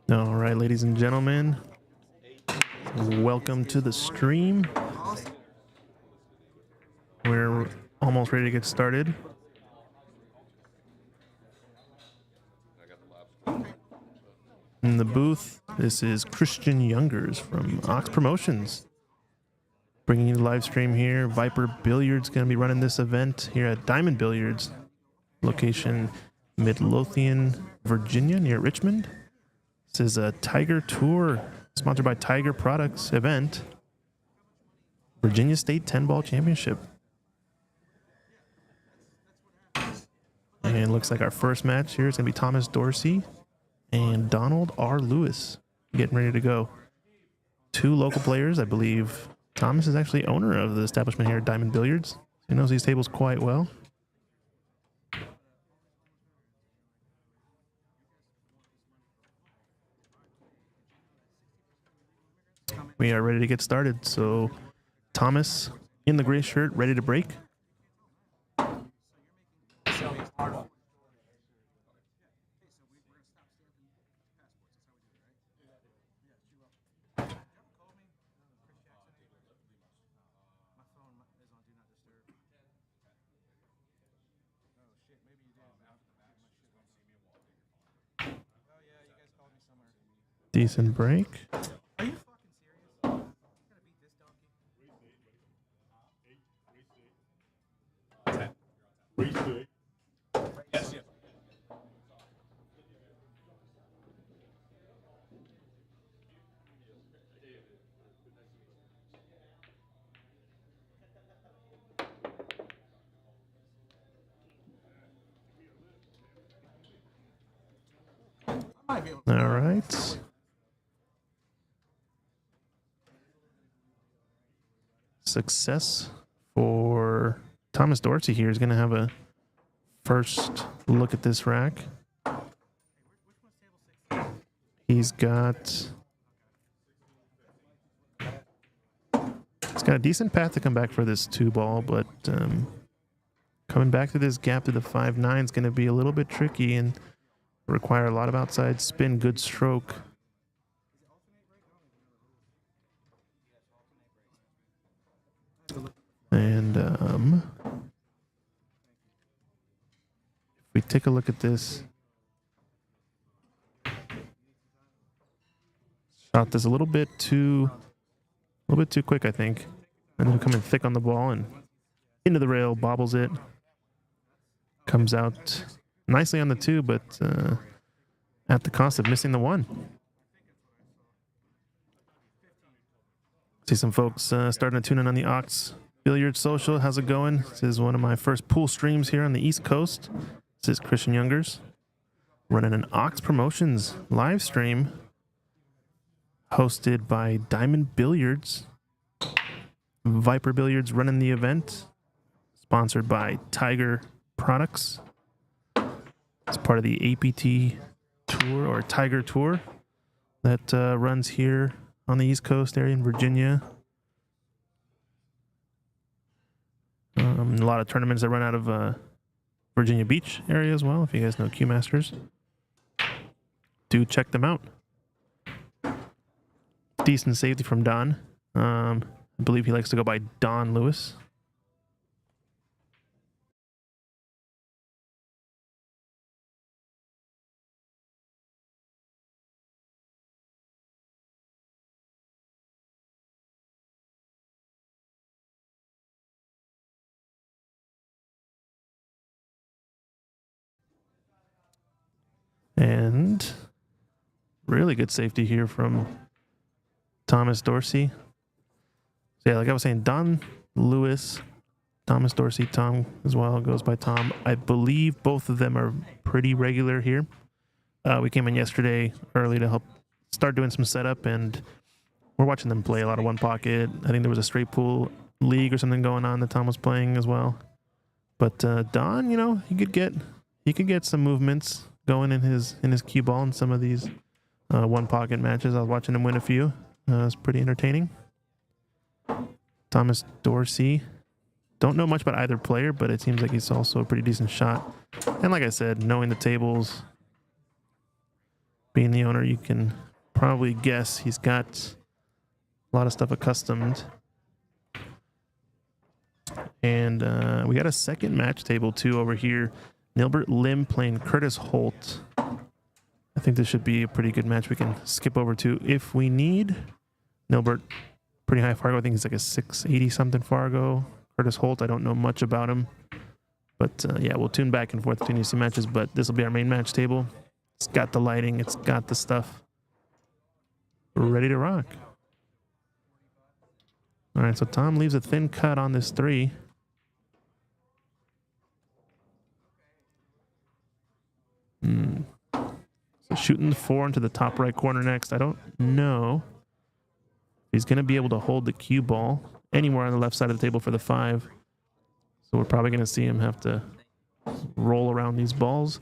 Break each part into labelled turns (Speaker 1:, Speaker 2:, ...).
Speaker 1: All right, ladies and gentlemen, welcome to the stream. We're almost ready to get started. In the booth, this is Christian Youngers from Ox Promotions, bringing you the live stream here. Viper Billiards going to be running this event here at Diamond Billiards, location Midlothian, Virginia, near Richmond. This is a Tiger Tour, sponsored by Tiger Products event. Virginia State 10-ball championship. And looks like our first match here is going to be Thomas Dorsey and Donald R. Lewis getting ready to go. Two local players. I believe Thomas is actually owner of the establishment here at Diamond Billiards. He knows these tables quite well. We are ready to get started. So Thomas in the gray shirt, ready to break. Decent break.
Speaker 2: Are you fucking serious? You gotta beat this donkey. Yes, yes.
Speaker 1: All right. Success for Thomas Dorsey here. Is going to have a first look at this rack. He's got a decent path to come back for this 2-ball, but coming back to this gap to the 5-9 is going to be a little bit tricky and require a lot of outside spin, good stroke. And if we take a look at this, shot this a little bit too quick, I think. And then coming thick on the ball and into the rail, bobbles it. Comes out nicely on the 2, but at the cost of missing the 1. See some folks starting to tune in on the Ox Billiards Social. How's it going? This is one of my first pool streams here on the East Coast. This is Christian Youngers running an Ox Promotions live stream hosted by Diamond Billiards. Viper Billiards running the event, sponsored by Tiger Products. It's part of the APT Tour or Tiger Tour that runs here on the East Coast area in Virginia. A lot of tournaments that run out of Virginia Beach area as well. If you guys know Q Masters, do check them out. Decent safety from Don. I believe he likes to go by Don Lewis. And really good safety here from Thomas Dorsey. So yeah, like I was saying, Don Lewis, Thomas Dorsey, Tom as well, goes by Tom. I believe both of them are pretty regular here. We came in yesterday early to help start doing some setup, and we're watching them play a lot of one pocket. I think there was a straight pool league or something going on that Tom was playing as well. But Don, you know, he could get some movements going in his cue ball in some of these one pocket matches. I was watching him win a few. It was pretty entertaining. Thomas Dorsey, don't know much about either player, but it seems like he's also a pretty decent shot. And like I said, knowing the tables, being the owner, you can probably guess he's got a lot of stuff accustomed. And we got a second match table too over here. Nilbert Lim playing Curtis Holt. I think this should be a pretty good match we can skip over to if we need. Nilbert, pretty high Fargo. I think he's like a 680 something Fargo. Curtis Holt, I don't know much about him. But yeah, we'll tune back and forth between these two matches. But this will be our main match table. It's got the lighting. It's got the stuff. We're ready to rock. All right, so Tom leaves a thin cut on this 3. So shooting the 4 into the top right corner next. I don't know if he's going to be able to hold the cue ball anywhere on the left side of the table for the 5. So we're probably going to see him have to roll around these balls.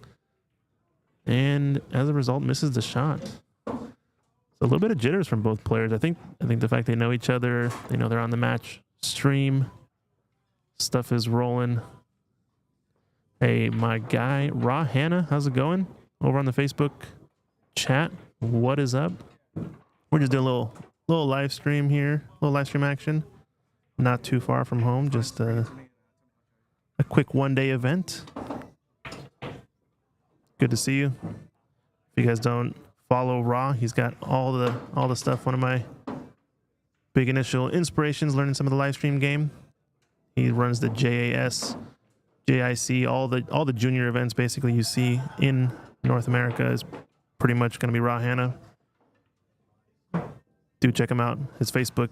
Speaker 1: And as a result, misses the shot. So a little bit of jitters from both players. I think the fact they know each other, they know they're on the match stream. Stuff is rolling. Hey, my guy, Raw Hannah, how's it going? Over on the Facebook chat, what is up? We're just doing a little live stream here, little live stream action. Not too far from home, just a quick one-day event. Good to see you. If you guys don't follow Raw, he's got all the stuff. One of my big initial inspirations, learning some of the live stream game. He runs the JAS, JIC, all the junior events basically you see in North America is pretty much going to be Raw Hannah. Do check him out. His Facebook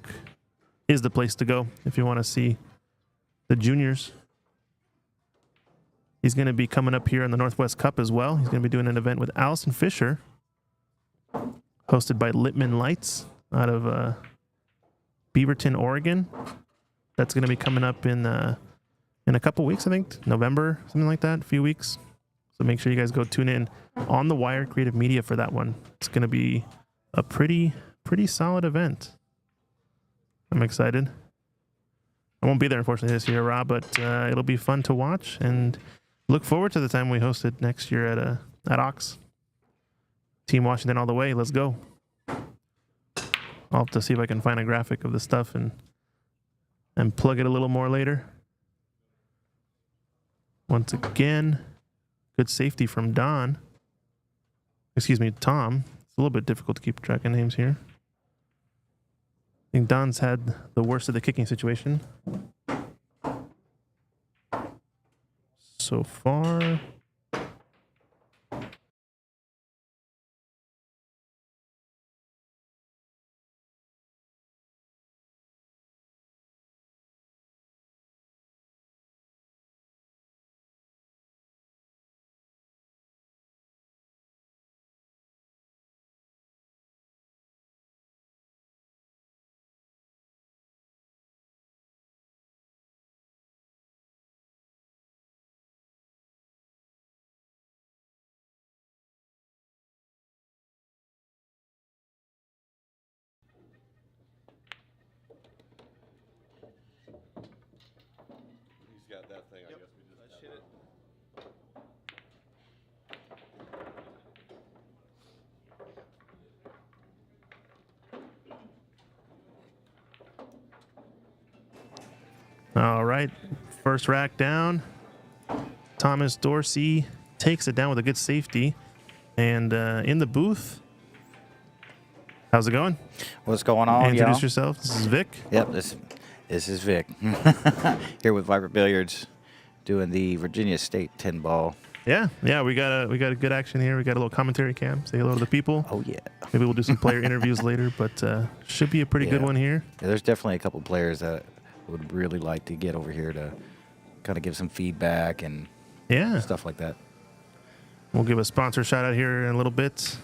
Speaker 1: is the place to go if you want to see the juniors. He's going to be coming up here in the Northwest Cup as well. He's going to be doing an event with Allison Fisher, hosted by Littman Lights out of Beaverton, Oregon. That's going to be coming up in a couple weeks, I think, November, something like that, a few weeks. So make sure you guys go tune in on the Wire Creative Media for that one. It's going to be a pretty solid event. I'm excited. I won't be there, unfortunately, this year, Rob, but it'll be fun to watch and look forward to the time we host it next year at Ox. Team Washington all the way. Let's go. I'll have to see if I can find a graphic of the stuff and plug it a little more later. Once again, good safety from Tom. It's a little bit difficult to keep track of names here. I think Don's had the worst of the kicking situation so far.
Speaker 3: He's got that thing. Yep. I guess we just hit it.
Speaker 1: All right, first rack down. Thomas Dorsey takes it down with a good safety. And in the booth, how's it going?
Speaker 4: What's going on,
Speaker 1: Introduce
Speaker 4: y'all?
Speaker 1: yourself. This is Vic.
Speaker 4: Yep, this is Vic. Here with Viper Billiards, doing the Virginia State 10 ball.
Speaker 1: Yeah, we got a good action here. We got a little commentary cam. Say hello to the people.
Speaker 4: Oh yeah.
Speaker 1: Maybe we'll do some player interviews later, but should be a pretty good one here.
Speaker 4: Yeah, there's definitely a couple players that would really like to get over here to kind of give some feedback and stuff like that.
Speaker 1: We'll give a sponsor shout out here in a little bit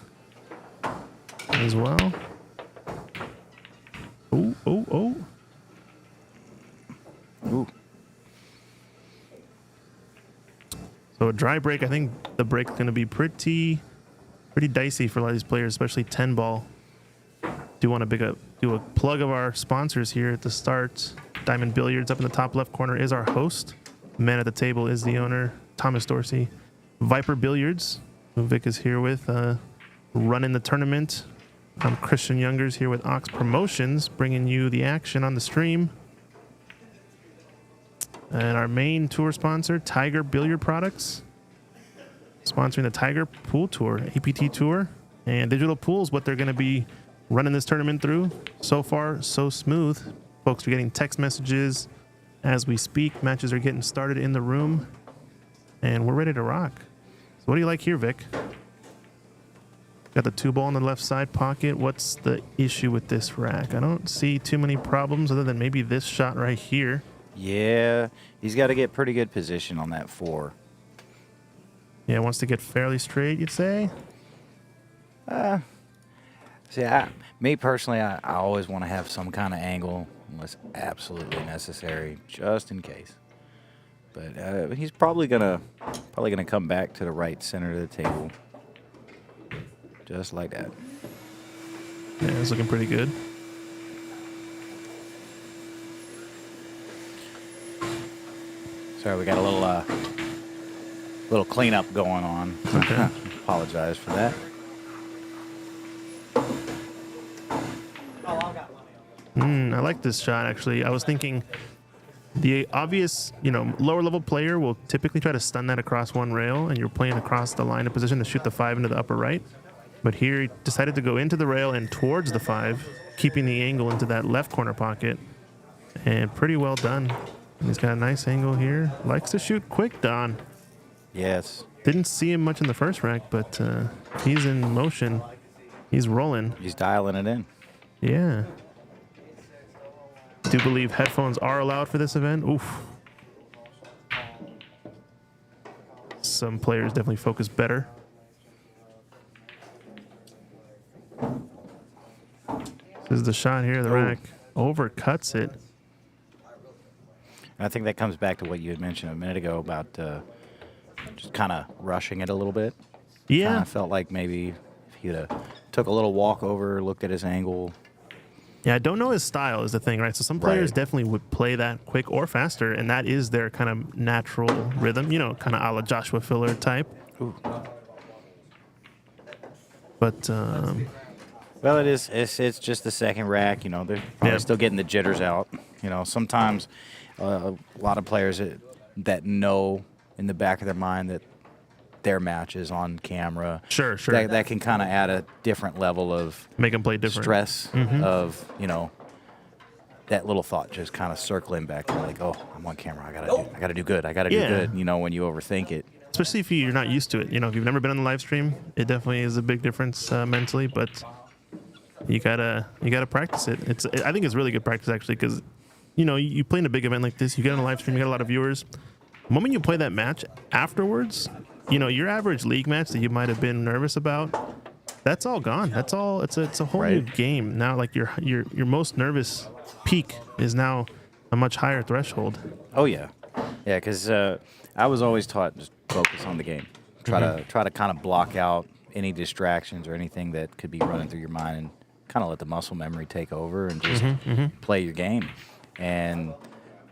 Speaker 1: as well. Oh.
Speaker 4: Ooh.
Speaker 1: So a dry break, I think the break's going to be pretty dicey for a lot of these players, especially 10 ball. Do want to do a plug of our sponsors here at the start. Diamond Billiards up in the top left corner is our host. Man at the table is the owner, Thomas Dorsey. Viper Billiards, who Vic is here with. running the tournament. I'm Christian Youngers here with Ox Promotions, bringing you the action on the stream. And our main tour sponsor, Tiger Billiard Products, sponsoring the Tiger Pool Tour, APT Tour. And Digital Pool's what they're going to be running this tournament through. So far, so smooth. Folks are getting text messages as we speak. Matches are getting started in the room. And we're ready to rock. So what do you like here, Vic? Got the 2 ball in the left side pocket. What's the issue with this rack? I don't see too many problems other than maybe this shot right here.
Speaker 4: Yeah, he's got to get pretty good position on that 4.
Speaker 1: Yeah, wants to get fairly straight, you'd say?
Speaker 4: See, me personally, I always want to have some kind of angle unless absolutely necessary, just in case. But he's probably gonna come back to the right center of the table. Just like that.
Speaker 1: Yeah, it's looking pretty good.
Speaker 4: Sorry, we got a little cleanup going on.
Speaker 1: Okay.
Speaker 4: Apologize for that.
Speaker 1: I like this shot, actually. I was thinking the obvious, lower level player will typically try to stun that across one rail, and you're playing across the line of position to shoot the 5 into the upper right. But here he decided to go into the rail and towards the 5, keeping the angle into that left corner pocket. And pretty well done. He's got a nice angle here. Likes to shoot quick, Don.
Speaker 4: Yes.
Speaker 1: Didn't see him much in the first rack, but he's in motion. He's rolling.
Speaker 4: He's dialing it in.
Speaker 1: Yeah. Do believe headphones are allowed for this event. Oof. Some players definitely focus better. This is the shot here. The rack overcuts it.
Speaker 4: And I think that comes back to what you had mentioned a minute ago about just kind of rushing it a little bit.
Speaker 1: Yeah.
Speaker 4: I felt like maybe if he'd have took a little walk over, looked at his angle.
Speaker 1: Yeah, I don't know his style is the thing, right? So some players definitely would play that quick or faster, and that is their kind of natural rhythm, kind of a la Joshua Filler type.
Speaker 4: Ooh.
Speaker 1: But
Speaker 4: well, it's just the second rack. They're probably still getting the jitters out. Sometimes a lot of players that know in the back of their mind that their match is on camera.
Speaker 1: Sure.
Speaker 4: That can kind of add a different level of
Speaker 1: make them play different
Speaker 4: stress of that little thought just kind of circling back and like, oh, I'm on camera. I gotta do good. I gotta do good. When you overthink it.
Speaker 1: Especially if you're not used to it. If you've never been on the live stream, it definitely is a big difference mentally. But you gotta practice it. I think it's really good practice actually because you play in a big event like this. You get on a live stream, you got a lot of viewers. The moment you play that match afterwards, your average league match that you might have been nervous about, that's all gone. That's all. It's a whole new game now. Like your most nervous peak is now a much higher threshold.
Speaker 4: Oh yeah, because I was always taught just focus on the game. Try to kind of block out any distractions or anything that could be running through your mind, and kind of let the muscle memory take over and just play your game. And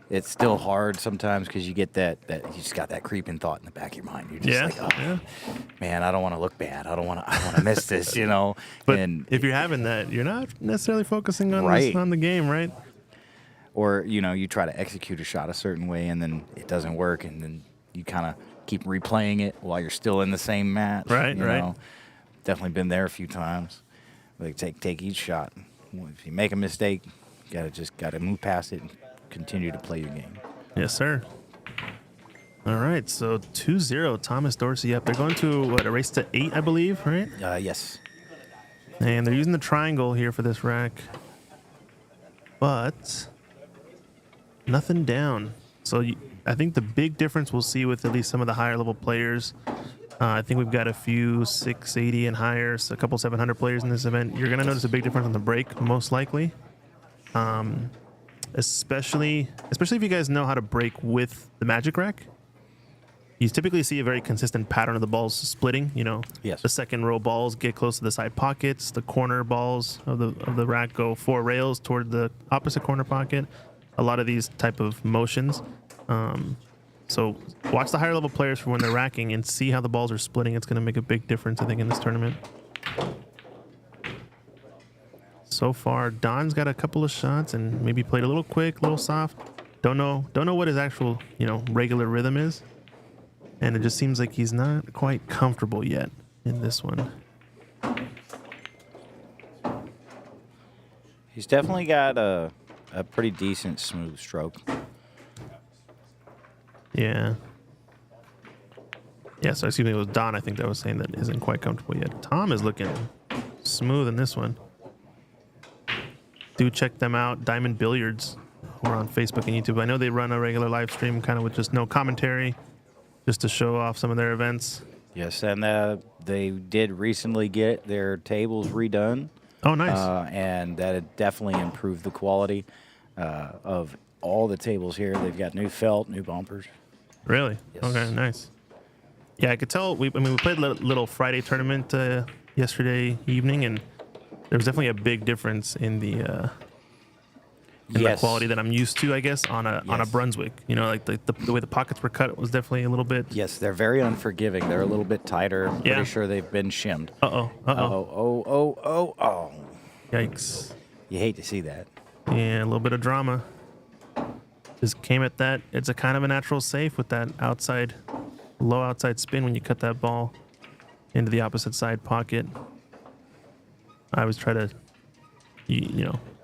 Speaker 4: it's still hard sometimes because you get that you just got that creeping thought in the back of your mind. You're just like, oh, man, I don't want to look bad. I don't want to miss this,
Speaker 1: But
Speaker 4: and
Speaker 1: if you're having that, you're not necessarily focusing on the game, right?
Speaker 4: Or you try to execute a shot a certain way and then it doesn't work, and then you kind of keep replaying it while you're still in the same match.
Speaker 1: Right.
Speaker 4: Definitely been there a few times. Like take each shot. If you make a mistake, you gotta move past it and continue to play your game.
Speaker 1: Yes, sir. All right, so 2-0, Thomas Dorsey up. They're going to a race to 8, I believe, right?
Speaker 4: Yes.
Speaker 1: And they're using the triangle here for this rack, but nothing down. So I think the big difference we'll see with at least some of the higher level players. I think we've got a few 680 and higher, so a couple 700 players in this event. You're going to notice a big difference on the break, most likely. Especially if you guys know how to break with the magic rack. You typically see a very consistent pattern of the balls splitting.
Speaker 4: Yes.
Speaker 1: The second row balls get close to the side pockets. The corner balls of the rack go 4 rails toward the opposite corner pocket. A lot of these type of motions. So watch the higher level players for when they're racking and see how the balls are splitting. It's going to make a big difference, I think, in this tournament. So far, Don's got a couple of shots and maybe played a little quick, a little soft. Don't know what his actual, regular rhythm is. And it just seems like he's not quite comfortable yet in this one.
Speaker 4: He's definitely got a pretty decent smooth stroke.
Speaker 1: Yeah. Yeah, so excuse me, it was Don, I think, that was saying that isn't quite comfortable yet. Tom is looking smooth in this one. Do check them out, Diamond Billiards. We're on Facebook and YouTube. I know they run a regular live stream kind of with just no commentary, just to show off some of their events.
Speaker 4: Yes, and they did recently get their tables redone.
Speaker 1: Oh, nice.
Speaker 4: And that had definitely improved the quality of all the tables here. They've got new felt, new bumpers.
Speaker 1: Really?
Speaker 4: Yes.
Speaker 1: Okay, nice. Yeah, I could tell. We played a little Friday tournament yesterday evening, and there was definitely a big difference in the quality that I'm used to, I guess, on a Brunswick. Like the way the pockets were cut was definitely a little bit.
Speaker 4: Yes, they're very unforgiving. They're a little bit tighter. I'm pretty sure they've been shimmed. Oh.
Speaker 1: Yikes.
Speaker 4: You hate to see that.
Speaker 1: Yeah, a little bit of drama. Just came at that. It's a kind of a natural safe with that low outside spin when you cut that ball into the opposite side pocket. I always try to,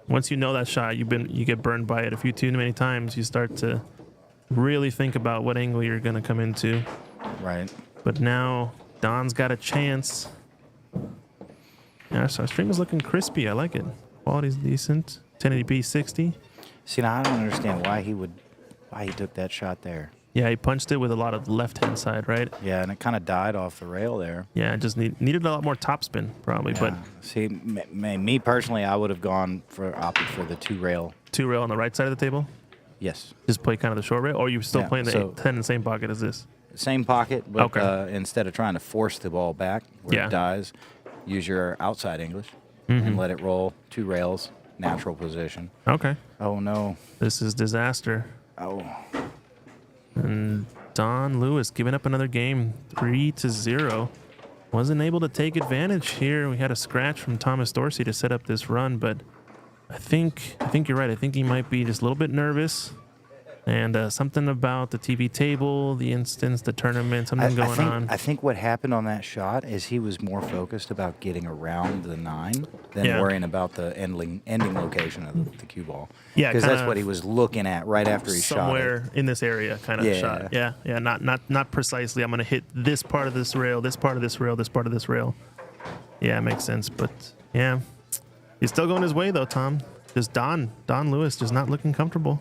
Speaker 1: once you know that shot, you get burned by it a few too many times. You start to really think about what angle you're going to come into.
Speaker 4: Right.
Speaker 1: But now Don's got a chance. Yeah, so our stream is looking crispy. I like it. Quality's decent. 1080p 60.
Speaker 4: See, now I don't understand why he took that shot there.
Speaker 1: Yeah, he punched it with a lot of left-hand side, right?
Speaker 4: Yeah, and it kind of died off the rail there.
Speaker 1: Yeah, it just needed a lot more topspin, probably.
Speaker 4: Yeah.
Speaker 1: But
Speaker 4: see, me personally, I would have opted for the two rail.
Speaker 1: two rail on the right side of the table.
Speaker 4: Yes.
Speaker 1: Just play kind of the short rail, or are you still
Speaker 4: Yeah,
Speaker 1: playing the
Speaker 4: so-
Speaker 1: 10 in the same pocket as this?
Speaker 4: Same pocket, but
Speaker 1: Okay.
Speaker 4: Instead of trying to force the ball back where
Speaker 1: Yeah.
Speaker 4: it dies, use your outside English and let it roll two rails, natural position.
Speaker 1: Okay.
Speaker 4: Oh, no.
Speaker 1: This is disaster.
Speaker 4: Oh.
Speaker 1: And Don Lewis giving up another game, 3-0. Wasn't able to take advantage here. We had a scratch from Thomas Dorsey to set up this run, but I think you're right. I think he might be just a little bit nervous. And something about the TV table, the instance, the tournament, something going on.
Speaker 4: I think what happened on that shot is he was more focused about getting around the 9 than worrying about the ending location of the cue ball.
Speaker 1: Yeah,
Speaker 4: because that's
Speaker 1: kinda
Speaker 4: what he was looking at right after he shot it.
Speaker 1: Somewhere in this area kind of shot. Yeah. Not precisely. I'm going to hit this part of this rail, this part of this rail, this part of this rail. Yeah, it makes sense. But, yeah. He's still going his way, though, Tom. Just Don Lewis just not looking comfortable.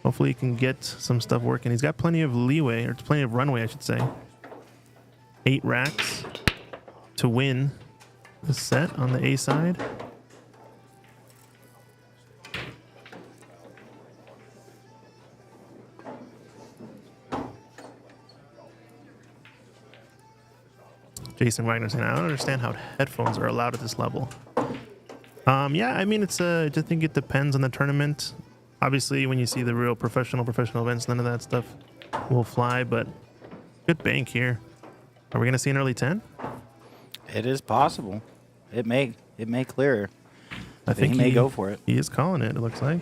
Speaker 1: Hopefully he can get some stuff working. He's got plenty of leeway, or plenty of runway, I should say. 8 racks to win the set on the A side. Jason Wagner saying, I don't understand how headphones are allowed at this level. Yeah, I mean, I just think it depends on the tournament. Obviously, when you see the real professional events, none of that stuff will fly, but good bank here. Are we going to see an early 10?
Speaker 4: It is possible. It may clear.
Speaker 1: I think
Speaker 4: he may go for it.
Speaker 1: He is calling it looks like.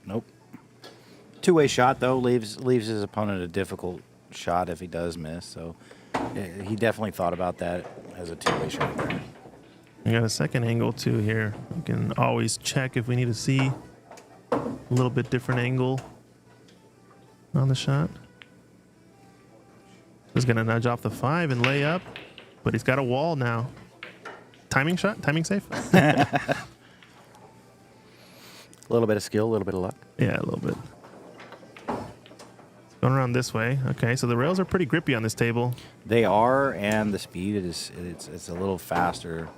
Speaker 4: Nope. Two-way shot, though, leaves his opponent a difficult shot if he does miss. So he definitely thought about that as a two-way shot there.
Speaker 1: We got a second angle, too, here. We can always check if we need to see a little bit different angle on the shot. He's going to nudge off the 5 and lay up, but he's got a wall now. Timing shot? Timing safe?
Speaker 4: A little bit of skill, a little bit of luck.
Speaker 1: Yeah, a little bit. Going around this way. Okay, so the rails are pretty grippy on this table.
Speaker 4: They are, and the speed it's a little faster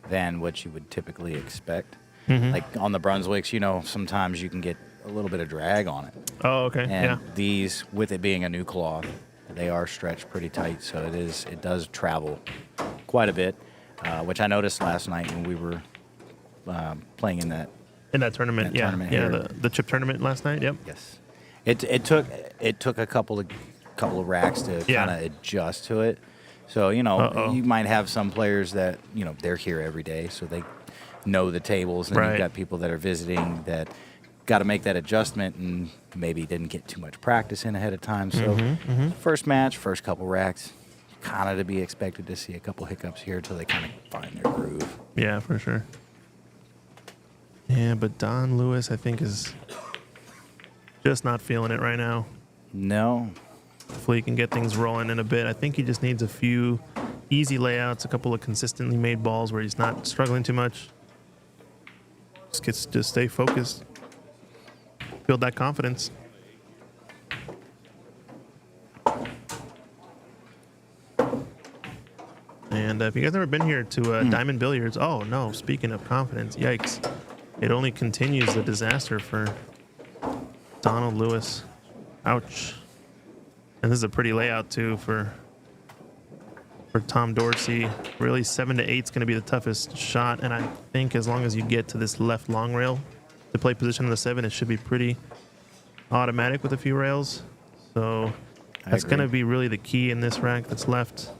Speaker 4: than what you would typically expect.
Speaker 1: Mm-hmm.
Speaker 4: Like on the Brunswicks, sometimes you can get a little bit of drag on it.
Speaker 1: Oh, okay.
Speaker 4: And
Speaker 1: Yeah.
Speaker 4: these, with it being a new cloth, they are stretched pretty tight, so it does travel quite a bit, which I noticed last night when we were playing in that.
Speaker 1: In that tournament,
Speaker 4: That tournament
Speaker 1: yeah,
Speaker 4: here.
Speaker 1: the chip tournament last night. Yep.
Speaker 4: Yes, it took a couple of couple of racks to
Speaker 1: Yeah.
Speaker 4: kind of adjust to it. So, you know, you might have some players that, you know, they're here every day, so they know the tables. And
Speaker 1: Right.
Speaker 4: you've got people that are visiting that got to make that adjustment and maybe didn't get too much practice in ahead of time. So, first match, first couple racks, kind of to be expected to see a couple hiccups here until they kind of find their groove.
Speaker 1: Yeah, for sure. Yeah, but Don Lewis, I think, is just not feeling it right now.
Speaker 4: No.
Speaker 1: Hopefully he can get things rolling in a bit. I think he just needs a few easy layouts, a couple of consistently made balls where he's not struggling too much. Just stay focused. Build that confidence. And if you guys never been here to Diamond Billiards, oh no, speaking of confidence, yikes. It only continues the disaster for Donald Lewis. Ouch. And this is a pretty layout too for Tom Dorsey. Really 7 to 8 is going to be the toughest shot, and I think as long as you get to this left long rail to play position on the 7, it should be pretty automatic with a few rails. So that's going to be really the key in this rack that's left.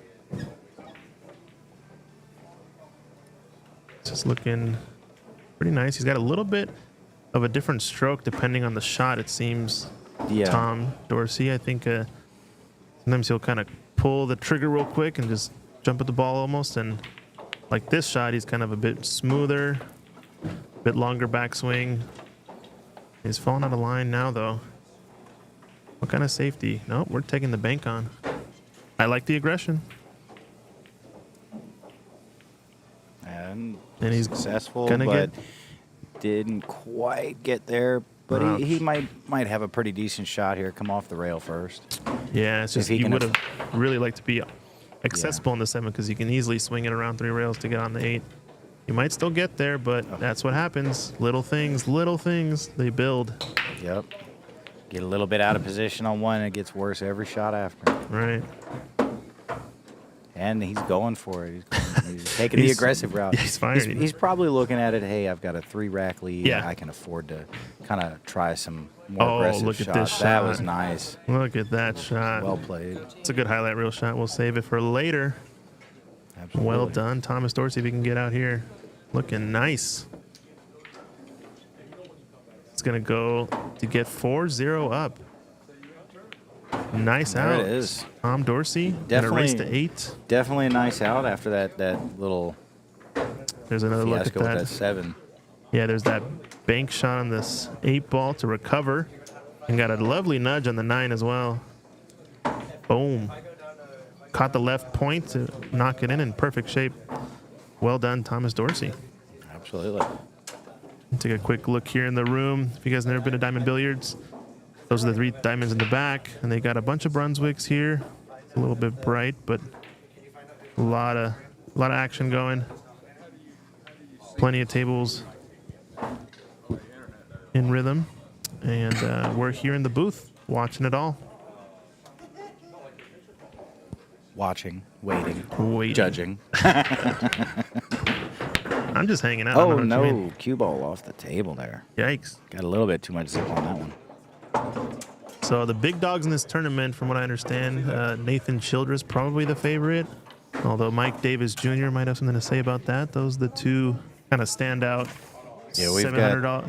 Speaker 1: It's just looking pretty nice. He's got a little bit of a different stroke depending on the shot, it seems.
Speaker 4: Yeah.
Speaker 1: Tom Dorsey, I think sometimes he'll kind of pull the trigger real quick and just jump at the ball almost. And like this shot, he's kind of a bit smoother, a bit longer backswing. He's falling out of line now, though. What kind of safety? Nope, we're taking the bank on. I like the aggression.
Speaker 4: And
Speaker 1: he's
Speaker 4: successful,
Speaker 1: gonna
Speaker 4: but didn't quite get there. But he might have a pretty decent shot here. Come off the rail first.
Speaker 1: Yeah, it's just
Speaker 4: he
Speaker 1: you
Speaker 4: can
Speaker 1: would have really liked to be accessible in the 7 because you can easily swing it around 3 rails to get on the 8. You might still get there, but that's what happens. Little things, they build.
Speaker 4: Yep. Get a little bit out of position on one, and it gets worse every shot after.
Speaker 1: Right.
Speaker 4: And he's going for it. He's taking the aggressive route.
Speaker 1: Yeah, he's firing.
Speaker 4: He's probably looking at it, hey, I've got a 3-rack lead.
Speaker 1: Yeah.
Speaker 4: I can afford to kind of try some more aggressive
Speaker 1: look
Speaker 4: shots.
Speaker 1: at this
Speaker 4: That
Speaker 1: shot.
Speaker 4: was nice.
Speaker 1: Look at that shot.
Speaker 4: Well played.
Speaker 1: It's a good highlight reel shot. We'll save it for later.
Speaker 4: Absolutely.
Speaker 1: Well done, Thomas Dorsey, if he can get out here. Looking nice. It's going to go to get 4-0 up. Nice
Speaker 4: There
Speaker 1: out.
Speaker 4: it is.
Speaker 1: Tom Dorsey.
Speaker 4: Definitely.
Speaker 1: Race to 8.
Speaker 4: Definitely a nice out after that little
Speaker 1: There's another look at
Speaker 4: fiasco with
Speaker 1: that.
Speaker 4: that 7.
Speaker 1: Yeah, there's that bank shot on this 8 ball to recover. And got a lovely nudge on the 9 as well. Boom. Caught the left point to knock it in perfect shape. Well done, Thomas Dorsey.
Speaker 4: Absolutely.
Speaker 1: Take a quick look here in the room. If you guys never been to Diamond Billiards, those are the 3 diamonds in the back, and they got a bunch of Brunswicks here. It's a little bit bright, but a lot of action going. Plenty of tables in rhythm, and we're here in the booth watching it all.
Speaker 4: Watching, waiting,
Speaker 1: Waiting.
Speaker 4: judging.
Speaker 1: I'm just hanging out. I don't know what you mean.
Speaker 4: No, cue ball off the table there.
Speaker 1: Yikes.
Speaker 4: Got a little bit too much zip on that one.
Speaker 1: So the big dogs in this tournament, from what I understand, Nathan Childress probably the favorite, although Mike Davis Jr. might have something to say about that. Those are the 2 kind of standout
Speaker 4: Yeah, we've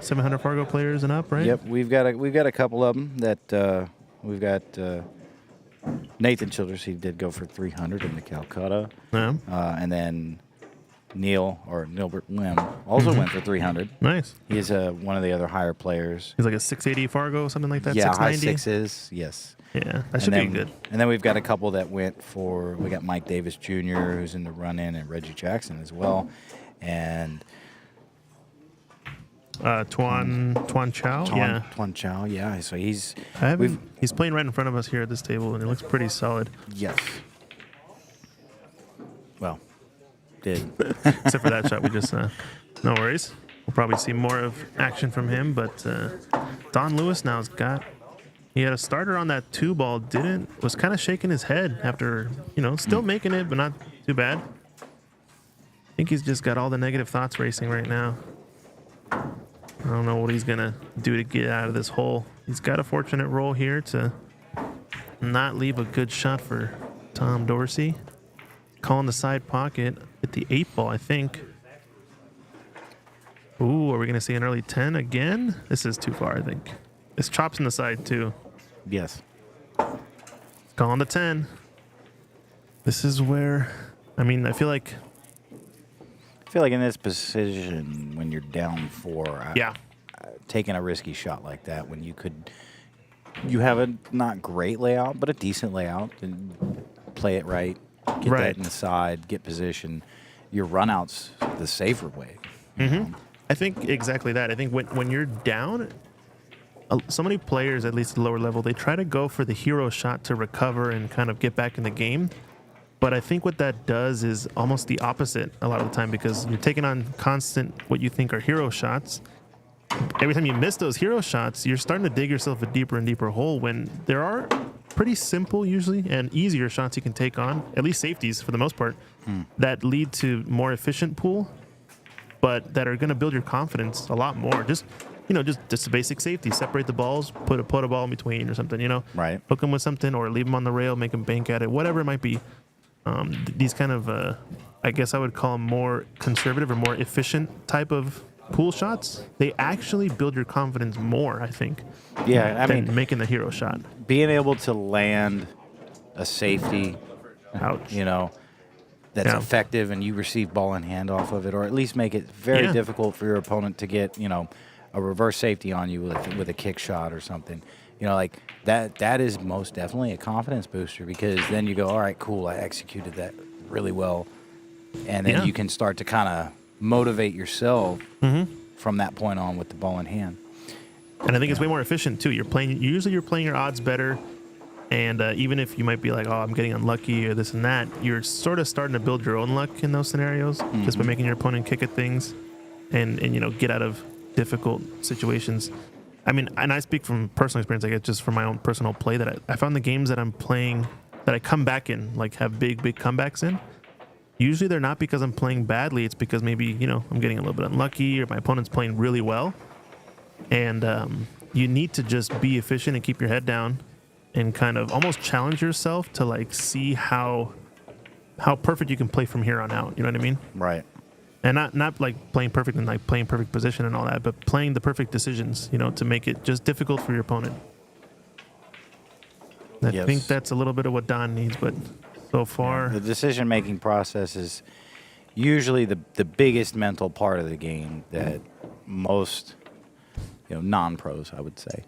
Speaker 1: 700 Fargo players and up, right?
Speaker 4: Yep, we've got a couple of them that we've got. Nathan Childress, he did go for 300 in the Calcutta,
Speaker 1: Yeah.
Speaker 4: and then Nilbert Lim also went for 300.
Speaker 1: Nice.
Speaker 4: He's one of the other higher players.
Speaker 1: He's like a 680 Fargo, something like that.
Speaker 4: Yeah, high
Speaker 1: 690.
Speaker 4: 6s. Yes.
Speaker 1: Yeah, that should be good.
Speaker 4: And then we've got a couple that went for. We got Mike Davis Jr., who's in the run-in, and Reggie Jackson as well, and
Speaker 1: Tuan Chow. Yeah.
Speaker 4: Tuan Chow. Yeah, so he's
Speaker 1: He's playing right in front of us here at this table, and it looks pretty solid.
Speaker 4: yes. Well, did
Speaker 1: Except for that shot, we just no worries. We'll probably see more of action from him, but Don Lewis now's got. He had a starter on that 2 ball. Was kind of shaking his head after still making it, but not too bad. I think he's just got all the negative thoughts racing right now. I don't know what he's gonna do to get out of this hole. He's got a fortunate roll here to not leave a good shot for Tom Dorsey. Calling the side pocket at the 8 ball, I think. Ooh, are we going to see an early 10 again? This is too far, I think. It's chops in the side, too.
Speaker 4: Yes.
Speaker 1: Calling the 10. This is where, I mean, I feel like,
Speaker 4: in this position, when you're down 4,
Speaker 1: yeah.
Speaker 4: Taking a risky shot like that when you have a not great layout, but a decent layout, and play it right, get
Speaker 1: Right.
Speaker 4: that inside, get position. Your run out's the safer way. you know?
Speaker 1: I think exactly that. I think when you're down, so many players, at least at the lower level, they try to go for the hero shot to recover and kind of get back in the game. But I think what that does is almost the opposite a lot of the time, because you're taking on constant what you think are hero shots. Every time you miss those hero shots, you're starting to dig yourself a deeper and deeper hole, when there are pretty simple usually and easier shots you can take on, at least safeties for the most part, that lead to more efficient pool, but that are going to build your confidence a lot more. Just a basic safety. Separate the balls, put a ball in between or something,
Speaker 4: Right.
Speaker 1: Hook them with something or leave them on the rail, make them bank at it, whatever it might be. These kind of, I guess I would call them more conservative or more efficient type of pool shots. They actually build your confidence more, I think.
Speaker 4: Yeah,
Speaker 1: than making the hero shot.
Speaker 4: being able to land a safety,
Speaker 1: Ouch.
Speaker 4: that's
Speaker 1: Yeah.
Speaker 4: effective, and you receive ball in hand off of it, or at least make it very
Speaker 1: Yeah.
Speaker 4: difficult for your opponent to get, a reverse safety on you with a kick shot or something. Like that is most definitely a confidence booster, because then you go, all right, cool, I executed that really well. And then
Speaker 1: Yeah.
Speaker 4: you can start to kind of motivate yourself from that point on with the ball in hand.
Speaker 1: And I think it's way more efficient too. You're playing your odds better. And even if you might be like, oh, I'm getting unlucky or this and that, you're sort of starting to build your own luck in those scenarios, just by making your opponent kick at things and get out of difficult situations. I mean, and I speak from personal experience, I guess, just from my own personal play, that I found the games that I'm playing that I come back in, like have big comebacks in, usually they're not because I'm playing badly. It's because maybe, I'm getting a little bit unlucky or my opponent's playing really well. And you need to just be efficient and keep your head down and kind of almost challenge yourself to like see how perfect you can play from here on out. You know what I mean?
Speaker 4: Right.
Speaker 1: And not like playing perfect and like playing perfect position and all that, but playing the perfect decisions, to make it just difficult for your opponent. I
Speaker 4: Yes.
Speaker 1: think that's a little bit of what Don needs, but so far,
Speaker 4: The decision-making process is usually the biggest mental part of the game that most, non-pros, I would say,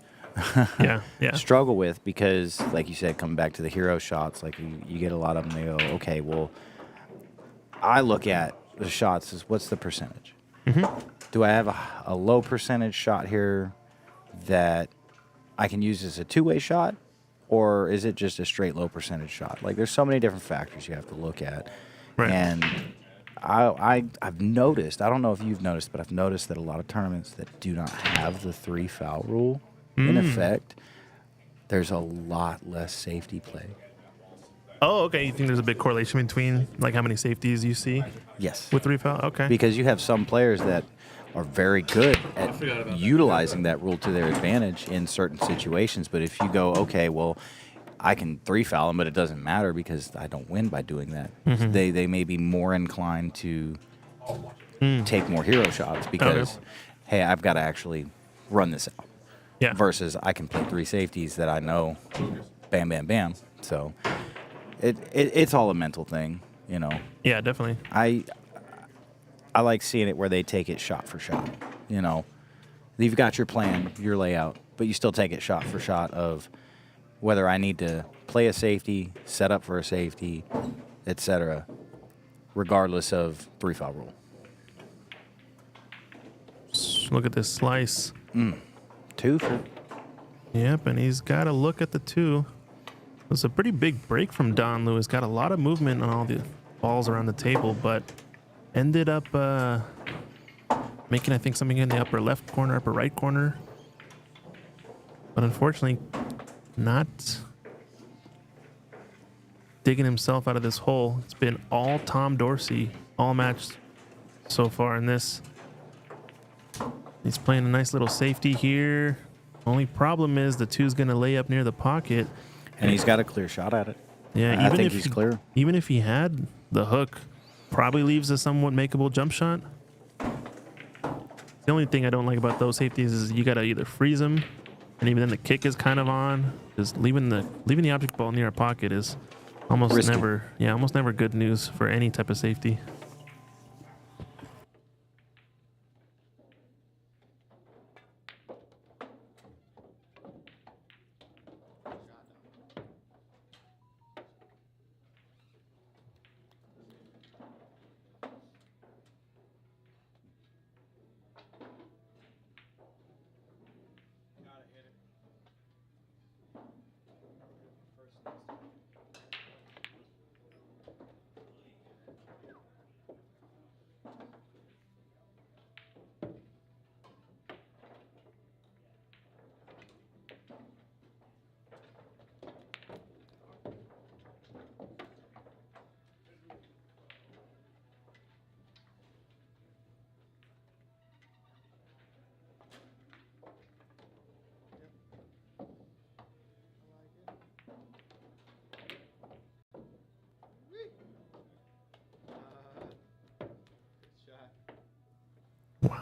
Speaker 1: yeah.
Speaker 4: struggle with, because, like you said, coming back to the hero shots, like you get a lot of them, they go, okay, well, I look at the shots as what's the percentage? Do I have a low percentage shot here that I can use as a two-way shot, or is it just a straight low percentage shot? Like, there's so many different factors you have to look at.
Speaker 1: Right.
Speaker 4: And I've noticed, I don't know if you've noticed, but I've noticed that a lot of tournaments that do not have the 3 foul rule in effect, there's a lot less safety play.
Speaker 1: Oh, okay. You think there's a big correlation between like how many safeties you see
Speaker 4: Yes.
Speaker 1: with 3 foul? Okay.
Speaker 4: Because you have some players that are very good at utilizing that rule to their advantage in certain situations. But if you go, okay, well, I can 3 foul them, but it doesn't matter because I don't win by doing that. They may be more inclined to take more hero shots because, hey, I've got to actually run this out.
Speaker 1: Yeah.
Speaker 4: Versus I can play 3 safeties that I know, bam, bam, bam. So it's all a mental thing,
Speaker 1: Yeah, definitely.
Speaker 4: I like seeing it where they take it shot for shot. You've got your plan, your layout, but you still take it shot for shot of whether I need to play a safety, set up for a safety, etc., regardless of 3 foul rule.
Speaker 1: Look at this slice.
Speaker 4: 2 for
Speaker 1: Yep, and he's got to look at the 2. It's a pretty big break from Don Lewis. Got a lot of movement on all the balls around the table, but ended up making, I think, something in the upper left corner, upper right corner. But unfortunately, not digging himself out of this hole. It's been all Tom Dorsey, all match so far in this. He's playing a nice little safety here. Only problem is the 2's going to lay up near the pocket.
Speaker 4: And he's got a clear shot at it.
Speaker 1: Yeah,
Speaker 4: I think he's clear.
Speaker 1: Even if he had the hook, probably leaves a somewhat makeable jump shot. The only thing I don't like about those safeties is you gotta either freeze them, and even then the kick is kind of on. Just leaving the object ball near a pocket is almost
Speaker 4: Risky.
Speaker 1: almost never good news for any type of safety.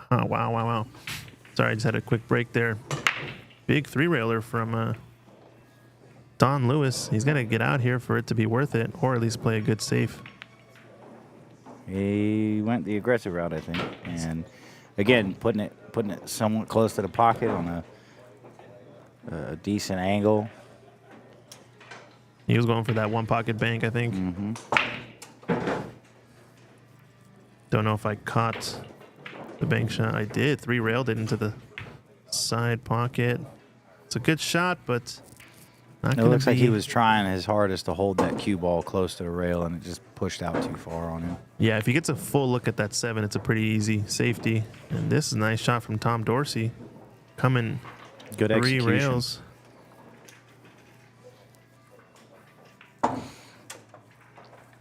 Speaker 1: Wow. Sorry, I just had a quick break there. Big three-railer from Don Lewis. He's going to get out here for it to be worth it, or at least play a good safe.
Speaker 4: He went the aggressive route, I think. And again, putting it somewhat close to the pocket on a decent angle.
Speaker 1: He was going for that one pocket bank, I think.
Speaker 4: Mm-hmm.
Speaker 1: Don't know if I caught the bank shot. I did. Three-railed it into the side pocket. It's a good shot, but not
Speaker 4: It
Speaker 1: going
Speaker 4: looks
Speaker 1: to be.
Speaker 4: like he was trying his hardest to hold that cue ball close to the rail, and it just pushed out too far on him.
Speaker 1: Yeah, if he gets a full look at that 7, it's a pretty easy safety. And this is a nice shot from Tom Dorsey. Coming
Speaker 4: Good
Speaker 1: 3
Speaker 4: execution.
Speaker 1: rails.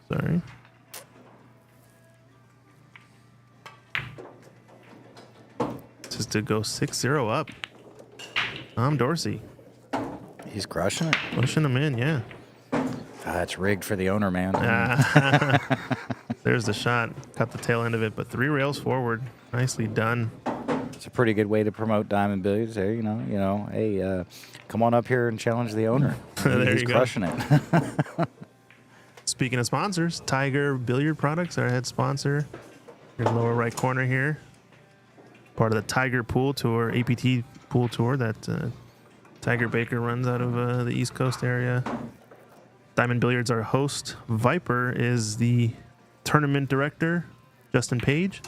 Speaker 1: Sorry. Just to go 6-0 up. Tom Dorsey.
Speaker 4: He's crushing it.
Speaker 1: Pushing him in, yeah.
Speaker 4: It's rigged for the owner, man.
Speaker 1: There's the shot. Cut the tail end of it, but 3 rails forward. Nicely done.
Speaker 4: It's a pretty good way to promote Diamond Billiards there, you know. Hey, come on up here and challenge the owner.
Speaker 1: There
Speaker 4: He's
Speaker 1: you go.
Speaker 4: crushing it.
Speaker 1: Speaking of sponsors, Tiger Billiard Products, our head sponsor. Your lower right corner here. Part of the Tiger Pool Tour, APT Pool Tour that Tiger Baker runs out of the East Coast area. Diamond Billiards, our host. Viper is the tournament director, Justin Page.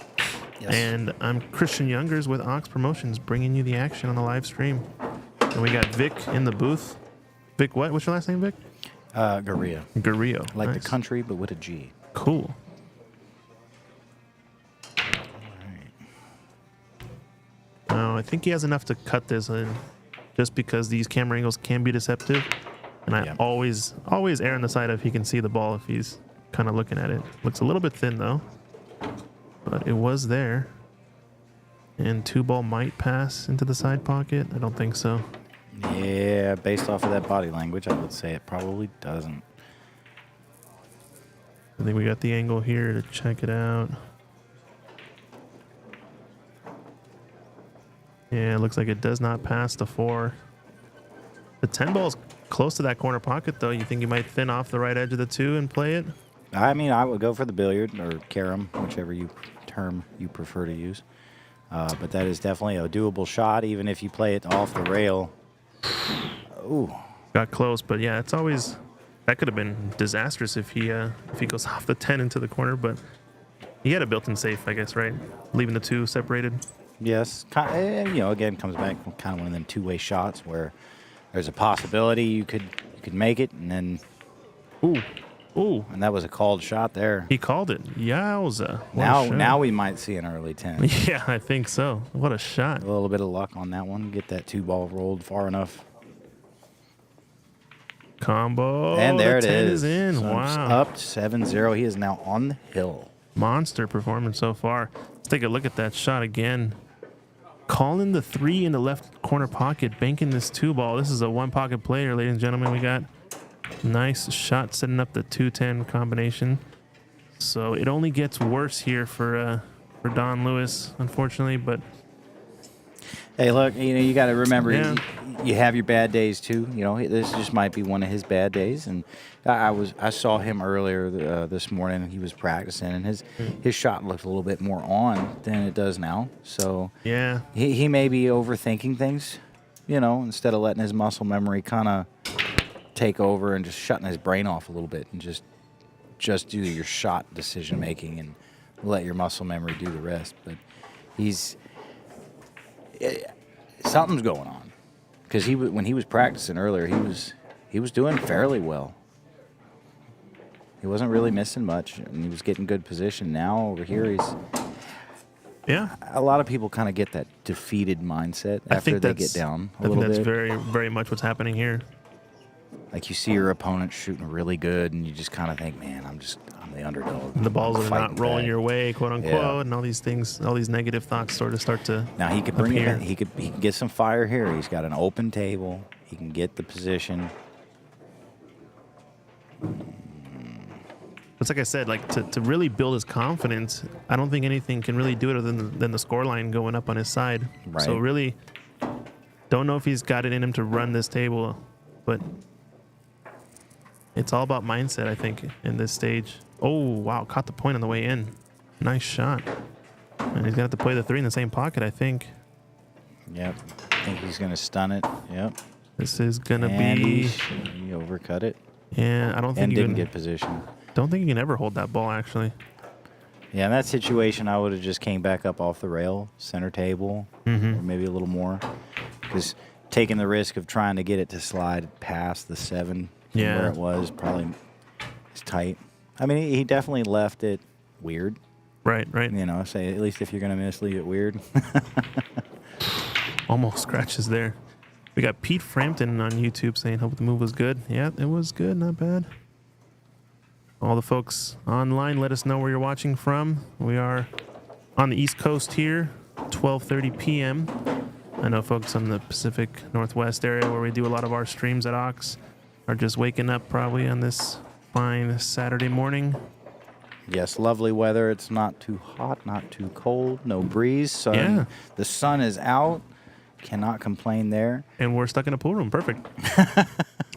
Speaker 4: Yes.
Speaker 1: And I'm Christian Youngers with Ox Promotions, bringing you the action on the live stream. And we got Vic in the booth. Vic what? What's your last name, Vic?
Speaker 4: Garria.
Speaker 1: Garrillo.
Speaker 4: Like
Speaker 1: Nice.
Speaker 4: the country, but with a G.
Speaker 1: Cool. I think he has enough to cut this in, just because these camera angles can be deceptive. And I
Speaker 4: Yeah.
Speaker 1: always err on the side of he can see the ball if he's kind of looking at it. Looks a little bit thin though, but it was there. And 2-ball might pass into the side pocket. I don't think so.
Speaker 4: Yeah, based off of that body language, I would say it probably doesn't.
Speaker 1: I think we got the angle here to check it out. Yeah, it looks like it does not pass the 4. The 10 ball's close to that corner pocket, though. You think you might thin off the right edge of the 2 and play it?
Speaker 4: I mean, I would go for the billiard or carom, whichever term you prefer to use. But that is definitely a doable shot, even if you play it off the rail. Ooh.
Speaker 1: Got close, but yeah, it's always... That could have been disastrous if he goes off the 10 into the corner, but he had a built-in safe, I guess, right? Leaving the 2 separated.
Speaker 4: Yes. And, again, comes back kind of one of them two-way shots where there's a possibility you could make it, and then...
Speaker 1: Ooh.
Speaker 4: And that was a called shot there.
Speaker 1: He called it. Yowza. What a shot.
Speaker 4: Now we might see an early 10.
Speaker 1: Yeah, I think so. What a shot.
Speaker 4: A little bit of luck on that one. Get that 2-ball rolled far enough.
Speaker 1: Combo.
Speaker 4: And there
Speaker 1: the
Speaker 4: it
Speaker 1: 10
Speaker 4: is.
Speaker 1: in.
Speaker 4: So
Speaker 1: Wow.
Speaker 4: Up 7-0. He is now on the hill.
Speaker 1: Monster performance so far. Let's take a look at that shot again. Calling the 3 in the left corner pocket, banking this 2-ball. This is a 1-pocket player, ladies and gentlemen. We got Nice shot setting up the 210 combination. So it only gets worse here for Don Lewis, unfortunately, but
Speaker 4: Hey, look, you got to remember,
Speaker 1: Yeah.
Speaker 4: you have your bad days too. This just might be one of his bad days. And I saw him earlier this morning. He was practicing, and his shot looked a little bit more on than it does now. So
Speaker 1: yeah.
Speaker 4: he may be overthinking things, instead of letting his muscle memory kind of take over and just shutting his brain off a little bit and just do your shot decision making and let your muscle memory do the rest. But something's going on, because when he was practicing earlier, he was doing fairly well. He wasn't really missing much, and he was getting good position. Now over here,
Speaker 1: Yeah.
Speaker 4: a lot of people kind of get that defeated mindset
Speaker 1: I
Speaker 4: after
Speaker 1: think
Speaker 4: they
Speaker 1: that's-
Speaker 4: get down
Speaker 1: I
Speaker 4: a
Speaker 1: think
Speaker 4: little
Speaker 1: that's
Speaker 4: bit.
Speaker 1: very, very much what's happening here.
Speaker 4: Like you see your opponent shooting really good, and you just kind of think, man, I'm the underdog.
Speaker 1: And the balls
Speaker 4: I'm
Speaker 1: are
Speaker 4: fighting
Speaker 1: not rolling
Speaker 4: back.
Speaker 1: your way, quote unquote,
Speaker 4: Yeah.
Speaker 1: and all these things, all these negative thoughts sort of start to.
Speaker 4: Now he could bring it
Speaker 1: appear.
Speaker 4: back. He can get some fire here. He's got an open table. He can get the position.
Speaker 1: It's like I said, like to really build his confidence, I don't think anything can really do it other than the scoreline going up on his side.
Speaker 4: Right.
Speaker 1: So really, don't know if he's got it in him to run this table, but it's all about mindset, I think, in this stage. Oh, wow, caught the point on the way in. Nice shot. And he's gonna have to play the 3 in the same pocket, I think.
Speaker 4: Yep. I think he's going to stun it. Yep.
Speaker 1: This is gonna
Speaker 4: And
Speaker 1: be.
Speaker 4: he overcut it
Speaker 1: Yeah, I don't think
Speaker 4: and
Speaker 1: you
Speaker 4: didn't
Speaker 1: can.
Speaker 4: get position.
Speaker 1: Don't think you can ever hold that ball. Actually,
Speaker 4: Yeah, in that situation, I would have just came back up off the rail, center table, or maybe a little more, because taking the risk of trying to get it to slide past the 7 from
Speaker 1: Yeah.
Speaker 4: where it was probably is tight. I mean, he definitely left it weird.
Speaker 1: right.
Speaker 4: Say at least if you're going to miss, leave it weird.
Speaker 1: Almost scratches there. We got Pete Frampton on YouTube saying, hope the move was good. Yeah, it was good. Not bad. All the folks online, let us know where you're watching from. We are on the East Coast here, 12:30 p.m. I know folks on the Pacific Northwest area where we do a lot of our streams at Ox are just waking up probably on this fine Saturday morning.
Speaker 4: Yes, lovely weather. It's not too hot, not too cold, no breeze.
Speaker 1: Yeah.
Speaker 4: The sun is out. Cannot complain there.
Speaker 1: And we're stuck in a pool room. Perfect.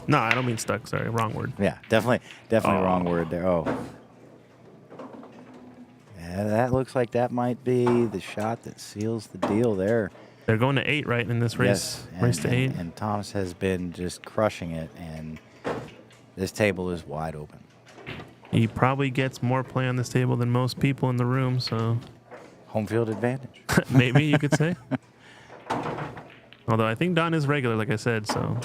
Speaker 1: No, I don't mean stuck. Sorry, wrong word.
Speaker 4: Yeah, definitely
Speaker 1: Oh.
Speaker 4: wrong word there. Oh. Yeah, that looks like that might be the shot that seals the deal there.
Speaker 1: They're going to 8, right, in this race?
Speaker 4: Yes,
Speaker 1: Race to 8.
Speaker 4: And Thomas has been just crushing it, and this table is wide open.
Speaker 1: He probably gets more play on this table than most people in the room, so
Speaker 4: Home field advantage.
Speaker 1: maybe you could say. Although I think Don is regular, like I said, so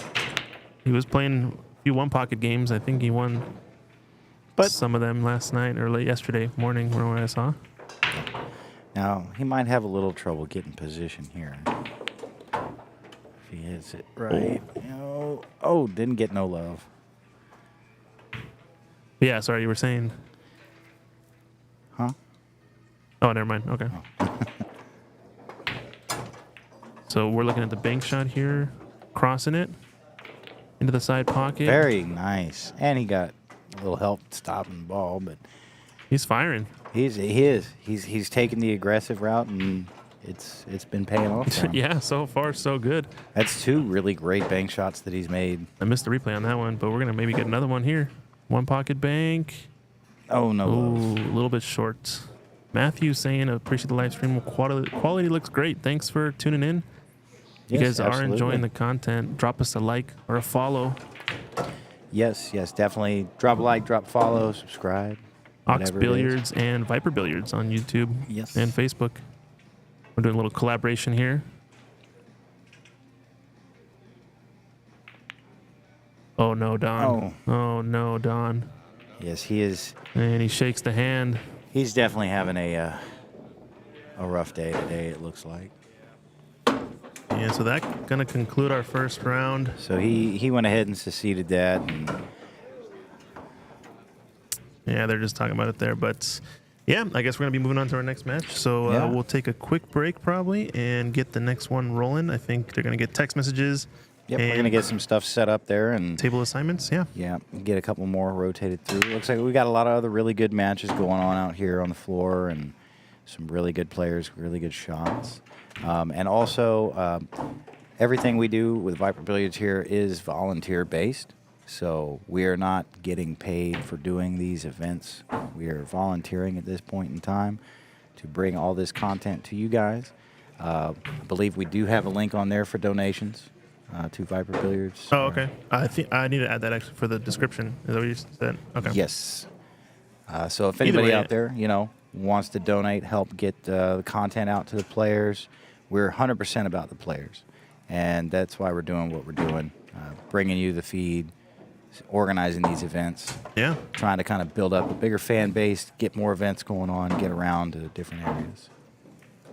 Speaker 1: he was playing a few one-pocket games. I think he won
Speaker 4: But-
Speaker 1: some of them last night or late yesterday morning from what I saw.
Speaker 4: Now, he might have a little trouble getting position here. If he hits it right. Didn't get no love.
Speaker 1: But yeah, sorry, you were saying.
Speaker 4: Huh?
Speaker 1: Oh, never mind. Okay. So we're looking at the bank shot here, crossing it into the side pocket.
Speaker 4: Very nice. And he got a little help stopping the ball, but
Speaker 1: He's firing.
Speaker 4: he's taking the aggressive route, and it's been paying off for him.
Speaker 1: Yeah, so far so good.
Speaker 4: That's 2 really great bank shots that he's made.
Speaker 1: I missed the replay on that one, but we're gonna maybe get another one here. One pocket bank.
Speaker 4: Oh, no
Speaker 1: Ooh,
Speaker 4: love.
Speaker 1: a little bit short. Matthew saying, appreciate the live stream. Quality looks great. Thanks for tuning in. You
Speaker 4: Yes,
Speaker 1: guys are
Speaker 4: absolutely.
Speaker 1: enjoying the content. Drop us a like or a follow.
Speaker 4: Yes, definitely. Drop a like, drop a follow, subscribe.
Speaker 1: Ox
Speaker 4: whatever it is.
Speaker 1: Billiards and Viper Billiards on YouTube
Speaker 4: Yes.
Speaker 1: and Facebook. We're doing a little collaboration here. Oh no, Don. Oh no, Don.
Speaker 4: Yes, he is.
Speaker 1: And he shakes the hand.
Speaker 4: He's definitely having a rough day today, it looks like.
Speaker 1: Yeah, so that's gonna conclude our first round.
Speaker 4: So he went ahead and seceded that. And
Speaker 1: Yeah, they're just talking about it there. But yeah, I guess we're going to be moving on to our next match. So
Speaker 4: Yeah.
Speaker 1: we'll take a quick break probably and get the next one rolling. I think they're going to get text messages
Speaker 4: Yep, we're
Speaker 1: And
Speaker 4: gonna get some stuff set up there and
Speaker 1: table assignments, yeah.
Speaker 4: yeah, get a couple more rotated through. Looks like we got a lot of other really good matches going on out here on the floor, and some really good players, really good shots, and also everything we do with Viper Billiards here is volunteer based. So we are not getting paid for doing these events. We are volunteering at this point in time to bring all this content to you guys. I believe we do have a link on there for donations to Viper Billiards.
Speaker 1: Oh, okay. I think I need to add that actually for the description. Is that what you said? Okay.
Speaker 4: Yes. So if
Speaker 1: Either
Speaker 4: anybody
Speaker 1: way,
Speaker 4: out there, wants to donate, help get the content out to the players, we're 100% about the players. And that's why we're doing what we're doing, bringing you the feed, organizing these events,
Speaker 1: Yeah.
Speaker 4: trying to kind of build up a bigger fan base, get more events going on, get around to different areas.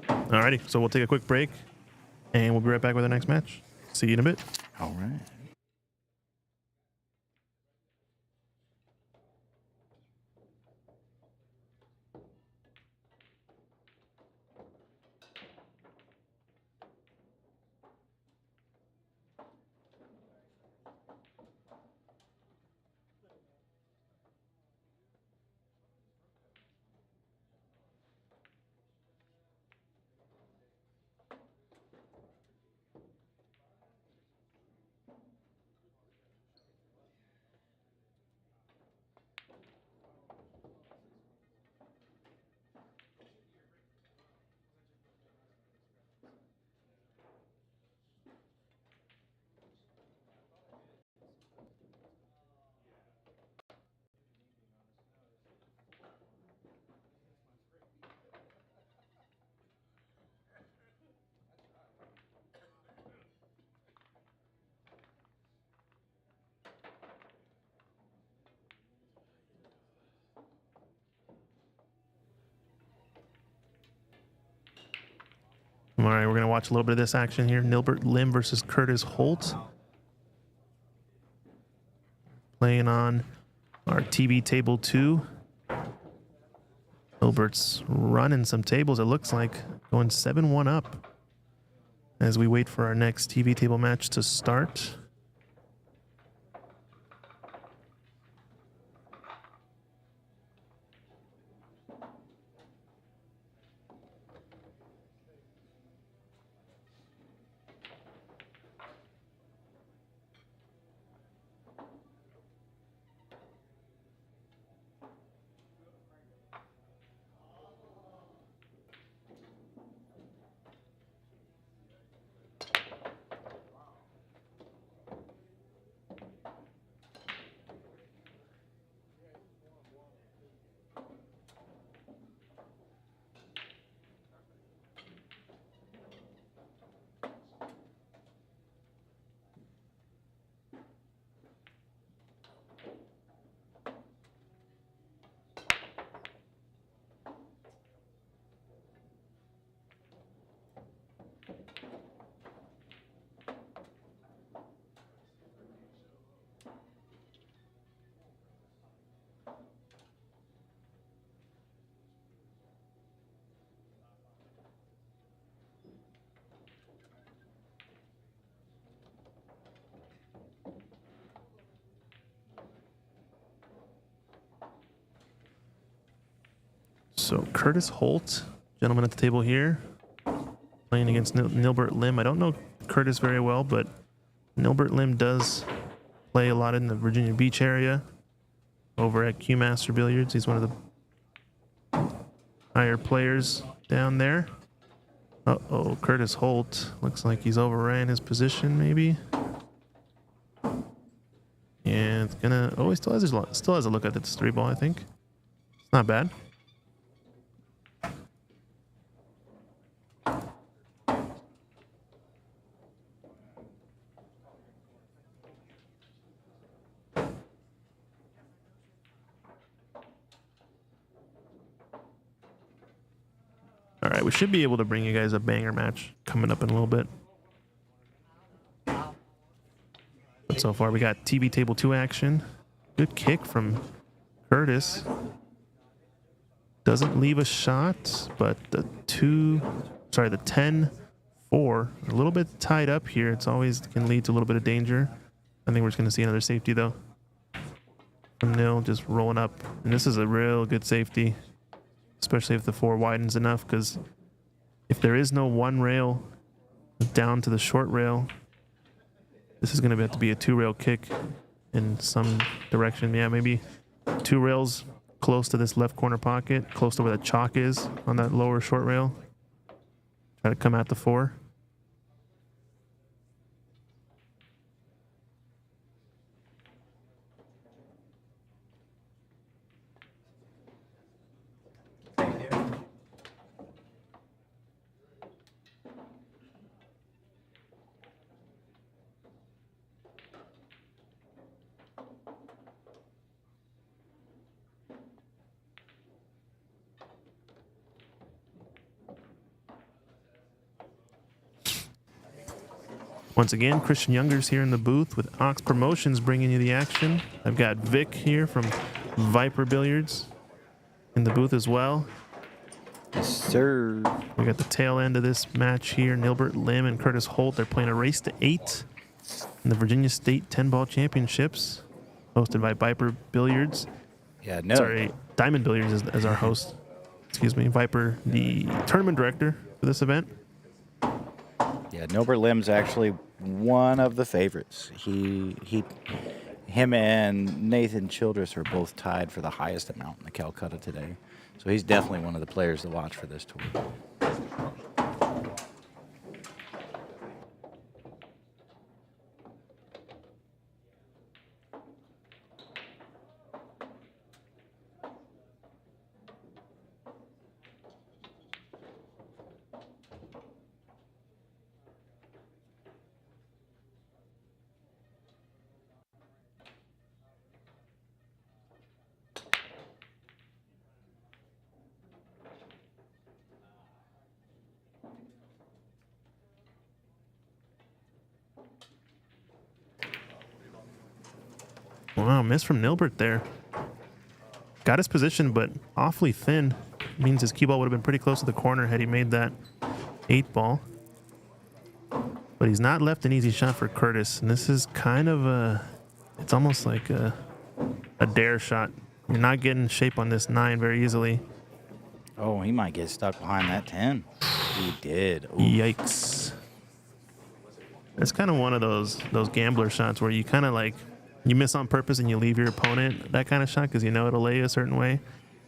Speaker 1: Alrighty. So we'll take a quick break, and we'll be right back with our next match. See you in a bit.
Speaker 4: All right.
Speaker 1: All right, we're going to watch a little bit of this action here. Nilbert Lim versus Curtis Holt. Playing on our TV table 2. Nilbert's running some tables, it looks like. Going 7-1 up as we wait for our next TV table match to start. So Curtis Holt, gentleman at the table here, playing against Nilbert Lim. I don't know Curtis very well, but Nilbert Lim does play a lot in the Virginia Beach area over at Q Master Billiards. He's one of the higher players down there. Uh-oh, Curtis Holt. Looks like he's overran his position, maybe. Yeah, it's gonna... Oh, he still has a look at this 3-ball, I think. It's not bad. All right, we should be able to bring you guys a banger match coming up in a little bit. But so far, we got TV Table 2 action. Good kick from Curtis. Doesn't leave a shot, but the 10-4 4. A little bit tied up here. It's always can lead to a little bit of danger. I think we're just going to see another safety, though. From Nil, just rolling up. And this is a real good safety, especially if the 4 widens enough, because if there is no 1 rail down to the short rail, this is going to have to be a 2 rail kick in some direction. Yeah, maybe 2 rails close to this left corner pocket, close to where the chalk is on that lower short rail. Try to come at the 4. Once again, Christian Youngers here in the booth with Ox Promotions bringing you the action. I've got Vic here from Viper Billiards in the booth as well.
Speaker 4: Yes, sir.
Speaker 1: We got the tail end of this match here. Nilbert Lim and Curtis Holt. They're playing a race to 8 in the Virginia State 10-ball championships, hosted by Viper Billiards.
Speaker 4: Yeah, no.
Speaker 1: Sorry, Diamond Billiards as our host. Excuse me, Viper, the tournament director for this event.
Speaker 4: Yeah, Nilbert Lim's actually one of the favorites. Him and Nathan Childress are both tied for the highest amount in the Calcutta today. So he's definitely one of the players to watch for this tour.
Speaker 1: Wow, miss from Nilbert there. Got his position, but awfully thin. Means his cue ball would have been pretty close to the corner had he made that 8 ball. But he's not left an easy shot for Curtis. And this is kind of it's almost like a dare shot. You're not getting shape on this 9 very easily.
Speaker 4: Oh, he might get stuck behind that 10. He did. Ooh.
Speaker 1: Yikes. It's kind of one of those gambler shots where you kind of like, you miss on purpose and you leave your opponent that kind of shot because you know it'll lay you a certain way.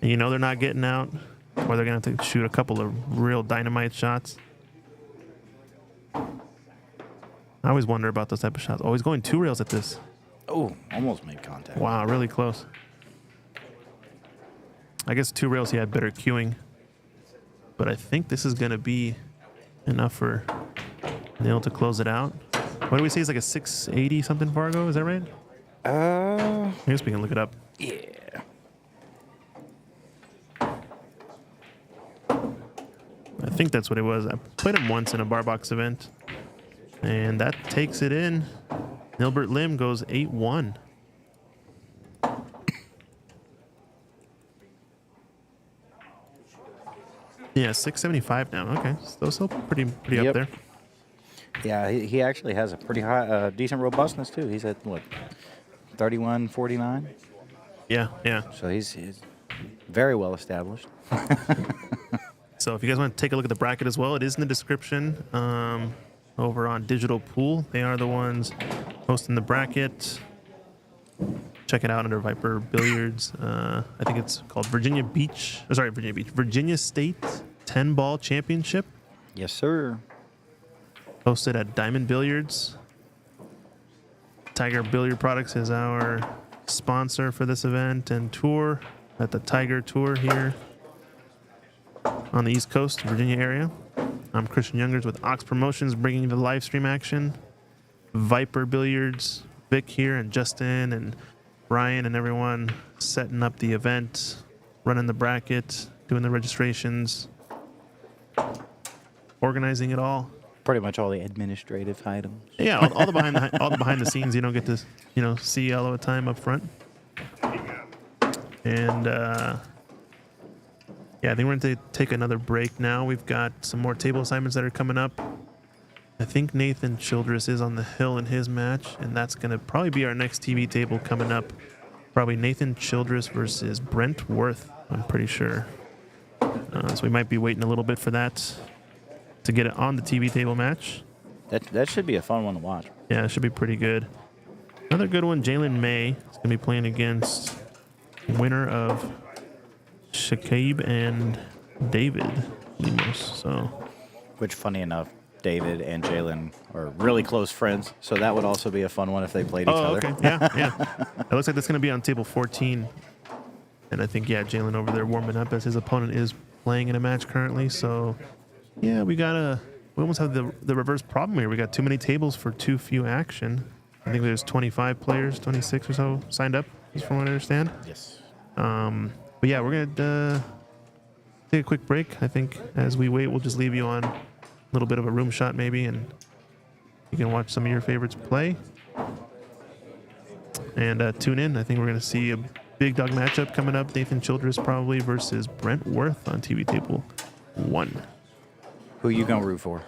Speaker 1: And you know they're not getting out, or they're going to have to shoot a couple of real dynamite shots. I always wonder about those type of shots. Oh, he's going 2 rails at this.
Speaker 4: Oh, almost made contact.
Speaker 1: Wow, really close. I guess 2 rails he had better cueing. But I think this is going to be enough for Neil to close it out. What do we say? It's like a 680 something Fargo. Is that right? I guess we can look it up.
Speaker 4: Yeah.
Speaker 1: I think that's what it was. I played him once in a bar box event. And that takes it in. Nilbert Lim goes 8-1. Yeah, 675 now. Okay, still pretty
Speaker 4: Yep.
Speaker 1: up there.
Speaker 4: Yeah, he actually has a pretty high, decent robustness too. He's at what, 31.49.
Speaker 1: Yeah.
Speaker 4: So he's very well established.
Speaker 1: So if you guys want to take a look at the bracket as well, it is in the description over on Digital Pool. They are the ones hosting the bracket. Check it out under Viper Billiards. I think it's called Virginia State 10-ball championship.
Speaker 4: Yes, sir.
Speaker 1: Hosted at Diamond Billiards. Tiger Billiard Products is our sponsor for this event and tour at the Tiger Tour here on the East Coast, Virginia area. I'm Christian Youngers with Ox Promotions bringing you the live stream action. Viper Billiards, Vic here, and Justin and Ryan and everyone setting up the event, running the bracket, doing the registrations, organizing it all.
Speaker 4: Pretty much all the administrative items.
Speaker 1: Yeah, all the behind the scenes you don't get to see all the time up front. And yeah, I think we're going to take another break now. We've got some more table assignments that are coming up. I think Nathan Childress is on the hill in his match, and that's going to probably be our next TV table coming up. Probably Nathan Childress versus Brent Worth, I'm pretty sure. So we might be waiting a little bit for that to get it on the TV table match.
Speaker 4: That should be a fun one to watch.
Speaker 1: Yeah, it should be pretty good. Another good one, Jalen May is going to be playing against winner of Shakib and David Lemos. So,
Speaker 4: Which, funny enough, David and Jalen are really close friends, so that would also be a fun one if they played each other.
Speaker 1: Okay. Yeah. It looks like that's going to be on table 14. And I think, Jalen over there warming up as his opponent is playing in a match currently. So, yeah, we almost have the reverse problem here. We got too many tables for too few action. I think there's 25 players, 26 or so signed up, just from what I understand.
Speaker 4: Yes.
Speaker 1: But yeah, we're going to take a quick break. I think as we wait, we'll just leave you on a little bit of a room shot maybe, and you can watch some of your favorites play. And tune in. I think we're going to see a big dog matchup coming up. Nathan Childress probably versus Brent Worth on TV table 1.
Speaker 4: Who you going to root for?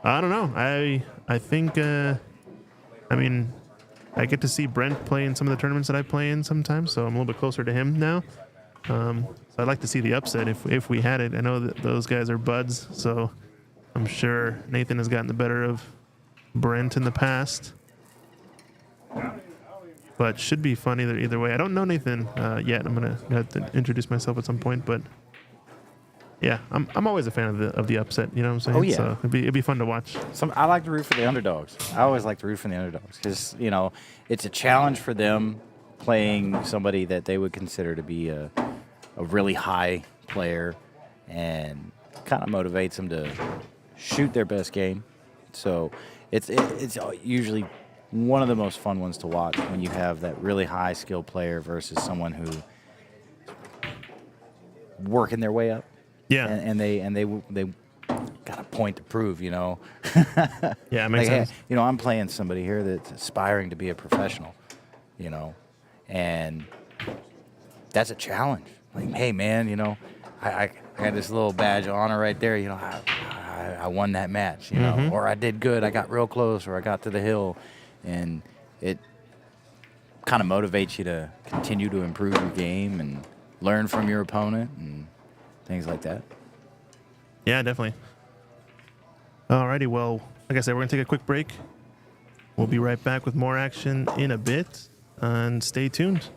Speaker 1: I don't know. I think, I get to see Brent play in some of the tournaments that I play in sometimes, so I'm a little bit closer to him now. So I'd like to see the upset if we had it. I know that those guys are buds, so I'm sure Nathan has gotten the better of Brent in the past. But should be fun either way. I don't know Nathan yet. I'm gonna have to introduce myself at some point, but yeah, I'm always a fan of the upset. You know what I'm saying?
Speaker 4: Oh, yeah.
Speaker 1: So it'd be fun to watch.
Speaker 4: I like to root for the underdogs. I always like to root for the underdogs because, it's a challenge for them playing somebody that they would consider to be a really high player, and kind of motivates them to shoot their best game. So it's usually one of the most fun ones to watch when you have that really high skill player versus someone who working their way up.
Speaker 1: Yeah.
Speaker 4: And they got a point to prove,
Speaker 1: Yeah, it makes sense.
Speaker 4: Hey, I'm playing somebody here that's aspiring to be a professional, and that's a challenge. Like, hey, man, I got this little badge of honor right there. I won that match, or I did good. I got real close, or I got to the hill, and it kind of motivates you to continue to improve your game and learn from your opponent and things like that.
Speaker 1: Yeah, definitely. Alrighty, well, like I said, we're going to take a quick break. We'll be right back with more action in a bit, and stay tuned.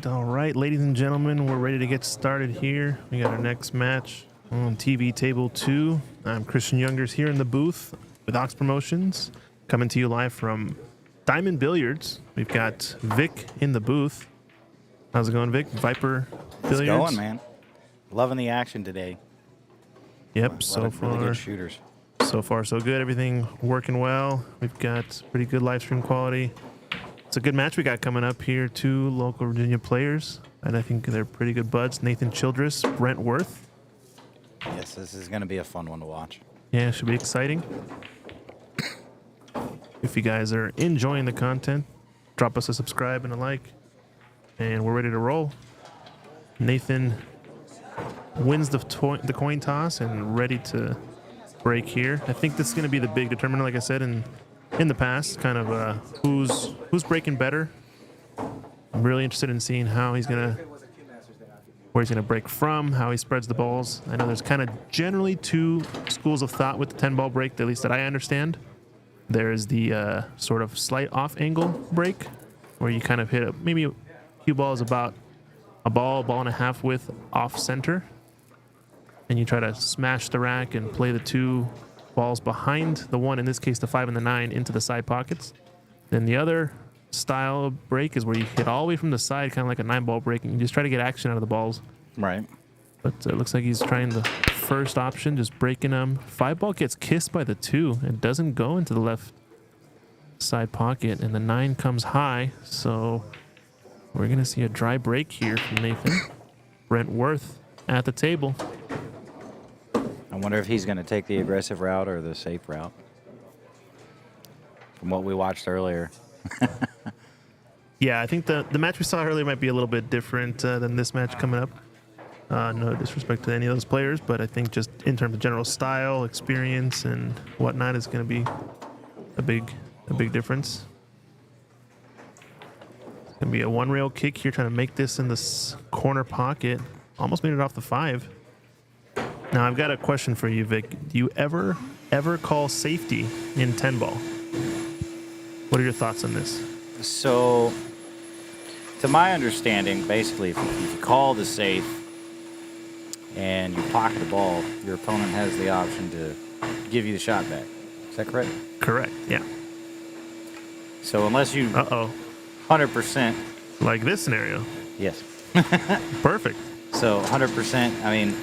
Speaker 1: all right, ladies and gentlemen, we're ready to get started here. We got our next match on TV Table 2. I'm Christian Youngers here in the booth with Ox Promotions, coming to you live from Diamond Billiards. We've got Vic in the booth. How's it going, Vic? Viper Billiards?
Speaker 4: It's going, man. Loving the action today.
Speaker 1: Yep, so far.
Speaker 4: Really good shooters.
Speaker 1: So far, so good. Everything working well. We've got pretty good live stream quality. It's a good match we got coming up here. 2 local Virginia players, and I think they're pretty good buds. Nathan Childress, Brent Worth.
Speaker 4: Yes, this is going to be a fun one to watch.
Speaker 1: Yeah, it should be exciting. If you guys are enjoying the content, drop us a subscribe and a like, and we're ready to roll. Nathan wins the coin toss and ready to break here. I think this is going to be the big determiner, like I said in the past, kind of who's breaking better. I'm really interested in seeing where he's gonna break from, how he spreads the balls. I know there's kind of generally 2 schools of thought with the 10-ball break, at least that I understand. There's the sort of slight off angle break, where you kind of hit maybe a few balls about a ball and a half width off center, and you try to smash the rack and play the 2 balls behind the one, in this case the 5 and the 9, into the side pockets. Then the other style of break is where you hit all the way from the side, kind of like a 9-ball break, and you just try to get action out of the balls.
Speaker 4: Right.
Speaker 1: But it looks like he's trying the first option, just breaking them. 5-ball gets kissed by the 2 and doesn't go into the left side pocket, and the 9 comes high, so we're going to see a dry break here from Nathan. Brent Worth at the table.
Speaker 4: I wonder if he's going to take the aggressive route or the safe route. From what we watched earlier.
Speaker 1: Yeah, I think the match we saw earlier might be a little bit different than this match coming up. No disrespect to any of those players, but I think just in terms of general style, experience, and whatnot, is going to be a big difference. It's going to be a 1-rail kick here, trying to make this in this corner pocket. Almost made it off the 5. Now, I've got a question for you, Vic. Do you ever call safety in 10-ball? What are your thoughts on this?
Speaker 4: So, to my understanding, basically, if you call the safe and you pocket the ball, your opponent has the option to give you the shot back. Is that correct?
Speaker 1: Correct, yeah.
Speaker 4: So, unless you 100%.
Speaker 1: Like this scenario.
Speaker 4: Yes.
Speaker 1: Perfect.
Speaker 4: So, 100%, I mean,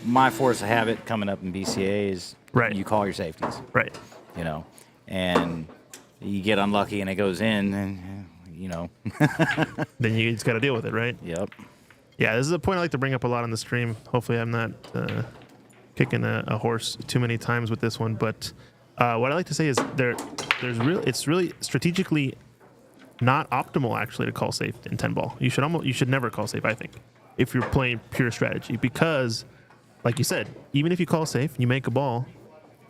Speaker 4: my force of habit coming up in BCA is you call your safeties.
Speaker 1: Right.
Speaker 4: You know, and you get unlucky and it goes in, and, you know.
Speaker 1: Then you just got to deal with it, right?
Speaker 4: Yep.
Speaker 1: Yeah, this is a point I like to bring up a lot on the stream. Hopefully I'm not kicking a horse too many times with this one. But what I like to say is it's really strategically not optimal, actually, to call safe in 10-ball. You should never call safe, I think, if you're playing pure strategy. Because, like you said, even if you call safe, you make a ball,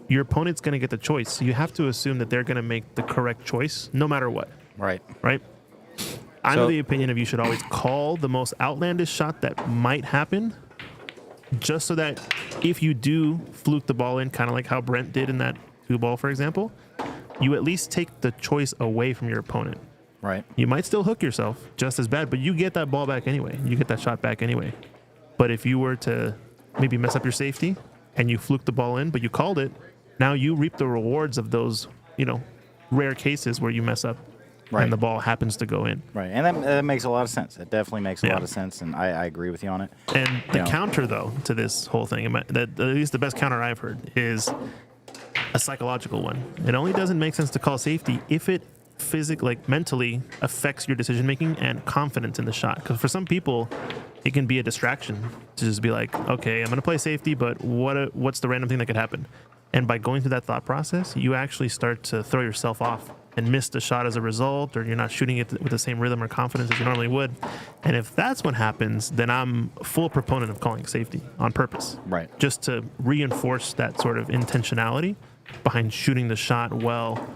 Speaker 1: your opponent's going to get the choice. So you have to assume that they're going to make the correct choice no matter what.
Speaker 4: Right.
Speaker 1: Right? I'm of the opinion of you should always call the most outlandish shot that might happen, just so that if you do fluke the ball in, kind of like how Brent did in that 2-ball, for example, you at least take the choice away from your opponent.
Speaker 4: Right.
Speaker 1: You might still hook yourself just as bad, but you get that ball back anyway. You get that shot back anyway. But if you were to maybe mess up your safety and you fluke the ball in, but you called it, now you reap the rewards of those, rare cases where you mess up. Right. And the ball happens to go in.
Speaker 4: Right, and that makes a lot of sense. It definitely makes a lot of sense, and I agree with you on it.
Speaker 1: And the counter, though, to this whole thing, at least the best counter I've heard, is a psychological one. It only doesn't make sense to call safety if it mentally affects your decision-making and confidence in the shot. Because for some people, it can be a distraction to just be like, okay, I'm going to play safety, but what's the random thing that could happen? And by going through that thought process, you actually start to throw yourself off and miss the shot as a result, or you're not shooting it with the same rhythm or confidence as you normally would. And if that's what happens, then I'm a full proponent of calling safety on purpose.
Speaker 4: Right.
Speaker 1: Just to reinforce that sort of intentionality behind shooting the shot well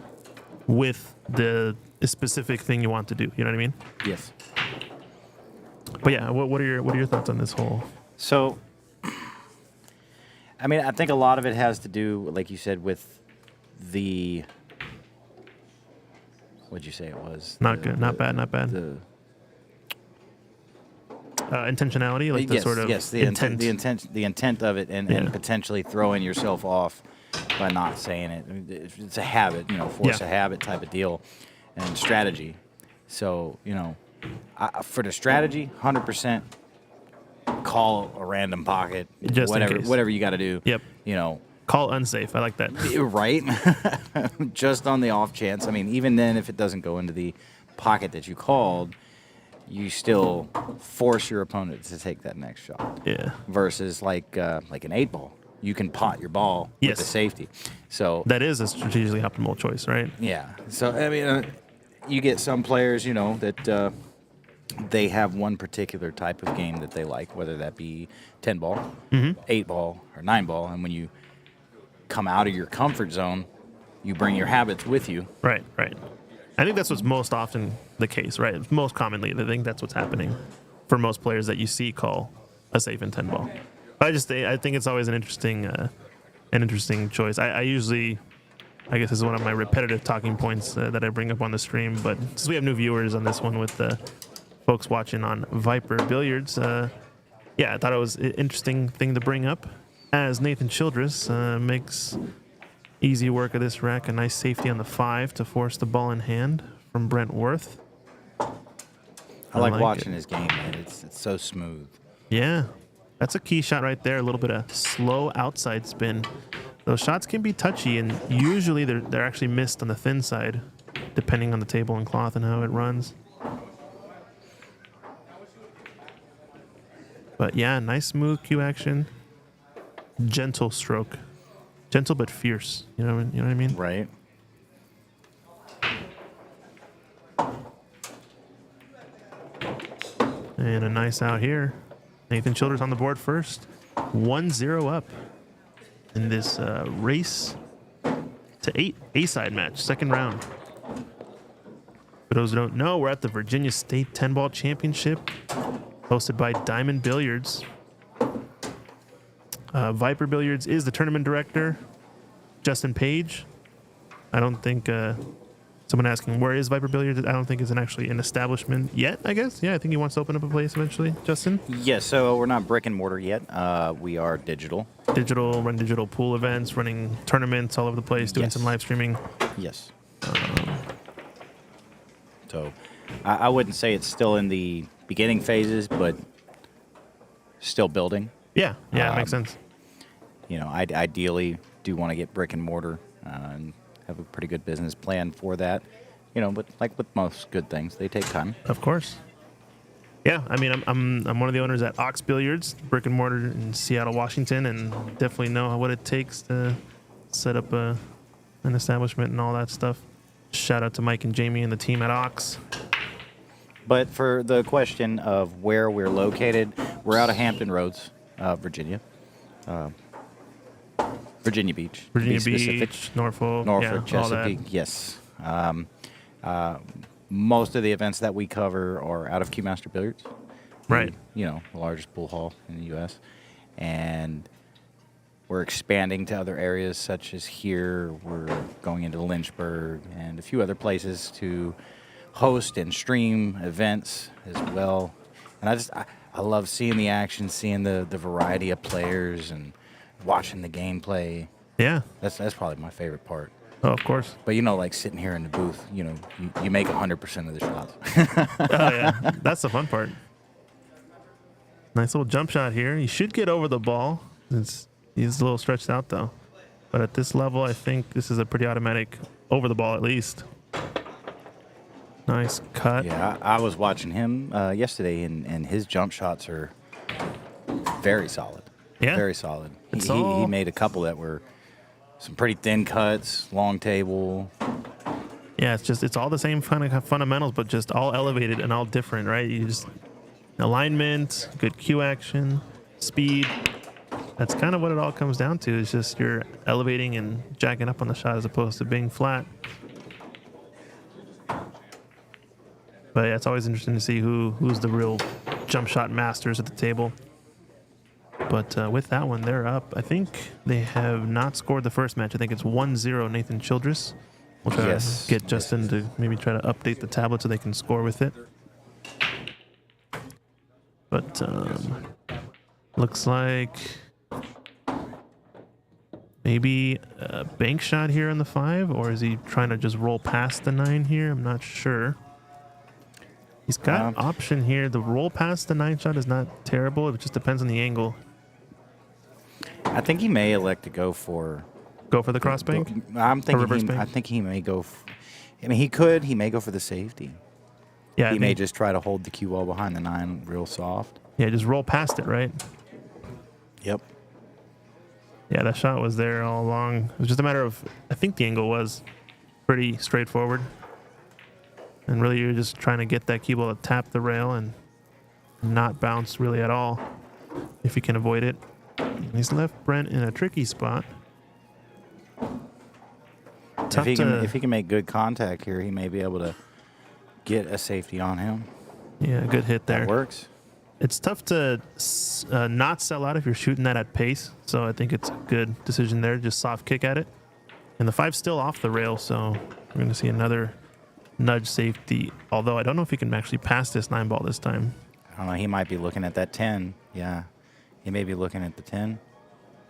Speaker 1: with the specific thing you want to do. You know what I mean?
Speaker 4: Yes.
Speaker 1: But yeah, what are your thoughts on this whole?
Speaker 4: So, I mean, I think a lot of it has to do, like you said, with the. What'd you say it was?
Speaker 1: Not good. Not bad. intentionality, like the
Speaker 4: yes,
Speaker 1: sort of
Speaker 4: yes, the intent of it, and potentially throwing yourself off by not saying it. It's a habit, force a habit type of deal, and strategy. So for the strategy, 100% call a random pocket,
Speaker 1: Just in case.
Speaker 4: whatever you got to do.
Speaker 1: Yep. Call unsafe. I like that.
Speaker 4: Right? Just on the off chance. I mean, even then, if it doesn't go into the pocket that you called, you still force your opponent to take that next shot.
Speaker 1: Yeah.
Speaker 4: Versus like an 8-ball, you can pot your ball with the safety. So
Speaker 1: that is a strategically optimal choice, right?
Speaker 4: yeah. So I mean, you get some players, that they have one particular type of game that they like, whether that be 10-ball, 8-ball, or 9-ball, and when you come out of your comfort zone, you bring your habits with you.
Speaker 1: Right. I think that's what's most often the case, right? Most commonly, I think that's what's happening for most players that you see call a safe in 10-ball. But I think it's always an interesting choice. I usually, I guess this is one of my repetitive talking points that I bring up on the stream, but since we have new viewers on this one with the folks watching on Viper Billiards, I thought it was an interesting thing to bring up, as Nathan Childress makes easy work of this rack. A nice safety on the 5 to force the ball in hand from Brent Worth.
Speaker 4: I like watching his game, man. It's so smooth.
Speaker 1: Yeah, that's a key shot right there. A little bit of slow outside spin. Those shots can be touchy, and usually they're actually missed on the thin side, depending on the table and cloth and how it runs. But yeah, nice smooth cue action. Gentle stroke. Gentle but fierce. You know what I mean?
Speaker 4: Right.
Speaker 1: And a nice out here. Nathan Childress on the board first. 1-0 up in this race to 8 A-side match, second round. For those who don't know, we're at the Virginia State 10-ball championship, hosted by Diamond Billiards. Viper Billiards is the tournament director, Justin Page. I don't think someone asking where is Viper Billiards, I don't think it's actually an establishment yet, I guess. Yeah, I think he wants to open up a place eventually. Justin?
Speaker 4: Yes, so we're not brick and mortar yet. We are digital.
Speaker 1: Run digital pool events, running tournaments all over the place, doing some live streaming.
Speaker 4: Yes. So I wouldn't say it's still in the beginning phases, but still building.
Speaker 1: Yeah, it makes sense.
Speaker 4: I ideally do want to get brick and mortar and have a pretty good business plan for that. But like with most good things, they take time.
Speaker 1: Of course. Yeah, I mean, I'm one of the owners at Ox Billiards, brick and mortar in Seattle, Washington, and definitely know what it takes to set up an establishment and all that stuff. Shout out to Mike and Jamie and the team at Ox.
Speaker 4: But for the question of where we're located, we're out of Hampton Roads, Virginia. Virginia Beach.
Speaker 1: Virginia
Speaker 4: to be specific.
Speaker 1: Beach, Norfolk,
Speaker 4: Chesapeake, yes. Most of the events that we cover are out of Keymaster Billiards.
Speaker 1: Right.
Speaker 4: The largest pool hall in the U.S. And we're expanding to other areas such as here. We're going into Lynchburg and a few other places to host and stream events as well. And I love seeing the action, seeing the variety of players and watching the gameplay.
Speaker 1: Yeah.
Speaker 4: That's probably my favorite part.
Speaker 1: Oh, of course.
Speaker 4: But like sitting here in the booth, you make 100% of the shots.
Speaker 1: Oh yeah, that's the fun part. Nice little jump shot here. You should get over the ball. He's a little stretched out though. But at this level, I think this is a pretty automatic over the ball at least. Nice cut.
Speaker 4: Yeah, I was watching him yesterday, and his jump shots are very solid.
Speaker 1: Yeah.
Speaker 4: Very solid. He made a couple that were some pretty thin cuts, long table.
Speaker 1: Yeah, it's all the same kind of fundamentals, but just all elevated and all different, right? You just alignment, good cue action, speed. That's kind of what it all comes down to. It's just you're elevating and jacking up on the shot as opposed to being flat. But yeah, it's always interesting to see who's the real jump shot masters at the table. But with that one, they're up. I think they have not scored the first match. I think it's 1-0 Nathan Childress. We'll try to get Justin to maybe try to update the tablet so they can score with it. But looks like maybe a bank shot here on the 5, or is he trying to just roll past the 9 here? I'm not sure. He's got option here. The roll past the 9 shot is not terrible. It just depends on the angle.
Speaker 4: I think he may elect to go for
Speaker 1: the cross bank.
Speaker 4: I'm thinking.
Speaker 1: reverse bank?
Speaker 4: I think he may go. I mean, he could. He may go for the safety.
Speaker 1: Yeah,
Speaker 4: He may just try to hold the cue ball behind the 9 real soft.
Speaker 1: Yeah, just roll past it, right?
Speaker 4: Yep.
Speaker 1: Yeah, that shot was there all along. It was just a matter of, I think the angle was pretty straightforward. And really, you're just trying to get that cue ball to tap the rail and not bounce really at all, if you can avoid it. And he's left Brent in a tricky spot.
Speaker 4: If he can make good contact here, he may be able to get a safety on him.
Speaker 1: Yeah, good hit there.
Speaker 4: That works.
Speaker 1: It's tough to not sell out if you're shooting that at pace. So I think it's a good decision there. Just soft kick at it. And the 5's still off the rail, so we're going to see another nudge safety. Although I don't know if he can actually pass this 9 ball this time.
Speaker 4: I don't know. He might be looking at that 10. Yeah. He may be looking at the 10.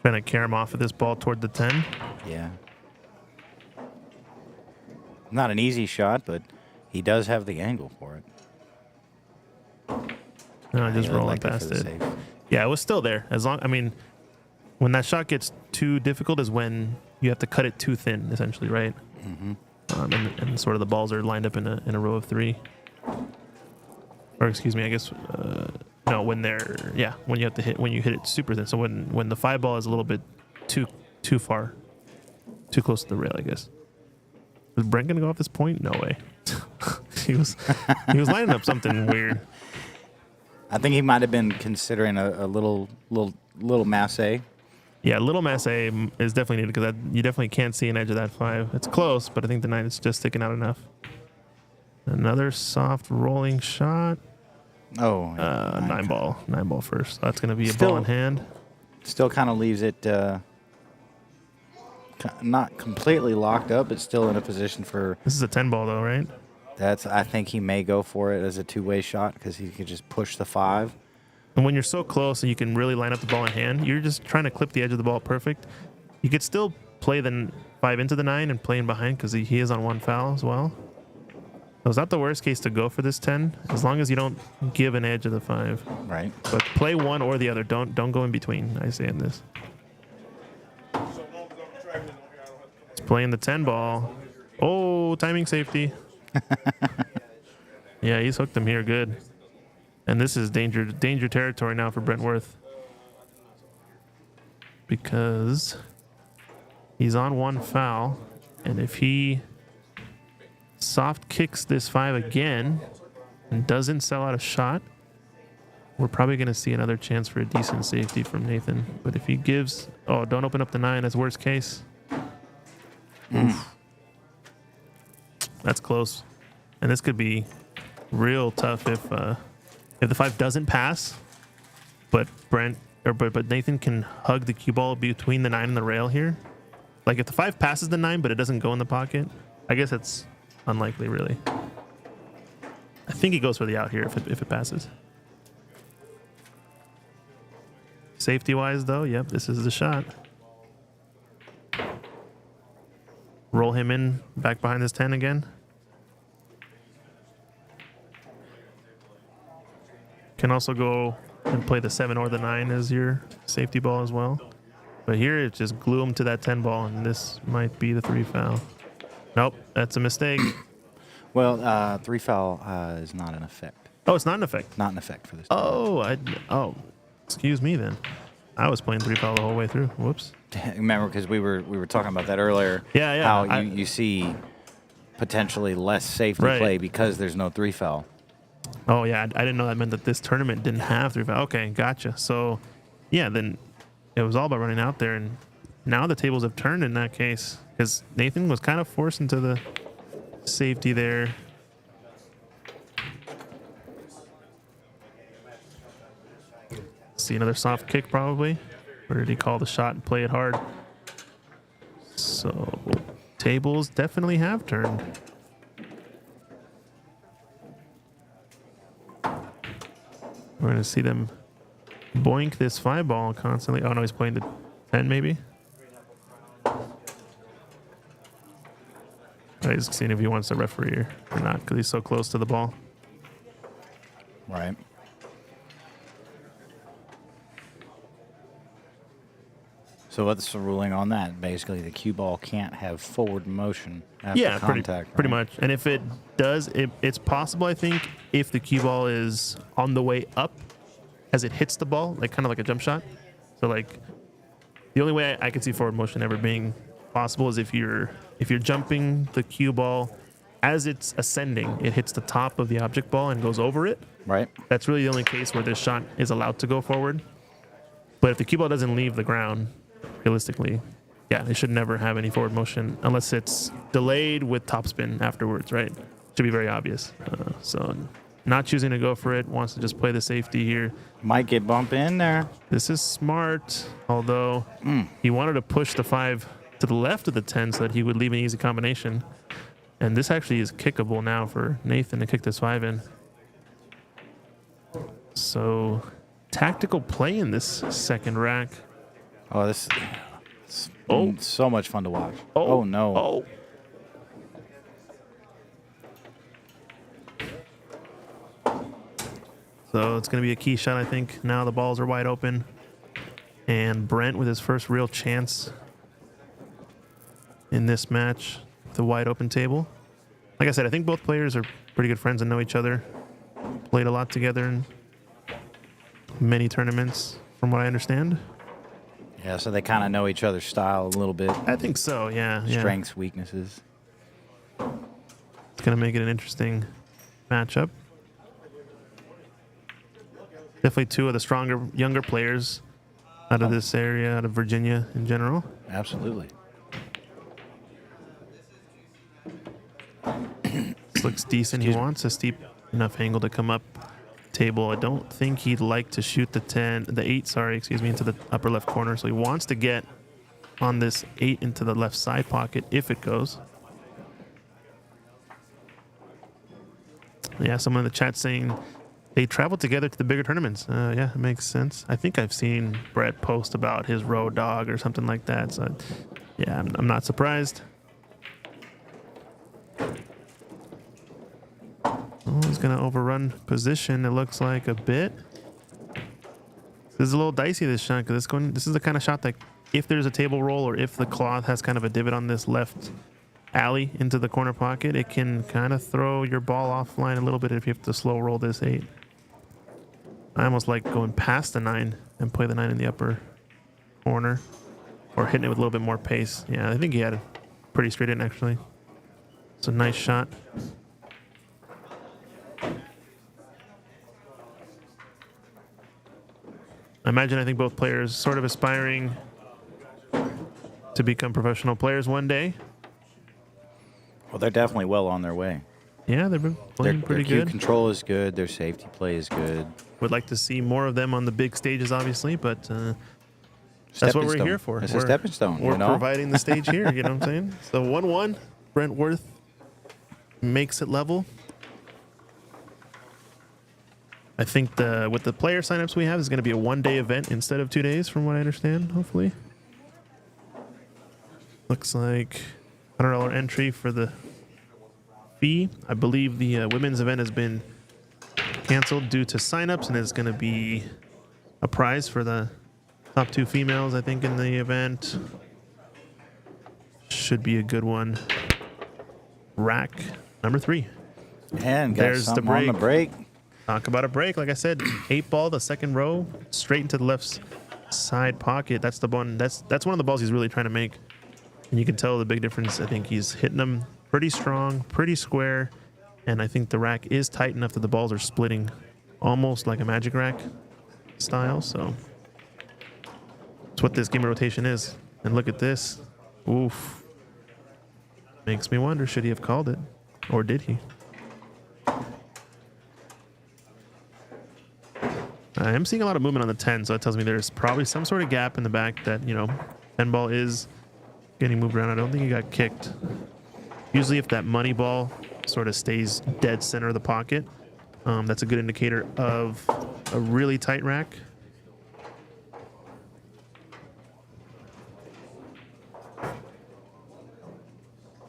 Speaker 1: Trying to carry him off of this ball toward the 10.
Speaker 4: Yeah. Not an easy shot, but he does have the angle for it.
Speaker 1: No, just
Speaker 4: He would
Speaker 1: rolling
Speaker 4: like that
Speaker 1: past
Speaker 4: for the
Speaker 1: it.
Speaker 4: save.
Speaker 1: Yeah, it was still there. I mean, when that shot gets too difficult is when you have to cut it too thin, essentially, right?
Speaker 4: Mm-hmm.
Speaker 1: And sort of the balls are lined up in a row of 3. Or excuse me, I guess no, when you have to hit when you hit it super thin. So when the 5 ball is a little bit too far, too close to the rail, I guess. Was Brent gonna go off this point? No way. he was lining up something weird.
Speaker 4: I think he might have been considering a little masse.
Speaker 1: Yeah, little masse is definitely needed because you definitely can't see an edge of that 5. It's close, but I think the 9 is just sticking out enough. Another soft rolling shot.
Speaker 4: Oh,
Speaker 1: 9 ball first. That's going to be a
Speaker 4: Still-
Speaker 1: ball in hand.
Speaker 4: Still kind of leaves it not completely locked up, but still in a position for.
Speaker 1: This is a 10 ball though, right?
Speaker 4: I think he may go for it as a two-way shot because he could just push the 5.
Speaker 1: And when you're so close and you can really line up the ball in hand, you're just trying to clip the edge of the ball perfect. You could still play the 5 into the 9 and play in behind because he is on 1 foul as well. So it's not the worst case to go for this 10 as long as you don't give an edge of the 5.
Speaker 4: Right.
Speaker 1: But play one or the other. Don't go in between. I say in this. It's playing the 10 ball. Oh, timing safety. Yeah, he's hooked him here good. And this is danger territory now for Brentworth. Because he's on 1 foul. And if he soft kicks this 5 again and doesn't sell out a shot, we're probably going to see another chance for a decent safety from Nathan. But if he gives... Oh, don't open up the 9. That's worst case. Oof. That's close. And this could be real tough if the 5 doesn't pass, but but Nathan can hug the cue ball between the 9 and the rail here. Like if the 5 passes the 9, but it doesn't go in the pocket, I guess it's unlikely, really. I think he goes for the out here if it passes. Safety-wise, though, yep, this is the shot. Roll him in back behind this 10 again. Can also go and play the 7 or the 9 as your safety ball as well. But here, it's just glue him to that 10 ball, and this might be the 3 foul. Nope, that's a mistake.
Speaker 4: Well, 3 foul is not in effect.
Speaker 1: Oh, it's not an effect.
Speaker 4: Not in effect for this.
Speaker 1: Oh, excuse me then. I was playing 3 foul the whole way through. Whoops.
Speaker 4: Remember, because we were talking about that earlier.
Speaker 1: Yeah.
Speaker 4: How you see potentially less safety
Speaker 1: Right.
Speaker 4: play because there's no 3 foul.
Speaker 1: Oh, yeah. I didn't know that meant that this tournament didn't have 3 foul. Okay, gotcha. So, yeah, then it was all about running out there. And now the tables have turned in that case because Nathan was kind of forced into the safety there. See another soft kick probably. Or did he call the shot and play it hard? So, tables definitely have turned. We're going to see them boink this 5 ball constantly. Oh, no, he's playing the 10 maybe. He's seeing if he wants to referee or not because he's so close to the ball.
Speaker 4: Right. So what's the ruling on that? Basically, the cue ball can't have forward motion after contact.
Speaker 1: Pretty
Speaker 4: right?
Speaker 1: much. And if it does, it's possible, I think, if the cue ball is on the way up as it hits the ball, like kind of like a jump shot. So like the only way I could see forward motion ever being possible is if you're jumping the cue ball as it's ascending, it hits the top of the object ball and goes over it.
Speaker 4: Right.
Speaker 1: That's really the only case where this shot is allowed to go forward. But if the cue ball doesn't leave the ground, realistically, yeah, it should never have any forward motion unless it's delayed with topspin afterwards, right? Should be very obvious. So not choosing to go for it, wants to just play the safety here.
Speaker 4: Might get bump in there.
Speaker 1: This is smart, although he wanted to push the 5 to the left of the 10 so that he would leave an easy combination. And this actually is kickable now for Nathan to kick this 5 in. So tactical play in this second rack.
Speaker 4: Oh, this is so much fun to watch.
Speaker 1: Oh,
Speaker 4: Oh, no.
Speaker 1: Oh. So it's going to be a key shot, I think. Now the balls are wide open. And Brent with his first real chance in this match, the wide open table. Like I said, I think both players are pretty good friends and know each other. Played a lot together in many tournaments, from what I understand.
Speaker 4: Yeah, so they kind of know each other's style a little bit.
Speaker 1: I think so, yeah.
Speaker 4: Strengths, weaknesses.
Speaker 1: It's going to make it an interesting matchup. Definitely two of the stronger, younger players out of this area, out of Virginia in general.
Speaker 4: Absolutely.
Speaker 1: This looks decent. He wants a steep enough angle to come up table. I don't think he'd like to shoot the 8, into the upper left corner. So he wants to get on this 8 into the left side pocket if it goes. Yeah, someone in the chat saying they travel together to the bigger tournaments. Yeah, it makes sense. I think I've seen Brett post about his road dog or something like that. So, yeah, I'm not surprised. Oh, he's going to overrun position, it looks like, a bit. This is a little dicey, this shot, because this is the kind of shot that if there's a table roll or if the cloth has kind of a divot on this left alley into the corner pocket, it can kind of throw your ball offline a little bit if you have to slow roll this 8. I almost like going past the 9 and play the 9 in the upper corner or hitting it with a little bit more pace. Yeah, I think he had it pretty straight in, actually. It's a nice shot. I think both players sort of aspiring to become professional players one day.
Speaker 4: Well, they're definitely well on their way.
Speaker 1: Yeah, they've been playing pretty
Speaker 4: their
Speaker 1: good.
Speaker 4: cue control is good. Their safety play is good.
Speaker 1: Would like to see more of them on the big stages, obviously, but that's what we're here for.
Speaker 4: It's a stepping stone.
Speaker 1: We're providing the stage here, you know what I'm saying? So 1-1, Brentworth makes it level. I think with the player signups we have, it's going to be a one-day event instead of 2 days, from what I understand, hopefully. Looks like $100 entry for the fee. I believe the women's event has been canceled due to signups, and it's going to be a prize for the top 2 females, I think, in the event. Should be a good one. Rack number 3.
Speaker 4: And got
Speaker 1: There's the
Speaker 4: something on the break.
Speaker 1: Talk about a break. Like I said, 8 ball, the second row, straight into the left side pocket. That's the one. That's one of the balls he's really trying to make. And you can tell the big difference. I think he's hitting them pretty strong, pretty square. And I think the rack is tight enough that the balls are splitting almost like a magic rack style. So that's what this game of rotation is. And look at this. Oof. Makes me wonder, should he have called it? Or did he? I am seeing a lot of movement on the 10, so that tells me there's probably some sort of gap in the back that, 10 ball is getting moved around. I don't think he got kicked. Usually if that money ball sort of stays dead center of the pocket, that's a good indicator of a really tight rack.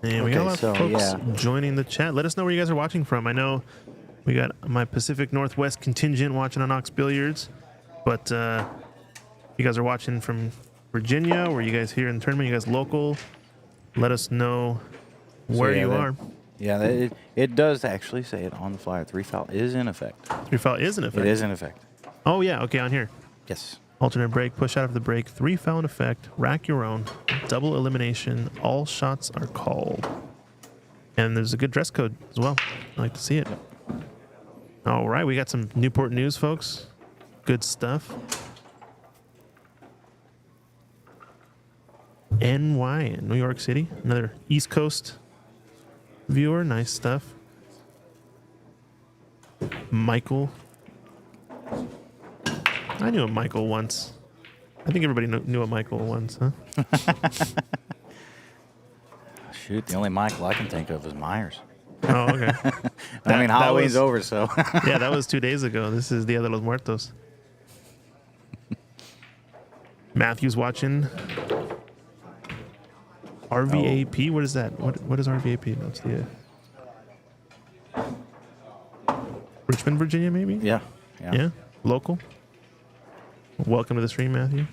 Speaker 1: And we got a lot of folks joining the chat. Let us know where you guys are watching from. I know we got my Pacific Northwest contingent watching on Ox Billiards, but you guys are watching from Virginia, or you guys here in the tournament, you guys local, let us know where you are.
Speaker 4: Yeah, it does actually say it on the flyer. 3 foul is in effect.
Speaker 1: 3 foul is in effect?
Speaker 4: It is in effect.
Speaker 1: Oh, yeah. Okay, on here.
Speaker 4: Yes.
Speaker 1: Alternate break, push out of the break, 3 foul in effect, rack your own, double elimination, all shots are called. And there's a good dress code as well. I like to see it. All right, we got some Newport news, folks. Good stuff. NY in New York City. Another East Coast viewer. Nice stuff. Michael. I knew a Michael once. I think everybody knew a Michael once, huh?
Speaker 4: Shoot, the only Michael I can think of is Myers.
Speaker 1: Oh, okay.
Speaker 4: I mean, Halloween's over, so.
Speaker 1: Yeah, that was 2 days ago. This is Dia de los Muertos. Matthew's watching. RVAP? What is that? What is RVAP? That's the Richmond, Virginia, maybe?
Speaker 4: Yeah.
Speaker 1: Yeah? Local? Welcome to the stream, Matthew.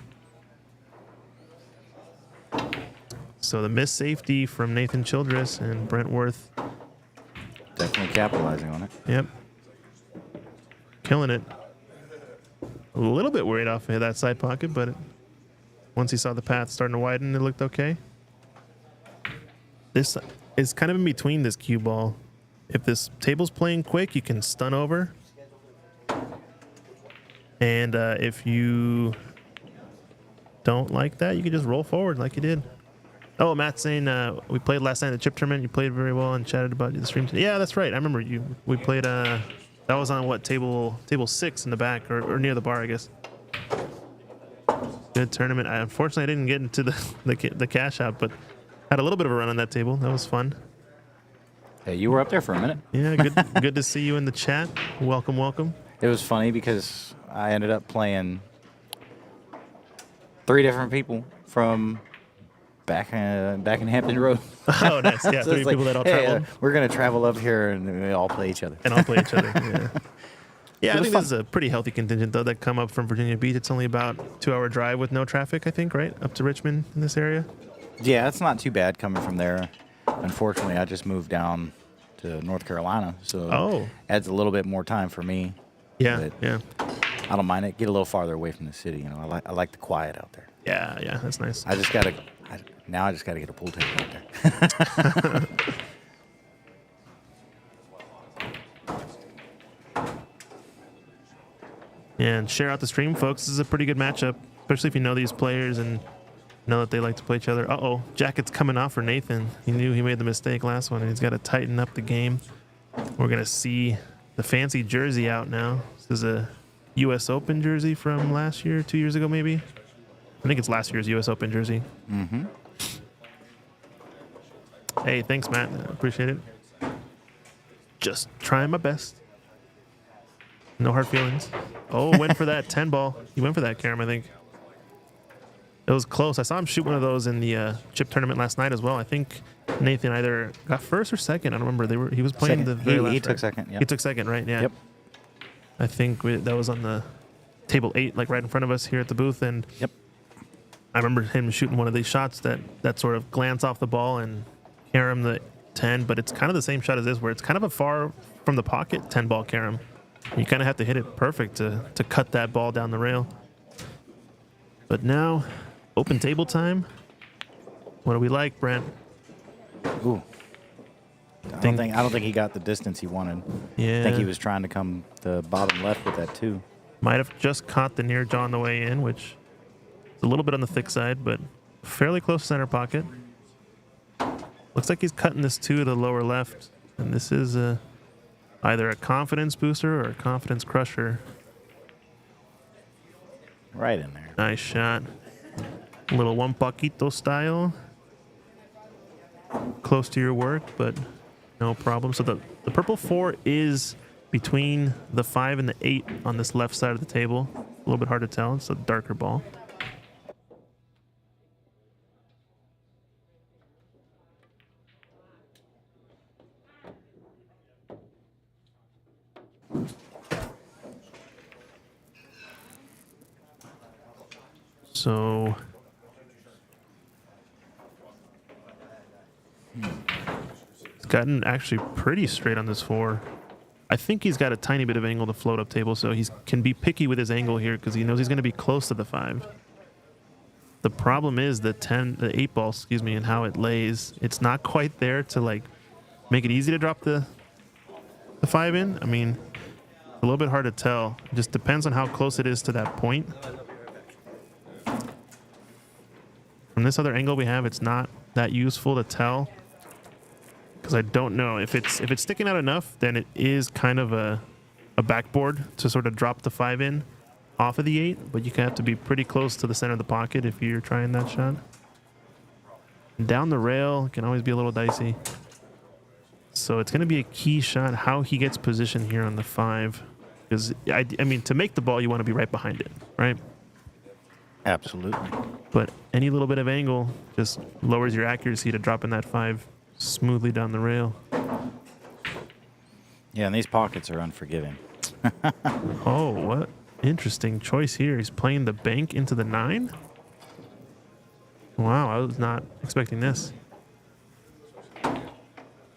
Speaker 1: So the missed safety from Nathan Childress and Brentworth.
Speaker 4: Definitely capitalizing on it.
Speaker 1: Yep. Killing it. A little bit worried off of that side pocket, but once he saw the path starting to widen, it looked okay. This is kind of in between this cue ball. If this table's playing quick, you can stun over. And if you don't like that, you can just roll forward like you did. Oh, Matt's saying we played last night at the chip tournament. You played very well and chatted about the stream today. Yeah, that's right. I remember you. We played. That was on what, table 6 in the back or near the bar, I guess. Good tournament. Unfortunately, I didn't get into the cash out, but had a little bit of a run on that table. That was fun.
Speaker 4: Hey, you were up there for a minute.
Speaker 1: Yeah, good to see you in the chat. Welcome, welcome.
Speaker 4: It was funny because I ended up playing 3 different people from back in Hampton Road.
Speaker 1: Oh, nice. Yeah,
Speaker 4: So
Speaker 1: 3 people that all
Speaker 4: hey,
Speaker 1: traveled.
Speaker 4: we're going to travel up here and we all play each other.
Speaker 1: And all play each other. Yeah. Yeah, I think
Speaker 4: fun.
Speaker 1: this is a pretty healthy contingent, though, that come up from Virginia Beach. It's only about 2-hour drive with no traffic, I think, right? Up to Richmond in this area.
Speaker 4: Yeah, it's not too bad coming from there. Unfortunately, I just moved down to North Carolina, so adds a little bit more time for me.
Speaker 1: Yeah,
Speaker 4: but
Speaker 1: yeah.
Speaker 4: I don't mind it. Get a little farther away from the city. You know, I like the quiet out there.
Speaker 1: Yeah, that's nice.
Speaker 4: I just gotta get a pool table out there.
Speaker 1: Yeah, and share out the stream, folks. This is a pretty good matchup, especially if you know these players and know that they like to play each other. Uh-oh, jacket's coming off for Nathan. He knew he made the mistake last one, and he's got to tighten up the game. We're going to see the fancy jersey out now. This is a U.S. Open jersey from last year, 2 years ago maybe. I think it's last year's U.S. Open jersey.
Speaker 4: Mm-hmm.
Speaker 1: Hey, thanks, Matt. I appreciate it. Just trying my best. No hard feelings. Oh, went for that 10 ball. He went for that, Karam, I think. It was close. I saw him shoot one of those in the chip tournament last night as well. I think Nathan either got first or second. I don't remember. He was playing
Speaker 4: Second.
Speaker 1: the very last.
Speaker 4: He took second. Yep.
Speaker 1: He took second, right? Yeah.
Speaker 4: Yep.
Speaker 1: I think that was on the table 8, like right in front of us here at the booth. And
Speaker 4: Yep.
Speaker 1: I remember him shooting one of these shots that sort of glance off the ball and Karam the 10, but it's kind of the same shot as this, where it's kind of a far from the pocket 10 ball Karam. You kind of have to hit it perfect to cut that ball down the rail. But now, open table time. What do we like, Brent?
Speaker 4: Ooh. I don't think he got the distance he wanted.
Speaker 1: Yeah.
Speaker 4: I think he was trying to come the bottom left with that too.
Speaker 1: Might have just caught the near jaw on the way in, which is a little bit on the thick side, but fairly close center pocket. Looks like he's cutting this 2 to the lower left, and this is either a confidence booster or a confidence crusher.
Speaker 4: Right in there.
Speaker 1: Nice shot. A little one paquito style. Close to your work, but no problem. So the purple 4 is between the 5 and the 8 on this left side of the table. A little bit hard to tell. It's a darker ball. So it's gotten actually pretty straight on this 4. I think he's got a tiny bit of angle to float up table, so he can be picky with his angle here because he knows he's going to be close to the 5. The problem is the 8 ball, excuse me, and how it lays. It's not quite there to like make it easy to drop the 5 in. I mean, a little bit hard to tell. It just depends on how close it is to that point. From this other angle we have, it's not that useful to tell because I don't know if it's sticking out enough. Then it is kind of a backboard to sort of drop the 5 in off of the 8, but you have to be pretty close to the center of the pocket if you're trying that shot. And down the rail can always be a little dicey. So it's going to be a key shot how he gets positioned here on the 5. Because, I mean, to make the ball, you want to be right behind it, right?
Speaker 4: Absolutely.
Speaker 1: But any little bit of angle just lowers your accuracy to dropping that 5 smoothly down the rail.
Speaker 4: Yeah, and these pockets are unforgiving.
Speaker 1: Oh, what interesting choice here. He's playing the bank into the 9. Wow, I was not expecting this.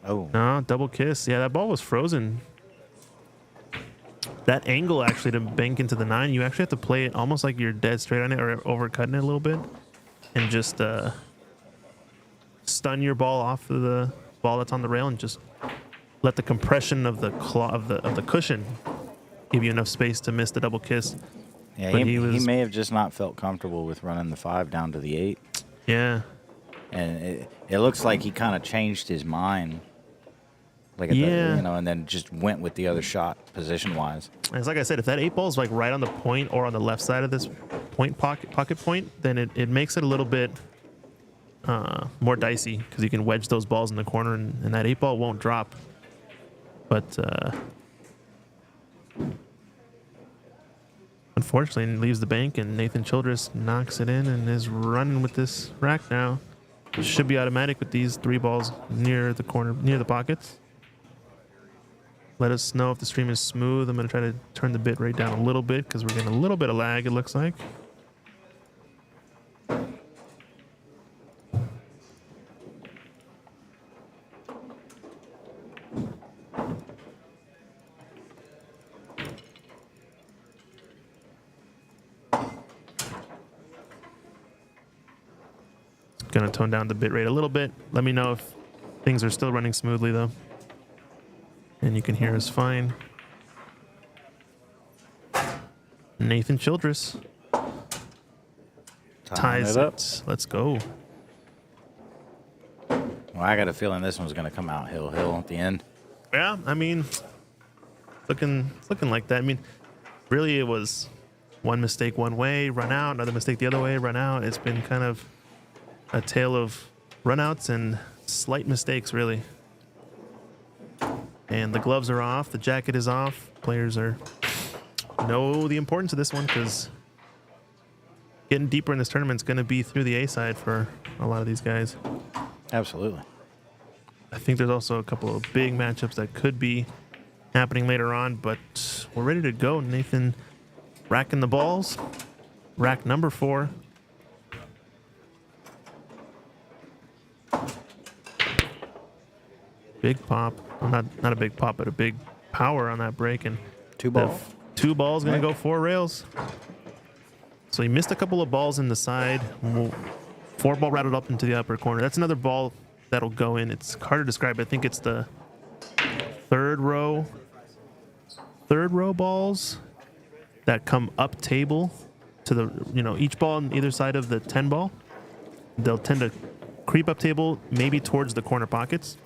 Speaker 4: Oh.
Speaker 1: No, double kiss. Yeah, that ball was frozen. That angle actually to bank into the 9, you actually have to play it almost like you're dead straight on it or overcutting it a little bit and just stun your ball off of the ball that's on the rail and just let the compression of the of the cushion give you enough space to miss the double kiss.
Speaker 4: Yeah,
Speaker 1: But
Speaker 4: he
Speaker 1: was,
Speaker 4: may have just not felt comfortable with running the 5 down to the 8.
Speaker 1: yeah.
Speaker 4: And it looks like he kind of changed his mind. Like at
Speaker 1: Yeah.
Speaker 4: the, and then just went with the other shot position-wise.
Speaker 1: And it's like I said, if that 8 ball is like right on the point or on the left side of this pocket point, then it makes it a little bit more dicey because you can wedge those balls in the corner and that 8 ball won't drop. But unfortunately, it leaves the bank and Nathan Childress knocks it in and is running with this rack now. Should be automatic with these 3 balls near the corner, near the pockets. Let us know if the stream is smooth. I'm going to try to turn the bit rate down a little bit because we're getting a little bit of lag, it looks like. Going to tone down the bit rate a little bit. Let me know if things are still running smoothly though. And you can hear us fine. Nathan Childress ties
Speaker 4: it up.
Speaker 1: it. Let's go.
Speaker 4: Well, I got a feeling this one's going to come out hill at the end.
Speaker 1: Yeah, I mean, looking like that. I mean, really, it was one mistake one way, run out, another mistake the other way, run out. It's been kind of a tale of runouts and slight mistakes, really. And the gloves are off, the jacket is off. Players know the importance of this one because getting deeper in this tournament is going to be through the A side for a lot of these guys.
Speaker 4: Absolutely.
Speaker 1: I think there's also a couple of big matchups that could be happening later on, but we're ready to go. Nathan racking the balls. Rack number 4. Big pop. Well, not a big pop, but a big power on that break. And
Speaker 4: 2 balls.
Speaker 1: 2 balls going to go 4 rails. So he missed a couple of balls in the side. 4 ball rattled up into the upper corner. That's another ball that'll go in. It's hard to describe. I think it's the third row balls that come up table to the, each ball on either side of the 10 ball. They'll tend to creep up table, maybe towards the corner pockets.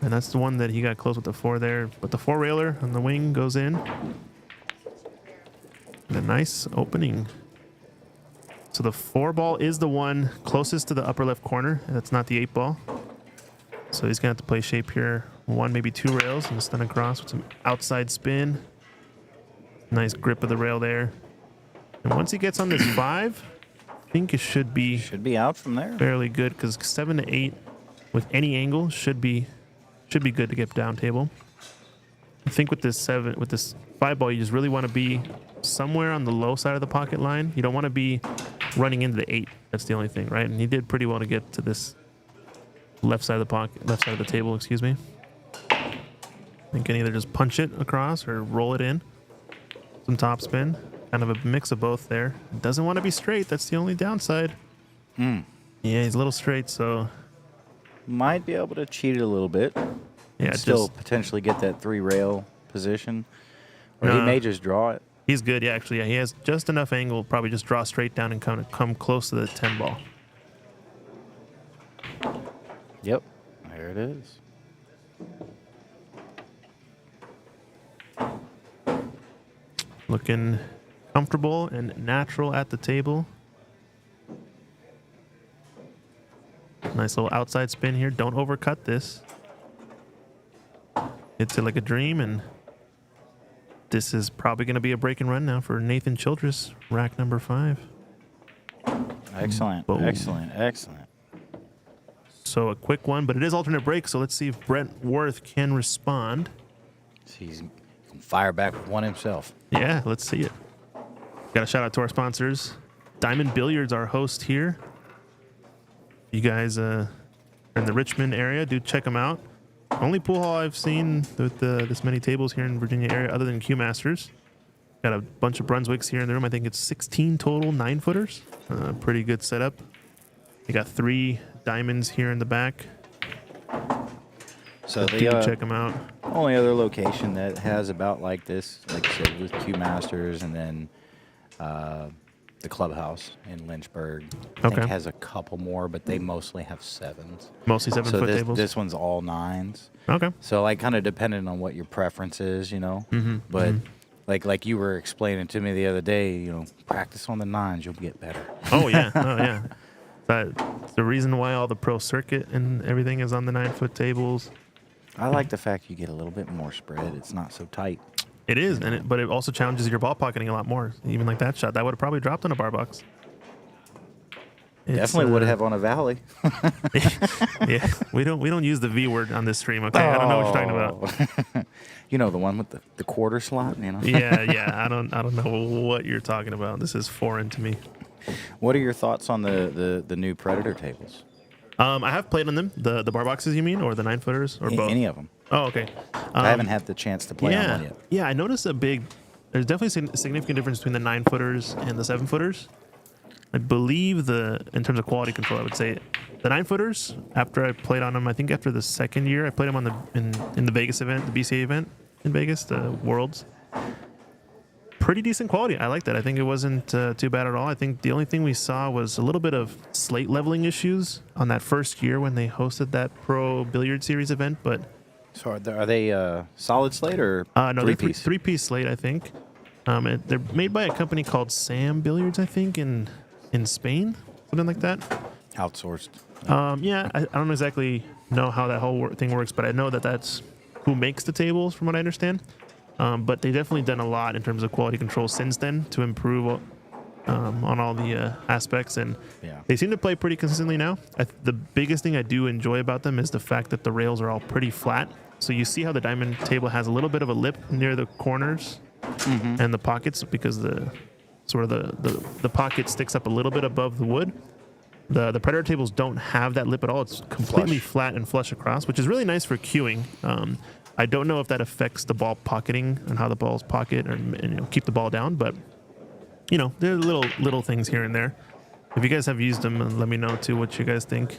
Speaker 1: And that's the one that he got close with the 4 there. But the 4 railer on the wing goes in. And a nice opening. So the 4 ball is the one closest to the upper left corner. That's not the 8 ball. So he's going to have to play shape here one, maybe two rails and stun across with some outside spin. Nice grip of the rail there. And once he gets on this 5, I think it should be
Speaker 4: out from there.
Speaker 1: fairly good because 7 to 8 with any angle should be good to get down table. I think with this 5 ball, you just really want to be somewhere on the low side of the pocket line. You don't want to be running into the 8. That's the only thing, right? And he did pretty well to get to this left side of the table, excuse me. You can either just punch it across or roll it in. Some top spin. Kind of a mix of both there. Doesn't want to be straight. That's the only downside. Yeah, he's a little straight, so
Speaker 4: might be able to cheat it a little bit.
Speaker 1: yeah,
Speaker 4: Still potentially get that 3 rail position. Or he may just draw it.
Speaker 1: He's good, yeah, actually. Yeah, he has just enough angle, probably just draw straight down and come close to the 10 ball.
Speaker 4: Yep. There it is.
Speaker 1: Looking comfortable and natural at the table. Nice little outside spin here. Don't overcut this. Hits it like a dream, and this is probably going to be a break and run now for Nathan Childress, rack number 5.
Speaker 4: Excellent.
Speaker 1: Boom.
Speaker 4: Excellent. Excellent.
Speaker 1: So a quick one, but it is alternate break, so let's see if Brent Worth can respond.
Speaker 4: He can fire back with one himself.
Speaker 1: Yeah, let's see it. Got a shout out to our sponsors. Diamond Billiards, our host here. You guys are in the Richmond area, do check them out. Only pool hall I've seen with this many tables here in Virginia area other than Q Masters. Got a bunch of Brunswicks here in the room. I think it's 16 total 9-footers. Pretty good setup. You got 3 diamonds here in the back.
Speaker 4: So
Speaker 1: do
Speaker 4: the
Speaker 1: check them out.
Speaker 4: only other location that has about like this, like you said, with Q Masters, and then the clubhouse in Lynchburg. I think has a couple more, but they mostly have 7s.
Speaker 1: Mostly 7-foot tables.
Speaker 4: This one's all 9s.
Speaker 1: Okay.
Speaker 4: So like kind of depending on what your preference is, you know. But like you were explaining to me the other day, you know, practice on the 9s, you'll get better.
Speaker 1: Oh yeah. Oh yeah. That's the reason why all the pro circuit and everything is on the 9-foot tables.
Speaker 4: I like the fact you get a little bit more spread. It's not so tight.
Speaker 1: It is, but it also challenges your ball pocketing a lot more. Even like that shot, that would have probably dropped on a bar box.
Speaker 4: Definitely would have on a valley.
Speaker 1: Yeah, we don't use the V word on this stream. Okay, I don't know what you're talking about.
Speaker 4: You know, the one with the quarter slot. You know.
Speaker 1: Yeah. I don't know what you're talking about. This is foreign to me.
Speaker 4: What are your thoughts on the new Predator tables?
Speaker 1: I have played on them. The bar boxes, you mean, or the 9-footers, or both?
Speaker 4: Any of them.
Speaker 1: Oh, okay.
Speaker 4: I haven't had the chance to play on one yet.
Speaker 1: Yeah, I noticed there's definitely a significant difference between the 9-footers and the 7-footers. I believe in terms of quality control, I would say the 9-footers, after I played on them, I think after the second year, I played them on in the Vegas event, the BCA event in Vegas, the Worlds. Pretty decent quality. I like that. I think it wasn't too bad at all. I think the only thing we saw was a little bit of slate leveling issues on that first year when they hosted that Pro Billiard Series event, but
Speaker 4: So are they solid slate or
Speaker 1: no, they're
Speaker 4: three-piece?
Speaker 1: three-piece slate, I think. They're made by a company called Sam Billiards, I think, in Spain, something like that.
Speaker 4: Outsourced.
Speaker 1: Yeah, I don't exactly know how that whole thing works, but I know that that's who makes the tables, from what I understand. But they've definitely done a lot in terms of quality control since then to improve on all the aspects, and they seem to play pretty consistently now. The biggest thing I do enjoy about them is the fact that the rails are all pretty flat. So you see how the diamond table has a little bit of a lip near the corners and the pockets, because the pocket sticks up a little bit above the wood. The Predator tables don't have that lip at all. It's completely flat and flush across, which is really nice for cueing. I don't know if that affects the ball pocketing and how the balls pocket and keep the ball down, but there are little things here and there. If you guys have used them, let me know too what you guys think.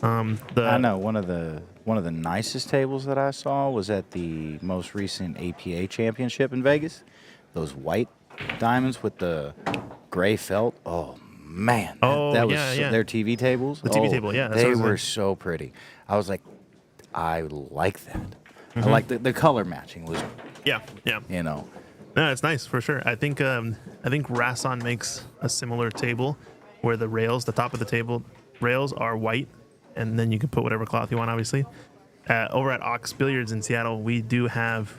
Speaker 4: I know one of the nicest tables that I saw was at the most recent APA championship in Vegas. Those white diamonds with the gray felt. Oh man, that was their TV tables.
Speaker 1: The TV table, yeah,
Speaker 4: they were so pretty. I was like, I like that. I like the color matching was.
Speaker 1: Yeah. No, it's nice for sure. I think Rasson makes a similar table where the top of the table rails are white, and then you can put whatever cloth you want, obviously. over at Ox Billiards in Seattle, we do have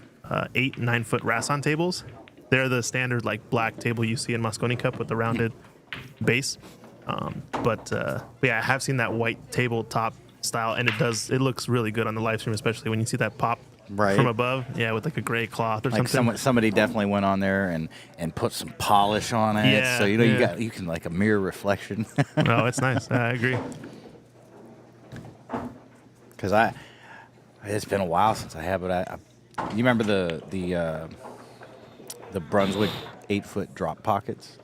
Speaker 1: 8 9-foot Rasson tables. They're the standard like black table you see in Mosconi Cup with the rounded base. But yeah, I have seen that white tabletop style, and it looks really good on the live stream, especially when you see that pop
Speaker 4: Right.
Speaker 1: from above. Yeah, with like a gray cloth or
Speaker 4: Like
Speaker 1: something.
Speaker 4: somebody definitely went on there and put some polish on it.
Speaker 1: Yeah,
Speaker 4: So you
Speaker 1: yeah.
Speaker 4: you can like a mirror reflection.
Speaker 1: No, it's nice. I agree.
Speaker 4: Because it's been a while since I have it. You remember the Brunswick 8-foot drop pockets?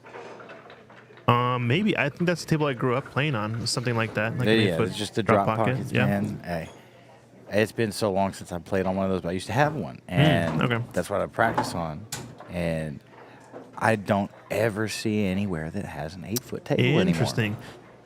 Speaker 1: Maybe I think that's the table I grew up playing on, something like that. Like an
Speaker 4: Yeah,
Speaker 1: 8-foot
Speaker 4: it's just the drop pockets,
Speaker 1: Yeah.
Speaker 4: man. Hey, it's been so long since I played on one of those, but I used to have one, and
Speaker 1: okay.
Speaker 4: that's what I practice on. And I don't ever see anywhere that has an 8-foot table anymore.
Speaker 1: Interesting.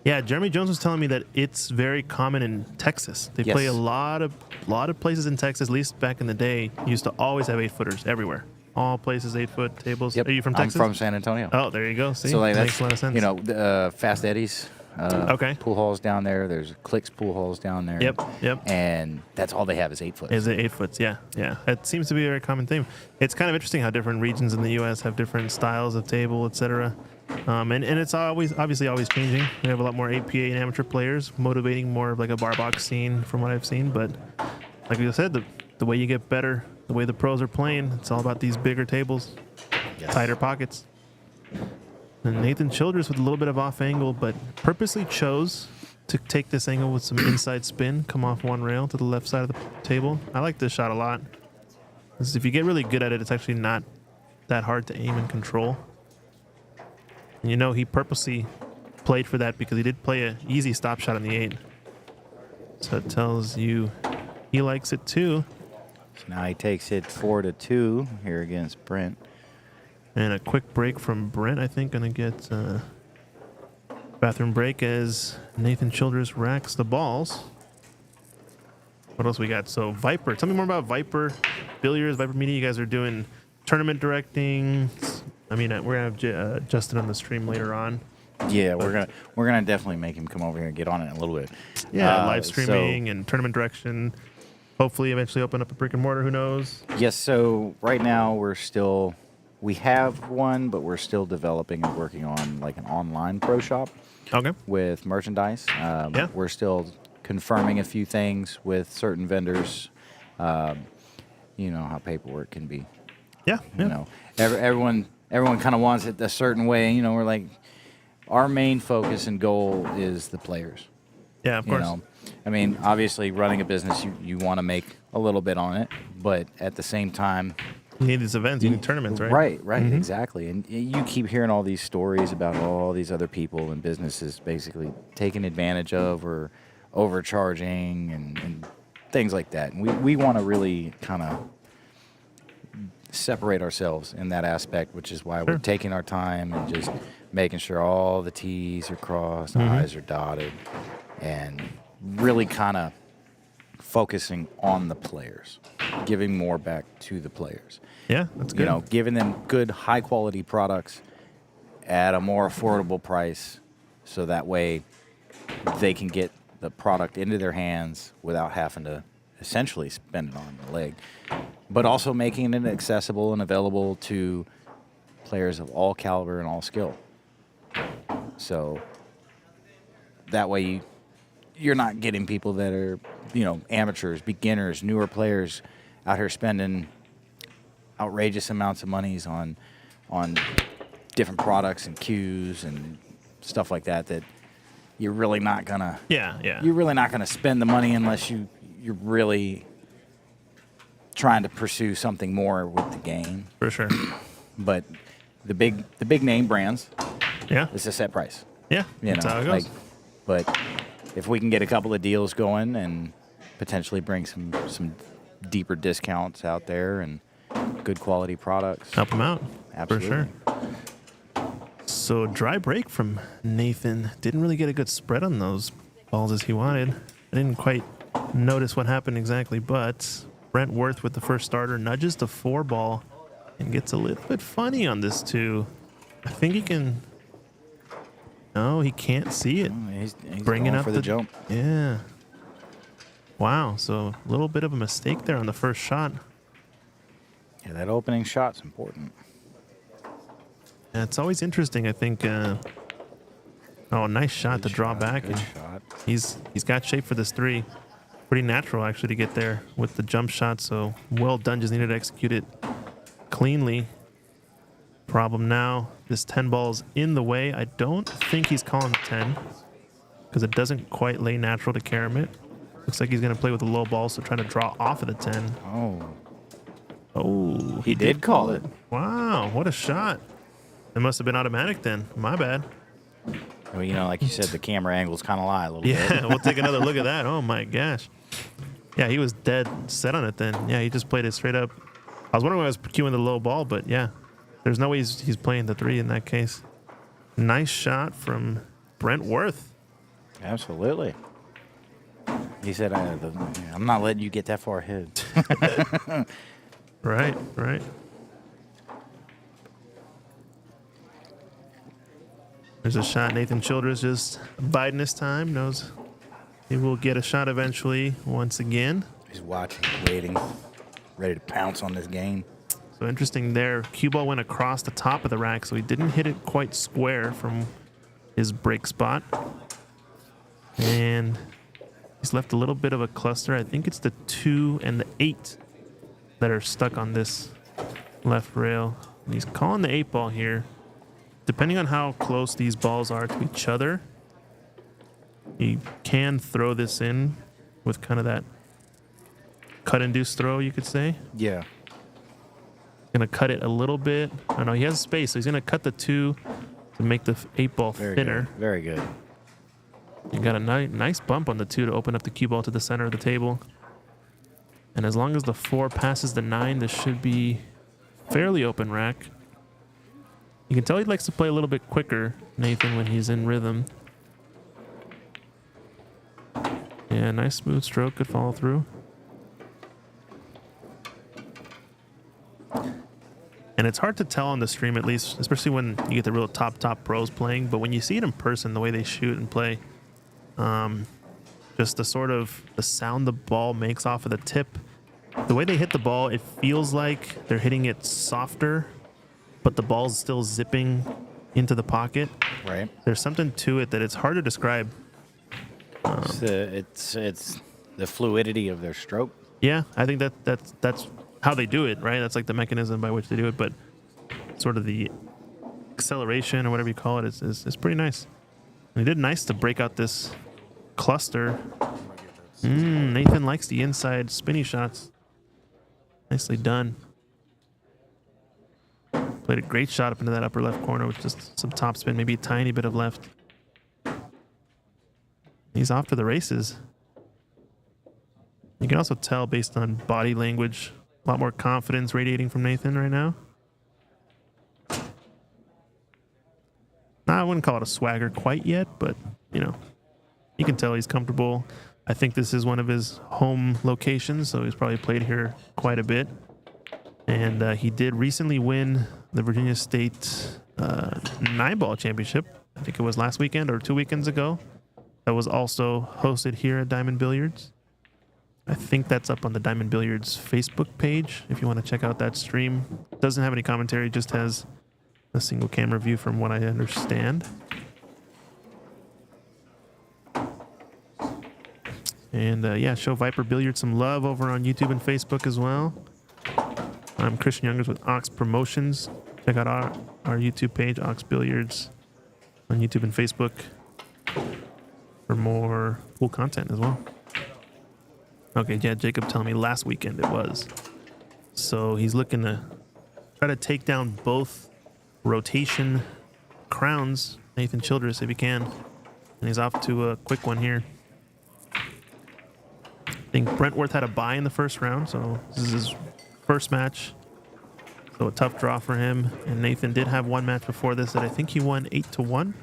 Speaker 1: Yeah, Jeremy Jones was telling me that it's very common in Texas. They play a
Speaker 4: Yes.
Speaker 1: lot of places in Texas. At least back in the day, used to always have 8-footers everywhere. All places 8-foot tables.
Speaker 4: Yep.
Speaker 1: Are you from Texas?
Speaker 4: I'm from San Antonio.
Speaker 1: Oh, there you go. See,
Speaker 4: So like
Speaker 1: makes
Speaker 4: that's
Speaker 1: a lot of sense.
Speaker 4: you know Fast Eddie's.
Speaker 1: Okay.
Speaker 4: Pool halls down there. There's Clicks pool halls down there.
Speaker 1: Yep.
Speaker 4: And that's all they have is 8 foot.
Speaker 1: Is it 8-foots? Yeah. It seems to be a very common theme. It's kind of interesting how different regions in the U.S. have different styles of table, etc. And it's obviously always changing. We have a lot more APA and amateur players, motivating more of like a bar box scene from what I've seen. But like you said, the way you get better, the way the pros are playing, it's all about these bigger tables, tighter pockets. And Nathan Childress with a little bit of off angle, but purposely chose to take this angle with some inside spin, come off one rail to the left side of the table. I like this shot a lot. 'Cause if you get really good at it, it's actually not that hard to aim and control. And you know, he purposely played for that because he did play an easy stop shot on the 8. So it tells you he likes it too.
Speaker 4: So now he takes it 4-2 here against Brent.
Speaker 1: And a quick break from Brent, I think, going to get bathroom break as Nathan Childress racks the balls. What else we got? So Viper. Tell me more about Viper Billiards, Viper Media. You guys are doing tournament directing. I mean, we're going to have Justin on the stream later on.
Speaker 4: Yeah, we're gonna definitely make him come over here and get on it in a little bit.
Speaker 1: Yeah, live streaming and tournament direction. Hopefully, eventually open up a brick and mortar. Who knows?
Speaker 4: Yes. So right now we have one, but we're still developing and working on like an online pro shop
Speaker 1: Okay.
Speaker 4: with merchandise.
Speaker 1: Yeah.
Speaker 4: We're still confirming a few things with certain vendors. You know how paperwork can be.
Speaker 1: Yeah.
Speaker 4: You know, everyone kind of wants it a certain way. You know, we're like, our main focus and goal is the players.
Speaker 1: Yeah, of
Speaker 4: You
Speaker 1: course.
Speaker 4: know, I mean, obviously, running a business, you want to make a little bit on it, but at the same time,
Speaker 1: You need these events. You need tournaments, right?
Speaker 4: Right, exactly. And you keep hearing all these stories about all these other people and businesses basically taking advantage of or overcharging and things like that. And we want to really kind of separate ourselves in that aspect, which is why we're taking our time and just making sure all the T's are crossed, I's are dotted, and really kind of focusing on the players, giving more back to the players.
Speaker 1: Yeah, that's good.
Speaker 4: You know, giving them good, high-quality products at a more affordable price, so that way they can get the product into their hands without having to essentially spend it on the leg, but also making it accessible and available to players of all caliber and all skill. So that way you're not getting people that are, you know, amateurs, beginners, newer players out here spending outrageous amounts of monies on different products and cues and stuff like that you're really not gonna you're really not gonna spend the money unless you're really trying to pursue something more with the game.
Speaker 1: For sure.
Speaker 4: But the big name brands,
Speaker 1: Yeah.
Speaker 4: it's a set price.
Speaker 1: Yeah.
Speaker 4: You
Speaker 1: That's
Speaker 4: know,
Speaker 1: how it goes.
Speaker 4: but if we can get a couple of deals going and potentially bring some deeper discounts out there and good quality products,
Speaker 1: Help him out.
Speaker 4: absolutely.
Speaker 1: For sure. So dry break from Nathan. Didn't really get a good spread on those balls as he wanted. I didn't quite notice what happened exactly, but Brent Worth with the first starter nudges the 4-ball and gets a little bit funny on this too. I think he can. No, he can't see it.
Speaker 4: He's
Speaker 1: Bringing
Speaker 4: going
Speaker 1: up
Speaker 4: for the jump.
Speaker 1: Yeah. Wow, so a little bit of a mistake there on the first shot.
Speaker 4: Yeah, that opening shot's important.
Speaker 1: And it's always interesting, I think. Oh, nice shot
Speaker 4: Good
Speaker 1: to draw
Speaker 4: shot,
Speaker 1: back.
Speaker 4: Good
Speaker 1: And
Speaker 4: shot.
Speaker 1: he's got shape for this 3. Pretty natural, actually, to get there with the jump shot. So well done. Just needed to execute it cleanly. Problem now, this 10 ball's in the way. I don't think he's calling the 10 because it doesn't quite lay natural to Karamit. Looks like he's going to play with a low ball, so trying to draw off of the 10.
Speaker 4: Oh,
Speaker 1: Oh,
Speaker 4: he did call it.
Speaker 1: Wow, what a shot. It must have been automatic then. My bad.
Speaker 4: Well, you know, like you said, the camera angles kind of lie a little bit.
Speaker 1: Yeah, we'll take another look at that. Oh my gosh. Yeah, he was dead set on it then. Yeah, he just played it straight up. I was wondering why I was queuing the low ball, but yeah, there's no way he's playing the 3 in that case. Nice shot from Brent Worth.
Speaker 4: Absolutely. He said, I'm not letting you get that far ahead.
Speaker 1: Right, right. There's a shot. Nathan Childress just biding his time. Knows he will get a shot eventually once again.
Speaker 4: He's watching, waiting, ready to pounce on this game.
Speaker 1: So interesting there. Cue ball went across the top of the rack, so he didn't hit it quite square from his break spot. And he's left a little bit of a cluster. I think it's the 2 and the 8 that are stuck on this left rail. And he's calling the 8 ball here. Depending on how close these balls are to each other, he can throw this in with kind of that cut-induced throw, you could say.
Speaker 4: Yeah.
Speaker 1: Gonna cut it a little bit. Oh no, he has space, so he's gonna cut the 2 to make the 8 ball
Speaker 4: Very
Speaker 1: thinner.
Speaker 4: good. Very good.
Speaker 1: You got a nice bump on the 2 to open up the cue ball to the center of the table. And as long as the 4 passes the 9, this should be fairly open rack. You can tell he likes to play a little bit quicker, Nathan, when he's in rhythm. Yeah, nice smooth stroke, good follow through. And it's hard to tell on the stream, at least, especially when you get the real top pros playing. But when you see it in person, the way they shoot and play, just the sound the ball makes off of the tip, the way they hit the ball, it feels like they're hitting it softer, but the ball's still zipping into the pocket.
Speaker 4: Right.
Speaker 1: There's something to it that it's hard to describe.
Speaker 4: It's the fluidity of their stroke.
Speaker 1: Yeah, I think that's how they do it, right? That's like the mechanism by which they do it, but sort of the acceleration or whatever you call it is pretty nice. And he did nice to break out this cluster. Nathan likes the inside spinny shots. Nicely done. Played a great shot up into that upper left corner with just some top spin, maybe a tiny bit of left. He's off to the races. You can also tell based on body language, a lot more confidence radiating from Nathan right now. I wouldn't call it a swagger quite yet, but, you know, you can tell he's comfortable. I think this is one of his home locations, so he's probably played here quite a bit. And he did recently win the Virginia State 9-ball championship. I think it was last weekend or 2 weekends ago. That was also hosted here at Diamond Billiards. I think that's up on the Diamond Billiards Facebook page if you want to check out that stream. Doesn't have any commentary, just has a single camera view from what I understand. And yeah, show Viper Billiards some love over on YouTube and Facebook as well. I'm Christian Youngers with Ox Promotions. Check out our YouTube page, Ox Billiards, on YouTube and Facebook for more cool content as well. Okay, yeah, Jacob telling me last weekend it was. So he's looking to try to take down both rotation crowns, Nathan Childress, if he can. And he's off to a quick one here. I think Brentworth had a bye in the first round, so this is his first match. So a tough draw for him. And Nathan did have one match before this that I think he won 8-1.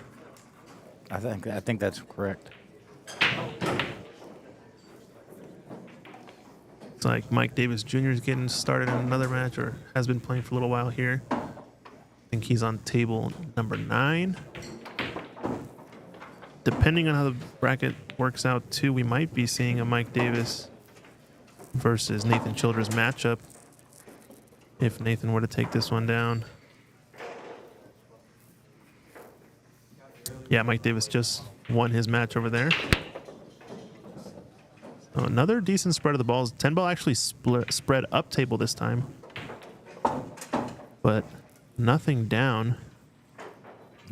Speaker 4: I think that's correct.
Speaker 1: It's like Mike Davis Jr. is getting started in another match, or has been playing for a little while here. I think he's on table number 9. depending on how the bracket works out, too, we might be seeing a Mike Davis versus Nathan Childress matchup if Nathan were to take this one down. Yeah, Mike Davis just won his match over there. So another decent spread of the balls. 10 ball actually spread up table this time, but nothing down.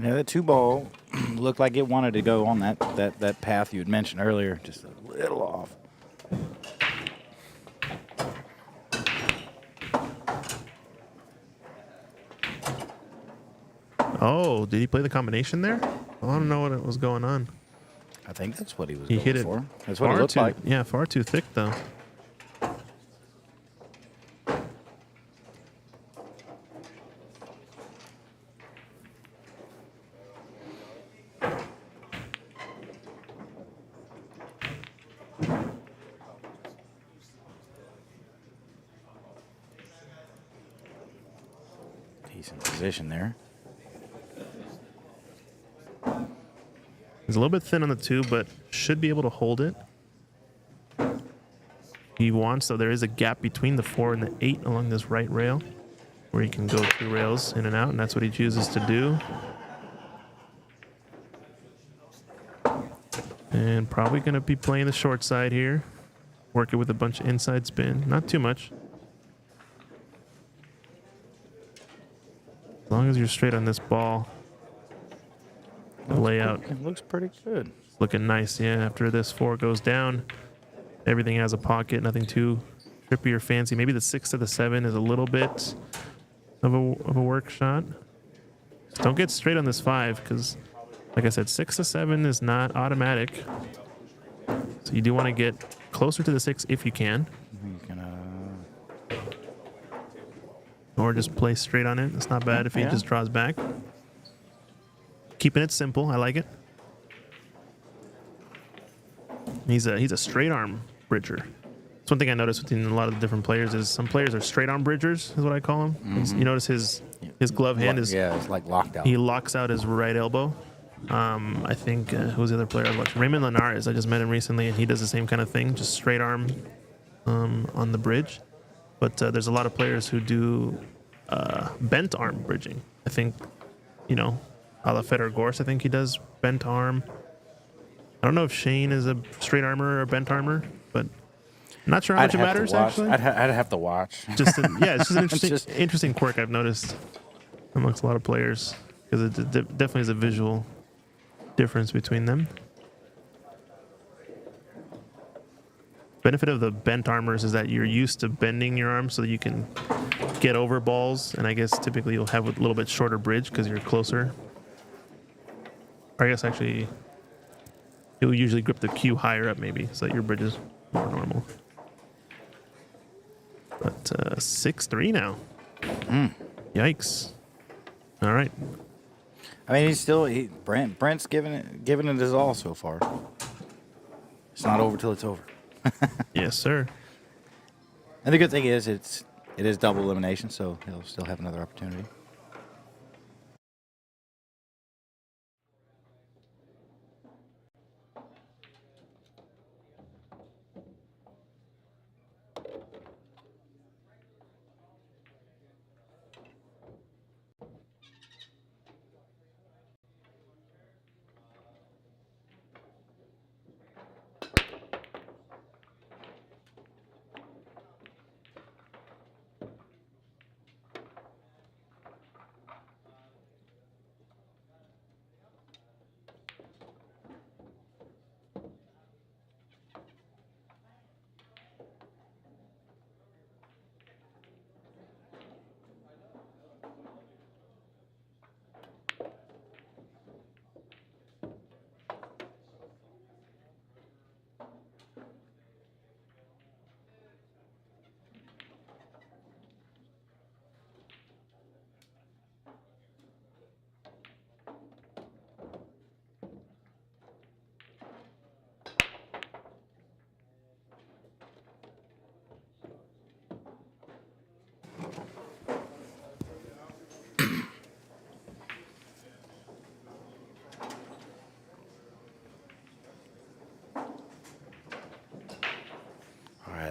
Speaker 4: Yeah, the 2 ball looked like it wanted to go on that path you had mentioned earlier, just a little off.
Speaker 1: Oh, did he play the combination there? I don't know what was going on.
Speaker 4: I think that's what he was
Speaker 1: He
Speaker 4: going
Speaker 1: hit it
Speaker 4: for. That's what it
Speaker 1: far
Speaker 4: looked
Speaker 1: too,
Speaker 4: like.
Speaker 1: yeah, far too thick though.
Speaker 4: Decent position there.
Speaker 1: He's a little bit thin on the 2, but should be able to hold it. He wants, so there is a gap between the 4 and the 8 along this right rail where he can go 2 rails in and out, and that's what he chooses to do. And probably going to be playing the short side here. Working with a bunch of inside spin. Not too much. As long as you're straight on this ball. The layout.
Speaker 4: It looks pretty good.
Speaker 1: Looking nice, yeah. After this 4 goes down, everything has a pocket, nothing too trippy or fancy. Maybe the 6 to the 7 is a little bit of a work shot. Just don't get straight on this 5 because, like I said, 6 to 7 is not automatic. So you do want to get closer to the 6 if you can. Or just play straight on it. It's not bad if he just draws back. Keeping it simple. I like it. He's a straight arm bridger. That's one thing I noticed between a lot of the different players is some players are straight arm bridgers, is what I call them.
Speaker 4: Mm-hmm.
Speaker 1: You notice his glove hand is
Speaker 4: it's like locked out.
Speaker 1: he locks out his right elbow. I think who was the other player I was watching? Raymond Linares. I just met him recently, and he does the same kind of thing, just straight arm on the bridge. But there's a lot of players who do bent arm bridging. I think, a la Federer Gorse, I think he does bent arm. I don't know if Shane is a straight armor or a bent armor, but I'm not sure how much it matters, actually.
Speaker 4: I'd have to watch.
Speaker 1: It's just an interesting quirk I've noticed amongst a lot of players, because it definitely is a visual difference between them. Benefit of the bent armors is that you're used to bending your arm so that you can get over balls, and I guess typically you'll have a little bit shorter bridge because you're closer. Or I guess actually you'll usually grip the cue higher up maybe so that your bridge is more normal. But 6-3 now. Yikes. All right.
Speaker 4: I mean, Brent's giving it his all so far. It's not over till it's over.
Speaker 1: Yes, sir.
Speaker 4: And the good thing is it is double elimination, so he'll still have another opportunity.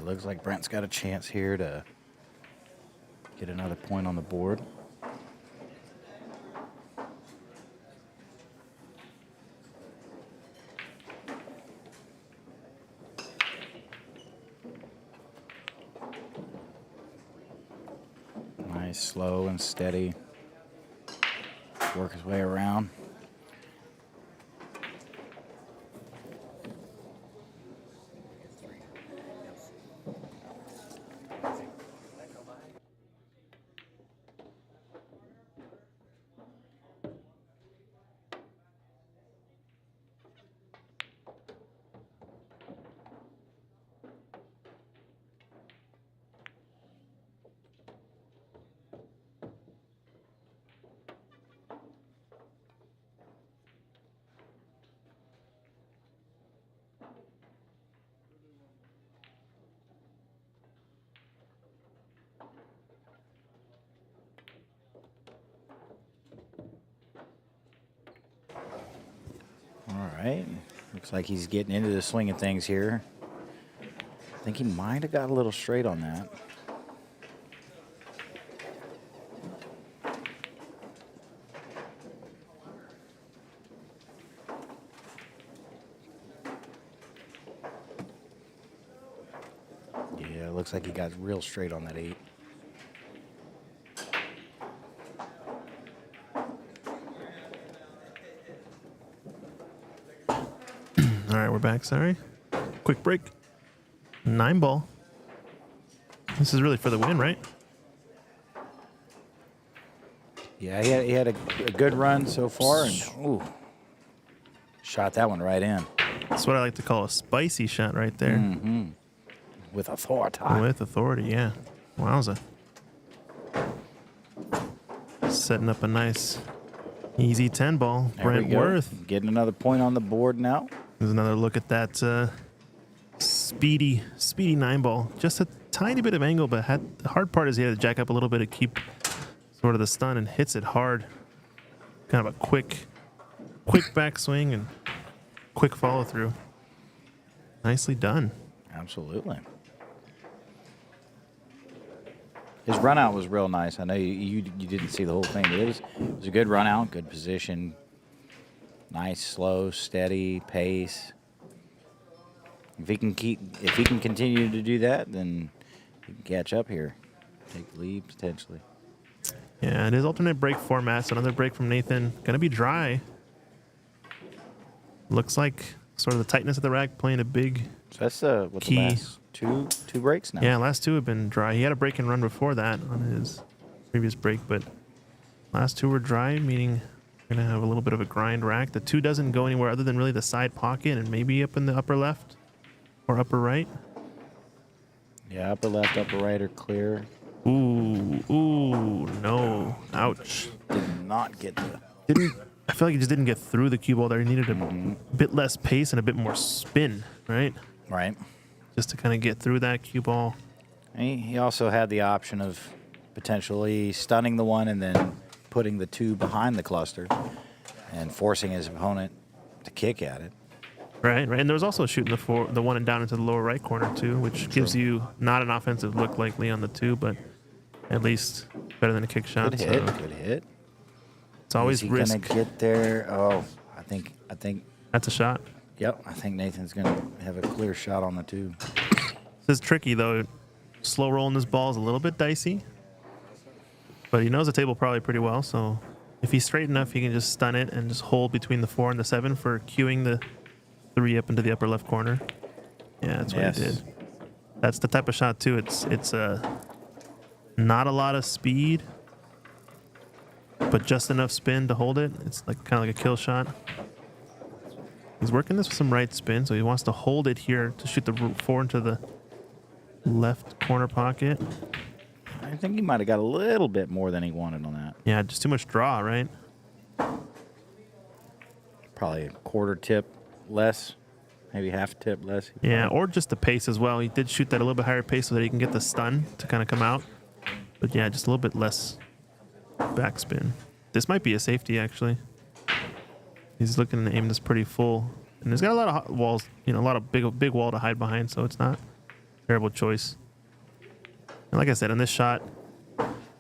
Speaker 4: it looks like Brent's got a chance here to get another point on the board. Nice, slow and steady. Work his way around. All right. Looks like he's getting into the swing of things here. I think he might have got a little straight on that. Yeah, looks like he got real straight on that 8.
Speaker 1: All right, we're back. Sorry. Quick break. 9 ball. This is really for the win, right?
Speaker 4: Yeah, he had a good run so far, and ooh, shot that one right in.
Speaker 1: That's what I like to call a spicy shot right there.
Speaker 4: Mm-hmm. With authority.
Speaker 1: With authority, yeah. Wowza. Setting up a nice, easy 10 ball.
Speaker 4: There we go.
Speaker 1: Brentworth.
Speaker 4: Getting another point on the board now.
Speaker 1: There's another look at that speedy 9 ball. Just a tiny bit of angle, but the hard part is he had to jack up a little bit to keep sort of the stun, and hits it hard. Kind of a quick backswing and quick follow through. Nicely done.
Speaker 4: Absolutely. His run out was real nice. I know you didn't see the whole thing, but it was a good run out, good position. Nice, slow, steady pace. If he can continue to do that, then he can catch up here. Take the lead potentially.
Speaker 1: Yeah, it is alternate break format. So another break from Nathan. Gonna be dry. Looks like sort of the tightness of the rack playing a big
Speaker 4: So that's what
Speaker 1: key.
Speaker 4: the last two breaks now.
Speaker 1: Yeah, last 2 have been dry. He had a break and run before that on his previous break, but last 2 were dry, meaning we're gonna have a little bit of a grind rack. The 2 doesn't go anywhere other than really the side pocket and maybe up in the upper left or upper right.
Speaker 4: Yeah, upper left, upper right are clear.
Speaker 1: Ooh, no. Ouch.
Speaker 4: Did not get the.
Speaker 1: I feel like he just didn't get through the cue ball there. He needed a bit less pace and a bit more spin, right?
Speaker 4: Right.
Speaker 1: Just to kind of get through that cue ball.
Speaker 4: He also had the option of potentially stunning the 1 and then putting the 2 behind the cluster and forcing his opponent to kick at it.
Speaker 1: Right. And there was also shooting the 1 and down into the lower right corner too, which gives you not an offensive look likely on the 2, but at least better than a kick shot.
Speaker 4: Good hit. Good hit.
Speaker 1: It's always
Speaker 4: Is he
Speaker 1: risk.
Speaker 4: gonna get there? Oh, I think.
Speaker 1: That's a shot.
Speaker 4: Yep, I think Nathan's gonna have a clear shot on the 2.
Speaker 1: This is tricky though. Slow rolling this ball is a little bit dicey, but he knows the table probably pretty well. So if he's straight enough, he can just stun it and just hold between the 4 and the 7 for cueing the 3 up into the upper left corner. Yeah, that's what he did. That's the type of shot too. It's not a lot of speed, but just enough spin to hold it. It's like kind of like a kill shot. He's working this with some right spin, so he wants to hold it here to shoot the 4 into the left corner pocket.
Speaker 4: I think he might have got a little bit more than he wanted on that.
Speaker 1: Yeah, just too much draw, right?
Speaker 4: Probably a quarter tip less, maybe half a tip less.
Speaker 1: Yeah, or just the pace as well. He did shoot that a little bit higher pace so that he can get the stun to kind of come out. But yeah, just a little bit less backspin. This might be a safety, actually. He's looking to aim this pretty full. And he's got a lot of walls, a lot of big wall to hide behind, so it's not terrible choice. And like I said, on this shot,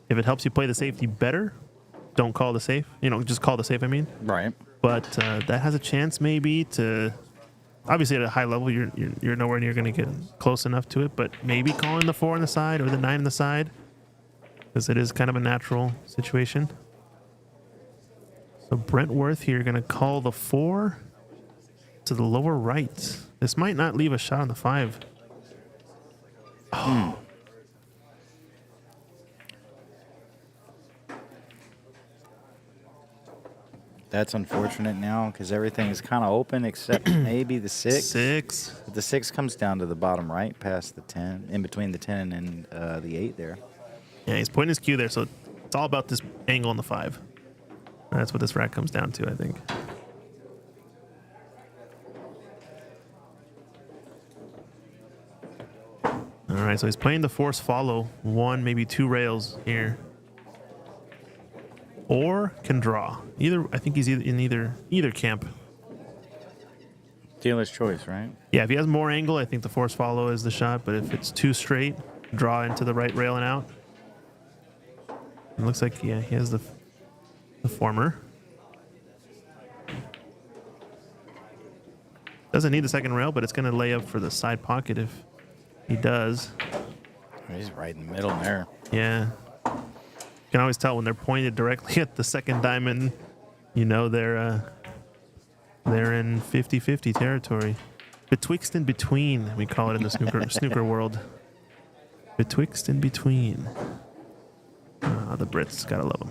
Speaker 1: if it helps you play the safety better, don't call the safe. You know, just call the safe, I mean.
Speaker 4: Right.
Speaker 1: But that has a chance maybe to... Obviously, at a high level, you're nowhere near going to get close enough to it, but maybe calling the 4 on the side or the 9 on the side, because it is kind of a natural situation. So Brentworth here going to call the 4 to the lower right. This might not leave a shot on the 5. Oh.
Speaker 4: That's unfortunate now because everything is kind of open except maybe the 6.
Speaker 1: 6.
Speaker 4: But the 6 comes down to the bottom right past the 10, in between the 10 and the 8 there.
Speaker 1: Yeah, he's putting his cue there, so it's all about this angle on the 5. That's what this rack comes down to, I think. All right, so he's playing the force follow 1, maybe 2 rails here. Or can draw. Either, I think he's in either camp.
Speaker 4: Dealer's choice, right?
Speaker 1: Yeah, if he has more angle, I think the force follow is the shot. But if it's too straight, draw into the right rail and out. It looks like, yeah, he has the former. Doesn't need the second rail, but it's going to lay up for the side pocket if he does.
Speaker 4: He's right in the middle there.
Speaker 1: Yeah. You can always tell when they're pointed directly at the second diamond, you know they're in 50-50 territory. Betwixt and between, we call it in the snooker world. Betwixt and between. The Brits, gotta love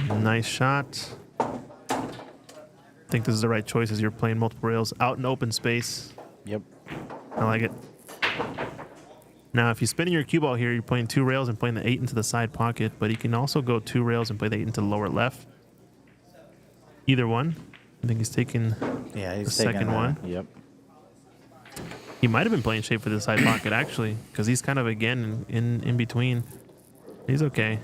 Speaker 1: them. Nice shot. I think this is the right choice as you're playing multiple rails out in open space.
Speaker 4: Yep.
Speaker 1: I like it. Now, if you're spinning your cue ball here, you're playing 2 rails and playing the 8 into the side pocket, but you can also go 2 rails and play the 8 into the lower left. Either one. I think he's taking
Speaker 4: he's
Speaker 1: the second one.
Speaker 4: Yep.
Speaker 1: He might have been playing shape for the side pocket, actually, because he's kind of, again, in between. He's okay.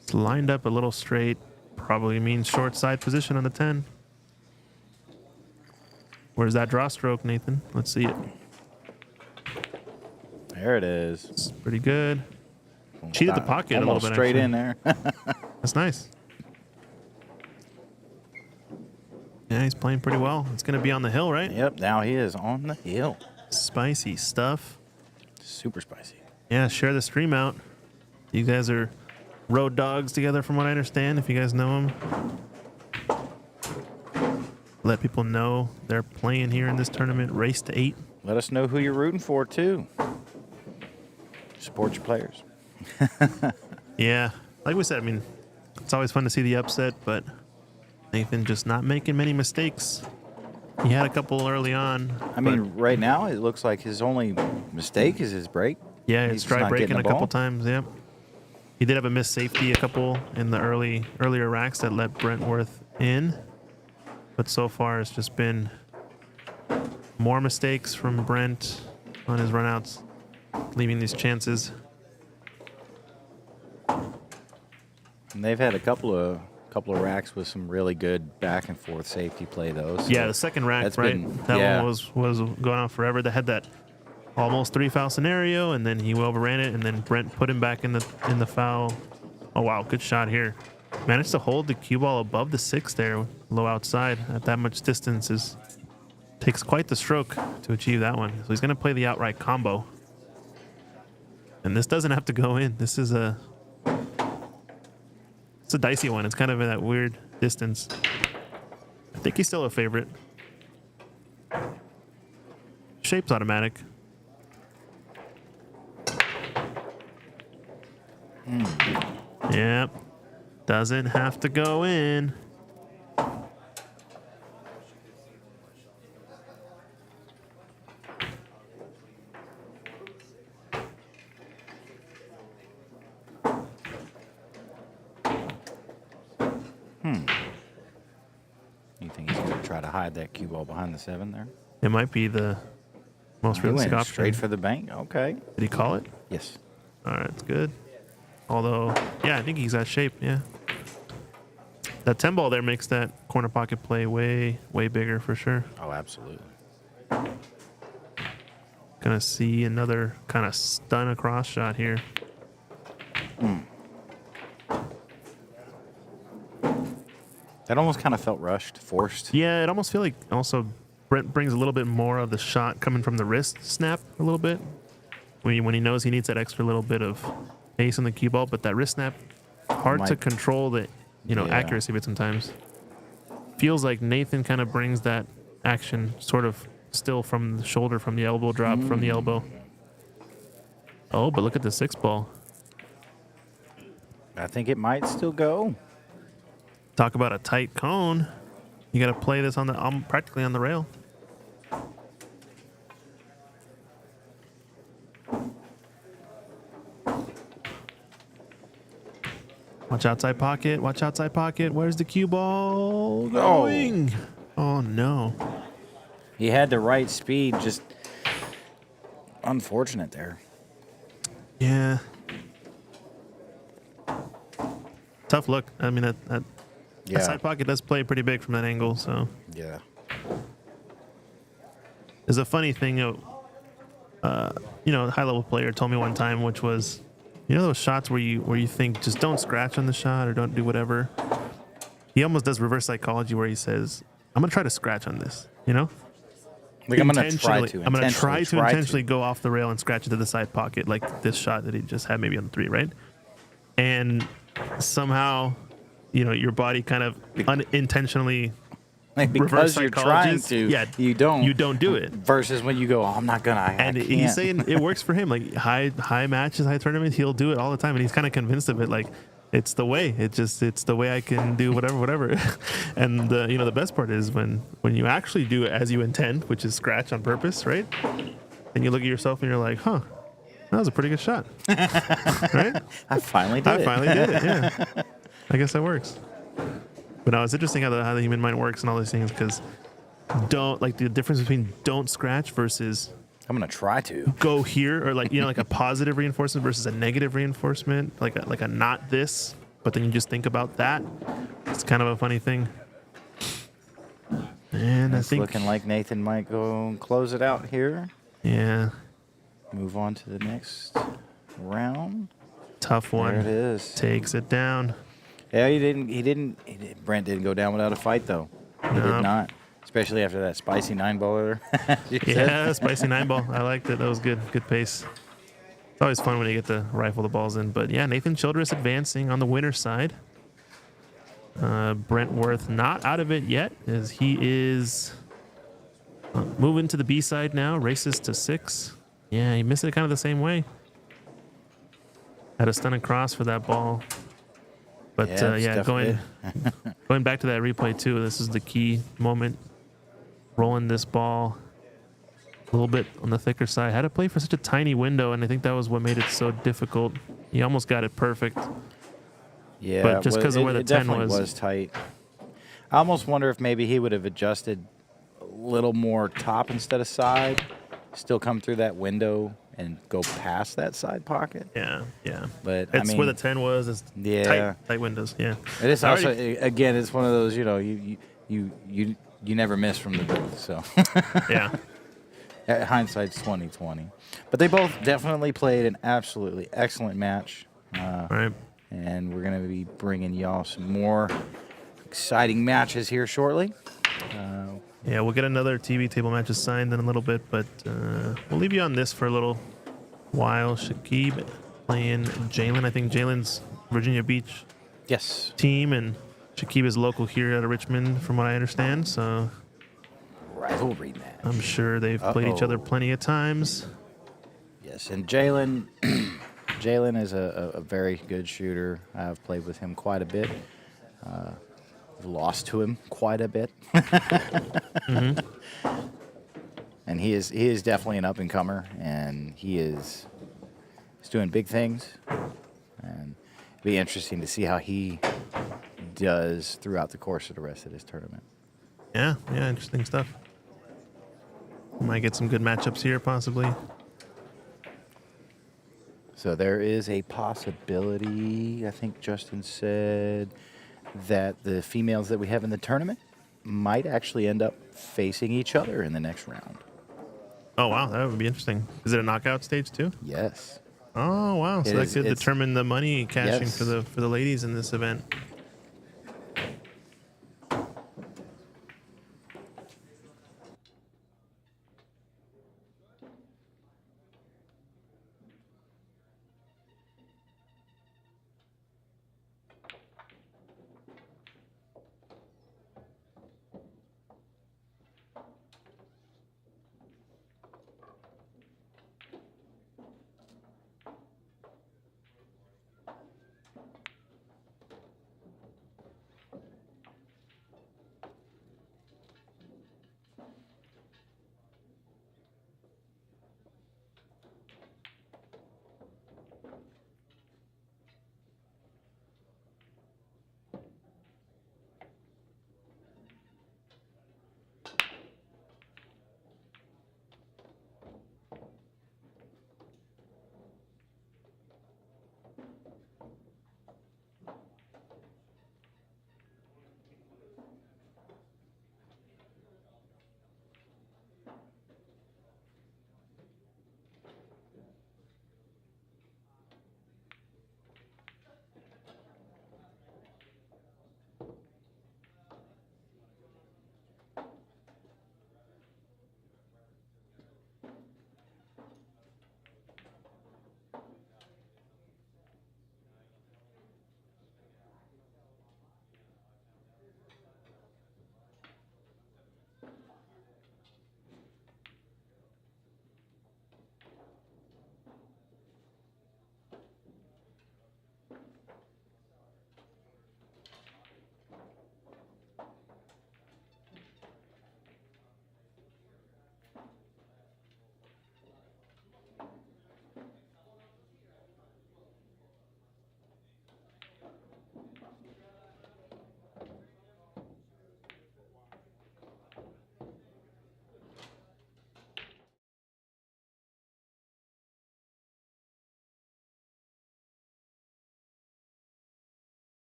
Speaker 1: It's lined up a little straight. Probably means short side position on the 10. Where's that draw stroke, Nathan? Let's see it.
Speaker 4: There it is.
Speaker 1: It's pretty good. Cheated the pocket a little
Speaker 4: Almost
Speaker 1: bit.
Speaker 4: straight
Speaker 1: actually.
Speaker 4: in there.
Speaker 1: That's nice. Yeah, he's playing pretty well. It's going to be on the hill, right?
Speaker 4: Yep, now he is on the hill.
Speaker 1: Spicy stuff.
Speaker 4: Super spicy.
Speaker 1: Yeah, share the stream out. You guys are road dogs together, from what I understand, if you guys know them. Let people know they're playing here in this tournament. Race to 8.
Speaker 4: Let us know who you're rooting for, too. Support your players.
Speaker 1: Yeah, like we said, I mean, it's always fun to see the upset, but Nathan just not making many mistakes. He had a couple early on.
Speaker 4: I mean, right now, it looks like his only mistake is his break.
Speaker 1: Yeah,
Speaker 4: He's
Speaker 1: it's
Speaker 4: just
Speaker 1: dry
Speaker 4: not
Speaker 1: breaking
Speaker 4: getting
Speaker 1: a
Speaker 4: the
Speaker 1: couple
Speaker 4: ball.
Speaker 1: times, yeah. He did have a missed safety a couple in the earlier racks that let Brentworth in. But so far, it's just been more mistakes from Brent on his runouts, leaving these chances.
Speaker 4: And they've had a couple of racks with some really good back and forth safety play, though. So
Speaker 1: Yeah, the second rack,
Speaker 4: that's
Speaker 1: right?
Speaker 4: been-
Speaker 1: That
Speaker 4: yeah.
Speaker 1: one was going on forever. They had that almost 3-foul scenario, and then he overran it, and then Brent put him back in the foul. Oh wow, good shot here. Managed to hold the cue ball above the 6 there, low outside. At that much distance takes quite the stroke to achieve that one. So he's going to play the outright combo, and this doesn't have to go in. This is it's a dicey one. It's kind of in that weird distance. I think he's still a favorite. Shape's automatic. Yep. Doesn't have to go in.
Speaker 4: You think he's going to try to hide that cue ball behind the 7 there?
Speaker 1: It might be the most
Speaker 4: He
Speaker 1: realistic
Speaker 4: went
Speaker 1: option.
Speaker 4: straight for the bank. Okay.
Speaker 1: Did he call it?
Speaker 4: Yes.
Speaker 1: All right, it's good. Although, yeah, I think he's got shape. Yeah. That 10 ball there makes that corner pocket play way, way bigger for sure.
Speaker 4: Oh, absolutely.
Speaker 1: Gonna see another kind of stun across shot here.
Speaker 4: That almost kind of felt rushed, forced.
Speaker 1: Yeah, it almost feel like also Brent brings a little bit more of the shot coming from the wrist snap a little bit. When he knows he needs that extra little bit of pace on the cue ball, but that wrist snap, hard to control the accuracy of it sometimes. Feels like Nathan kind of brings that action sort of still from the shoulder, from the elbow drop, from the elbow. Oh, but look at the 6 ball.
Speaker 4: I think it might still go.
Speaker 1: Talk about a tight cone. You got to play this on the practically on the rail. Watch outside pocket. Watch outside pocket. Where's the cue ball going? Oh no.
Speaker 4: He had the right speed, just unfortunate there.
Speaker 1: Yeah. Tough look. I mean, that side pocket does play pretty big from that angle, so.
Speaker 4: Yeah.
Speaker 1: There's a funny thing, a high-level player told me one time, which was, those shots where you think just don't scratch on the shot or don't do whatever. He almost does reverse psychology where he says, I'm going to try to scratch on this,
Speaker 4: Like I'm going to try to.
Speaker 1: I'm going to try to intentionally go off the rail and scratch into the side pocket, like this shot that he just had maybe on the 3, right? And somehow, your body kind of unintentionally
Speaker 4: because you're trying to, you don't
Speaker 1: do it.
Speaker 4: Versus when you go, I'm not gonna.
Speaker 1: And he's saying it works for him. Like high matches, high tournaments, he'll do it all the time, and he's kind of convinced of it. Like it's the way. It's the way I can do whatever. And the best part is when you actually do it as you intend, which is scratch on purpose, right? And you look at yourself and you're like, huh, that was a pretty good shot, right?
Speaker 4: I finally did it.
Speaker 1: Yeah. I guess that works. But no, it's interesting how the human mind works and all these things, because the difference between don't scratch versus
Speaker 4: I'm gonna try to
Speaker 1: go here, or like a positive reinforcement versus a negative reinforcement, like a not this, but then you just think about that. It's kind of a funny thing. And
Speaker 4: it's looking like Nathan might go and close it out here.
Speaker 1: Yeah.
Speaker 4: Move on to the next round.
Speaker 1: Tough one.
Speaker 4: There it is.
Speaker 1: Takes it down.
Speaker 4: Yeah, Brent didn't go down without a fight, though. He did not. Especially after that spicy 9-baller.
Speaker 1: Yeah, spicy 9-ball. I liked it. That was good. Good pace. It's always fun when you get to rifle the balls in. But yeah, Nathan Childress advancing on the winner's side. Brent Worth not out of it yet, as he is moving to the B side now. Races to 6. Yeah, he missed it kind of the same way. Had a stun across for that ball. But going back to that replay too, this is the key moment. Rolling this ball a little bit on the thicker side. Had to play for such a tiny window, and I think that was what made it so difficult. He almost got it perfect.
Speaker 4: Yeah,
Speaker 1: but just because of where the 10
Speaker 4: was tight. I almost wonder if maybe he would have adjusted a little more top instead of side, still come through that window and go past that side pocket.
Speaker 1: Yeah.
Speaker 4: But
Speaker 1: it's where the 10 was. It's tight windows. Yeah.
Speaker 4: It is also again. It's one of those. You never miss from the booth. So
Speaker 1: yeah.
Speaker 4: Hindsight's 20/20. But they both definitely played an absolutely excellent match.
Speaker 1: Right.
Speaker 4: And we're gonna be bringing y'all some more exciting matches here shortly.
Speaker 1: Yeah, we'll get another TV table matches signed in a little bit, but we'll leave you on this for a little while. Shakib playing Jalen. I think Jalen's Virginia Beach team, and Shakib is local here out of Richmond, from what I understand. So
Speaker 4: rivalry match.
Speaker 1: I'm sure they've played each other plenty of times.
Speaker 4: Yes, and Jalen is a very good shooter. I've played with him quite a bit. Lost to him quite a bit.
Speaker 1: Mm-hmm.
Speaker 4: And he is definitely an up-and-comer, and he's doing big things. And it'll be interesting to see how he does throughout the course of the rest of this tournament.
Speaker 1: Yeah, interesting stuff. We might get some good matchups here, possibly.
Speaker 4: So there is a possibility, I think Justin said, that the females that we have in the tournament might actually end up facing each other in the next round.
Speaker 1: Oh, wow. That would be interesting. Is it a knockout stage too?
Speaker 4: Yes.
Speaker 1: Oh, wow. So
Speaker 4: It
Speaker 1: that
Speaker 4: is-
Speaker 1: could
Speaker 4: it's-
Speaker 1: determine the money cashing
Speaker 4: Yes.
Speaker 1: for the ladies in this event.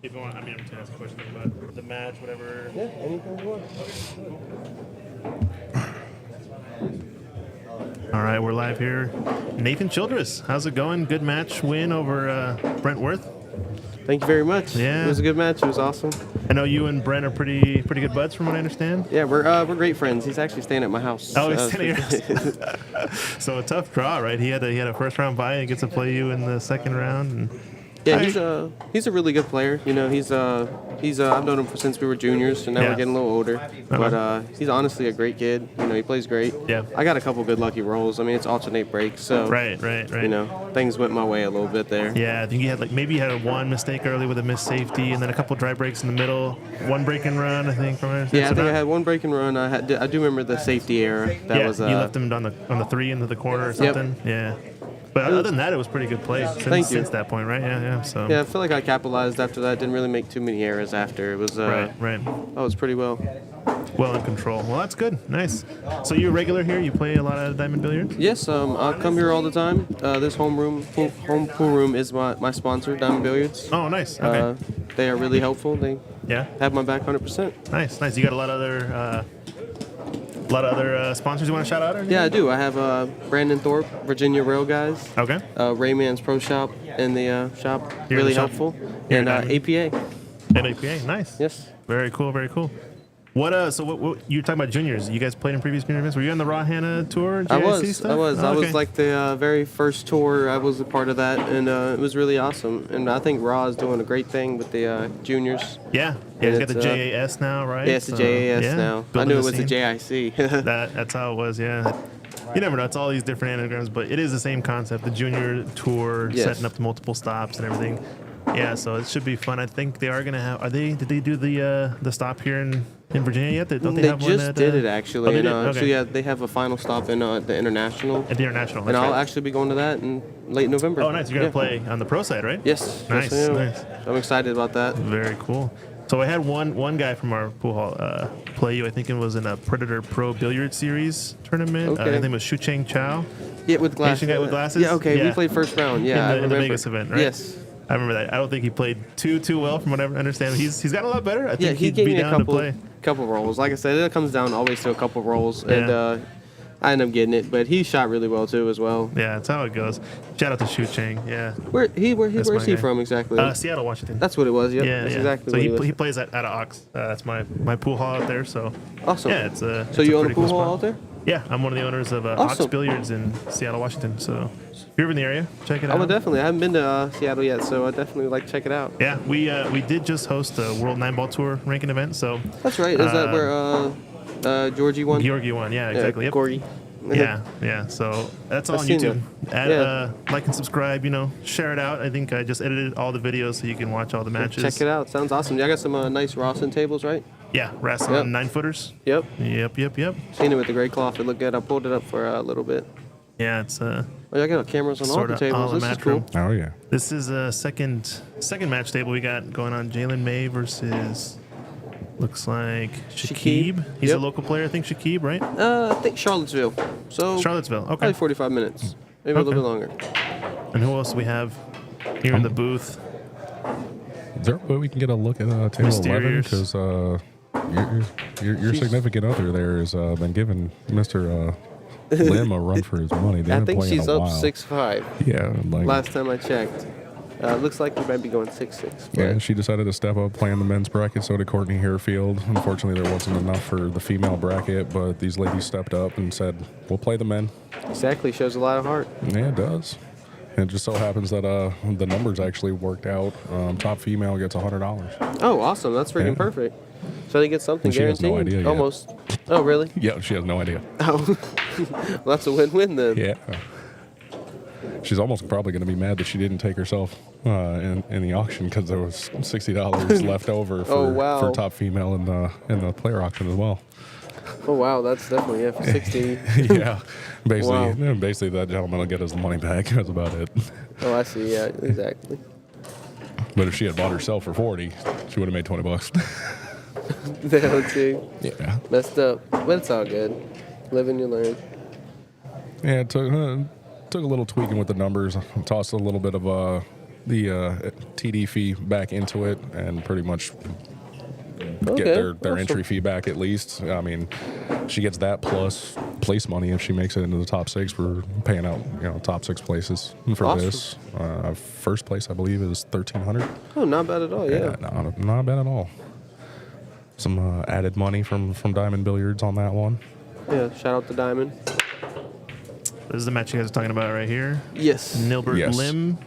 Speaker 1: If you want, I mean, I'm to ask a question about the match, whatever.
Speaker 5: Yeah, anything you want.
Speaker 1: All right, we're live here. Nathan Childress, how's it going? Good match win over Brent Worth.
Speaker 5: Thank you very much.
Speaker 1: Yeah.
Speaker 5: It was a good match. It was awesome.
Speaker 1: I know you and Brent are pretty good buds, from what I understand.
Speaker 5: Yeah, we're great friends. He's actually staying at my house.
Speaker 1: Oh, he's staying at your house. So a tough draw, right? He had a first round bye and gets to play you in the second round. And
Speaker 5: Yeah, he's a really good player. You know, he's I've known him since we were juniors, and now
Speaker 1: Yeah.
Speaker 5: we're getting a little older. But he's honestly a great kid. You know, he plays great.
Speaker 1: Yeah.
Speaker 5: I got a couple good lucky rolls. I mean, it's alternate breaks, so
Speaker 1: right.
Speaker 5: you know, things went my way a little bit there.
Speaker 1: Yeah, I think maybe you had one mistake early with a missed safety, and then a couple dry breaks in the middle. One break and run, I think.
Speaker 5: Yeah, I think I had one break and run. I do remember the safety error. That was
Speaker 1: you left him on the 3 into the corner or something. Yeah. But other than that, it was pretty good play since that point, right? Yeah. So
Speaker 5: Yeah, I feel like I capitalized after that. Didn't really make too many errors after. It was
Speaker 1: right.
Speaker 5: I was pretty well.
Speaker 1: Well in control. Well, that's good. Nice. So you're a regular here? You play a lot of Diamond Billiards?
Speaker 5: Yes, I come here all the time. This home pool room is my sponsor, Diamond Billiards.
Speaker 1: Oh, nice. Okay.
Speaker 5: They are really helpful. They
Speaker 1: Yeah.
Speaker 5: have my back 100%.
Speaker 1: Nice. You got a lot of other sponsors you want to shout out? Or anything?
Speaker 5: Yeah, I do. I have Brandon Thorpe, Virginia Rail Guys,
Speaker 1: Okay.
Speaker 5: Rayman's Pro Shop in the shop,
Speaker 1: Here in the
Speaker 5: really
Speaker 1: shop?
Speaker 5: helpful,
Speaker 1: Here
Speaker 5: and
Speaker 1: in
Speaker 5: APA.
Speaker 1: And APA. Nice.
Speaker 5: Yes.
Speaker 1: Very cool. Very cool. What? So what? You were talking about juniors? You guys played in previous junior events? Were you on the Raw Hannah tour?
Speaker 5: I
Speaker 1: GIC
Speaker 5: was.
Speaker 1: Stuff?
Speaker 5: I was.
Speaker 1: Oh,
Speaker 5: I was
Speaker 1: okay.
Speaker 5: like the very first tour. I was a part of that, and it was really awesome. And I think Raw is doing a great thing with the juniors.
Speaker 1: Yeah.
Speaker 5: And
Speaker 1: He's got the
Speaker 5: it's,
Speaker 1: JAS now, right?
Speaker 5: Yeah, it's the
Speaker 1: So,
Speaker 5: JAS
Speaker 1: yeah,
Speaker 5: now. I
Speaker 1: building
Speaker 5: knew
Speaker 1: the
Speaker 5: it was the
Speaker 1: scene.
Speaker 5: JIC.
Speaker 1: That's how it was. Yeah. You never know. It's all these different anagrams, but it is the same concept. The junior tour,
Speaker 5: Yes.
Speaker 1: setting up the multiple stops and everything. Yeah, so it should be fun. I think they are gonna have. Did they do the stop here in Virginia yet? Don't they
Speaker 5: They
Speaker 1: have
Speaker 5: just
Speaker 1: one at,
Speaker 5: did it actually.
Speaker 1: Oh, they
Speaker 5: and,
Speaker 1: did? Okay.
Speaker 5: So yeah, they have a final stop in the International.
Speaker 1: At the International.
Speaker 5: And
Speaker 1: that's
Speaker 5: I'll
Speaker 1: right.
Speaker 5: actually be going to that in late November.
Speaker 1: Oh, nice. You're gonna play on the pro side, right?
Speaker 5: Yes.
Speaker 1: Nice.
Speaker 5: Yes, I am.
Speaker 1: Nice.
Speaker 5: I'm excited about that.
Speaker 1: Very cool. So I had one guy from our pool hall play you. I think it was in a Predator Pro Billiard Series tournament.
Speaker 5: Okay.
Speaker 1: His name was Chang
Speaker 5: Yeah, with glasses.
Speaker 1: Asian guy with glasses?
Speaker 5: Yeah. Okay.
Speaker 1: Yeah.
Speaker 5: We played first round. Yeah, I
Speaker 1: in the
Speaker 5: remember.
Speaker 1: Vegas event, right?
Speaker 5: Yes.
Speaker 1: I remember that. I don't think he played too well, from what I understand. He's gotten a lot better. I think
Speaker 5: Yeah, he
Speaker 1: he'd
Speaker 5: gave
Speaker 1: be
Speaker 5: me a
Speaker 1: down to play.
Speaker 5: couple rolls. Like I said, it comes down always to a couple rolls,
Speaker 1: Yeah.
Speaker 5: and I ended up getting it. But he shot really well too, as well.
Speaker 1: Yeah, that's how it goes. Shout out to Shu Chang. Yeah.
Speaker 5: Where's
Speaker 1: That's my
Speaker 5: he
Speaker 1: guy.
Speaker 5: from exactly?
Speaker 1: Seattle, Washington.
Speaker 5: That's what it was. Yep.
Speaker 1: yeah,
Speaker 5: That's
Speaker 1: yeah.
Speaker 5: exactly
Speaker 1: So
Speaker 5: what
Speaker 1: he,
Speaker 5: he was.
Speaker 1: he plays at Ox. That's my pool hall out there. So
Speaker 5: Awesome.
Speaker 1: yeah, it's
Speaker 5: So
Speaker 1: it's
Speaker 5: you own a
Speaker 1: pretty
Speaker 5: pool
Speaker 1: cool
Speaker 5: hall
Speaker 1: spot.
Speaker 5: out there?
Speaker 1: Yeah, I'm one of the owners of Ox
Speaker 5: Awesome.
Speaker 1: Billiards in Seattle, Washington. So if you're ever in the area, check it
Speaker 5: I
Speaker 1: out.
Speaker 5: would definitely. I haven't been to Seattle yet, so I definitely would like to check it out.
Speaker 1: Yeah, we did just host a World 9-Ball Tour ranking event. So
Speaker 5: That's right. Is that where Georgie won?
Speaker 1: Georgie won. Yeah, exactly. Yep.
Speaker 5: Gorgie.
Speaker 1: Yeah. So that's all
Speaker 5: I've
Speaker 1: on
Speaker 5: seen
Speaker 1: YouTube.
Speaker 5: Yeah.
Speaker 1: Like and subscribe. Share it out. I think I just edited all the videos so you can watch all the matches.
Speaker 5: Check it out. Sounds awesome. I got some nice Rawson tables, right?
Speaker 1: Yeah, wrestling
Speaker 5: Yep.
Speaker 1: 9-footers.
Speaker 5: Yep.
Speaker 1: Yep.
Speaker 5: Seen it with the gray cloth. It looked good. I pulled it up for a little bit.
Speaker 1: Yeah, it's
Speaker 5: Oh, yeah, I got cameras on all the
Speaker 1: sorta
Speaker 5: tables.
Speaker 1: all the
Speaker 5: This is
Speaker 1: match
Speaker 5: cool.
Speaker 1: room.
Speaker 6: Oh yeah.
Speaker 1: This is a second match table we got going on. Jalen May versus looks like Shakib.
Speaker 5: Shakib,
Speaker 1: He's a
Speaker 5: yep.
Speaker 1: local player, I think. Shakib, right?
Speaker 5: I think Charlottesville. So
Speaker 1: Charlottesville. Okay.
Speaker 5: probably 45 minutes, maybe a little bit longer.
Speaker 1: And who else do we have here in the booth?
Speaker 6: Is there a way we can get a look at table 11?
Speaker 1: Mysterious.
Speaker 6: Because your significant other there has been giving Mr. Lim a run for his money. They
Speaker 5: I
Speaker 6: haven't
Speaker 5: think
Speaker 6: played in
Speaker 5: she's
Speaker 6: a
Speaker 5: up
Speaker 6: while.
Speaker 5: 6'5".
Speaker 6: Yeah, like
Speaker 5: Last time I checked. Looks like we might be going 6'6".
Speaker 6: yeah, she decided to step up playing the men's bracket. So did Courtney Harefield. Unfortunately, there wasn't enough for the female bracket, but these ladies stepped up and said, "We'll play the men."
Speaker 5: Exactly. Shows a lot of heart.
Speaker 6: Yeah, it does. And it just so happens that the numbers actually worked out. Top female gets $100.
Speaker 5: Oh, awesome. That's freaking
Speaker 6: Yeah.
Speaker 5: perfect. So they get something
Speaker 6: And she has
Speaker 5: guaranteed.
Speaker 6: no idea yet.
Speaker 5: Almost. Oh, really?
Speaker 6: Yeah, she has no idea.
Speaker 5: Oh, well, that's a win-win then.
Speaker 6: Yeah. She's almost probably going to be mad that she didn't take herself in the auction because there was $60 left over for,
Speaker 5: Oh, wow.
Speaker 6: for top female in the player auction as well.
Speaker 5: Oh, wow. That's definitely for 60.
Speaker 6: Yeah, basically,
Speaker 5: Wow.
Speaker 6: basically that gentleman will get his money back. That's about it.
Speaker 5: Oh, I see. Yeah, exactly.
Speaker 6: But if she had bought herself for 40, she would have made $20.
Speaker 5: That too.
Speaker 6: Yeah.
Speaker 5: Messed up. But it's all good. Live and you learn.
Speaker 6: Yeah, it took a little tweaking with the numbers. Tossed a little bit of the TD fee back into it, and pretty much get their
Speaker 5: awesome.
Speaker 6: entry fee back at least. I mean, she gets that plus place money if she makes it into the top 6. We're paying out top 6 places for
Speaker 5: Awesome.
Speaker 6: this. First place I believe is $1,300.
Speaker 5: Oh, not bad at all. Yeah.
Speaker 6: Not bad at all. Some added money from Diamond Billiards on that one.
Speaker 5: Yeah. Shout out to Diamond.
Speaker 1: This is the match you guys are talking about right here.
Speaker 5: Yes.
Speaker 1: Nilbert
Speaker 6: Yes.
Speaker 1: Lim.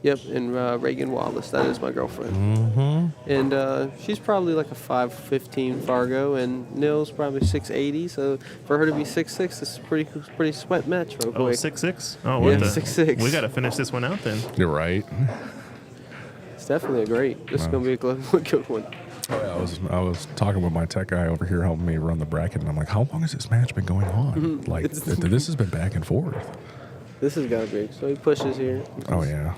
Speaker 5: Yep. And Reagan Wallace. That is my girlfriend. Mm-hmm. And she's probably like a 5'15" Fargo, and Nil's probably 6'80". So for her to be 6'6", this is a pretty sweat match real
Speaker 1: Oh,
Speaker 5: quick.
Speaker 1: 6'6"? Oh,
Speaker 5: Yeah,
Speaker 1: what the?
Speaker 5: 6'6".
Speaker 1: We got to finish this one out then.
Speaker 6: You're right.
Speaker 5: It's definitely a great. This is gonna be a good one.
Speaker 6: I was talking with my tech guy over here helping me run the bracket, and I'm like, how long has this match been going on? Like, this has been back and forth.
Speaker 5: This has got to be. So he pushes here.
Speaker 6: Oh, yeah.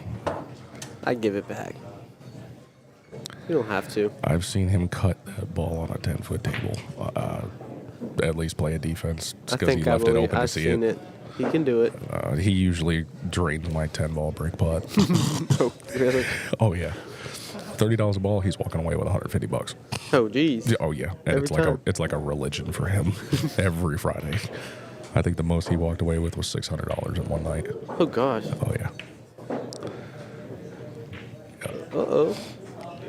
Speaker 5: I give it back. You don't have to.
Speaker 6: I've seen him cut that ball on a 10-foot table. At least play a defense
Speaker 5: I
Speaker 6: because he
Speaker 5: think
Speaker 6: left it open to
Speaker 5: I've
Speaker 6: see
Speaker 5: seen
Speaker 6: it.
Speaker 5: He can do it.
Speaker 6: He usually drains my 10-ball brick putt.
Speaker 5: Oh, really?
Speaker 6: Oh, yeah. $30 a ball, he's walking away with $150.
Speaker 5: Oh, geez.
Speaker 6: Oh, yeah. And
Speaker 5: Every time.
Speaker 6: it's like a religion for him every Friday. I think the most he walked away with was $600 in one night.
Speaker 5: Oh, gosh.
Speaker 6: Oh, yeah.
Speaker 5: Uh-oh.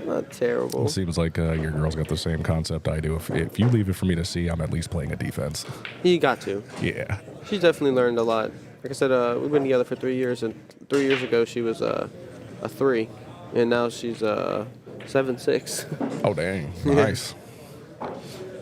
Speaker 5: Not terrible.
Speaker 6: It seems like your girl's got the same concept I do. If you leave it for me to see, I'm at least playing a defense.
Speaker 5: You got to.
Speaker 6: Yeah.
Speaker 5: She's definitely learned a lot. Like I said, we've been together for 3 years, and 3 years ago she was a 3, and now she's 7'6".
Speaker 6: Oh, dang. Nice.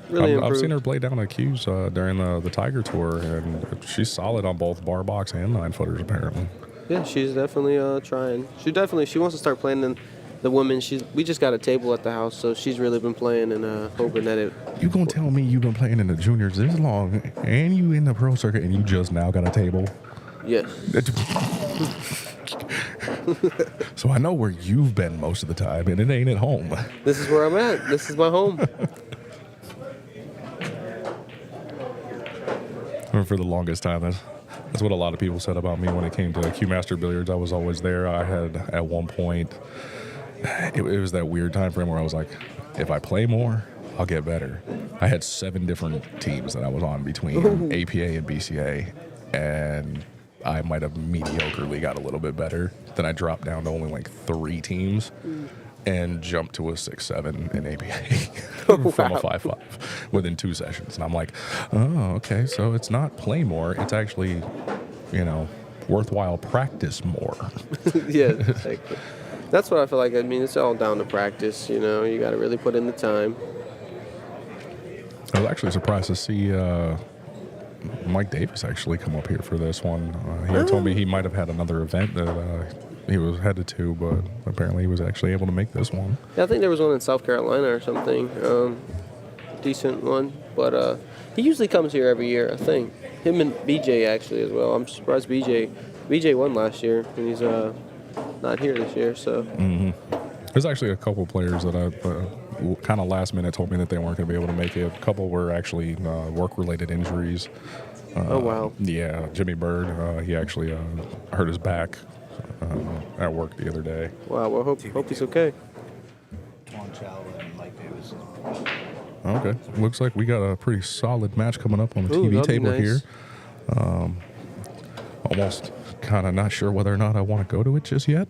Speaker 5: Really improved.
Speaker 6: I've seen her play down at Q's during the Tiger Tour, and she's solid on both bar box and 9-footers, apparently.
Speaker 5: Yeah, she's definitely trying. She wants to start playing in the women. We just got a table at the house, so she's really been playing and hoping that it.
Speaker 6: You gonna tell me you've been playing in the juniors this long, and you in the pro circuit, and you just now got a table?
Speaker 5: Yes.
Speaker 6: So I know where you've been most of the time, and it ain't at home.
Speaker 5: This is where I'm at. This is my home.
Speaker 6: For the longest time, that's what a lot of people said about me when it came to Q Master Billiards. I was always there. I had at one point, it was that weird time frame where I was like, if I play more, I'll get better. I had 7 different teams that I was on between APA and BCA, and I might have mediocrely got a little bit better. Then I dropped down to only like 3 teams and jumped to a 6-7 in APA from a 5-5 within 2 sessions. And I'm like, oh, okay, so it's not play more. It's actually, worthwhile practice more.
Speaker 5: Yeah, exactly. That's what I feel like. I mean, it's all down to practice. You got to really put in the time.
Speaker 6: I was actually surprised to see Mike Davis actually come up here for this one. He had told me he might have had another event that he was headed to, but apparently he was actually able to make this one.
Speaker 5: Yeah, I think there was one in South Carolina or something. Decent one. But he usually comes here every year, I think. Him and BJ actually as well. I'm surprised BJ won last year, and he's not here this year. So
Speaker 6: There's actually a couple players that I kind of last minute told me that they weren't going to be able to make it. A couple were actually work-related injuries.
Speaker 5: Oh, wow.
Speaker 6: Yeah, Jimmy Bird, he actually hurt his back at work the other day.
Speaker 5: Wow, well, hope he's okay.
Speaker 4: Chow and Mike Davis.
Speaker 6: Okay, looks like we got a pretty solid match coming up on the
Speaker 5: Ooh,
Speaker 6: TV
Speaker 5: that'd be
Speaker 6: table
Speaker 5: nice.
Speaker 6: here. Almost kind of not sure whether or not I want to go to it just yet.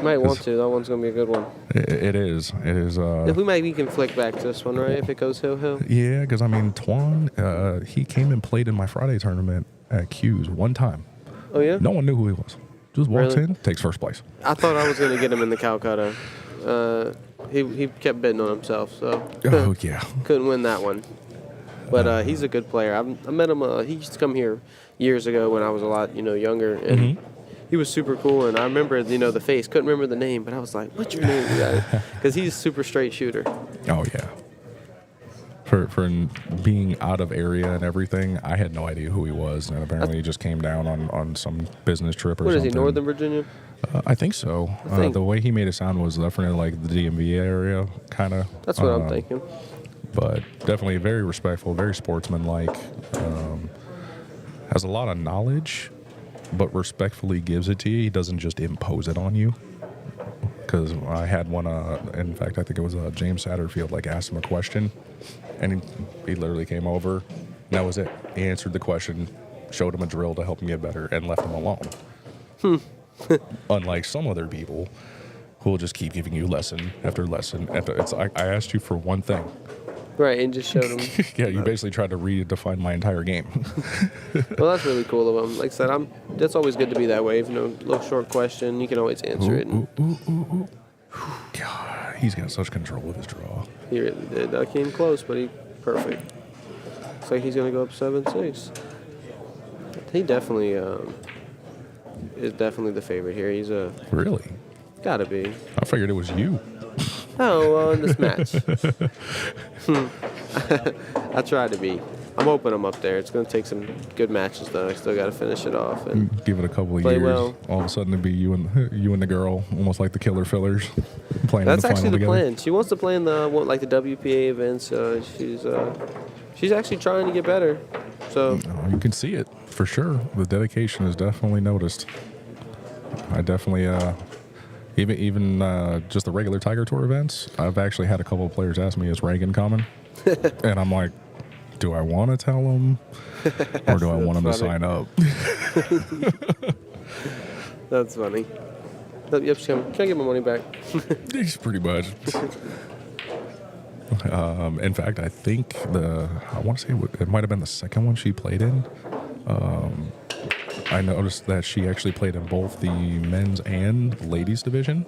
Speaker 5: Might want to. That one's going to be a good one.
Speaker 6: It is. It is.
Speaker 5: If we can flick back to this one, right? If it goes hill.
Speaker 6: Yeah, because I mean, Twan, he came and played in my Friday tournament at Q's one time.
Speaker 5: Oh, yeah?
Speaker 6: No one knew who he was. Just walks
Speaker 5: Really?
Speaker 6: in, takes first place.
Speaker 5: I thought I was going to get him in the Calcutta. He kept betting on himself, so
Speaker 6: Oh yeah.
Speaker 5: couldn't win that one. But he's a good player. I met him. He used to come here years ago when I was a lot, younger, and he was super cool. And I remember, the face. Couldn't remember the name, but I was like, "What's your name?" Because he's a super straight shooter.
Speaker 6: Oh yeah. For being out of area and everything, I had no idea who he was, and apparently he just came down on some business trip or
Speaker 5: What is
Speaker 6: something.
Speaker 5: he? Northern Virginia?
Speaker 6: I think so.
Speaker 5: think-
Speaker 6: The way he made it sound was definitely like the DMV area, kind of.
Speaker 5: That's what I'm thinking.
Speaker 6: But definitely very respectful, very sportsmanlike. Has a lot of knowledge, but respectfully gives it to you. He doesn't just impose it on you. Because I had one, in fact, I think it was James Satterfield, asked him a question, and he literally came over, and that was it. He answered the question, showed him a drill to help him get better, and left him alone. Unlike some other people who will just keep giving you lesson after lesson. It's like, I asked you for one thing.
Speaker 5: Right, and just showed him.
Speaker 6: Yeah, you basically tried to redefine my entire game.
Speaker 5: Well, that's really cool of him. Like I said, that's always good to be that way. If a little short question, you can always answer it. And
Speaker 6: God, he's got such control of his draw.
Speaker 5: he really did. I came close, but he perfect. Looks like he's gonna go up 7-6. He definitely is definitely the favorite here. He's
Speaker 6: Really?
Speaker 5: gotta be.
Speaker 6: I figured it was you.
Speaker 5: Oh, in this match. I tried to be. I'm hoping I'm up there. It's going to take some good matches, though. I still got to finish it off. And
Speaker 6: Give it a couple of
Speaker 5: Play
Speaker 6: years.
Speaker 5: well.
Speaker 6: All of a sudden, it'd be you and the girl, almost like the Killer Fillers, playing
Speaker 5: that's
Speaker 6: in the
Speaker 5: actually
Speaker 6: final
Speaker 5: the
Speaker 6: together.
Speaker 5: plan. She wants to play in the WPA events. She's actually trying to get better. So
Speaker 6: Oh, you can see it for sure. The dedication is definitely noticed. I definitely, even just the regular Tiger Tour events, I've actually had a couple of players ask me, "Is Reagan coming?" And I'm like, do I want to tell them, or do I want them to
Speaker 5: funny.
Speaker 6: sign up?
Speaker 5: that's funny. Yep, she's coming. Can I get my money back?
Speaker 6: It's pretty much. In fact, I think I want to say it might have been the second one she played in. I noticed that she actually played in both the men's and ladies division,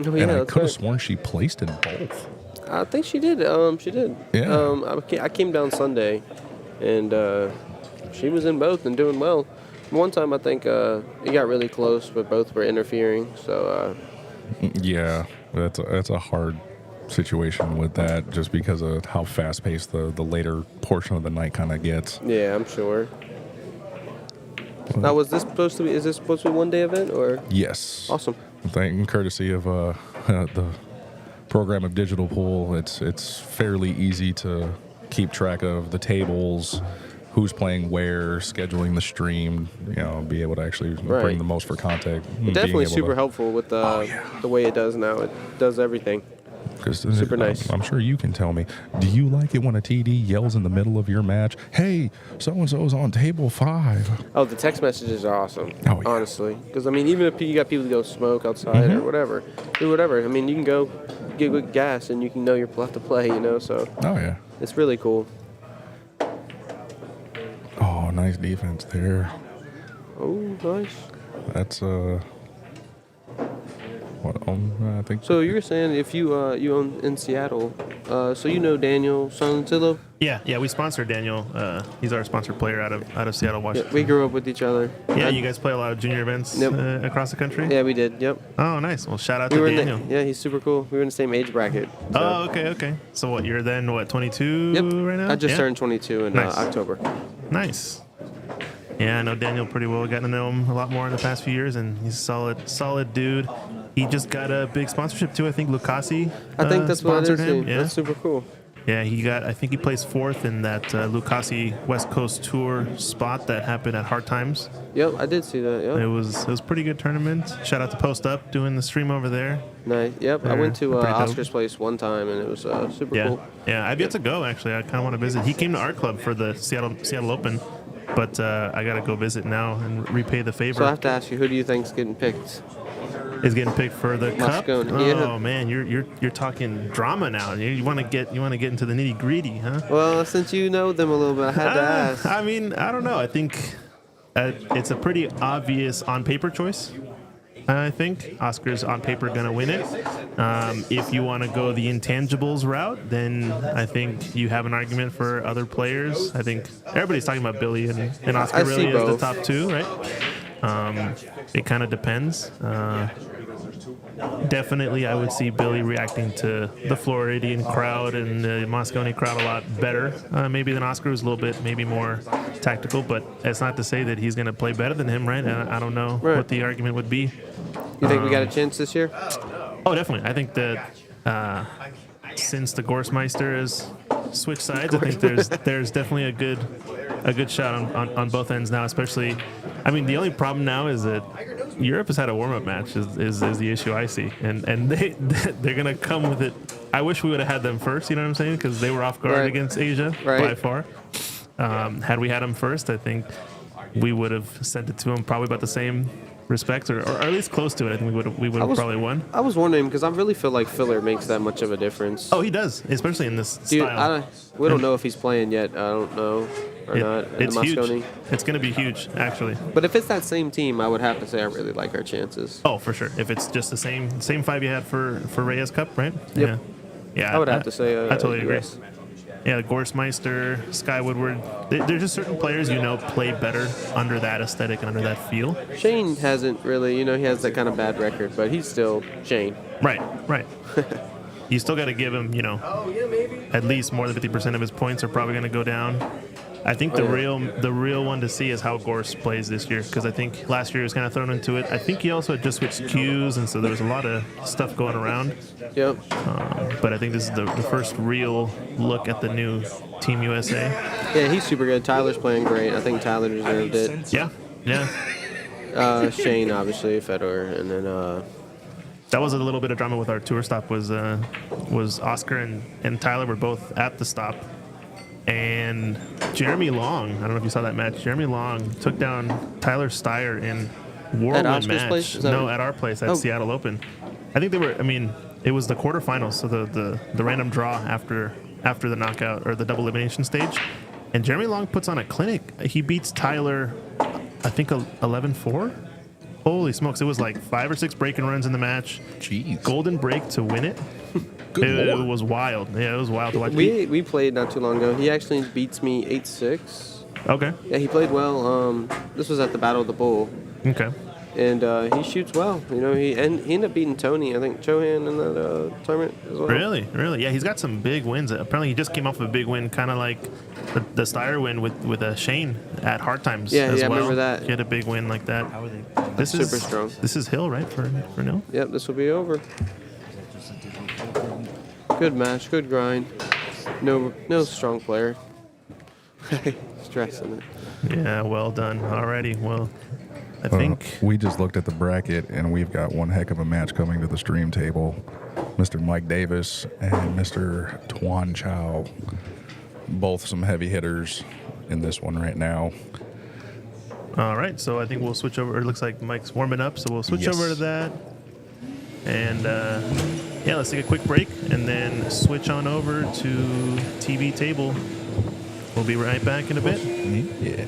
Speaker 5: Oh, yeah,
Speaker 6: and I
Speaker 5: that's
Speaker 6: could have
Speaker 5: right.
Speaker 6: sworn she placed in both.
Speaker 5: I think she did. She did.
Speaker 6: Yeah.
Speaker 5: I came down Sunday, and she was in both and doing well. One time I think it got really close, but both were interfering. So
Speaker 6: Yeah, that's a hard situation with that, just because of how fast paced the later portion of the night kind of gets.
Speaker 5: yeah, I'm sure. Now, is this supposed to be a one-day event or?
Speaker 6: Yes.
Speaker 5: Awesome.
Speaker 6: Thank courtesy of the program of Digital Pool, it's fairly easy to keep track of the tables, who's playing where, scheduling the stream, be able to actually
Speaker 5: Right.
Speaker 6: bring the most for contact.
Speaker 5: Definitely super helpful with the way it does now. It does everything. Super nice.
Speaker 6: I'm sure you can tell me. Do you like it when a TD yells in the middle of your match, "Hey, so and so's on table 5"?
Speaker 5: Oh, the text messages are awesome.
Speaker 6: Oh, yeah.
Speaker 5: Honestly, because I mean, even if you got people to go smoke outside or whatever, do whatever. I mean, you can go get good gas and you can know you're left to play. So
Speaker 6: Oh yeah.
Speaker 5: it's really cool.
Speaker 6: Oh, nice defense there.
Speaker 5: Oh, nice.
Speaker 6: That's what I think.
Speaker 5: So you were saying if you own in Seattle, so you know Daniel Sontillo?
Speaker 1: Yeah, we sponsor Daniel. He's our sponsored player out of Seattle,
Speaker 5: Yeah,
Speaker 1: Washington.
Speaker 5: we grew up with each other.
Speaker 1: Yeah, you guys play a lot of junior events
Speaker 5: Yep.
Speaker 1: across the country?
Speaker 5: Yeah, we did. Yep.
Speaker 1: Oh, nice. Well, shout out
Speaker 5: We
Speaker 1: to
Speaker 5: were in
Speaker 1: Daniel.
Speaker 5: yeah, he's super cool. We were in the same age bracket. So.
Speaker 1: Oh, okay. So what, you're then, 22
Speaker 5: Yep.
Speaker 1: right now?
Speaker 5: I just
Speaker 1: Yeah?
Speaker 5: turned 22 in
Speaker 1: Nice.
Speaker 5: October.
Speaker 1: Nice. Yeah, I know Daniel pretty well. Gotten to know him a lot more in the past few years, and he's a solid dude. He just got a big sponsorship too. I think Lucasi
Speaker 5: I think that's what it
Speaker 1: sponsored
Speaker 5: is.
Speaker 1: him.
Speaker 5: Too.
Speaker 1: Yeah.
Speaker 5: That's super cool.
Speaker 1: Yeah, I think he placed 4th in that Lucasi West Coast Tour spot that happened at Hard Times.
Speaker 5: Yep, I did see that. Yep.
Speaker 1: It was a pretty good tournament. Shout out to Post Up doing the stream over there.
Speaker 5: Nice. Yep, I
Speaker 1: They're
Speaker 5: went to
Speaker 1: pretty dope.
Speaker 5: Oscar's place one time, and it was super
Speaker 1: Yeah,
Speaker 5: cool.
Speaker 1: yeah. I've yet to go actually. I kind of want to visit. He came to our club for the Seattle Open, but I got to go visit now and repay the favor.
Speaker 5: So I have to ask you, who do you think's getting picked?
Speaker 1: Is getting picked for the cup.
Speaker 5: Moscone,
Speaker 1: Oh
Speaker 5: yeah.
Speaker 1: man, you're talking drama now. You want to get into the nitty gritty, huh?
Speaker 5: Well, since you know them a little bit, I had to ask.
Speaker 1: I mean, I don't know. I think it's a pretty obvious on paper choice. I think Oscar's on paper going to win it. If you want to go the intangibles route, then I think you have an argument for other players. I think everybody's talking about Billy and Oscar
Speaker 5: I
Speaker 1: really
Speaker 5: see
Speaker 1: as the
Speaker 5: both.
Speaker 1: top 2, right? It kind of depends. Definitely, I would see Billy reacting to the Floridian crowd and the Moscone crowd a lot better, maybe than Oscar, who's a little bit maybe more tactical. But it's not to say that he's going to play better than him, right? I don't know
Speaker 5: Right.
Speaker 1: what the argument would be.
Speaker 5: You think we got a chance this year?
Speaker 1: Oh, definitely. I think that since the Gorsmeister has switched sides, I think there's definitely a good shot on both ends now. Especially, I mean, the only problem now is that Europe has had a warm-up match is the issue I see, and they're gonna come with it. I wish we would have had them first. You know what I'm saying? Because they were off guard
Speaker 5: Right.
Speaker 1: against Asia
Speaker 5: Right.
Speaker 1: by far. Had we had them first, I think we would have sent it to them probably about the same respect, or at least close to it. I think we would have probably won.
Speaker 5: I was wondering because I really feel like filler makes that much of a difference.
Speaker 1: Oh, he does, especially in this
Speaker 5: Dude,
Speaker 1: style.
Speaker 5: we don't know if he's playing yet. I don't know or not. in
Speaker 1: It's
Speaker 5: the
Speaker 1: huge.
Speaker 5: Moscone.
Speaker 1: It's going to be huge, actually.
Speaker 5: But if it's that same team, I would have to say I really like our chances.
Speaker 1: Oh, for sure. If it's just the same 5 you had for Reyes Cup, right?
Speaker 5: Yep.
Speaker 1: Yeah.
Speaker 5: I would have to say
Speaker 1: I totally agree.
Speaker 5: US.
Speaker 1: Yeah, Gorsmeister, Sky Woodward. There's just certain players play better under that aesthetic and under that feel.
Speaker 5: Shane hasn't really, he has that kind of bad record, but he's still Shane.
Speaker 1: Right. You still got to give him, at least more than 50% of his points are probably going to go down. I think the real one to see is how Gorse plays this year, because I think last year he was kind of thrown into it. I think he also had just switched cues, and so there was a lot of stuff going around.
Speaker 5: Yep.
Speaker 1: But I think this is the first real look at the new Team USA.
Speaker 5: Yeah, he's super good. Tyler's playing great. I think Tyler deserved it.
Speaker 1: Yeah.
Speaker 5: Shane, obviously, Federer, and then
Speaker 1: That was a little bit of drama with our tour stop. Was Oscar and Tyler were both at the stop, and Jeremy Long. I don't know if you saw that match. Jeremy Long took down Tyler Steyer in whirlwind
Speaker 5: Oscar's
Speaker 1: match.
Speaker 5: place? Is that
Speaker 1: No,
Speaker 5: what-
Speaker 1: at our place at
Speaker 5: Oh.
Speaker 1: Seattle Open. I think they were. I mean, it was the quarterfinals, so the random draw after the knockout or the double elimination stage. And Jeremy Long puts on a clinic. He beats Tyler, I think 11-4. Holy smokes! It was like 5 or 6 break and runs in the match.
Speaker 6: Jeez.
Speaker 1: Golden break to win it.
Speaker 6: Good
Speaker 1: It
Speaker 6: lord.
Speaker 1: was wild. Yeah, it was wild to watch.
Speaker 5: we played not too long ago. He actually beats me 8-6.
Speaker 1: Okay.
Speaker 5: Yeah, he played well. This was at the Battle of the Bull,
Speaker 1: Okay.
Speaker 5: and he shoots well. You know, he ended up beating Tony, I think, Chohan in that tournament as well.
Speaker 1: Really? Yeah, he's got some big wins. Apparently, he just came off a big win, kind of like the Steyer win with Shane at Hard Times.
Speaker 5: Yeah,
Speaker 1: as
Speaker 5: yeah, I
Speaker 1: well.
Speaker 5: remember that.
Speaker 1: He had a big win like that.
Speaker 4: How are they?
Speaker 1: This
Speaker 5: Super
Speaker 1: is
Speaker 5: strong.
Speaker 1: This is Hill, right? For Nil.
Speaker 5: Yep, this will be over. Good match, good grind. No strong player. Stressing it.
Speaker 1: Yeah, well done. Alrighty. Well, I think
Speaker 6: We just looked at the bracket, and we've got one heck of a match coming to the stream table. Mr. Mike Davis and Mr. Tuan Chow, both some heavy hitters in this one right now.
Speaker 1: all right. So I think we'll switch over. It looks like Mike's warming up, so we'll switch
Speaker 6: Yes.
Speaker 1: over to that. And yeah, let's take a quick break and then switch on over to TV table. We'll be right back in a bit.
Speaker 6: Yeah.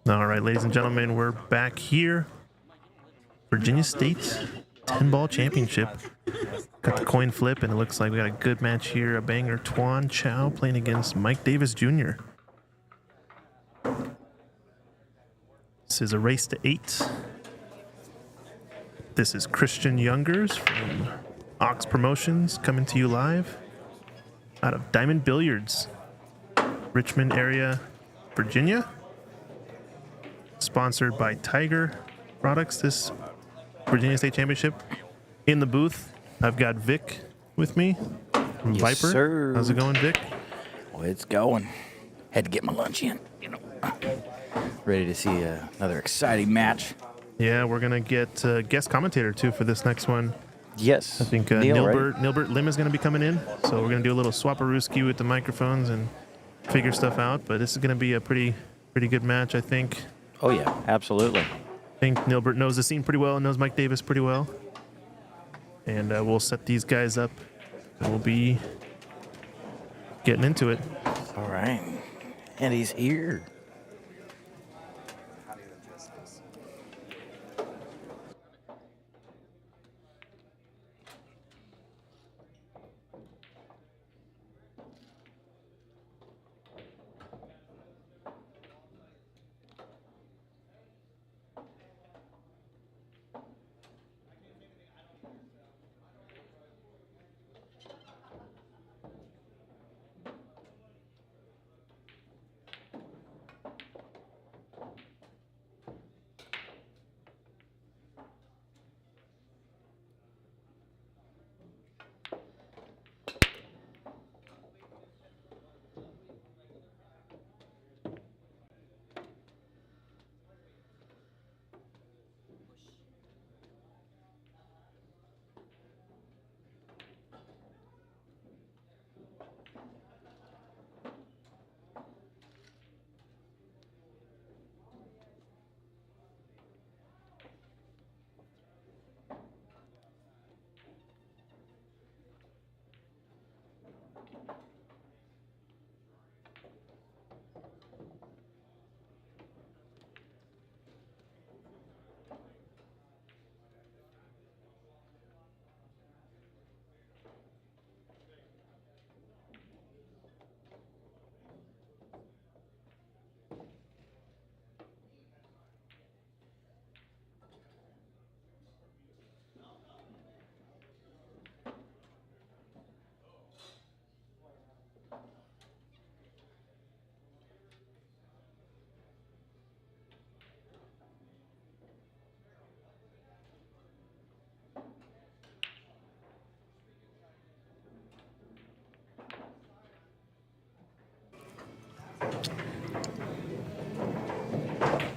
Speaker 1: All right, ladies and gentlemen, we're back here. Virginia State 10-ball championship. Got the coin flip, and it looks like we got a good match here. A banger, Chow playing against Mike Davis Jr. This is a race to 8. This is Christian Youngers from Ox Promotions coming to you live out of Diamond Billiards, Richmond area, Virginia. Sponsored by Tiger Products, this Virginia State Championship. In the booth, I've got Vic with me from
Speaker 4: Yes,
Speaker 1: Viper.
Speaker 4: sir.
Speaker 1: How's it going, Vic?
Speaker 4: Well, it's going. Had to get my lunch in, you know. Ready to see another exciting match.
Speaker 1: Yeah, we're going to get a guest commentator, too, for this next one.
Speaker 4: Yes.
Speaker 1: I think
Speaker 4: Neil, right?
Speaker 1: Nilbert Lim is going to be coming in. So we're going to do a little swapperooski with the microphones and figure stuff out. But this is going to be a pretty good match, I think.
Speaker 4: Oh, yeah, absolutely.
Speaker 1: I think Nilbert knows the scene pretty well and knows Mike Davis pretty well. And we'll set these guys up. And we'll be getting into it.
Speaker 4: All right. And he's here.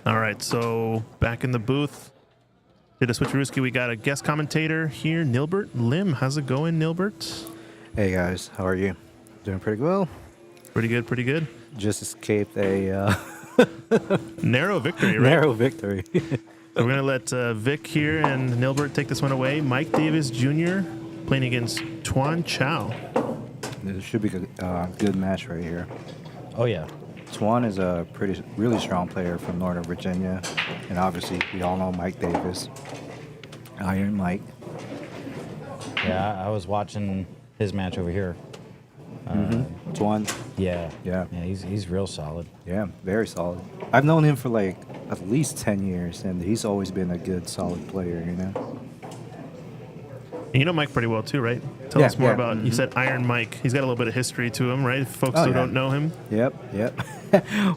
Speaker 1: All right, so back in the booth. Did a switcherooski. We got a guest commentator here, Nilbert Lim. How's it going, Nilbert?
Speaker 7: Hey guys, how are you? Doing pretty well.
Speaker 1: Pretty good, pretty good.
Speaker 7: Just escaped a
Speaker 1: Narrow victory, right?
Speaker 7: narrow victory.
Speaker 1: So we're going to let Vic here and Nilbert take this one away. Mike Davis Jr. playing against Chow.
Speaker 7: This should be a good match right here.
Speaker 4: Oh, yeah.
Speaker 7: Tuan is a really strong player from Northern Virginia, and obviously we all know Mike Davis, Iron Mike.
Speaker 8: Yeah, I was watching his match over here.
Speaker 7: Tuan,
Speaker 8: Yeah.
Speaker 7: Yeah.
Speaker 8: Yeah, he's real solid.
Speaker 7: yeah, very solid. I've known him for like at least 10 years, and he's always been a good, solid player, you know?
Speaker 1: And you know Mike pretty well too, right? Tell
Speaker 7: Yeah,
Speaker 1: us more
Speaker 7: yeah,
Speaker 1: about, you said Iron Mike. He's got a little bit of history to him, right? Folks
Speaker 7: Oh,
Speaker 1: who
Speaker 7: yeah.
Speaker 1: don't know him.
Speaker 7: Yep.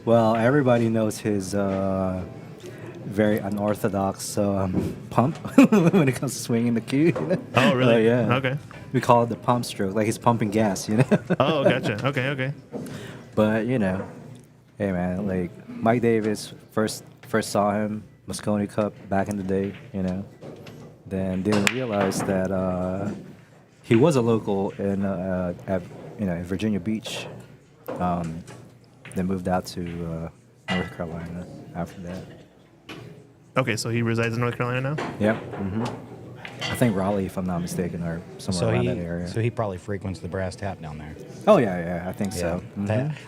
Speaker 7: Well, everybody knows his very unorthodox pump when it comes to swinging the cue. You know?
Speaker 1: Oh, really?
Speaker 7: Yeah.
Speaker 1: Okay.
Speaker 7: We call it the pump stroke, like he's pumping gas, you know?
Speaker 1: Oh, gotcha. Okay.
Speaker 7: But, you know, hey, man, like Mike Davis, first saw him, Moscone Cup back in the day, you know? Then didn't realize that he was a local in in Virginia Beach. Then moved out to North Carolina after that.
Speaker 1: Okay, so he resides in North Carolina now?
Speaker 7: Yep. I think Raleigh, if I'm not mistaken, or somewhere around that area.
Speaker 8: So he probably frequents the brass tap down there.
Speaker 7: Oh yeah, I think so.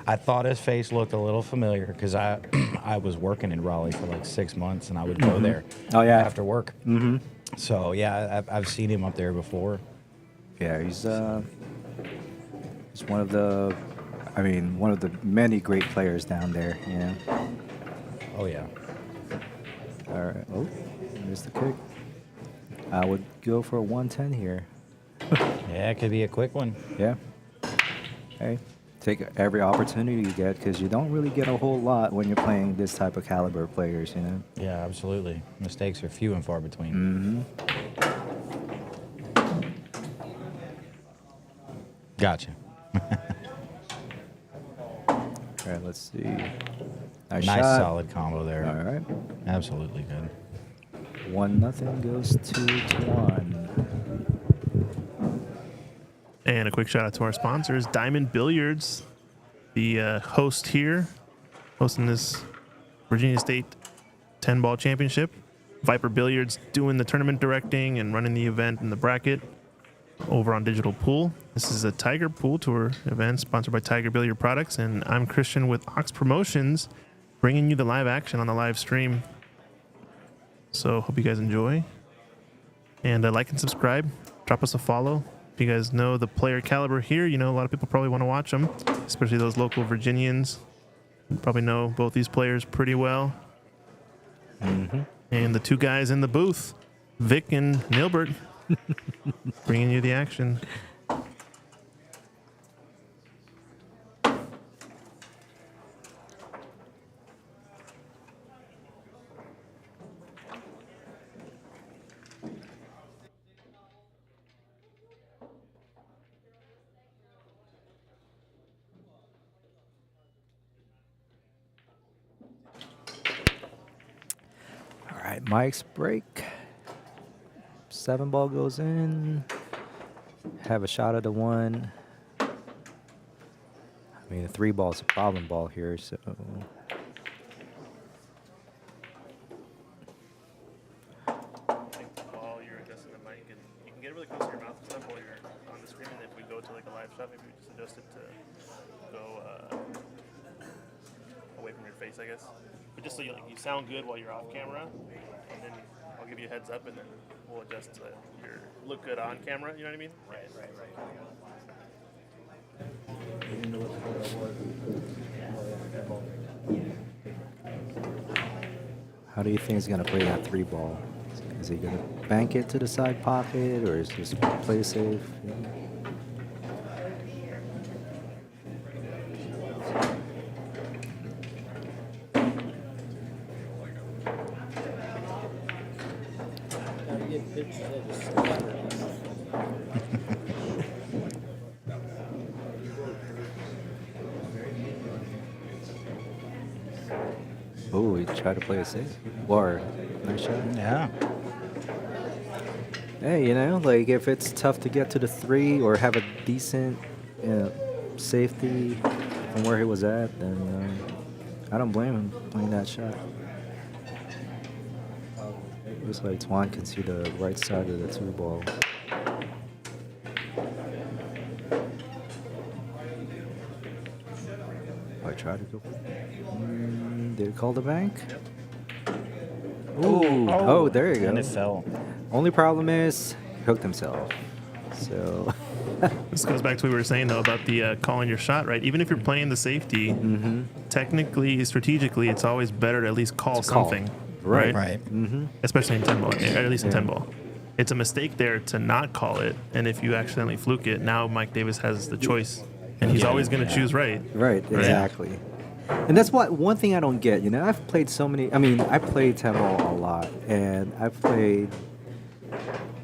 Speaker 8: I thought his face looked a little familiar because I I was working in Raleigh for like 6 months and I would go there.
Speaker 7: Oh, yeah.
Speaker 8: After work. Mm-hmm. So yeah, I've seen him up there before.
Speaker 7: Yeah, he's one of the, one of the many great players down there. You know.
Speaker 8: Oh yeah.
Speaker 7: All right. Oh, there's the kick. I would go for a 110 here.
Speaker 8: Yeah, it could be a quick one.
Speaker 7: Yeah. Hey, take every opportunity you get because you don't really get a whole lot when you're playing this type of caliber players, you know?
Speaker 8: Yeah, absolutely. Mistakes are few and far between.
Speaker 7: Mm-hmm.
Speaker 8: Gotcha.
Speaker 7: All right, let's see.
Speaker 8: Nice
Speaker 7: shot.
Speaker 8: solid combo there.
Speaker 7: All right.
Speaker 8: Absolutely good.
Speaker 7: 1-0 goes to Tuan.
Speaker 1: And a quick shout out to our sponsors, Diamond Billiards, the host here, hosting this Virginia State 10-ball championship. Viper Billiards doing the tournament directing and running the event and the bracket over on Digital Pool. This is a Tiger Pool Tour event sponsored by Tiger Billiard Products, and I'm Christian with Ox Promotions, bringing you the live action on the live stream. So hope you guys enjoy. And like and subscribe. Drop us a follow. If you guys know the player caliber here, you know a lot of people probably want to watch them, especially those local Virginians. You probably know both these players pretty well.
Speaker 7: Mm-hmm.
Speaker 1: And the two guys in the booth, Vic and Nilbert, bringing you the action.
Speaker 7: All right, Mike's break. 7-ball goes in. Have a shot at the 1. I mean, the 3-ball is a problem ball here, so.
Speaker 1: While you're adjusting the mic, and you can get really close to your mouth and stuff while you're on the screen. And if we go to like a live shot, maybe we just adjust it to go away from your face, I guess. But just so you sound good while you're off camera, and then I'll give you a heads up, and then we'll adjust to your look good on camera. You know what I mean? Right.
Speaker 7: How do you think he's going to play that 3-ball? Is he going to bank it to the side pocket, or is he just going to play safe? Oh, he tried to play it safe. Or nice shot.
Speaker 8: Yeah.
Speaker 7: Hey, like if it's tough to get to the 3 or have a decent safety from where he was at, then I don't blame him playing that shot. Looks like Tuan can see the right side of the 2-ball. I tried to go. Did it call the bank? Ooh. Oh, there you go.
Speaker 8: And it fell.
Speaker 7: Only problem is he hooked himself. So
Speaker 1: This goes back to what we were saying though about the calling your shot, right? Even if you're playing the safety, technically, strategically, it's always better to at least call something, right?
Speaker 8: Right.
Speaker 1: Especially in 10-ball, or at least in 10-ball. It's a mistake there to not call it, and if you accidentally fluke it, now Mike Davis has the choice, and he's always going to choose right.
Speaker 7: Right, exactly. And that's one thing I don't get. I've played so many. I mean, I played 10-ball a lot, and I've played.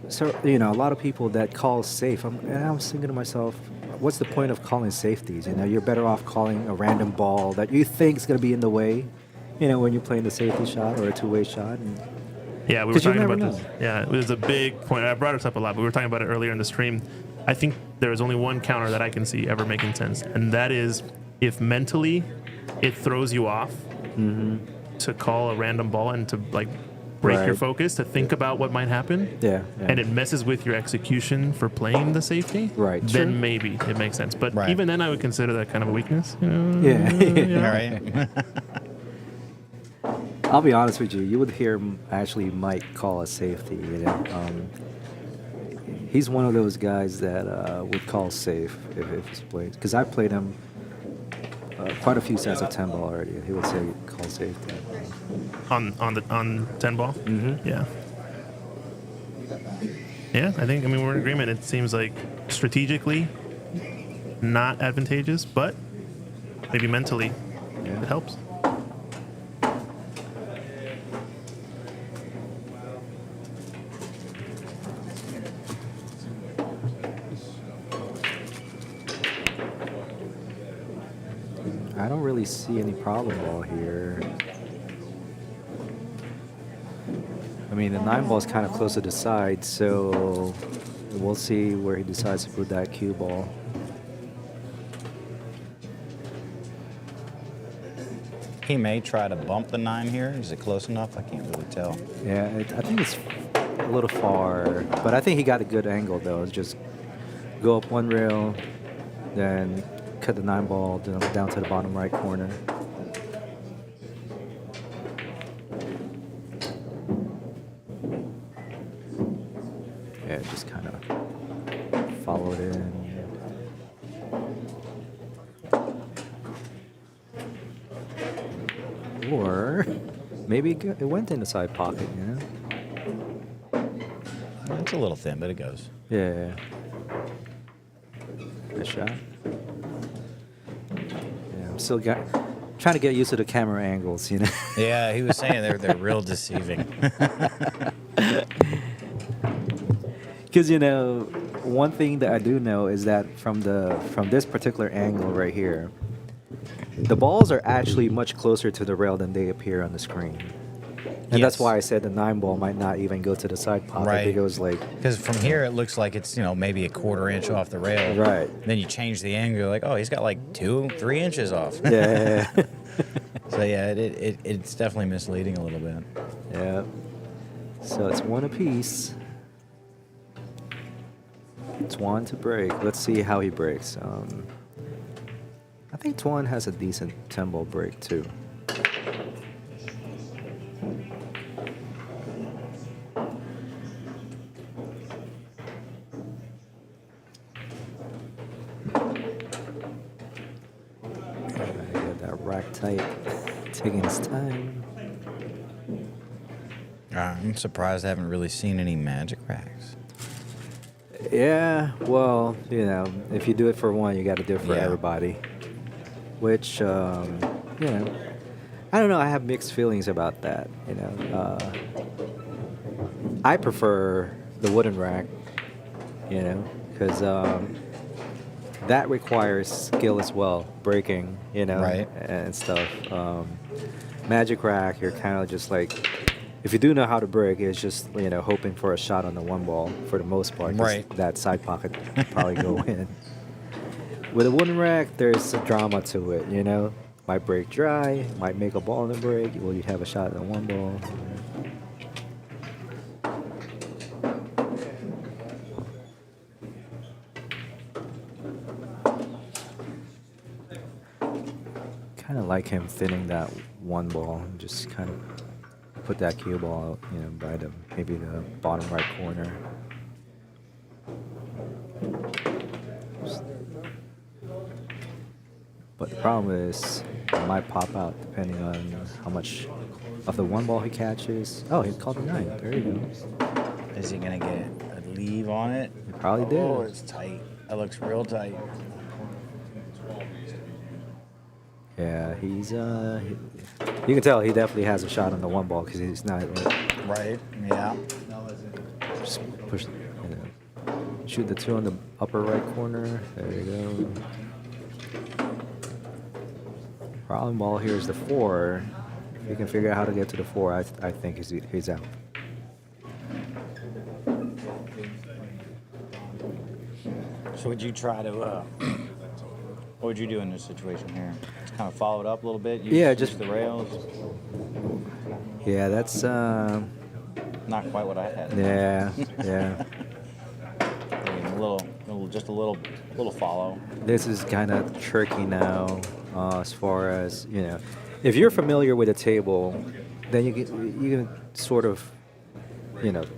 Speaker 7: So a lot of people that call safe. And I was thinking to myself, what's the point of calling safeties? You're better off calling a random ball that you think is going to be in the way. When you're playing the safety shot or a two-way shot.
Speaker 1: Yeah, we were talking about this. Yeah, it was a big point. I brought it up a lot, but we were talking about it earlier in the stream. I think there is only one counter that I can see ever making sense, and that is if mentally it throws you off to call a random ball and to break your
Speaker 7: Right.
Speaker 1: focus to think about what might happen,
Speaker 7: Yeah.
Speaker 1: and it messes with your execution for playing the safety,
Speaker 7: Right,
Speaker 1: then
Speaker 7: true.
Speaker 1: maybe it makes sense. But
Speaker 8: Right.
Speaker 1: even then, I would consider that kind of a weakness. You know?
Speaker 7: Yeah.
Speaker 8: All right.
Speaker 7: I'll be honest with you. You would hear actually Mike call a safety. You know, he's one of those guys that would call safe if he's played. Because I played him quite a few sets of 10 ball already. He would say call safety.
Speaker 1: On 10 ball.
Speaker 7: Mm-hmm.
Speaker 1: Yeah. Yeah, I mean we're in agreement. It seems like strategically not advantageous, but maybe mentally it helps.
Speaker 7: I don't really see any problem ball here. I mean, the 9 ball is kind of close to the side, so we'll see where he decides to put that cue ball.
Speaker 8: He may try to bump the 9 here. Is it close enough? I can't really tell.
Speaker 7: Yeah, I think it's a little far, but I think he got a good angle though. It's just go up one rail, then cut the 9 ball down to the bottom right corner. Yeah, just kind of followed in. Or maybe it went in the side pocket, you know?
Speaker 8: It's a little thin, but it goes.
Speaker 7: Yeah. Good shot. Yeah, I'm still trying to get used to the camera angles, you know?
Speaker 8: Yeah, he was saying they're real deceiving.
Speaker 7: Because, you know, one thing that I do know is that from this particular angle right here, the balls are actually much closer to the rail than they appear on the screen. And that's
Speaker 8: Yes.
Speaker 7: why I said the 9 ball might not even go to the side pocket.
Speaker 8: Right.
Speaker 7: It goes like,
Speaker 8: Because from here it looks like it's maybe a quarter inch off the rail.
Speaker 7: Right.
Speaker 8: Then you change the angle, you're like, oh, he's got like 2-3 inches off.
Speaker 7: yeah.
Speaker 8: So yeah, it's definitely misleading a little bit.
Speaker 7: Yeah. So it's one apiece. Tuan to break. Let's see how he breaks. I think Tuan has a decent 10 ball break too. Get that rack tight, taking his time.
Speaker 8: I'm surprised I haven't really seen any magic racks.
Speaker 7: Yeah, well, you know, if you do it for one, you got to do it for
Speaker 8: Yeah.
Speaker 7: everybody. Which, you know, I don't know. I have mixed feelings about that. You know, I prefer the wooden rack. You know, because that requires skill as well, breaking. You know,
Speaker 8: Right.
Speaker 7: and stuff. Magic rack, you're kind of just like. If you do know how to break, it's just, you know, hoping for a shot on the 1 ball for the most part. 'Cause
Speaker 8: Right.
Speaker 7: that side pocket probably go in. With a wooden rack, there's a drama to it, you know? Might break dry, might make a ball in the break. Will you have a shot on 1 ball? Kind of like him thinning that 1 ball, and just kind of put that cue ball, you know, by maybe the bottom right corner. But the problem is, it might pop out depending on how much of the 1 ball he catches. Oh, he called a 9. There you go.
Speaker 8: Is he gonna get a leave on it?
Speaker 7: He probably did.
Speaker 8: Oh, it's tight. That looks real tight.
Speaker 7: Yeah, he's you can tell he definitely has a shot on the 1 ball because he's not like,
Speaker 8: Right. Yeah.
Speaker 7: just push, you know, shoot the 2 on the upper right corner. There you go. Problem ball here is the 4. If you can figure out how to get to the 4, I think he's out.
Speaker 8: So would you try to? What would you do in this situation here? Just kind of follow it up a little bit. Use
Speaker 7: Yeah, just-
Speaker 8: the rails.
Speaker 7: Yeah, that's
Speaker 8: Not quite what I had.
Speaker 7: Yeah, yeah.
Speaker 8: Just a little follow.
Speaker 7: This is kind of tricky now, as far as if you're familiar with a table, then you can sort of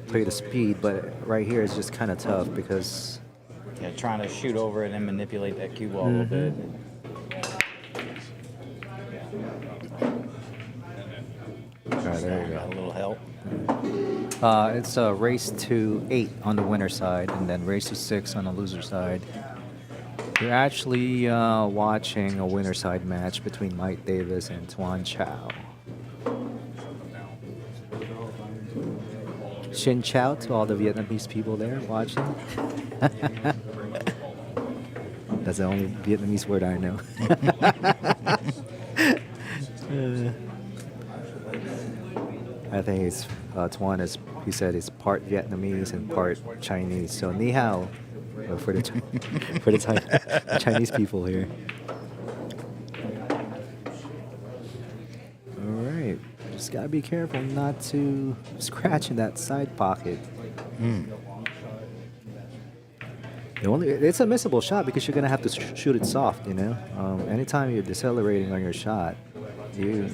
Speaker 7: play the speed. But right here is just kind of tough because
Speaker 8: Yeah, trying to shoot over it and manipulate that cue ball a little bit.
Speaker 7: all right, there you
Speaker 8: Got a little help.
Speaker 7: go. It's a race to 8 on the winner side, and then race to 6 on the loser side. You're actually watching a winner side match between Mike Davis and Tuan Chow. Xin Chow to all the Vietnamese people there watching. That's the only Vietnamese word I know. I think it's Tuan is. He said it's part Vietnamese and part Chinese. So ni hao for the for the Chinese people here. All right, just gotta be careful not to scratch in that side pocket. It's a missable shot because you're gonna have to shoot it soft. Anytime you're decelerating on your shot, you're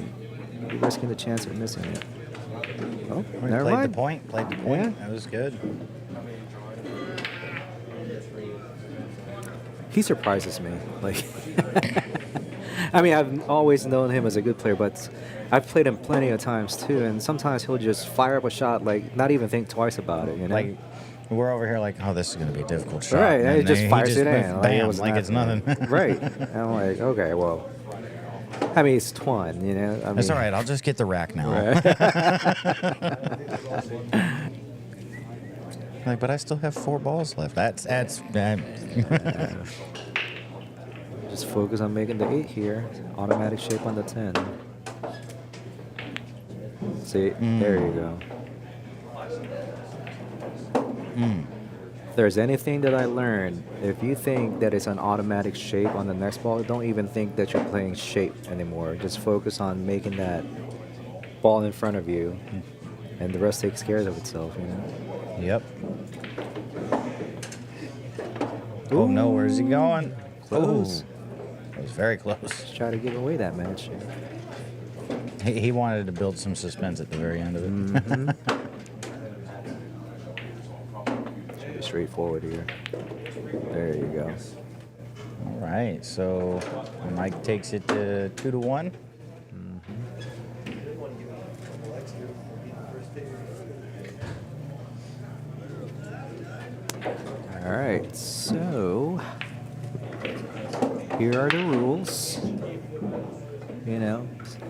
Speaker 7: risking the chance of missing it. Oh, never
Speaker 8: Played
Speaker 7: mind.
Speaker 8: the point. Played the point.
Speaker 7: Yeah.
Speaker 8: That was good.
Speaker 7: He surprises me. Like, I mean, I've always known him as a good player, but I've played him plenty of times too. And sometimes he'll just fire up a shot, like not even think twice about it.
Speaker 8: Like we're over here, like, oh, this is going to be a difficult shot.
Speaker 7: Right, and he just fires it in.
Speaker 8: Bam,
Speaker 7: Like, it was
Speaker 8: it's nothing.
Speaker 7: Right. And I'm like, okay, well, I mean, it's Tuan, I mean,
Speaker 8: It's all right. I'll just get the rack now. Like, but I still have 4 balls left. That's
Speaker 7: Just focus on making the 8 here. Automatic shape on the 10. See, there you go. If there's anything that I learned, if you think that it's an automatic shape on the next ball, don't even think that you're playing shape anymore. Just focus on making that ball in front of you, and the rest takes care of itself,
Speaker 8: Yep. Oh no, where's he going?
Speaker 7: Close.
Speaker 8: Ooh, that was very close.
Speaker 7: Just try to give away that match.
Speaker 8: He wanted to build some suspense at the very end of it.
Speaker 7: Should be straightforward here. There you go.
Speaker 8: All right, so Mike takes it to 2-1.
Speaker 7: All right, so here are the rules.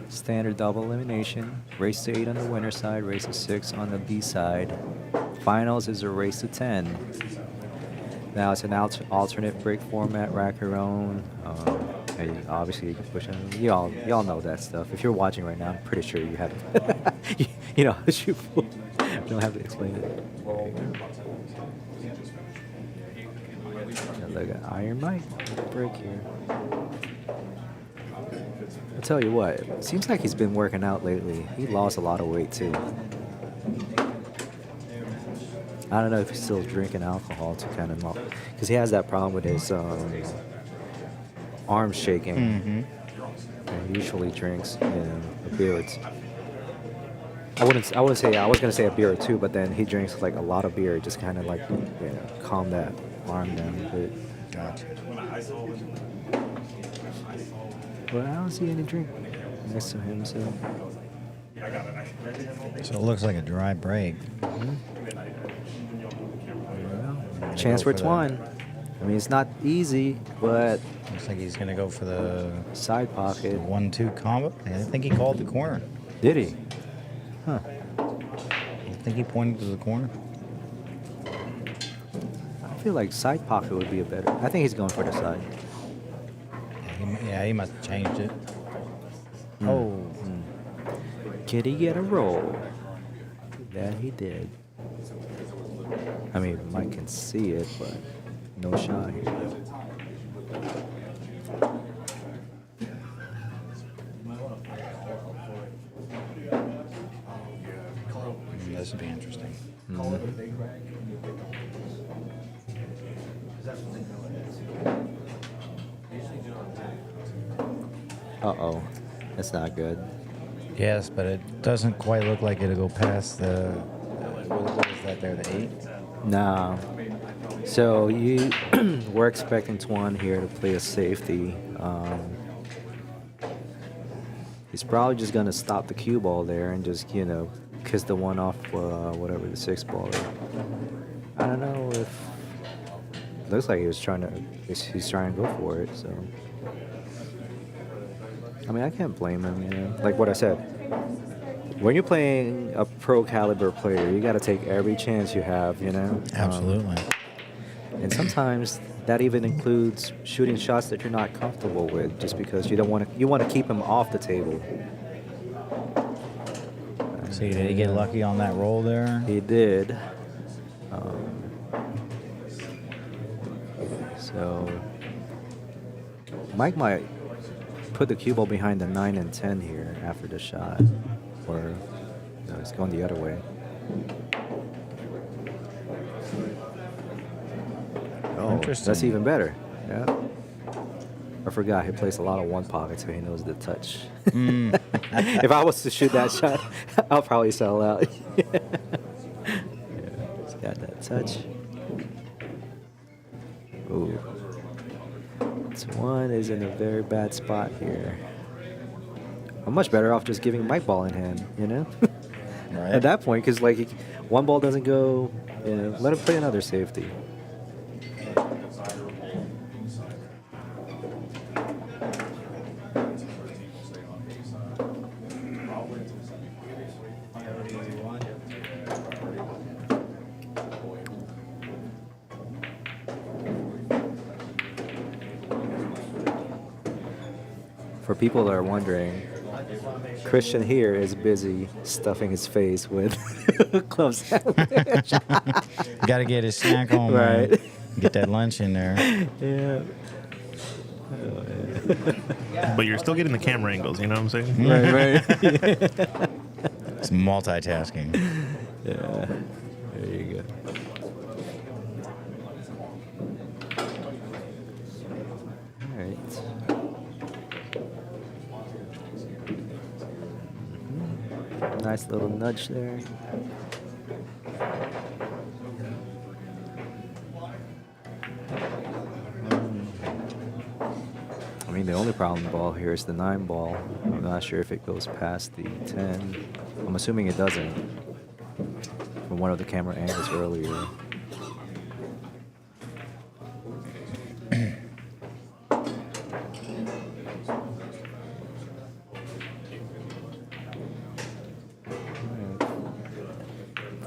Speaker 7: Standard double elimination. Race to 8 on the winner side, race to 6 on the B side. Finals is a race to 10. Now it's an alternate break format, rack your own. And obviously you can push it. Y'all know that stuff. If you're watching right now, I'm pretty sure you have you know how to shoot pool. You don't have to explain it. Look at Iron Mike break here. I'll tell you what, it seems like he's been working out lately. He lost a lot of weight too. I don't know if he's still drinking alcohol to kind of not, because he has that problem with his arms shaking. And he usually drinks, a beer. I was gonna say a beer or two, but then he drinks like a lot of beer, just kind of like calm that arm down a bit.
Speaker 8: Gotcha.
Speaker 7: But I don't see any drink next to him, so.
Speaker 8: So it looks like a dry break.
Speaker 7: Chance for
Speaker 8: for the-
Speaker 7: Tuan. I mean, it's not easy, but
Speaker 8: Looks like he's gonna go for the
Speaker 7: side pocket.
Speaker 8: 1-2 combo. I think he called the corner.
Speaker 7: Did he? Huh.
Speaker 8: I think he pointed to the corner.
Speaker 7: I feel like side pocket would be a better. I think he's going for the side.
Speaker 8: Yeah, he must have changed it. Oh,
Speaker 7: Did he get a roll? That he did. I mean, Mike can see it, but no shot here.
Speaker 8: this would be interesting.
Speaker 7: Uh-oh. That's not good.
Speaker 8: Yes, but it doesn't quite look like it'll go past the. What is that there? The 8?
Speaker 7: No. So we're expecting Tuan here to play a safety. He's probably just gonna stop the cue ball there and just kiss the one off whatever the 6 ball is. I don't know if looks like he's trying to go for it. So I mean I can't blame him. Like what I said. When you're playing a pro caliber player, you got to take every chance you have.
Speaker 8: Absolutely.
Speaker 7: And sometimes that even includes shooting shots that you're not comfortable with, just because you want to keep him off the table.
Speaker 8: See, did he get lucky on that roll there?
Speaker 7: He did. So Mike might put the cue ball behind the 9 and 10 here after the shot, or it's going the other way. Oh,
Speaker 8: Interesting.
Speaker 7: that's even better. Yeah. I forgot he plays a lot of one pocket, so he knows the touch. If I was to shoot that shot, I'll probably sell out. Yeah, he's got that touch. Ooh. This one is in a very bad spot here. I'm much better off just giving Mike ball in hand,
Speaker 8: Right.
Speaker 7: At that point, because one ball doesn't go, let him play another safety. For people that are wondering, Christian here is busy stuffing his face with club sandwich.
Speaker 8: Got to get his snack on,
Speaker 7: Right.
Speaker 8: man. Get that lunch in there.
Speaker 7: Yeah.
Speaker 1: But you're still getting the camera angles, you know what I'm saying?
Speaker 7: Right.
Speaker 8: It's multitasking.
Speaker 7: Yeah. There you go. All right. Nice little nudge there. I mean, the only problem ball here is the 9 ball. I'm not sure if it goes past the 10. I'm assuming it doesn't from one of the camera angles earlier.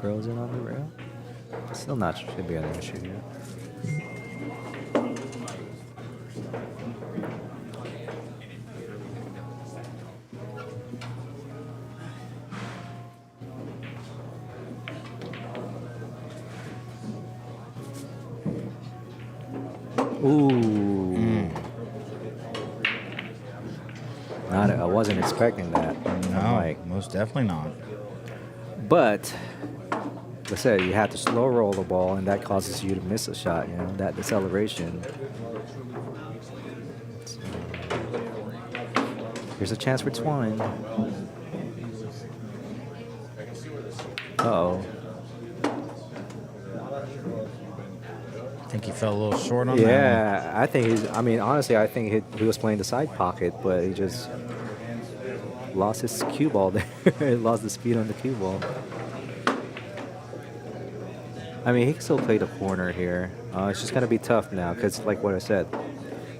Speaker 7: Frozen on the rail. Still not should be an issue here. Ooh. I wasn't expecting that.
Speaker 8: No,
Speaker 7: Like,
Speaker 8: most definitely not.
Speaker 7: but like I said, you have to slow roll the ball, and that causes you to miss a shot. That deceleration. So, here's a chance for Twine. Uh-oh.
Speaker 8: I think he fell a little short on that
Speaker 7: Yeah, I think honestly, I think he was playing the side pocket, but he just lost his cue ball there. He lost the speed on the cue ball. I mean, he can still play the corner here. It's just going to be tough now because, like what I said,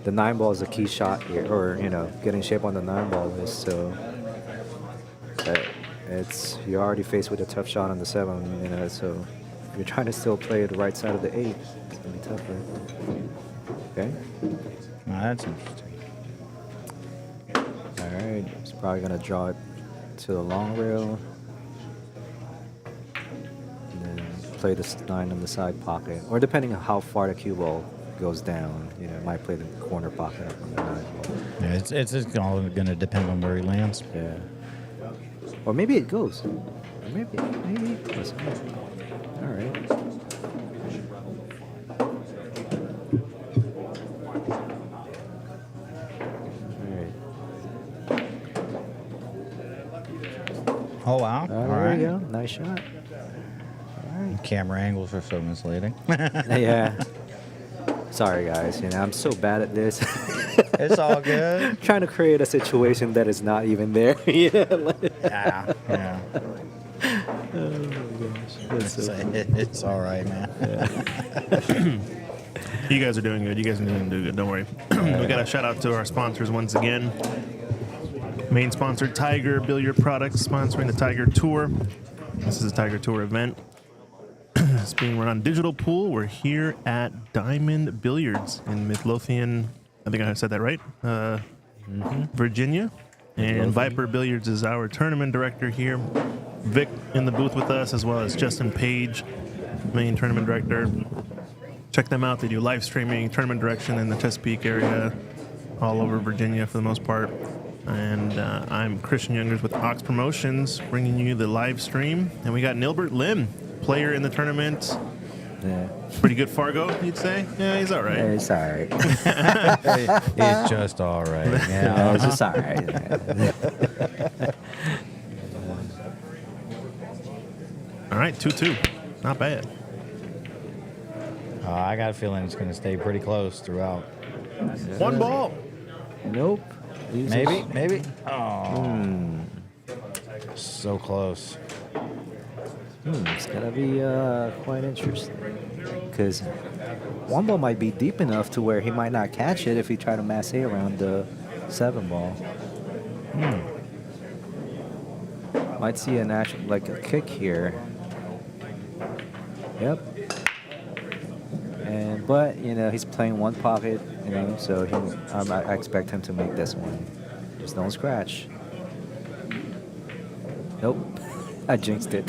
Speaker 7: the 9 ball is a key shot here, or, getting shape on the 9 ball is so. You're already faced with a tough shot on the 7, so if you're trying to still play the right side of the 8, it's going to be tougher. Okay.
Speaker 8: Now, that's interesting.
Speaker 7: All right. He's probably going to draw it to the long rail. And then play the 9 in the side pocket. Or depending on how far the cue ball goes down, might play the corner pocket up on the 9 ball.
Speaker 8: Yeah, it's all going to depend on where he lands.
Speaker 7: Yeah. Or maybe it goes. Or maybe it goes. All right.
Speaker 8: Oh, wow.
Speaker 7: All
Speaker 8: All
Speaker 7: right. There
Speaker 8: right.
Speaker 7: you go. Nice shot.
Speaker 8: Camera angles are so misleading.
Speaker 7: Yeah. Sorry, guys. You know, I'm so bad at this.
Speaker 8: It's all good.
Speaker 7: Trying to create a situation that is not even there. Yeah.
Speaker 8: Yeah. Yeah.
Speaker 7: Oh my gosh. That's so funny.
Speaker 8: It's all right, man.
Speaker 1: You guys are doing good. You guys are doing good. Don't worry. We got a shout out to our sponsors once again. Main sponsor, Tiger Billiard Products, sponsoring the Tiger Tour. This is a Tiger Tour event. It's being run on Digital Pool. We're here at Diamond Billiards in Midlothian. I think I said that right. Virginia. And Viper Billiards is our tournament director here. Vic in the booth with us, as well as Justin Page, main tournament director. Check them out. They do live streaming, tournament direction in the Chesapeake area, all over Virginia for the most part. And I'm Christian Youngers with Ox Promotions, bringing you the live stream. And we got Nilbert Lim, player in the tournament.
Speaker 7: Yeah.
Speaker 1: Pretty good Fargo, you'd say? Yeah, he's all right.
Speaker 7: Yeah, it's all right.
Speaker 8: It's just all right.
Speaker 7: Yeah,
Speaker 8: Yeah.
Speaker 7: it's just all right.
Speaker 1: All right, 2-2. Not bad.
Speaker 8: I got a feeling it's going to stay pretty close throughout.
Speaker 1: One ball.
Speaker 7: Nope.
Speaker 8: Maybe. Oh. So close.
Speaker 7: It's gonna be quite interesting because one ball might be deep enough to where he might not catch it if he try to masse around the 7 ball. Might see an actual like a kick here. Yep. And but you know he's playing one pocket, you know, so I expect him to make this one. Just don't scratch. Nope. I jinxed it.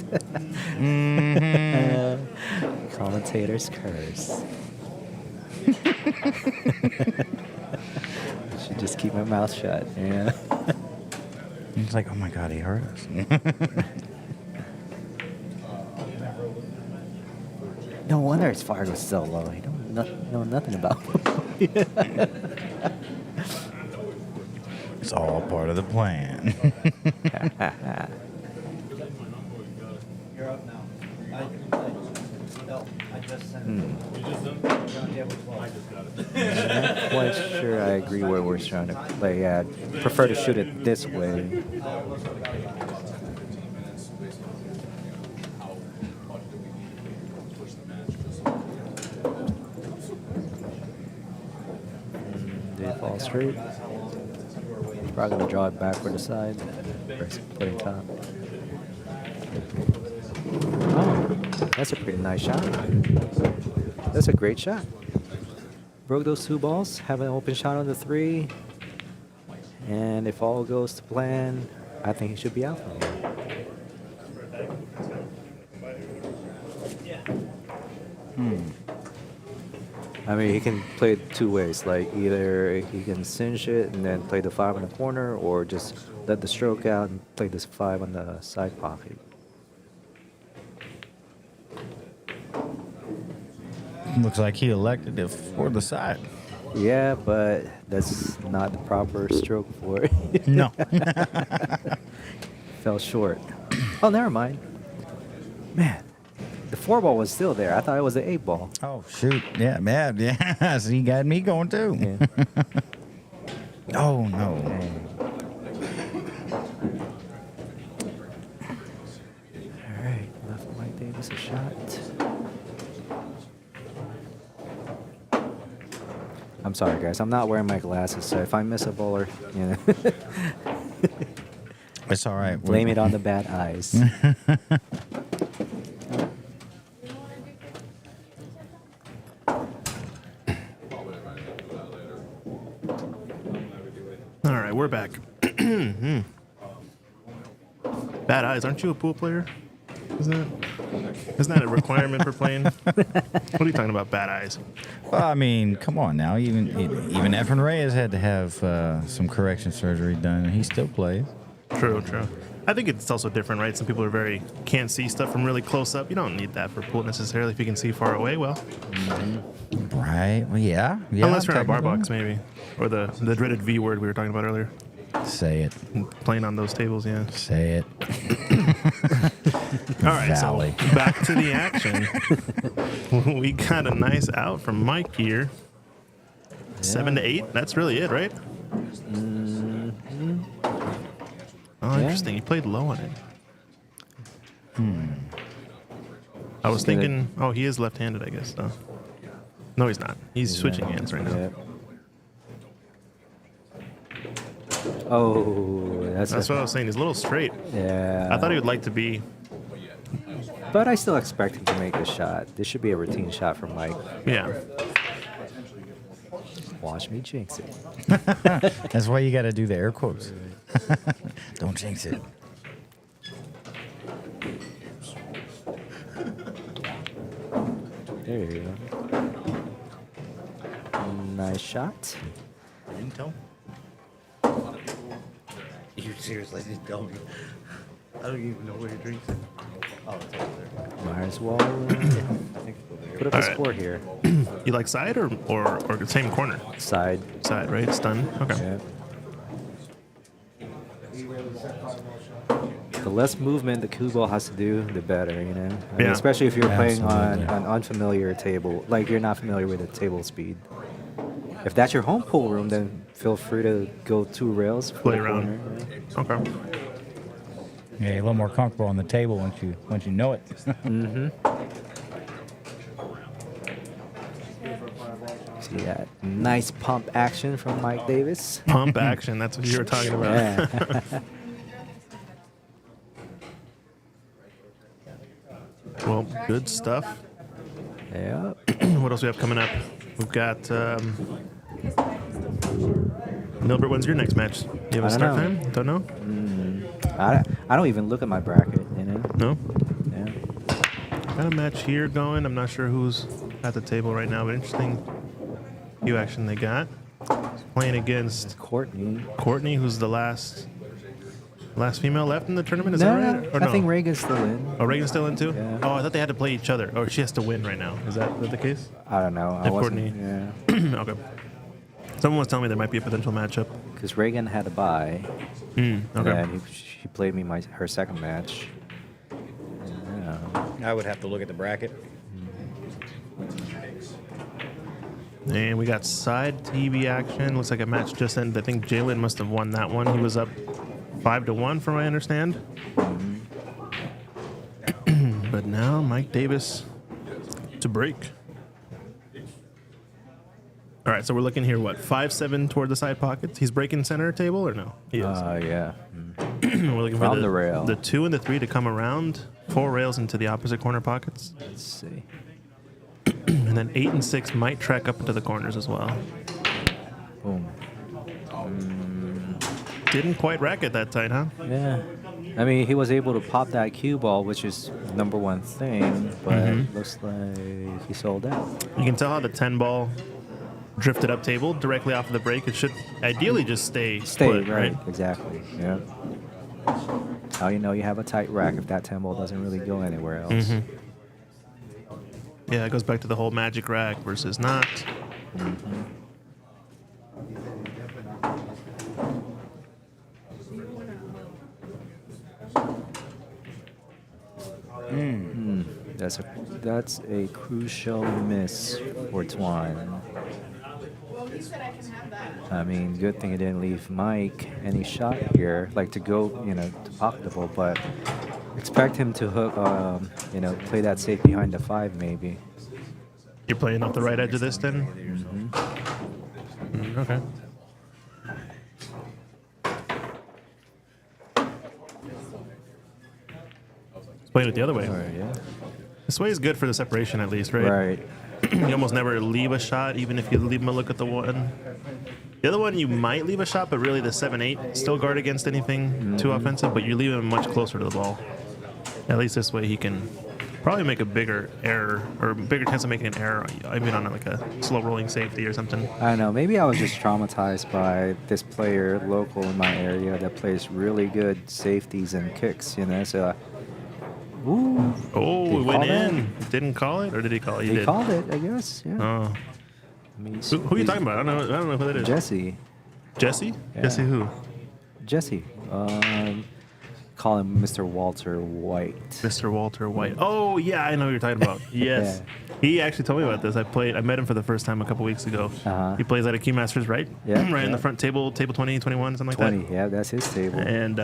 Speaker 7: Commentator's curse. Should just keep my mouth shut. Yeah.
Speaker 8: It's like, oh my God, he hurt us.
Speaker 7: No wonder his fire was so low. He don't know nothing about him.
Speaker 8: It's all part of the plan.
Speaker 7: I'm not quite sure I agree where we're trying to play. Yeah, I prefer to shoot it this way. Did it fall straight? Probably gonna draw it back for the side. Or put it top. Oh, that's a pretty nice shot. That's a great shot. Broke those 2 balls, have an open shot on the 3. And if all goes to plan, I think he should be out from here. I mean, he can play it 2 ways. Like either he can cinch it and then play the 5 in the corner, or just let the stroke out and play this 5 on the side pocket.
Speaker 8: Looks like he elected it for the side.
Speaker 7: Yeah, but that's not the proper stroke for it.
Speaker 8: No.
Speaker 7: Fell short. Oh, never mind. Man, the 4 ball was still there. I thought it was the 8 ball.
Speaker 8: Oh, shoot. Yeah, man. Yeah. So he got me going, too.
Speaker 7: Yeah.
Speaker 8: Oh, no.
Speaker 7: Dang. All right, left Mike Davis a shot. I'm sorry, guys. I'm not wearing my glasses, so if I miss a bowler, you know,
Speaker 8: It's all right.
Speaker 7: blame it on the bad eyes.
Speaker 1: All right, we're back. Bad eyes. Aren't you a pool player? Isn't that a requirement for playing? What are you talking about, bad eyes?
Speaker 8: Well, I mean, come on now. Even Efren Reyes had to have some correction surgery done, and he still plays.
Speaker 1: True. I think it's also different, right? Some people are can't see stuff from really close up. You don't need that for pool necessarily if you can see far away. Well,
Speaker 8: Right. Well, yeah.
Speaker 1: unless you're in a bar
Speaker 8: technically.
Speaker 1: box, maybe, or the dreaded V word we were talking about earlier.
Speaker 8: Say it.
Speaker 1: Playing on those tables, yeah.
Speaker 8: Say it.
Speaker 1: All right,
Speaker 8: Valley.
Speaker 1: so back to the action. We got a nice out from Mike here. 7 to 8. That's really it, right? Oh, interesting. He played low on it. I was thinking, oh, he is left-handed, I guess. Though. No, he's not. He's switching hands right now.
Speaker 7: Yeah. Oh,
Speaker 1: That's what I was saying. He's a little straight.
Speaker 7: yeah.
Speaker 1: I thought he would like to be.
Speaker 7: But I still expect him to make the shot. This should be a routine shot from Mike.
Speaker 1: Yeah.
Speaker 7: Watch me jinx it.
Speaker 8: That's why you got to do the air quotes. Don't jinx it.
Speaker 7: There you go. Nice shot.
Speaker 3: You seriously just told me. I don't even know where he drinks it. Oh, it's over there.
Speaker 7: Might as well put up a
Speaker 1: All right.
Speaker 7: score here.
Speaker 1: You like side or same corner?
Speaker 7: Side.
Speaker 1: Side, right? Stun. Okay.
Speaker 7: Yeah. The less movement the cue ball has to do, the better, you know? I mean,
Speaker 1: Yeah.
Speaker 7: especially if you're playing on
Speaker 8: Absolutely.
Speaker 7: an unfamiliar table, like you're not familiar with the table speed. If that's your home pool room, then feel free to go 2 rails. for
Speaker 1: Play
Speaker 7: the
Speaker 1: around.
Speaker 7: corner.
Speaker 1: Okay.
Speaker 8: Yeah, you're a little more comfortable on the table once you know it.
Speaker 7: See that nice pump action from Mike Davis.
Speaker 1: Pump action. That's what you were talking about.
Speaker 7: Yeah.
Speaker 1: Well, good stuff.
Speaker 7: Yeah.
Speaker 1: What else we have coming up? We've got Nilbert. When's your next match? You have a
Speaker 7: I
Speaker 1: start
Speaker 7: don't
Speaker 1: time? Don't know.
Speaker 7: I don't even look at my bracket, you know?
Speaker 1: No.
Speaker 7: Yeah.
Speaker 1: Got a match here going. I'm not sure who's at the table right now, but interesting few action they got. Playing against Courtney, who's the last female left in the tournament. Is that right? Or
Speaker 7: I think Reagan's still in.
Speaker 1: Oh, Reagan's still in too?
Speaker 7: Yeah.
Speaker 1: Oh, I thought they had to play each other. Or she has to win right now. Is that the case?
Speaker 7: I don't know. I
Speaker 1: If
Speaker 7: wasn't,
Speaker 1: Courtney-
Speaker 7: yeah.
Speaker 1: Okay. Someone was telling me there might be a potential matchup.
Speaker 7: Because Reagan had a bye.
Speaker 1: Okay.
Speaker 7: And she played me her second match. Yeah.
Speaker 8: I would have to look at the bracket.
Speaker 1: And we got side TV action. Looks like a match just ended. I think Jalen must have won that one. He was up 5-1 from what I understand. But now Mike Davis to break. All right, so we're looking here, what, 5-7 toward the side pockets? He's breaking center table or no? He is.
Speaker 7: Yeah.
Speaker 1: We're looking
Speaker 7: from
Speaker 1: for
Speaker 7: the rail.
Speaker 1: the 2 and the 3 to come around 4 rails into the opposite corner pockets.
Speaker 7: Let's see.
Speaker 1: And then 8 and 6 might track up into the corners as well.
Speaker 7: Boom.
Speaker 1: Didn't quite rack it that tight, huh?
Speaker 7: Yeah. I mean, he was able to pop that cue ball, which is number one thing, but looks like he sold out.
Speaker 1: You can tell how the 10 ball drifted up table directly off of the break. It should ideally just stay put,
Speaker 7: right. Exactly. Yeah. How you know you have a tight rack if that 10 ball doesn't really go anywhere else.
Speaker 1: Yeah, it goes back to the whole magic rack versus not.
Speaker 7: That's a crucial miss for Twine. I mean, good thing it didn't leave Mike any shot here, like to go, to pocket the ball, but expect him to hook, play that safe behind the 5 maybe.
Speaker 1: You're playing off the right edge of this then? Okay. Playing it the other way.
Speaker 7: Yeah.
Speaker 1: This way is good for the separation at least, right?
Speaker 7: Right.
Speaker 1: You almost never leave a shot, even if you leave him a look at the one. The other one, you might leave a shot, but really the 7-8 still guard against anything too offensive, but you're leaving him much closer to the ball. At least this way he can probably make a bigger error or a bigger chance of making an error, even on like a slow rolling safety or something.
Speaker 7: I don't know. Maybe I was just traumatized by this player local in my area that plays really good safeties and kicks. You know, so. Ooh.
Speaker 1: Oh,
Speaker 7: Did
Speaker 1: it
Speaker 7: he
Speaker 1: went
Speaker 7: call that?
Speaker 1: in. Didn't call it, or did he call it? He
Speaker 7: He
Speaker 1: did.
Speaker 7: called it, I guess. Yeah.
Speaker 1: Oh,
Speaker 7: I mean,
Speaker 1: who are you talking about? I don't know who that is.
Speaker 7: Jesse.
Speaker 1: Jesse?
Speaker 7: Yeah.
Speaker 1: Jesse who?
Speaker 7: Jesse. Call him Mr. Walter White.
Speaker 1: Mr. Walter White. Oh yeah, I know who you're talking about. Yes.
Speaker 7: Yeah.
Speaker 1: He actually told me about this. I met him for the first time a couple weeks ago.
Speaker 7: Uh-huh.
Speaker 1: He plays at a Key Masters, right?
Speaker 7: Yeah,
Speaker 1: right in
Speaker 7: yeah.
Speaker 1: the front table 20, 21, something like
Speaker 7: 20.
Speaker 1: that.
Speaker 7: Yeah, that's his table.
Speaker 1: And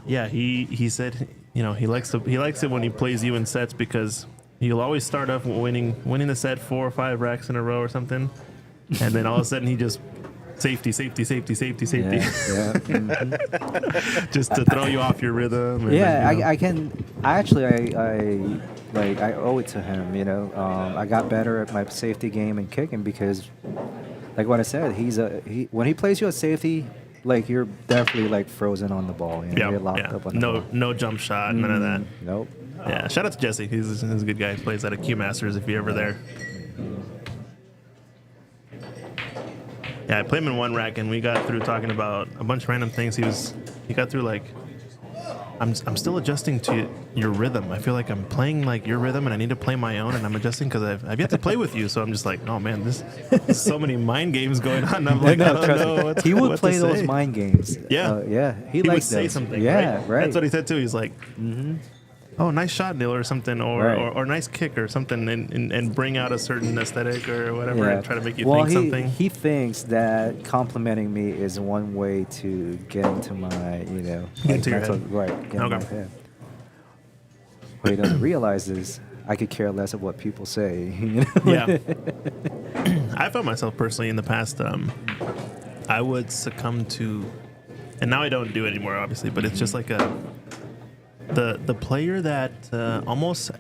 Speaker 1: yeah, he said, you know, he likes it when he plays you in sets because you'll always start off winning the set 4 or 5 racks in a row or something, and then all of a sudden he just safety.
Speaker 7: Yeah, yeah. Mhm.
Speaker 1: Just to throw you off your rhythm. And
Speaker 7: Yeah,
Speaker 1: then, you know.
Speaker 7: I owe it to him. You know, I got better at my safety game and kicking because, like what I said, when he plays you at safety, like you're definitely like frozen on the ball. You know,
Speaker 1: Yeah,
Speaker 7: you're locked
Speaker 1: yeah.
Speaker 7: up on the ball.
Speaker 1: No jump shot, none of that.
Speaker 7: Nope.
Speaker 1: Yeah, shout out to Jesse. He's a good guy. He plays at a Q Masters if you're ever there. Yeah, I played him in one rack, and we got through talking about a bunch of random things. He got through like, I'm still adjusting to your rhythm. I feel like I'm playing like your rhythm, and I need to play my own, and I'm adjusting because I've yet to play with you. So I'm just like, oh man, there's so many mind games going on. And I'm like, I don't
Speaker 7: trust
Speaker 1: know
Speaker 7: me.
Speaker 1: what
Speaker 7: He would
Speaker 1: what to
Speaker 7: play those
Speaker 1: say.
Speaker 7: mind games.
Speaker 1: Yeah.
Speaker 7: Yeah. He
Speaker 1: He would
Speaker 7: likes
Speaker 1: say
Speaker 7: those.
Speaker 1: something.
Speaker 7: Yeah,
Speaker 1: right?
Speaker 7: right.
Speaker 1: That's what he said too. He's like, oh, nice shot, Neil, or something, or,
Speaker 7: Right.
Speaker 1: or nice kick or something, and bring out a certain aesthetic or whatever,
Speaker 7: Yeah.
Speaker 1: and try to make you
Speaker 7: well,
Speaker 1: think something.
Speaker 7: He thinks that complimenting me is one way to get into my, you know,
Speaker 1: Get into your
Speaker 7: mental-
Speaker 1: head.
Speaker 7: right? Get in my
Speaker 1: Okay.
Speaker 7: head. What he doesn't realize is I could care less of what people say. You know?
Speaker 1: Yeah. I found myself personally in the past, I would succumb to, and now I don't do it anymore, obviously, but it's just like the player that almost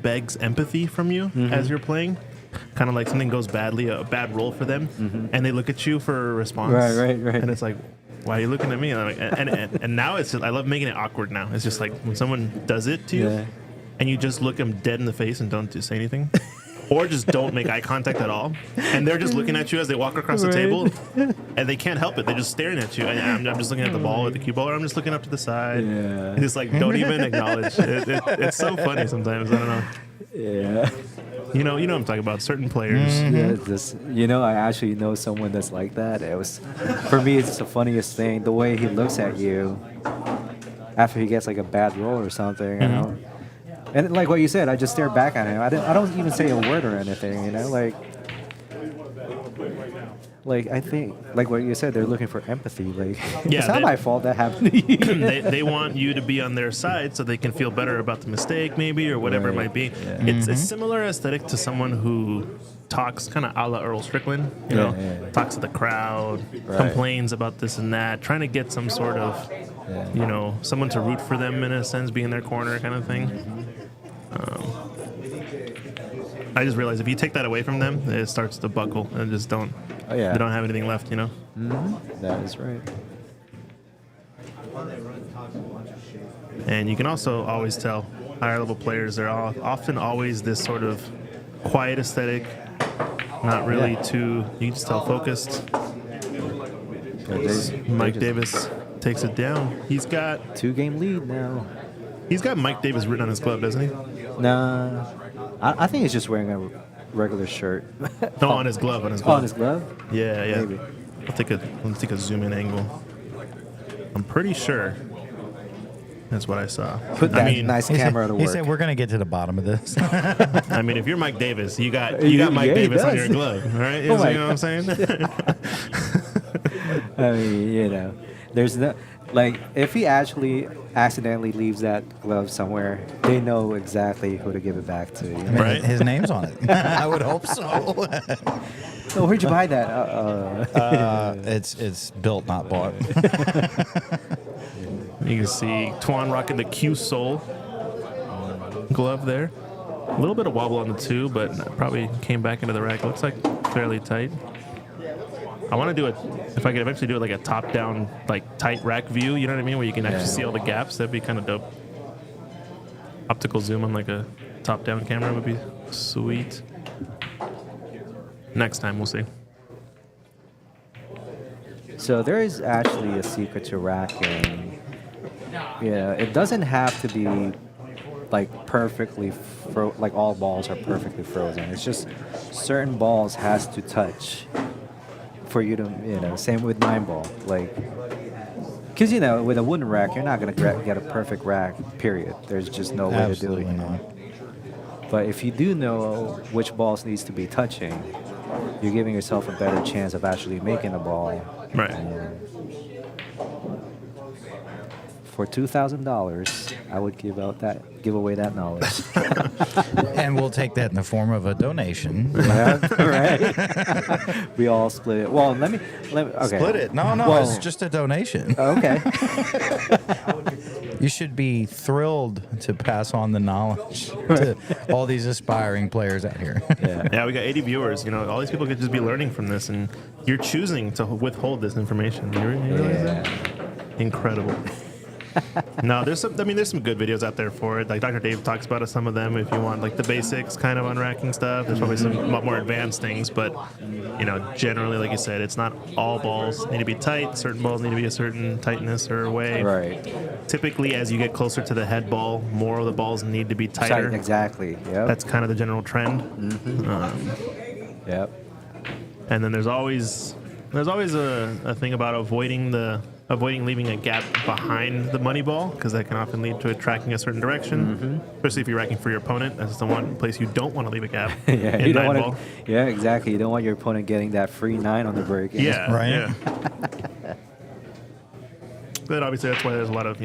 Speaker 1: begs empathy from you as you're playing. Kind of like something goes badly, a bad roll for them, and they look at you for a response.
Speaker 7: Right.
Speaker 1: And it's like, why are you looking at me? And, I'm like, and now it's just, I love making it awkward now. It's just like when someone does it to you,
Speaker 7: Yeah.
Speaker 1: and you just look them dead in the face and don't say anything. Or just don't make eye contact at all, and they're just looking at you as they walk across the
Speaker 7: Right.
Speaker 1: table, and they can't help it. They're just staring at you, and I'm just looking at the ball at the cue ball, or I'm just looking up to the side,
Speaker 7: Yeah.
Speaker 1: and just like don't even acknowledge. It's so funny sometimes. I don't know.
Speaker 7: Yeah.
Speaker 1: You know what I'm talking about. Certain players.
Speaker 7: Yeah, this, you know, I actually know someone that's like that. It was, for me, it's the funniest thing. The way he looks at you after he gets like a bad roll or something, you know. And like what you said, I just stare back at him. I don't even say a word or anything, you know. Like I think, like what you said, they're looking for empathy. Like,
Speaker 1: Yeah,
Speaker 7: it's not
Speaker 1: they-
Speaker 7: my fault that happened to you.
Speaker 1: they want you to be on their side so they can feel better about the mistake, maybe, or whatever it
Speaker 7: Right.
Speaker 1: might be.
Speaker 7: Yeah.
Speaker 1: It's a similar aesthetic to someone who talks kind of a la Earl Strickland, you
Speaker 7: Yeah,
Speaker 1: know,
Speaker 7: yeah.
Speaker 1: talks to the crowd,
Speaker 7: Right.
Speaker 1: complains about this and that, trying to get some sort of, you know, someone to root for them in a sense, be in their corner kind of thing. I just realized if you take that away from them, it starts to buckle and just don't.
Speaker 7: Oh, yeah.
Speaker 1: They don't have anything left, you know.
Speaker 7: That is right.
Speaker 1: And you can also always tell higher level players, they're often always this sort of quiet aesthetic, not really too, you can just tell focused. Mike Davis takes it down. He's got
Speaker 7: 2-game lead now.
Speaker 1: Mike Davis written on his glove, doesn't he?
Speaker 7: Nah, I think he's just wearing a regular shirt.
Speaker 1: No, on his glove, on his
Speaker 7: Oh,
Speaker 1: glove.
Speaker 7: on his glove?
Speaker 1: Yeah, yeah.
Speaker 7: Maybe.
Speaker 1: Let's take a zoom in angle. I'm pretty sure that's what I saw.
Speaker 7: Put that
Speaker 1: I mean,
Speaker 7: nice camera to
Speaker 8: He
Speaker 7: work.
Speaker 8: said, "We're gonna get to the bottom of this."
Speaker 1: I mean, if you're Mike Davis, you got
Speaker 7: Yeah,
Speaker 1: Mike
Speaker 7: he
Speaker 1: Davis on
Speaker 7: does.
Speaker 1: your glove, all right?
Speaker 7: Oh
Speaker 1: You
Speaker 7: my
Speaker 1: know what I'm saying?
Speaker 7: I mean, you know, there's no, like, if he actually accidentally leaves that glove somewhere, they know exactly who to give it back to. You know?
Speaker 1: Right.
Speaker 8: His name's on it. I would hope so.
Speaker 7: Oh, where'd you buy that?
Speaker 8: It's built, not bought.
Speaker 1: You can see Tuan rocking the Q Soul glove there. A little bit of wobble on the 2, but probably came back into the rack. Looks like fairly tight. I want to do it, if I could eventually do it like a top-down, like tight rack view, you know what I mean? Where you can actually see all the gaps. That'd be kind of dope. Optical zoom on like a top-down camera would be sweet. Next time, we'll see.
Speaker 7: So there is actually a secret to racking. Yeah, it doesn't have to be like perfectly like all balls are perfectly frozen. It's just certain balls has to touch for you to, same with 9-ball. Like, because, with a wooden rack, you're not going to get a perfect rack, period. There's just no way to do it,
Speaker 8: Absolutely not.
Speaker 7: But if you do know which balls needs to be touching, you're giving yourself a better chance of actually making a ball.
Speaker 1: Right.
Speaker 7: For $2,000, I would give away that knowledge.
Speaker 8: And we'll take that in the form of a donation.
Speaker 7: Yeah, right. We all split it. Well, let me. Okay.
Speaker 8: Split it. No,
Speaker 7: Well,
Speaker 8: it's just a donation.
Speaker 7: Okay.
Speaker 8: You should be thrilled to pass on the knowledge to all these aspiring players out here.
Speaker 7: Yeah.
Speaker 1: Yeah, we got 80 viewers. All these people could just be learning from this, and you're choosing to withhold this information. You realize that? Incredible. No, there's some good videos out there for it. Like Dr. Dave talks about some of them if you want like the basics kind of unracking stuff. There's probably some more advanced things, but generally, like you said, it's not all balls need to be tight. Certain balls need to be a certain tightness or way.
Speaker 7: Right.
Speaker 1: Typically, as you get closer to the head ball, more of the balls need to be tighter.
Speaker 7: Exactly. Yep.
Speaker 1: That's kind of the general trend.
Speaker 7: Yep.
Speaker 1: And then there's always a thing about avoiding leaving a gap behind the money ball, because that can often lead to it tracking a certain direction. Especially if you're racking for your opponent. That's the one place you don't want to leave a gap.
Speaker 7: Yeah,
Speaker 1: in
Speaker 7: you don't
Speaker 1: 9-ball.
Speaker 7: Yeah, exactly. You don't want your opponent getting that free 9 on the break.
Speaker 1: Yeah,
Speaker 8: Right.
Speaker 1: Yeah. But obviously that's why there's a lot of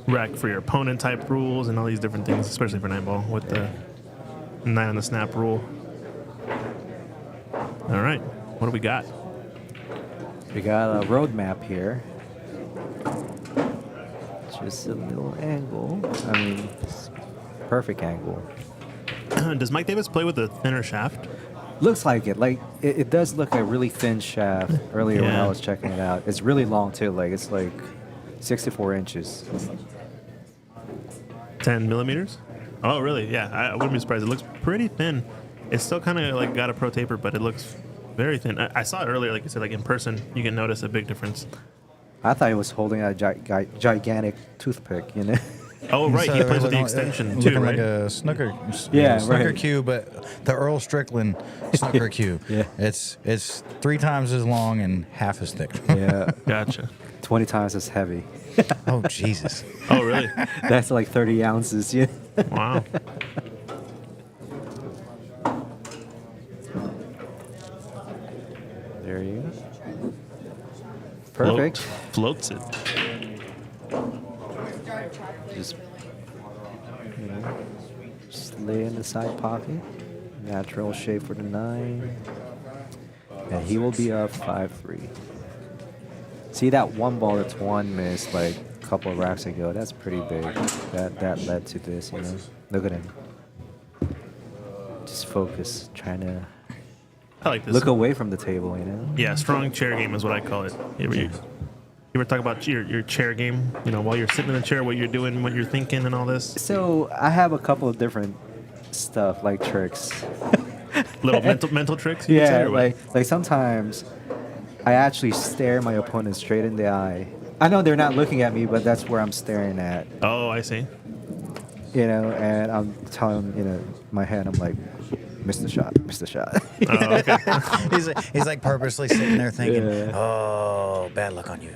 Speaker 1: rack for your opponent type rules and all these different things, especially for 9-ball with the 9 on the snap rule. All right, what do we got?
Speaker 7: We got a roadmap here. Just a little angle. I mean, perfect angle.
Speaker 1: Does Mike Davis play with a thinner shaft?
Speaker 7: Looks like it. Like it does look like a really thin shaft. Earlier when
Speaker 1: Yeah.
Speaker 7: I was checking it out, it's really long too. Like it's like 64 inches.
Speaker 1: 10 millimeters? Oh, really? Yeah, I wouldn't be surprised. It looks pretty thin. It's still kind of like got a pro taper, but it looks very thin. I saw it earlier, like you said, like in person, you can notice a big difference.
Speaker 7: I thought he was holding a gigantic toothpick.
Speaker 1: Oh, right. He
Speaker 8: So
Speaker 1: plays with the
Speaker 8: looking-
Speaker 1: extension too,
Speaker 8: looking
Speaker 1: right?
Speaker 8: like a snooker,
Speaker 7: Yeah,
Speaker 8: snooker
Speaker 7: right.
Speaker 8: cue, but the Earl Strickland snooker cue.
Speaker 7: Yeah.
Speaker 8: It's 3 times as long and half as thick.
Speaker 7: Yeah,
Speaker 1: Gotcha.
Speaker 7: 20 times as heavy.
Speaker 8: Oh Jesus!
Speaker 1: Oh, really?
Speaker 7: That's like 30 ounces. Yeah.
Speaker 1: Wow.
Speaker 7: There you go. Perfect.
Speaker 1: Floats it.
Speaker 7: Just, just lay in the side pocket. Natural shape for the 9. And he will be up 5-3. See that one ball that's one missed like a couple of racks ago? That's pretty big. That led to this, Look at him. Just focus, trying to
Speaker 1: I like this.
Speaker 7: look away from the table,
Speaker 1: Yeah, strong chair game is what I call it. You ever talk about your chair game? While you're sitting in the chair, what you're doing, what you're thinking, and all this.
Speaker 7: So I have a couple of different stuff like tricks.
Speaker 1: Little mental tricks. You could say,
Speaker 7: Yeah,
Speaker 1: or what?
Speaker 7: like sometimes I actually stare my opponent straight in the eye. I know they're not looking at me, but that's where I'm staring at.
Speaker 1: Oh, I see.
Speaker 7: And I'm telling my head, I'm like, miss the shot, miss the shot.
Speaker 1: Oh, okay.
Speaker 8: he's like purposely sitting there thinking,
Speaker 7: Yeah.
Speaker 8: "Oh, bad luck on you."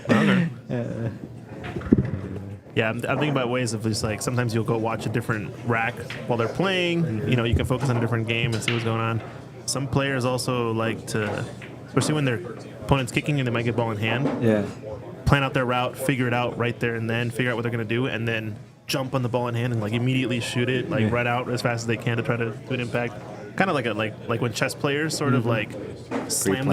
Speaker 1: Okay. Yeah, I'm thinking about ways of just like sometimes you'll go watch a different rack while they're playing. You can focus on a different game and see what's going on. Some players also like to, especially when their opponent's kicking and they might get ball in hand,
Speaker 7: Yeah.
Speaker 1: plan out their route, figure it out right there and then, figure out what they're going to do, and then jump on the ball in hand and like immediately shoot it like right out as fast as they can to try to do an impact. Kind of like when chess players sort of like slam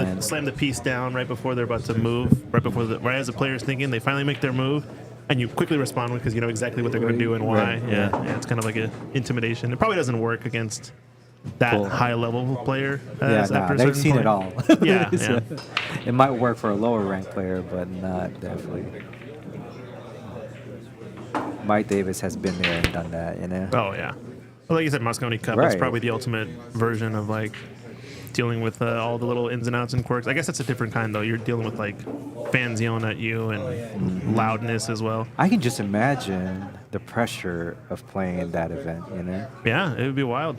Speaker 1: the piece down right before they're about to move, right as the player's thinking, they finally make their move. And you quickly respond because you know exactly what they're going to do and why.
Speaker 7: Right,
Speaker 1: Yeah, it's kind of like an intimidation. It probably doesn't work against that
Speaker 7: Cool.
Speaker 1: high level player.
Speaker 7: Yeah,
Speaker 1: After a
Speaker 7: they've
Speaker 1: certain
Speaker 7: seen
Speaker 1: point.
Speaker 7: it all.
Speaker 1: Yeah,
Speaker 7: So, it might work for a lower ranked player, but not definitely. Mike Davis has been there and done that, you know.
Speaker 1: Oh yeah. Well, like you said, Moscone Cup. That's
Speaker 7: Right.
Speaker 1: probably the ultimate version of like dealing with all the little ins and outs and quirks. I guess that's a different kind though. You're dealing with like fans yelling at you and loudness as well.
Speaker 7: I can just imagine the pressure of playing in that event, you know.
Speaker 1: Yeah, it would be wild.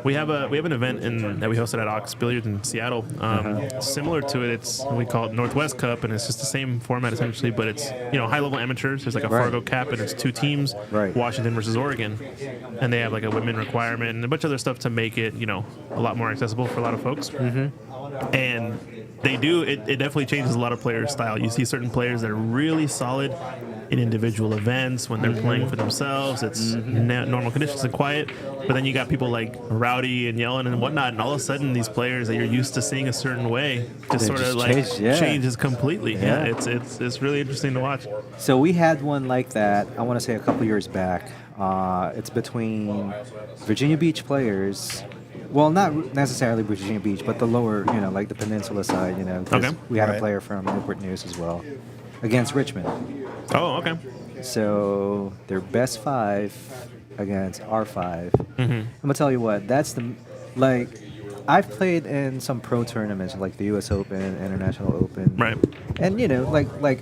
Speaker 1: We have an event that we hosted at Ox Billiards in Seattle. Similar to it, we call it Northwest Cup, and it's just the same format essentially, but it's high level amateurs. There's like a
Speaker 7: Right.
Speaker 1: Fargo cap, and it's 2 teams,
Speaker 7: Right.
Speaker 1: Washington versus Oregon, and they have like a women requirement and a bunch of other stuff to make it a lot more accessible for a lot of folks. And they do it definitely changes a lot of players' style. You see certain players that are really solid in individual events when they're playing for themselves. It's normal conditions and quiet. But then you got people like rowdy and yelling and whatnot, and all of a sudden these players that you're used to seeing a certain way just
Speaker 7: They
Speaker 1: sort of
Speaker 7: just
Speaker 1: like
Speaker 7: change, yeah.
Speaker 1: changes completely.
Speaker 7: Yeah.
Speaker 1: It's really interesting to watch.
Speaker 7: So we had one like that, I want to say a couple years back. It's between Virginia Beach players. Well, not necessarily Virginia Beach, but the lower, like the peninsula side, 'cause
Speaker 1: Okay.
Speaker 7: we had
Speaker 8: Right.
Speaker 7: a player from Newport News as well against Richmond.
Speaker 1: Oh, okay.
Speaker 7: So their best 5 against our 5.
Speaker 1: Mm-hmm.
Speaker 7: I'm gonna tell you what, that's I've played in some pro tournaments like the U.S. Open, International Open,
Speaker 1: Right.
Speaker 7: and like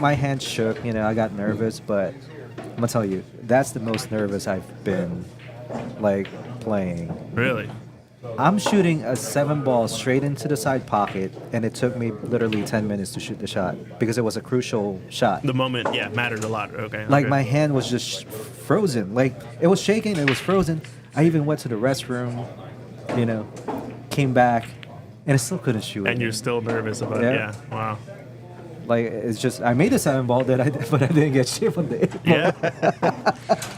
Speaker 7: my hands shook. I got nervous, but I'm gonna tell you, that's the most nervous I've been, like playing.
Speaker 1: Really?
Speaker 7: I'm shooting a 7 ball straight into the side pocket, and it took me literally 10 minutes to shoot the shot because it was a crucial shot.
Speaker 1: The moment, mattered a lot. Okay.
Speaker 7: Like
Speaker 1: okay.
Speaker 7: my hand was just frozen. Like it was shaking, it was frozen. I even went to the restroom, came back, and I still couldn't shoot.
Speaker 1: And you're still nervous about it.
Speaker 7: Yeah.
Speaker 1: Yeah. Wow.
Speaker 7: Like it's just I made a 7 ball but I didn't get shit from the 8 ball.
Speaker 1: Yeah.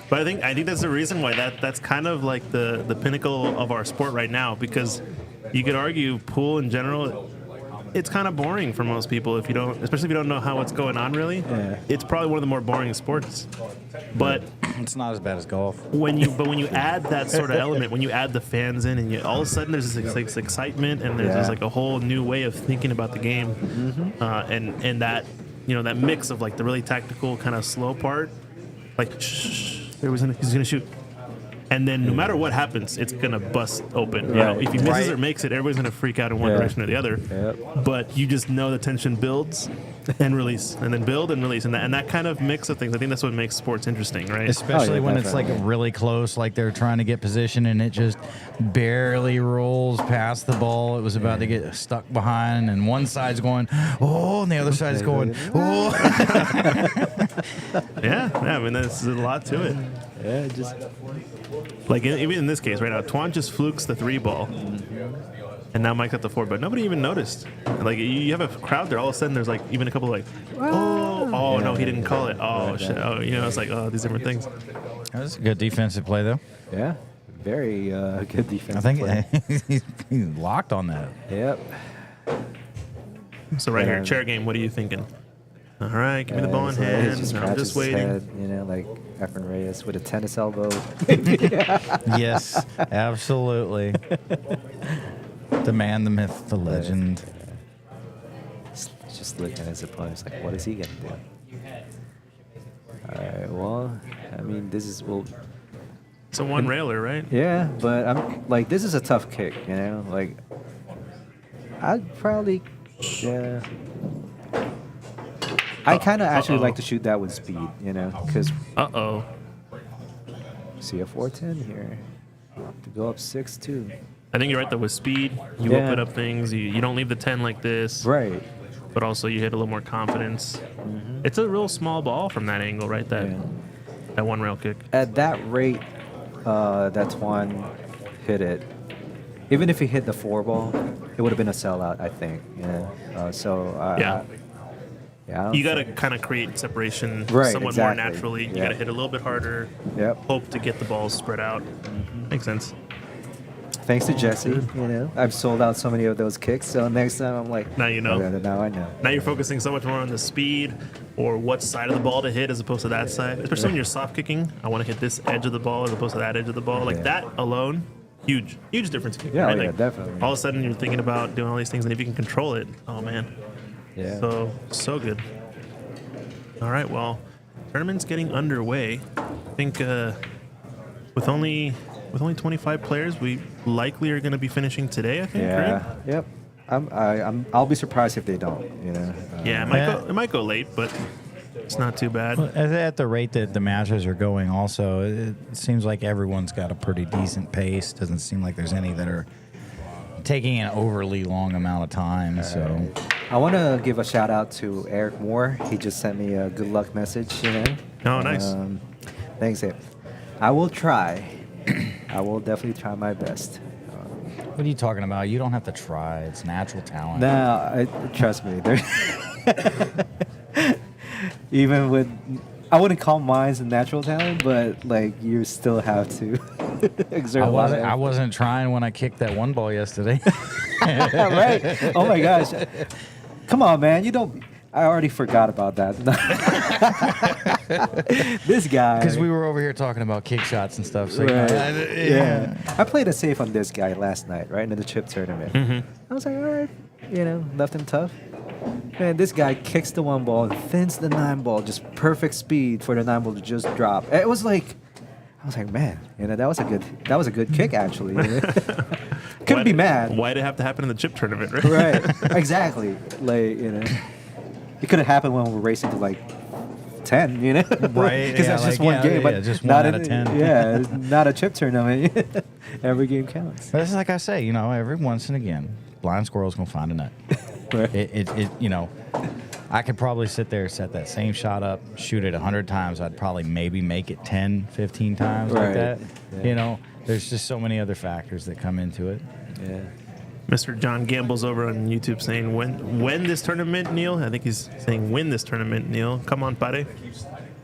Speaker 1: But I think that's the reason why that's kind of like the pinnacle of our sport right now, because you could argue pool in general, it's kind of boring for most people especially if you don't know how what's going on really.
Speaker 7: Yeah.
Speaker 1: It's probably one of the more boring sports. But
Speaker 4: It's not as bad as golf.
Speaker 1: when you add that sort of element, when you add the fans in, and all of a sudden there's this excitement, and there's
Speaker 7: Yeah.
Speaker 1: like a whole new way of thinking about the game, and that that mix of like the really tactical kind of slow part, like shh, he's gonna shoot, and then no matter what happens, it's gonna bust open.
Speaker 7: Right.
Speaker 1: If he misses
Speaker 4: Right.
Speaker 1: or makes it, everybody's gonna freak out in one
Speaker 7: Yeah.
Speaker 1: direction or the other.
Speaker 7: Yep.
Speaker 1: But you just know the tension builds and release, and then build and release, and that kind of mix of things. I think that's what makes sports interesting, right?
Speaker 8: Especially when it's like
Speaker 7: definitely.
Speaker 8: really close, like they're trying to get position and it just barely rolls past the ball. It was about to get stuck behind, and one side's going, oh, and the other side's going, oh.
Speaker 1: Yeah, I mean, there's a lot to it.
Speaker 7: Yeah, just
Speaker 1: Like, even in this case right now, Twan just flukes the 3 ball, and now Mike's at the 4, but nobody even noticed. Like, you have a crowd there, all of a sudden there's like even a couple like, oh, no, he didn't call it. Oh, shit. Oh, it's like, these different things.
Speaker 8: That was a good defensive play, though.
Speaker 7: yeah, very good defense.
Speaker 8: I think he's locked on that.
Speaker 7: Yep.
Speaker 1: So right here,
Speaker 7: Yeah.
Speaker 1: chair game, what are you thinking? All right, give me the ball in
Speaker 7: So he
Speaker 1: hand.
Speaker 7: just
Speaker 1: I'm
Speaker 7: scratches
Speaker 1: just
Speaker 7: his
Speaker 1: waiting.
Speaker 7: head, like Efren Reyes with a tennis elbow.
Speaker 8: Yes, absolutely. The man, the myth, the legend.
Speaker 7: Just looking at his opponent, like, what is he gonna do? All right. Well, I mean, this is
Speaker 1: It's a one railer, right?
Speaker 7: yeah, but I'm like, this is a tough kick, Like, I'd probably, yeah. I kind of actually like to shoot that with speed, because
Speaker 1: Uh-oh.
Speaker 7: see a 410 here to go up 6-2.
Speaker 1: I think you're right, though. With speed, you
Speaker 7: Yeah.
Speaker 1: open up things. You don't leave the 10 like this.
Speaker 7: Right.
Speaker 1: But also you hit a little more confidence. It's a real small ball from that angle, right? That
Speaker 7: Yeah.
Speaker 1: that one rail kick.
Speaker 7: At that rate, that's one hit it. Even if he hit the 4 ball, it would have been a sellout, I think.
Speaker 1: Yeah.
Speaker 7: Yeah.
Speaker 1: You got to kind of create separation
Speaker 7: Right,
Speaker 1: somewhat
Speaker 7: exactly.
Speaker 1: more naturally. You
Speaker 7: Yeah.
Speaker 1: got to hit a little bit harder.
Speaker 7: Yep.
Speaker 1: Hope to get the balls spread out. Makes sense.
Speaker 7: Thanks to Jesse, I've sold out so many of those kicks. So next time I'm like,
Speaker 1: Now you know.
Speaker 7: okay, now I know.
Speaker 1: Now you're focusing so much more on the speed or what side of the ball to hit as opposed to that side. Especially when you're soft kicking. I want to hit this edge of the ball as opposed to that edge of the ball. Like
Speaker 7: Yeah.
Speaker 1: that alone, huge difference. In kicking,
Speaker 7: Yeah,
Speaker 1: right?
Speaker 7: oh, yeah,
Speaker 1: Like,
Speaker 7: definitely.
Speaker 1: All of a sudden you're thinking about doing all these things, and if you can control it, oh man.
Speaker 7: Yeah.
Speaker 1: So good. All right, well, tournament's getting underway. I think with only 25 players, we likely are going to be finishing today. I think.
Speaker 7: Yeah.
Speaker 1: Right?
Speaker 7: Yep. I'll be surprised if they don't. You know.
Speaker 1: Yeah, it might go late, but it's not too bad.
Speaker 8: Well, at the rate that the matches are going, also, it seems like everyone's got a pretty decent pace. Doesn't seem like there's any that are taking an overly long amount of time. So,
Speaker 7: I want to give a shout out to Eric Moore. He just sent me a good luck message. You know.
Speaker 1: Oh, nice.
Speaker 7: Thanks, Ed. I will try. I will definitely try my best.
Speaker 8: what are you talking about? You don't have to try. It's natural talent.
Speaker 7: No, trust me. Even with, I wouldn't call mine a natural talent, but like you still have to exert a lot of
Speaker 8: I wasn't trying when I kicked that one ball yesterday.
Speaker 7: right? Oh my gosh! Come on, man. You don't. I already forgot about that. This guy.
Speaker 8: Because we were over here talking about kick shots and stuff. So
Speaker 7: Right.
Speaker 8: yeah.
Speaker 7: I played it safe on this guy last night, right, in the chip tournament. I was like, all right, left him tough. Man, this guy kicks the one ball and thins the 9 ball, just perfect speed for the 9 ball to just drop. It was like, I was like, man, that was a good kick actually. Couldn't be mad.
Speaker 1: Why'd it have to happen in the chip tournament, right?
Speaker 7: Right, exactly. Like, it could have happened when we were racing to like 10,
Speaker 8: Right,
Speaker 7: Because
Speaker 8: yeah,
Speaker 7: that's just
Speaker 8: like,
Speaker 7: one
Speaker 8: yeah,
Speaker 7: game, but
Speaker 8: yeah, just
Speaker 7: not
Speaker 8: one out of 10.
Speaker 7: Yeah, not a chip tournament. Every game counts.
Speaker 8: But it's like I say, every once and again, blind squirrel's gonna find a nut.
Speaker 7: Right.
Speaker 8: I could probably sit there, set that same shot up, shoot it 100 times. I'd probably maybe make it 10, 15 times like
Speaker 7: Right.
Speaker 8: that.
Speaker 7: Yeah.
Speaker 8: There's just so many other factors that come into it.
Speaker 7: Yeah.
Speaker 1: Mr. John Gamble's over on YouTube saying, "When this tournament, Neil?" I think he's saying, "Win this tournament, Neil." Come on, buddy.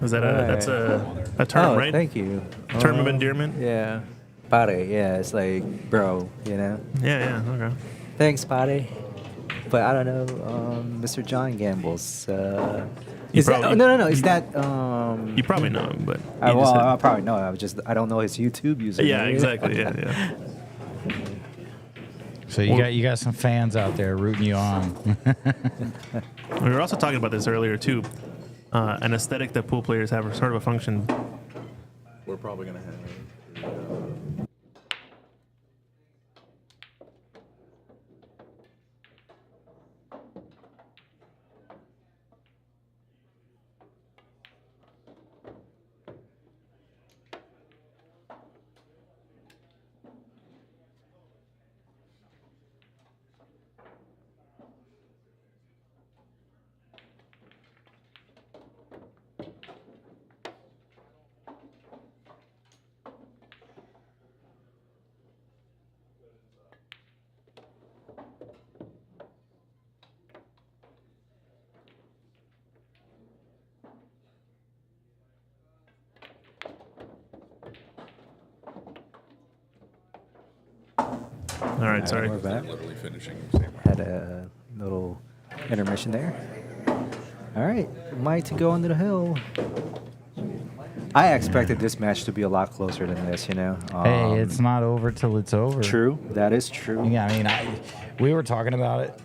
Speaker 1: Is that that's a term, right?
Speaker 7: Thank you.
Speaker 1: Term of endearment.
Speaker 7: Yeah. Pare, yeah, it's like bro,
Speaker 1: Yeah. Okay.
Speaker 7: Thanks, Pare. But I don't know, Mr. John Gamble's.
Speaker 1: You
Speaker 7: Is that,
Speaker 1: probably-
Speaker 7: no. Is that?
Speaker 1: You probably know him, but
Speaker 7: I probably know. I don't know his YouTube username.
Speaker 1: yeah, exactly. Yeah.
Speaker 8: So you got some fans out there rooting you on.
Speaker 1: We were also talking about this earlier too. An aesthetic that pool players have, or sort of a function.
Speaker 6: We're probably gonna have.
Speaker 1: All right, sorry.
Speaker 7: We're back.
Speaker 6: Literally finishing.
Speaker 7: Had a little intermission there. All right, Mike to go under the hill. I expected this match to be a lot closer than this,
Speaker 8: Hey, it's not over till it's over.
Speaker 7: True. That is true.
Speaker 8: Yeah, I mean, we were talking about it.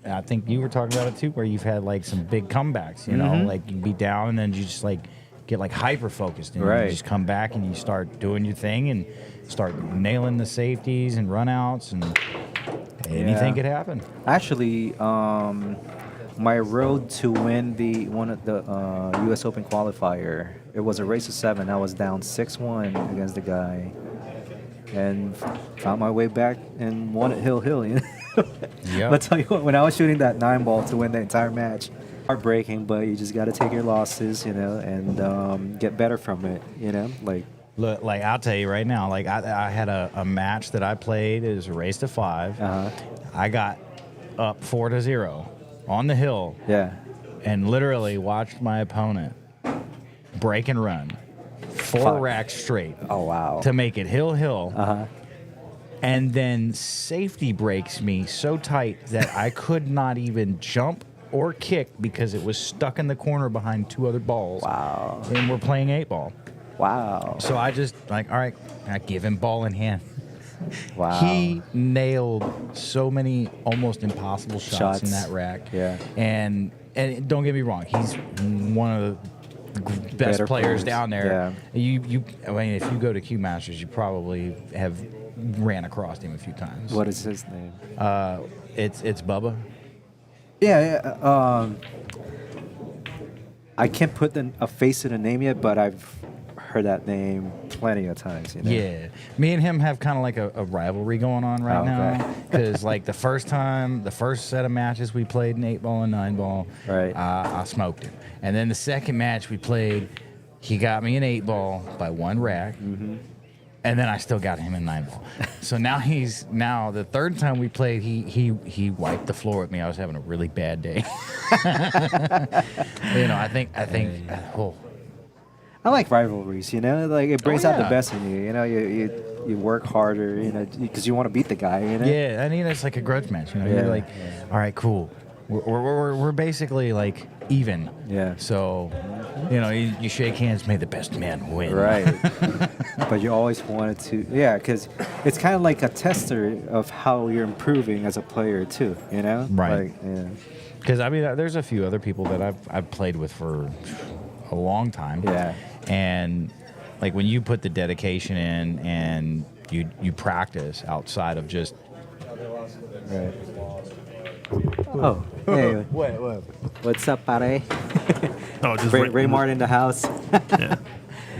Speaker 8: I think you were talking about it too, where you've had like some big comebacks. Like you'd be down and then you just like get like hyper focused, and
Speaker 7: Right.
Speaker 8: you just come back and you start doing your thing and start nailing the safeties and runouts, and anything
Speaker 7: Yeah.
Speaker 8: could happen.
Speaker 7: Actually, my road to win one of the U.S. Open qualifier, it was a race of 7. I was down 6-1 against the guy, and found my way back and won at Hill.
Speaker 8: Yep.
Speaker 7: But tell you what, when I was shooting that 9 ball to win the entire match, heartbreaking. But you just got to take your losses, and get better from it.
Speaker 8: Look, like I'll tell you right now, like I had a match that I played. It was a race to 5. I got up 4-0 on the hill,
Speaker 7: Yeah.
Speaker 8: and literally watched my opponent break and run 4
Speaker 7: Fuck.
Speaker 8: racks straight
Speaker 7: Oh wow.
Speaker 8: to make it hill,
Speaker 7: Uh-huh.
Speaker 8: and then safety breaks me so tight that I could not even jump or kick because it was stuck in the corner behind 2 other balls.
Speaker 7: Wow.
Speaker 8: And we're playing 8-ball.
Speaker 7: Wow.
Speaker 8: So I just all right, I give him ball in hand.
Speaker 7: Wow.
Speaker 8: He nailed so many almost impossible shots in
Speaker 7: Shots.
Speaker 8: that rack.
Speaker 7: Yeah.
Speaker 8: And don't get me wrong, he's one of best
Speaker 7: Better
Speaker 8: players
Speaker 7: players,
Speaker 8: down there. I mean, if you go to Q Masters, you probably have ran across him a few times.
Speaker 7: What is his name?
Speaker 8: It's Bubba.
Speaker 7: Yeah. I can't put a face to the name yet, but I've heard that name plenty of times. You know?
Speaker 8: Yeah, me and him have kind of like a rivalry going on right
Speaker 7: Oh,
Speaker 8: now
Speaker 7: okay.
Speaker 8: because like the first set of matches we played in 8-ball and 9-ball,
Speaker 7: Right.
Speaker 8: I smoked him, and then the second match we played, he got me in 8-ball by one rack.
Speaker 7: Mm-hmm.
Speaker 8: And then I still got him in 9-ball. So now the third time we played, he wiped the floor with me. I was having a really bad day. I think
Speaker 7: I like rivalries, you know, like it brings out the
Speaker 8: yeah.
Speaker 7: best in you. You know, you work harder, you know, because you want to beat the guy. You know.
Speaker 8: yeah, I mean it's like a grudge match. You know,
Speaker 7: Yeah,
Speaker 8: you're like, all right, cool. We're basically like even.
Speaker 7: Yeah.
Speaker 8: So, you shake hands, may the best man win.
Speaker 7: Right. But you always wanted to, yeah, because it's kind of like a tester of how you're improving as a player too. You know.
Speaker 8: Right.
Speaker 7: Like, yeah.
Speaker 8: Because I mean, there's a few other people that I've played with for a long time.
Speaker 7: Yeah.
Speaker 8: And like when you put the dedication in and you practice outside of just
Speaker 7: Right. Oh, hey.
Speaker 8: what?
Speaker 7: What's up, buddy?
Speaker 1: Oh, just
Speaker 7: Ray Martin in the house.
Speaker 1: Yeah.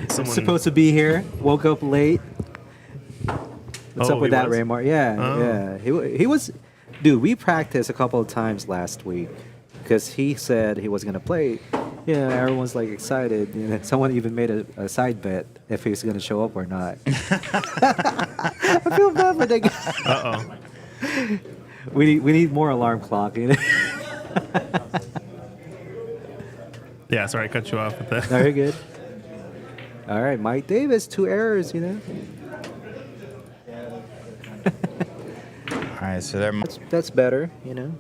Speaker 1: Someone,
Speaker 7: Supposed to be here. Woke up late. What's
Speaker 1: Oh,
Speaker 7: up with
Speaker 1: he
Speaker 7: that,
Speaker 1: was?
Speaker 7: Ray Martin? Yeah,
Speaker 1: Oh.
Speaker 7: yeah. He was, dude. We practiced a couple of times last week because he said he was gonna play. Yeah, everyone's like excited. You know, someone even made a side bet if he's gonna show up or not. I feel bad for that guy.
Speaker 1: Uh-oh.
Speaker 7: We need more alarm clock. You know?
Speaker 1: Yeah, sorry, I cut you off with that.
Speaker 7: Very good. All right, Mike Davis, 2 errors. You know.
Speaker 8: All right, so there.
Speaker 7: That's better. You know.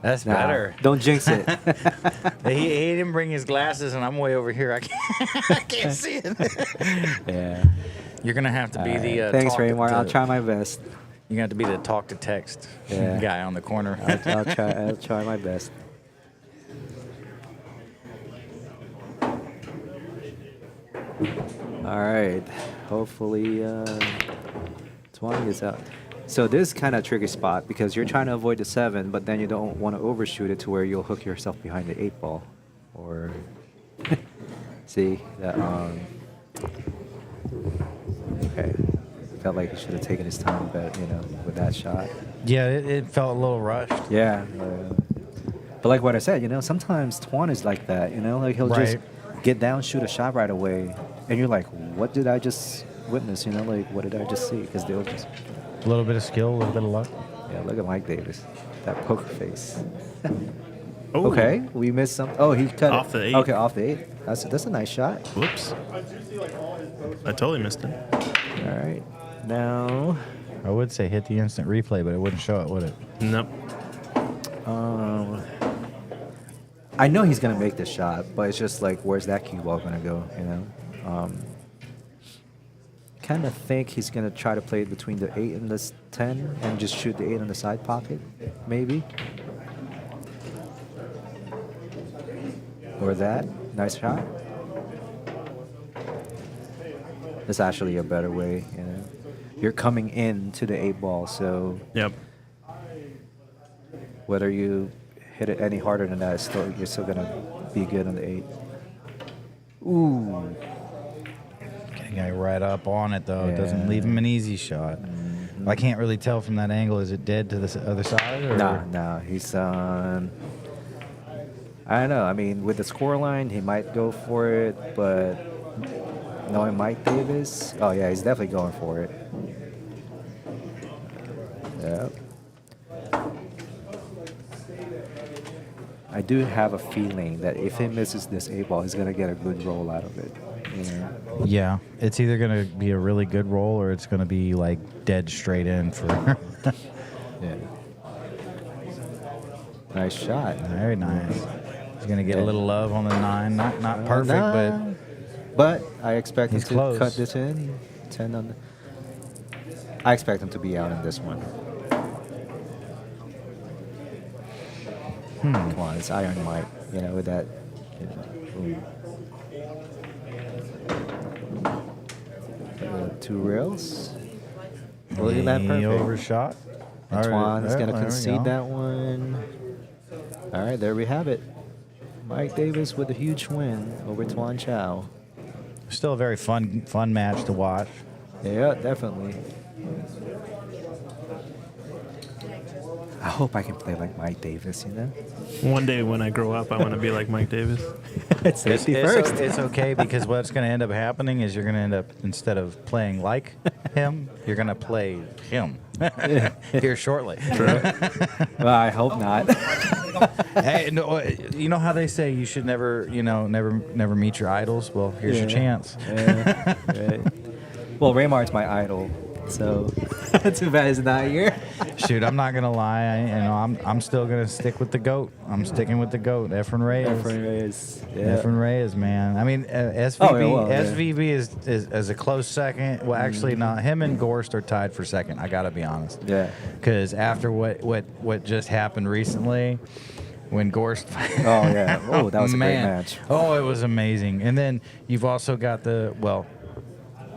Speaker 8: That's
Speaker 7: Nah,
Speaker 8: better.
Speaker 7: Don't jinx it.
Speaker 8: He didn't bring his glasses, and I'm way over here. I can't see it.
Speaker 7: Yeah.
Speaker 8: You're gonna have to be the.
Speaker 7: Thanks,
Speaker 8: talk
Speaker 7: Raymar.
Speaker 8: to-
Speaker 7: I'll try my best.
Speaker 8: You're gonna have to be the talk to text
Speaker 7: Yeah.
Speaker 8: guy on the corner.
Speaker 7: I'll try my best. All right. Hopefully, 20 is out. So this is kind of a tricky spot because you're trying to avoid the 7, but then you don't want to overshoot it to where you'll hook yourself behind the 8-ball. Or see that. Okay. Felt like he should have taken his time, but with that shot.
Speaker 8: Yeah, it felt a little rushed.
Speaker 7: Yeah. But like what I said, sometimes Twan is like that, like he'll just
Speaker 8: Right.
Speaker 7: get down, shoot a shot right away, and you're like, what did I just witness? Like, what did I just see? Because they'll just,
Speaker 8: A little bit of skill, a little bit of luck.
Speaker 7: yeah, look at Mike Davis, that poker face.
Speaker 1: Oh,
Speaker 7: Okay, we missed some. Oh, he cut
Speaker 1: Off
Speaker 7: it.
Speaker 1: the 8.
Speaker 7: Okay, off the 8. That's a nice shot.
Speaker 1: Whoops. I totally missed it.
Speaker 7: All right, now,
Speaker 8: I would say hit the instant replay, but it wouldn't show it, would it?
Speaker 1: Nope.
Speaker 7: I know he's gonna make the shot, but it's just like, where's that cue ball gonna go? Kind of think he's gonna try to play it between the 8 and the 10, and just shoot the 8 in the side pocket, maybe. Or that. Nice shot. That's actually a better way. You're coming in to the 8-ball, so
Speaker 1: Yep.
Speaker 7: whether you hit it any harder than that, you're still gonna be good on the 8. Ooh.
Speaker 8: Getting guy right up on it though. It doesn't
Speaker 7: Yeah.
Speaker 8: leave him an easy shot. I can't really tell from that angle. Is it dead to the other side? Or?
Speaker 7: Nah. He's I don't know. I mean, with the score line, he might go for it, but knowing Mike Davis, oh yeah, he's definitely going for it. Yep. I do have a feeling that if he misses this 8-ball, he's gonna get a good roll out of it.
Speaker 8: Yeah, it's either gonna be a really good roll or it's gonna be like dead straight in for.
Speaker 7: Yeah. Nice shot.
Speaker 8: Very nice. He's gonna get a little love on the 9. Not perfect,
Speaker 7: but I expect him
Speaker 8: he's
Speaker 7: to
Speaker 8: close.
Speaker 7: cut this in. 10 on the. I expect him to be out in this one. Come on, it's Iron Mike. You know, with that. Boom. 2 rails. Look at that,
Speaker 8: He
Speaker 7: perfect.
Speaker 8: overshot.
Speaker 7: Antoine's going to
Speaker 8: There we
Speaker 7: concede
Speaker 8: go.
Speaker 7: that one. All right, there we have it. Mike Davis with a huge win over Tuan Chow.
Speaker 8: Still a very fun match to watch.
Speaker 7: Yeah, definitely. I hope I can play like Mike Davis, you know?
Speaker 1: One day when I grow up, I want to be like Mike Davis.
Speaker 7: It's safety first.
Speaker 8: It's okay because what's going to end up happening is you're going to end up, instead of playing like him, you're going to play him here shortly.
Speaker 7: Well, I hope not.
Speaker 8: Hey, no, you know how they say you should never meet your idols? Well, here's your chance.
Speaker 7: Yeah, right. Well, Raymar's my idol, so too bad it's not here.
Speaker 8: Shoot, I'm not gonna lie. I'm still gonna stick with the goat. I'm sticking with the goat, Efren Reyes.
Speaker 7: Efren Reyes, yeah.
Speaker 8: Efren Reyes, man. I mean, SVB,
Speaker 7: Oh, yeah, well, yeah.
Speaker 8: SVB is a close second. Well, actually, not. Him and Gorst are tied for second. I gotta be honest.
Speaker 7: Yeah.
Speaker 8: Because after what just happened recently, when Gorst.
Speaker 7: Oh yeah. Oh, that was a great match.
Speaker 8: Oh, it was amazing. And then you've also got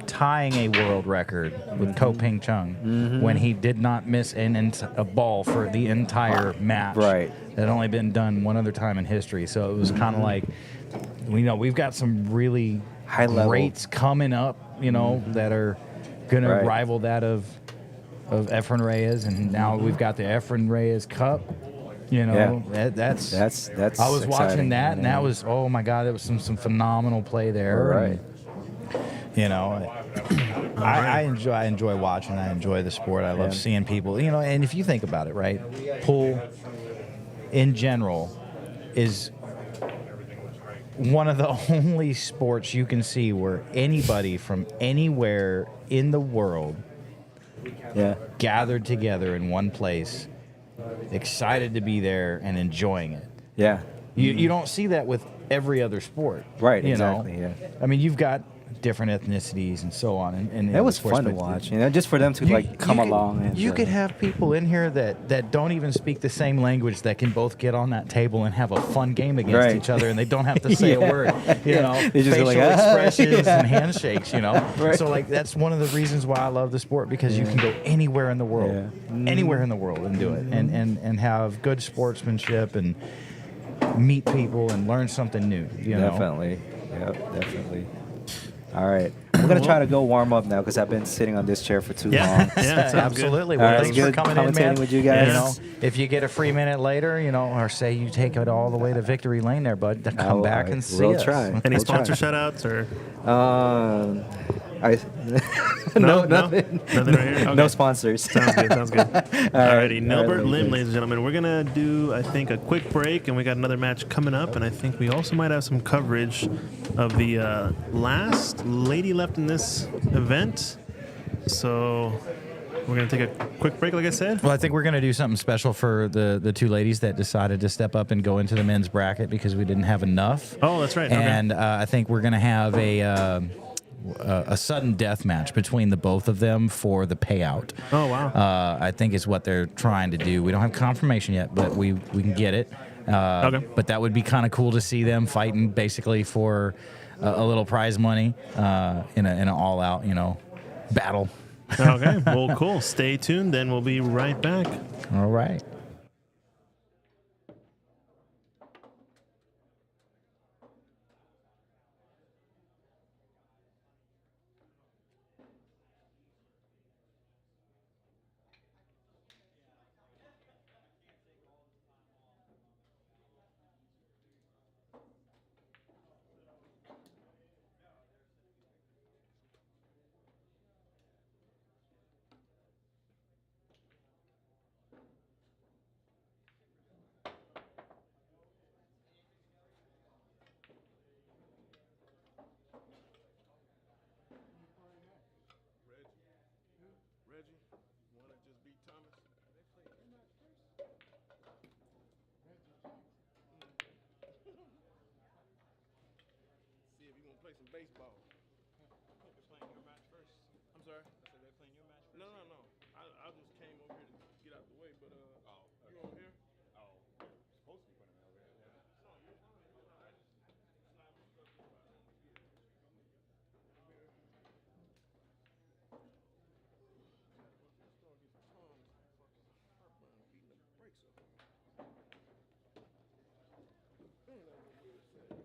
Speaker 8: tying a world record with Ko Ping Chung when he did not miss a ball for the entire match.
Speaker 7: Right.
Speaker 8: That had only been done one other time in history. So it was kind of like, we've got some really
Speaker 7: high level
Speaker 8: greats coming up, that are going to rival that of Efren Reyes. And now we've got the Efren Reyes Cup. That's I was watching that, and that was, oh my God, it was some phenomenal play there.
Speaker 7: Right.
Speaker 8: And, I enjoy watching. I enjoy the sport. I love seeing people. And if you think about it, right, pool in general is one of the only sports you can see where anybody from anywhere in the world gathered together in one place, excited to be there and enjoying it.
Speaker 7: Yeah.
Speaker 8: You don't see that with every other sport.
Speaker 7: Right, exactly, yeah.
Speaker 8: I mean, you've got different ethnicities and so on. And
Speaker 7: it was fun to watch, just for them to come along. And
Speaker 8: you could have people in here that don't even speak the same language that can both get on that table and have a fun game against each other, and they don't have to say a word. They just facial expressions and handshakes.
Speaker 7: Right.
Speaker 8: So that's one of the reasons why I love the sport, because you can go anywhere in the world, anywhere in the world, and do it, and have good sportsmanship and meet people and learn something new.
Speaker 7: Definitely. Yep, definitely. All right. I'm going to try to go warm up now because I've been sitting on this chair for too long.
Speaker 8: Yeah, absolutely. Well, thanks for coming in, man.
Speaker 7: With you guys.
Speaker 8: If you get a free minute later, or say you take it all the way to Victory Lane there, bud, to come back and see us.
Speaker 7: Try.
Speaker 1: Any sponsor shout-outs or?
Speaker 7: No,
Speaker 1: Nothing.
Speaker 7: nothing.
Speaker 1: Nothing right here? Okay.
Speaker 7: No sponsors.
Speaker 1: Sounds good. Alrighty, Nilbert Lim,
Speaker 7: thanks.
Speaker 1: ladies and gentlemen. We're gonna do, I think, a quick break, and we got another match coming up, and I think we also might have some coverage of the last lady left in this event. So we're gonna take a quick break, like I said.
Speaker 8: Well, I think we're going to do something special for the two ladies that decided to step up and go into the men's bracket because we didn't have enough.
Speaker 1: Oh, that's right.
Speaker 8: And I think we're going to have a sudden death match between the both of them for the payout.
Speaker 1: Oh, wow.
Speaker 8: I think is what they're trying to do. We don't have confirmation yet, but we can get it.
Speaker 1: Okay.
Speaker 8: But that would be kind of cool to see them fighting basically for a little prize money in an all-out, battle.
Speaker 1: Okay. Well, cool. Stay tuned. Then we'll be right back.
Speaker 8: All right.
Speaker 2: Baseball. They're playing your match first. I'm sorry. I said they're playing your match first. No. I just came over here to get out the way, but you on here? Oh, supposed to be putting me over here. Yeah. think so.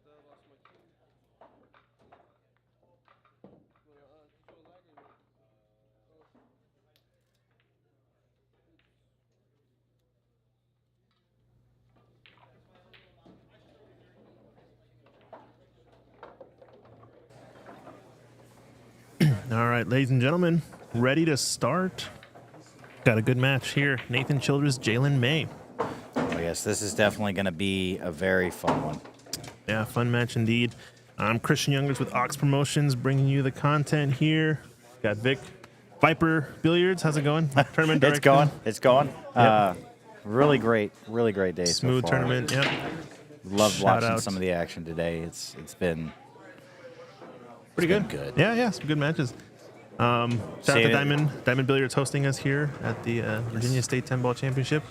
Speaker 5: about that. I lost my key.
Speaker 1: All right, ladies and gentlemen, ready to start. Got a good match here. Nathan Childress, Jalen May.
Speaker 4: Oh, yes, this is definitely going to be a very fun one.
Speaker 1: Yeah, fun match indeed. I'm Christian Youngers with Ox Promotions, bringing you the content here. Got Vic, Viper Billiards. How's it going? Tournament
Speaker 4: It's
Speaker 1: director.
Speaker 4: going. It's going.
Speaker 1: Yep.
Speaker 4: Really great day
Speaker 1: Smooth
Speaker 4: so far.
Speaker 1: tournament. Yep.
Speaker 4: Loved
Speaker 1: Shout
Speaker 4: watching
Speaker 1: out.
Speaker 4: some of the action today. It's been
Speaker 1: Pretty
Speaker 4: been
Speaker 1: good.
Speaker 4: good.
Speaker 1: Yeah, some good matches. Shout out
Speaker 4: See
Speaker 1: to
Speaker 4: it.
Speaker 1: Diamond Billiards hosting us here at the Virginia State 10-ball championship.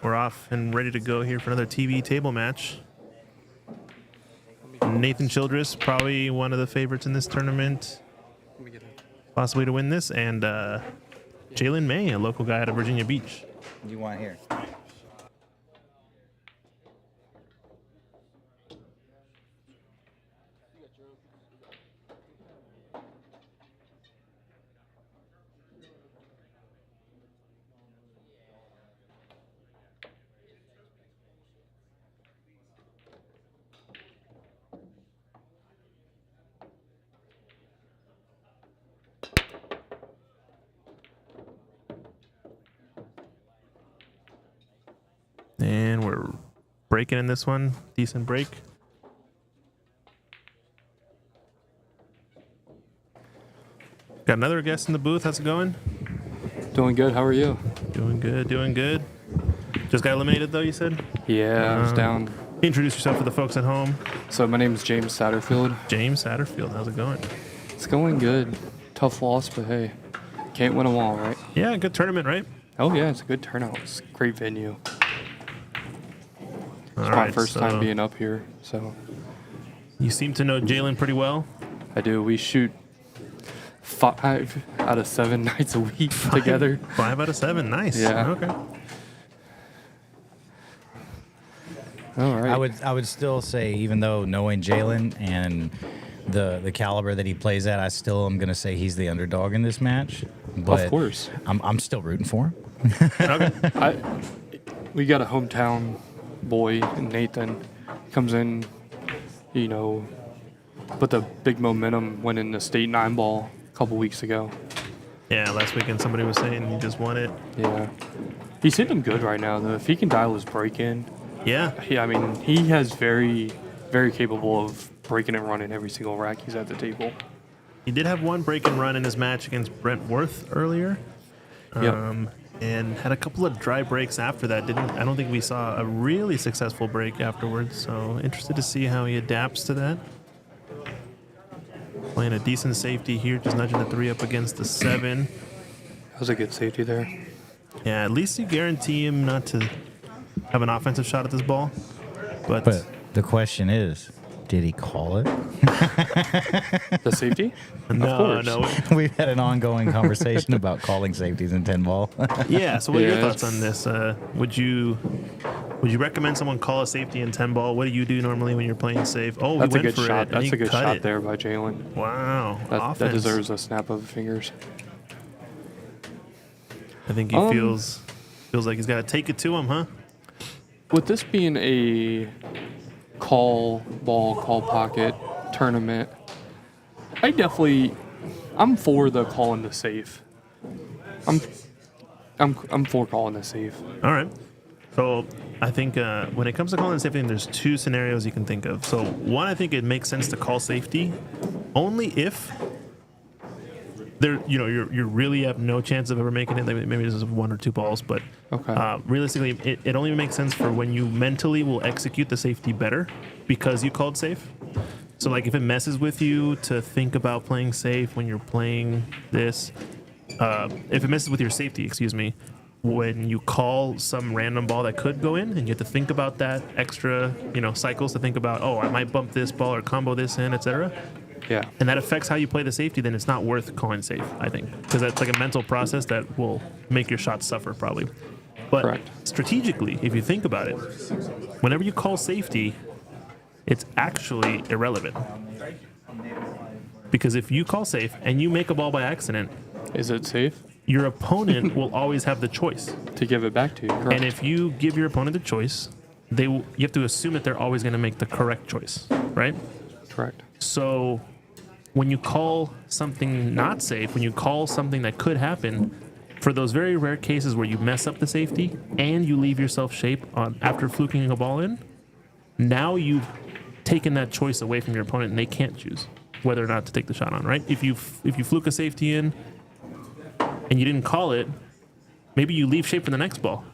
Speaker 1: We're off and ready to go here for another TV table match. Nathan Childress, probably one of the favorites in this tournament, possibly to win this, and Jalen May, a local guy out of Virginia Beach.
Speaker 4: You want here?
Speaker 1: And we're breaking in this one. Decent break. Got another guest in the booth. How's it going?
Speaker 9: Doing good. How are you?
Speaker 1: Doing good. Just got eliminated, though, you said?
Speaker 9: Yeah, I was down.
Speaker 1: Introduce yourself for the folks at home.
Speaker 9: So my name is James Satterfield.
Speaker 1: James Satterfield, how's it going?
Speaker 9: It's going good. Tough loss, but hey, can't win them all, right?
Speaker 1: Yeah, good tournament, right?
Speaker 9: Oh yeah, it's a good turnout. It's a great venue.
Speaker 1: All
Speaker 9: It's my
Speaker 1: right,
Speaker 9: first
Speaker 1: so
Speaker 9: time being up here, so
Speaker 1: You seem to know Jalen pretty well.
Speaker 9: I do. We shoot 5 out of 7 nights a week together.
Speaker 1: 5 out of 7, nice.
Speaker 9: Yeah.
Speaker 1: Okay.
Speaker 9: All right.
Speaker 8: I would still say, even though knowing Jalen and the caliber that he plays at, I still am gonna say he's the underdog in this match. But
Speaker 9: Of course.
Speaker 8: I'm still rooting for him.
Speaker 1: Okay.
Speaker 9: We got a hometown boy, Nathan, comes in, you know, put the big momentum winning the state 9-ball a couple weeks ago.
Speaker 1: Yeah, last weekend somebody was saying he just won it.
Speaker 9: Yeah. He's hitting them good right now, though. If he can dial his break in,
Speaker 1: Yeah.
Speaker 9: I mean, he has very capable of breaking and running every single rack he's at the table.
Speaker 1: He did have one break and run in his match against Brent Worth earlier.
Speaker 9: Yep.
Speaker 1: And had a couple of dry breaks after that. I don't think we saw a really successful break afterwards. So interested to see how he adapts to that. Playing a decent safety here, just nudging the 3 up against the 7.
Speaker 9: That was a good safety there.
Speaker 1: Yeah, at least you guarantee him not to have an offensive shot at this ball. But
Speaker 8: the question is, did he call it?
Speaker 9: The safety?
Speaker 1: no,
Speaker 9: course.
Speaker 1: no.
Speaker 8: We've had an ongoing conversation about calling safeties in 10 ball.
Speaker 1: Yeah. So, what are your
Speaker 9: Yeah,
Speaker 1: thoughts on this? Would you recommend someone call a safety in 10 ball? What do you do normally when you're playing safe? Oh,
Speaker 9: That's
Speaker 1: he
Speaker 9: a
Speaker 1: went
Speaker 9: good
Speaker 1: for
Speaker 9: shot.
Speaker 1: it, and
Speaker 9: That's
Speaker 1: he
Speaker 9: a good
Speaker 1: cut
Speaker 9: shot
Speaker 1: it.
Speaker 9: there by Jalen.
Speaker 1: Wow.
Speaker 9: That
Speaker 1: Offense.
Speaker 9: deserves a snap of the fingers.
Speaker 1: I think he feels like he's got to take it to him, huh?
Speaker 9: With this being a call pocket tournament, I'm for the calling the safe. I'm for calling the safe.
Speaker 1: All right. So I think when it comes to calling safety, there's 2 scenarios you can think of. So one, I think it makes sense to call safety only if you really have no chance of ever making it. Maybe this is 1 or 2 balls, but
Speaker 9: Okay.
Speaker 1: realistically, it only makes sense for when you mentally will execute the safety better because you called safe. So like if it messes with you to think about playing safe when you're playing this, if it messes with your safety, when you call some random ball that could go in and you have to think about that extra, cycles to think about, oh, I might bump this ball or combo this in, etc.
Speaker 9: Yeah.
Speaker 1: And that affects how you play the safety, then it's not worth calling safe, I think. Because that's like a mental process that will make your shots suffer, probably. But
Speaker 9: Correct.
Speaker 1: strategically, if you think about it, whenever you call safety, it's actually irrelevant. Because if you call safe and you make a ball by accident,
Speaker 9: Is it safe
Speaker 1: your opponent will always have the choice.
Speaker 9: to give it back to you? Correct.
Speaker 1: And if you give your opponent the choice, you have to assume that they're always going to make the correct choice, right?
Speaker 9: Correct.
Speaker 1: So when you call something not safe, when you call something that could happen, for those very rare cases where you mess up the safety and you leave yourself shape on after fluking a ball in, now you've taken that choice away from your opponent and they can't choose whether or not to take the shot on, right? If you fluke a safety in and you didn't call it, maybe you leave shape for the next ball.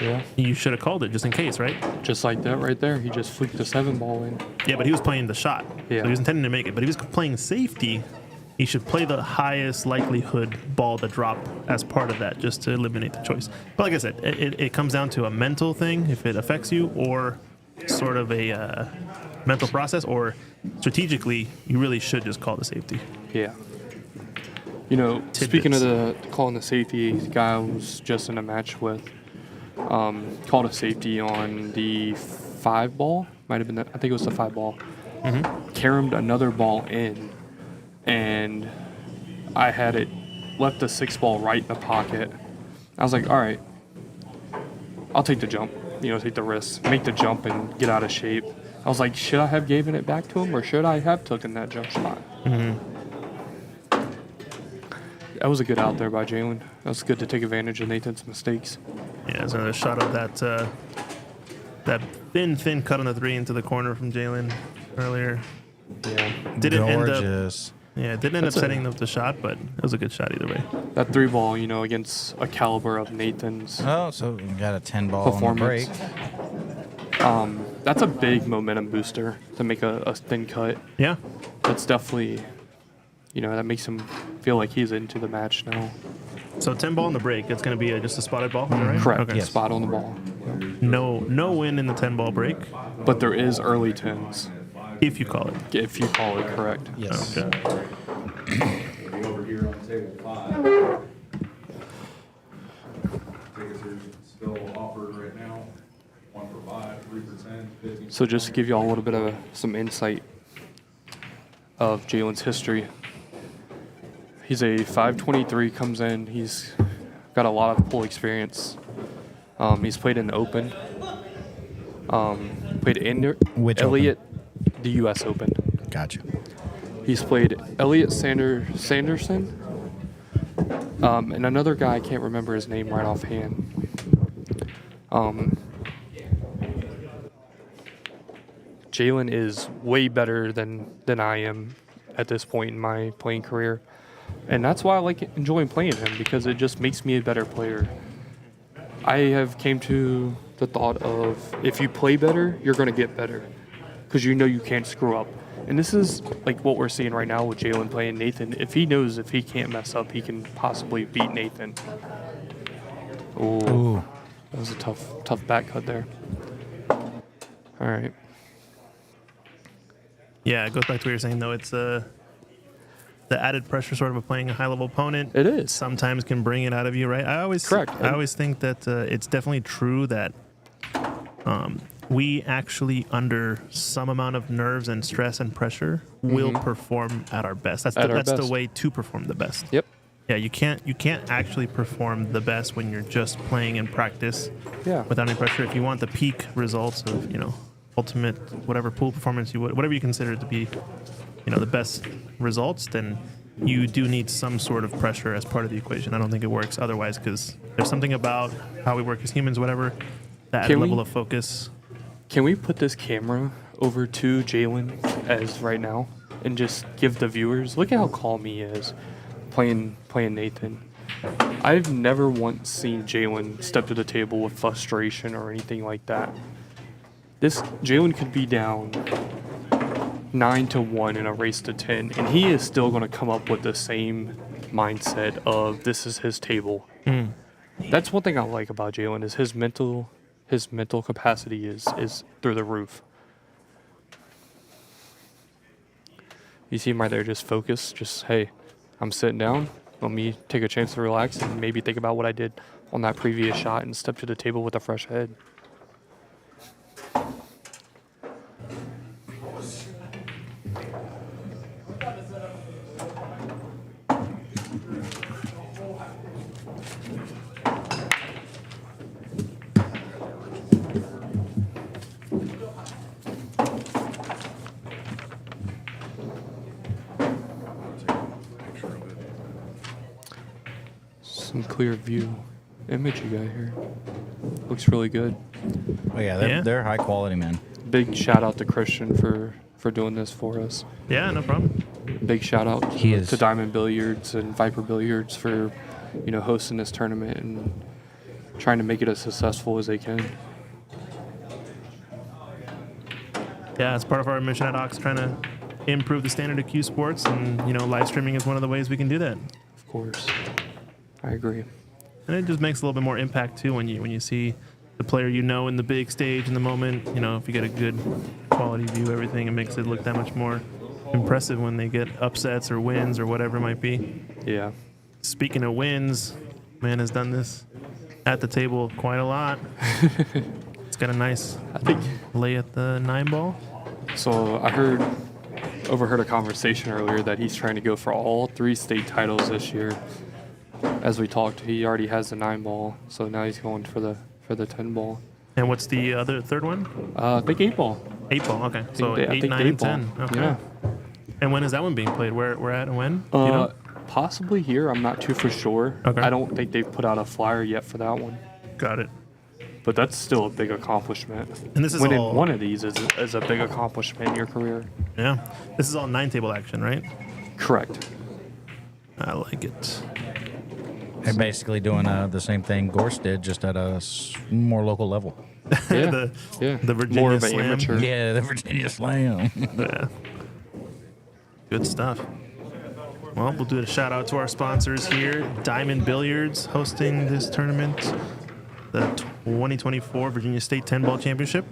Speaker 9: Yeah.
Speaker 1: You should have called it just in case, right?
Speaker 9: Just like that right there. He just fluked the 7 ball in.
Speaker 1: Yeah, but he was playing the shot.
Speaker 9: Yeah.
Speaker 1: So he was intending to make it. But if he was playing safety, he should play the highest likelihood ball to drop as part of that just to eliminate the choice. But like I said, it comes down to a mental thing, if it affects you, or sort of a mental process, or strategically, you really should just call the safety.
Speaker 9: Yeah. You know, speaking of the calling the safety, the guy I was just in a match with called a safety on the 5 ball. Might have been, I think it was the 5 ball. Caromed another ball in, and I had it left the 6 ball right in the pocket. I was like, all right, I'll take the jump, take the risk, make the jump and get out of shape. I was like, should I have given it back to him or should I have taken that jump shot? That was a good out there by Jalen. That was good to take advantage of Nathan's mistakes.
Speaker 1: Yeah, there's another shot of that thin cut on the 3 into the corner from Jalen earlier.
Speaker 9: Yeah.
Speaker 1: Didn't end
Speaker 8: Gorgeous.
Speaker 1: up setting up the shot, but it was a good shot either way.
Speaker 9: That 3 ball, against a caliber of Nathan's
Speaker 8: Oh, so you got a 10 ball on the break.
Speaker 9: performance. That's a big momentum booster to make a thin cut.
Speaker 1: Yeah.
Speaker 9: That's definitely, that makes him feel like he's into the match now.
Speaker 1: So 10 ball on the break. It's going to be just a spotted ball, is that right?
Speaker 9: Correct.
Speaker 1: Okay.
Speaker 9: Spot on the ball.
Speaker 1: No win in the 10 ball break
Speaker 9: But there is early 10s,
Speaker 1: if you call it.
Speaker 9: if you call it correct.
Speaker 8: Yes.
Speaker 1: Okay.
Speaker 6: Over here on table 5. Tickets are still offered right now. 1 for 5, 3 for 10, 15.
Speaker 9: So just to give you all a little bit of some insight of Jalen's history. He's a 523, comes in. He's got a lot of pool experience. He's played in the Open. Played in
Speaker 8: Which
Speaker 9: Elliott, the U.S. Open.
Speaker 8: Gotcha.
Speaker 9: He's played Elliott Sanderson, and another guy, I can't remember his name right offhand. Jalen is way better than I am at this point in my playing career. And that's why I like enjoying playing him, because it just makes me a better player. I have came to the thought of if you play better, you're going to get better, because you can't screw up. And this is like what we're seeing right now with Jalen playing Nathan. If he knows if he can't mess up, he can possibly beat Nathan. Ooh. That was a tough back cut there. All right.
Speaker 1: Yeah, it goes back to what you're saying, though. It's the added pressure sort of playing a high-level opponent.
Speaker 9: It is.
Speaker 1: Sometimes can bring it out of you, right?
Speaker 9: Correct.
Speaker 1: I always think that it's definitely true that we actually, under some amount of nerves and stress and pressure, will perform at our best. That's the way to perform the best.
Speaker 9: Yep.
Speaker 1: Yeah, you can't actually perform the best when you're just playing in practice without any pressure. If you want the peak results of, ultimate whatever pool performance whatever you consider to be, the best results, then you do need some sort of pressure as part of the equation. I don't think it works otherwise, because there's something about how we work as humans, whatever, that level of focus.
Speaker 9: Can we put this camera over to Jalen as right now and just give the viewers, look at how calm he is playing Nathan. I've never once seen Jalen step to the table with frustration or anything like that. This Jalen could be down 9-1 in a race to 10, and he is still going to come up with the same mindset of this is his table. That's one thing I like about Jalen, is his mental capacity is through the roof. You see him right there, just focus, just, hey, I'm sitting down, let me take a chance to relax and maybe think about what I did on that previous shot and step to the table with a fresh head. clear view image you got here. Looks really good.
Speaker 8: Oh yeah,
Speaker 1: Yeah.
Speaker 8: they're high quality, man.
Speaker 9: Big shout out to Christian for doing this for us.
Speaker 1: Yeah, no problem.
Speaker 9: Big shout out
Speaker 8: He is.
Speaker 9: to Diamond Billiards and Viper Billiards for, hosting this tournament and trying to make it as successful as they can.
Speaker 1: Yeah, it's part of our mission at Ox, trying to improve the standard of Q Sports, and live streaming is one of the ways we can do that.
Speaker 9: Of course, I agree.
Speaker 1: And it just makes a little bit more impact too when you see the player in the big stage in the moment. If you get a good quality view of everything, it makes it look that much more impressive when they get upsets or wins or whatever it might be.
Speaker 9: Yeah.
Speaker 1: Speaking of wins, man has done this at the table quite a lot. It's got a nice lay at the 9-ball.
Speaker 9: So I overheard a conversation earlier that he's trying to go for all 3 state titles this year. As we talked, he already has the 9-ball, so now he's going for the 10-ball.
Speaker 1: And what's the third one?
Speaker 9: I think 8-ball.
Speaker 1: 8-ball, okay. So
Speaker 9: I
Speaker 1: 8,
Speaker 9: think
Speaker 1: 9, and
Speaker 9: 8-ball.
Speaker 1: 10. Okay.
Speaker 9: Yeah.
Speaker 1: And when is that one being played? Where at and when? Do you know?
Speaker 9: Possibly here. I'm not too for sure.
Speaker 1: Okay.
Speaker 9: I don't think they've put out a flyer yet for that one.
Speaker 1: Got it.
Speaker 9: But that's still a big accomplishment.
Speaker 1: And this is
Speaker 9: winning
Speaker 1: all-
Speaker 9: one of these is a big accomplishment in your career.
Speaker 1: Yeah. This is all 9-table action, right?
Speaker 9: Correct.
Speaker 1: I like it.
Speaker 8: They're basically doing the same thing Gorse did, just at a more local level.
Speaker 9: Yeah.
Speaker 1: The Virginia
Speaker 9: More of an
Speaker 1: Slam.
Speaker 9: amateur.
Speaker 8: Yeah, the Virginia Slam.
Speaker 1: Yeah. Good stuff. Well, we'll do a shout out to our sponsors here. Diamond Billiards hosting this tournament, the 2024 Virginia State 10-ball championship.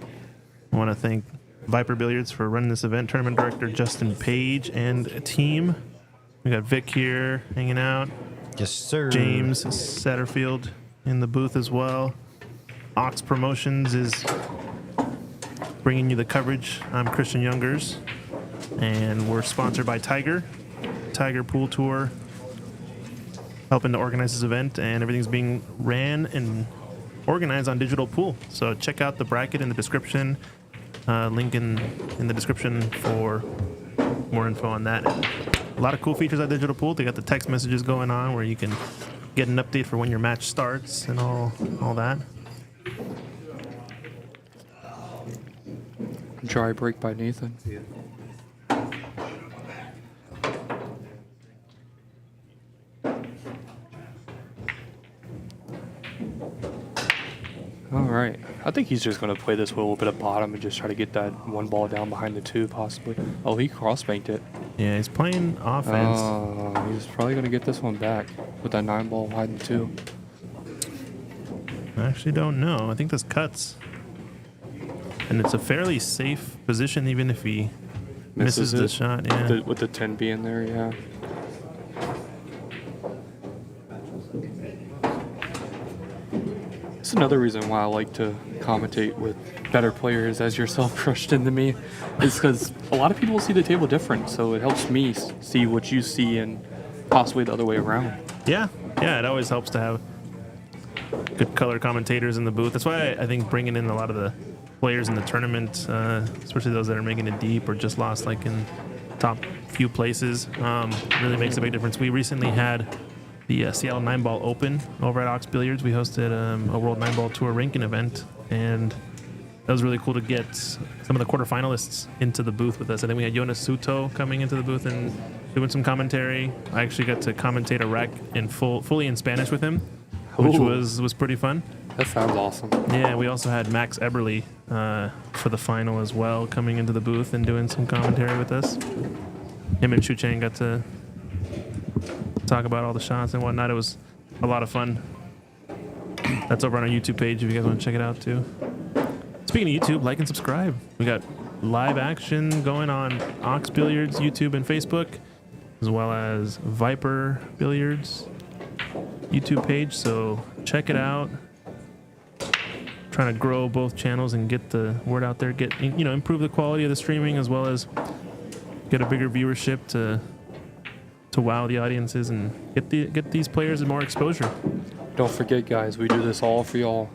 Speaker 1: I want to thank Viper Billiards for running this event. Tournament director Justin Page and team. We got Vic here hanging out.
Speaker 8: Yes, sir.
Speaker 1: James Satterfield in the booth as well. Ox Promotions is bringing you the coverage. I'm Christian Youngers, and we're sponsored by Tiger Pool Tour, helping to organize this event, and everything's being ran and organized on Digital Pool. So check out the bracket in the description, link in the description for more info on that. And a lot of cool features at Digital Pool. They got the text messages going on where you can get an update for when your match starts and all that.
Speaker 9: Dry break by Nathan. All right. I think he's just going to play this with a little bit of bottom and just try to get that one ball down behind the 2, possibly. Oh, he cross-banked it.
Speaker 1: Yeah, he's playing offense.
Speaker 9: He's probably going to get this one back with that 9-ball wide in the 2.
Speaker 1: I actually don't know. I think this cuts. And it's a fairly safe position even if he misses the
Speaker 9: it.
Speaker 1: shot. Yeah.
Speaker 9: With the 10 being there, yeah. It's another reason why I like to commentate with better players as yourself crushed into me, is because a lot of people see the table different, so it helps me see what you see and possibly the other way around.
Speaker 1: Yeah, it always helps to have good color commentators in the booth. That's why I think bringing in a lot of the players in the tournament, especially those that are making it deep or just lost like in top few places, really makes a big difference. We recently had the Seattle 9-Ball Open over at Ox Billiards. We hosted a World 9-Ball Tour ranking event, and that was really cool to get some of the quarterfinalists into the booth with us. I think we had Jonas Suto coming into the booth and doing some commentary. I actually got to commentate a rack in fully in Spanish with him, which
Speaker 9: Ooh.
Speaker 1: was pretty fun.
Speaker 9: That sounds awesome.
Speaker 1: Yeah, we also had Max Eberly for the final as well, coming into the booth and doing some commentary with us. Him and Chu Chang got to talk about all the shots and whatnot. It was a lot of fun. That's over on our YouTube page if you guys want to check it out too. Speaking of YouTube, like and subscribe. We got live action going on Ox Billiards, YouTube and Facebook, as well as Viper Billiards YouTube page. So check it out. Trying to grow both channels and get the word out there. Improve the quality of the streaming as well as get a bigger viewership to wow the audiences and get these players more exposure.
Speaker 9: Don't forget, guys, we do this all for y'all.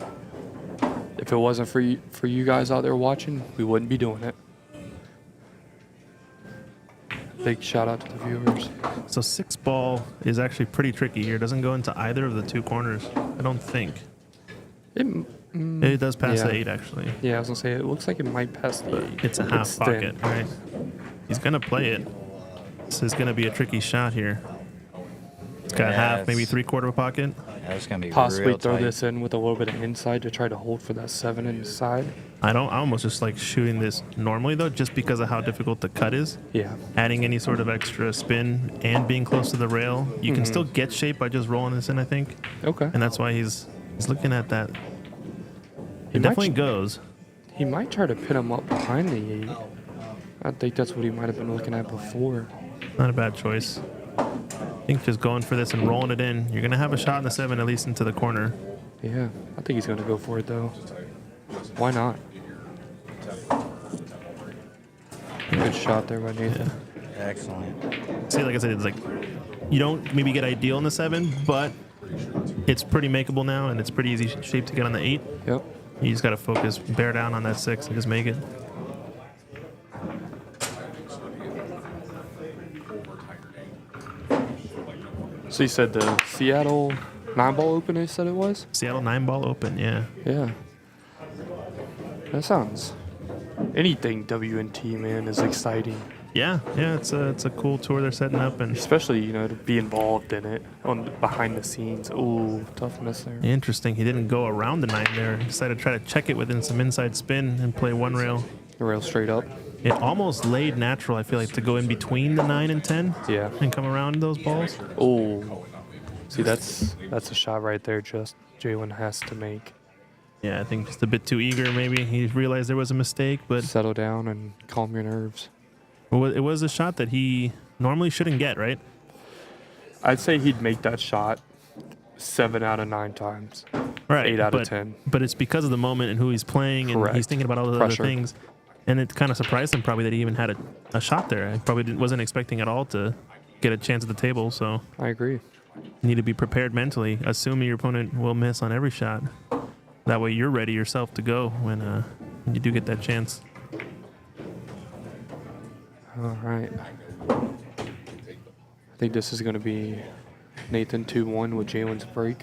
Speaker 9: If it wasn't for you guys out there watching, we wouldn't be doing it. big shout out to the viewers.
Speaker 1: So 6 ball is actually pretty tricky here. It doesn't go into either of the 2 corners, I don't think. It does pass the 8, actually.
Speaker 9: Yeah, I was gonna say it looks like it might pass the 8.
Speaker 1: It's a half
Speaker 9: It's
Speaker 1: pocket,
Speaker 9: thin.
Speaker 1: right? He's gonna play it. This is gonna be a tricky shot here. It's got half, maybe 3/4 pocket.
Speaker 4: That's gonna be
Speaker 9: Possibly
Speaker 4: real
Speaker 9: throw
Speaker 4: tight.
Speaker 9: this in with a little bit of inside to try to hold for that 7 inside.
Speaker 1: I almost just like shooting this normally though, just because of how difficult the cut is.
Speaker 9: Yeah.
Speaker 1: Adding any sort of extra spin and being close to the rail, you can still get shape by just rolling this in, I think.
Speaker 9: Okay.
Speaker 1: And that's why he's looking at that.
Speaker 9: He
Speaker 1: It
Speaker 9: might
Speaker 1: definitely goes.
Speaker 9: He might try to pin him up behind the 8. I think that's what he might have been looking at before.
Speaker 1: Not a bad choice. I think just going for this and rolling it in, you're gonna have a shot in the 7 at least into the corner.
Speaker 9: Yeah, I think he's gonna go for it though. Why not? Good shot there by Nathan.
Speaker 4: Excellent.
Speaker 1: See, like I said, it's like you don't maybe get ideal in the 7, but it's pretty makeable now, and it's pretty easy shape to get on the 8.
Speaker 9: Yep.
Speaker 1: You just got to focus, bear down on that 6, and just make it.
Speaker 9: So you said the Seattle 9-ball open, you said it was?
Speaker 1: Seattle 9-ball open, yeah.
Speaker 9: Yeah. That sounds... Anything WNT, man, is exciting.
Speaker 1: Yeah, it's a cool tour they're setting up, and
Speaker 9: Especially, to be involved in it behind the scenes. Ooh, tough miss there.
Speaker 1: interesting. He didn't go around the 9 there. He decided to try to check it within some inside spin and play 1 rail.
Speaker 9: The rail straight up.
Speaker 1: It almost laid natural, I feel like, to go in between the 9 and 10
Speaker 9: Yeah.
Speaker 1: and come around those balls.
Speaker 9: Oh. See, that's a shot right there just Jalen has to make.
Speaker 1: Yeah, I think just a bit too eager maybe. He realized there was a mistake, but
Speaker 9: Settle down and calm your nerves.
Speaker 1: it was a shot that he normally shouldn't get, right?
Speaker 9: I'd say he'd make that shot 7 out of 9 times.
Speaker 1: Right.
Speaker 9: 8 out of 10.
Speaker 1: But it's because of the moment and who he's playing, and
Speaker 9: Correct.
Speaker 1: he's thinking about all the
Speaker 9: Pressure.
Speaker 1: other things. And it kind of surprised him probably that he even had a shot there. I probably wasn't expecting at all to get a chance at the table, so
Speaker 9: I agree.
Speaker 1: you need to be prepared mentally, assuming your opponent will miss on every shot. That way you're ready yourself to go when you do get that chance.
Speaker 9: All right. I think this is going to be Nathan 2-1 with Jalen's break.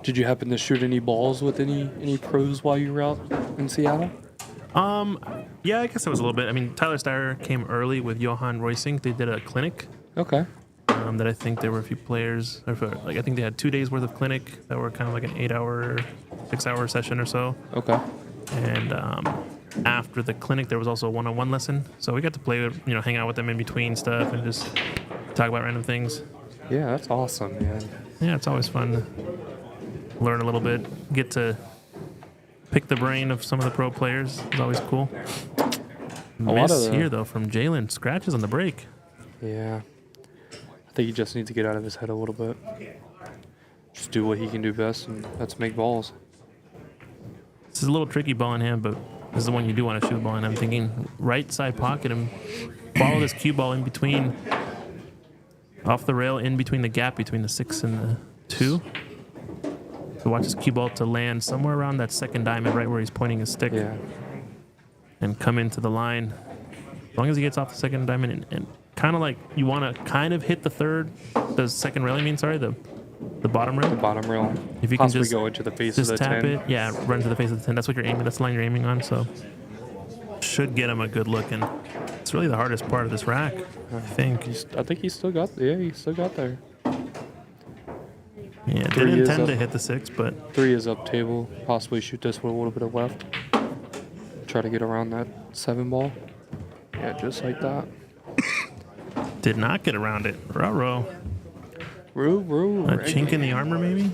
Speaker 9: Did you happen to shoot any balls with any pros while you were out in Seattle?
Speaker 1: Yeah, I guess it was a little bit. I mean, Tyler Steyer came early with Johan Roysink. They did a clinic.
Speaker 9: Okay.
Speaker 1: That I think there were a few players, I think they had 2 days worth of clinic that were kind of like an 8-hour, 6-hour session or so.
Speaker 9: Okay.
Speaker 1: And after the clinic, there was also a one-on-one lesson. So we got to play, hang out with them in between stuff and just talk about random things.
Speaker 9: Yeah, that's awesome, man.
Speaker 1: Yeah, it's always fun to learn a little bit, get to pick the brain of some of the pro players. It's always cool. Miss here, though, from Jalen. Scratches on the break.
Speaker 9: Yeah. I think he just needs to get out of his head a little bit. Just do what he can do best, and that's make balls.
Speaker 1: This is a little tricky ball in hand, but this is the one you do want to shoot ball in. I'm thinking right side pocket and follow this cue ball in between, off the rail, in between the gap between the 6 and the 2. So watch this cue ball to land somewhere around that second diamond, right where he's pointing his stick.
Speaker 9: Yeah.
Speaker 1: And come into the line. As long as he gets off the second diamond and kind of like you want to kind of hit the second rail, the bottom rail.
Speaker 9: The bottom rail.
Speaker 1: If you can
Speaker 9: Possibly
Speaker 1: just
Speaker 9: go into the face of
Speaker 1: just
Speaker 9: the
Speaker 1: tap
Speaker 9: 10.
Speaker 1: it, yeah, run to the face of the 10. That's what you're aiming. That's the line you're aiming on. So should get him a good look, and it's really the hardest part of this rack, I think.
Speaker 9: I think he still got. Yeah, he still got there.
Speaker 1: Yeah,
Speaker 9: 3
Speaker 1: didn't
Speaker 9: is
Speaker 1: intend
Speaker 9: up.
Speaker 1: to hit the 6, but
Speaker 9: 3 is up table. Possibly shoot this with a little bit of left. Try to get around that 7 ball. Yeah, just like that.
Speaker 1: did not get around it. Ruh-roh.
Speaker 9: Roo.
Speaker 1: A chink in the armor, maybe?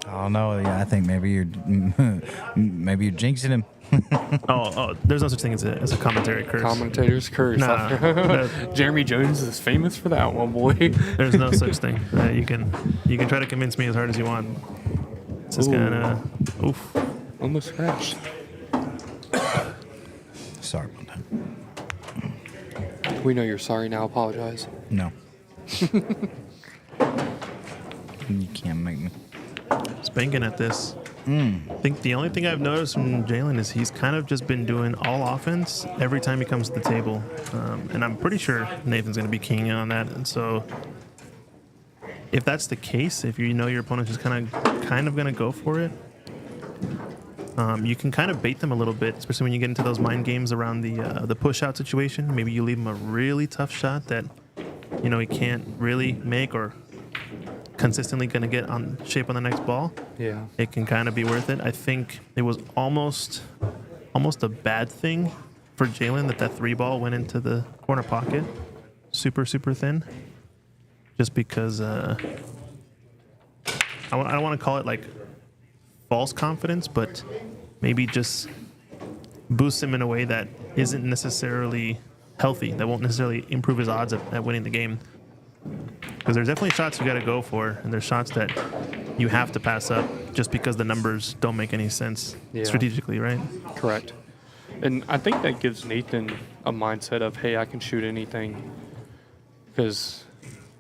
Speaker 8: Oh no! Yeah, I think maybe you're jinxing him.
Speaker 1: Oh, there's no such thing as a commentary curse.
Speaker 9: Commentator's curse.
Speaker 1: Nah,
Speaker 9: Jeremy Jones is famous for that one, boy.
Speaker 1: there's no such thing. You can try to convince me as hard as you want. It's just gonna, oof.
Speaker 9: Almost crashed.
Speaker 8: Sorry about that.
Speaker 9: We know you're sorry now. Apologize.
Speaker 8: No. You can't make me.
Speaker 1: Spanking at this. I think the only thing I've noticed from Jalen is he's kind of just been doing all offense every time he comes to the table. And I'm pretty sure Nathan's going to be keying in on that. And so if that's the case, if you know your opponent's just kind of going to go for it, you can kind of bait them a little bit, especially when you get into those mind games around the push-out situation. Maybe you leave him a really tough shot that, you know, he can't really make or consistently going to get on shape on the next ball.
Speaker 9: Yeah.
Speaker 1: It can kind of be worth it. I think it was almost a bad thing for Jalen that 3 ball went into the corner pocket super thin, just because I don't want to call it like false confidence, but maybe just boosts him in a way that isn't necessarily healthy, that won't necessarily improve his odds at winning the game. Because there's definitely shots you got to go for, and there's shots that you have to pass up just because the numbers don't make any sense strategically, right?
Speaker 9: Correct. And I think that gives Nathan a mindset of, hey, I can shoot anything. Because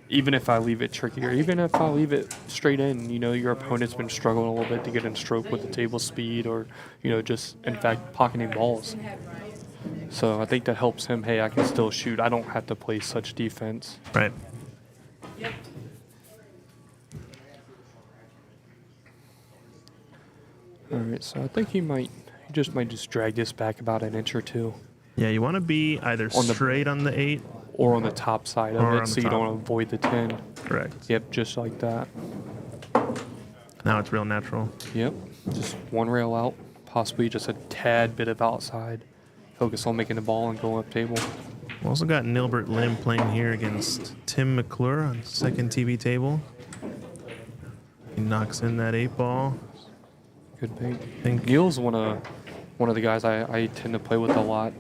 Speaker 9: even if I leave it tricky, or even if I leave it straight in, you know, your opponent's been struggling a little bit to get in stroke with the table speed, or, you know, just, in fact, pocketing balls. So I think that helps him, hey, I can still shoot. I don't have to play such defense.
Speaker 1: Right.
Speaker 9: All right, so I think he might just drag this back about an inch or two.
Speaker 1: Yeah, you want to be either straight on the 8
Speaker 9: or on the top side of it, so you don't avoid the 10.
Speaker 1: Correct.
Speaker 9: Yep, just like that.
Speaker 1: Now it's real natural.
Speaker 9: Yep, just one rail out, possibly just a tad bit of outside. Focus on making the ball and going up table.
Speaker 1: We also got Nilbert Lim playing here against Tim McClure on second TV table. He knocks in that 8 ball.
Speaker 9: Good bait. Neil's one of the guys I tend to play with a lot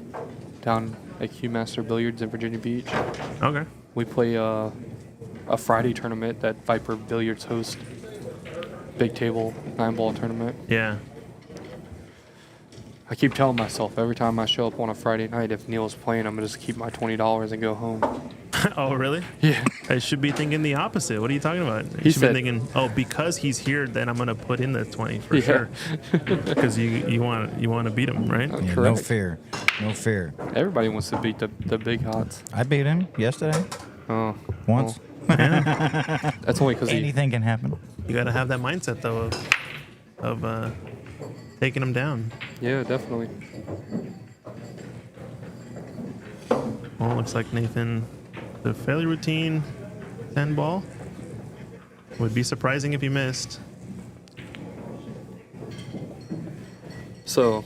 Speaker 9: down at Q Master Billiards in Virginia Beach.
Speaker 1: Okay.
Speaker 9: We play a Friday tournament that Viper Billiards hosts. Big table 9-ball tournament.
Speaker 1: Yeah.
Speaker 9: I keep telling myself every time I show up on a Friday night, if Neil's playing, I'm going to just keep my $20 and go home.
Speaker 1: Oh, really?
Speaker 9: Yeah.
Speaker 1: I should be thinking the opposite. What are you talking about? You should be thinking, oh, because he's here, then I'm going to put in the 20 for sure. Because you want to beat him, right?
Speaker 8: Yeah, no fear. No fear.
Speaker 9: Everybody wants to beat the big hots.
Speaker 8: I beat him yesterday.
Speaker 9: Oh.
Speaker 8: Once.
Speaker 9: Well, yeah. That's only because
Speaker 8: anything can happen.
Speaker 1: You got to have that mindset, though, of taking him down.
Speaker 9: Yeah, definitely.
Speaker 1: Well, looks like Nathan, the fairly routine 10 ball. Would be surprising if he missed.
Speaker 9: So,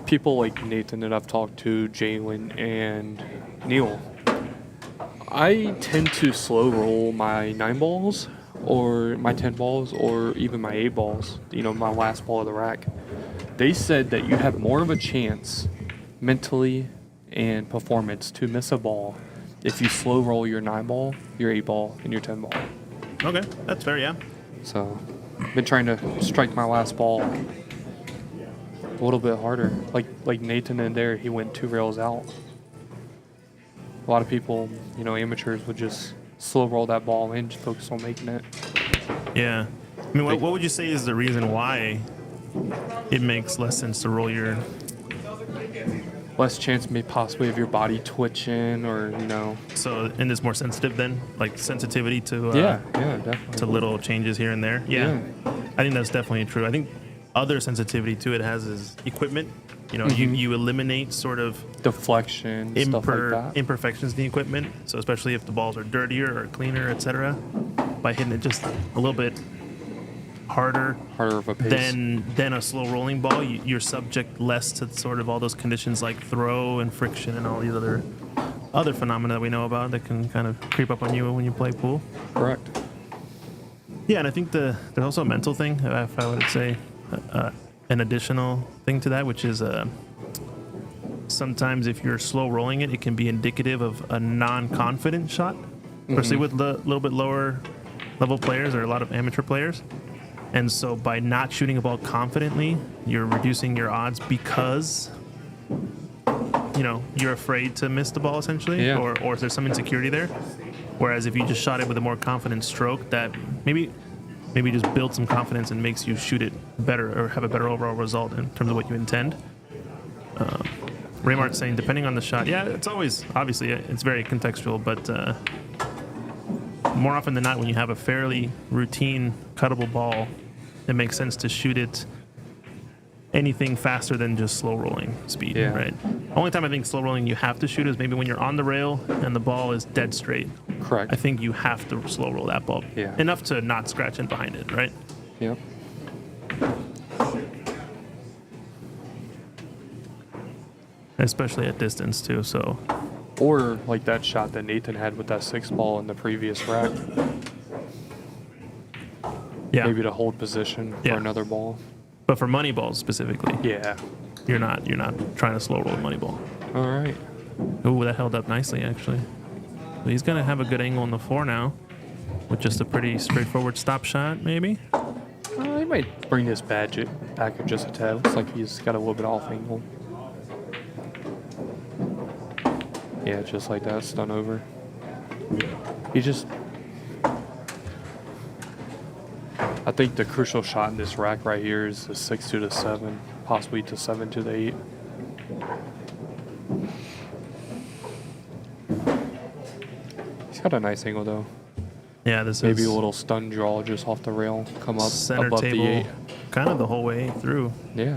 Speaker 9: people like Nathan that I've talked to, Jalen and Neil, I tend to slow roll my 9 balls or my 10 balls or even my 8 balls, you know, my last ball of the rack. They said that you have more of a chance mentally and performance to miss a ball if you slow roll your 9 ball, your 8 ball, and your 10 ball.
Speaker 1: Okay, that's fair, yeah.
Speaker 9: So, been trying to strike my last ball a little bit harder. Like Nathan in there, he went 2 rails out. A lot of people, you know, amateurs would just slow roll that ball and just focus on making it.
Speaker 1: Yeah. I mean, what would you say is the reason why it makes less sense to roll your...
Speaker 9: Less chance maybe possibly of your body twitching or, you know.
Speaker 1: So, and it's more sensitive then? Like sensitivity to...
Speaker 9: yeah, definitely.
Speaker 1: To little changes here and there? Yeah. I think that's definitely true. I think other sensitivity to it has is equipment. You know, you eliminate sort of
Speaker 9: deflection, stuff like that.
Speaker 1: Imperfections in the equipment. So especially if the balls are dirtier or cleaner, etc., by hitting it just a little bit harder
Speaker 9: of a pace
Speaker 1: than a slow rolling ball, you're subject less to sort of all those conditions like throw and friction and all these other phenomena that we know about that can kind of creep up on you when you play pool.
Speaker 9: Correct.
Speaker 1: Yeah, and I think there's also a mental thing, if I would say. An additional thing to that, which is sometimes if you're slow rolling it, it can be indicative of a non-confident shot, especially with the little bit lower level players or a lot of amateur players. And so by not shooting a ball confidently, you're reducing your odds because you're afraid to miss the ball essentially,
Speaker 9: Yeah.
Speaker 1: or there's some insecurity there. Whereas if you just shot it with a more confident stroke, that maybe just build some confidence and makes you shoot it better or have a better overall result in terms of what you intend. Raymart's saying depending on the shot, yeah, it's always obviously it's very contextual, but more often than not, when you have a fairly routine cuttable ball, it makes sense to shoot it anything faster than just slow rolling speed,
Speaker 9: Yeah.
Speaker 1: right? Only time I think slow rolling you have to shoot is maybe when you're on the rail and the ball is dead straight.
Speaker 9: Correct.
Speaker 1: I think you have to slow roll that ball
Speaker 9: Yeah.
Speaker 1: enough to not scratch in behind it, right?
Speaker 9: Yep.
Speaker 1: Especially at distance too. So
Speaker 9: Or like that shot that Nathan had with that 6 ball in the previous rack.
Speaker 1: yeah,
Speaker 9: Maybe to hold position for
Speaker 1: Yeah.
Speaker 9: another ball.
Speaker 1: but for money balls specifically,
Speaker 9: Yeah.
Speaker 1: you're not trying to slow roll a money ball.
Speaker 9: All right.
Speaker 1: Ooh, that held up nicely actually. So he's gonna have a good angle on the floor now, with just a pretty straightforward stop shot, maybe.
Speaker 9: He might bring this back just a tad. Looks like he's got a little bit off angle. Yeah, just like that, stun over. He just... I think the crucial shot in this rack right here is the 6 to the 7, possibly to 7 to the 8. He's got a nice angle though.
Speaker 1: Yeah, this
Speaker 9: Maybe
Speaker 1: is
Speaker 9: a little stun draw just off the rail, come up
Speaker 1: center
Speaker 9: above
Speaker 1: table,
Speaker 9: the 8.
Speaker 1: kind of the whole way through.
Speaker 9: Yeah.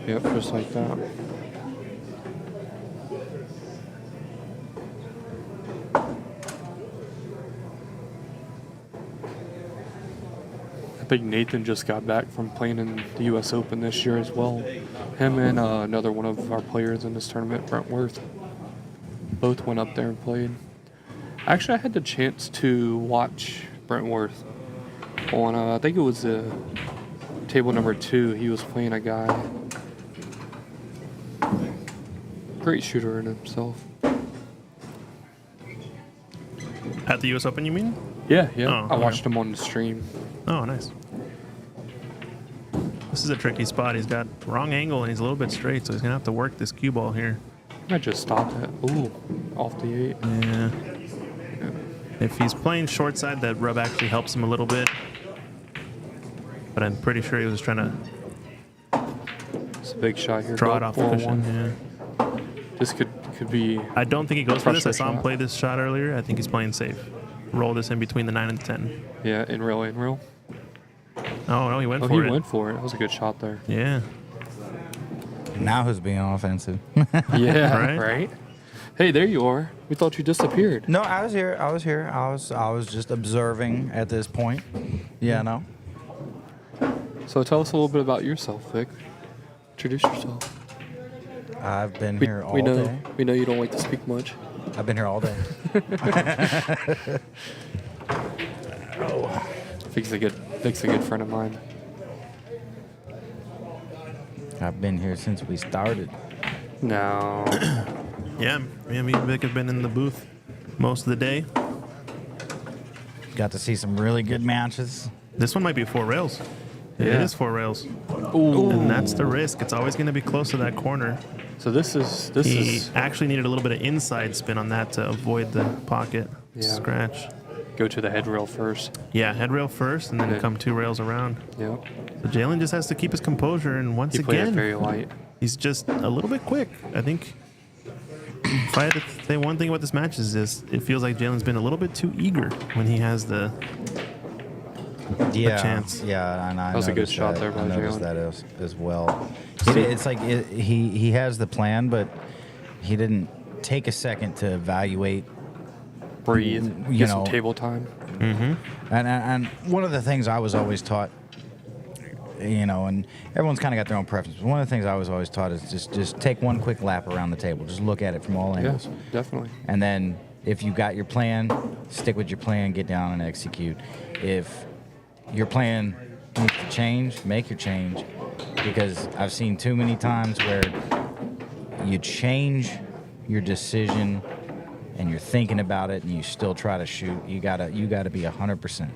Speaker 9: Yep, just like that. I think Nathan just got back from playing in the U.S. Open this year as well. Him and another one of our players in this tournament, Brent Worth, both went up there and played. Actually, I had the chance to watch Brent Worth on, I think it was table number 2. He was playing a guy. Great shooter in himself.
Speaker 1: At the U.S. Open, you mean?
Speaker 9: Yeah.
Speaker 1: Oh,
Speaker 9: I
Speaker 1: okay.
Speaker 9: watched him on the stream.
Speaker 1: Oh, nice. This is a tricky spot. He's got wrong angle and he's a little bit straight, so he's gonna have to work this cue ball here.
Speaker 9: I just stopped it. Ooh, off the 8.
Speaker 1: Yeah. If he's playing short side, that rub actually helps him a little bit. But I'm pretty sure he was trying to
Speaker 9: It's a big shot here.
Speaker 1: draw
Speaker 9: Go
Speaker 1: it off the cushion.
Speaker 9: 4-1.
Speaker 1: Yeah.
Speaker 9: This could be.
Speaker 1: I don't think he goes for this. I saw him
Speaker 9: Shot.
Speaker 1: play this shot earlier. I think he's playing safe. Roll this in between the 9 and the 10.
Speaker 9: Yeah, in rail.
Speaker 1: Oh, no, he went
Speaker 9: Oh,
Speaker 1: for
Speaker 9: he
Speaker 1: it.
Speaker 9: went for it. That was a good shot there.
Speaker 1: Yeah.
Speaker 8: Now who's being offensive?
Speaker 9: Yeah,
Speaker 1: Right?
Speaker 9: right? Hey, there you are. We thought you disappeared.
Speaker 8: No, I was here. I was just observing at this point. Yeah, no.
Speaker 9: So tell us a little bit about yourself, Vic. Introduce yourself.
Speaker 8: I've been here all
Speaker 9: know,
Speaker 8: day.
Speaker 9: We know you don't like to speak much.
Speaker 8: I've been here all day.
Speaker 9: Vic's a good friend of mine.
Speaker 8: I've been here since we started.
Speaker 9: No.
Speaker 1: Yeah. Me and Vic have been in the booth most of the day.
Speaker 8: Got to see some really good matches.
Speaker 1: This one might be 4 rails. It
Speaker 9: Yeah.
Speaker 1: is 4 rails.
Speaker 9: Ooh.
Speaker 1: And that's the risk. It's always going to be close to that corner.
Speaker 9: So this is
Speaker 1: He actually needed a little bit of inside spin on that to avoid the pocket
Speaker 9: Yeah.
Speaker 1: scratch.
Speaker 9: go to the head rail first.
Speaker 1: Yeah, head rail first and then
Speaker 9: Yeah.
Speaker 1: come 2 rails around.
Speaker 9: Yeah.
Speaker 1: So Jalen just has to keep his composure, and once
Speaker 9: He played it
Speaker 1: again,
Speaker 9: very light.
Speaker 1: he's just a little bit quick. I think if I had to say one thing about this match is this, it feels like Jalen's been a little bit too eager when he has the chance.
Speaker 8: Yeah, and I
Speaker 9: That was a good
Speaker 8: noticed
Speaker 9: shot
Speaker 8: that.
Speaker 9: there by
Speaker 8: I noticed
Speaker 9: Jalen.
Speaker 8: that as well. It's like he has the plan, but he didn't take a second to evaluate.
Speaker 9: Breathe.
Speaker 8: You
Speaker 9: Get some
Speaker 8: know.
Speaker 9: table time.
Speaker 8: And one of the things I was always taught, and everyone's kind of got their own preferences. One of the things I was always taught is just take one quick lap around the table. Just look at it from all angles.
Speaker 9: Yeah, definitely.
Speaker 8: And then if you got your plan, stick with your plan, get down and execute. If your plan needs to change, make your change. Because I've seen too many times where you change your decision and you're thinking about it and you still try to shoot, you gotta be 100%.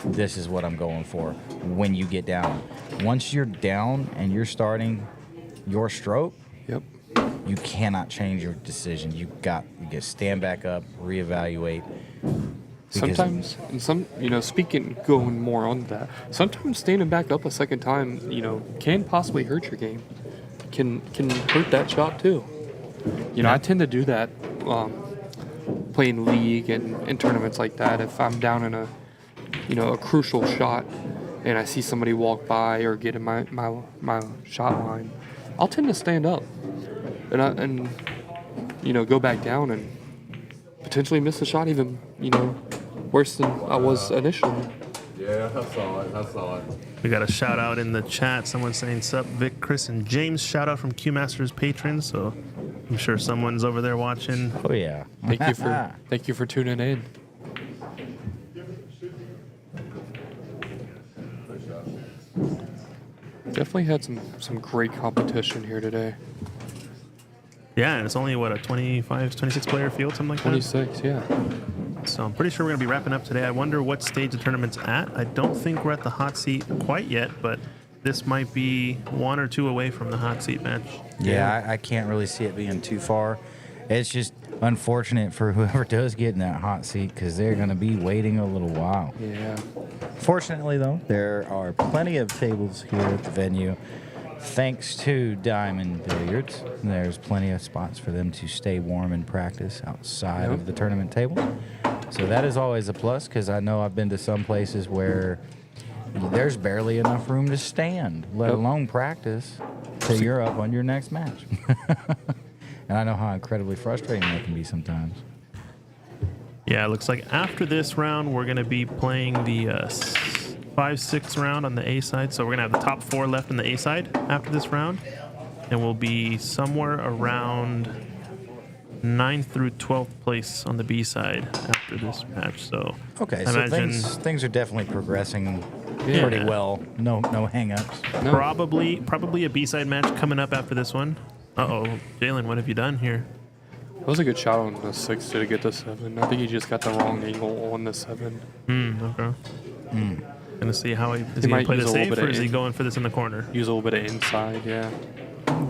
Speaker 8: This is what I'm going for when you get down. Once you're down and you're starting your stroke,
Speaker 9: Yep.
Speaker 8: you cannot change your decision. You get stand back up, reevaluate. Because-
Speaker 9: Sometimes, and speaking, going more on that, sometimes standing back up a second time, can possibly hurt your game. Can hurt that shot too. I tend to do that playing league and in tournaments like that. If I'm down in a crucial shot and I see somebody walk by or get in my shot line, I'll tend to stand up and go back down and potentially miss the shot even, worse than I was initially.
Speaker 2: Yeah, I saw it.
Speaker 1: We got a shout out in the chat. Someone saying, "Sup, Vic, Chris, and James." Shout out from Q Masters patrons. So I'm sure someone's over there watching.
Speaker 8: Oh yeah.
Speaker 9: Thank you for tuning in. Definitely had some great competition here today.
Speaker 1: Yeah, and it's only what, a 25, 26 player field, something like
Speaker 9: 26, yeah.
Speaker 1: that. So I'm pretty sure we're gonna be wrapping up today. I wonder what stage the tournament's at. I don't think we're at the hot seat quite yet, but this might be 1 or 2 away from the hot seat match.
Speaker 8: Yeah, I can't really see it being too far. It's just unfortunate for whoever does get in that hot seat because they're going to be waiting a little while.
Speaker 9: Yeah.
Speaker 8: Fortunately, though, there are plenty of tables here at the venue. Thanks to Diamond Billiards, there's plenty of spots for them to stay warm and practice outside of the tournament table. So that is always a plus because I know I've been to some places where there's barely enough room to stand, let alone practice, till you're up on your next match. And I know how incredibly frustrating that can be sometimes.
Speaker 1: Yeah, it looks like after this round, we're going to be playing the 5-6 round on the A side. So we're going to have the top 4 left on the A side after this round. And we'll be somewhere around 9th through 12th place on the B side after this match. So
Speaker 8: Okay,
Speaker 1: I
Speaker 8: so
Speaker 1: imagine
Speaker 8: things are definitely progressing pretty well. No hang-ups.
Speaker 1: probably a B side match coming up after this one. Uh-oh, Jalen, what have you done here?
Speaker 9: That was a good shot on the 6 to get the 7. I think he just got the wrong angle on the 7.
Speaker 1: Okay. Gonna see how is he gonna
Speaker 9: might
Speaker 1: play the
Speaker 9: use a little
Speaker 1: safe,
Speaker 9: bit
Speaker 1: or
Speaker 9: of
Speaker 1: is he going for this in the corner?
Speaker 9: Use a little bit of inside, yeah.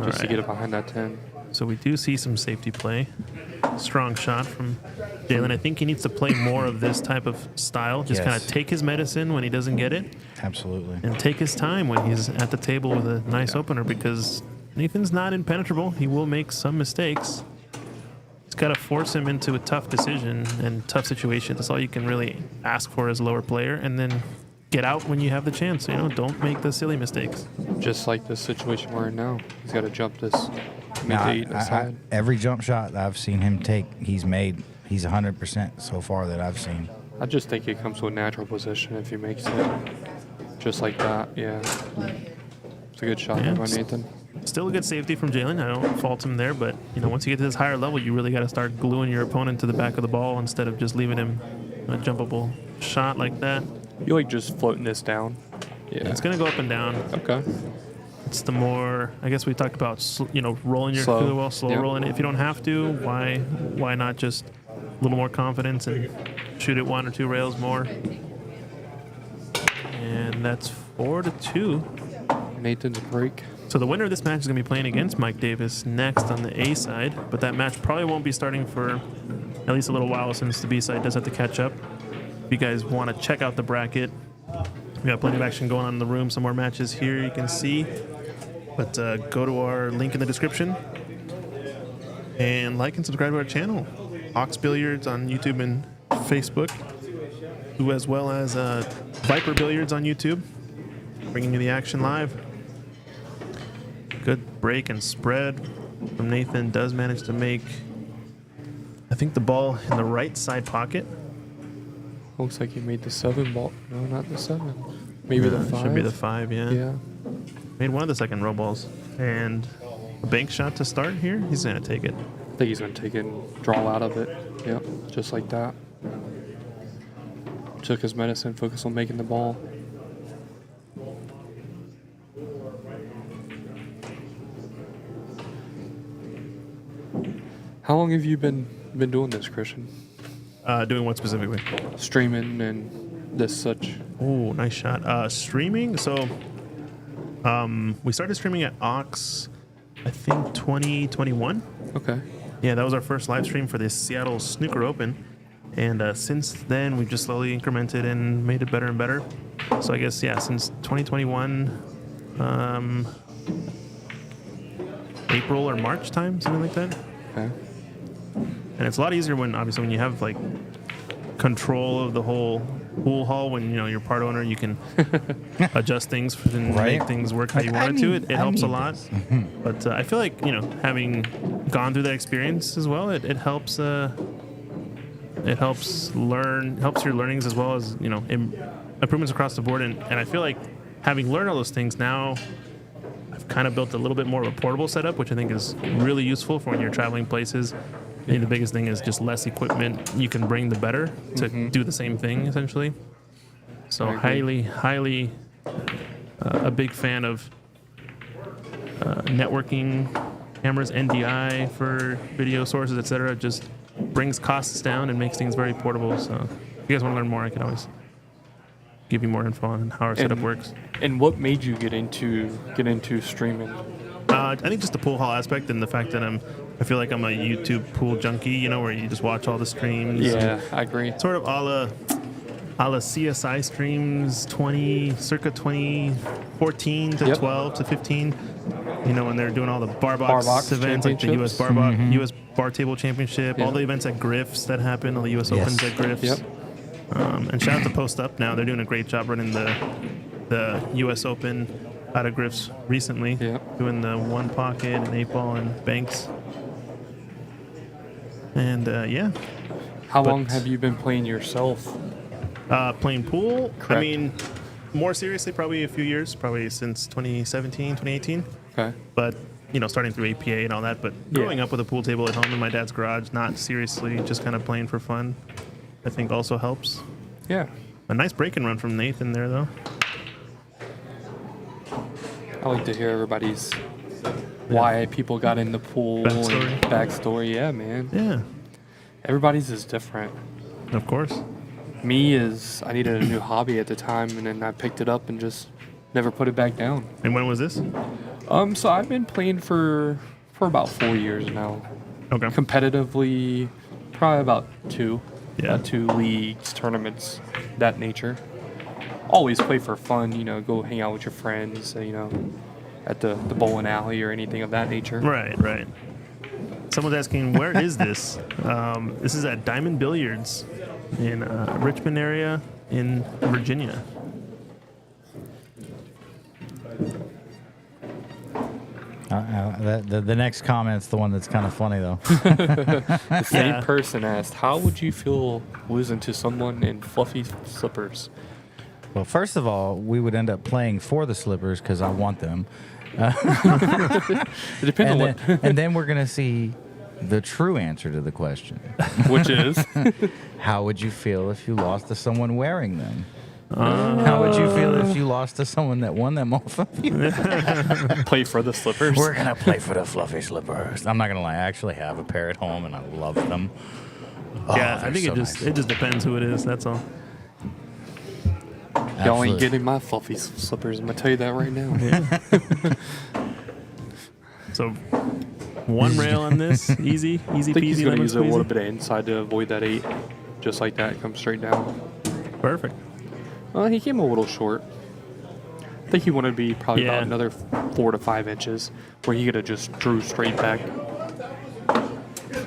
Speaker 9: Just to get it behind that 10.
Speaker 1: So we do see some safety play. Strong shot from Jalen. I think he needs to play more of this type of style. Just kind of take his medicine when he doesn't get it.
Speaker 8: Absolutely.
Speaker 1: And take his time when he's at the table with a nice opener, because Nathan's not impenetrable. He will make some mistakes. It's got to force him into a tough decision and tough situation. That's all you can really ask for as a lower player. And then get out when you have the chance. Don't make the silly mistakes.
Speaker 9: Just like this situation we're in now. He's got to jump this mid-8 aside.
Speaker 8: Every jump shot I've seen him take, he's 100% so far that I've seen.
Speaker 9: I just think it comes to a natural position if he makes it. Just like that, yeah. It's a good shot by Nathan.
Speaker 1: Still a good safety from Jalen. I don't fault him there, but once you get to this higher level, you really got to start gluing your opponent to the back of the ball instead of just leaving him a jumpable shot like that.
Speaker 9: You like just floating this down? Yeah.
Speaker 1: It's gonna go up and down.
Speaker 9: Okay.
Speaker 1: It's the more, I guess we talked about, rolling your
Speaker 9: Slow.
Speaker 1: rolling it. If you don't have to, why not just a little more confidence and shoot it 1 or 2 rails more? And that's 4-2.
Speaker 9: Nathan's break.
Speaker 1: So the winner of this match is going to be playing against Mike Davis next on the A side, but that match probably won't be starting for at least a little while since the B side does have to catch up. If you guys want to check out the bracket, we got plenty of action going on in the room. Some more matches here you can see, but go to our link in the description and like and subscribe to our channel, Ox Billiards on YouTube and Facebook, as well as Viper Billiards on YouTube, bringing you the action live. Good break and spread from Nathan. Does manage to make, I think, the ball in the right side pocket.
Speaker 9: Looks like he made the 7 ball. No, not the 7. Maybe the 5.
Speaker 1: Should be the 5, yeah.
Speaker 9: Yeah.
Speaker 1: Made one of the second row balls. And a bank shot to start here. He's going to take it.
Speaker 9: I think he's going to take it and draw out of it. Yeah, just like that. Took his medicine, focused on making the ball. How long have you been been doing this, Christian?
Speaker 1: Doing what specifically?
Speaker 9: Streaming and this such.
Speaker 1: Oh, nice shot. Streaming. So, we started streaming at Ox, I think 2021.
Speaker 9: Okay.
Speaker 1: Yeah, that was our first live stream for the Seattle Snooker Open. And since then, we've just slowly incremented and made it better and better. So I guess, yeah, since 2021, April or March time, something like that.
Speaker 9: Okay.
Speaker 1: And it's a lot easier when, obviously, when you have like control of the whole pool hall. When you're part owner, you can adjust things and make things work how you want it to. It helps a lot. But I feel like having gone through that experience as well, it helps. It helps your learnings as well as improvements across the board. And I feel like having learned all those things now, I've kind of built a little bit more of a portable setup, which I think is really useful for when you're traveling places. I think the biggest thing is just less equipment you can bring, the better to do the same thing, essentially. So highly a big fan of networking cameras, NDI for video sources, etc. Just brings costs down and makes things very portable. So if you guys want to learn more, I can always give you more info on how our setup works.
Speaker 9: And what made you get into streaming?
Speaker 1: I think just the pool hall aspect and the fact that I feel like I'm a YouTube pool junkie, where you just watch all the streams.
Speaker 9: Yeah, I agree.
Speaker 1: Sort of a la CSI streams circa 2014 to 12 to 15. When they're doing all the bar box events, like the US US Bar Table Championship, all the events at Griff's that happen, all the US Opens at Griff's.
Speaker 9: Yep.
Speaker 1: And shout out to Post Up now. They're doing a great job running the US Open out of Griff's recently, doing the One Pocket and 8 Ball and Banks. And
Speaker 9: How long have you been playing yourself?
Speaker 1: Playing pool?
Speaker 9: Correct.
Speaker 1: I mean, more seriously, probably a few years, probably since 2017, 2018.
Speaker 9: Okay.
Speaker 1: But, starting through APA and all that. But growing up with a pool table at home in my dad's garage, not seriously, just kind of playing for fun, I think also helps.
Speaker 9: Yeah.
Speaker 1: A nice break and run from Nathan there, though.
Speaker 9: I like to hear everybody's why people got in the pool
Speaker 1: Backstory.
Speaker 9: and backstory. Yeah, man.
Speaker 1: Yeah.
Speaker 9: Everybody's is different.
Speaker 1: Of course.
Speaker 9: Me is I needed a new hobby at the time, and then I picked it up and just never put it back down.
Speaker 1: And when was this?
Speaker 9: So I've been playing for about 4 years now.
Speaker 1: Okay.
Speaker 9: Competitively, probably about 2.
Speaker 1: Yeah.
Speaker 9: 2 leagues, tournaments, that nature. Always play for fun, go hang out with your friends, at the bowling alley or anything of that nature.
Speaker 1: Right. Someone's asking, where is this? This is at Diamond Billiards in Richmond area in Virginia.
Speaker 8: The next comment's the one that's kind of funny, though.
Speaker 9: The same person asked, how would you feel losing to someone in fluffy slippers?
Speaker 8: Well, first of all, we would end up playing for the slippers because I want them.
Speaker 9: It depends on what.
Speaker 8: And then we're going to see the true answer to the question.
Speaker 9: Which is?
Speaker 8: How would you feel if you lost to someone wearing them? How would you feel if you lost to someone that won them off of you?
Speaker 9: Play for the slippers.
Speaker 8: We're going to play for the fluffy slippers. I'm not going to lie. I actually have a pair at home, and I love them.
Speaker 1: Yeah, I think it just depends who it is. That's all.
Speaker 9: Y'all ain't getting my fluffy slippers. I'm going to tell you that right now.
Speaker 1: Yeah. So, one rail on this. Easy
Speaker 9: I think
Speaker 1: peasy.
Speaker 9: he's going to use a
Speaker 1: lemon
Speaker 9: little
Speaker 1: squeezy.
Speaker 9: bit of inside to avoid that 8. Just like that. Come straight down.
Speaker 1: Perfect.
Speaker 9: He came a little short. I think he wanted to be probably about another 4 to 5 inches, where he could have just drew straight back.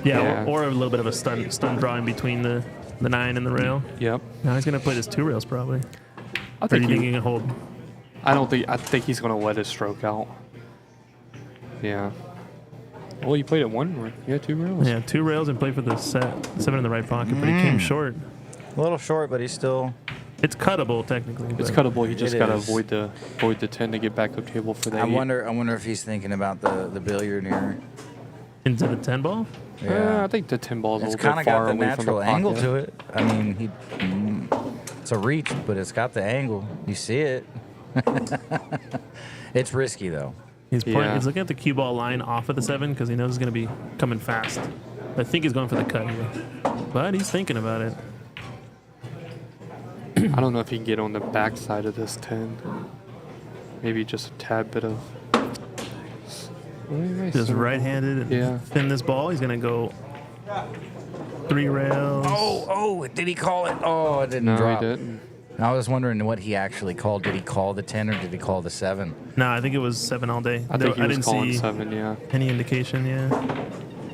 Speaker 1: Yeah. Or a little bit of a stun draw in between the 9 and the rail.
Speaker 9: Yep.
Speaker 1: Now he's gonna play this 2 rails probably.
Speaker 9: I think
Speaker 1: he can hold.
Speaker 9: I think he's gonna let his stroke out. Yeah. Well, you played at 1. Yeah, 2 rails.
Speaker 1: Yeah, 2 rails and play for the 7 in the right pocket, but he came short.
Speaker 8: A little short, but he's still...
Speaker 1: It's cuttable technically.
Speaker 9: It's cuttable. He just gotta avoid the 10 to get back up table for the 8.
Speaker 8: I wonder if he's thinking about the billiard here.
Speaker 1: Into the 10 ball?
Speaker 9: I think the 10 ball is a
Speaker 8: It's
Speaker 9: little
Speaker 8: kind
Speaker 9: bit
Speaker 8: of
Speaker 9: far
Speaker 8: got the
Speaker 9: away from the
Speaker 8: natural angle
Speaker 9: pocket.
Speaker 8: to it. I mean, it's a reach, but it's got the angle. You see it. It's risky, though.
Speaker 1: He's looking at the cue ball line off of the 7 because he knows it's going to be coming fast. I think he's going for the cut here. But he's thinking about it.
Speaker 9: I don't know if he can get on the backside of this 10. Maybe just a tad bit of.
Speaker 1: Just right-handed and
Speaker 9: Yeah.
Speaker 1: spin this ball. He's going to go 3 rails.
Speaker 4: Oh, did he call it? Oh, it didn't
Speaker 9: No,
Speaker 4: drop.
Speaker 9: he didn't.
Speaker 4: I was wondering what he actually called. Did he call the 10 or did he call the 7?
Speaker 1: No, I think it was 7 all day.
Speaker 9: I think he was
Speaker 1: didn't
Speaker 9: calling
Speaker 1: see
Speaker 9: 7, yeah.
Speaker 1: any indication, yeah.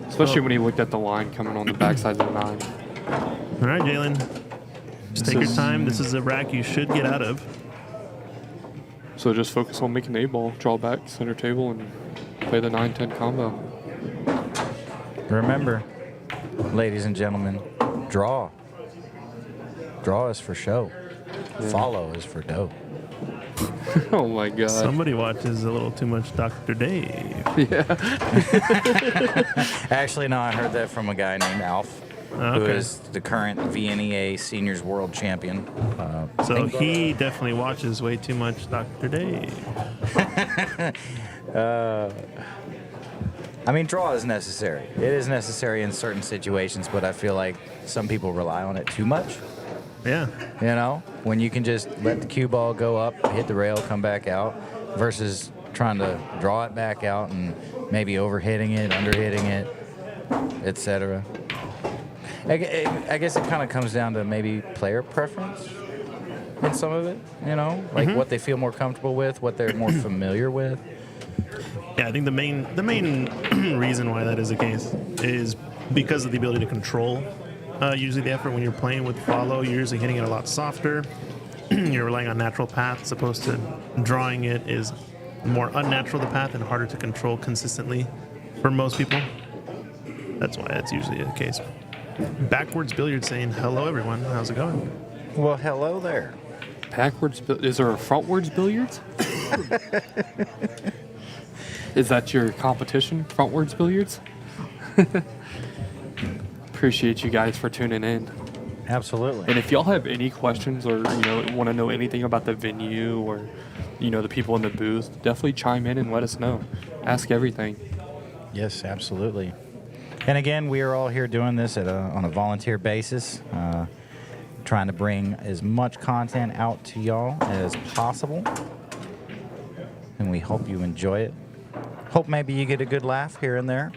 Speaker 9: Especially when he looked at the line coming on the backside of the 9.
Speaker 1: All right, Jalen. Just take your time. This is a rack you should get out of.
Speaker 9: So just focus on making the 8-ball, draw back, center table, and play the 9-10 combo.
Speaker 4: Remember, ladies and gentlemen, draw. Draw is for show. Follow is for dough.
Speaker 9: Oh my God.
Speaker 1: Somebody watches a little too much Dr. Dave.
Speaker 9: Yeah.
Speaker 4: Actually, no, I heard that from a guy named Alf, who
Speaker 1: Okay.
Speaker 4: is the current VNEA Seniors World Champion.
Speaker 1: So he definitely watches way too much Dr. Dave.
Speaker 4: I mean, draw is necessary. It is necessary in certain situations, but I feel like some people rely on it too much.
Speaker 1: Yeah.
Speaker 4: You know, when you can just let the cue ball go up, hit the rail, come back out, versus trying to draw it back out and maybe overhitting it, underhitting it, etc. I guess it kind of comes down to maybe player preference in some of it, you know, like what they feel more comfortable with, what they're more familiar with.
Speaker 1: Yeah, I think the main reason why that is the case is because of the ability to control usually the effort when you're playing with follow. You're usually hitting it a lot softer. You're relying on natural path as opposed to drawing it is more unnatural, the path, and harder to control consistently for most people. That's why that's usually the case. Backwards Billiards saying, hello, everyone. How's it going?
Speaker 4: Well, hello there.
Speaker 9: Backwards. Is there a frontwards billiards? Is that your competition? Frontwards billiards? Appreciate you guys for tuning in.
Speaker 4: Absolutely.
Speaker 9: And if y'all have any questions or want to know anything about the venue or the people in the booth, definitely chime in and let us know. Ask everything.
Speaker 4: Yes, absolutely. And again, we are all here doing this on a volunteer basis, trying to bring as much content out to y'all as possible. And we hope you enjoy it. Hope maybe you get a good laugh here and there.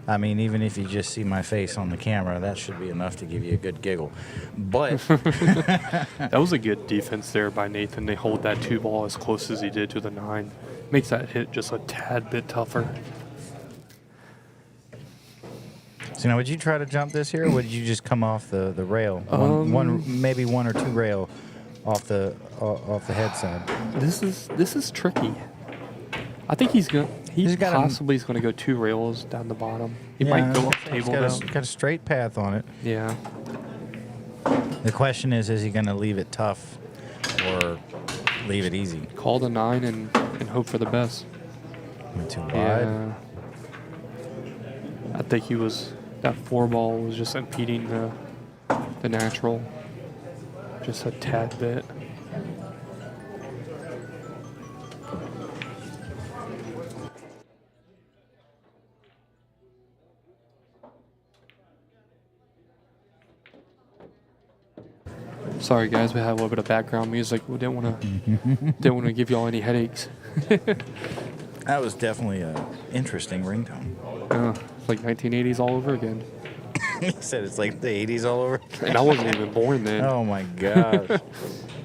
Speaker 4: I mean, even if you just see my face on the camera, that should be enough to give you a good giggle. But
Speaker 9: That was a good defense there by Nathan. They hold that 2-ball as close as he did to the 9. Makes that hit just a tad bit tougher.
Speaker 4: So now, would you try to jump this here, or would you just come off the rail? Maybe one or 2 rail off the head side.
Speaker 9: This is tricky. I think he's gonna go 2 rails down the bottom. He might go up table though.
Speaker 4: Got a straight path on it.
Speaker 9: Yeah.
Speaker 4: The question is he going to leave it tough or leave it easy?
Speaker 9: Call the 9 and hope for the best.
Speaker 4: Went too wide.
Speaker 9: Yeah. I think that 4-ball was just impeding the natural just a tad bit. Sorry guys, we had a little bit of background music. We didn't want to give y'all any headaches.
Speaker 4: That was definitely an interesting ringtone.
Speaker 9: It's like 1980s all over again.
Speaker 4: He said it's like the 80s all over.
Speaker 9: And I wasn't even born then.
Speaker 4: Oh my gosh.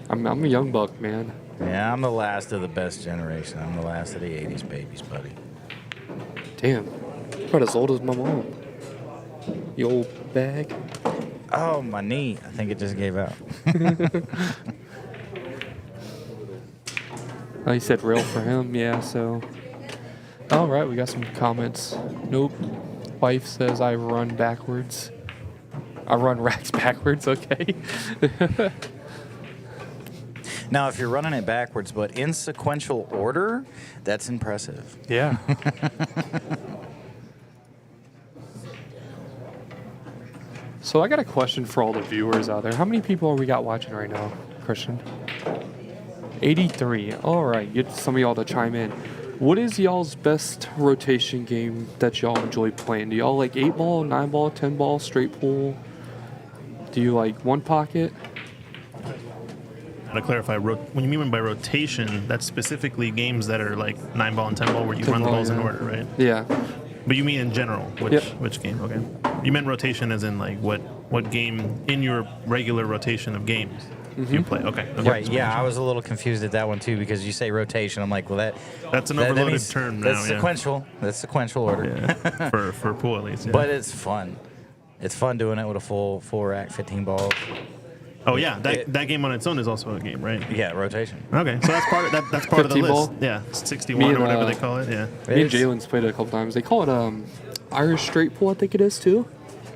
Speaker 9: I'm a young buck, man.
Speaker 4: Yeah, I'm the last of the best generation. I'm the last of the 80s babies, buddy.
Speaker 9: Damn. You're about as old as my mom. You old bag.
Speaker 4: Oh, my knee. I think it just gave out.
Speaker 9: Oh, he said rail for him, yeah, so. All right, we got some comments. Nope. Wife says I run backwards. I run racks backwards, okay.
Speaker 4: Now, if you're running it backwards, but in sequential order, that's impressive.
Speaker 9: Yeah. So I got a question for all the viewers out there. How many people are we got watching right now, Christian? 83. All right, get some of y'all to chime in. What is y'all's best rotation game that y'all enjoy playing? Do y'all like 8-ball, 9-ball, 10-ball, straight pool? Do you like one pocket?
Speaker 1: To clarify, when you mean by rotation, that's specifically games that are like 9-ball and 10-ball where you run the
Speaker 9: 10-ball,
Speaker 1: balls in
Speaker 9: yeah.
Speaker 1: order, right?
Speaker 9: Yeah.
Speaker 1: But you mean in general,
Speaker 9: Yep.
Speaker 1: which game? Okay. You meant rotation as in like what game in your regular rotation of games you play? Okay.
Speaker 4: Right. Yeah, I was a little confused at that one too because you say rotation. I'm like, well,
Speaker 1: that's an
Speaker 4: that
Speaker 1: overloaded
Speaker 4: means
Speaker 1: term now.
Speaker 4: That's
Speaker 1: yeah.
Speaker 4: sequential. That's sequential order.
Speaker 1: Yeah. for pool at least. Yeah.
Speaker 4: But it's fun. It's fun doing it with a full rack, 15 balls.
Speaker 1: Oh yeah, that game on its own is also a game, right?
Speaker 4: Yeah, rotation.
Speaker 1: Okay, so that's part of that's part of the
Speaker 9: 15
Speaker 1: list.
Speaker 9: ball?
Speaker 1: Yeah, 61 or whatever they call it. Yeah.
Speaker 9: Me and Jalen's played it a couple times. They call it Irish straight pool, I think it is too.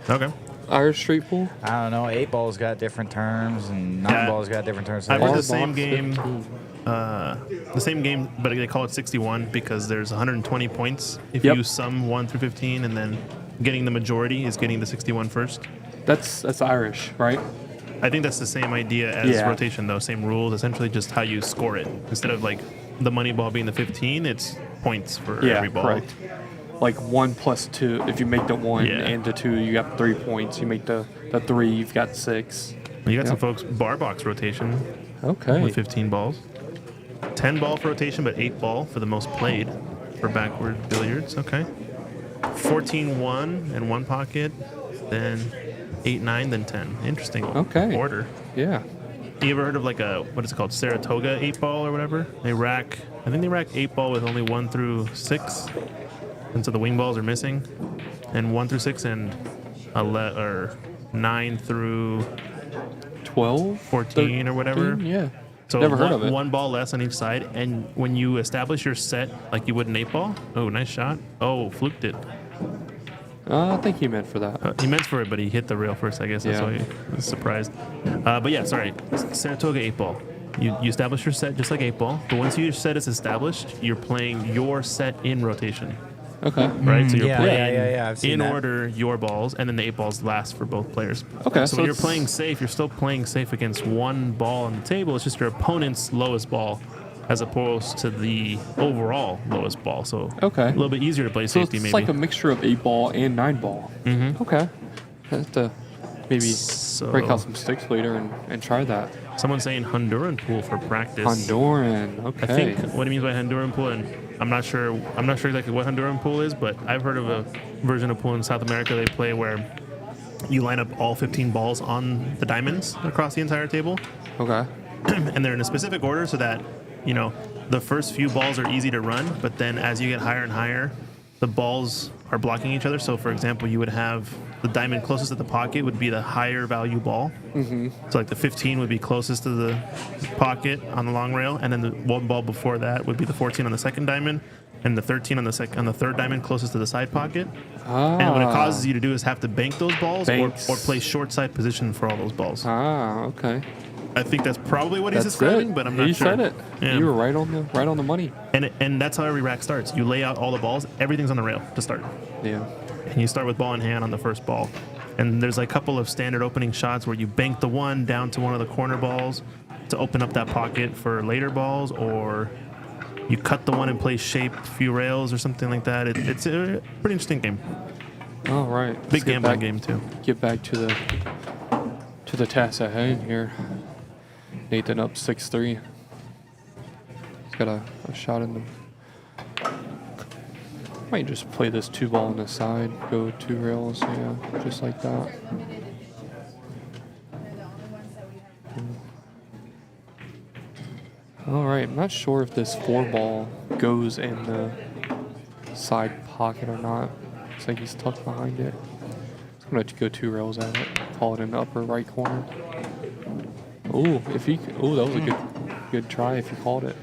Speaker 1: Okay.
Speaker 9: Irish straight pool.
Speaker 4: I don't know. 8-ball's got different terms, and 9-ball's got different terms.
Speaker 1: I've heard the
Speaker 9: Bar
Speaker 1: same
Speaker 9: box
Speaker 1: game.
Speaker 9: 15.
Speaker 1: The same game, but they call it 61 because there's 120 points if
Speaker 9: Yep.
Speaker 1: you sum 1 through 15, and then getting the majority is getting the 61 first.
Speaker 9: That's Irish, right?
Speaker 1: I think that's the same idea as
Speaker 9: Yeah.
Speaker 1: rotation, though. Same rules, essentially just how you score it. Instead of like the money ball being the 15, it's points for every ball.
Speaker 9: Correct. Like 1 plus 2. If you make the 1
Speaker 1: Yeah.
Speaker 9: and the 2, you got 3 points. You make the 3, you've got 6.
Speaker 1: You got some
Speaker 9: Yep.
Speaker 1: folks bar box rotation
Speaker 9: Okay.
Speaker 1: with 15 balls. 10 ball for rotation, but 8 ball for the most played for backward billiards. Okay. 14-1 and 1 pocket, then 8-9, then 10. Interesting
Speaker 9: Okay.
Speaker 1: order.
Speaker 9: Yeah.
Speaker 1: You ever heard of like a, what is it called, Saratoga 8 ball or whatever? I think they rack 8 ball with only 1 through 6. And so the wing balls are missing. And 1 through 6 and 9 through
Speaker 9: 12?
Speaker 1: 14 or whatever.
Speaker 9: 13? Yeah.
Speaker 1: So
Speaker 9: Never heard of it.
Speaker 1: one ball less on each side, and when you establish your set like you would an 8 ball, oh, nice shot. Oh, fluked it.
Speaker 9: I think he meant for that.
Speaker 1: He meant for it, but he hit the rail first, I guess. That's
Speaker 9: Yeah.
Speaker 1: why he was surprised. But yeah, sorry. Saratoga 8 ball. You establish your set just like 8 ball, but once your set is established, you're playing your set in rotation.
Speaker 9: Okay.
Speaker 1: Right? So you're
Speaker 4: yeah,
Speaker 1: playing
Speaker 4: yeah, I've seen
Speaker 1: in
Speaker 4: that.
Speaker 1: order your balls, and then the 8 balls last for both players.
Speaker 9: Okay,
Speaker 1: So
Speaker 9: so
Speaker 1: when you're
Speaker 9: it's-
Speaker 1: playing safe, you're still playing safe against one ball on the table. It's just your opponent's lowest ball as opposed to the overall lowest ball. So
Speaker 9: Okay.
Speaker 1: a little bit easier to play
Speaker 9: So
Speaker 1: safety,
Speaker 9: it's
Speaker 1: maybe.
Speaker 9: like a mixture of 8 ball and 9 ball.
Speaker 1: Mhm.
Speaker 9: Okay. I have to maybe
Speaker 1: So-
Speaker 9: break out some sticks later and try that.
Speaker 1: Someone's saying Honduran pool for practice.
Speaker 9: Honduran. Okay.
Speaker 1: I think what he means by Honduran pool, and I'm not sure exactly what Honduran pool is, but I've heard of a version of pool in South America they play where you line up all 15 balls on the diamonds across the entire table,
Speaker 9: Okay.
Speaker 1: and they're in a specific order so that, you know, the first few balls are easy to run, but then as you get higher and higher, the balls are blocking each other. So, for example, you would have the diamond closest to the pocket would be the higher value ball. Mm-hmm. So, like the 15 would be closest to the pocket on the long rail, and then the one ball before that would be the 14 on the second diamond, and the 13 on the third diamond closest to the side pocket. And what it causes you to do is have to bank those balls or play short side position for all those balls.
Speaker 9: Okay.
Speaker 1: I think that's probably what he's
Speaker 9: That's
Speaker 1: describing,
Speaker 9: it.
Speaker 1: but I'm not
Speaker 9: You
Speaker 1: sure.
Speaker 9: said it.
Speaker 1: Yeah.
Speaker 9: You were right on the money.
Speaker 1: And that's how every rack starts. You lay out all the balls. Everything's on the rail to start.
Speaker 9: Yeah.
Speaker 1: And you start with ball in hand on the first ball. And there's like a couple of standard opening shots where you bank the one down to one of the corner balls to open up that pocket for later balls, or you cut the one and play shape few rails or something like that. It's a pretty interesting game.
Speaker 9: All right.
Speaker 1: Big
Speaker 9: Let's get
Speaker 1: gambling
Speaker 9: back-
Speaker 1: game too.
Speaker 9: Get back to the task at hand here. Nathan up 6-3. He's got a shot in the. Might just play this 2 ball on the side, go 2 rails, yeah, just like that. All right, I'm not sure if this 4 ball goes in the side pocket or not. Looks like he's tucked behind it. I'm gonna have to go 2 rails at it. Call it in the upper right corner. Oh, that was a good try if you called it.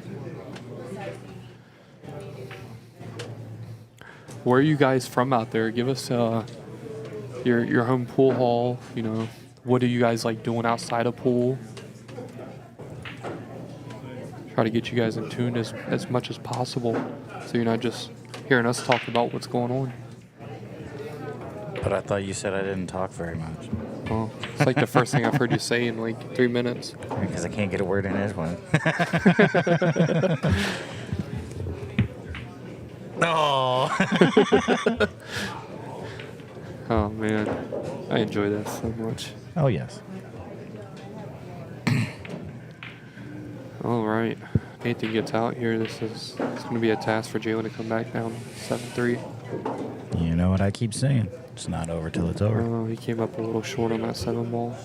Speaker 9: Where are you guys from out there? Give us your home pool hall. You know, what are you guys like doing outside of pool? Try to get you guys in tune as much as possible, so you're not just hearing us talk about what's going on.
Speaker 4: But I thought you said I didn't talk very much.
Speaker 9: Well, it's like the first thing I've heard you say in like 3 minutes.
Speaker 4: Because I can't get a word in edgewise.
Speaker 6: Oh.
Speaker 9: Oh man, I enjoy this so much.
Speaker 8: Oh, yes.
Speaker 9: All right, Nathan gets out here. It's going to be a task for Jalen to come back down 7-3.
Speaker 8: You know what I keep saying? It's not over till it's over.
Speaker 9: Oh, he came up a little short on that 7 ball.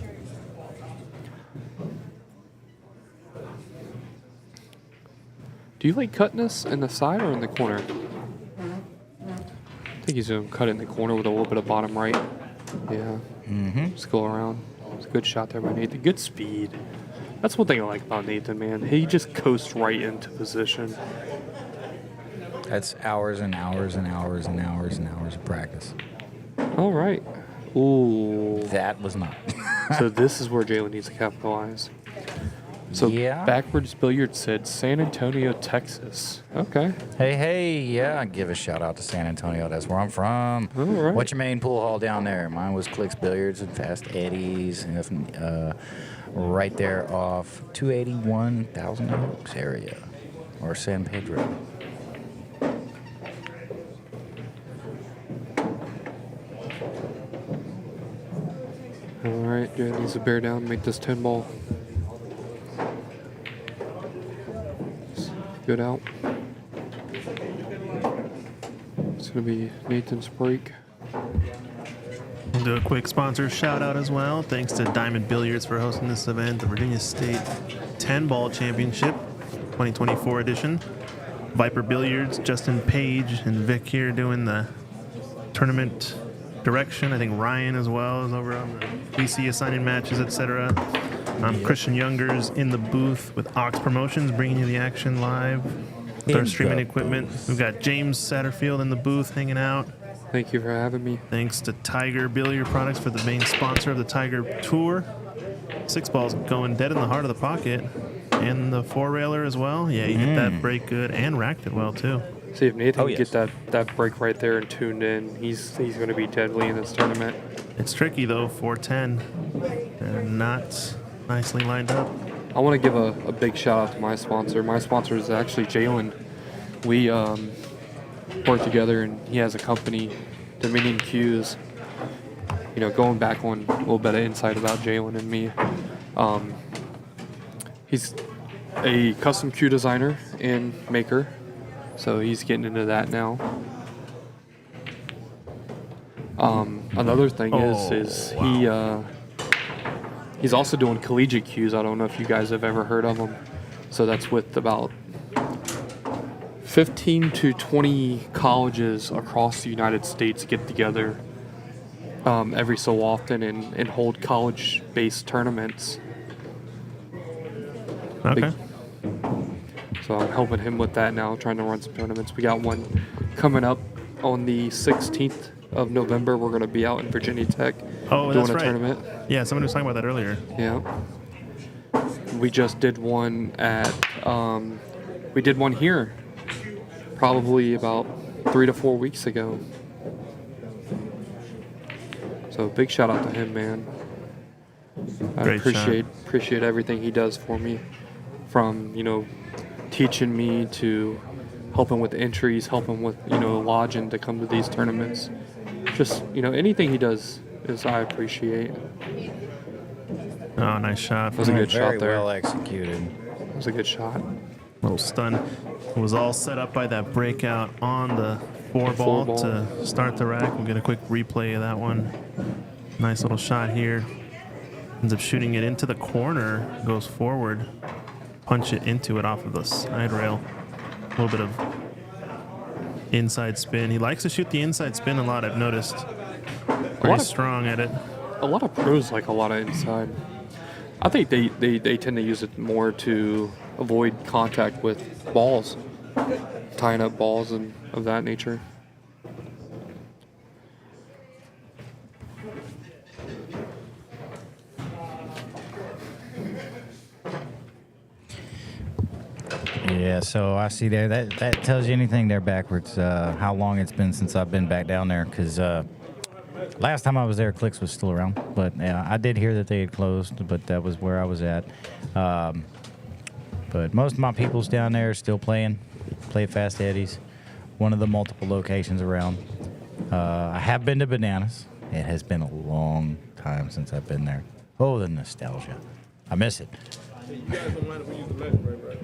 Speaker 9: Do you like cutting this in the side or in the corner? I think he's going to cut it in the corner with a little bit of bottom right. Yeah.
Speaker 8: Mm-hmm.
Speaker 9: Just go around. It's a good shot there by Nathan. Good speed. That's one thing I like about Nathan, man. He just coasts right into position.
Speaker 8: That's hours and hours and hours and hours and hours of practice.
Speaker 9: All right. Ooh.
Speaker 8: That was not.
Speaker 9: So this is where Jalen needs to capitalize. So
Speaker 8: Yeah.
Speaker 9: Backwards Billiards said San Antonio, Texas. Okay.
Speaker 8: Hey, yeah, give a shout out to San Antonio. That's where I'm from.
Speaker 9: All right.
Speaker 8: What's your main pool hall down there? Mine was Clicks Billiards and Fast Eddies. Right there off 281 Thousand Oaks area, or San Pedro.
Speaker 9: All right. Jalen needs to bear down and make this 10 ball. Good out. It's going to be Nathan's break.
Speaker 1: We'll do a quick sponsor shout out as well. Thanks to Diamond Billiards for hosting this event, the Virginia State 10-Ball Championship 2024 edition. Viper Billiards, Justin Page and Vic here doing the tournament direction. I think Ryan as well is over on the VC assigning matches, etc. Christian Youngers in the booth with Ox Promotions, bringing you the action live with our streaming equipment. We've got James Satterfield in the booth hanging out.
Speaker 9: Thank you for having me.
Speaker 1: Thanks to Tiger Billiard Products for the main sponsor of the Tiger Tour. 6 balls going dead in the heart of the pocket. And the 4-railer as well. Yeah, he hit that break good and racked it well, too.
Speaker 9: See, if Nathan can get that break right there and tuned in, he's going to be deadly in this tournament.
Speaker 1: It's tricky, though, 410. They're not nicely lined up.
Speaker 9: I want to give a big shout out to my sponsor. My sponsor is actually Jalen. We work together, and he has a company, Dominion Cues. You know, going back on a little bit of insight about Jalen and me. He's a custom cue designer and maker, so he's getting into that now. Another thing is he's also doing collegiate cues. I don't know if you guys have ever heard of him. So that's with about 15 to 20 colleges across the United States get together every so often and hold college-based tournaments.
Speaker 1: Okay.
Speaker 9: So I'm helping him with that now, trying to run some tournaments. We got one coming up on the 16th of November. We're going to be out in Virginia Tech doing
Speaker 1: that's
Speaker 9: a
Speaker 1: right.
Speaker 9: tournament.
Speaker 1: Yeah, somebody was talking about that earlier.
Speaker 9: Yeah. We just did one at, we did one here probably about 3 to 4 weeks ago. So big shout out to him, man. I
Speaker 1: Great
Speaker 9: appreciate everything he does for me, from, you know, teaching me to helping with entries, helping with, you know, lodging to come to these tournaments. Just, you know, anything he does is I appreciate.
Speaker 1: Oh, nice shot.
Speaker 9: That was a good
Speaker 8: Very
Speaker 9: shot there.
Speaker 8: well executed.
Speaker 9: That was a good shot.
Speaker 1: Little stun. It was all set up by that breakout on the 4-ball to start the rack. We'll get a quick replay of that one. Nice little shot here. Ends up shooting it into the corner, goes forward, punch it into it off of the side rail. A little bit of inside spin. He likes to shoot the inside spin a lot, I've noticed. Pretty strong at it.
Speaker 9: A lot of pros like a lot of inside. I think they tend to use it more to avoid contact with balls, tying up balls and of that nature.
Speaker 8: Yeah, so I see there. That tells you anything there backwards, how long it's been since I've been back down there, because last time I was there, Clicks was still around. But yeah, I did hear that they had closed, but that was where I was at. But most of my people's down there are still play Fast Eddies. one of the multiple locations around. I have been to Bananas. It has been a long time since I've been there. Oh, the nostalgia. I miss it.
Speaker 2: Hey, you guys don't mind if we use the left, right?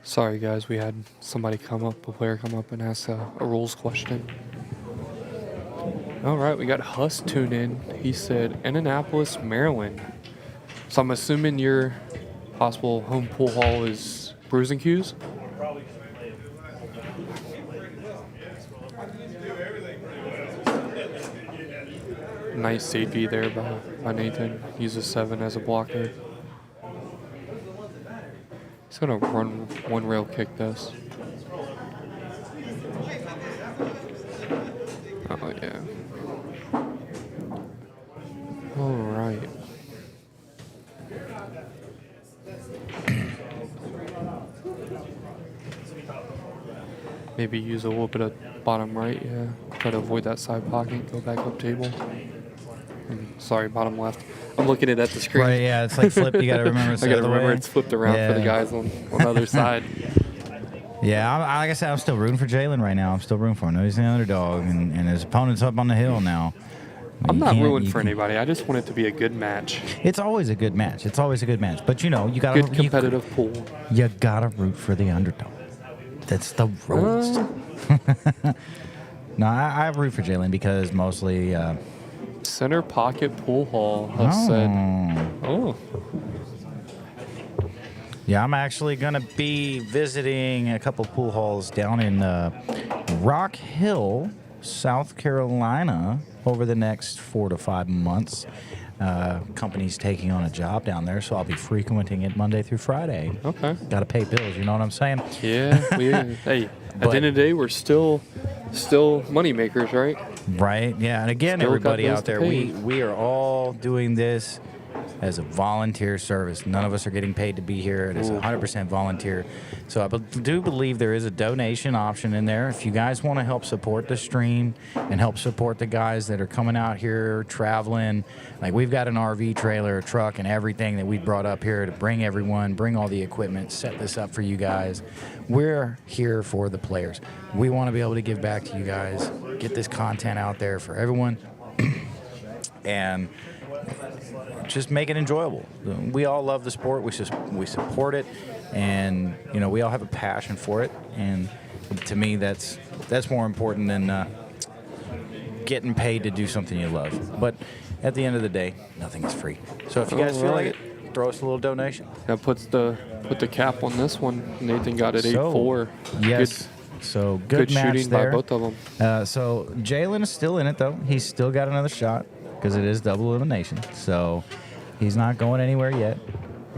Speaker 9: Sorry, guys, we had a player come up and ask a rules question. All right, we got Huss tuned in. He said, Annapolis, Maryland. So I'm assuming your possible home pool hall is Bruising Cues? Nice safety there by Nathan. Uses 7 as a blocker. He's going to run one rail kick this. Oh, yeah. All right. Maybe use a little bit of bottom right, yeah. Try to avoid that side pocket, go back up table. Sorry, bottom left. I'm looking at the screen.
Speaker 8: Right, yeah, it's like flipped. You got to remember it's
Speaker 9: I got to
Speaker 8: the other
Speaker 9: remember
Speaker 8: way.
Speaker 9: it's flipped around for the guys on the other side.
Speaker 8: Yeah, like I said, I'm still rooting for Jalen right now. I'm still rooting for him. I know he's the underdog, and his opponent's up on the hill now.
Speaker 9: I'm not rooting for anybody. I just want it to be a good match.
Speaker 8: It's always a good match. It's always a good match. But, you know, you got to...
Speaker 9: Good competitive pool.
Speaker 8: You got to root for the underdog. That's the rules. No, I root for Jalen because mostly...
Speaker 9: Center pocket pool hall, Huss said. Oh.
Speaker 8: Yeah, I'm actually going to be visiting a couple pool halls down in Rock Hill, South Carolina, over the next 4 to 5 months. Company's taking on a job down there, so I'll be frequenting it Monday through Friday.
Speaker 9: Okay.
Speaker 8: Got to pay bills, you know what I'm saying?
Speaker 9: Yeah. Hey, at the end of the day, we're still money makers, right?
Speaker 8: Right. Yeah. And again,
Speaker 9: Still got
Speaker 8: everybody
Speaker 9: bills
Speaker 8: out
Speaker 9: to
Speaker 8: there,
Speaker 9: pay.
Speaker 8: we are all doing this as a volunteer service. None of us are getting paid to be here. It is 100% volunteer. So I do believe there is a donation option in there. If you guys want to help support the stream and help support the guys that are coming out here traveling, like we've got an RV trailer, a truck, and everything that we brought up here to bring everyone, bring all the equipment, set this up for you guys. We're here for the players. We want to be able to give back to you guys, get this content out there for everyone, and just make it enjoyable. We all love the sport. We support it, and you know we all have a passion for it. And to me, that's more important than getting paid to do something you love. But at the end of the day, nothing is free. So if you guys feel like it, throw us a little donation.
Speaker 9: That put the cap on this one. Nathan got it 8-4.
Speaker 8: Yes. So good match
Speaker 9: shooting
Speaker 8: there.
Speaker 9: by both of them.
Speaker 8: So Jalen is still in it though. He's still got another shot because it is double elimination. So he's not going anywhere yet.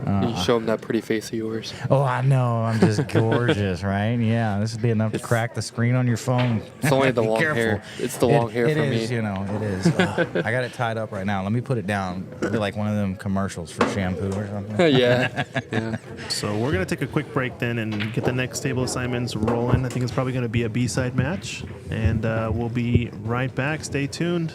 Speaker 9: You show him that pretty face of yours.
Speaker 8: Oh, I know. I'm just gorgeous, right? Yeah, this would be enough to crack the screen on your phone.
Speaker 9: It's only the
Speaker 8: Be
Speaker 9: long
Speaker 8: careful.
Speaker 9: hair. It's the long hair
Speaker 8: it
Speaker 9: for
Speaker 8: is,
Speaker 9: me.
Speaker 8: You know, it is. I got it tied up right now. Let me put it down. It'll be like one of them commercials for shampoo or something.
Speaker 9: Yeah.
Speaker 1: So we're going to take a quick break then and get the next table assignments rolling. I think it's probably going to be a B-side match. And we'll be right back. Stay tuned.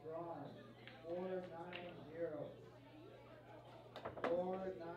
Speaker 10: drawn. 490. 490.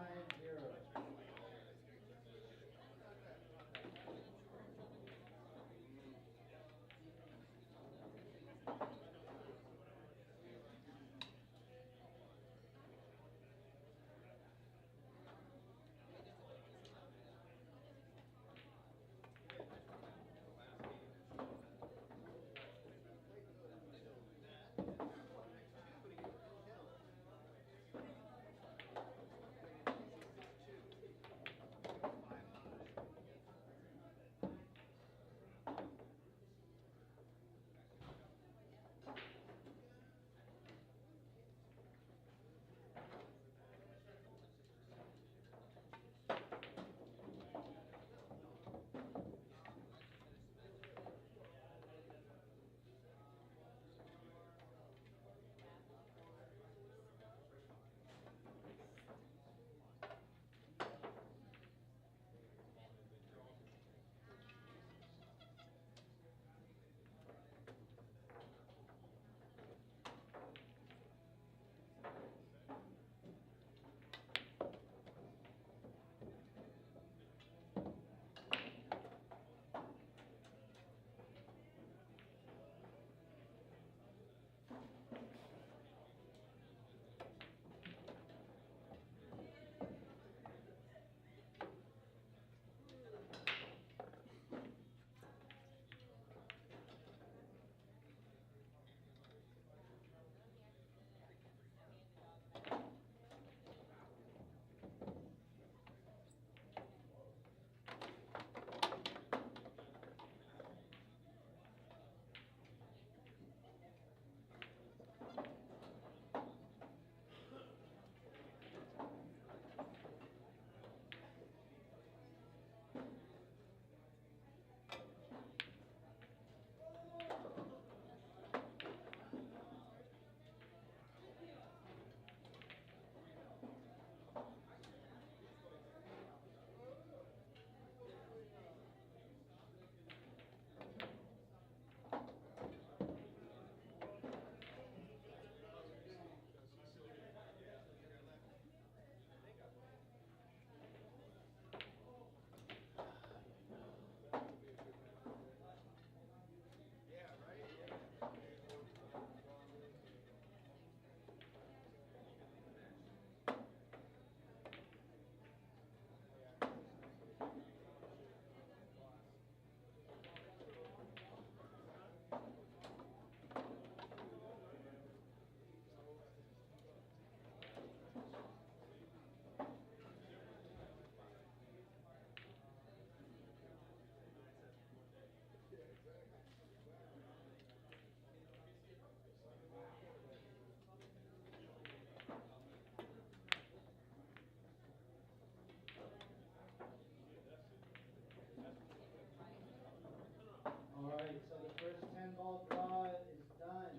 Speaker 10: All right, so the first 10 ball draw is done.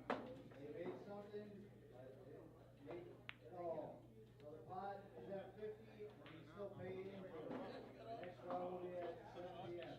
Speaker 10: They made something, but they didn't make it all. So the pot is at 50, and you can still pay in for it. The next draw will be at 7 p.m.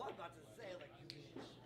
Speaker 3: I'm about to say, like, you bitch.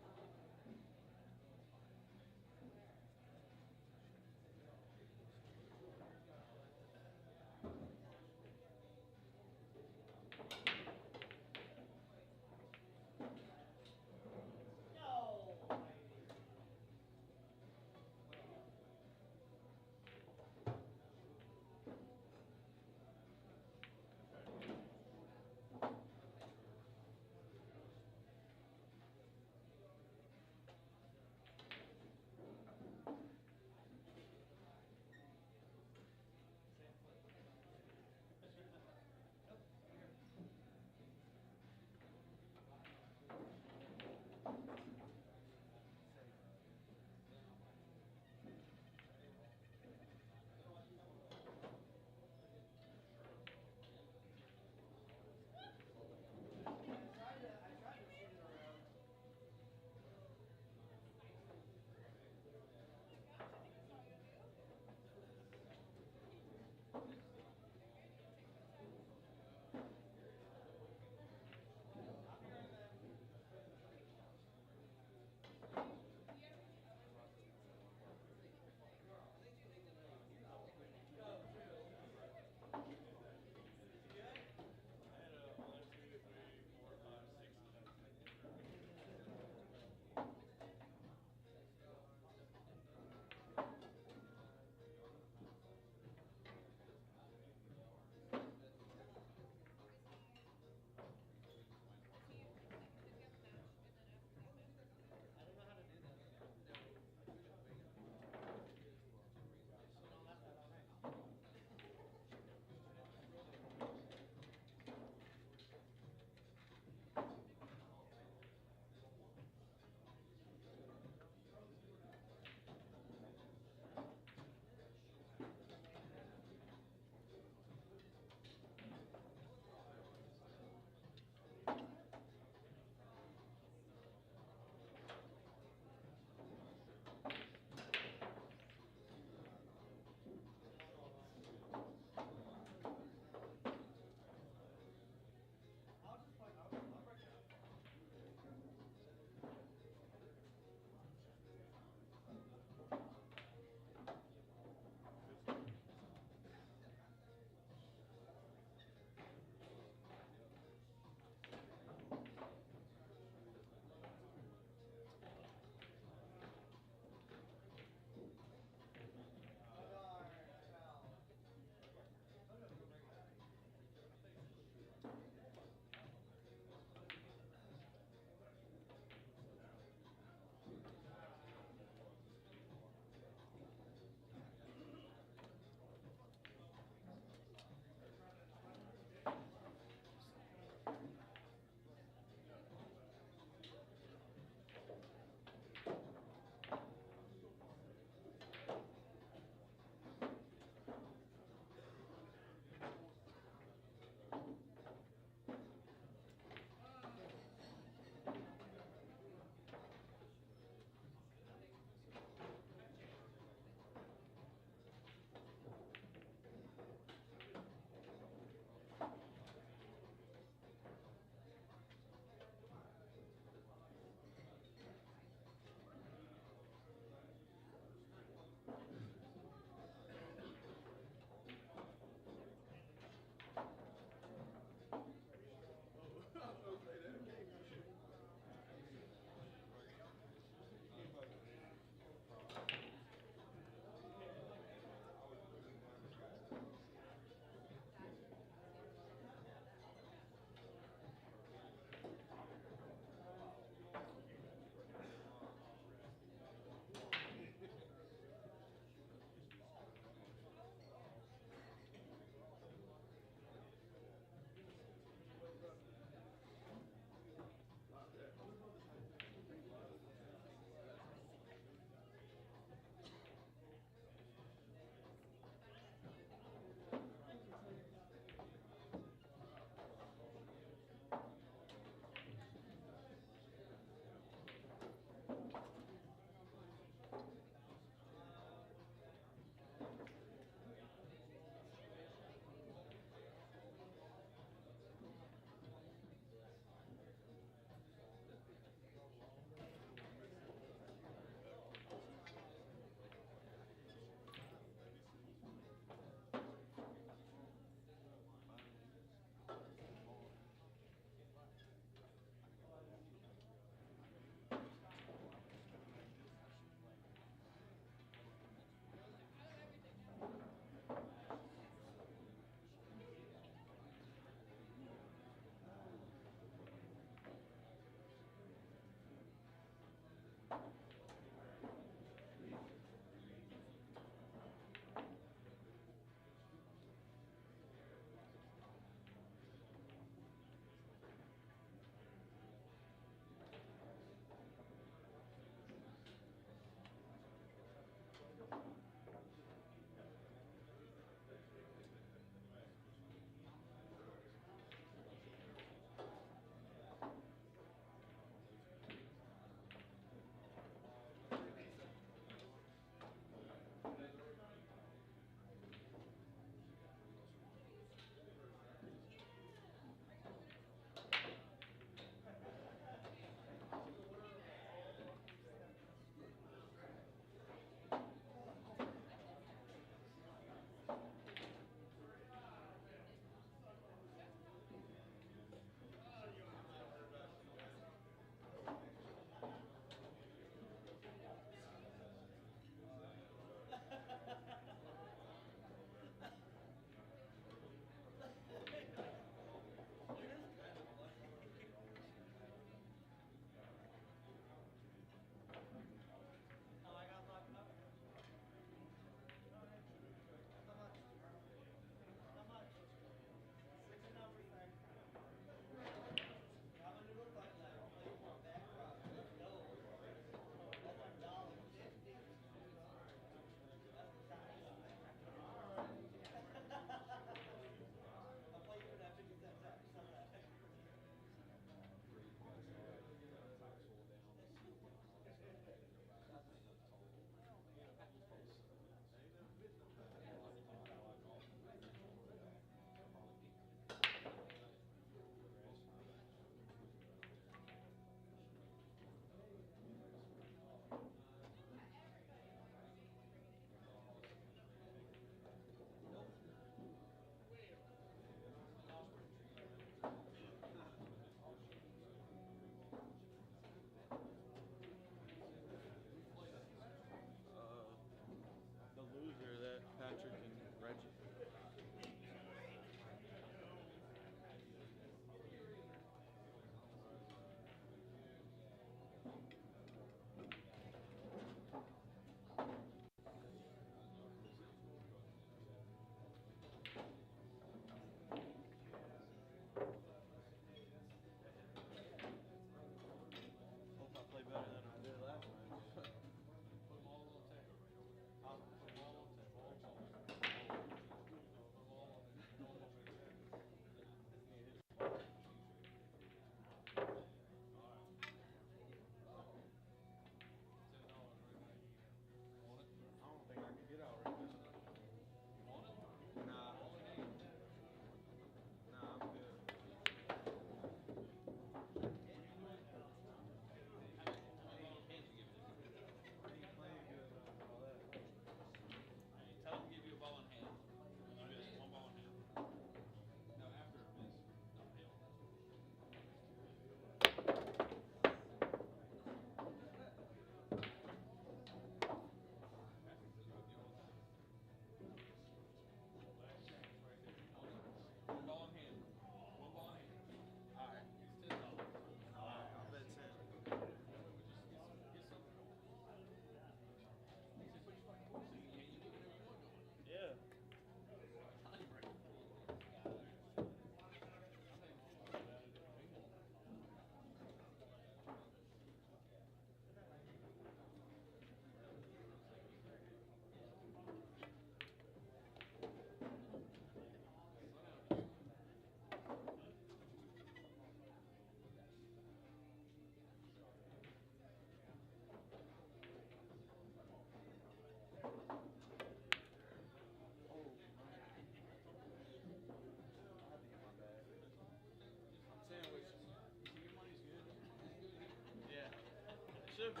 Speaker 2: should be.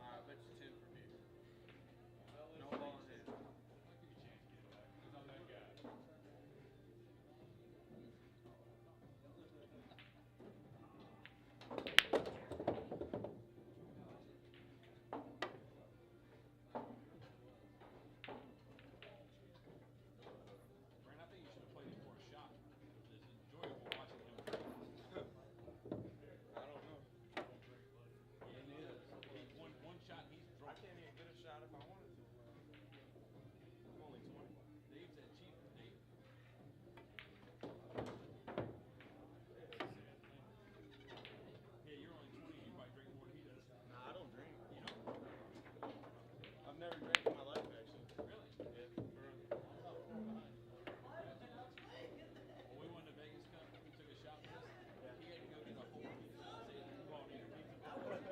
Speaker 2: I bet you 10 for me. No ball in hand. I don't know. One shot, he's drunk. I can't even get a shot if I wanted to. I'm only 20. Dave said cheap. Dave. Yeah, you're only 20. You might drink more than he does. Nah, I don't drink. You don't? I've never drank in my life, actually. Really? Yeah. When we won the Vegas Cup, we took a shot with us. Yeah. He had to go to the Holt pizza and say, come on, eat a pizza. I'm drunk.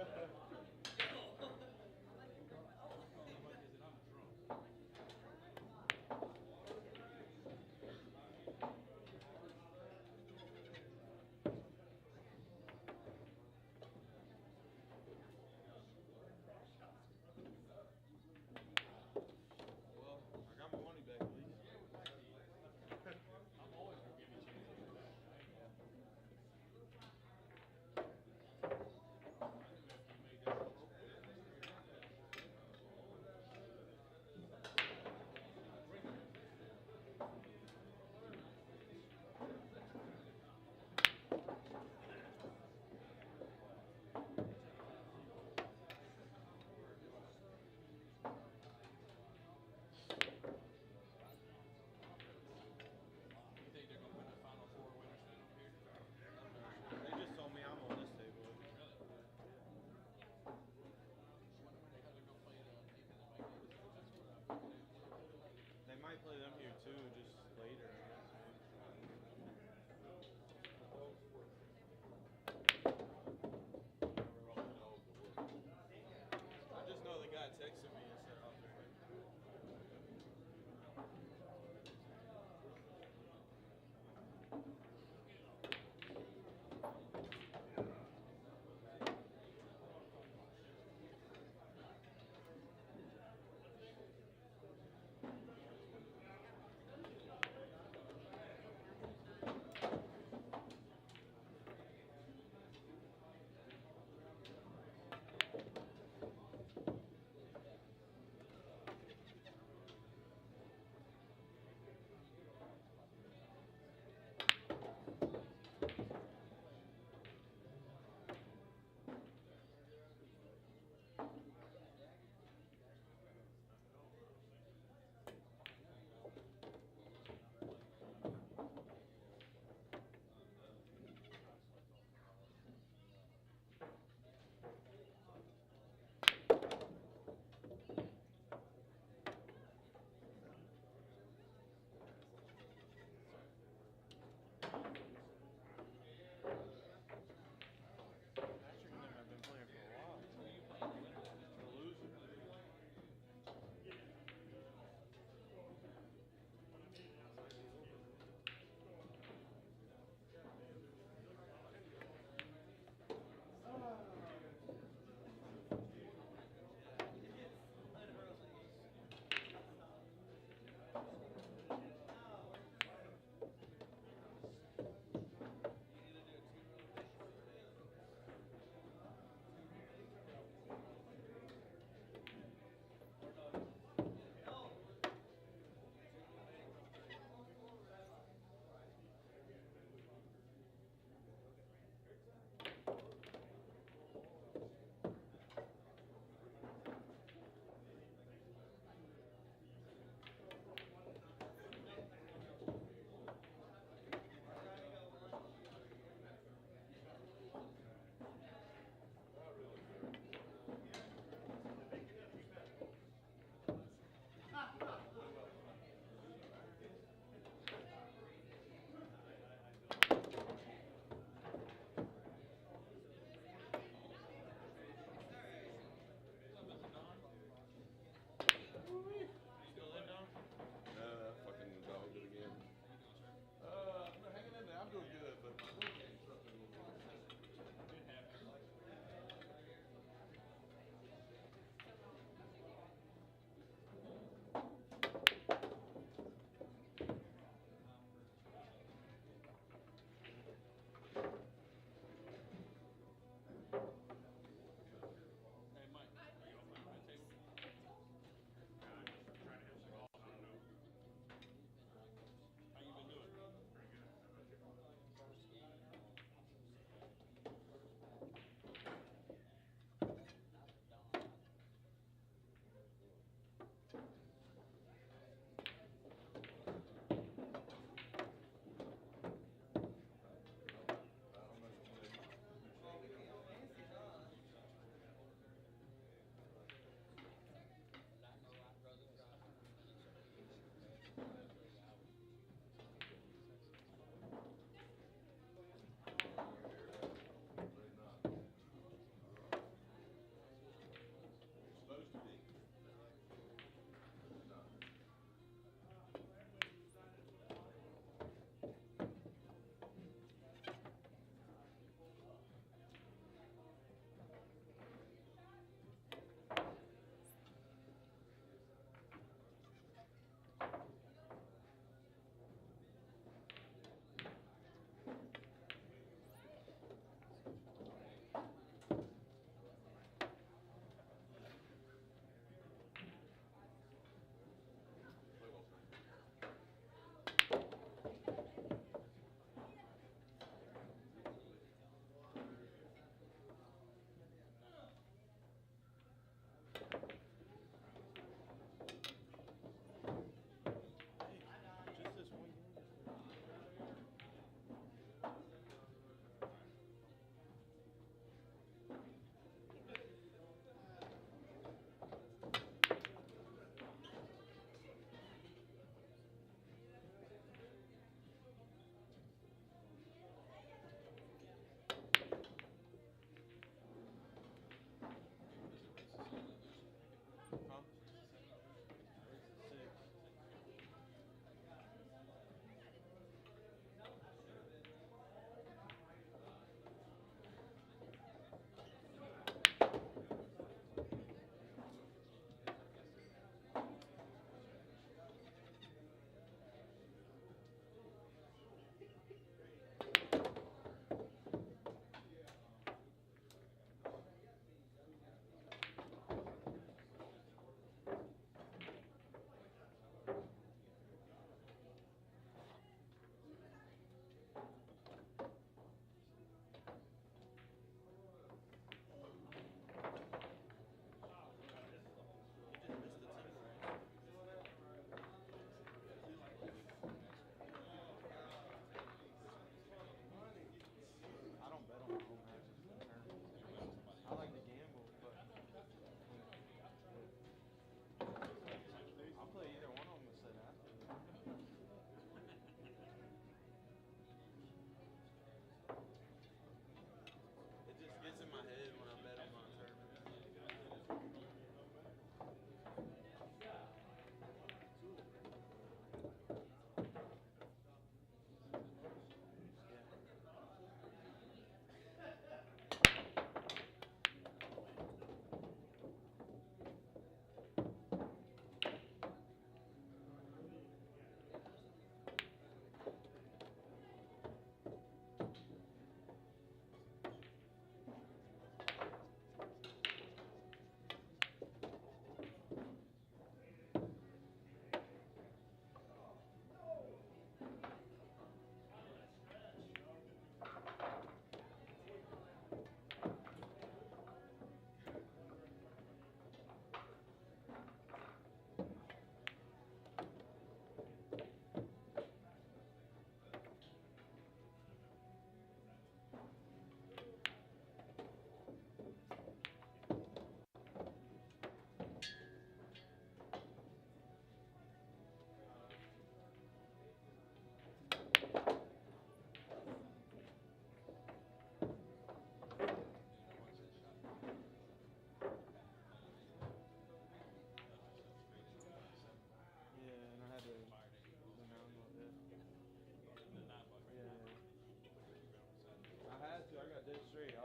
Speaker 2: Well, I got my money back at least. I'm always gonna give you chances. You think they're gonna win the Final Four winners then over here? They just told me I'm on this table. Really? They might play them here too, just later, I guess. I just know the guy texted me and said I'll be right.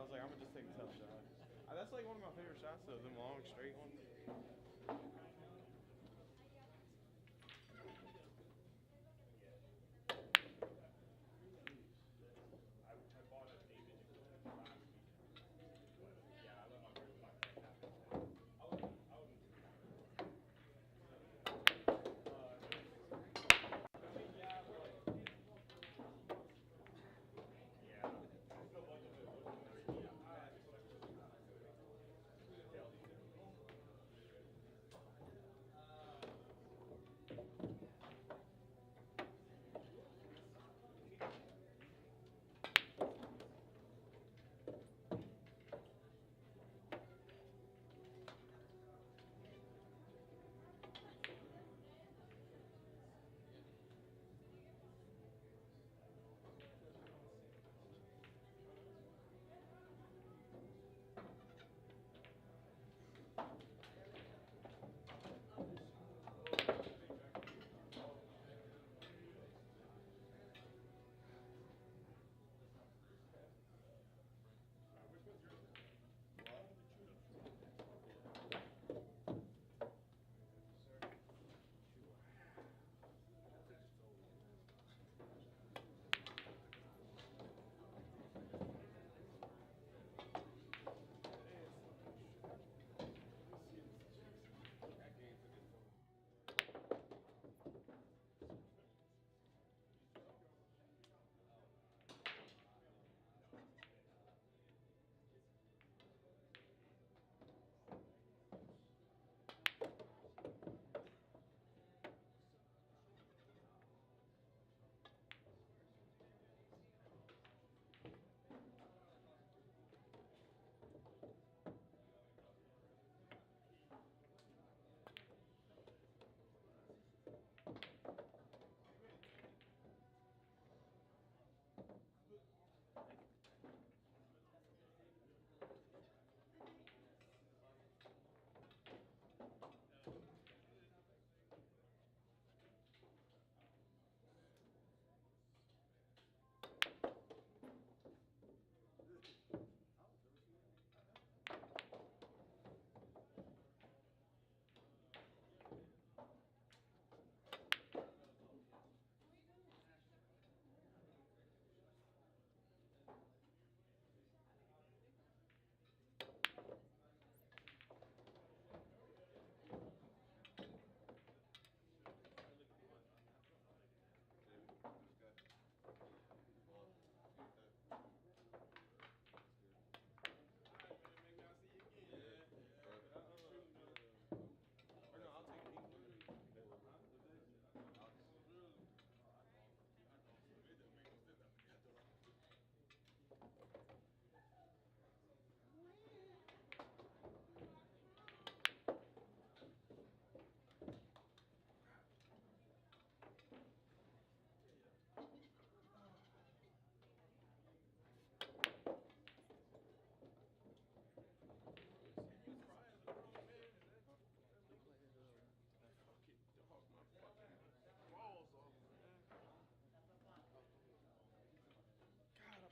Speaker 2: was like, I'm gonna just take a tough shot. That's like one of my favorite shots, though. Them long, straight ones.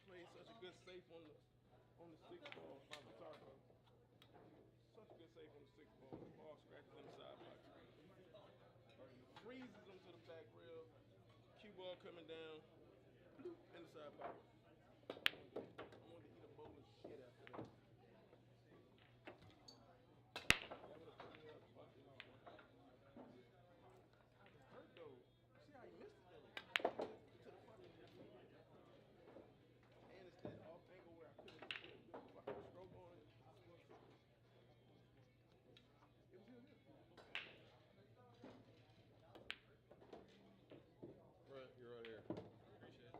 Speaker 2: Played such a good safe on the sixth ball. I'm sorry, bro. Such a good safe on the sixth ball. The ball scratches inside box. Freezes him to the back rail. Cue ball coming down. Bloop, inside box. I wanted to eat a bowl of shit after that. That would have put me up fucking hurt though. See how he missed it though. To the fucking and it's that off angle where I couldn't get a good fucking stroke on it. It was good. Right, you're right here. Appreciate it.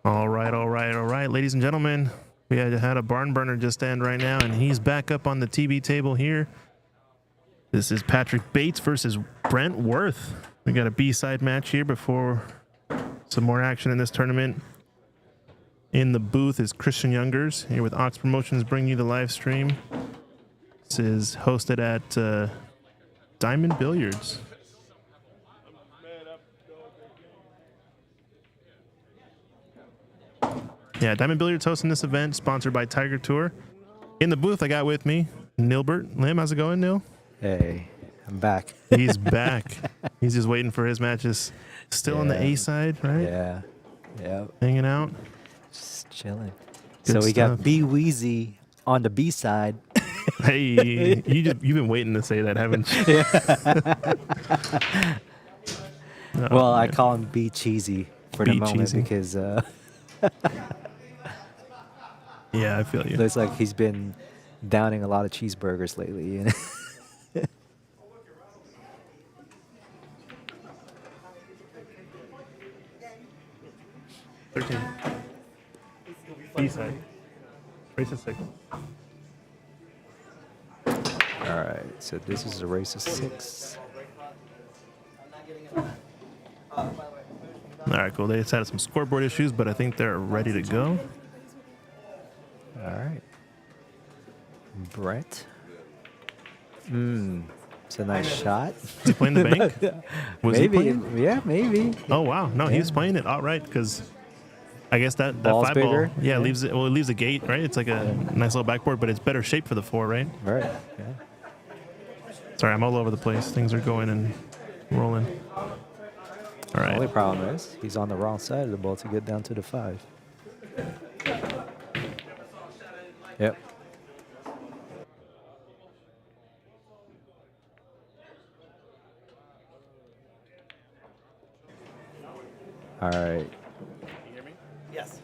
Speaker 1: All right, ladies and gentlemen. We had a barn burner just end right now, and he's back up on the TV table here. This is Patrick Bates versus Brent Worth. We got a B-side match here before some more action in this tournament. In the booth is Christian Youngers here with Ox Promotions bringing you the live stream. This is hosted at Diamond Billiards. Yeah, Diamond Billiards hosting this event, sponsored by Tiger Tour. In the booth, I got with me Nilbert Lim. How's it going, Nil?
Speaker 7: Hey, I'm back.
Speaker 1: He's back. He's just waiting for his matches. Still on the A side, right?
Speaker 7: Yeah. Yeah.
Speaker 1: Hanging out.
Speaker 7: Just chilling.
Speaker 1: Good
Speaker 7: so we got
Speaker 1: stuff.
Speaker 7: B Weezy on the B side.
Speaker 1: Hey, you've been waiting to say that, haven't you? Oh,
Speaker 7: Well, I
Speaker 1: man.
Speaker 7: call him B Cheesy for the
Speaker 1: B
Speaker 7: moment
Speaker 1: Cheesy.
Speaker 7: because
Speaker 1: Yeah, I feel you.
Speaker 7: looks like he's been downing a lot of cheeseburgers lately. You know?
Speaker 1: 13. B-side. Race of 6.
Speaker 7: All right, so this is a race of 6.
Speaker 1: All right, cool. They just had some scoreboard issues, but I think they're ready to go.
Speaker 7: All right. Brett. It's a nice shot.
Speaker 1: Is he playing the bank? Was
Speaker 7: maybe.
Speaker 1: he playing?
Speaker 7: Yeah, maybe.
Speaker 1: Oh, wow. No, he
Speaker 7: Yeah.
Speaker 1: was playing it outright because I guess that
Speaker 7: Ball's
Speaker 1: 5
Speaker 7: bigger.
Speaker 1: ball, yeah,
Speaker 7: Yeah.
Speaker 1: leaves it. Well, it leaves a gate, right? It's like a nice little backboard, but it's better shape for the 4, right?
Speaker 7: Right. Yeah.
Speaker 1: Sorry, I'm all over the place. Things are going and rolling. All
Speaker 7: The only
Speaker 1: right.
Speaker 7: problem is he's on the wrong side of the ball to get down to the 5. Yep. All right.
Speaker 1: Can you hear me?
Speaker 3: Yes.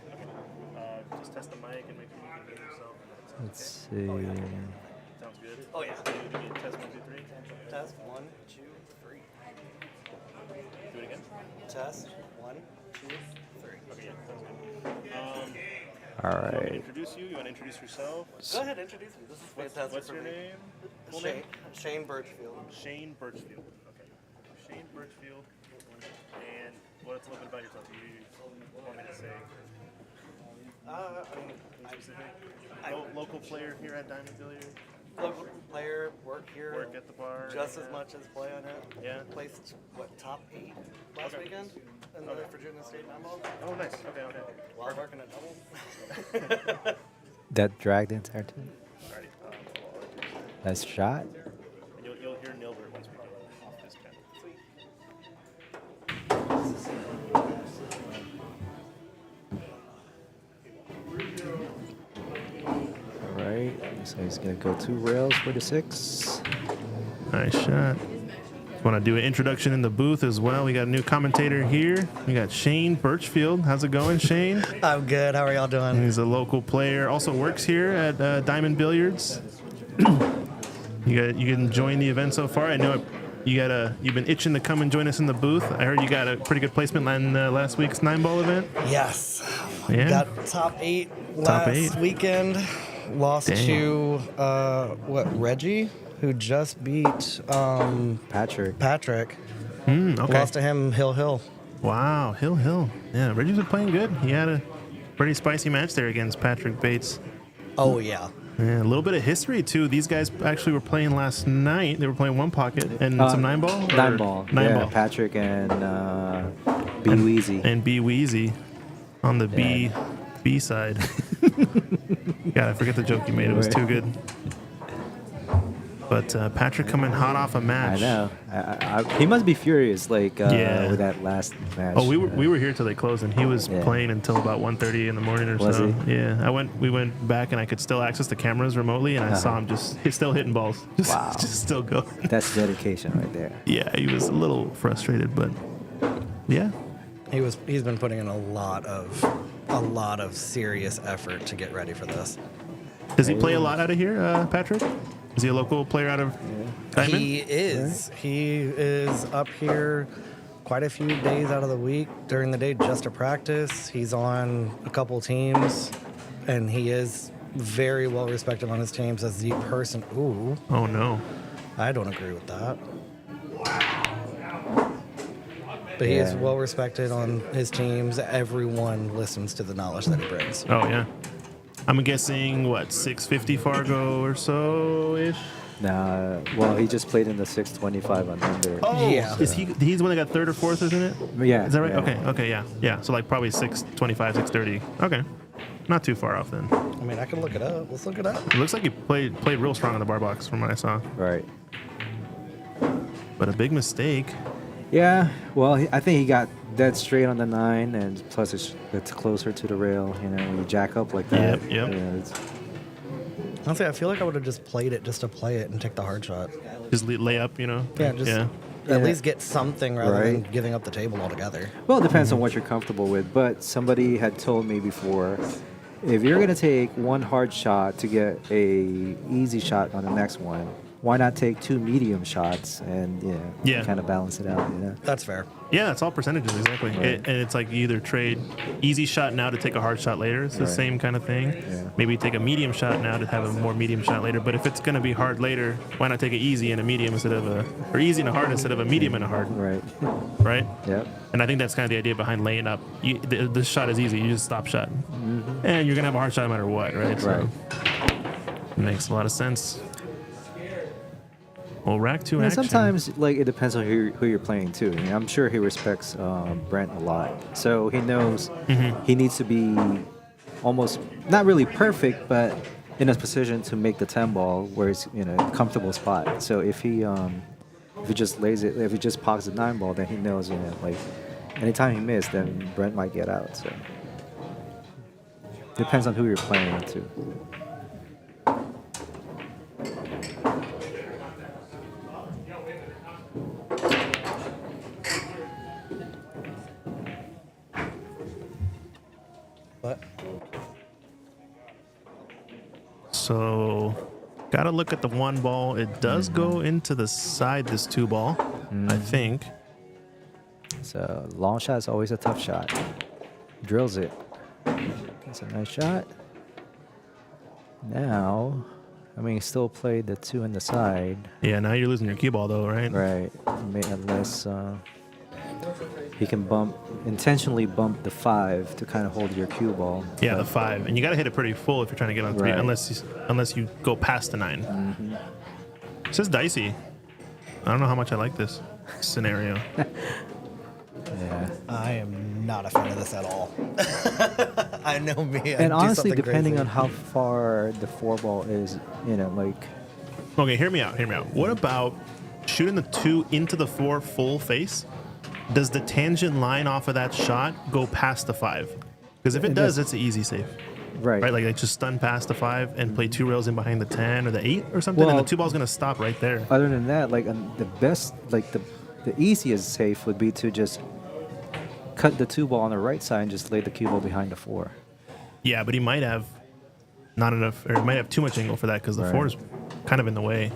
Speaker 1: Just test the mic and make sure you can hear yourself.
Speaker 7: Let's see.
Speaker 1: Sounds good.
Speaker 3: Oh yeah.
Speaker 1: Test 1, 2, 3.
Speaker 3: Test 1, 2, 3.
Speaker 1: Do it again.
Speaker 3: Test 1, 2, 3.
Speaker 1: Okay, yeah, sounds good.
Speaker 7: All
Speaker 1: You want me to
Speaker 7: right.
Speaker 1: introduce you? You want to introduce yourself?
Speaker 3: Go ahead, introduce me. This is fantastic.
Speaker 1: What's
Speaker 3: for
Speaker 1: your
Speaker 3: me.
Speaker 1: name? Full
Speaker 3: Shane,
Speaker 1: name?
Speaker 3: Shane Birchfield.
Speaker 1: Shane Birchfield. Okay. Shane Birchfield. And what's a little bit about yourself? You want me to say
Speaker 3: I mean,
Speaker 1: specific?
Speaker 3: I-
Speaker 1: Local player here at Diamond Billiards.
Speaker 3: local player, work here.
Speaker 1: Work at the bar.
Speaker 3: just
Speaker 1: yeah.
Speaker 3: as much as play on it.
Speaker 1: Yeah.
Speaker 3: Placed, what, top 8 last
Speaker 1: Okay.
Speaker 3: weekend in the Virginia State Memo.
Speaker 1: Oh, nice. Okay, okay.
Speaker 3: A lot of working at double.
Speaker 7: That dragged the entire time.
Speaker 1: Alrighty.
Speaker 7: Nice shot.
Speaker 1: And you'll hear Nilbert once we go off this channel.
Speaker 7: All right. So he's going to go 2 rails for the 6.
Speaker 1: Nice shot. Want to do an introduction in the booth as well. We got a new commentator here. We got Shane Birchfield. How's it going, Shane?
Speaker 3: I'm good. How are y'all doing?
Speaker 1: He's a local player. Also works here at Diamond Billiards. You can join the event so far. I know you've been itching to come and join us in the booth. I heard you got a pretty good placement in last week's 9-ball event.
Speaker 3: Yes.
Speaker 1: Yeah.
Speaker 3: Got top 8
Speaker 1: Top
Speaker 3: last
Speaker 1: 8.
Speaker 3: weekend. Lost
Speaker 1: Dang.
Speaker 3: to Reggie, who just beat
Speaker 7: Patrick.
Speaker 3: Patrick.
Speaker 1: Okay.
Speaker 3: Lost to him Hill.
Speaker 1: Wow, Hill. Yeah, Reggie's been playing good. He had a pretty spicy match there against Patrick Bates.
Speaker 3: Oh yeah.
Speaker 1: Yeah, a little bit of history too. These guys actually were playing last night. They were playing 1 pocket and some 9-ball.
Speaker 7: 9-ball.
Speaker 1: 9-ball.
Speaker 7: Yeah, Patrick and B Weezy.
Speaker 1: And B Weezy on the B side. God, I forget the joke you made. It was too good. But Patrick coming hot off a match.
Speaker 7: I know. He must be furious, like
Speaker 1: Yeah.
Speaker 7: with that last match.
Speaker 1: Oh, we were here till they closed, and he was
Speaker 7: Yeah.
Speaker 1: playing until about 1:30 in the morning or
Speaker 7: Was
Speaker 1: so.
Speaker 7: he?
Speaker 1: Yeah, we went back, and I could still access the cameras remotely, and I saw him he's still hitting balls,
Speaker 7: Wow.
Speaker 1: just still going.
Speaker 7: That's dedication right there.
Speaker 1: Yeah, he was a little frustrated, but yeah,
Speaker 3: He's been putting in a lot of serious effort to get ready for this.
Speaker 1: does he play a lot out of here, Patrick? Is he a local player out of Diamond?
Speaker 3: He is. He is up here
Speaker 11: quite a few days out of the week during the day just to practice. He's on a couple teams, and he is very well respected on his teams as the person. Ooh.
Speaker 1: Oh, no.
Speaker 11: I don't agree with that. But he is well respected on his teams. Everyone listens to the knowledge that he brings.
Speaker 1: Oh, yeah. I'm guessing, what, 650 Fargo or so-ish?
Speaker 7: Nah, well, he just played in the 625 on under.
Speaker 1: Oh,
Speaker 11: Yeah.
Speaker 1: Is he's the one that got third or fourth, isn't it?
Speaker 7: Yeah.
Speaker 1: Is that right?
Speaker 7: yeah.
Speaker 1: Okay, yeah. Yeah, so like probably 625, 630. Okay. Not too far off then.
Speaker 11: I mean, I can look it up. Let's look it up.
Speaker 1: It looks like he played real strong on the bar box from what I saw.
Speaker 7: Right.
Speaker 1: But a big mistake.
Speaker 7: Yeah, well, I think he got dead straight on the 9, and plus it's closer to the rail. You know, when you jack up like that.
Speaker 1: Yep.
Speaker 7: Yeah, it's,
Speaker 11: Honestly, I feel like I would have just played it just to play it and take the hard shot.
Speaker 1: Just lay up, you know?
Speaker 11: Yeah, just
Speaker 1: Yeah.
Speaker 11: at least get something rather than
Speaker 7: Right.
Speaker 11: giving up the table altogether.
Speaker 7: well, it depends on what you're comfortable with. But somebody had told me before, if you're gonna take one hard shot to get a easy shot on the next one, why not take 2 medium shots and
Speaker 1: Yeah.
Speaker 7: kind of balance it out? You know.
Speaker 11: That's fair.
Speaker 1: Yeah, it's all percentages, exactly.
Speaker 7: Right.
Speaker 1: And it's like you either trade easy shot now to take a hard shot later. It's the
Speaker 7: Right.
Speaker 1: same kind of thing.
Speaker 7: Yeah.
Speaker 1: Maybe take a medium shot now to have a more medium shot later. But if it's going to be hard later, why not take it easy and a medium instead of or easy and a hard instead of a medium and a hard,
Speaker 7: Right.
Speaker 1: right?
Speaker 7: Yep.
Speaker 1: And I think that's kind of the idea behind laying up. This shot is easy. You just stop shot. And you're going to have a hard shot no matter what, right?
Speaker 7: Right.
Speaker 1: It makes a lot of sense. Well, rack 2
Speaker 7: Yeah,
Speaker 1: action.
Speaker 7: sometimes like it depends on who you're playing too. I mean, I'm sure he respects Brent a lot, so he knows he needs to be almost not really perfect, but in a position to make the 10 ball where it's in a comfortable spot. So if he just lays it, if he just pockets the 9 ball, then he knows like anytime he missed, then Brent might get out. So depends on who you're playing with too.
Speaker 11: But
Speaker 1: So, gotta look at the 1 ball. It does go into the side, this 2 ball, I think.
Speaker 7: So long shot is always a tough shot. Drills it. That's a nice shot. Now, I mean, he still played the 2 on the side.
Speaker 1: Yeah, now you're losing your cue ball though, right?
Speaker 7: Right. Unless he can intentionally bump the 5 to kind of hold your cue ball.
Speaker 1: Yeah,
Speaker 7: But-
Speaker 1: the 5, and you gotta hit it pretty full if you're trying to get on 3,
Speaker 7: Right.
Speaker 1: unless you go past the 9. It says dicey. I don't know how much I like this scenario.
Speaker 7: Yeah.
Speaker 11: I am not a fan of this at all. I know me.
Speaker 7: And honestly, depending on how far the 4 ball is, like
Speaker 1: Okay, hear me out. What about shooting the 2 into the 4 full face? Does the tangent line off of that shot go past the 5? Because if it does, it's an easy save.
Speaker 7: right.
Speaker 1: Right, like just stun past the 5 and play 2 rails in behind the 10 or the 8 or something, and
Speaker 7: Well-
Speaker 1: the 2 ball's gonna stop right there.
Speaker 7: Other than that, like the best, like the easiest save would be to just cut the 2 ball on the right side and just lay the cue ball behind the 4.
Speaker 1: Yeah, but he might have not enough, or he might have too much angle for that because the
Speaker 7: Right.
Speaker 1: 4 is kind of in the way.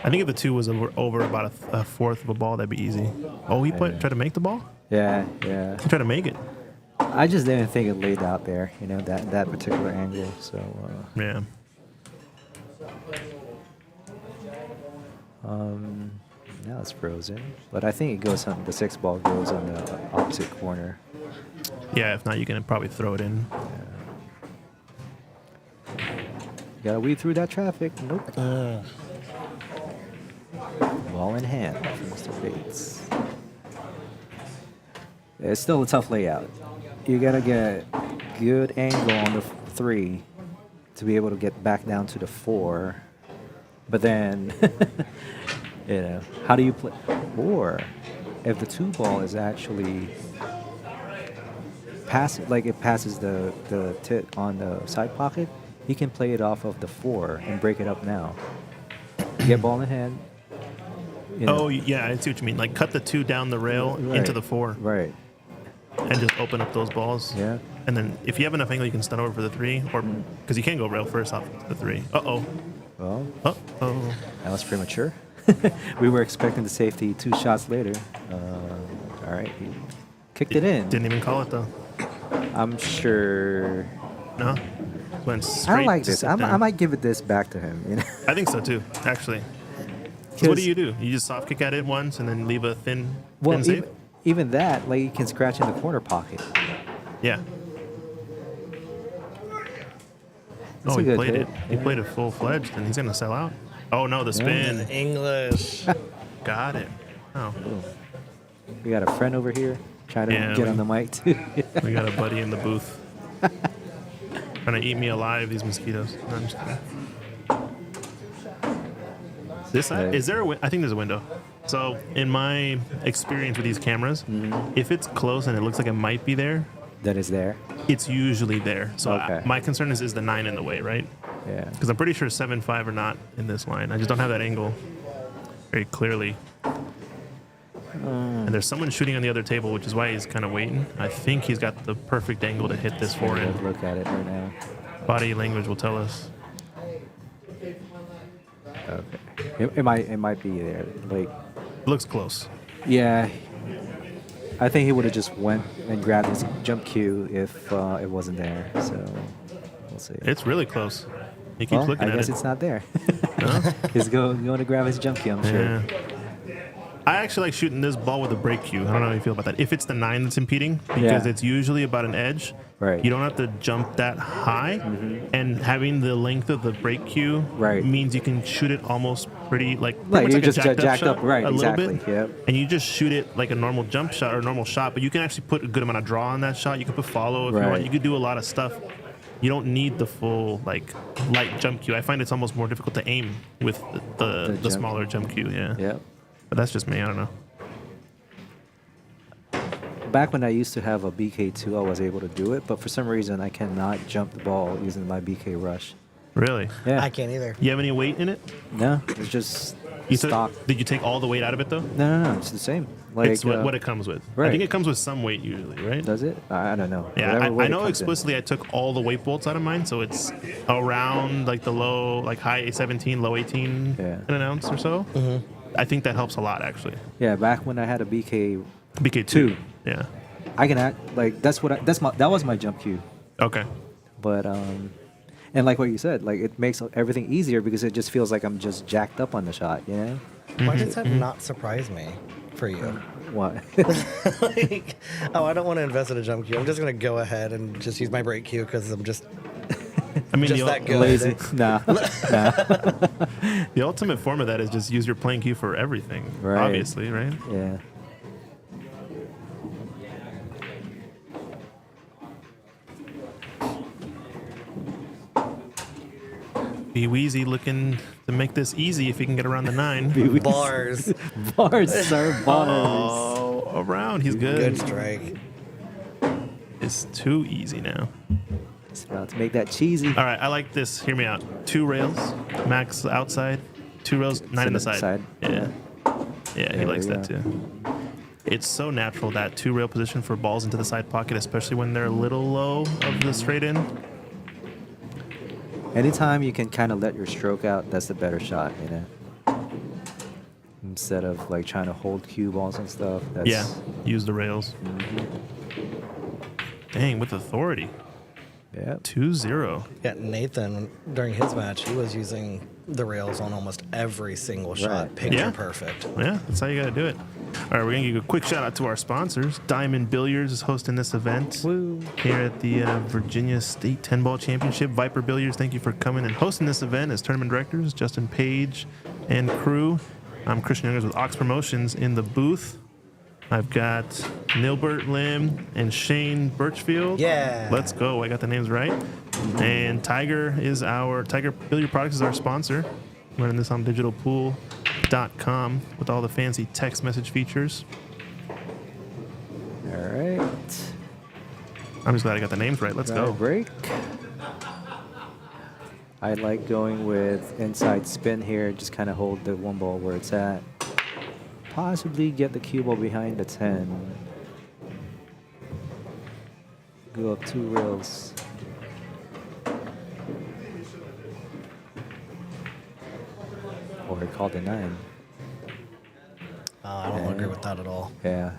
Speaker 1: I think if the 2 was over about a fourth of a ball, that'd be easy. Oh, he tried to make the ball?
Speaker 7: Yeah.
Speaker 1: He tried to make it.
Speaker 7: I just didn't think it laid out there, that particular angle. So
Speaker 1: Yeah.
Speaker 7: now it's frozen, but I think it goes on the 6 ball goes on the opposite corner.
Speaker 1: Yeah, if not, you can probably throw it in.
Speaker 7: Gotta weed through that traffic. Nope. Ball in hand for Mr. Bates. It's still a tough layout. You gotta get good angle on the 3 to be able to get back down to the 4. But then, how do you play? Or if the 2 ball is actually like it passes the tit on the side pocket, he can play it off of the 4 and break it up now. Get ball in hand.
Speaker 1: Oh, yeah, I see what you mean. Like cut the 2 down the rail into the 4
Speaker 7: Right.
Speaker 1: and just open up those balls.
Speaker 7: Yeah.
Speaker 1: And then if you have enough angle, you can stun over for the 3, or because you can go rail first off the 3. Uh-oh.
Speaker 7: Well,
Speaker 1: Uh-oh.
Speaker 7: that was premature. We were expecting the safety 2 shots later. right. He kicked it in.
Speaker 1: Didn't even call it though.
Speaker 7: I'm sure.
Speaker 1: No. Went straight.
Speaker 7: I like
Speaker 1: to
Speaker 7: this.
Speaker 1: sit
Speaker 7: I
Speaker 1: down.
Speaker 7: might give it this back to him. You know.
Speaker 1: I think so too, actually. So what do
Speaker 7: 'Cause-
Speaker 1: you do? You just soft kick at it once and then leave a thin
Speaker 7: Well,
Speaker 1: save?
Speaker 7: even that, like you can scratch in the corner pocket.
Speaker 1: Yeah.
Speaker 7: That's
Speaker 1: Oh,
Speaker 7: a
Speaker 1: he
Speaker 7: good
Speaker 1: played
Speaker 7: hit.
Speaker 1: it. He played it full fledged, and he's gonna sell out. Oh no, the spin.
Speaker 11: English.
Speaker 1: Got it. Oh,
Speaker 7: We got a friend over here trying to
Speaker 1: Yeah,
Speaker 7: get on the mic too.
Speaker 1: we got a buddy in the booth. Trying to eat me alive. These mosquitoes. No, I'm just kidding. This side,
Speaker 7: Right.
Speaker 1: is there I think there's a window. So in my experience with these cameras, if it's close and it looks like it might be there,
Speaker 7: That is there.
Speaker 1: it's usually there. So
Speaker 7: Okay.
Speaker 1: my concern is the 9 in the way, right?
Speaker 7: Yeah.
Speaker 1: Because I'm pretty sure 7-5 are not in this line. I just don't have that angle very clearly. And there's someone shooting on the other table, which is why he's kind of waiting. I think he's got the perfect angle to hit this forehand.
Speaker 7: Look at it right now.
Speaker 1: Body language will tell us.
Speaker 7: Okay. It might be there. Like,
Speaker 1: Looks close.
Speaker 7: yeah. I think he would have just went and grabbed his jump cue if it wasn't there. So we'll see.
Speaker 1: It's really close. He keeps
Speaker 7: Well,
Speaker 1: looking
Speaker 7: I
Speaker 1: at
Speaker 7: guess
Speaker 1: it.
Speaker 7: it's not there.
Speaker 1: Huh?
Speaker 7: He's going to grab his jump cue, I'm sure.
Speaker 1: Yeah. I actually like shooting this ball with a break cue. I don't know how you feel about that. If it's the 9 that's impeding, because
Speaker 7: Yeah.
Speaker 1: it's usually about an edge.
Speaker 7: Right.
Speaker 1: You don't have to jump that high, and having the length of the break cue
Speaker 7: Right.
Speaker 1: means you can shoot it almost pretty
Speaker 7: Like
Speaker 1: much
Speaker 7: you're
Speaker 1: a
Speaker 7: just
Speaker 1: jacked
Speaker 7: jacked
Speaker 1: shot,
Speaker 7: up, right,
Speaker 1: a little
Speaker 7: exactly,
Speaker 1: bit,
Speaker 7: yep.
Speaker 1: and you just shoot it like a normal jump shot or a normal shot. But you can actually put a good amount of draw on that shot. You can put follow if you want.
Speaker 7: Right.
Speaker 1: You could do a lot of stuff. You don't need the full light jump cue. I find it's almost more difficult to aim with the
Speaker 7: jump
Speaker 1: smaller jump cue. Yeah.
Speaker 7: Yep.
Speaker 1: But that's just me. I don't know.
Speaker 7: Back when I used to have a BK2, I was able to do it, but for some reason I cannot jump the ball using my BK rush.
Speaker 1: Really?
Speaker 7: Yeah.
Speaker 11: I can't either.
Speaker 1: You have any weight in it?
Speaker 7: No, it's just
Speaker 1: You
Speaker 7: stock.
Speaker 1: Did you take all the weight out of it though?
Speaker 7: No, it's the same. Like
Speaker 1: It's what it comes with. I
Speaker 7: right.
Speaker 1: think it comes with some weight usually, right?
Speaker 7: Does it? I don't know.
Speaker 1: Yeah,
Speaker 7: Whatever weight
Speaker 1: I
Speaker 7: it
Speaker 1: know
Speaker 7: comes in.
Speaker 1: explicitly I took all the weight bolts out of mine, so it's around like the low, like high 17, low 18
Speaker 7: Yeah.
Speaker 1: in an ounce or so. I think that helps a lot actually.
Speaker 7: Yeah, back when I had a BK,
Speaker 1: BK2. Yeah.
Speaker 7: I can act like that was my jump cue.
Speaker 1: Okay.
Speaker 7: But and like what you said, like it makes everything easier because it just feels like I'm just jacked up on the shot, you know?
Speaker 11: Why does that not surprise me for you?
Speaker 7: What?
Speaker 11: Like, oh, I don't want to invest in a jump cue. I'm just going to go ahead and just use my break cue because I'm just
Speaker 1: I mean,
Speaker 11: just
Speaker 1: the,
Speaker 11: that good.
Speaker 7: Lazy? Nah.
Speaker 1: the ultimate form of that is just use your playing cue for everything.
Speaker 7: Right.
Speaker 1: Obviously, right?
Speaker 7: Yeah.
Speaker 1: Be Wheezy looking to make this easy if he can get around the 9.
Speaker 11: Bars.
Speaker 7: Bars, sir, bars.
Speaker 1: Oh, around. He's good.
Speaker 11: Good strike.
Speaker 1: It's too easy now.
Speaker 7: It's about to make that cheesy.
Speaker 1: All right, I like this. Hear me out. 2 rails, max outside. 2 rails, 9 in the side. Yeah. Yeah, he
Speaker 7: There
Speaker 1: likes
Speaker 7: we
Speaker 1: that
Speaker 7: go.
Speaker 1: too. It's so natural, that 2 rail position for balls into the side pocket, especially when they're a little low of the straight in.
Speaker 7: Anytime you can kind of let your stroke out, that's the better shot, you know? Instead of like trying to hold cue balls and stuff. That's,
Speaker 1: Yeah, use the rails. Dang, with authority.
Speaker 7: Yeah.
Speaker 1: 2-0.
Speaker 11: Yeah, Nathan, during his match, he was using the rails on almost every single shot.
Speaker 7: Right.
Speaker 11: Picture
Speaker 1: Yeah.
Speaker 11: perfect.
Speaker 1: Yeah, that's how you got to do it. All right, we're going to give a quick shout out to our sponsors. Diamond Billiards is hosting this event here at the Virginia State 10-Ball Championship. Viper Billiards, thank you for coming and hosting this event as tournament directors, Justin Page and crew. I'm Christian Youngers with Ox Promotions in the booth. I've got Nilbert Lim and Shane Birchfield.
Speaker 11: Yeah.
Speaker 1: Let's go. I got the names right. And Tiger Billiard Products is our sponsor. Running this on digitalpool.com with all the fancy text message features.
Speaker 7: All right.
Speaker 1: I'm just glad I got the names right. Let's
Speaker 7: Got a
Speaker 1: go.
Speaker 7: break. I like going with inside spin here. Just kind of hold the one ball where it's at. Possibly get the cue ball behind the 10. Go up 2 rails. Or call the 9.
Speaker 11: I don't agree with that at all.
Speaker 7: Yeah.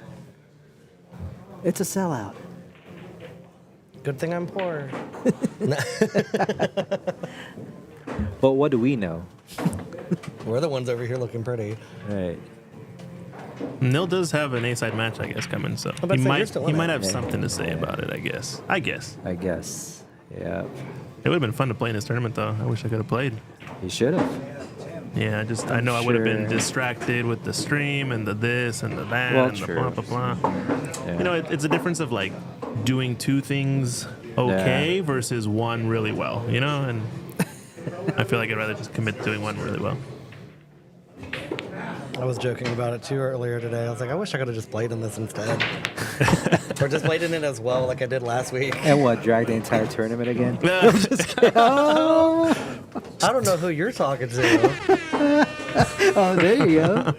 Speaker 7: It's a sellout.
Speaker 11: Good thing I'm poor.
Speaker 7: But what do we know?
Speaker 11: We're the ones over here looking pretty.
Speaker 7: Right.
Speaker 1: Nil does have an A-side match, I guess, coming, so
Speaker 11: about to
Speaker 1: he
Speaker 11: say, you're
Speaker 1: might
Speaker 11: still
Speaker 1: he
Speaker 11: in
Speaker 1: might
Speaker 11: it.
Speaker 1: have
Speaker 7: Yeah.
Speaker 1: something to say about it. I guess.
Speaker 7: I guess. Yeah.
Speaker 1: It would have been fun to play in this tournament, though. I wish I could have played.
Speaker 7: He should have.
Speaker 1: Yeah, I know I would have been
Speaker 7: Sure.
Speaker 1: distracted with the stream and the this and the that
Speaker 7: Well,
Speaker 1: and the
Speaker 7: true.
Speaker 1: blah blah blah.
Speaker 7: Yeah.
Speaker 1: You know, it's a difference of like doing two things okay versus one really well. You know, and I feel like I'd rather just commit to doing one really well.
Speaker 11: I was joking about it too earlier today. I was like, I wish I could have just played in this instead. Or just played in it as well like I did last week.
Speaker 7: And what? Drag the entire tournament again?
Speaker 11: I don't know who you're talking to.
Speaker 7: Oh, there you go.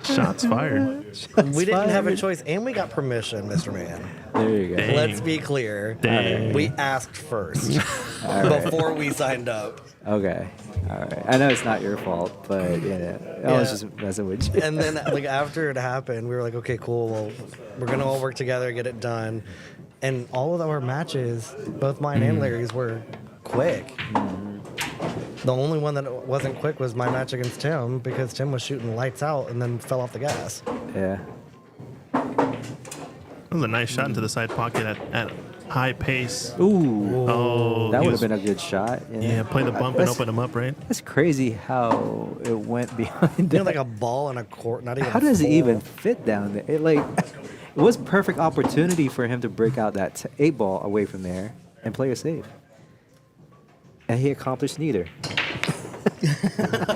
Speaker 1: Shots fired.
Speaker 11: We didn't have a choice, and we got permission, Mr. Man.
Speaker 7: There you go.
Speaker 1: Dang.
Speaker 11: Let's be clear.
Speaker 1: Dang.
Speaker 11: We asked first
Speaker 7: All right.
Speaker 11: before we signed up.
Speaker 7: Okay. All right. I know it's not your fault, but I was just messing with you.
Speaker 11: And then, like, after it happened, we were like, okay, cool. Well, we're going to all work together, get it done. And all of our matches, both mine and Larry's, were quick. The only one that wasn't quick was my match against Tim because Tim was shooting lights out and then fell off the gas.
Speaker 7: Yeah.
Speaker 1: That was a nice shot into the side pocket at high pace.
Speaker 7: Ooh.
Speaker 1: Oh,
Speaker 7: That
Speaker 1: he
Speaker 7: would
Speaker 1: was-
Speaker 7: have been a good shot.
Speaker 1: Yeah, play the bump and
Speaker 7: That's-
Speaker 1: open him up, right?
Speaker 7: It's crazy how it went behind
Speaker 11: You know,
Speaker 7: that.
Speaker 11: like a ball in a court, not even
Speaker 7: How does it
Speaker 11: full.
Speaker 7: even fit down there? It it was perfect opportunity for him to break out that 8 ball away from there and play it safe. And he accomplished neither.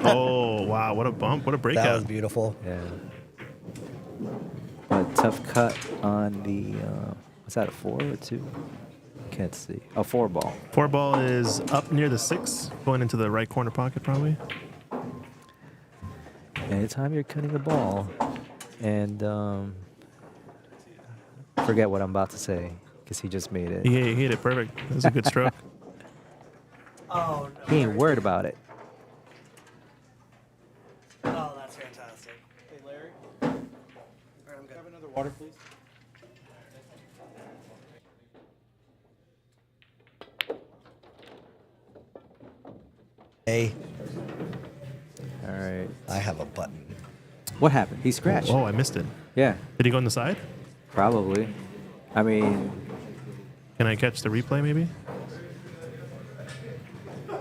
Speaker 1: Oh wow, what a bump! What a breakout!
Speaker 11: That was beautiful.
Speaker 7: Yeah. But tough cut on the was that a 4 or 2? Can't see. A 4 ball.
Speaker 1: 4 ball is up near the 6, going into the right corner pocket probably.
Speaker 7: Anytime you're cutting a ball, and forget what I'm about to say because he just made it.
Speaker 1: He hit it perfect. That was a good stroke.
Speaker 11: Oh, no.
Speaker 7: He ain't worried about it.
Speaker 11: Oh, that's fantastic.
Speaker 2: Hey, Larry. Have another water, please.
Speaker 11: Hey,
Speaker 7: All right.
Speaker 11: I have a button.
Speaker 7: What happened? He scratched.
Speaker 1: Oh, I missed it.
Speaker 7: Yeah,
Speaker 1: Did he go on the side?
Speaker 7: probably. I mean,
Speaker 1: Can I catch the replay maybe?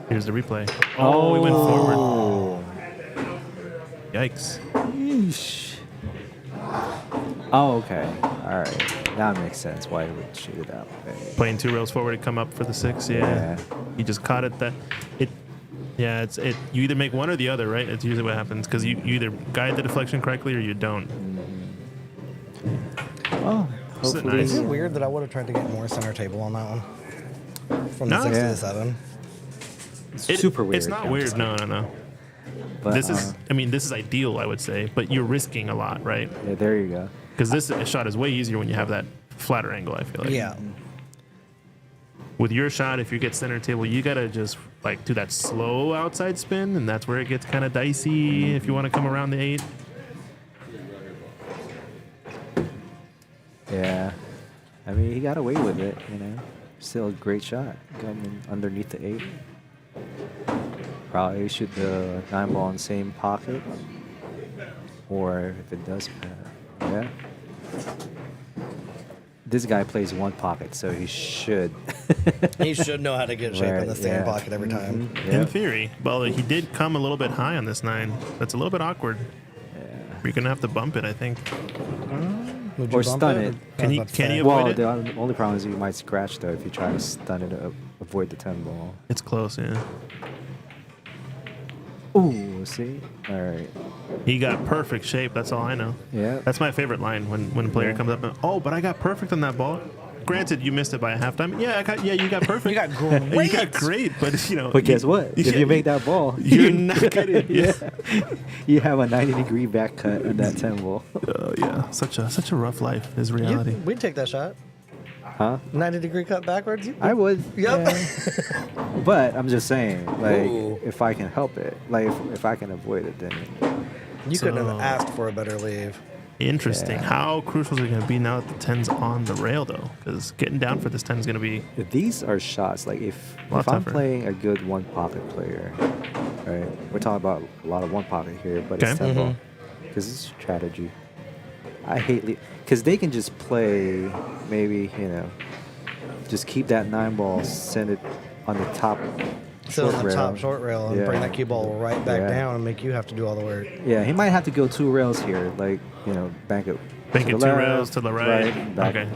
Speaker 1: Here's the replay. Oh, he went forward. Yikes.
Speaker 7: yeesh. Oh, okay. All right. That makes sense why he would shoot it out. Okay.
Speaker 1: Playing 2 rails forward to come up for the 6. Yeah.
Speaker 7: Yeah.
Speaker 1: He just caught it. Yeah, it's you either make one or the other, right? It's usually what happens because you either guide the deflection correctly or you don't.
Speaker 7: Oh,
Speaker 1: Is it
Speaker 7: hopefully.
Speaker 1: nice?
Speaker 11: Is it weird that I would have tried to get more center table on that one? From the
Speaker 1: No.
Speaker 11: 6 to
Speaker 7: Yeah.
Speaker 11: the 7.
Speaker 7: Super weird.
Speaker 1: It's not
Speaker 7: I'm
Speaker 1: weird.
Speaker 7: just
Speaker 1: No, no, no.
Speaker 7: But,
Speaker 1: This is, this is ideal, I would say, but you're risking a lot, right?
Speaker 7: Yeah, there you go.
Speaker 1: Because this shot is way easier when you have that flatter angle, I feel like.
Speaker 11: Yeah.
Speaker 1: With your shot, if you get center table, you got to just like do that slow outside spin, and that's where it gets kind of dicey if you want to come around the 8.
Speaker 7: Yeah. I mean, he got away with it, Still a great shot. Coming underneath the 8. Probably shoot the 9 ball in the same pocket. Or if it does, yeah. This guy plays one pocket, so he should.
Speaker 11: He should know how to get shape in the
Speaker 7: Right,
Speaker 11: same
Speaker 7: yeah.
Speaker 11: pocket every time.
Speaker 7: Mhm,
Speaker 1: In
Speaker 7: yep.
Speaker 1: theory, well, he did come a little bit high on this 9. That's a little bit awkward. You're gonna have to bump it, I think.
Speaker 11: Would
Speaker 7: Or
Speaker 11: bump
Speaker 7: stun it.
Speaker 1: Can he-
Speaker 11: I was about to
Speaker 1: can
Speaker 11: say.
Speaker 1: he-
Speaker 7: Well,
Speaker 1: avoid it?
Speaker 7: the only problem is you might scratch though if you try to stun it, avoid the 10 ball.
Speaker 1: It's close, yeah.
Speaker 7: Ooh, see? All right.
Speaker 1: He got perfect shape. That's all I know.
Speaker 7: Yeah.
Speaker 1: That's my favorite line when a player comes up and, oh, but I got perfect on that ball. Granted, you missed it by a half-time. Yeah, you got perfect.
Speaker 11: You got great.
Speaker 1: You got great, but
Speaker 7: But guess what? If you make that ball,
Speaker 1: you're not getting. Yeah.
Speaker 7: you have a 90-degree back cut on that 10 ball.
Speaker 1: Oh yeah, such a rough life is reality.
Speaker 11: We'd take that shot.
Speaker 7: Huh?
Speaker 11: 90-degree cut backwards.
Speaker 7: I would.
Speaker 11: Yep.
Speaker 7: yeah. But I'm just saying, like,
Speaker 11: Ooh.
Speaker 7: if I can help it, like, if I can avoid it, then
Speaker 11: You couldn't have
Speaker 1: So-
Speaker 11: asked for a better leave.
Speaker 1: Interesting.
Speaker 7: Yeah.
Speaker 1: How crucial is it going to be now that the 10's on the rail, though? Because getting down for this 10 is going to be
Speaker 7: These are shots. Like if
Speaker 1: lot
Speaker 7: I'm
Speaker 1: tougher.
Speaker 7: playing a good one pocket player, right? We're talking about a lot of one pocket here, but it's
Speaker 1: Okay.
Speaker 7: tempo because it's strategy. I hate because they can just play maybe just keep that 9 ball, send it on the top.
Speaker 11: So on
Speaker 7: short
Speaker 11: the
Speaker 7: rail.
Speaker 11: top short rail and
Speaker 7: Yeah.
Speaker 11: bring that cue ball right back
Speaker 7: Yeah.
Speaker 11: down and make you have to do all the work.
Speaker 7: Yeah, he might have to go 2 rails here, like bank it.
Speaker 1: bank
Speaker 7: to
Speaker 1: it
Speaker 7: the
Speaker 1: 2
Speaker 7: left,
Speaker 1: rails to the right.
Speaker 7: back,
Speaker 1: Okay.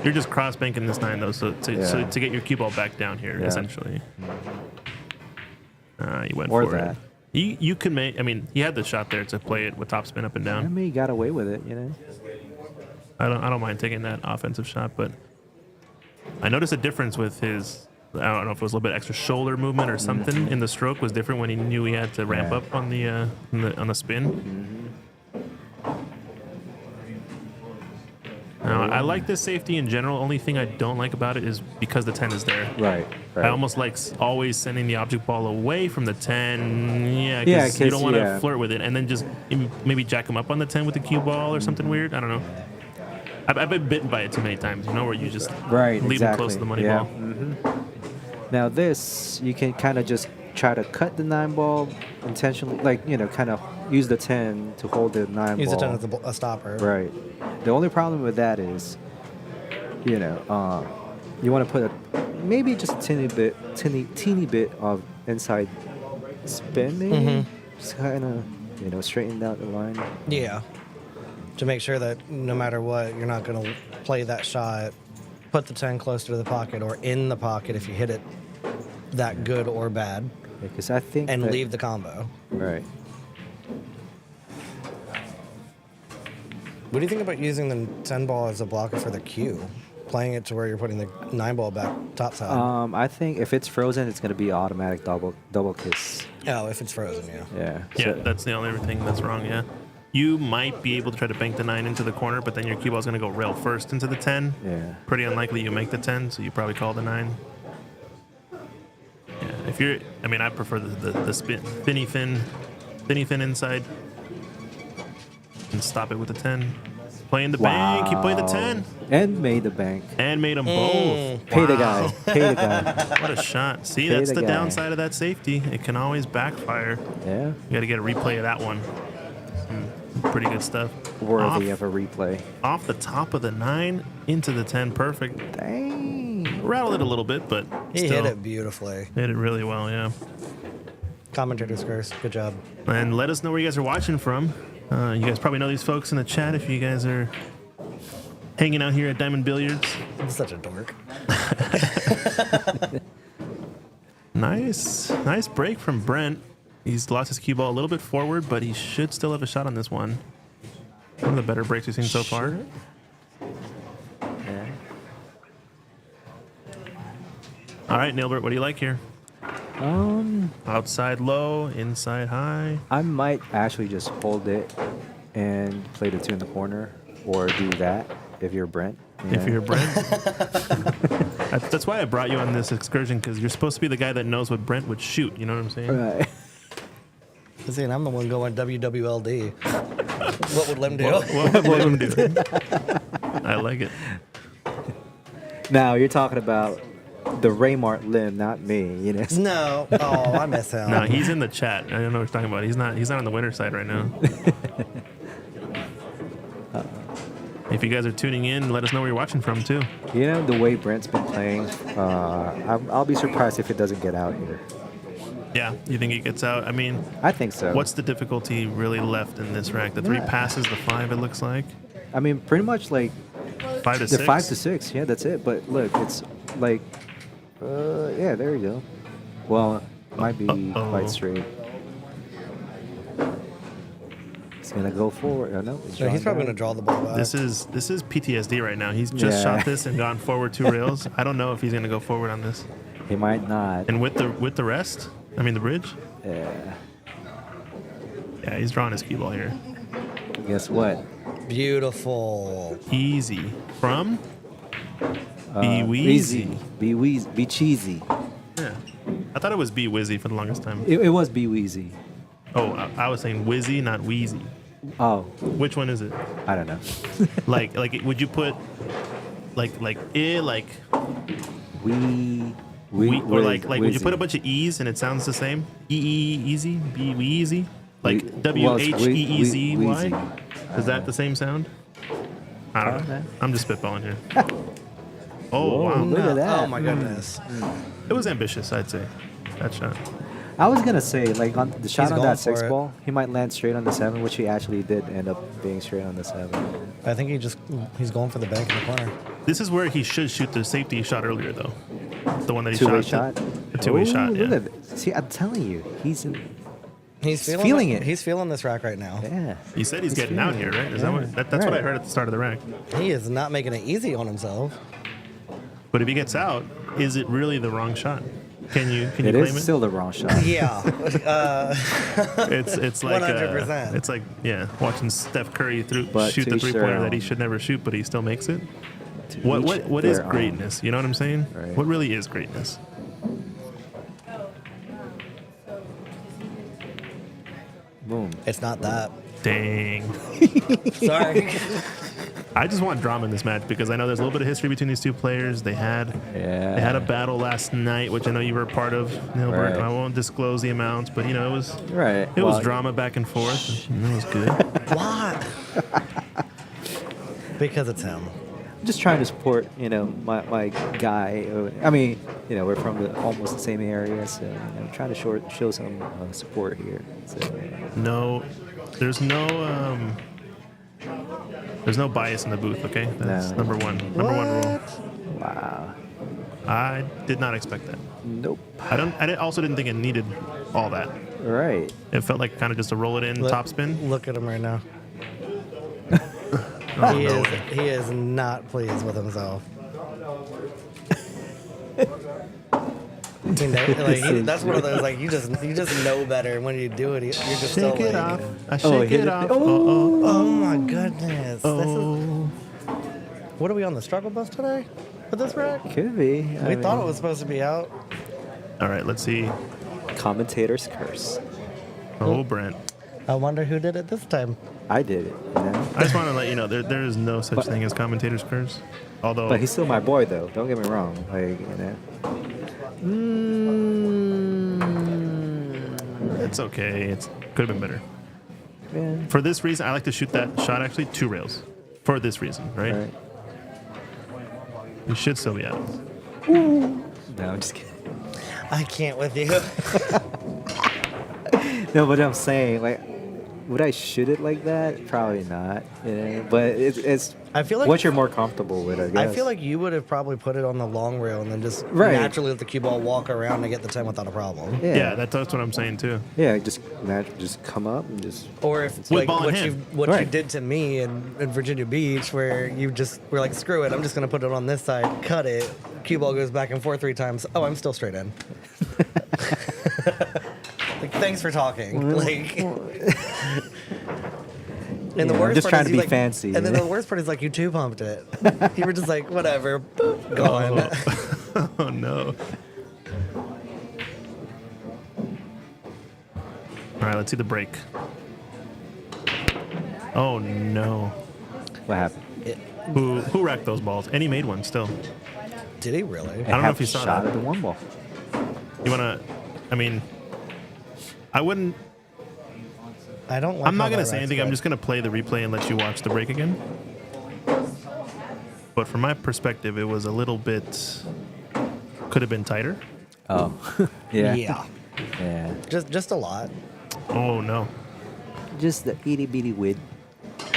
Speaker 1: You're just cross banking this 9, though, so to get your cue ball back down here,
Speaker 7: Yeah.
Speaker 1: essentially. You went
Speaker 7: Or
Speaker 1: for
Speaker 7: that.
Speaker 1: it. You can make. I mean, he had the shot there to play it with top spin up and
Speaker 7: I
Speaker 1: down.
Speaker 7: mean, he got away with it,
Speaker 1: I don't mind taking that offensive shot, but I noticed a difference with his. I don't know if it was a little bit extra shoulder movement or something in the stroke was different when he knew he had to ramp
Speaker 7: Yeah.
Speaker 1: up on the spin. Now, I like this safety in general. Only thing I don't like about it is because the 10 is there.
Speaker 7: Right.
Speaker 1: I almost like always sending the object ball away from the 10. Yeah,
Speaker 7: Yeah,
Speaker 1: because you
Speaker 7: 'cause,
Speaker 1: don't want to
Speaker 7: yeah.
Speaker 1: flirt with it, and then just maybe jack him up on the 10 with the cue ball or something weird. I don't know. I've been bitten by it too many times, where you just leave him close to the money
Speaker 7: yeah.
Speaker 1: ball.
Speaker 7: Now this, you can kind of just try to cut the 9 ball intentionally, like kind of use the 10 to hold the 9
Speaker 11: Use
Speaker 7: ball.
Speaker 11: the 10 as a stopper.
Speaker 7: Right. The only problem with that is, you want to put maybe just a teeny bit of inside spin, maybe. Just kind of, straighten out the line.
Speaker 11: Yeah. To make sure that no matter what, you're not going to play that shot, put the 10 closer to the pocket or in the pocket if you hit it that good or bad,
Speaker 7: Because I think
Speaker 11: and
Speaker 7: that-
Speaker 11: leave the combo.
Speaker 7: Right.
Speaker 11: What do you think about using the 10 ball as a blocker for the cue? Playing it to where you're putting the 9 ball back top side.
Speaker 7: I think if it's frozen, it's going to be automatic double kiss.
Speaker 11: Oh, if it's frozen, yeah.
Speaker 7: Yeah.
Speaker 1: Yeah,
Speaker 7: So-
Speaker 1: that's the only thing that's wrong. Yeah, you might be able to try to bank the 9 into the corner, but then your cue ball is going to go rail first into the 10.
Speaker 7: Yeah.
Speaker 1: Pretty unlikely you make the 10, so you probably call the 9. Yeah, if you're, I prefer the thinny fin inside, and stop it with the 10. Playing the bank, he played the 10
Speaker 7: And made the bank.
Speaker 1: and made them both.
Speaker 7: Pay the
Speaker 1: Wow.
Speaker 7: guy. Pay the guy.
Speaker 1: What a shot! See,
Speaker 7: Pay
Speaker 1: that's
Speaker 7: the
Speaker 1: the
Speaker 7: guy.
Speaker 1: downside of that safety. It can always backfire.
Speaker 7: Yeah.
Speaker 1: You got to get a replay of that one. Pretty good stuff.
Speaker 7: Worthy of a replay.
Speaker 1: Off the top of the 9 into the 10, perfect.
Speaker 7: Dang.
Speaker 1: Rattled it a little bit, but
Speaker 11: He
Speaker 1: still
Speaker 11: hit it beautifully.
Speaker 1: hit it really well. Yeah.
Speaker 11: Commentator's curse. Good job.
Speaker 1: And let us know where you guys are watching from. You guys probably know these folks in the chat if you guys are hanging out here at Diamond Billiards.
Speaker 11: I'm such a dork.
Speaker 1: Nice break from Brent. He's lost his cue ball a little bit forward, but he should still have a shot on this one. One of the better breaks we've seen so far.
Speaker 7: Yeah.
Speaker 1: All right, Nilbert, what do you like here? Outside low, inside high.
Speaker 7: I might actually just hold it and play the 2 in the corner, or do that if you're Brent.
Speaker 1: If you're Brent. That's why I brought you on this excursion, because you're supposed to be the guy that knows what Brent would shoot. You know what I'm saying?
Speaker 7: Right.
Speaker 11: See, and I'm the one going WWLD. What would Lim do?
Speaker 1: What would William do? I like it.
Speaker 7: Now you're talking about the Raymart Lim, not me.
Speaker 11: No. Oh, I miss him.
Speaker 1: No, he's in the chat. I don't know what you're talking about. He's not on the winner side right now. If you guys are tuning in, let us know where you're watching from too.
Speaker 7: The way Brent's been playing, I'll be surprised if it doesn't get out here.
Speaker 1: Yeah, you think he gets out?
Speaker 7: I think so.
Speaker 1: What's the difficulty really left in this rack? The 3 passes, the 5, it looks like.
Speaker 7: Pretty much like
Speaker 1: 5 to
Speaker 7: the
Speaker 1: 6.
Speaker 7: 5 to 6. Yeah, that's it. But look, it's like, yeah, there you go. Well, it might be quite straight. He's gonna go forward. Oh, no,
Speaker 11: No, he's probably going to draw the ball back.
Speaker 1: This is PTSD right now. He's just
Speaker 7: Yeah.
Speaker 1: shot this and gone forward 2 rails. I don't know if he's going to go forward on this.
Speaker 7: He might not.
Speaker 1: And with the rest, the bridge.
Speaker 7: Yeah.
Speaker 1: Yeah, he's drawing his cue ball here.
Speaker 7: Guess what?
Speaker 11: Beautiful.
Speaker 1: Easy from Be Weezy.
Speaker 7: Be Weezy. Be cheesy.
Speaker 1: Yeah, I thought it was Be Wizzy for the longest time.
Speaker 7: It was Be Weezy.
Speaker 1: Oh, I was saying Wizzy, not Wheezy.
Speaker 7: Oh,
Speaker 1: Which one is it?
Speaker 7: I don't know.
Speaker 1: Like would you put like we or like would you put a bunch of e's and it sounds the same? Easy, be we easy, like WHEEZY.
Speaker 7: Wheezy.
Speaker 1: Is that the same sound? I don't know.
Speaker 7: Probably.
Speaker 1: I'm just spitballing here. Oh
Speaker 7: Whoa,
Speaker 1: wow,
Speaker 7: look at that.
Speaker 11: Oh my goodness.
Speaker 1: it was ambitious, I'd say. That shot.
Speaker 7: I was gonna say, like on the shot
Speaker 11: He's
Speaker 7: on
Speaker 11: going
Speaker 7: that
Speaker 11: for
Speaker 7: 6
Speaker 11: it.
Speaker 7: ball, he might land straight on the 7, which he actually did end up being straight on the 7.
Speaker 11: I think he's going for the bank in the corner.
Speaker 1: This is where he should shoot the safety shot earlier, though. The one that he
Speaker 7: Two-way
Speaker 1: shot.
Speaker 7: shot.
Speaker 1: The two-way
Speaker 7: Ooh,
Speaker 1: shot.
Speaker 7: Look
Speaker 1: Yeah.
Speaker 7: at it. See, I'm telling you, he's
Speaker 11: He's
Speaker 7: feeling it.
Speaker 11: He's feeling this rack right now.
Speaker 7: yeah.
Speaker 1: He said he's getting
Speaker 7: feeling
Speaker 1: out here,
Speaker 7: it.
Speaker 1: right? Is
Speaker 7: Yeah.
Speaker 1: that's what I
Speaker 7: Right.
Speaker 1: heard at the start of the rack.
Speaker 11: He is not making it easy on himself.
Speaker 1: But if he gets out, is it really the wrong shot? Can you
Speaker 7: It
Speaker 1: claim
Speaker 7: is
Speaker 1: it?
Speaker 7: still the wrong shot.
Speaker 11: Yeah.
Speaker 1: It's like
Speaker 11: 100%.
Speaker 1: it's like watching Steph Curry
Speaker 7: But
Speaker 1: shoot
Speaker 7: to
Speaker 1: the
Speaker 7: each their
Speaker 1: 3-pointer that
Speaker 7: own.
Speaker 1: he should never shoot, but he still makes it.
Speaker 7: To
Speaker 1: What
Speaker 7: each
Speaker 1: what is
Speaker 7: their own.
Speaker 1: greatness? You know what I'm saying?
Speaker 7: Right.
Speaker 1: What really is greatness?
Speaker 7: Boom.
Speaker 11: It's not that.
Speaker 1: Dang.
Speaker 11: Sorry.
Speaker 1: I just want drama in this match because I know there's a little bit of history between these two players. They had a battle last night, which I know you were a part of, Nilbert.
Speaker 7: Right.
Speaker 1: I won't disclose the amounts, but it was
Speaker 7: Right.
Speaker 1: it was
Speaker 7: Well,
Speaker 1: drama back and forth. And it was good.
Speaker 11: Why? Because it's him.
Speaker 7: I'm just trying to support, my guy. I mean, we're from almost the same area, so trying to show some support here. So,
Speaker 1: No, there's no bias in the booth. Okay, that's
Speaker 7: No.
Speaker 1: number one. Number one rule.
Speaker 7: wow.
Speaker 1: I did not expect that.
Speaker 7: Nope.
Speaker 1: Also didn't think it needed all that.
Speaker 7: Right.
Speaker 1: It felt like kind of just a roll it in top spin.
Speaker 11: Look at him right now.
Speaker 1: Oh,
Speaker 11: he
Speaker 1: no.
Speaker 11: is not pleased with himself. That's one of those you just know better, and when you do it, you're just so
Speaker 1: Shake it off. I
Speaker 7: Oh,
Speaker 1: shake
Speaker 7: hit
Speaker 1: it
Speaker 7: it.
Speaker 1: off.
Speaker 7: Oh.
Speaker 11: Oh my goodness!
Speaker 1: Oh.
Speaker 11: What are we on the struggle bus today with this rack?
Speaker 7: Could be.
Speaker 11: We thought it was supposed to be out.
Speaker 1: All right, let's see.
Speaker 7: Commentator's curse.
Speaker 1: Oh, Brent.
Speaker 11: I wonder who did it this time.
Speaker 7: I did it.
Speaker 1: I just want to let you know there is no such thing as commentator's curse. Although
Speaker 7: But he's still my boy, though. Don't get me wrong.
Speaker 1: it's okay. It could have been better.
Speaker 7: Yeah.
Speaker 1: For this reason, I like to shoot that shot actually 2 rails. For this reason, right?
Speaker 7: Right.
Speaker 1: You should still be out.
Speaker 7: No, I'm just kidding.
Speaker 11: I can't with you.
Speaker 7: No, but I'm saying, would I shoot it like that? Probably not. But it's.
Speaker 11: I feel like
Speaker 7: what you're more comfortable with, I guess.
Speaker 11: I feel like you would have probably put it on the long rail and then just
Speaker 7: Right.
Speaker 11: naturally let the cue ball walk around and get the 10 without a problem.
Speaker 1: Yeah, that's what I'm saying too.
Speaker 7: Yeah, just come up and just.
Speaker 11: Or if it's
Speaker 1: With
Speaker 11: like
Speaker 1: ball in
Speaker 11: what you
Speaker 1: hand.
Speaker 11: what you
Speaker 7: Right.
Speaker 11: did to me in Virginia Beach, where you just were like, screw it, I'm just gonna put it on this side, cut it, cue ball goes back and forth 3 times. Oh, I'm still straight in. Like, thanks for talking. Like, and the
Speaker 7: Yeah, I'm
Speaker 11: worst
Speaker 7: just
Speaker 11: part
Speaker 7: trying
Speaker 11: is
Speaker 7: to
Speaker 11: you,
Speaker 7: be
Speaker 11: like-
Speaker 7: fancy,
Speaker 11: And then
Speaker 7: yeah.
Speaker 11: the worst part is like you 2-pumped it. You were just like, whatever, boop, gone.
Speaker 1: Oh no. All right, let's see the break. Oh no.
Speaker 7: What happened?
Speaker 1: Who racked those balls? And he made one still.
Speaker 11: Did he really?
Speaker 1: I don't know if you saw
Speaker 7: shot
Speaker 1: that.
Speaker 7: at the 1 ball.
Speaker 1: You wanna? I mean, I wouldn't.
Speaker 11: I don't. Like
Speaker 1: I'm
Speaker 11: how
Speaker 1: not gonna
Speaker 11: that
Speaker 1: say
Speaker 11: rack's
Speaker 1: anything. I'm
Speaker 11: good.
Speaker 1: just gonna play the replay and let you watch the break again. But from my perspective, it was a little bit. Could have been tighter.
Speaker 7: Oh. Yeah.
Speaker 11: Yeah.
Speaker 7: Yeah.
Speaker 11: Just a lot.
Speaker 1: Oh no.
Speaker 7: Just the itty bitty wid.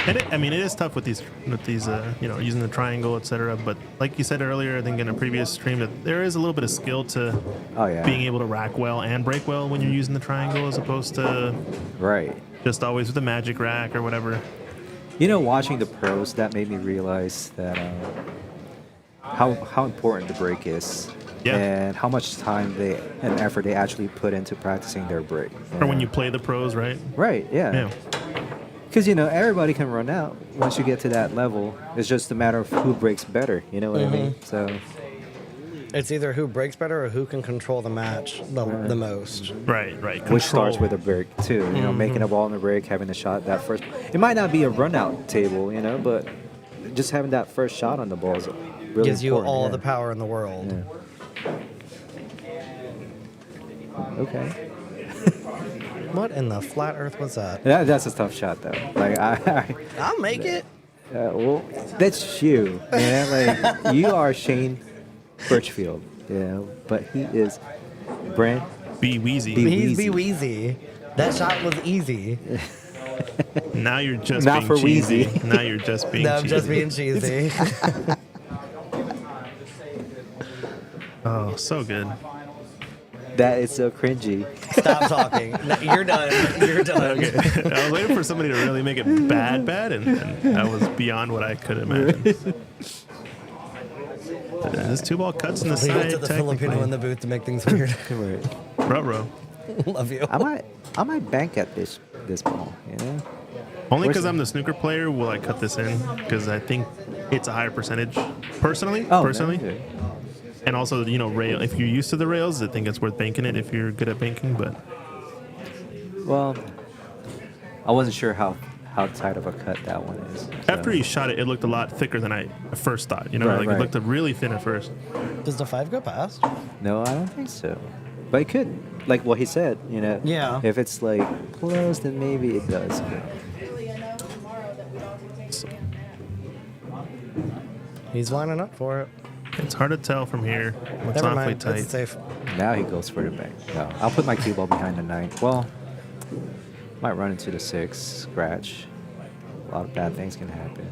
Speaker 1: And it is tough with these using the triangle, etc. But like you said earlier, I think in a previous stream, that there is a little bit of skill to
Speaker 7: Oh yeah.
Speaker 1: being able to rack well and break well when you're using the triangle, as opposed to
Speaker 7: Right.
Speaker 1: just always with the magic rack or whatever.
Speaker 7: Watching the pros, that made me realize that how important the break is.
Speaker 1: Yeah.
Speaker 7: And how much time and effort they actually put into practicing their break.
Speaker 1: Or when you play the pros, right?
Speaker 7: Right. Yeah.
Speaker 1: Yeah.
Speaker 7: Because everybody can run out once you get to that level. It's just a matter of who breaks better. You know what I mean? So
Speaker 11: It's either who breaks better or who can control the match the most.
Speaker 1: Right.
Speaker 7: Which starts
Speaker 1: Control.
Speaker 7: with a break too. You know, making a ball in the break, having a shot that first. It might not be a run out table, you know, but just having that first shot on the ball is really
Speaker 11: Gives you
Speaker 7: important,
Speaker 11: all
Speaker 7: yeah.
Speaker 11: the power in the world.
Speaker 7: Yeah. Okay.
Speaker 11: What in the flat earth was that?
Speaker 7: That's a tough shot though. Like
Speaker 11: I'll make it.
Speaker 7: well, that's you, man. Like you are Shane Birchfield, you know, but he is Brent.
Speaker 1: Be Wheezy.
Speaker 11: He's be wheezy. That shot was easy.
Speaker 1: Now you're just
Speaker 7: Not
Speaker 1: being
Speaker 7: for
Speaker 1: cheesy.
Speaker 7: Wheezy.
Speaker 1: Now you're just being
Speaker 11: No, I'm
Speaker 1: cheesy.
Speaker 11: just being cheesy.
Speaker 1: Oh, so good.
Speaker 7: That is so cringy.
Speaker 11: Stop talking. No, you're done. You're done.
Speaker 1: Okay. I was waiting for somebody to really make it bad, and that was beyond what I could imagine. This 2-ball cuts in the
Speaker 11: Leave it
Speaker 1: side.
Speaker 11: to the Filipino in the booth to make things weird.
Speaker 1: Ruh-roh.
Speaker 11: Love you.
Speaker 7: I might bank at this ball, you know.
Speaker 1: Only because I'm the snooker player will I cut this in, because I think it's a higher percentage. Personally.
Speaker 7: No, yeah.
Speaker 1: And also, you know, rail. If you're used to the rails, I think it's worth banking it if you're good at banking. But
Speaker 7: Well, I wasn't sure how tight of a cut that one is. So.
Speaker 1: after he shot it, it looked a lot thicker than I first thought. You know,
Speaker 7: Right,
Speaker 1: it looked really thin at first.
Speaker 11: Does the 5 go past?
Speaker 7: No, I don't think so. But it could, like what he said, you know.
Speaker 11: Yeah.
Speaker 7: If it's like close, then maybe it does.
Speaker 11: He's lining up for it.
Speaker 1: It's hard to tell from here. It's
Speaker 11: Never
Speaker 1: awfully
Speaker 11: mind.
Speaker 1: tight.
Speaker 11: It's safe.
Speaker 7: Now he goes for the bank. No, I'll put my cue ball behind the 9. Well, might run into the 6, scratch. A lot of bad things can happen.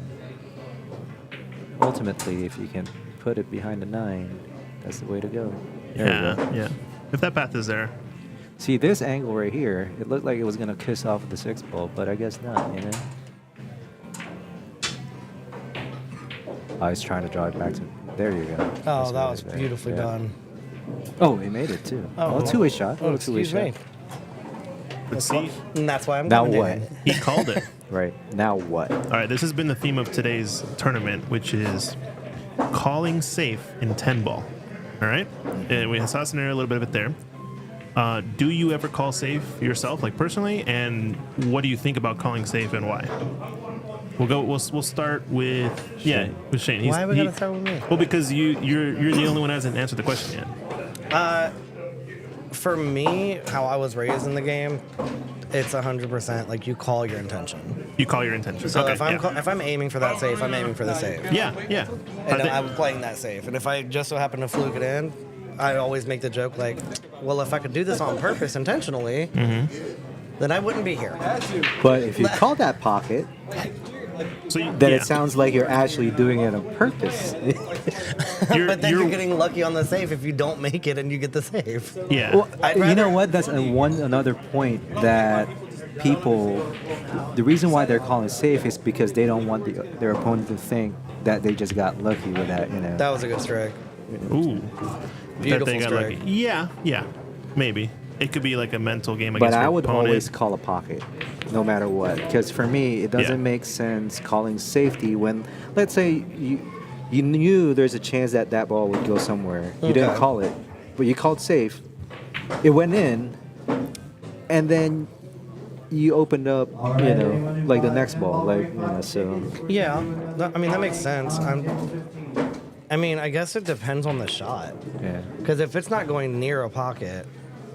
Speaker 7: Ultimately, if you can put it behind the 9, that's the way to go. There we go.
Speaker 1: Yeah. If that path is there.
Speaker 7: See, this angle right here, it looked like it was going to kiss off the 6 ball, but I guess not, you know? I was trying to draw it back to... There you go. That's
Speaker 11: Oh,
Speaker 7: what
Speaker 11: that
Speaker 7: it
Speaker 11: was
Speaker 7: is there.
Speaker 11: beautifully
Speaker 7: Yeah.
Speaker 11: done.
Speaker 7: Oh, he made it too.
Speaker 11: Oh,
Speaker 7: Oh, two-way shot.
Speaker 11: Oh,
Speaker 7: two-way
Speaker 11: excuse me.
Speaker 7: shot.
Speaker 1: But see,
Speaker 11: And that's why I'm
Speaker 7: Now
Speaker 11: coming
Speaker 7: what?
Speaker 11: in.
Speaker 1: he called it.
Speaker 7: Right. Now what?
Speaker 1: All right, this has been the theme of today's tournament, which is calling safe in 10-ball. All right? And we saw a scenario, a little bit of it there. Do you ever call safe yourself, like personally? And what do you think about calling safe and why? We'll start with with Shane.
Speaker 11: Why are we gonna start with me?
Speaker 1: Well, because you're the only one who hasn't answered the question yet.
Speaker 11: For me, how I was raised in the game, it's 100% like you call your intention.
Speaker 1: You call your intention.
Speaker 11: So
Speaker 1: okay,
Speaker 11: if I'm aiming for that safe, I'm aiming for the safe.
Speaker 1: yeah.
Speaker 11: And I'm playing that safe. And if I just so happen to fluke it in, I always make the joke like, well, if I could do this on purpose intentionally, then I wouldn't be here.
Speaker 7: But if you call that pocket,
Speaker 1: So
Speaker 7: then it sounds like you're actually doing it on purpose.
Speaker 11: But then you're getting lucky on the safe if you don't make it and you get the safe.
Speaker 1: Yeah.
Speaker 7: Well,
Speaker 11: I'd
Speaker 7: you know
Speaker 11: rather-
Speaker 7: what? That's another point that people, the reason why they're calling safe is because they don't want their opponent to think that they just got lucky with that, you know.
Speaker 11: That was a good strike.
Speaker 1: Ooh.
Speaker 11: Beautiful
Speaker 1: that they got
Speaker 11: strike.
Speaker 1: lucky. Yeah. Maybe. It could be like a mental game
Speaker 7: But
Speaker 1: against your
Speaker 7: I would
Speaker 1: opponent.
Speaker 7: always call a pocket, no matter what. Because for me, it doesn't
Speaker 1: Yeah.
Speaker 7: make sense calling safety when, let's say, you knew there's a chance that that ball would go somewhere. You didn't
Speaker 11: Okay.
Speaker 7: call it, but you called safe. It went in, and then you opened up, you know, like the next ball, like, you know, so.
Speaker 11: Yeah, I mean, that makes sense. I mean, I guess it depends on the shot.
Speaker 7: Yeah.
Speaker 11: Because if it's not going near a pocket,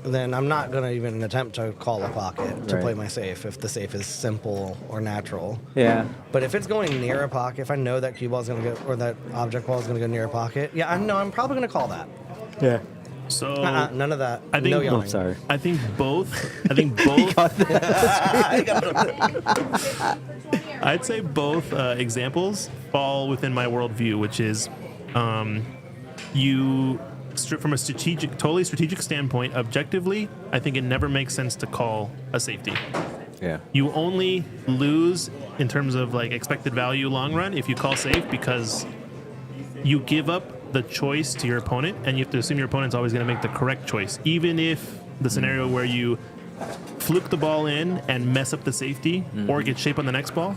Speaker 11: then I'm not going to even attempt to call a pocket to
Speaker 7: Right.
Speaker 11: play my safe if the safe is simple or natural.
Speaker 7: Yeah.
Speaker 11: But if it's going near a pocket, if I know that cue ball is going to go, or that object ball is going to go near a pocket, yeah, I know I'm probably going to call that.
Speaker 7: Yeah.
Speaker 1: So
Speaker 11: None of that.
Speaker 1: I think
Speaker 11: no
Speaker 7: Oh,
Speaker 11: yelling.
Speaker 7: sorry.
Speaker 1: I think both. I'd say both examples fall within my worldview, which is you from a totally strategic standpoint, objectively, I think it never makes sense to call a safety.
Speaker 7: Yeah.
Speaker 1: You only lose in terms of like expected value long run if you call safe, because you give up the choice to your opponent, and you have to assume your opponent's always going to make the correct choice, even if the scenario where you fluke the ball in and mess up the safety or get shape on the next ball,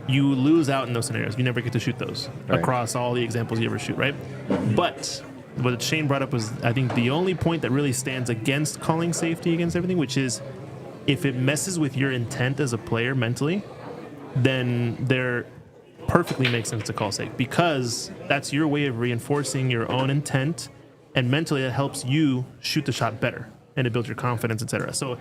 Speaker 1: you lose out in those scenarios. You never get to shoot those
Speaker 7: Right.
Speaker 1: across all the examples you ever shoot, right? But what Shane brought up was, I think, the only point that really stands against calling safety against everything, which is if it messes with your intent as a player mentally, then there perfectly makes sense to call safe, because that's your way of reinforcing your own intent, and mentally that helps you shoot the shot better and it builds your confidence, etc. So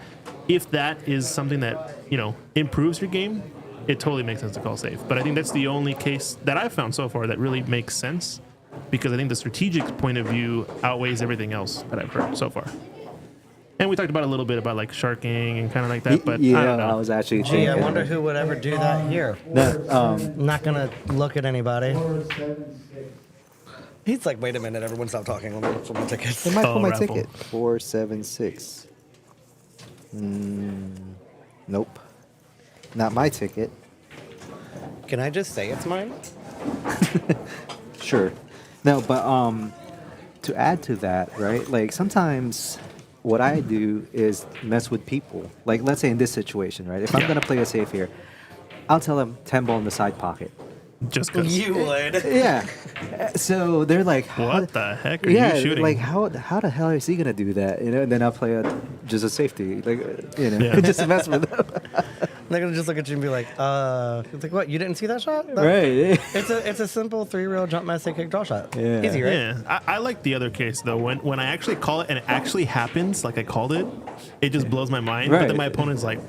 Speaker 1: if that is something that, you know, improves your game, it totally makes sense to call safe. But I think that's the only case that I've found so far that really makes sense, because I think the strategic point of view outweighs everything else that I've heard so far. And we talked about a little bit about like sharking and kind of like that, but
Speaker 7: yeah,
Speaker 1: I don't know.
Speaker 7: I was actually
Speaker 11: Gee,
Speaker 7: thinking.
Speaker 11: I wonder who would ever do that here.
Speaker 7: No,
Speaker 11: I'm not gonna look at anybody.
Speaker 10: 476.
Speaker 11: He's like, wait a minute, everyone stop talking. Let me look for my tickets.
Speaker 7: They might
Speaker 1: Oh,
Speaker 7: pull my
Speaker 1: raffle.
Speaker 7: ticket. 476. Nope. Not my ticket.
Speaker 11: Can I just say it's mine?
Speaker 7: Sure. No, but to add to that, right? Like sometimes what I do is mess with people. Like let's say in this situation, right? If I'm
Speaker 1: Yeah.
Speaker 7: gonna play a safe here, I'll tell them 10 ball in the side pocket.
Speaker 1: Just because.
Speaker 11: You would.
Speaker 7: Yeah. So they're like,
Speaker 1: What the heck are
Speaker 7: yeah,
Speaker 1: you shooting?
Speaker 7: like how the hell is he gonna do that? You know, and then I'll play just a safety, like you know,
Speaker 1: Yeah.
Speaker 7: just to mess with them.
Speaker 11: They're gonna just look at you and be like, it's like, what? You didn't see that shot?
Speaker 7: Right.
Speaker 11: It's a simple 3-reel jump mass kick draw shot.
Speaker 7: Yeah.
Speaker 11: Easy, right?
Speaker 1: Yeah, I like the other case though. When I actually call it and it actually happens, like I called it, it just blows my mind. But
Speaker 7: Right.
Speaker 1: then my opponent's like,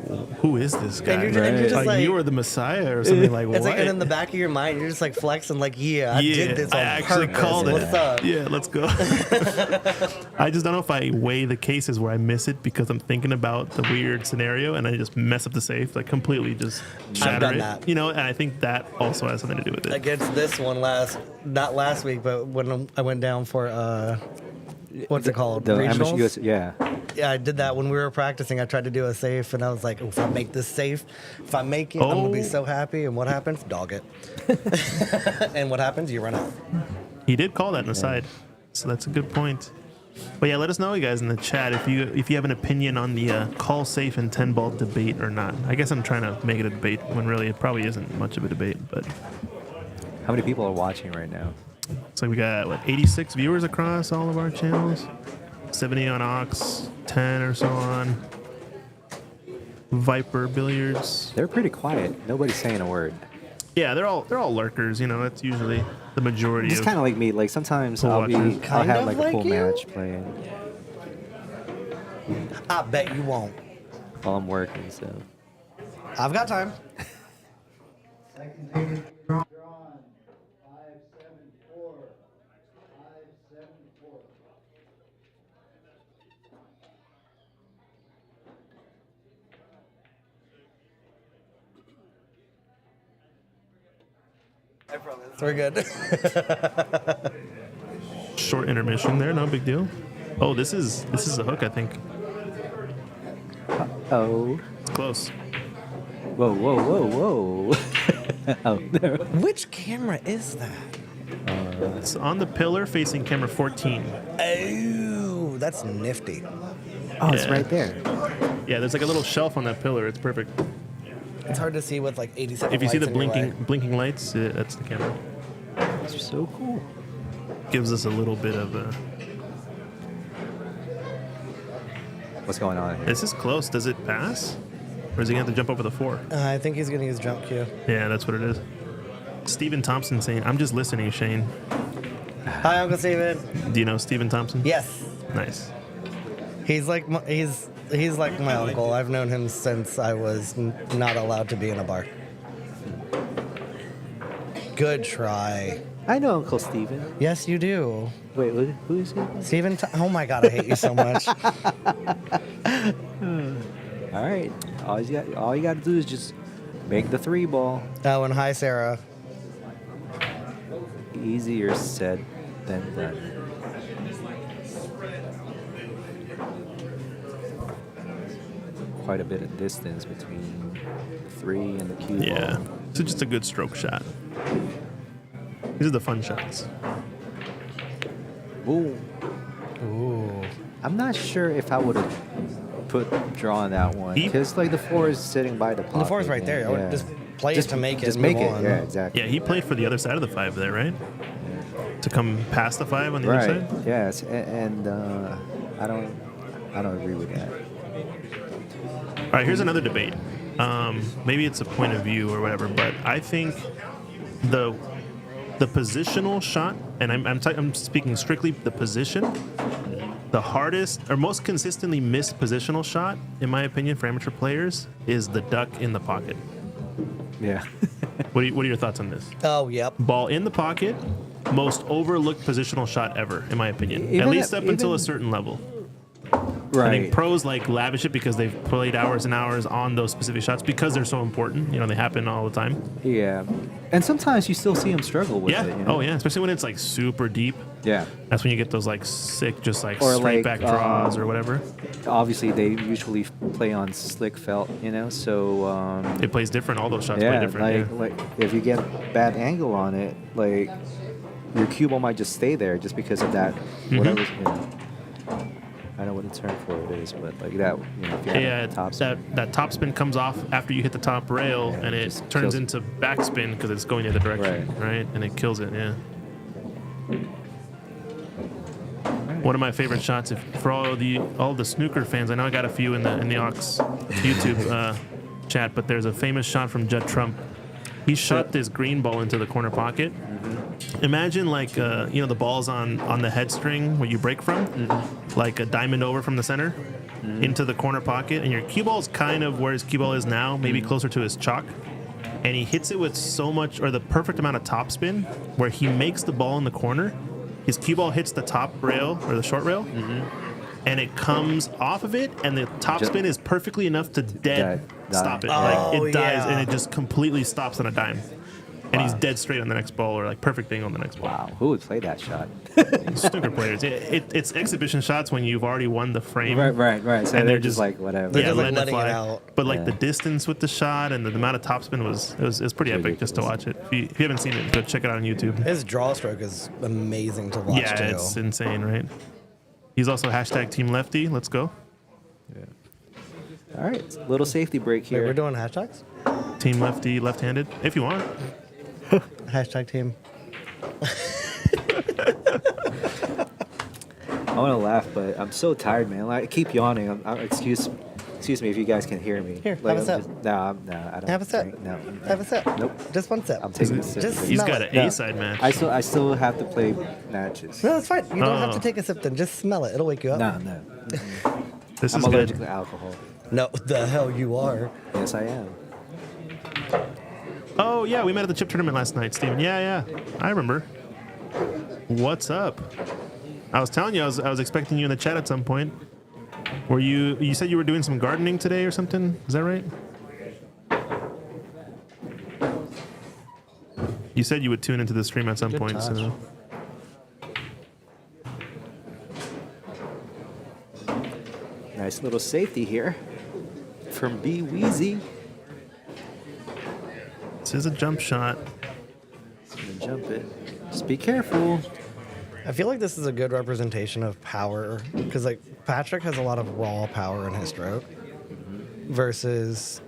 Speaker 1: "Who is this guy?
Speaker 11: And you're just like,
Speaker 1: you are the Messiah or something like
Speaker 11: it's
Speaker 1: what?"
Speaker 11: like, and in the back of your mind, you're just like flexing, like, yeah, I
Speaker 1: yeah,
Speaker 11: did this on
Speaker 1: I actually
Speaker 11: purpose.
Speaker 1: called it.
Speaker 11: What's up?
Speaker 1: Yeah, let's go. I just don't know if I weigh the cases where I miss it because I'm thinking about the weird scenario and I just mess up the safe, like completely just shatter
Speaker 11: done
Speaker 1: it.
Speaker 11: that.
Speaker 1: You know, and I think that also has something to do with it.
Speaker 11: Against this one not last week, but when I went down for what's it called?
Speaker 7: The
Speaker 11: Regionals?
Speaker 7: MSU, yeah.
Speaker 11: Yeah, I did that when we were practicing. I tried to do a safe, and I was like, if I make this safe, if I make it, I'm gonna be so happy. And what happens? Dog it. And what happens? You run out.
Speaker 1: He did call that in the side, so that's a good point. But yeah, let us know, you guys, in the chat if you have an opinion on the call safe and 10 ball debate or not. I guess I'm trying to make it a debate when really it probably isn't much of a debate. But
Speaker 7: How many people are watching right now?
Speaker 1: it's like we got 86 viewers across all of our channels, 70 on Ox, 10 or so on Viper Billiards.
Speaker 7: They're pretty quiet. Nobody's saying a word.
Speaker 1: Yeah, they're all lurkers. You know, that's usually the majority.
Speaker 7: Just
Speaker 1: of
Speaker 7: kind of like me. Like sometimes
Speaker 1: Pool
Speaker 7: I'll
Speaker 1: watchers.
Speaker 7: have
Speaker 11: Kind
Speaker 7: like
Speaker 11: of
Speaker 7: a full
Speaker 11: like you?
Speaker 7: match playing
Speaker 11: I bet you won't.
Speaker 7: while I'm working. So
Speaker 11: I've got time.
Speaker 10: Second ticket drawn. 574. 574.
Speaker 11: I promise. We're good.
Speaker 1: short intermission there, no big deal. Oh, this is a hook, I think.
Speaker 7: oh,
Speaker 1: It's close.
Speaker 7: whoa, whoa, whoa, whoa. Oh, no.
Speaker 11: Which camera is that?
Speaker 1: It's on the pillar facing camera 14.
Speaker 11: Oh, that's nifty.
Speaker 7: Oh, it's
Speaker 1: Yeah.
Speaker 7: right there.
Speaker 1: Yeah, there's like a little shelf on that pillar. It's perfect.
Speaker 11: It's hard to see with like 87
Speaker 1: If you see the
Speaker 11: lights in your way.
Speaker 1: blinking lights, that's the camera.
Speaker 7: It's so cool.
Speaker 1: Gives us a little bit of a.
Speaker 7: What's going on here?
Speaker 1: This is close. Does it pass? Or is he going to have to jump over the 4?
Speaker 11: I think he's going to use jump cue.
Speaker 1: Yeah, that's what it is. Stephen Thompson saying, I'm just listening, Shane.
Speaker 11: Hi, Uncle Steven.
Speaker 1: Do you know Stephen Thompson?
Speaker 11: Yes.
Speaker 1: Nice.
Speaker 11: He's like he's like my uncle. I've known him since I was not allowed to be in a bar. Good try.
Speaker 7: I know Uncle Steven.
Speaker 11: Yes, you do.
Speaker 7: Wait, who is he?
Speaker 11: Steven, oh my God, I hate you so much.
Speaker 7: All right. All you got to do is just make the 3 ball.
Speaker 11: Oh, and hi, Sarah.
Speaker 7: Easier said than done. Quite a bit of distance between 3 and the cue
Speaker 1: Yeah.
Speaker 7: ball.
Speaker 1: So just a good stroke shot. These are the fun shots.
Speaker 7: Ooh.
Speaker 11: Ooh.
Speaker 7: I'm not sure if I would have drawn that one
Speaker 1: He-
Speaker 7: because like the 4 is sitting by the pocket.
Speaker 11: The 4 is right there. I would
Speaker 7: Yeah.
Speaker 11: just play it to make it.
Speaker 7: Just
Speaker 11: move
Speaker 7: make it.
Speaker 11: on.
Speaker 7: Yeah, exactly.
Speaker 1: Yeah, he played for the other side of the 5 there, right? to come past the 5 on the
Speaker 7: Right.
Speaker 1: other side.
Speaker 7: Yes, and I don't agree with that.
Speaker 1: All right, here's another debate. Maybe it's a point of view or whatever, but I think the positional shot, and I'm speaking strictly the position, the hardest or most consistently missed positional shot, in my opinion, for amateur players, is the duck in the pocket.
Speaker 7: Yeah.
Speaker 1: What are your thoughts on this?
Speaker 11: Oh, yep.
Speaker 1: Ball in the pocket, most overlooked positional shot ever, in my opinion.
Speaker 7: Even
Speaker 1: At least
Speaker 7: at-
Speaker 1: up until a
Speaker 7: even-
Speaker 1: certain level.
Speaker 7: Right.
Speaker 1: I think pros like lavish it because they've played hours and hours on those specific shots because they're so important. You know, they happen all the time.
Speaker 7: Yeah. And sometimes you still see them struggle with
Speaker 1: Yeah.
Speaker 7: it. You know?
Speaker 1: Oh, yeah. Especially when it's like super deep.
Speaker 7: Yeah.
Speaker 1: That's when you get those like sick, just like
Speaker 7: Or,
Speaker 1: straight
Speaker 7: like,
Speaker 1: back draws or whatever.
Speaker 7: Obviously, they usually play on slick felt, you know, so.
Speaker 1: It plays different. All those shots play
Speaker 7: Yeah,
Speaker 1: different.
Speaker 7: like if you get a bad angle on it, like your cue ball might just stay there just because of that.
Speaker 1: Mm-hmm.
Speaker 7: Whatever. You know, I don't know what the term for it is, but like that. You know, if you have
Speaker 1: Yeah,
Speaker 7: a top spin.
Speaker 1: that top spin comes off after you hit the top rail,
Speaker 7: Yeah,
Speaker 1: and it
Speaker 7: just
Speaker 1: turns
Speaker 7: kills it.
Speaker 1: into backspin because it's going the other direction, right? And it kills it. Yeah. One of my favorite shots, for all the snooker fans, I know I got a few in the Aux YouTube chat, but there's a famous shot from Judd Trump. He shot this green ball into the corner pocket. Imagine like the balls on the head string where you break from, like a diamond over from the center into the corner pocket, and your cue ball is kind of where his cue ball is now, maybe closer to his chalk. And he hits it with so much, or the perfect amount of topspin, where he makes the ball in the corner. His cue ball hits the top rail or the short rail, and it comes off of it, and the topspin is perfectly enough to dead stop it. Like
Speaker 11: Oh,
Speaker 1: it dies,
Speaker 11: yeah.
Speaker 1: and it just completely stops on a dime. And he's dead straight on the next ball, or like perfect thing on the next ball.
Speaker 7: Wow, who would play that shot?
Speaker 1: Snooker players. It's exhibition shots when you've already won the frame.
Speaker 7: Right. So
Speaker 1: And
Speaker 7: they're just like whatever.
Speaker 11: They're just, like,
Speaker 1: letting it
Speaker 11: letting it
Speaker 1: fly.
Speaker 11: out.
Speaker 1: But like
Speaker 7: Yeah.
Speaker 1: the distance with the shot and the amount of topspin was pretty epic just to watch it. If you haven't seen it, go check it out on YouTube.
Speaker 11: His draw stroke is amazing to watch,
Speaker 1: Yeah,
Speaker 11: too.
Speaker 1: it's insane, right? He's also hashtag Team Lefty. Let's go.
Speaker 7: All right, little safety break
Speaker 11: Wait,
Speaker 7: here.
Speaker 11: we're doing hashtags?
Speaker 1: Team Lefty, left-handed, if you want.
Speaker 11: Hashtag team.
Speaker 7: I want to laugh, but I'm so tired, man. Like, I keep yawning. Excuse me if you guys can hear me.
Speaker 11: Here,
Speaker 7: like,
Speaker 11: have a
Speaker 7: I'm
Speaker 11: sip.
Speaker 7: No, I don't.
Speaker 11: Have a sip.
Speaker 7: drink. No.
Speaker 11: Have a sip.
Speaker 7: Nope.
Speaker 11: Just one sip.
Speaker 7: I'm taking a sip.
Speaker 11: Just
Speaker 1: He's
Speaker 11: smell
Speaker 1: got
Speaker 11: it.
Speaker 1: an A-side match.
Speaker 7: I still have to play matches.
Speaker 11: No, that's fine. You don't have
Speaker 1: Oh.
Speaker 11: to take a sip then. Just smell it. It'll wake you up.
Speaker 7: No.
Speaker 1: This
Speaker 7: I'm
Speaker 1: is
Speaker 7: allergic
Speaker 1: good.
Speaker 7: to alcohol.
Speaker 11: No, the hell you are.
Speaker 7: Yes, I am.
Speaker 1: Oh, yeah, we met at the chip tournament last night, Steven. Yeah, I remember. What's up? I was telling you, I was expecting you in the chat at some point. Were you said you were doing some gardening today or something? Is that right? You said you would tune into the stream at some
Speaker 11: Good
Speaker 1: point.
Speaker 11: touch.
Speaker 1: So.
Speaker 7: Nice little safety here from B Weezy.
Speaker 1: This is a jump shot.
Speaker 7: Gonna jump it. Just be careful.
Speaker 11: I feel like this is a good representation of power because like Patrick has a lot of raw power in his stroke versus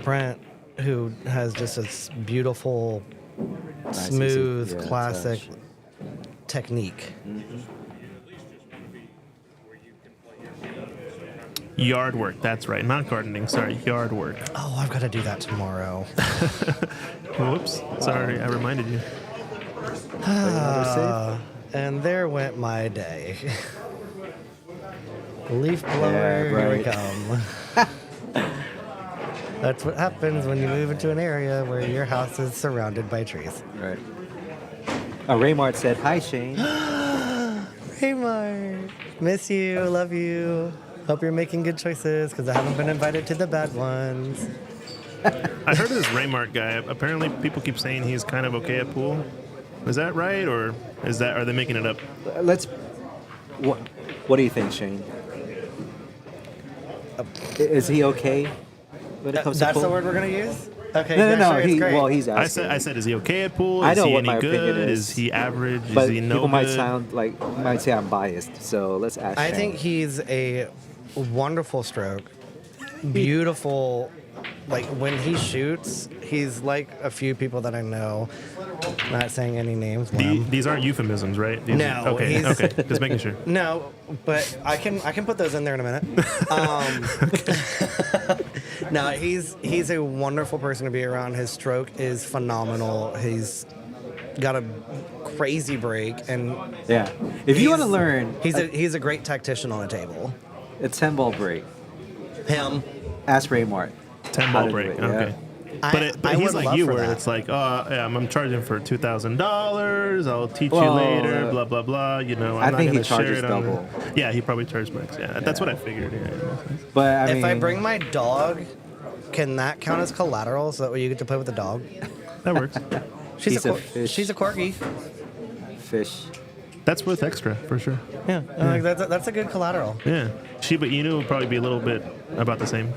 Speaker 11: Brent, who has just this beautiful,
Speaker 7: Nice,
Speaker 11: smooth,
Speaker 7: easy, yeah,
Speaker 11: classic
Speaker 7: touch.
Speaker 11: technique.
Speaker 1: Yard work. That's right. Not gardening. Sorry. Yard work.
Speaker 11: Oh, I've got to do that tomorrow.
Speaker 1: Whoops. Sorry. I reminded you.
Speaker 11: And there went my day. Leaf blower,
Speaker 7: Yeah,
Speaker 11: here we
Speaker 7: right.
Speaker 11: come. That's what happens when you move into an area where your house is surrounded by trees.
Speaker 7: Right. Raymart said, "Hi, Shane."
Speaker 11: Hey, Mark. Miss you, love you. Hope you're making good choices because I haven't been invited to the bad ones.
Speaker 1: I heard of this Raymart guy. Apparently, people keep saying he's kind of okay at pool. Is that right, or are they making it up?
Speaker 7: Let's. What do you think, Shane? Is he okay when it comes to
Speaker 11: That's
Speaker 7: pool?
Speaker 11: the word we're gonna use. Okay.
Speaker 7: No,
Speaker 11: yeah, sure, it's
Speaker 7: He,
Speaker 11: great.
Speaker 7: well, he's asking.
Speaker 1: I said, is he okay at pool?
Speaker 7: I
Speaker 1: Is
Speaker 7: know
Speaker 1: he
Speaker 7: what
Speaker 1: any
Speaker 7: my
Speaker 1: good?
Speaker 7: opinion is.
Speaker 1: Is he average?
Speaker 7: But
Speaker 1: is he no
Speaker 7: people might
Speaker 1: good?
Speaker 7: sound like might say I'm biased. So let's ask.
Speaker 11: I
Speaker 7: Shane.
Speaker 11: think he's a wonderful stroke, beautiful like when he shoots, he's like a few people that I know. Not saying any names.
Speaker 1: These aren't euphemisms, right? These
Speaker 11: No,
Speaker 1: okay.
Speaker 11: he's-
Speaker 1: Okay. Just making sure.
Speaker 11: No, but I can put those in there in a minute. No, he's a wonderful person to be around. His stroke is phenomenal. He's got a crazy break, and
Speaker 7: Yeah. If you want to
Speaker 11: he's-
Speaker 7: learn,
Speaker 11: he's a great tactician on a table.
Speaker 7: a 10-ball break.
Speaker 11: Him.
Speaker 7: Ask Raymart.
Speaker 1: 10
Speaker 7: How
Speaker 1: ball
Speaker 7: to do
Speaker 1: break.
Speaker 7: it, yeah.
Speaker 1: Okay. But
Speaker 11: I
Speaker 1: he's
Speaker 11: would
Speaker 1: like
Speaker 11: love
Speaker 1: you,
Speaker 11: for
Speaker 1: where
Speaker 11: that.
Speaker 1: it's like, oh, yeah, I'm charging for $2,000. I'll teach you
Speaker 7: Well,
Speaker 1: later. Blah blah blah. You know,
Speaker 7: I
Speaker 1: I'm not
Speaker 7: think he
Speaker 1: gonna share
Speaker 7: charges
Speaker 1: it on the-
Speaker 7: double.
Speaker 1: Yeah, he probably charges max. Yeah, that's what I figured. Yeah.
Speaker 7: But I mean,
Speaker 11: If I bring my dog, can that count as collateral? So that way you get to play with the dog.
Speaker 1: That works.
Speaker 7: Piece of fish.
Speaker 11: She's a corgi.
Speaker 7: fish.
Speaker 1: That's worth extra for sure.
Speaker 11: Yeah, like that's a good collateral.
Speaker 1: Yeah, Shiba Inu will probably be a little bit about the same.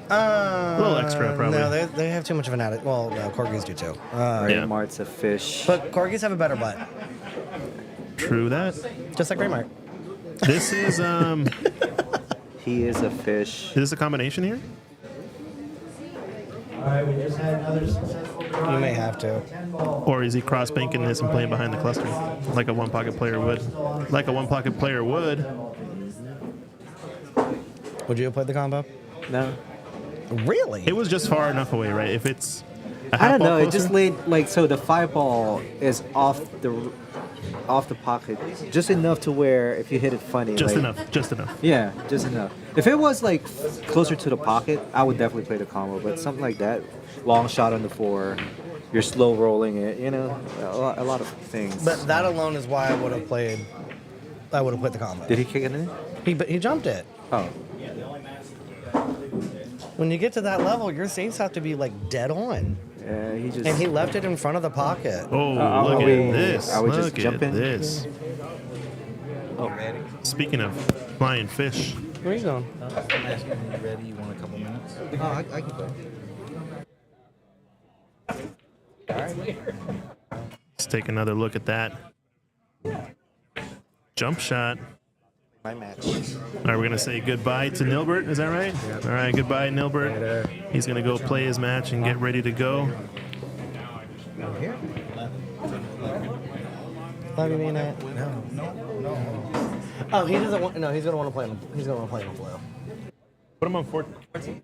Speaker 1: A little extra, probably.
Speaker 11: No, they have too much of an attitude. Well, no, corgis do too.
Speaker 7: Raymart's a fish.
Speaker 11: But corgis have a better butt,
Speaker 1: True that.
Speaker 11: just like Raymart.
Speaker 1: This is
Speaker 7: He is a fish.
Speaker 1: is this a combination here?
Speaker 10: Alright, we just had another successful draw.
Speaker 11: You may have to.
Speaker 1: Or is he cross banking this and playing behind the cluster like a one pocket player would? Like a one pocket player would.
Speaker 11: Would you have played the combo?
Speaker 7: No.
Speaker 11: Really?
Speaker 1: It was just far enough away, right? If it's a
Speaker 7: I
Speaker 1: half
Speaker 7: don't
Speaker 1: ball
Speaker 7: know. It just
Speaker 1: closer-
Speaker 7: laid like so. The 5-ball is off the pocket, just enough to where if you hit it funny,
Speaker 1: just
Speaker 7: like,
Speaker 1: enough, just enough.
Speaker 7: Yeah, just enough. If it was like closer to the pocket, I would definitely play the combo. But something like that, long shot on the 4, you're slow rolling it. You know, a lot of things.
Speaker 11: But that alone is why I would have played. I would have put the combo.
Speaker 7: Did he kick it in?
Speaker 11: He jumped it.
Speaker 7: Oh,
Speaker 11: When you get to that level, your saves have to be like dead on.
Speaker 7: yeah. He just.
Speaker 11: And he left it in front of the pocket.
Speaker 1: Oh,
Speaker 7: are
Speaker 1: look
Speaker 7: we-
Speaker 1: at this.
Speaker 7: are we just
Speaker 1: Look at
Speaker 7: jumping?
Speaker 1: this.
Speaker 7: Oh,
Speaker 1: Speaking of flying fish,
Speaker 11: Where are you going?
Speaker 3: I'm asking you ready. You want a couple minutes? Oh, I can go.
Speaker 1: let's take another look at that. Jump shot.
Speaker 3: My match.
Speaker 1: All right, we're going to say goodbye to Nilbert. Is that right? All right, goodbye, Nilbert. He's going to go play his match and get ready to go.
Speaker 3: Here?
Speaker 11: Love you, mean it?
Speaker 3: No.
Speaker 11: Oh, he doesn't want. No, he's gonna want to play. He's gonna want to play in blue.
Speaker 1: Put him on 14.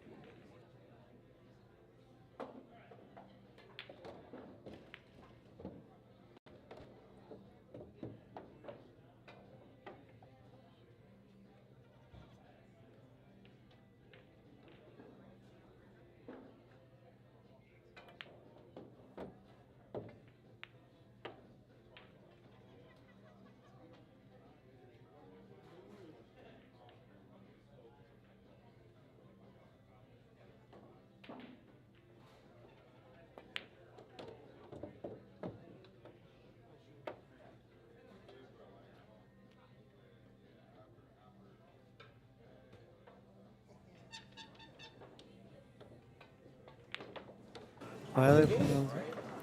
Speaker 11: Why are they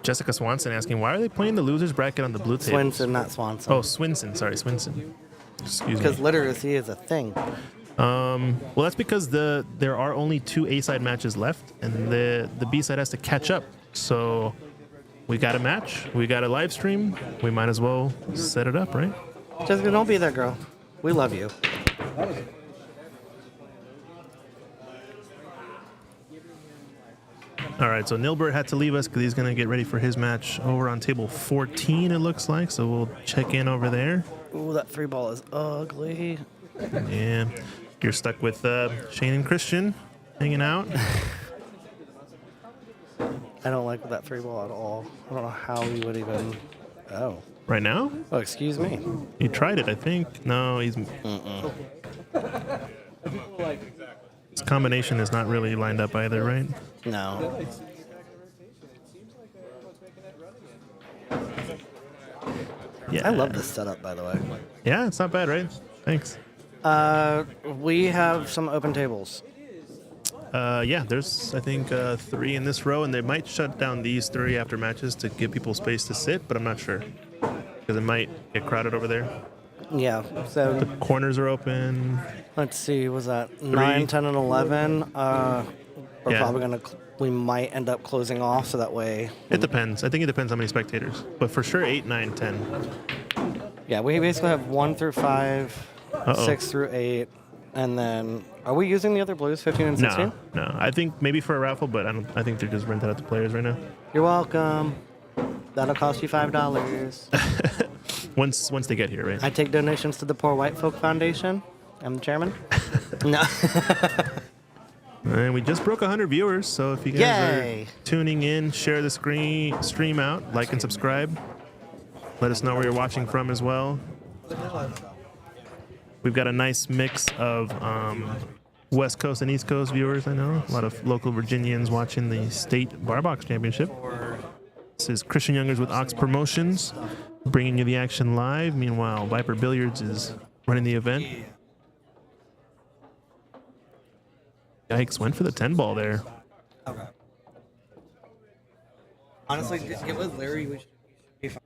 Speaker 1: Jessica Swanson asking, why are they playing the losers bracket on the blue table?
Speaker 11: Swinson, not Swanson?
Speaker 1: Oh, Swinson. Sorry, Swinson. Excuse me.
Speaker 11: Because literacy is a thing.
Speaker 1: Well, that's because there are only 2 A-side matches left, and the B-side has to catch up. So we got a match, we got a live stream. We might as well set it up, right?
Speaker 11: Jessica, don't be that girl. We love you.
Speaker 1: All right, so Nilbert had to leave us because he's going to get ready for his match over on table 14, it looks like. So we'll check in over there.
Speaker 11: Ooh, that 3-ball is ugly.
Speaker 1: Yeah, you're stuck with Shane and Christian hanging out.
Speaker 11: I don't like that 3-ball at all. I don't know how we would even. Oh.
Speaker 1: Right now?
Speaker 11: Oh, excuse me.
Speaker 1: He tried it, I think. No, he's. His combination is not really lined up either, right?
Speaker 11: No.
Speaker 1: Yeah.
Speaker 11: I love this setup, by the way.
Speaker 1: Yeah, it's not bad, right? Thanks.
Speaker 11: We have some open tables.
Speaker 1: Yeah, there's, I think, 3 in this row, and they might shut down these 3 after matches to give people space to sit, but I'm not sure. Because it might get crowded over there.
Speaker 11: Yeah, so
Speaker 1: Corners are open.
Speaker 11: let's see, was that 9, 10, and 11? we're
Speaker 1: Yeah.
Speaker 11: probably gonna. We might end up closing off so that way.
Speaker 1: It depends. I think it depends how many spectators. But for sure, 8, 9, 10.
Speaker 11: Yeah, we basically have 1 through 5,
Speaker 1: Uh-oh.
Speaker 11: 6 through 8, and then are we using the other blues 15 and 16?
Speaker 1: No. I think maybe for a raffle, but I think they're just rented out to players right now.
Speaker 11: You're welcome. That'll cost you $5.
Speaker 1: Once they get here, right?
Speaker 11: I take donations to the Poor White Folk Foundation. I'm the chairman. No.
Speaker 1: And we just broke 100 viewers, so if you guys
Speaker 11: Yay.
Speaker 1: are tuning in, share the stream out, like and subscribe. Let us know where you're watching from as well. We've got a nice mix of West Coast and East Coast viewers, I know. A lot of local Virginians watching the State Bar Box Championship. This is Christian Youngers with Ox Promotions, bringing you the action live. Meanwhile, Viper Billiards is running the event. Yikes, went for the 10 ball there.
Speaker 11: Okay. Honestly, get with Larry. We should be fine.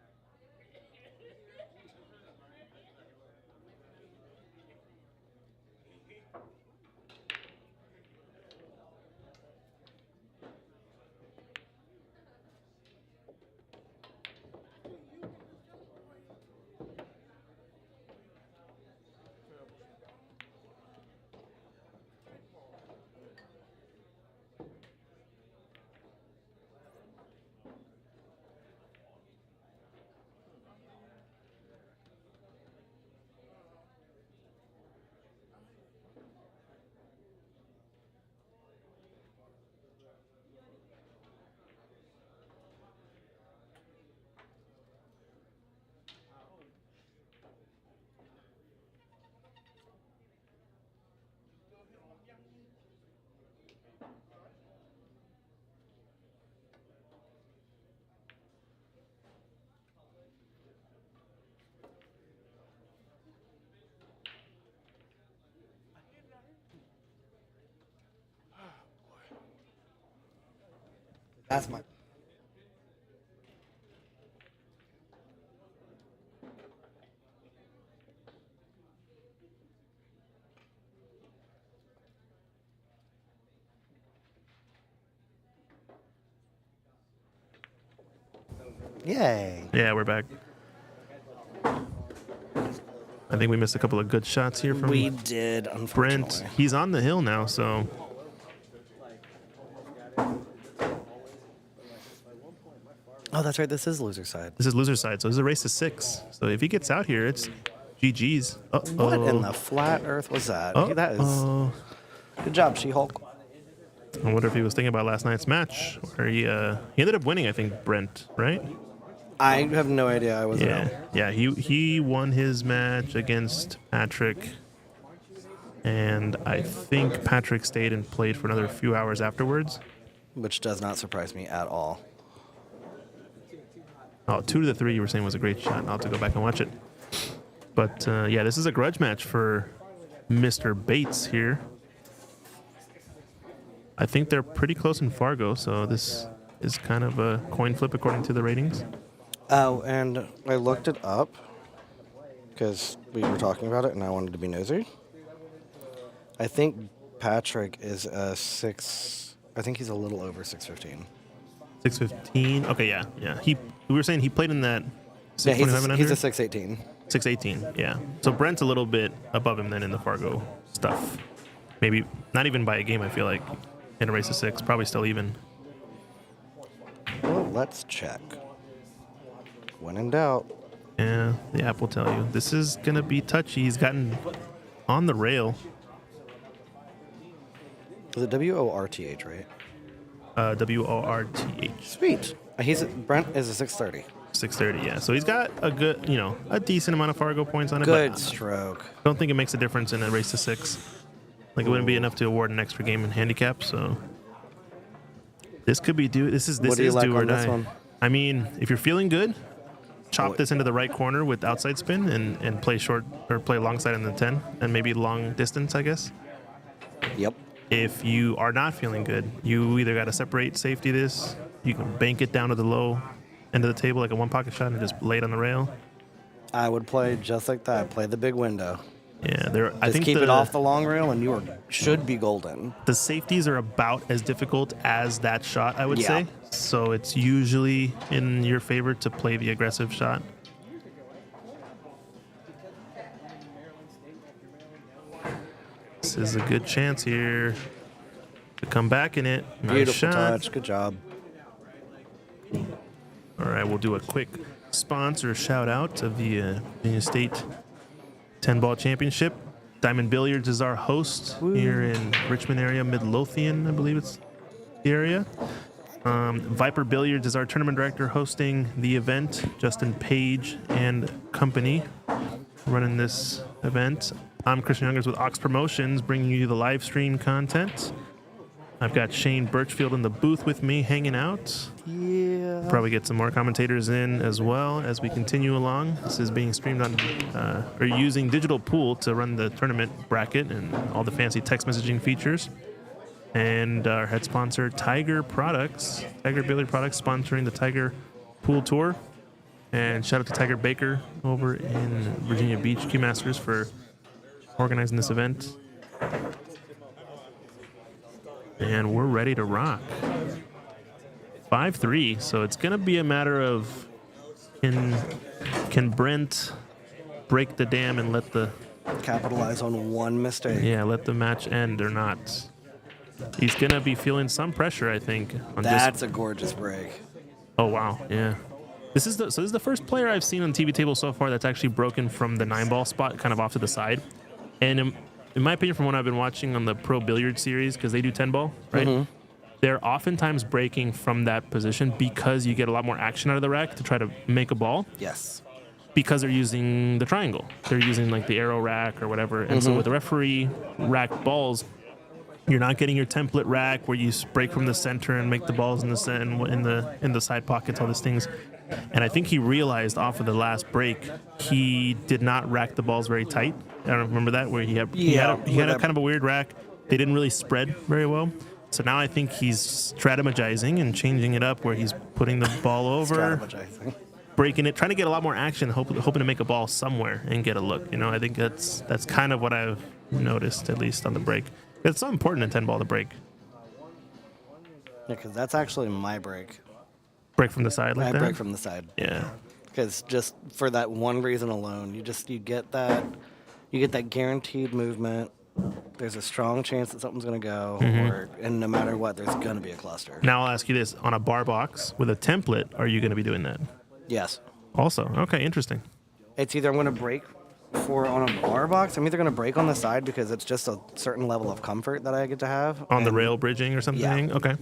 Speaker 11: That's my. Yay.
Speaker 1: Yeah, we're back. I think we missed a couple of good shots here from
Speaker 11: We did, unfortunately.
Speaker 1: Brent. He's on the hill now, so
Speaker 11: Oh, that's right. This is loser side.
Speaker 1: this is loser side. So this is a race to 6. So if he gets out here, it's GG's.
Speaker 11: What in the flat earth was that? That is good job, She-Hulk.
Speaker 1: I wonder if he was thinking about last night's match, where he ended up winning. I think Brent, right?
Speaker 11: I have no idea. I wasn't out.
Speaker 1: Yeah. He won his match against Patrick, and I think Patrick stayed and played for another few hours afterwards.
Speaker 11: Which does not surprise me at all.
Speaker 1: Oh, 2 to the 3 you were saying was a great shot. I'll have to go back and watch it. But yeah, this is a grudge match for Mr. Bates here. I think they're pretty close in Fargo, so this is kind of a coin flip according to the ratings.
Speaker 11: Oh, and I looked it up because we were talking about it and I wanted to be nosy. I think Patrick is a 6. I think he's a little over 615.
Speaker 1: 615. Okay, yeah. We were saying he played in that
Speaker 11: Yeah,
Speaker 1: 625 and under?
Speaker 11: he's a 618.
Speaker 1: 618, yeah. So Brent's a little bit above him then in the Fargo stuff. Maybe not even by a game, I feel like, in a race of 6. Probably still even.
Speaker 11: Well, let's check. When in doubt.
Speaker 1: Yeah, the app will tell you. This is going to be touchy. He's gotten on the rail.
Speaker 11: Is it WORTH, right?
Speaker 1: WORTH.
Speaker 11: Sweet. Brent is a 630.
Speaker 1: 630, yeah. So he's got a good, a decent amount of Fargo points on it.
Speaker 11: Good
Speaker 1: but
Speaker 11: stroke.
Speaker 1: I don't think it makes a difference in a race to 6. Like, it wouldn't be enough to award an extra game in handicap, so this could be this is
Speaker 11: What do you like
Speaker 1: do or
Speaker 11: on this
Speaker 1: die.
Speaker 11: one?
Speaker 1: I mean, if you're feeling good, chop this into the right corner with outside spin and play short or play long side in the 10 and maybe long distance, I guess.
Speaker 11: Yep.
Speaker 1: If you are not feeling good, you either got to separate safety this, you can bank it down to the low end of the table like a one pocket shot and just lay it on the rail.
Speaker 11: I would play just like that. Play the big window.
Speaker 1: Yeah, they're. I
Speaker 11: Just
Speaker 1: think
Speaker 11: keep it off the long rail, and should be golden.
Speaker 1: the safeties are about as difficult as that shot, I would
Speaker 11: Yeah.
Speaker 1: say. So it's usually in your favor to play the aggressive shot. This is a good chance here to come back in it. Nice
Speaker 11: Beautiful
Speaker 1: shot.
Speaker 11: touch. Good job.
Speaker 1: All right, we'll do a quick sponsor shout out of the Virginia State 10-ball championship. Diamond Billiards is our host here in Richmond area, Midlothian, I believe it's the area. Viper Billiards is our tournament director hosting the event. Justin Page and company running this event. I'm Christian Youngers with Ox Promotions, bringing you the live stream content. I've got Shane Birchfield in the booth with me, hanging out.
Speaker 11: Yeah.
Speaker 1: Probably get some more commentators in as well as we continue along. This is being streamed on, or using Digital Pool to run the tournament bracket and all the fancy text messaging features. And our head sponsor, Tiger Products, Tiger Billiard Products, sponsoring the Tiger Pool Tour. And shout out to Tiger Baker over in Virginia Beach Q Masters for organizing this event. And we're ready to rock. 5-3, so it's going to be a matter of can Brent break the dam and let the
Speaker 11: Capitalize on one mistake.
Speaker 1: let the match end or not. He's going to be feeling some pressure, I think. On
Speaker 11: That's a gorgeous break.
Speaker 1: Oh wow, yeah. This is the first player I've seen on the TV table so far that's actually broken from the 9-ball spot, kind of off to the side. And in my opinion, from what I've been watching on the Pro Billiard series, because they do 10-ball, right?
Speaker 11: Mm-hmm.
Speaker 1: They're oftentimes breaking from that position because you get a lot more action out of the rack to try to make a ball.
Speaker 11: Yes.
Speaker 1: Because they're using the triangle. They're using like the arrow rack or whatever. And so with the referee rack balls, you're not getting your template rack where you break from the center and make the balls in the side pockets, all these things. And I think he realized off of the last break, he did not rack the balls very tight. I don't remember that, where he had a kind of a weird rack. They didn't really spread very well. So now I think he's strategizing and changing it up, where he's putting the ball over, breaking it, trying to get a lot more action, hoping to make a ball somewhere and get a look. You know, I think that's kind of what I've noticed, at least on the break. It's so important in 10-ball to break.
Speaker 11: Yeah, because that's actually my break.
Speaker 1: Break from the side like
Speaker 11: I
Speaker 1: that?
Speaker 11: break from the side.
Speaker 1: Yeah.
Speaker 11: Because just for that one reason alone, you get that guaranteed movement. There's a strong chance that something's going to go, and no matter what, there's going to be a cluster.
Speaker 1: Now I'll ask you this: on a bar box with a template, are you going to be doing that?
Speaker 11: Yes.
Speaker 1: Also, okay, interesting.
Speaker 11: It's either I'm going to break on a bar box. I'm either going to break on the side because it's just a certain level of comfort that I get to have
Speaker 1: On the rail bridging or something.
Speaker 11: Yeah.
Speaker 1: Okay.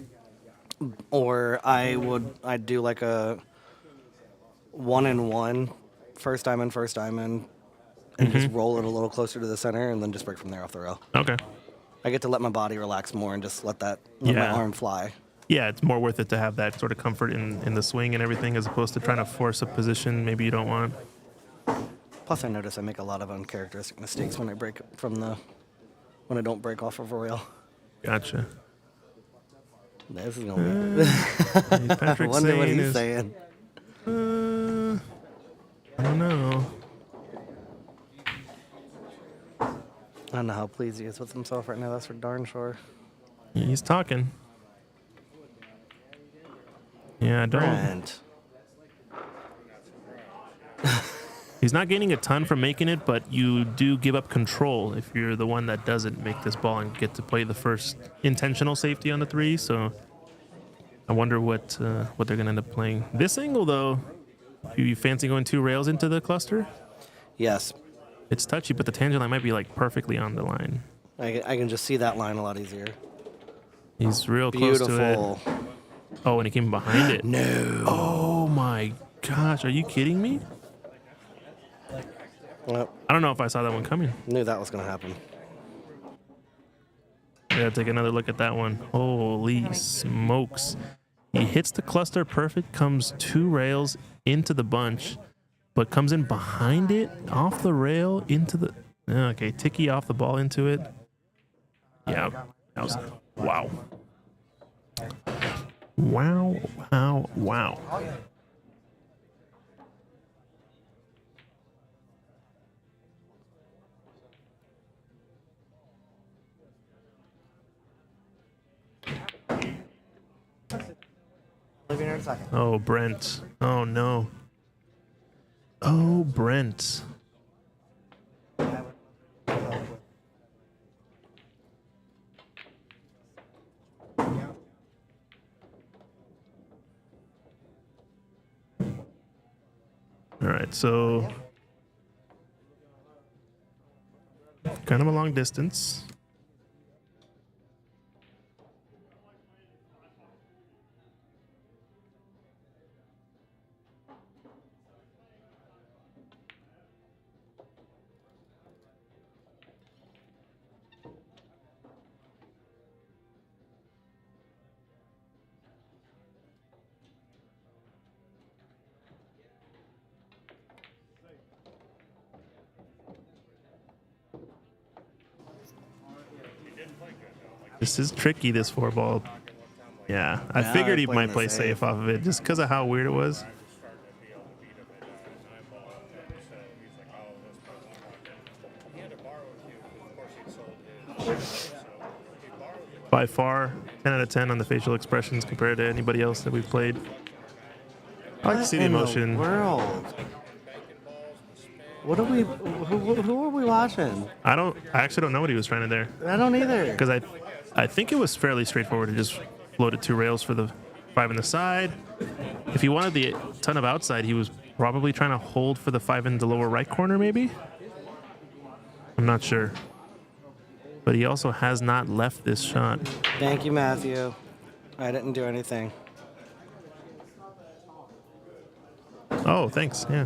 Speaker 11: Or I'd do like a 1-in-1, first diamond, and just roll it a little closer to the center, and then just break from there off the rail.
Speaker 1: Okay.
Speaker 11: I get to let my body relax more and just let my arm fly.
Speaker 1: Yeah, it's more worth it to have that sort of comfort in the swing and everything, as opposed to trying to force a position maybe you don't want.
Speaker 11: Plus, I notice I make a lot of uncharacteristic mistakes when I don't break off of a rail.
Speaker 1: Gotcha.
Speaker 11: This is gonna be. I wonder what he's saying.
Speaker 1: I don't know.
Speaker 11: I don't know how pleased he is with himself right now. That's for darn sure.
Speaker 1: He's talking. Yeah, I don't.
Speaker 11: Brent.
Speaker 1: He's not gaining a ton from making it, but you do give up control if you're the one that doesn't make this ball and get to play the first intentional safety on the 3. So I wonder what they're going to end up playing. This angle, though, you fancy going 2 rails into the cluster?
Speaker 11: Yes.
Speaker 1: It's touchy, but the tangent line might be like perfectly on the line.
Speaker 11: I can just see that line a lot easier.
Speaker 1: He's real close to
Speaker 11: Beautiful.
Speaker 1: it. Oh, and he came behind it.
Speaker 11: No.
Speaker 1: Oh my gosh, are you kidding me?
Speaker 11: Well,
Speaker 1: I don't know if I saw that one coming.
Speaker 11: knew that was going to happen.
Speaker 1: I gotta take another look at that one. Holy smokes. He hits the cluster perfect, comes 2 rails into the bunch, but comes in behind it, off the rail, into the... Okay, ticky off the ball into it. Yeah, that was... Wow. Wow, wow, wow.
Speaker 11: Leaving here in a second.
Speaker 1: Oh, Brent. Oh, no. Oh, Brent. All right, so kind of a long distance. This is tricky, this 4-ball. Yeah, I
Speaker 11: Yeah,
Speaker 1: figured
Speaker 11: I
Speaker 1: he
Speaker 11: played
Speaker 1: might
Speaker 11: the
Speaker 1: play
Speaker 11: safe.
Speaker 1: safe off of it just because of how weird it was. By far, 10 out of 10 on the facial expressions compared to anybody else that we've played. I like to see the emotion.
Speaker 11: World. What are we? Who are we watching?
Speaker 1: I actually don't know what he was trying to there.
Speaker 11: I don't either.
Speaker 1: Because I think it was fairly straightforward to just floated 2 rails for the 5 in the side. If he wanted the ton of outside, he was probably trying to hold for the 5 in the lower right corner, maybe? I'm not sure. But he also has not left this shot.
Speaker 11: Thank you, Matthew. I didn't do anything.
Speaker 1: Oh, thanks. Yeah.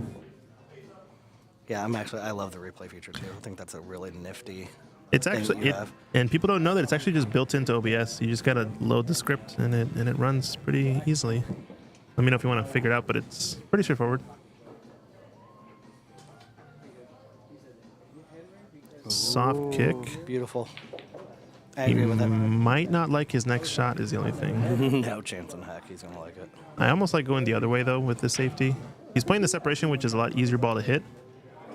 Speaker 11: Yeah, I love the replay feature too. I think that's a really nifty.
Speaker 1: It's
Speaker 11: thing
Speaker 1: actually
Speaker 11: that you have.
Speaker 1: and people don't know that it's actually just built into OBS. You just gotta load the script and it runs pretty easily. Let me know if you want to figure it out, but it's pretty straightforward. Soft kick.
Speaker 11: Beautiful. I
Speaker 1: He
Speaker 11: agree with it.
Speaker 1: might not like his next shot is the only thing.
Speaker 11: No chance in heck he's gonna like it.
Speaker 1: I almost like going the other way though with the safety. He's playing the separation, which is a lot easier ball to hit.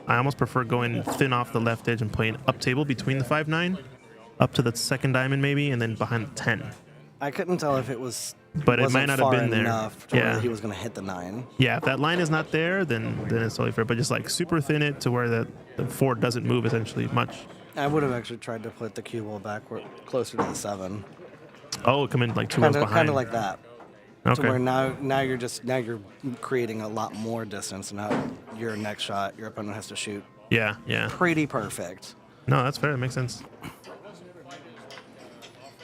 Speaker 1: I almost prefer going thin off the left edge and playing up table between the 5-9, up to the second diamond maybe, and then behind the 10.
Speaker 11: I couldn't tell if it was.
Speaker 1: But it
Speaker 11: wasn't
Speaker 1: might not have
Speaker 11: far
Speaker 1: been there.
Speaker 11: enough to
Speaker 1: Yeah.
Speaker 11: where he was gonna hit the 9.
Speaker 1: Yeah, if that line is not there, then it's totally fair. But just like super thin it to where the 4 doesn't move essentially much.
Speaker 11: I would have actually tried to put the cue ball back closer to the 7.
Speaker 1: Oh, come in like 2 rows behind.
Speaker 11: Kind of like that.
Speaker 1: Okay.
Speaker 11: To where now you're creating a lot more distance. Now your next shot, your opponent has to shoot
Speaker 1: Yeah, yeah.
Speaker 11: pretty perfect.
Speaker 1: No, that's fair. That makes sense.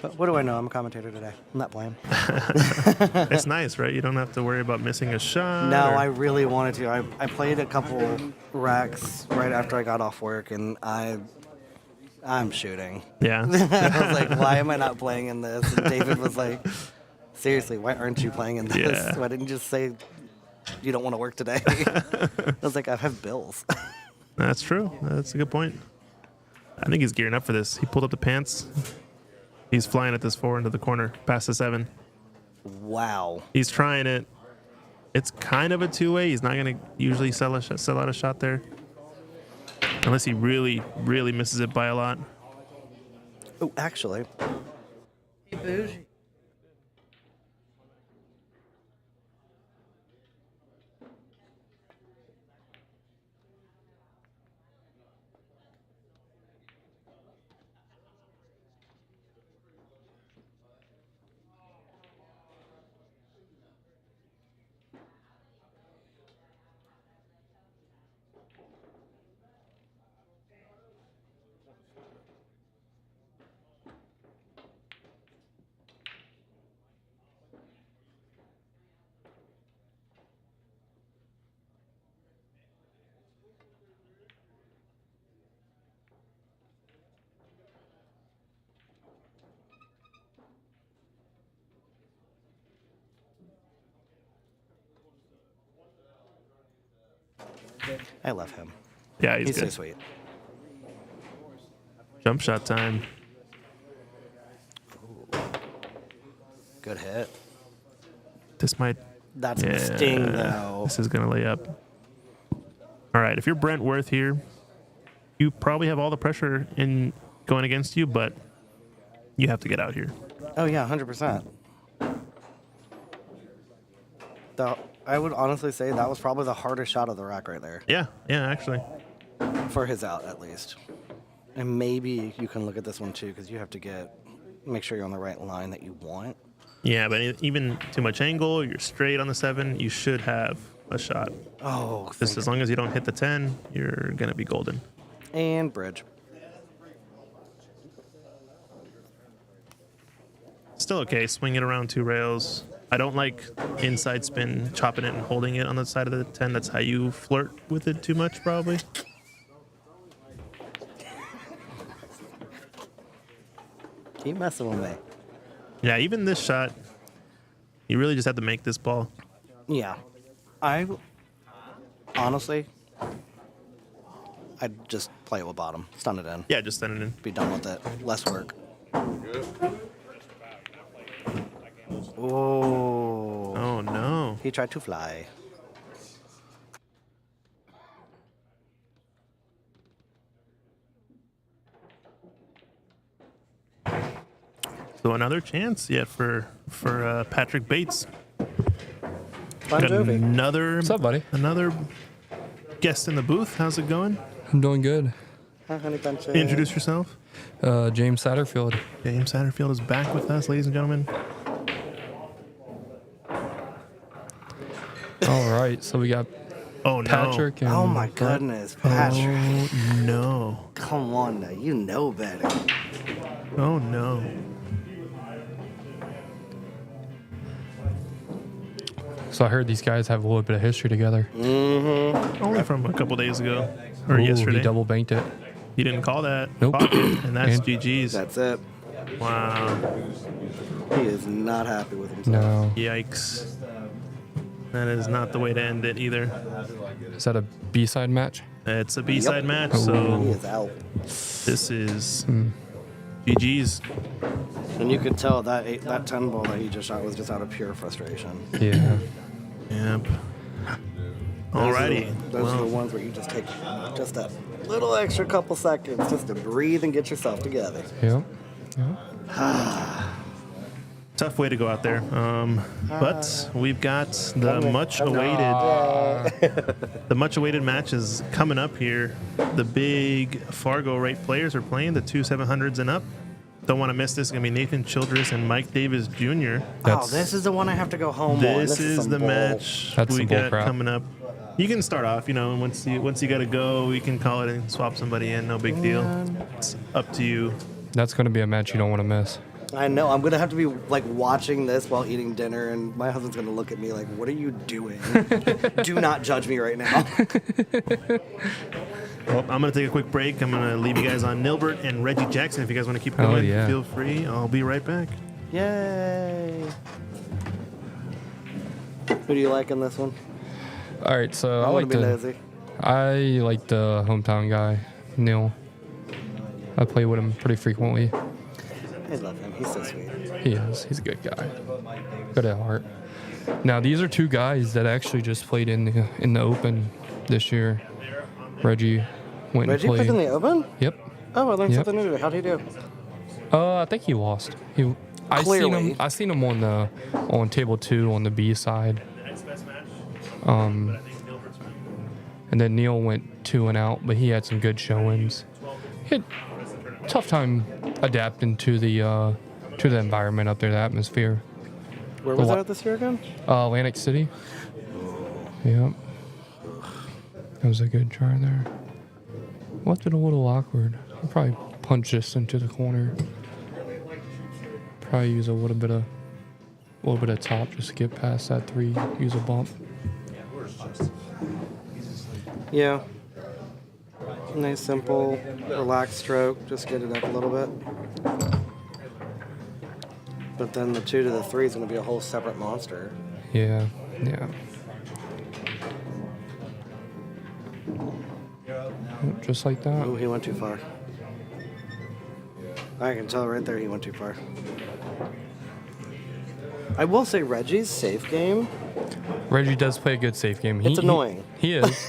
Speaker 11: But what do I know? I'm a commentator today. I'm not playing.
Speaker 1: It's nice, right? You don't have to worry about missing a shot.
Speaker 11: No,
Speaker 1: or-
Speaker 11: I really wanted to. I played a couple racks right after I got off work, and I'm shooting.
Speaker 1: Yeah.
Speaker 11: I was like, why am I not playing in this? And David was like, seriously, why aren't you playing in this?
Speaker 1: Yeah.
Speaker 11: Why didn't you just say you don't want to work today? I was like, I have bills.
Speaker 1: That's true. That's a good point. I think he's gearing up for this. He pulled up the pants. He's flying at this 4 into the corner, past the 7.
Speaker 11: Wow.
Speaker 1: He's trying it. It's kind of a 2-way. He's not going to usually sell out a shot there. Unless he really, really misses it by a lot.
Speaker 11: Oh, actually. Hey, Bougie. I love him.
Speaker 1: Yeah, he's
Speaker 11: He's so
Speaker 1: good.
Speaker 11: sweet.
Speaker 1: Jump shot time.
Speaker 11: Good hit.
Speaker 1: This might...
Speaker 11: That's a sting, though.
Speaker 1: This is going to lay up. All right, if you're Brent Worth here, you probably have all the pressure in going against you, but you have to get out here.
Speaker 11: Oh, yeah, 100%. I would honestly say that was probably the hardest shot of the rack right there.
Speaker 1: Yeah, actually.
Speaker 11: For his out, at least. And maybe you can look at this one, too, because you have to make sure you're on the right line that you want.
Speaker 1: Yeah, but even too much angle, you're straight on the 7, you should have a shot.
Speaker 11: Oh,
Speaker 1: Just as long as you don't hit the 10, you're going to be golden.
Speaker 11: And bridge.
Speaker 1: Still okay, swing it around 2 rails. I don't like inside spin, chopping it and holding it on the side of the 10. That's how you flirt with it too much, probably.
Speaker 11: Keep messing with me.
Speaker 1: Yeah, even this shot, you really just have to make this ball.
Speaker 11: Yeah. Honestly, I'd just play it with bottom. Stun it in.
Speaker 1: Yeah, just send it in.
Speaker 11: Be done with it. Less work. Oh.
Speaker 1: Oh, no.
Speaker 11: He tried to fly.
Speaker 1: So another chance yet for Patrick Bates.
Speaker 11: Bon
Speaker 1: Got
Speaker 11: Jovi.
Speaker 9: What's up, buddy?
Speaker 1: Another guest in the booth. How's it going?
Speaker 9: I'm doing good.
Speaker 11: Hi, honey bunches.
Speaker 1: Introduce yourself.
Speaker 9: James Satterfield.
Speaker 1: James Satterfield is back with us, ladies and gentlemen.
Speaker 9: All right, so we got
Speaker 1: Oh, no.
Speaker 9: Patrick and
Speaker 11: Oh my
Speaker 9: Brett.
Speaker 11: goodness, Patrick.
Speaker 1: Oh, no.
Speaker 11: Come on now, you know better.
Speaker 1: Oh, no.
Speaker 9: So I heard these guys have a little bit of history together.
Speaker 1: Only from a couple days ago. Or
Speaker 9: Ooh,
Speaker 1: yesterday.
Speaker 9: He double banked it.
Speaker 1: He didn't call that.
Speaker 9: Nope.
Speaker 1: Pocket, and that's
Speaker 9: And-
Speaker 1: GG's.
Speaker 11: That's it.
Speaker 1: Wow.
Speaker 11: He is not happy with himself.
Speaker 9: No.
Speaker 1: Yikes. That is not the way to end it either.
Speaker 9: Is that a B-side match?
Speaker 1: It's a B-side match,
Speaker 11: He
Speaker 1: so
Speaker 11: is out.
Speaker 1: this is GG's.
Speaker 11: And you could tell that 10 ball that he just shot was just out of pure frustration.
Speaker 9: Yeah.
Speaker 1: Yep. Alrighty.
Speaker 11: Those are the ones where you just take just that little extra couple seconds just to breathe and get yourself together.
Speaker 9: Yep.
Speaker 1: Tough way to go out there. But we've got the much awaited matches coming up here. The big Fargo rate players are playing the 2 700s and up. Don't want to miss this. It's going to be Nathan Childress and Mike Davis Jr.
Speaker 11: Oh, this is the one I have to go home on.
Speaker 1: This is
Speaker 11: some
Speaker 1: the
Speaker 11: bull.
Speaker 1: match
Speaker 9: That's
Speaker 1: we
Speaker 9: some bull
Speaker 1: got
Speaker 9: crap.
Speaker 1: coming up. You can start off, and once you got to go, you can call it and swap somebody in. No big deal. It's up to you.
Speaker 9: That's going to be a match you don't want to miss.
Speaker 11: I know. I'm going to have to be like watching this while eating dinner, and my husband's going to look at me like, what are you doing? Do not judge me right now.
Speaker 1: Well, I'm going to take a quick break. I'm going to leave you guys on Nilbert and Reggie Jackson. If you guys want to keep going,
Speaker 9: yeah.
Speaker 1: feel free. I'll be right back.
Speaker 11: Yay. Who do you like in this one?
Speaker 9: All right, so
Speaker 11: I want to be nosy.
Speaker 9: I like the hometown guy, Neil. I play with him pretty frequently.
Speaker 11: I love him. He's so sweet.
Speaker 9: He is. He's a good guy. Good at heart. Now, these are two guys that actually just played in the Open this year. Reggie went
Speaker 11: Reggie
Speaker 9: and played.
Speaker 11: played in the Open?
Speaker 9: Yep.
Speaker 11: Oh, I learned
Speaker 9: Yep.
Speaker 11: something new. How'd he do?
Speaker 9: I think he lost.
Speaker 11: Clearly.
Speaker 9: I seen him on table 2 on the B side. And then Neil went 2 and out, but he had some good showings. He had a tough time adapting to the environment up there, the atmosphere.
Speaker 11: Where was that this year again?
Speaker 9: Atlantic City. Yep. That was a good try there. Left it a little awkward. I'll probably punch this into the corner. Probably use a little bit of top just to get past that 3. Use a bump.
Speaker 11: Yeah. Nice, simple, relaxed stroke. Just get it up a little bit. But then the 2 to the 3 is going to be a whole separate monster.
Speaker 9: Yeah. Just like that.
Speaker 11: Oh, he went too far. I can tell right there he went too far. I will say Reggie's safe game.
Speaker 9: Reggie does play a good safe game.
Speaker 11: It's annoying.
Speaker 9: He is.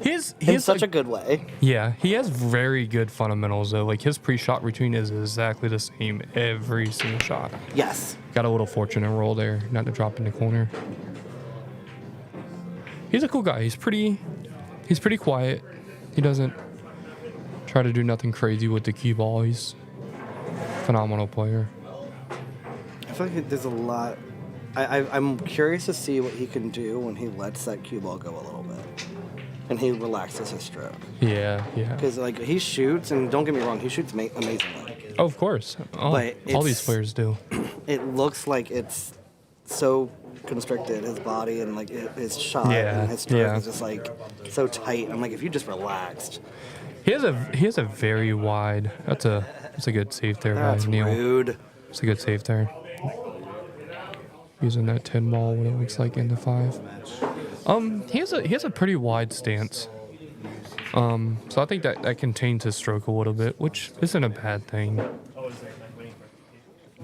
Speaker 9: He
Speaker 11: In
Speaker 9: is
Speaker 11: such a good way.
Speaker 9: Yeah, he has very good fundamentals though. Like his pre-shot routine is exactly the same every single shot.
Speaker 11: Yes.
Speaker 9: Got a little fortunate roll there, not to drop in the corner. He's a cool guy. He's pretty quiet. He doesn't try to do nothing crazy with the cue ball. He's a phenomenal player.
Speaker 11: I feel like there's a lot. I'm curious to see what he can do when he lets that cue ball go a little bit, and he relaxes his stroke.
Speaker 9: Yeah.
Speaker 11: Because like he shoots, and don't get me wrong, he shoots amazingly.
Speaker 9: Oh, of course.
Speaker 11: But
Speaker 9: All these players do.
Speaker 11: It looks like it's so constricted, his body, and like his shot and his stroke is just like so tight. I'm like, if you just relaxed.
Speaker 9: He has a very wide. That's a good save there
Speaker 11: That's
Speaker 9: by Neil.
Speaker 11: rude.
Speaker 9: It's a good save there. Using that 10 ball, what it looks like in the 5. He has a pretty wide stance. So I think that contains his stroke a little bit, which isn't a bad thing.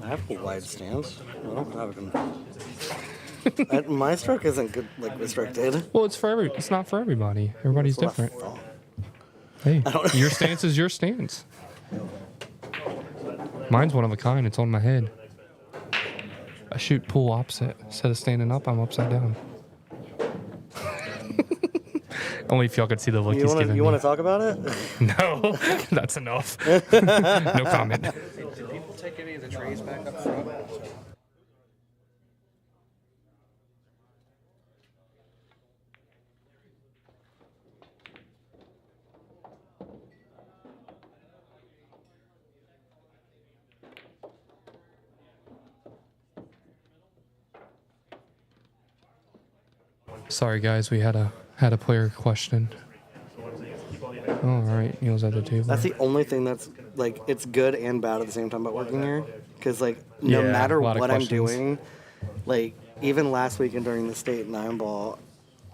Speaker 11: I have a wide stance. I don't have my stroke isn't good, like restricted.
Speaker 9: Well, it's not for everybody. Everybody's different. Hey, your stance is your stance. Mine's one of a kind. It's on my head. I shoot pool opposite. Instead of standing up, I'm upside down. Only if y'all could see the look he's giving me.
Speaker 11: You want to talk about it?
Speaker 9: No, that's enough. No comment.
Speaker 11: Did people take any of the trays back up front?
Speaker 9: Sorry, guys, we had a player question. All right, Neil's at the table.
Speaker 11: That's the only thing that's like it's good and bad at the same time about working here, because like no matter what I'm doing, like even last weekend during the state 9 ball,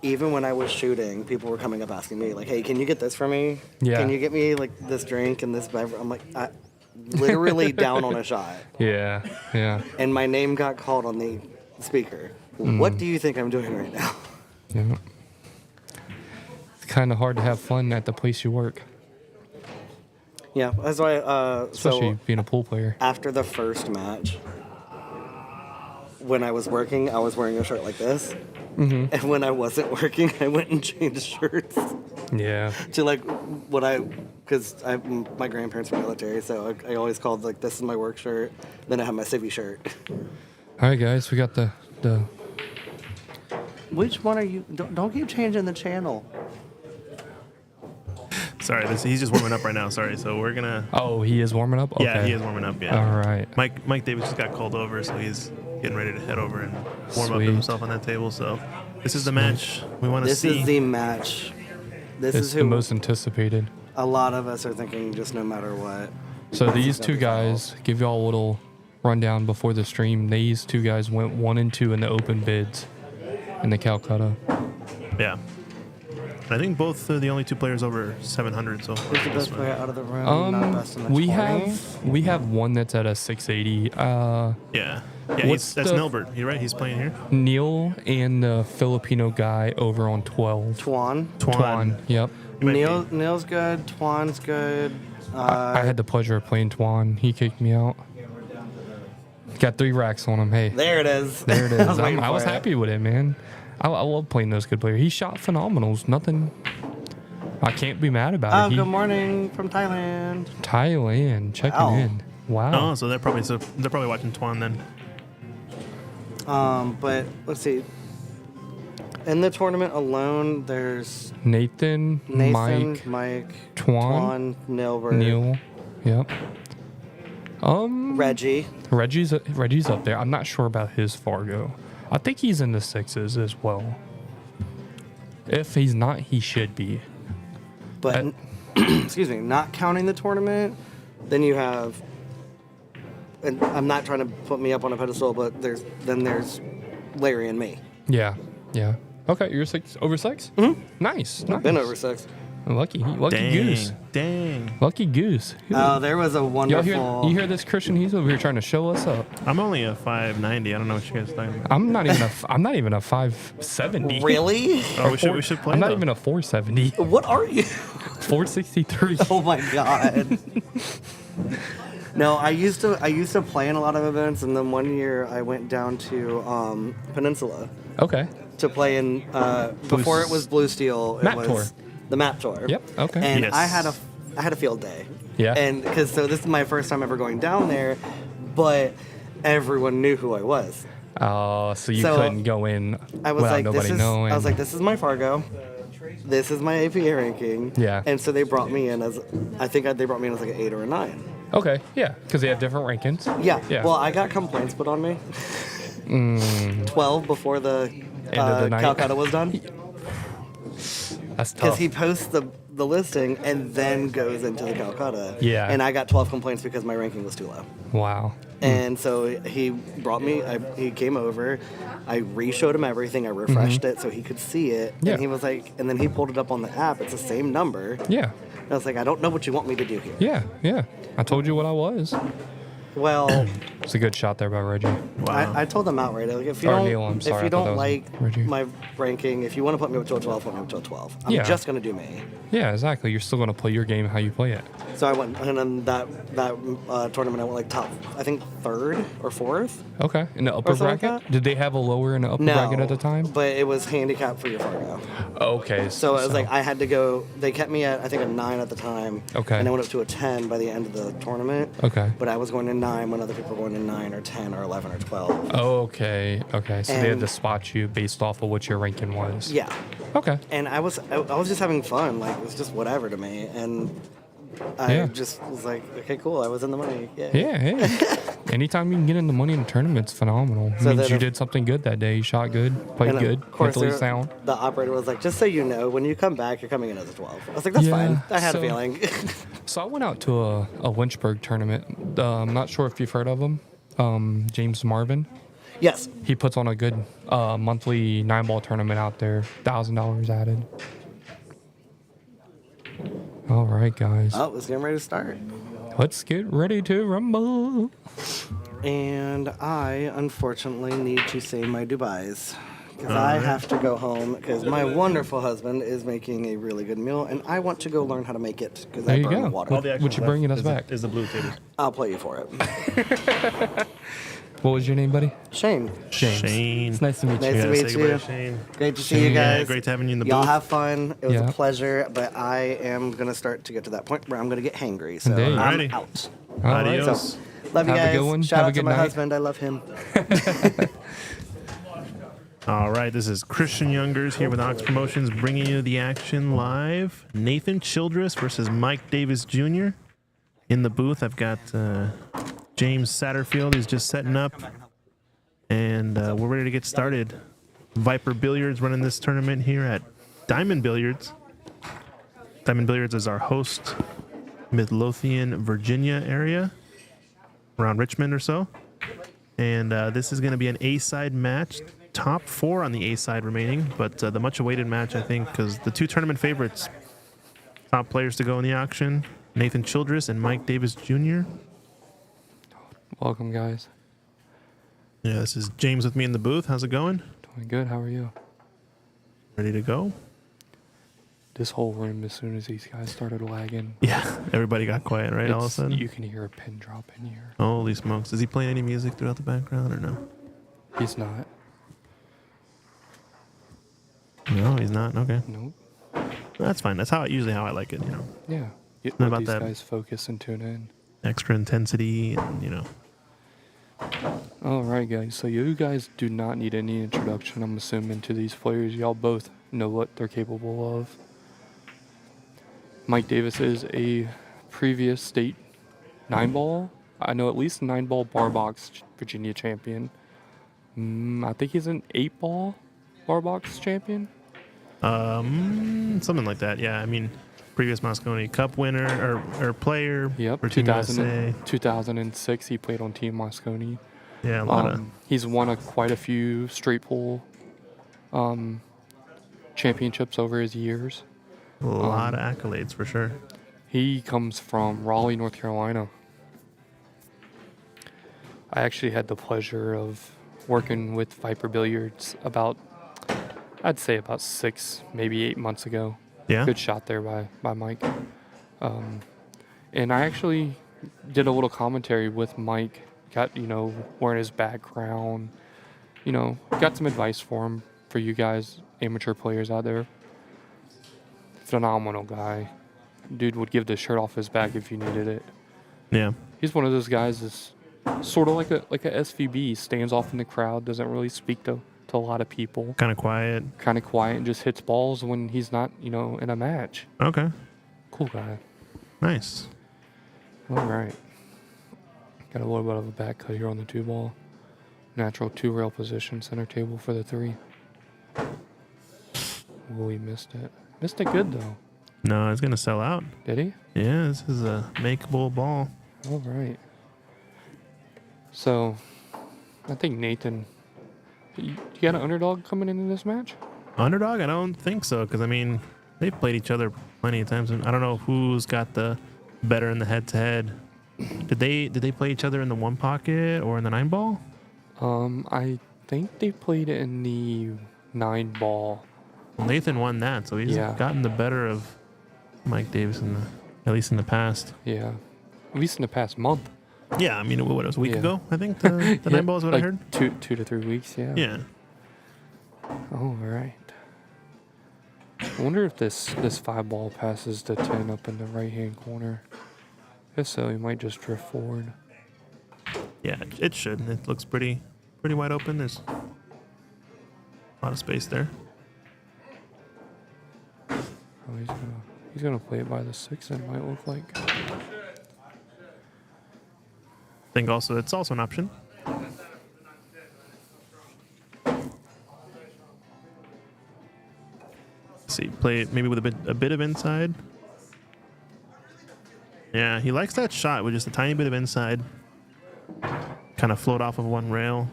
Speaker 11: even when I was shooting, people were coming up asking me like, "Hey, can you get this for me?
Speaker 9: Yeah.
Speaker 11: Can you get me like this drink and this beverage?" I'm like, literally down on a shot.
Speaker 9: Yeah.
Speaker 11: And my name got called on the speaker. What do you think I'm doing right now?
Speaker 9: Yeah. It's kind of hard to have fun at the place you work.
Speaker 11: Yeah, that's why.
Speaker 9: Especially
Speaker 11: so
Speaker 9: being a pool player.
Speaker 11: after the first match, when I was working, I was wearing a shirt like this.
Speaker 9: Mm-hmm.
Speaker 11: And when I wasn't working, I went and changed shirts
Speaker 9: Yeah.
Speaker 11: to like what because my grandparents were military, so I always called like this is my work shirt. Then I have my civvy shirt.
Speaker 9: All right, guys, we got the.
Speaker 11: Which one are you? Don't keep changing the channel.
Speaker 1: Sorry, he's just warming up right now. Sorry, so we're gonna.
Speaker 9: Oh, he is warming up. Okay.
Speaker 1: Yeah, he is warming up. Yeah.
Speaker 9: All right.
Speaker 1: Mike Davis just got called over, so he's getting ready to head over and warm up
Speaker 9: Sweet.
Speaker 1: himself on that table. So this is the match we want to
Speaker 11: This
Speaker 1: see.
Speaker 11: is the match. This
Speaker 9: It's
Speaker 11: is
Speaker 9: the
Speaker 11: who
Speaker 9: most anticipated.
Speaker 11: a lot of us are thinking. Just no matter what.
Speaker 9: So these two guys, give y'all a little rundown before the stream. These two guys went 1 and 2 in the open bids in the Calcutta.
Speaker 1: Yeah. And I think both are the only 2 players over 700. So
Speaker 11: Who's the best player out of the room? Not best in the
Speaker 9: we
Speaker 11: 20?
Speaker 9: have one that's at a 680.
Speaker 1: yeah,
Speaker 9: What's
Speaker 1: that's
Speaker 9: the-
Speaker 1: Nelbert. You're right. He's playing here.
Speaker 9: Neil and the Filipino guy over on 12.
Speaker 11: Twan.
Speaker 9: Yep.
Speaker 1: He might be-
Speaker 11: Neil's good. Twan's good.
Speaker 9: I had the pleasure of playing Twan. He kicked me out. Got 3 racks on him. Hey.
Speaker 11: There it is.
Speaker 9: There it is.
Speaker 11: waiting
Speaker 9: I was
Speaker 11: for it.
Speaker 9: happy with it, man. I love playing those good players. He shot phenomenals. Nothing. I can't be mad about it.
Speaker 11: Good morning from Thailand.
Speaker 9: Thailand checking
Speaker 11: Wow.
Speaker 9: in. Wow.
Speaker 1: Oh, so they're probably watching Twan then.
Speaker 11: But let's see. In the tournament alone, there's
Speaker 9: Nathan,
Speaker 11: Mike,
Speaker 9: Twan,
Speaker 11: Nilbert,
Speaker 9: Neil. Yep.
Speaker 11: Reggie.
Speaker 9: Reggie's up there. I'm not sure about his Fargo. I think he's in the 6s as well. If he's not, he should be.
Speaker 11: But excuse me, not counting the tournament, then you have. And I'm not trying to put me up on a pedestal, but there's Larry and me.
Speaker 9: Yeah. Okay, you're 6 over 6.
Speaker 11: Mm-hmm.
Speaker 9: Nice.
Speaker 11: I've been over 6.
Speaker 9: Lucky
Speaker 1: Dang.
Speaker 9: goose.
Speaker 1: Dang.
Speaker 9: Lucky goose.
Speaker 11: There was a
Speaker 9: Y'all
Speaker 11: wonderful.
Speaker 9: you hear this, Christian? He's over here trying to show us up.
Speaker 1: I'm only a 590. I don't know what you guys are talking about.
Speaker 9: I'm not even a 570.
Speaker 11: Really?
Speaker 1: Oh, we should play.
Speaker 9: I'm not
Speaker 1: though.
Speaker 9: even a 470.
Speaker 11: What are you?
Speaker 9: 463.
Speaker 11: Oh my god. No, I used to play in a lot of events, and then one year I went down to Peninsula.
Speaker 9: Okay.
Speaker 11: to play in before it was Blue Steel. It
Speaker 12: Map
Speaker 11: was
Speaker 12: Tour.
Speaker 11: the Map Tour.
Speaker 12: Yep. Okay.
Speaker 11: And
Speaker 1: Yes.
Speaker 11: I had a field day.
Speaker 12: Yeah.
Speaker 11: And because so this is my first time ever going down there, but everyone knew who I was.
Speaker 12: Oh, so you
Speaker 11: So,
Speaker 12: couldn't go in
Speaker 11: I was
Speaker 12: without
Speaker 11: like,
Speaker 12: nobody
Speaker 11: this is.
Speaker 12: knowing.
Speaker 11: I was like, this is my Fargo. This is my APA ranking.
Speaker 12: Yeah.
Speaker 11: And so they brought me in as, I think they brought me in as like an 8 or a 9.
Speaker 12: okay, yeah, because they have different rankings.
Speaker 11: Yeah.
Speaker 12: Yeah.
Speaker 11: Well, I got complaints put on me. 12 before the,
Speaker 12: End of the night.
Speaker 11: Calcutta was done.
Speaker 12: That's
Speaker 11: Because
Speaker 12: tough.
Speaker 11: he posts the listing and then goes into the Calcutta.
Speaker 12: Yeah.
Speaker 11: And I got 12 complaints because my ranking was too low.
Speaker 12: Wow.
Speaker 11: And so he brought me, he came over, I re-showed him everything, I refreshed it so he could see it.
Speaker 12: Yeah.
Speaker 11: And he was like, and then he pulled it up on the app, it's the same number.
Speaker 12: Yeah.
Speaker 11: I was like, I don't know what you want me to do here.
Speaker 12: Yeah. Yeah. I told you what I was.
Speaker 11: Well,
Speaker 12: It's a good shot there by Reggie.
Speaker 11: I told them outright, like, if you
Speaker 12: Or
Speaker 11: don't,
Speaker 12: Neil, I'm sorry,
Speaker 11: if
Speaker 12: I
Speaker 11: you
Speaker 12: thought that
Speaker 11: don't
Speaker 12: was
Speaker 11: like
Speaker 12: Reggie.
Speaker 11: my ranking, if you want to put me up to a 12, put me up to a 12. I'm
Speaker 12: Yeah.
Speaker 11: just going to do me.
Speaker 12: Yeah, exactly. You're still going to play your game how you play it.
Speaker 11: So I went, and then that tournament, I went like top, I think 3rd or 4th.
Speaker 12: Okay. In the upper
Speaker 11: something like
Speaker 12: bracket?
Speaker 11: that?
Speaker 12: Did they have a lower and an upper
Speaker 11: No,
Speaker 12: bracket at the time?
Speaker 11: but it was handicap for your Fargo.
Speaker 12: Okay.
Speaker 11: So it was like I had to go. They kept me at I think a 9 at the time.
Speaker 12: Okay.
Speaker 11: And I went up to a 10 by the end of the tournament.
Speaker 12: Okay.
Speaker 11: But I was going to 9 when other people were going to 9 or 10 or 11 or 12.
Speaker 12: Okay. Okay. So they had
Speaker 11: And-
Speaker 12: to spot you based off of what your ranking was.
Speaker 11: Yeah.
Speaker 12: Okay.
Speaker 11: And I was just having fun. Like it was just whatever to me. And I
Speaker 12: Yeah.
Speaker 11: just was like, okay, cool. I was in the money. Yeah.
Speaker 12: Yeah, hey. Anytime you can get in the money in a tournament, it's phenomenal. It
Speaker 11: So
Speaker 12: means
Speaker 11: then
Speaker 12: you
Speaker 11: if-
Speaker 12: did something good that day. You shot good, played
Speaker 11: And
Speaker 12: good,
Speaker 11: of course,
Speaker 12: mentally sound.
Speaker 11: the operator was like, just so you know, when you come back, you're coming in as a 12. I was like, that's
Speaker 12: Yeah,
Speaker 11: fine. I had a
Speaker 12: so-
Speaker 11: feeling.
Speaker 12: So I went out to a Lynchburg tournament. I'm not sure if you've heard of him. James Marvin.
Speaker 11: Yes.
Speaker 12: He puts on a good monthly 9-ball tournament out there. $1,000 added. All right, guys.
Speaker 11: Oh, it's getting ready to start.
Speaker 12: Let's get ready to rumble.
Speaker 11: And I, unfortunately, need to say my Dubais. Because I have to go home because my wonderful husband is making a really good meal, and I want to go learn how to make it because
Speaker 12: There
Speaker 11: I
Speaker 12: you
Speaker 11: burn
Speaker 12: go.
Speaker 11: the water.
Speaker 12: Would you bring us back?
Speaker 1: Is the blue table.
Speaker 11: I'll play you for it.
Speaker 12: What was your name, buddy?
Speaker 11: Shane.
Speaker 12: James.
Speaker 1: Shane.
Speaker 12: It's nice to meet
Speaker 11: Nice
Speaker 12: you.
Speaker 11: to
Speaker 1: Yeah,
Speaker 11: meet
Speaker 1: say goodbye
Speaker 11: you.
Speaker 1: to Shane.
Speaker 11: Great to see you
Speaker 1: Yeah,
Speaker 11: guys.
Speaker 1: great having you in the
Speaker 11: Y'all
Speaker 1: booth.
Speaker 11: have fun. It was
Speaker 12: Yeah.
Speaker 11: a pleasure, but I am going to start to get to that point where I'm going to get hangry. So
Speaker 12: There you go.
Speaker 11: I'm
Speaker 1: Alrighty.
Speaker 11: out.
Speaker 12: All right.
Speaker 1: Adios.
Speaker 11: Love you
Speaker 12: Have a
Speaker 11: guys.
Speaker 12: good one.
Speaker 11: Shout
Speaker 12: Have a
Speaker 11: out to
Speaker 12: good
Speaker 11: my
Speaker 12: night.
Speaker 11: husband. I love him.
Speaker 1: All right, this is Christian Youngers here with Ox Promotions bringing you the action live. Nathan Childress versus Mike Davis Jr. In the booth, I've got James Satterfield. He's just setting up. And we're ready to get started. Viper Billiards running this tournament here at Diamond Billiards. Diamond Billiards is our host, Midlothian, Virginia area, around Richmond or so. And this is going to be an A-side match. Top 4 on the A-side remaining, but the much-awaited match, I think, because the 2 tournament favorites, top players to go in the auction, Nathan Childress and Mike Davis Jr.
Speaker 9: Welcome, guys.
Speaker 1: Yeah, this is James with me in the booth. How's it going?
Speaker 9: Doing good. How are you?
Speaker 1: Ready to go?
Speaker 9: This whole room, as soon as these guys started lagging,
Speaker 1: Yeah, everybody got quiet, right, all of a
Speaker 9: it's-
Speaker 1: sudden?
Speaker 9: you can hear a pin drop in here.
Speaker 1: Holy smokes. Is he playing any music throughout the background or no?
Speaker 9: He's not.
Speaker 1: No, he's not. Okay.
Speaker 9: Nope.
Speaker 1: That's fine. That's usually how I like it, you know.
Speaker 9: Yeah.
Speaker 1: Not
Speaker 9: Let
Speaker 1: about
Speaker 9: these
Speaker 1: that.
Speaker 9: guys focus and tune in.
Speaker 1: Extra intensity and, you know.
Speaker 9: All right, guys. So you guys do not need any introduction, I'm assuming, to these players. Y'all both know what they're capable of. Mike Davis is a previous state 9-ball. I know at least 9-ball bar box Virginia champion. I think he's an 8-ball bar box champion.
Speaker 1: Something like that. Yeah, I mean, previous Moscone Cup winner or player
Speaker 9: Yep.
Speaker 1: for Team USA.
Speaker 9: 2006, he played on Team Moscone.
Speaker 1: Yeah, a lot of.
Speaker 9: He's won quite a few straight pool championships over his years.
Speaker 1: A lot of accolades for sure.
Speaker 9: He comes from Raleigh, North Carolina. I actually had the pleasure of working with Viper Billiards I'd say about 6, maybe 8 months ago.
Speaker 1: Yeah.
Speaker 9: Good shot there by Mike. And I actually did a little commentary with Mike, got, learn his background, got some advice for him for you guys, amateur players out there. Phenomenal guy. Dude would give the shirt off his back if you needed it.
Speaker 1: Yeah.
Speaker 9: He's one of those guys that's sort of like a SVB, stands off in the crowd, doesn't really speak to a lot of people.
Speaker 1: Kind of quiet.
Speaker 9: And just hits balls when he's not, in a match.
Speaker 1: Okay.
Speaker 9: Cool guy.
Speaker 1: Nice.
Speaker 9: All right. Got a little bit of a back cut here on the 2-ball. Natural 2-rail position, center table for the 3. Oh, he missed it. Missed it good, though.
Speaker 1: No, he's going to sell out.
Speaker 9: Did he?
Speaker 1: Yeah, this is a makeable ball.
Speaker 9: All right. So, I think Nathan, you got an underdog coming into this match?
Speaker 1: Underdog? I don't think so, because, I mean, they've played each other plenty of times. And I don't know who's got the better in the head-to-head. Did they play each other in the 1 pocket or in the 9-ball?
Speaker 9: I think they played it in the 9-ball.
Speaker 1: Well, Nathan won that, so he's gotten the better of Mike Davis at least in the past.
Speaker 9: Yeah. At least in the past month.
Speaker 1: Yeah, I mean, what, it was a week ago, I think, the 9-ball is what I heard?
Speaker 9: 2 to 3 weeks, yeah.
Speaker 1: Yeah.
Speaker 9: All right. I wonder if this 5-ball passes to 10 up in the right-hand corner. If so, he might just drift forward.
Speaker 1: Yeah, it should. It looks pretty wide open. There's a lot of space there.
Speaker 9: Oh, he's gonna play it by the 6, it might look like.
Speaker 1: I think also it's also an option. See, play it maybe with a bit of inside. Yeah, he likes that shot with just a tiny bit of inside. Kind of float off of 1 rail.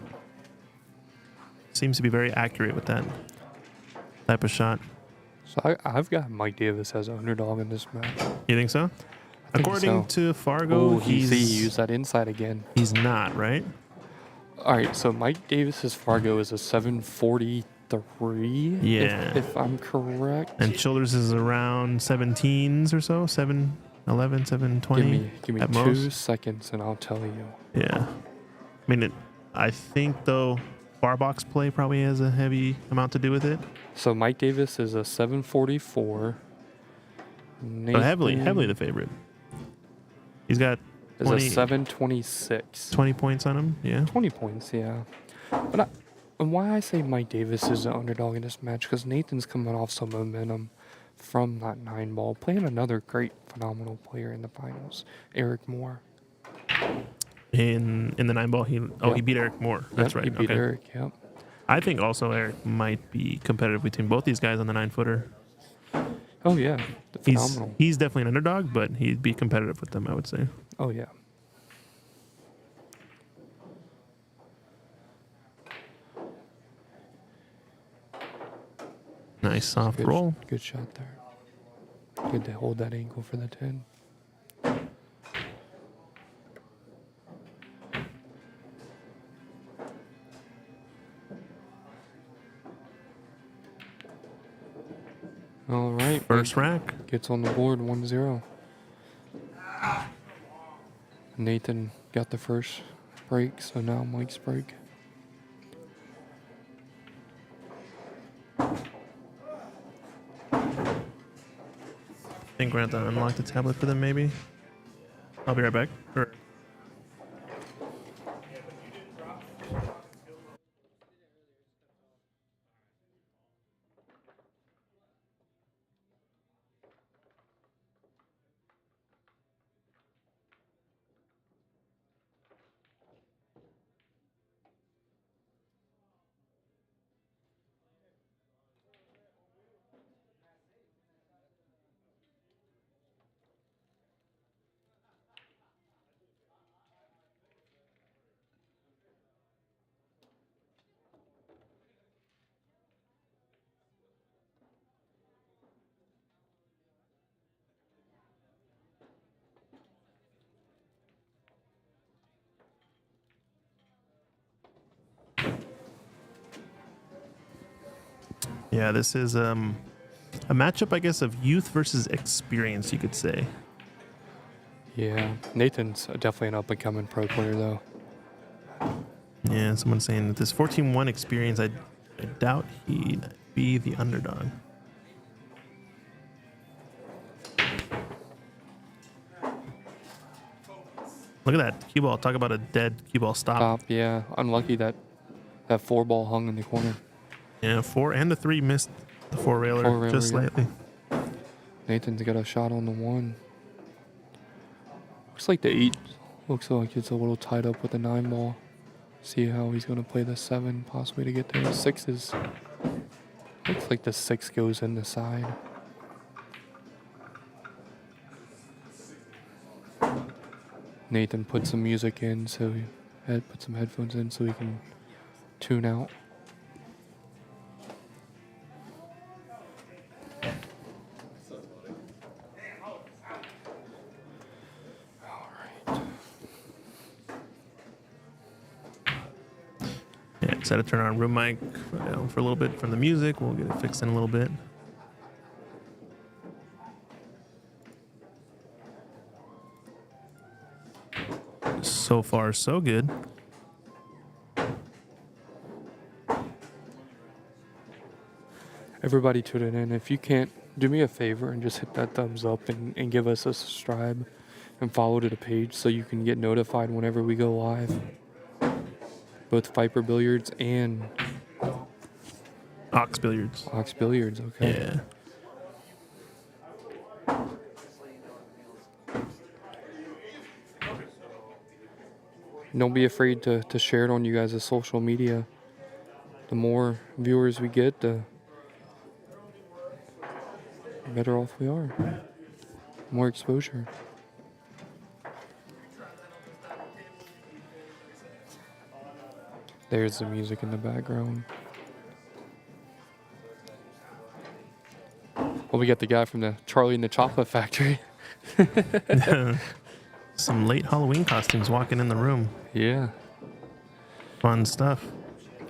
Speaker 1: Seems to be very accurate with that type of shot.
Speaker 9: So I've got Mike Davis as an underdog in this match.
Speaker 1: You think so? According to Fargo,
Speaker 9: he used that inside again.
Speaker 1: He's not, right?
Speaker 9: All right, so Mike Davis's Fargo is a 743.
Speaker 1: Yeah.
Speaker 9: If I'm correct.
Speaker 1: And Childers is around 17s or so, 711, 720.
Speaker 9: Give me
Speaker 1: at
Speaker 9: 2
Speaker 1: most.
Speaker 9: seconds and I'll tell you.
Speaker 1: Yeah. I mean, I think, though, bar box play probably has a heavy amount to do with it.
Speaker 9: So Mike Davis is a 744.
Speaker 1: So heavily the favorite. He's got
Speaker 9: is a 726.
Speaker 1: 20 points on him, yeah.
Speaker 9: 20 points, yeah. And why I say Mike Davis is an underdog in this match, because Nathan's coming off some momentum from that 9-ball, playing another great, phenomenal player in the finals, Eric Moore.
Speaker 1: In the 9-ball, he beat Eric Moore. That's right.
Speaker 9: He beat Eric, yep.
Speaker 1: I think also Eric might be competitive between both these guys on the 9-footer.
Speaker 9: Oh, yeah. Phenomenal.
Speaker 1: He's definitely an underdog, but he'd be competitive with them, I would say.
Speaker 9: Oh, yeah.
Speaker 1: Nice soft roll.
Speaker 9: Good shot there. Good to hold that angle for the 10. All right.
Speaker 1: First rack.
Speaker 9: Gets on the board 1-0. Nathan got the first break, so now Mike's break.
Speaker 1: I think we're going to have to unlock the tablet for them, maybe. I'll be right back. Yeah, this is a matchup, I guess, of youth versus experience, you could say.
Speaker 9: Yeah, Nathan's definitely an up-and-coming pro player, though.
Speaker 1: Yeah, someone's saying that this 14-1 experience, I doubt he'd be the underdog. Look at that cue ball. Talk about a dead cue ball stop.
Speaker 9: Stop, yeah. Unlucky that 4 ball hung in the corner.
Speaker 1: Yeah, 4 and the 3 missed the 4-railer
Speaker 9: Four-railer,
Speaker 1: just
Speaker 9: yeah.
Speaker 1: slightly.
Speaker 9: Nathan's got a shot on the 1. Looks like the 8 looks like it's a little tied up with the 9 ball. See how he's going to play the 7, possibly to get to the 6s. Looks like the 6 goes in the side. Nathan put some music in, so he had put some headphones in so he can tune out.
Speaker 1: Yeah, just had to turn on room mic for a little bit from the music. We'll get it fixed in a little bit. So far, so good.
Speaker 9: Everybody tuning in, if you can't, do me a favor and just hit that thumbs up and give us a subscribe and follow to the page so you can get notified whenever we go live. Both Viper Billiards and
Speaker 1: Ox Billiards.
Speaker 9: Ox Billiards, okay.
Speaker 1: Yeah.
Speaker 9: Don't be afraid to share it on you guys' social media. The more viewers we get, the better off we are. More exposure. There's the music in the background. Well, we got the guy from the Charlie and the Chocolate Factory.
Speaker 1: Some late Halloween costumes walking in the room.
Speaker 9: Yeah.
Speaker 1: Fun stuff.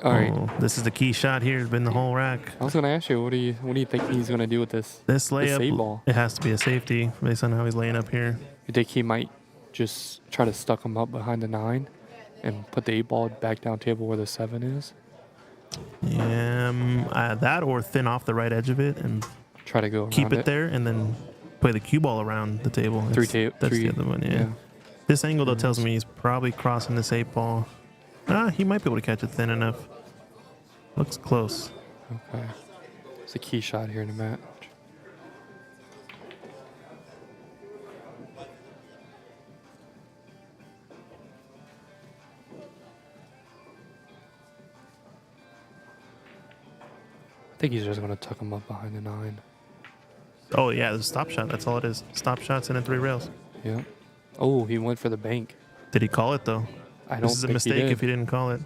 Speaker 9: All right.
Speaker 1: This is the key shot here. It's been the whole rack.
Speaker 9: I was gonna ask you, what do you think he's gonna do with this?
Speaker 1: This layup,
Speaker 9: 8-ball.
Speaker 1: it has to be a safety based on how he's laying up here.
Speaker 9: You think he might just try to stuck him up behind the 9 and put the 8-ball back down table where the 7 is?
Speaker 1: That or thin off the right edge of it and
Speaker 9: Try to go
Speaker 1: keep
Speaker 9: around
Speaker 1: it there and then play the cue ball around the table. That's the other one, yeah. This angle, though, tells me he's probably crossing this 8-ball. He might be able to catch it thin enough. Looks close.
Speaker 9: Okay. It's a key shot here in the match. I think he's just going to tuck him up behind the 9.
Speaker 1: Oh, yeah, the stop shot. That's all it is. Stop shots and then 3 rails.
Speaker 9: Yeah. Oh, he went for the bank.
Speaker 1: Did he call it, though?
Speaker 9: I don't
Speaker 1: This is a
Speaker 9: think he
Speaker 1: mistake
Speaker 9: did.
Speaker 1: if he didn't call it.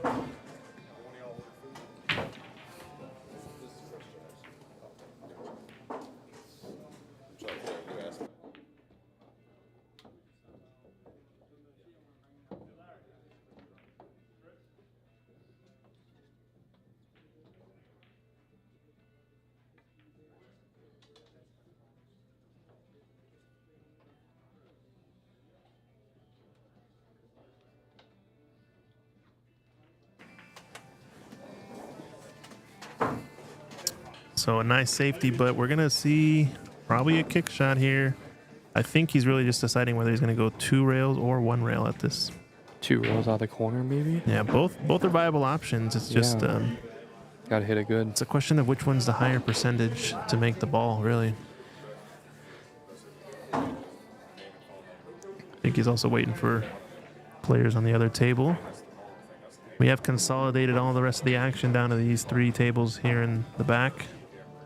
Speaker 1: So a nice safety, but we're going to see probably a kick shot here. I think he's really just deciding whether he's going to go 2 rails or 1 rail at this.
Speaker 9: 2 rails out of the corner, maybe?
Speaker 1: Yeah, both are viable options. It's just
Speaker 9: gotta hit it good.
Speaker 1: It's a question of which one's the higher percentage to make the ball, really. I think he's also waiting for players on the other table. We have consolidated all the rest of the action down to these 3 tables here in the back.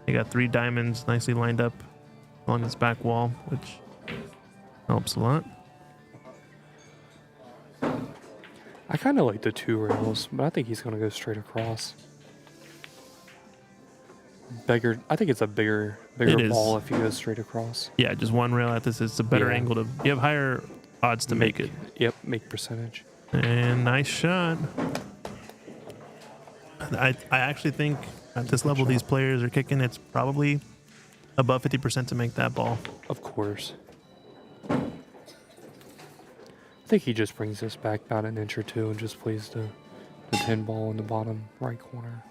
Speaker 1: They got 3 diamonds nicely lined up along this back wall, which helps a lot.
Speaker 9: I kind of like the 2 rails, but I think he's going to go straight across. I think it's a bigger ball if he goes straight across.
Speaker 1: Yeah, just 1 rail at this. It's a better angle to. You have higher odds to make it.
Speaker 9: Yep, make percentage.
Speaker 1: And nice shot. I actually think at this level these players are kicking, it's probably above 50% to make that ball.
Speaker 9: Of course. I think he just brings this back about an inch or 2 and just plays the 10 ball in the bottom right corner.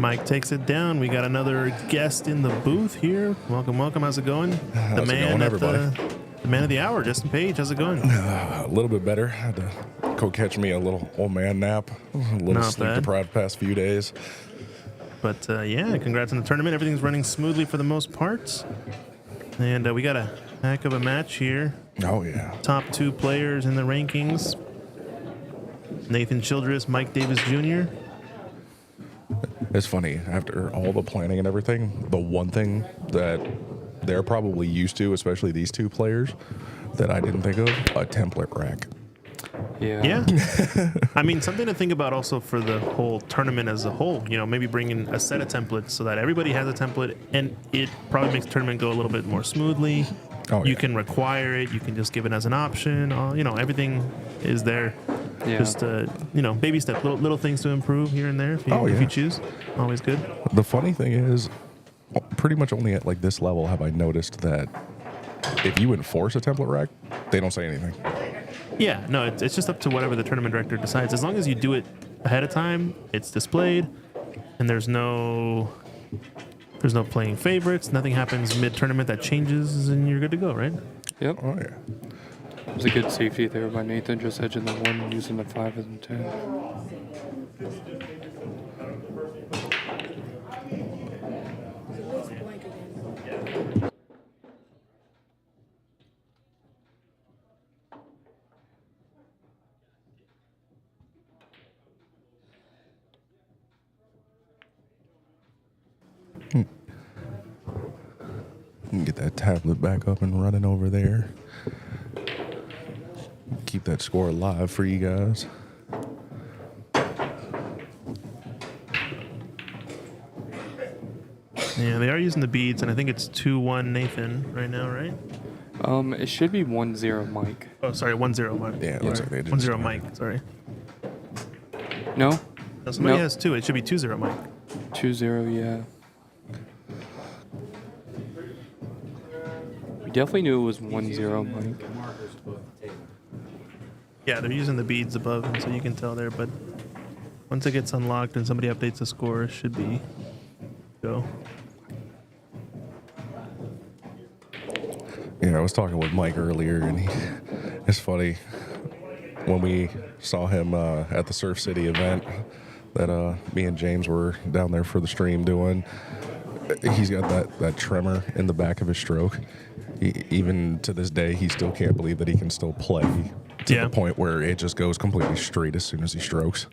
Speaker 1: Mike takes it down. We got another guest in the booth here. Welcome, welcome. How's it going?
Speaker 6: How's it going, everybody?
Speaker 1: The man of the hour, Justin Page. How's it going?
Speaker 6: A little bit better. Had to go catch me a little old man nap. A little
Speaker 1: Not
Speaker 6: sleep
Speaker 1: bad.
Speaker 6: deprived past few days.
Speaker 1: But yeah, congrats on the tournament. Everything's running smoothly for the most part. And we got a heck of a match here.
Speaker 6: Oh, yeah.
Speaker 1: Top 2 players in the rankings. Nathan Childress, Mike Davis Jr.
Speaker 6: It's funny, after all the planning and everything, the one thing that they're probably used to, especially these 2 players, that I didn't think of, a template rack.
Speaker 1: Yeah. I mean, something to think about also for the whole tournament as a whole. You know, maybe bring in a set of templates so that everybody has a template, and it probably makes the tournament go a little bit more smoothly.
Speaker 6: Oh,
Speaker 1: You
Speaker 6: yeah.
Speaker 1: can require it. You can just give it as an option. You know, everything is there.
Speaker 9: Yeah.
Speaker 1: Just, you know, baby step, little things to improve here and there if you,
Speaker 6: Oh,
Speaker 1: if
Speaker 6: yeah.
Speaker 1: you choose. Always good.
Speaker 6: The funny thing is, pretty much only at like this level have I noticed that if you enforce a template rack, they don't say anything.
Speaker 1: Yeah, no, it's just up to whatever the tournament director decides. As long as you do it ahead of time, it's displayed, and there's no playing favorites. Nothing happens mid-tournament that changes, and you're good to go, right?
Speaker 9: Yep.
Speaker 6: Oh, yeah.
Speaker 9: It was a good safety there by Nathan, just edging the 1, using the 5 and 10.
Speaker 6: Get that tablet back up and running over there. Keep that score alive for you guys.
Speaker 1: Yeah, they are using the beads, and I think it's 2-1 Nathan right now, right?
Speaker 9: It should be 1-0 Mike.
Speaker 1: Oh, sorry, 1-0 Mike.
Speaker 6: Yeah, it looks like they just
Speaker 1: 1-0 Mike, sorry.
Speaker 9: No?
Speaker 1: No, somebody
Speaker 9: No.
Speaker 1: has 2. It should be 2-0 Mike.
Speaker 9: 2-0, yeah. We definitely knew it was 1-0 Mike.
Speaker 1: Yeah, they're using the beads above him, so you can tell there, but once it gets unlocked and somebody updates the score, it should be go.
Speaker 6: Yeah, I was talking with Mike earlier, and it's funny when we saw him at the Surf City event that me and James were down there for the stream doing. He's got that tremor in the back of his stroke. Even to this day, he still can't believe that he can still play to the point where it just goes completely straight as soon as he strokes.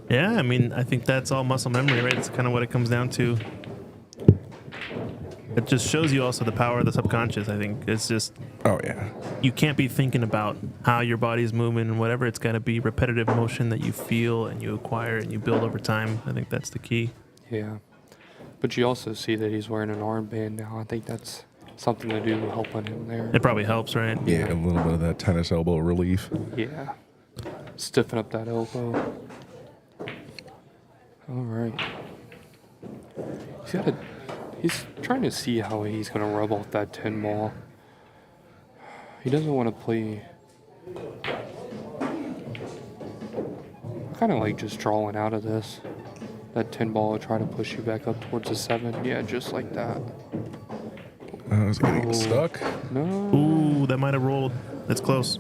Speaker 1: Yeah, I mean, I think that's all muscle memory, right? It's kind of what it comes down to. It just shows you also the power of the subconscious, I think. It's just...
Speaker 6: Oh, yeah.
Speaker 1: You can't be thinking about how your body's moving and whatever. It's got to be repetitive motion that you feel and you acquire and you build over time. I think that's the key.
Speaker 9: Yeah. But you also see that he's wearing an armband now. I think that's something to do helping him there.
Speaker 1: It probably helps, right?
Speaker 6: Yeah, a little bit of that tennis elbow relief.
Speaker 9: Yeah. Stiffen up that elbow. All right. He's trying to see how he's going to rub off that 10 ball. He doesn't want to play. Kind of like just drawing out of this. That 10 ball will try to push you back up towards the 7. Yeah, just like that.
Speaker 6: I was getting stuck.
Speaker 9: No.
Speaker 1: Ooh, that might have rolled. That's close.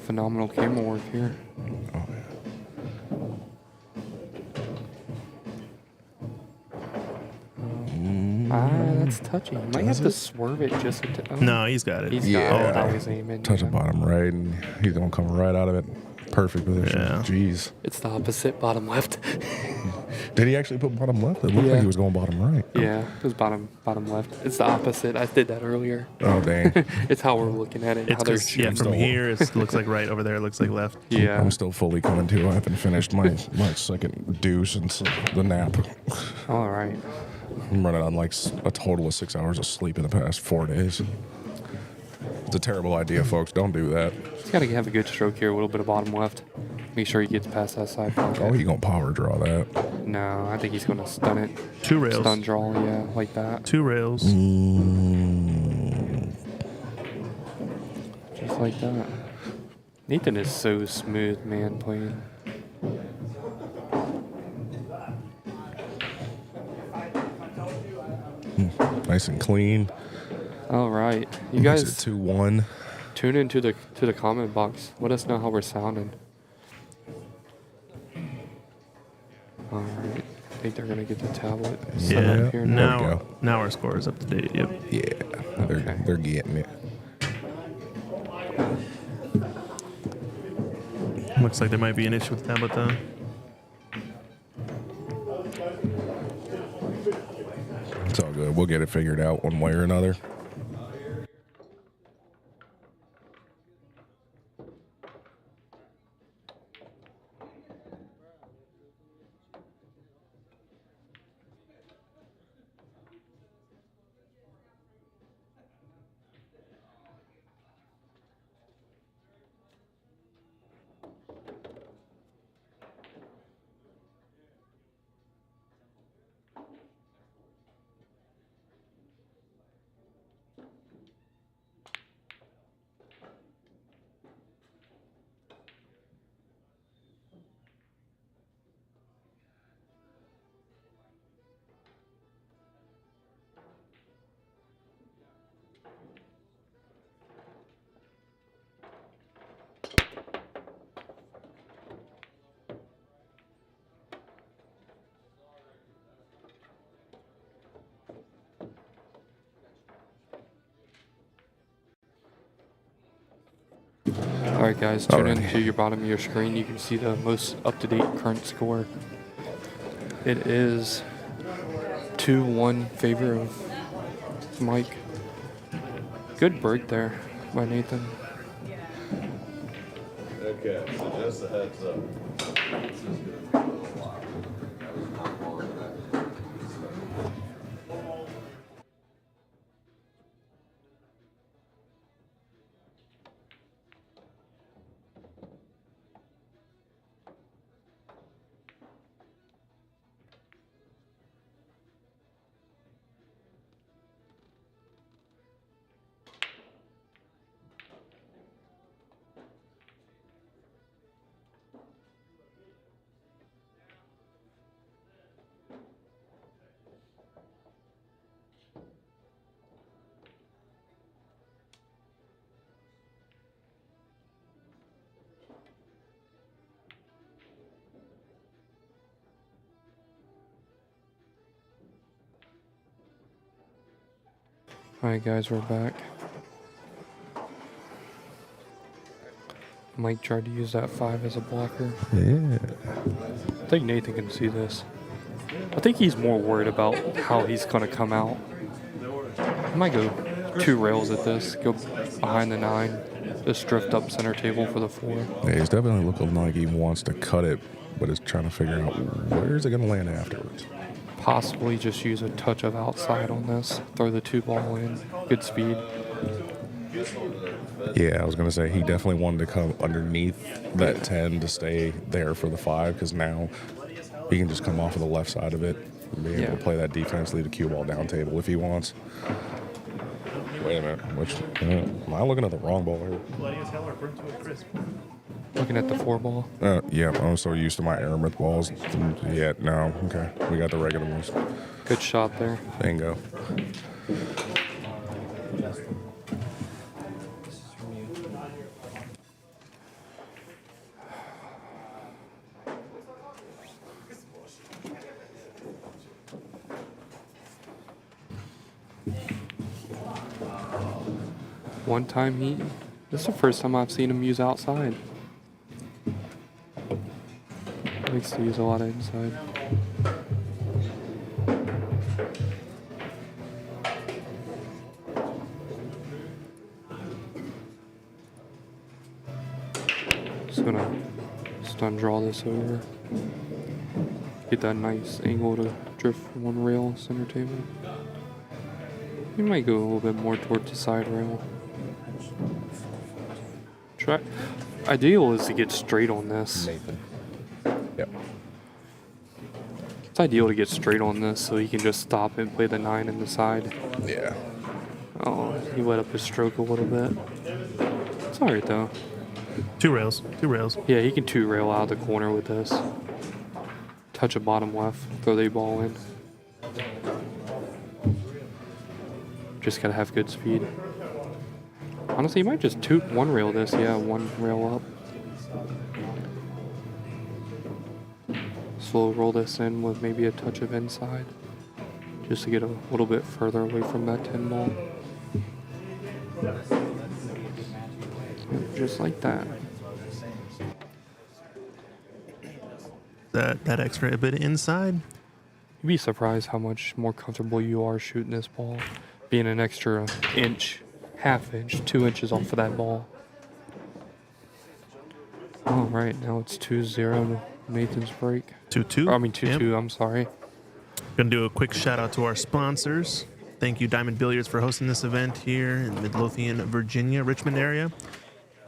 Speaker 9: Phenomenal camera work here.
Speaker 6: Oh,
Speaker 9: That's touchy. You might have to swerve it just a bit.
Speaker 1: No, he's got it.
Speaker 9: He's
Speaker 6: Yeah.
Speaker 9: got it. I was aiming.
Speaker 6: Touch the bottom right, and he's going to come right out of it. Perfect position.
Speaker 1: Yeah.
Speaker 6: Jeez.
Speaker 9: It's the opposite, bottom left.
Speaker 6: Did he actually put bottom left? It looked like he was going bottom right.
Speaker 9: Yeah, it was bottom left. It's the opposite. I did that earlier.
Speaker 6: Oh, dang.
Speaker 9: It's how we're looking at it.
Speaker 1: It's
Speaker 9: How they're
Speaker 1: 'cause, yeah,
Speaker 9: shooting.
Speaker 1: from here, it looks like right. Over there, it looks like left.
Speaker 9: Yeah.
Speaker 6: I'm still fully coming to. I haven't finished my second due since the nap.
Speaker 9: All right.
Speaker 6: I'm running on like a total of 6 hours of sleep in the past 4 days. It's a terrible idea, folks. Don't do that.
Speaker 9: He's got to have a good stroke here. A little bit of bottom left. Make sure he gets past that side pocket.
Speaker 6: Oh, he gonna power draw that.
Speaker 9: No, I think he's going to stun it.
Speaker 1: 2 rails.
Speaker 9: Stun draw, yeah, like that.
Speaker 1: 2 rails.
Speaker 9: Just like that. Nathan is so smooth, man, playing.
Speaker 6: Nice and clean.
Speaker 9: All right, you
Speaker 6: Makes
Speaker 9: guys
Speaker 6: it 2-1.
Speaker 9: tune into the comment box. Let us know how we're sounding. All right, I think they're gonna get the tablet set
Speaker 1: Yeah.
Speaker 9: up here
Speaker 1: Now our score is up to date. Yep.
Speaker 6: Yeah,
Speaker 9: Okay.
Speaker 6: they're getting it.
Speaker 1: Looks like there might be an issue with the tablet though.
Speaker 6: It's all good. We'll get it figured out one way or another.
Speaker 9: All right, guys, tune
Speaker 6: Alrighty.
Speaker 9: into your bottom of your screen. You can see the most up-to-date current score. It is 2-1 favor of Mike. Good break there by Nathan.
Speaker 2: Okay, so just a heads up.
Speaker 9: All right, guys, we're back. Mike tried to use that 5 as a blocker.
Speaker 6: Yeah.
Speaker 9: I think Nathan can see this. I think he's more worried about how he's going to come out. I might go 2 rails at this, go behind the 9, just drift up center table for the 4.
Speaker 6: Yeah, he's definitely looking like he wants to cut it, but is trying to figure out where is it going to land afterwards.
Speaker 9: Possibly just use a touch of outside on this. Throw the 2 ball in. Good speed.
Speaker 6: Yeah, I was going to say he definitely wanted to come underneath that 10 to stay there for the 5 because now he can just come off of the left side of it and be able to play that defense, leave the cue ball down table if he wants. Wait a minute. Am I looking at the wrong ball here?
Speaker 9: Looking at the 4 ball.
Speaker 6: Yeah, I'm so used to my aramith balls. Yeah, no. Okay, we got the regular ones.
Speaker 9: Good shot there.
Speaker 6: Bingo.
Speaker 9: One time this is the first time I've seen him use outside. He likes to use a lot of inside. Just gonna stun draw this over. Get that nice angle to drift from 1 rail center table. You might go a little bit more towards the side rail. Ideal is to get straight on this.
Speaker 6: Nathan. Yep.
Speaker 9: It's ideal to get straight on this so he can just stop and play the 9 in the side.
Speaker 6: Yeah.
Speaker 9: Oh, he let up his stroke a little bit. It's alright though.
Speaker 1: 2 rails. 2 rails.
Speaker 9: Yeah, he can 2 rail out of the corner with this. Touch a bottom left, throw the ball in. Just gotta have good speed. Honestly, you might just one rail this. Yeah, one rail up. Slow roll this in with maybe a touch of inside, just to get a little bit further away from that 10 ball. Just like that.
Speaker 1: That extra bit inside.
Speaker 9: You'd be surprised how much more comfortable you are shooting this ball, being an extra inch, half inch, 2 inches off of that ball. All right, now it's 2-0 Nathan's break.
Speaker 1: 2-2.
Speaker 9: I mean 2-2. I'm sorry.
Speaker 1: Gonna do a quick shout out to our sponsors. Thank you, Diamond Billiards, for hosting this event here in Midlothian, Virginia, Richmond area.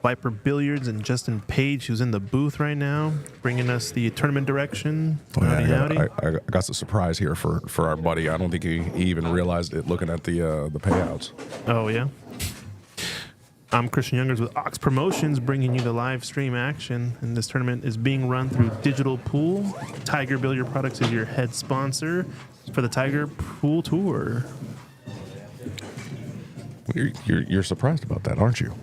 Speaker 1: Viper Billiards and Justin Page, who's in the booth right now, bringing us the tournament direction.
Speaker 6: Oh, yeah,
Speaker 1: Howdy.
Speaker 6: I got a surprise here for our buddy. I don't think he even realized it looking at the payouts.
Speaker 1: Oh, yeah. I'm Christian Youngers with Ox Promotions, bringing you the live stream action. And this tournament is being run through Digital Pool. Tiger Billiard Products is your head sponsor for the Tiger Pool Tour.
Speaker 6: You're surprised about that, aren't you?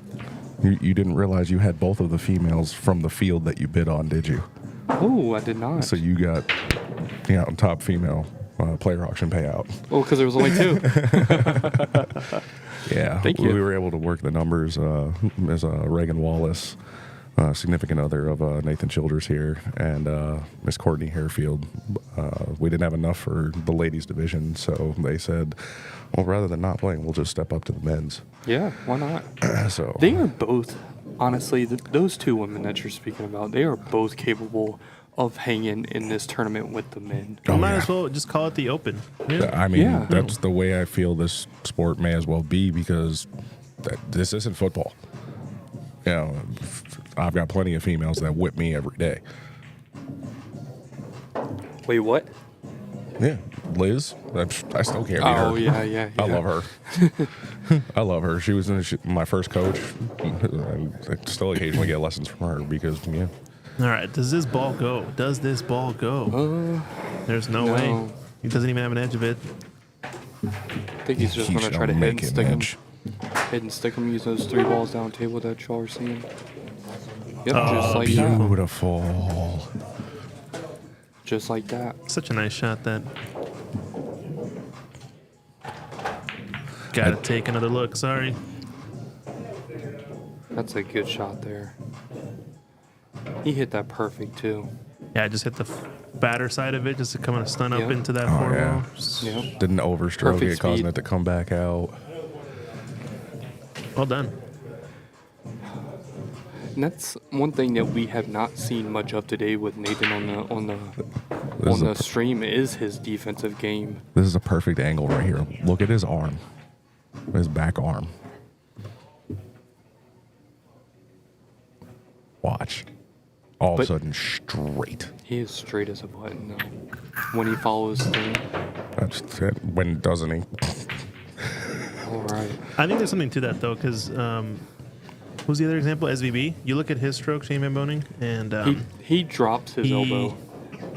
Speaker 6: You didn't realize you had both of the females from the field that you bid on, did you?
Speaker 9: Oh, I did not.
Speaker 6: So you got top female player auction payout.
Speaker 9: Oh, because there was only 2.
Speaker 6: Yeah,
Speaker 9: Thank you.
Speaker 6: We were able to work the numbers as Reagan Wallace, significant other of Nathan Childers here, and Miss Courtney Harefield. We didn't have enough for the ladies division, so they said, well, rather than not playing, we'll just step up to the men's.
Speaker 9: Yeah, why not?
Speaker 6: So
Speaker 9: They are both, honestly, those 2 women that you're speaking about, they are both capable of hanging in this tournament with the men.
Speaker 1: You might as well just call it the Open. Yeah.
Speaker 6: I mean, that's the way I feel this sport may as well be, because this isn't football. You know, I've got plenty of females that whip me every day.
Speaker 9: Wait, what?
Speaker 6: Yeah, Liz. I still can't beat her.
Speaker 9: Oh, yeah.
Speaker 6: I love her. I love her. She was my first coach. I still occasionally get lessons from her because, yeah.
Speaker 1: All right, does this ball go? There's no way. He doesn't even have an edge of it.
Speaker 9: I think he's just going to try to head and stick him. Head and stick him, use those 3 balls down table that y'all are seeing. Yep, just like that.
Speaker 6: Beautiful.
Speaker 9: Just like that.
Speaker 1: Such a nice shot, that. Gotta take another look, sorry.
Speaker 9: That's a good shot there. He hit that perfect, too.
Speaker 1: Yeah, I just hit the batter side of it just to come and stun up into that
Speaker 6: Oh,
Speaker 1: four
Speaker 6: yeah.
Speaker 1: ball.
Speaker 9: Yep.
Speaker 6: Didn't overstroke
Speaker 9: Perfect
Speaker 6: it, causing
Speaker 9: speed.
Speaker 6: it to come back out.
Speaker 1: Well done.
Speaker 9: And that's one thing that we have not seen much of today with Nathan on the stream is his defensive game.
Speaker 6: This is a perfect angle right here. Look at his arm. His back arm. Watch. All of a sudden, straight.
Speaker 9: He is straight as a button though. When he follows through.
Speaker 6: That's it. When doesn't he?
Speaker 9: All right.
Speaker 1: I think there's something to that, though, because who's the other example? SVB. You look at his stroke, Shane Van Boning, and
Speaker 9: he drops his elbow.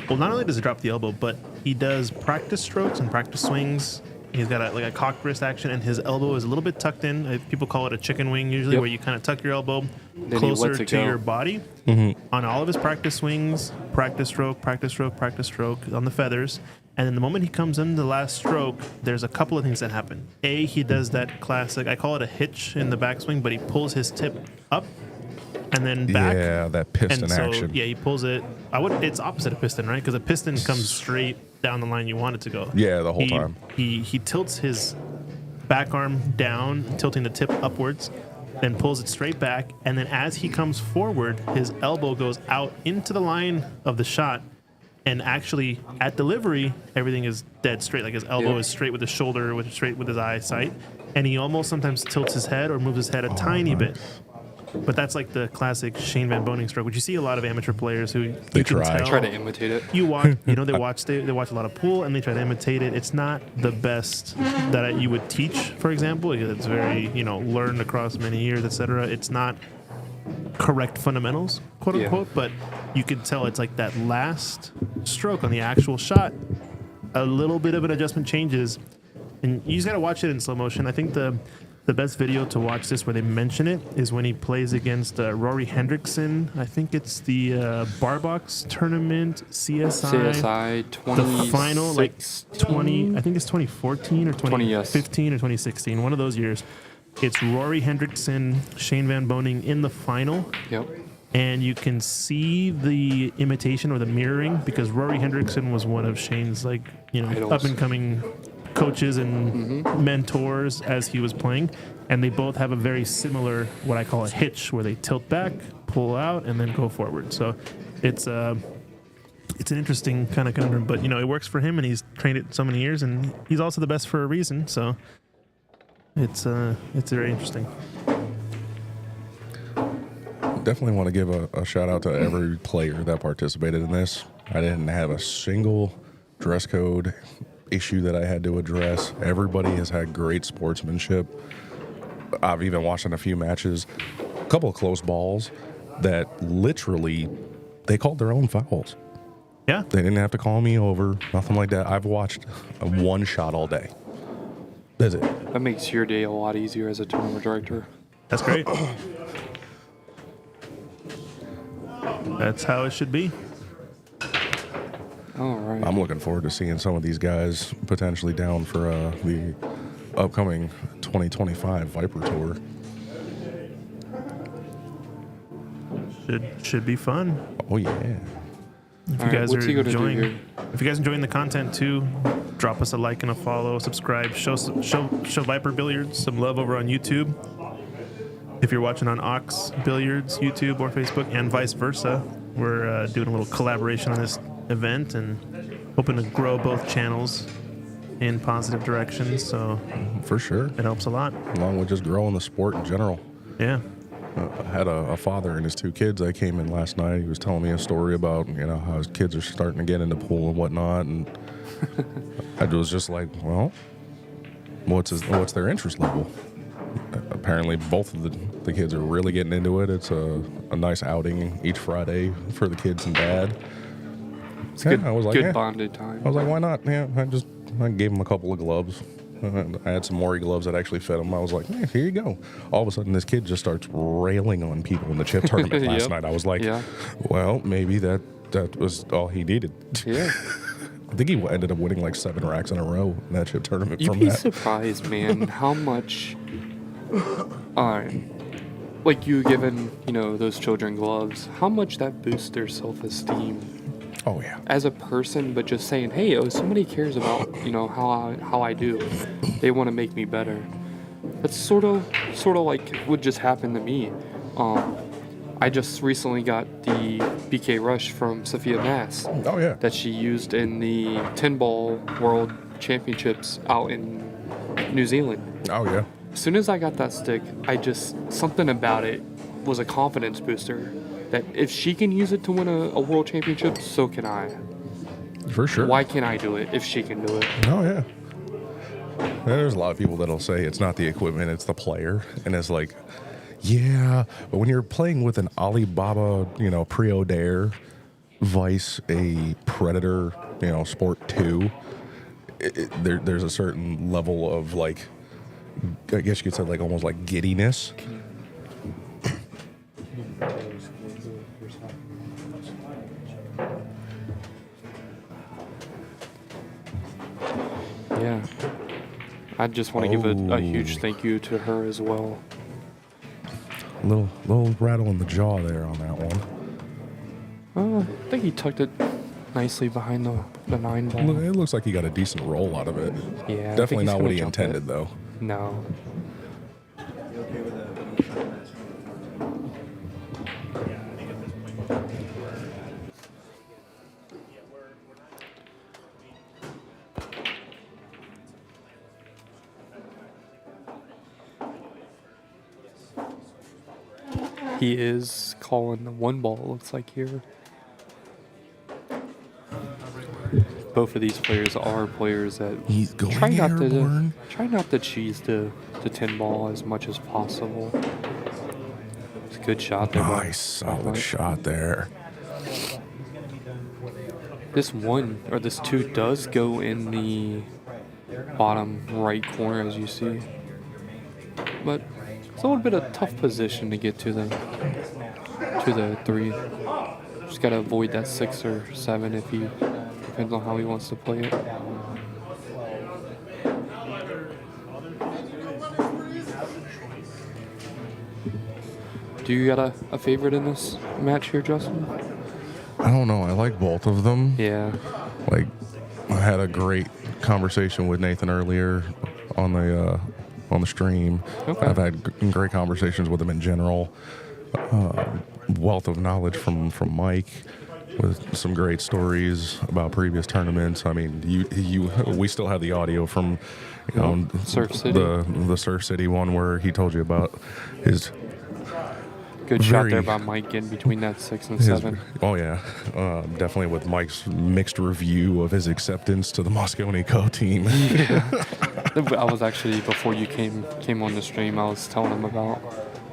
Speaker 1: Well, not only does he drop the elbow, but he does practice strokes and practice swings. He's got a cocked wrist action, and his elbow is a little bit tucked in. People call it a chicken wing usually, where you kind of tuck your elbow
Speaker 9: Then
Speaker 1: closer
Speaker 9: to
Speaker 1: your body. On all of his practice swings, practice stroke on the feathers. And then the moment he comes in the last stroke, there's a couple of things that happen. A, he does that classic, I call it a hitch in the backswing, but he pulls his tip up and then back.
Speaker 6: Yeah, that piston
Speaker 1: and so,
Speaker 6: action.
Speaker 1: Yeah, he pulls it. It's opposite of piston, right? Because a piston comes straight down the line you want it to go.
Speaker 6: Yeah, the whole time.
Speaker 1: He tilts his back arm down, tilting the tip upwards, then pulls it straight back. And then as he comes forward, his elbow goes out into the line of the shot. And actually, at delivery, everything is dead straight. Like his elbow is straight with his shoulder, straight with his eyesight. And he almost sometimes tilts his head or moves his head a tiny bit. But that's like the classic Shane Van Boning stroke, which you see a lot of amateur players who
Speaker 6: They
Speaker 1: can
Speaker 6: try.
Speaker 1: tell.
Speaker 9: Try to imitate it.
Speaker 1: You watch, they watch a lot of pool and they try to imitate it. It's not the best that you would teach, for example. Because it's very, learned across many years, etc. It's not correct fundamentals, quote unquote, but you can tell it's like that last stroke on the actual shot. A little bit of an adjustment changes, And you just got to watch it in slow motion. I think the best video to watch this where they mention it is when he plays against Rory Hendrickson. I think it's the Bar Box tournament, CSI
Speaker 9: 20,
Speaker 1: the final, like 20, I think it's 2014 or 2015 or 2016, one of those years. It's Rory Hendrickson, Shane Van Boening in the final.
Speaker 9: Yep.
Speaker 1: And you can see the imitation or the mirroring because Rory Hendrickson was one of Shane's
Speaker 9: Idols.
Speaker 1: up and coming coaches and mentors as he was playing, and they both have a very similar what I call a hitch where they tilt back, pull out, and then go forward. So it's an interesting kind of conundrum, but it works for him, and he's trained it so many years, and he's also the best for a reason. So it's very interesting.
Speaker 6: Definitely want to give a shout out to every player that participated in this. I didn't have a single dress code issue that I had to address. Everybody has had great sportsmanship. I've even watched in a few matches, a couple of close balls that literally they called their own fouls.
Speaker 1: Yeah.
Speaker 6: They didn't have to call me over, nothing like that. I've watched a one shot all day. That's it.
Speaker 9: That makes your day a lot easier as a tournament director.
Speaker 1: That's great. That's how it should be.
Speaker 9: All right.
Speaker 6: I'm looking forward to seeing some of these guys potentially down for the upcoming 2025 Viper Tour.
Speaker 1: Should be fun.
Speaker 6: Oh yeah.
Speaker 1: If
Speaker 9: All
Speaker 1: you
Speaker 9: right,
Speaker 1: guys are
Speaker 9: what's he gonna do
Speaker 1: enjoying,
Speaker 9: here?
Speaker 1: if you guys enjoying the content too, drop us a like and a follow, subscribe, show Viper Billiards some love over on YouTube. If you're watching on Ox Billiards YouTube or Facebook, and vice versa, we're doing a little collaboration on this event and hoping to grow both channels in positive directions. So
Speaker 6: For sure.
Speaker 1: it helps a lot.
Speaker 6: Along with just growing the sport in general.
Speaker 1: Yeah.
Speaker 6: I had a father and his two kids. I came in last night. He was telling me a story about how his kids are starting to get into pool and whatnot, and I was just like, well, what's their interest level? Apparently, both of the kids are really getting into it. It's a nice outing each Friday for the kids and dad.
Speaker 9: It's good,
Speaker 6: I was like,
Speaker 9: good bonded time.
Speaker 6: I was like, why not? Yeah, I gave him a couple of gloves. I had some Maury gloves that actually fit him. I was like, yeah, here you go. All of a sudden, this kid just starts railing on people in the chip tournament last night. I was like, well, maybe that was all he needed.
Speaker 9: Yeah.
Speaker 6: I think he ended up winning like 7 racks in a row in that chip tournament
Speaker 9: You'd
Speaker 6: from
Speaker 9: be
Speaker 6: that.
Speaker 9: surprised, man, how much, like you giving, those children gloves, how much that boosts their self-esteem.
Speaker 6: Oh yeah.
Speaker 9: As a person, but just saying, hey, somebody cares about, how I do. They want to make me better. That's sort of like what just happened to me. I just recently got the BK Rush from Sophia Mass.
Speaker 6: Oh yeah.
Speaker 9: That she used in the 10-ball World Championships out in New Zealand.
Speaker 6: Oh yeah.
Speaker 9: As soon as I got that stick, something about it was a confidence booster. That if she can use it to win a world championship, so can I.
Speaker 6: For sure.
Speaker 9: Why can't I do it if she can do it?
Speaker 6: Oh yeah. There's a lot of people that'll say it's not the equipment, it's the player, and it's like, yeah, but when you're playing with an Alibaba, Pre-Odair, Vice, a Predator, Sport 2, there's a certain level of like, I guess you could say like almost like giddiness.
Speaker 9: Yeah. I just want to give a huge thank you to her as well.
Speaker 6: Little rattle in the jaw there on that one.
Speaker 9: I think he tucked it nicely behind the 9 ball.
Speaker 6: It looks like he got a decent roll out of it.
Speaker 9: Yeah.
Speaker 6: Definitely not what he intended, though.
Speaker 9: No. He is calling the 1 ball, it looks like here. Both of these players are players that
Speaker 6: He's going airborne.
Speaker 9: Try not to cheese the 10 ball as much as possible. It's a good shot there.
Speaker 6: Nice, solid shot there.
Speaker 9: This 2 does go in the bottom right corner, as you see. But it's a little bit of tough position to get to the 3. Just gotta avoid that 6 or 7 if he depends on how he wants to play it. Do you got a favorite in this match here, Justin?
Speaker 6: I don't know. I like both of them.
Speaker 9: Yeah.
Speaker 6: Like, I had a great conversation with Nathan earlier on the stream.
Speaker 9: Okay.
Speaker 6: I've had great conversations with him in general. Wealth of knowledge from Mike with some great stories about previous tournaments. I mean, we still have the audio from
Speaker 9: Surf City.
Speaker 6: the Surf City one where he told you about his.
Speaker 9: Good shot there by Mike getting between that 6 and 7.
Speaker 6: Oh, yeah. Definitely with Mike's mixed review of his acceptance to the Moscone Co team.
Speaker 9: Yeah. I was actually, before you came on the stream, I was telling him about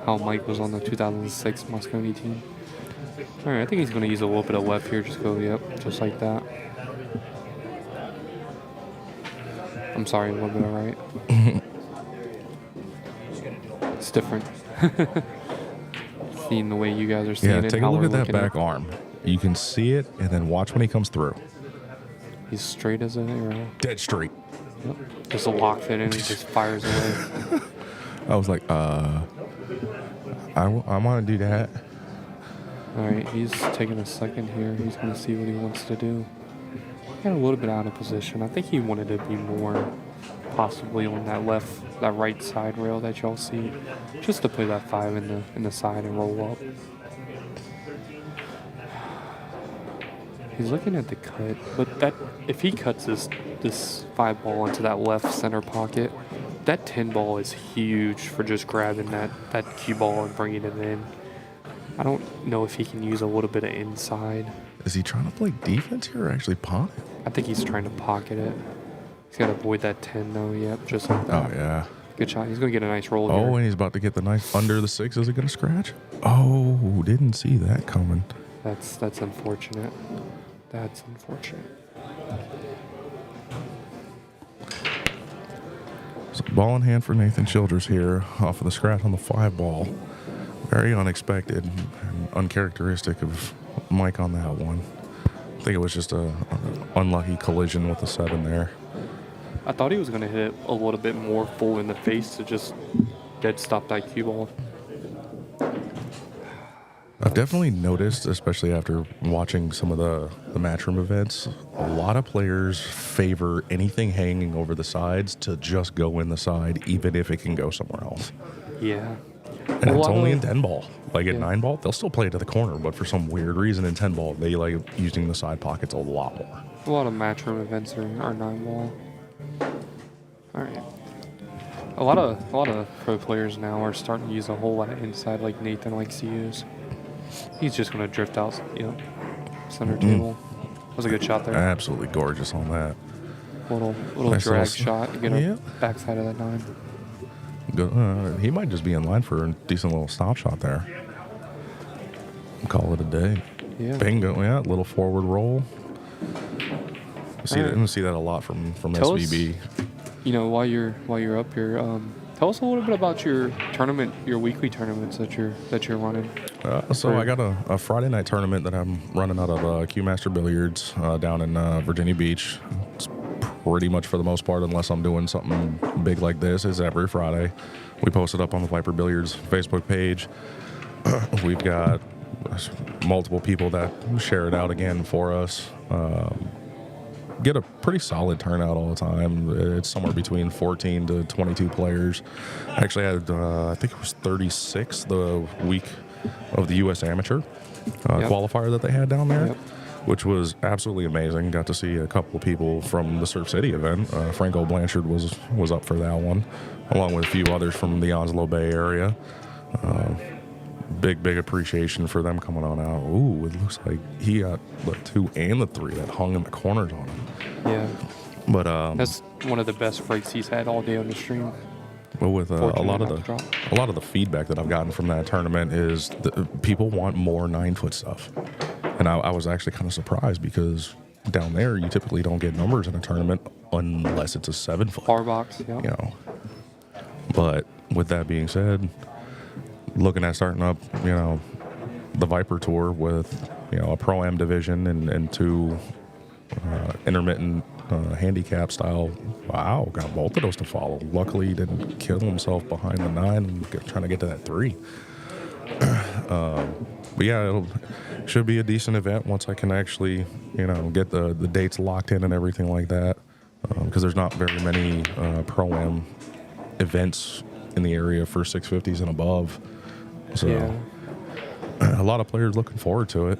Speaker 9: how Mike was on the 2006 Moscone team. All right, I think he's going to use a little bit of left here. Just go, yep, just like that. I'm sorry, a little bit of right. It's different. Seeing the way you guys are seeing it.
Speaker 6: Yeah, take a look at that back arm. You can see it, and then watch when he comes through.
Speaker 9: He's straight as an arrow.
Speaker 6: Dead straight.
Speaker 9: Yep. Just a lock fit and he just fires away.
Speaker 6: I was like, I want to do that.
Speaker 9: All right, he's taking a second here. He's going to see what he wants to do. Got a little bit out of position. I think he wanted to be more possibly on that right side rail that y'all see, just to play that 5 in the side and roll up. He's looking at the cut, but that if he cuts this 5 ball into that left center pocket, that 10 ball is huge for just grabbing that cue ball and bringing it in. I don't know if he can use a little bit of inside.
Speaker 6: Is he trying to play defense here or actually pocket?
Speaker 9: I think he's trying to pocket it. He's got to avoid that 10 though. Yep, just like that.
Speaker 6: Oh, yeah.
Speaker 9: Good shot. He's going to get a nice roll here.
Speaker 6: Oh, and he's about to get the nice under the 6. Is it going to scratch? Oh, didn't see that coming.
Speaker 9: That's unfortunate. That's unfortunate.
Speaker 6: So ball in hand for Nathan Childress here off of the scratch on the 5 ball. Very unexpected and uncharacteristic of Mike on that one. I think it was just an unlucky collision with the 7 there.
Speaker 9: I thought he was going to hit it a little bit more full in the face to just dead stop that cue ball.
Speaker 6: I've definitely noticed, especially after watching some of the matchroom events, a lot of players favor anything hanging over the sides to just go in the side, even if it can go somewhere else.
Speaker 9: Yeah.
Speaker 6: And it's only in 10 ball. Like at 9 ball, they'll still play it to the corner, but for some weird reason in 10 ball, they like using the side pockets a lot more.
Speaker 9: A lot of matchroom events are 9 ball. All right. A lot of pro players now are starting to use a whole lot of inside like Nathan likes to use. He's just going to drift out, center table. That was a good shot there.
Speaker 6: Absolutely gorgeous on that.
Speaker 9: Little
Speaker 6: Nice
Speaker 9: drag
Speaker 6: little
Speaker 9: shot to get a backside of that 9.
Speaker 6: Good. He might just be in line for a decent little stop shot there. Call it a day.
Speaker 9: Yeah.
Speaker 6: Bingo. Yeah, little forward roll. I see that a lot from
Speaker 9: Tell
Speaker 6: SVB.
Speaker 9: Us, while you're up here, tell us a little bit about your tournament, your weekly tournaments that you're running.
Speaker 6: I got a Friday night tournament that I'm running out of Q Master Billiards down in Virginia Beach. It's pretty much for the most part, unless I'm doing something big like this, is every Friday. We post it up on the Viper Billiards Facebook page. We've got multiple people that share it out again for us. Get a pretty solid turnout all the time. It's somewhere between 14 to 22 players. I actually had, I think it was 36 the week of the U.S. Amateur qualifier that they had down there, which was absolutely amazing. Got to see a couple of people from the Surf City event. Franco Blanchard was up for that one, along with a few others from the Onslow Bay area. Big appreciation for them coming on out. Ooh, it looks like he got the 2 and the 3 that hung in the corners on him.
Speaker 9: Yeah.
Speaker 6: But
Speaker 9: that's one of the best breaks he's had all day on the stream.
Speaker 6: But with a lot of the feedback that I've gotten from that tournament is people want more 9-foot stuff, and I was actually kind of surprised because down there you typically don't get numbers in a tournament unless it's a 7-foot.
Speaker 9: Bar box, yeah.
Speaker 6: You know. But with that being said, looking at starting up, you know, the Viper Tour with, you know, a Pro-Am division and 2 intermittent handicap style. Wow, got both of those to follow. Luckily, he didn't kill himself behind the 9 and trying to get to that 3. But yeah, it should be a decent event once I can actually, you know, get the dates locked in and everything like that. Because there's not very many Pro-Am events in the area for 650s and above. So
Speaker 9: Yeah.
Speaker 6: a lot of players looking forward to it.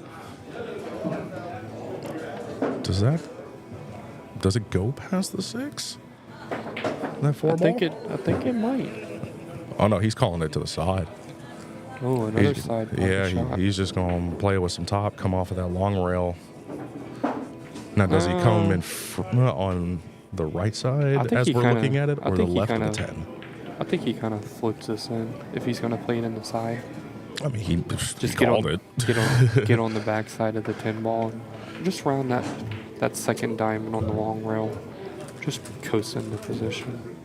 Speaker 6: Does it go past the 6? That 4
Speaker 9: I
Speaker 6: ball?
Speaker 9: think it might.
Speaker 6: Oh no, he's calling it to the side.
Speaker 9: Oh, another side.
Speaker 6: Yeah,
Speaker 9: shot.
Speaker 6: he's just going to play with some top, come off of that long rail. Now, does he come in on the right side as we're looking at it, or the left of the 10?
Speaker 9: I think he kind of flips this in if he's going to play it in the side.
Speaker 6: I mean, he
Speaker 9: Just
Speaker 6: called it.
Speaker 9: Get on the back side of the 10 ball. And just round that second diamond on the long rail. Just coast into position.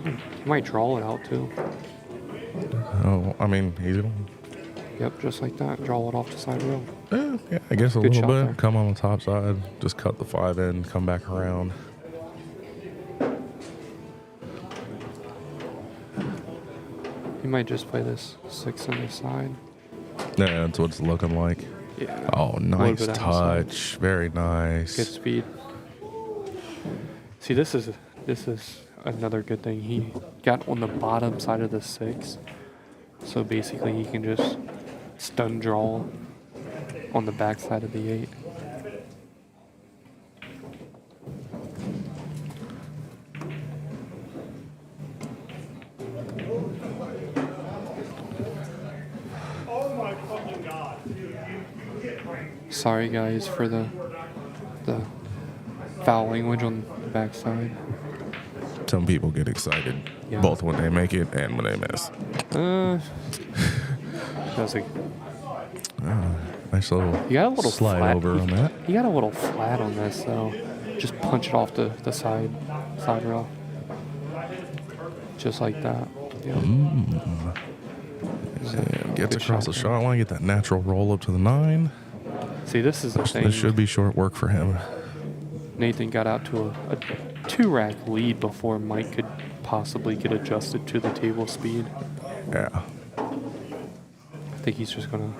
Speaker 9: He might draw it out too.
Speaker 6: Oh, I mean, he's going
Speaker 9: Yep, just like that. Draw it off the side rail.
Speaker 6: yeah, I guess a
Speaker 9: Good
Speaker 6: little
Speaker 9: shot
Speaker 6: bit.
Speaker 9: there.
Speaker 6: Come on the top side, just cut the 5 in, come back around.
Speaker 9: He might just play this 6 on the side.
Speaker 6: Yeah, that's what it's looking like.
Speaker 9: Yeah.
Speaker 6: Oh,
Speaker 9: A
Speaker 6: nice
Speaker 9: little bit outside.
Speaker 6: touch. Very nice.
Speaker 9: Good speed. See, this is another good thing. He got on the bottom side of the 6, so basically he can just stun draw on the back side of the 8. Sorry guys for the foul language on the back side.
Speaker 6: Some people get excited,
Speaker 9: Yeah.
Speaker 6: both when they make it and when they miss.
Speaker 9: That's like
Speaker 6: Nice little,
Speaker 9: you got a little
Speaker 6: slide
Speaker 9: flat.
Speaker 6: over on that.
Speaker 9: You got a little flat on this, so just punch it off the side rail, just like that. Yeah.
Speaker 6: Yeah, gets
Speaker 9: Good
Speaker 6: across the
Speaker 9: shot
Speaker 6: shot line, get that natural roll up to the 9.
Speaker 9: See, this is the thing.
Speaker 6: This should be short work for him.
Speaker 9: Nathan got out to a 2-rack lead before Mike could possibly get adjusted to the table speed.
Speaker 6: Yeah.
Speaker 9: I think he's just gonna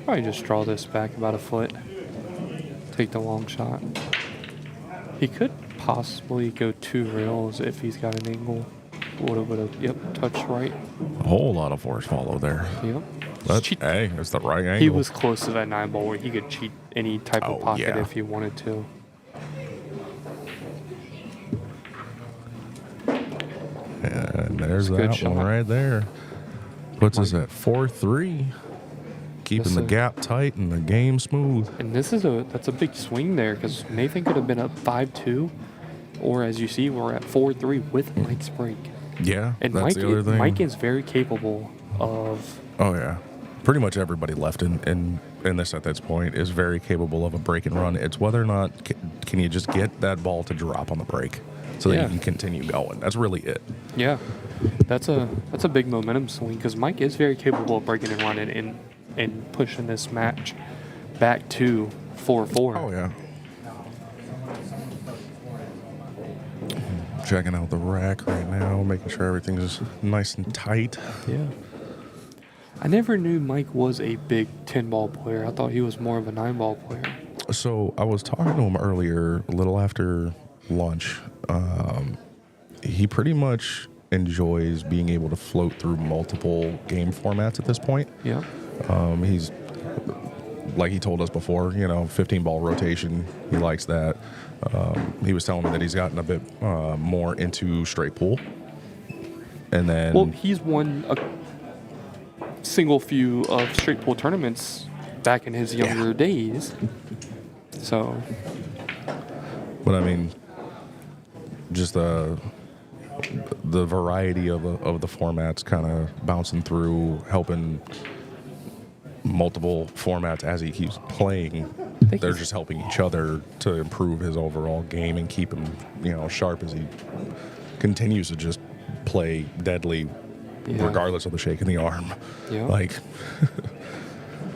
Speaker 9: probably just draw this back about a foot. Take the long shot. He could possibly go 2 rails if he's got an angle. Would have, yep, touch right.
Speaker 6: A whole lot of force follow there.
Speaker 9: Yep.
Speaker 6: Hey, it's the right angle.
Speaker 9: He was close to that 9 ball where he could cheat any type of pocket
Speaker 6: yeah.
Speaker 9: if he wanted to.
Speaker 6: And there's
Speaker 9: Good
Speaker 6: that
Speaker 9: shot.
Speaker 6: one right there. Puts us at 4-3. Keeping
Speaker 9: This
Speaker 6: the
Speaker 9: is-
Speaker 6: gap tight and the game smooth.
Speaker 9: And that's a big swing there because Nathan could have been up 5-2, or as you see, we're at 4-3 with Mike's break.
Speaker 6: Yeah,
Speaker 9: And
Speaker 6: that's the other thing.
Speaker 9: Mike is very capable of.
Speaker 6: Oh, yeah. Pretty much everybody left in this at this point is very capable of a break and run. It's whether or not can you just get that ball to drop on the break so that
Speaker 9: Yeah.
Speaker 6: you can continue going. That's really it.
Speaker 9: Yeah, that's a big momentum swing because Mike is very capable of breaking and running and pushing this match back to 4-4.
Speaker 6: Oh, yeah. Checking out the rack right now, making sure everything's nice and tight.
Speaker 9: Yeah. I never knew Mike was a big 10-ball player. I thought he was more of a 9-ball player.
Speaker 6: So I was talking to him earlier, a little after lunch. He pretty much enjoys being able to float through multiple game formats at this point.
Speaker 9: Yeah.
Speaker 6: He's, like he told us before, 15-ball rotation. He likes that. He was telling me that he's gotten a bit more into straight pool. And then...
Speaker 9: Well, he's won a single few of straight pool tournaments back in his younger days. So...
Speaker 6: But I mean, just the variety of the formats kind of bouncing through, helping multiple formats as he keeps playing they're just helping each other to improve his overall game and keep him, sharp as he continues to just play deadly, regardless of the shake in the arm.
Speaker 9: Yeah.
Speaker 6: Like,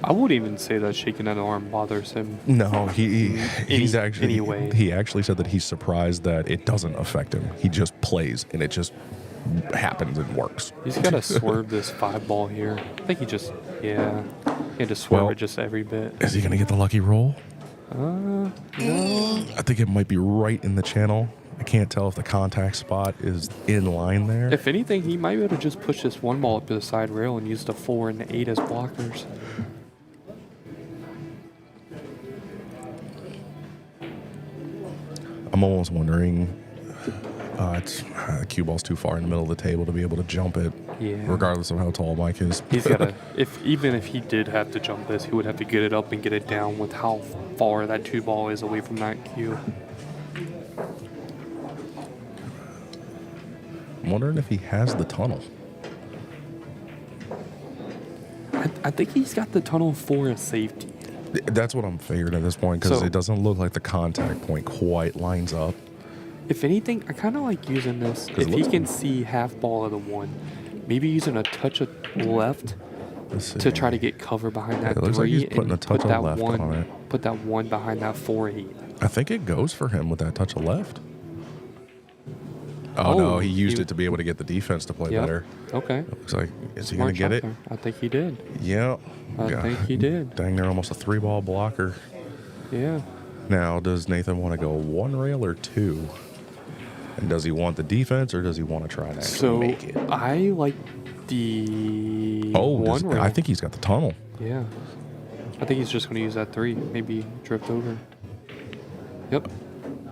Speaker 9: I wouldn't even say that shaking that arm bothers him.
Speaker 6: no, he
Speaker 9: anyway.
Speaker 6: He actually said that he's surprised that it doesn't affect him. He just plays and it just happens and works.
Speaker 9: He's got to swerve this 5-ball here. I think he had to swerve it just every bit.
Speaker 6: Is he gonna get the lucky roll?
Speaker 9: No.
Speaker 6: I think it might be right in the channel. I can't tell if the contact spot is in line there.
Speaker 9: If anything, he might be able to just push this 1 ball up to the side rail and use the 4 and the 8 as blockers.
Speaker 6: I'm almost wondering, the cue ball's too far in the middle of the table to be able to jump it, regardless of how tall Mike is.
Speaker 9: He's got to, even if he did have to jump this, he would have to get it up and get it down with how far that 2 ball is away from that cue.
Speaker 6: I'm wondering if he has the tunnel.
Speaker 9: I think he's got the tunnel for a safety.
Speaker 6: That's what I'm figuring at this point, because it doesn't look like the contact point quite lines up.
Speaker 9: If anything, I kind of like using this. If he can see half ball of the 1, maybe using a touch of left to try to get cover behind that 3.
Speaker 6: It looks like he's putting a touch of left on it.
Speaker 9: Put that 1 behind that 4-8.
Speaker 6: I think it goes for him with that touch of left. Oh, no, he used it to be able to get the defense to play better.
Speaker 9: Okay.
Speaker 6: Looks like, is he going to get it?
Speaker 9: There. I think he did.
Speaker 6: Yeah.
Speaker 9: I think he did.
Speaker 6: Dang, they're almost a 3-ball blocker.
Speaker 9: Yeah.
Speaker 6: Now, does Nathan want to go 1 rail or 2? And does he want the defense or does he want to try and actually make it?
Speaker 9: I like the 1 rail.
Speaker 6: I think he's got the tunnel.
Speaker 9: Yeah. I think he's just going to use that 3. Maybe drift over. Yep.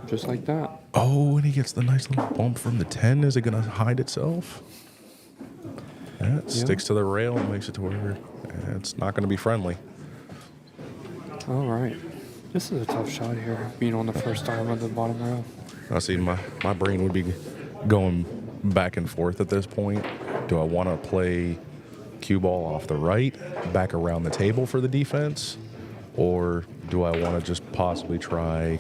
Speaker 9: Just like that.
Speaker 6: Oh, and he gets the nice little bump from the 10. Is it going to hide itself? Yeah, it sticks to the rail and makes it to where it's not going to be friendly.
Speaker 9: All right. This is a tough shot here, being on the first arm of the bottom rail.
Speaker 6: I see my brain would be going back and forth at this point. Do I want to play cue ball off the right, back around the table for the defense? Or do I want to just possibly try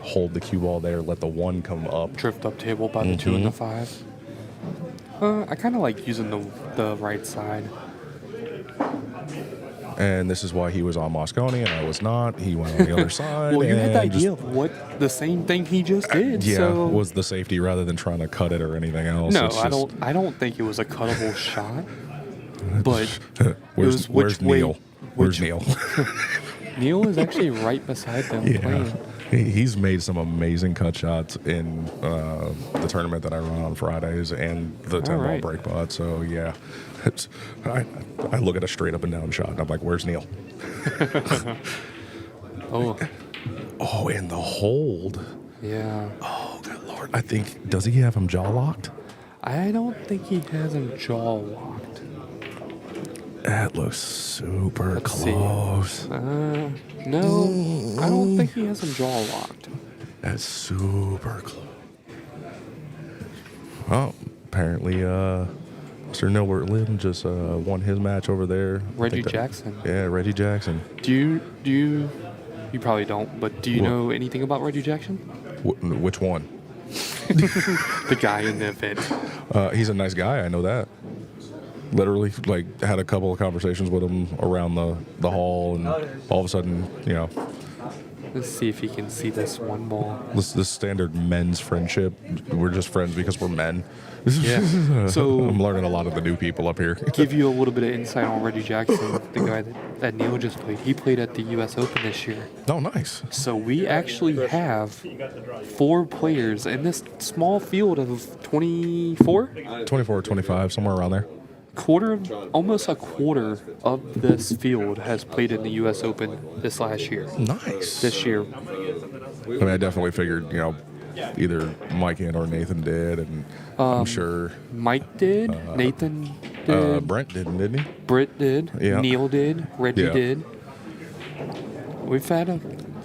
Speaker 6: hold the cue ball there, let the 1 come up?
Speaker 9: Drift up table by the 2 and the 5. I kind of like using the right side.
Speaker 6: And this is why he was on Moscone and I was not. He went on the other side.
Speaker 9: Well, you had the idea of the same thing he just did.
Speaker 6: Yeah,
Speaker 9: so.
Speaker 6: was the safety rather than trying to cut it or anything else.
Speaker 9: No, I don't think it was a cuttable shot. But
Speaker 6: where's Neil? Where's Neil?
Speaker 9: Neil is actually right beside them playing.
Speaker 6: He's made some amazing cut shots in the tournament that I run on Fridays and the 10-ball break pod. So, yeah, I look at a straight up and down shot, and I'm like, where's Neil? Oh, and the hold.
Speaker 9: Yeah.
Speaker 6: Oh, good Lord. I think, does he have him jaw locked?
Speaker 9: I don't think he has him jaw locked.
Speaker 6: That looks super close.
Speaker 9: No, I don't think he has him jaw locked.
Speaker 6: That's super close. Oh, apparently, Mr. Nilbert Lim just won his match over there.
Speaker 9: Reggie Jackson.
Speaker 6: Yeah, Reggie Jackson.
Speaker 9: Do you probably don't, but do you know anything about Reggie Jackson?
Speaker 6: Which one?
Speaker 9: The guy in the event.
Speaker 6: He's a nice guy. I know that. Literally, like, had a couple of conversations with him around the hall, and all of a sudden,
Speaker 9: Let's see if he can see this 1 ball.
Speaker 6: This standard men's friendship. We're just friends because we're men.
Speaker 9: Yeah. So
Speaker 6: I'm learning a lot of the new people up here.
Speaker 9: Give you a little bit of insight on Reggie Jackson, the guy that Neil just played. He played at the U.S. Open this year.
Speaker 6: Oh, nice.
Speaker 9: So we actually have 4 players in this small field of 24?
Speaker 6: 24 or 25, somewhere around there.
Speaker 9: Almost a quarter of this field has played in the U.S. Open this last year.
Speaker 6: Nice.
Speaker 9: This year.
Speaker 6: I mean, I definitely figured, either Mike and or Nathan did, and I'm sure
Speaker 9: Mike did, Nathan did,
Speaker 6: Brent didn't he?
Speaker 9: Britt did, Neil did, Reggie did. We've had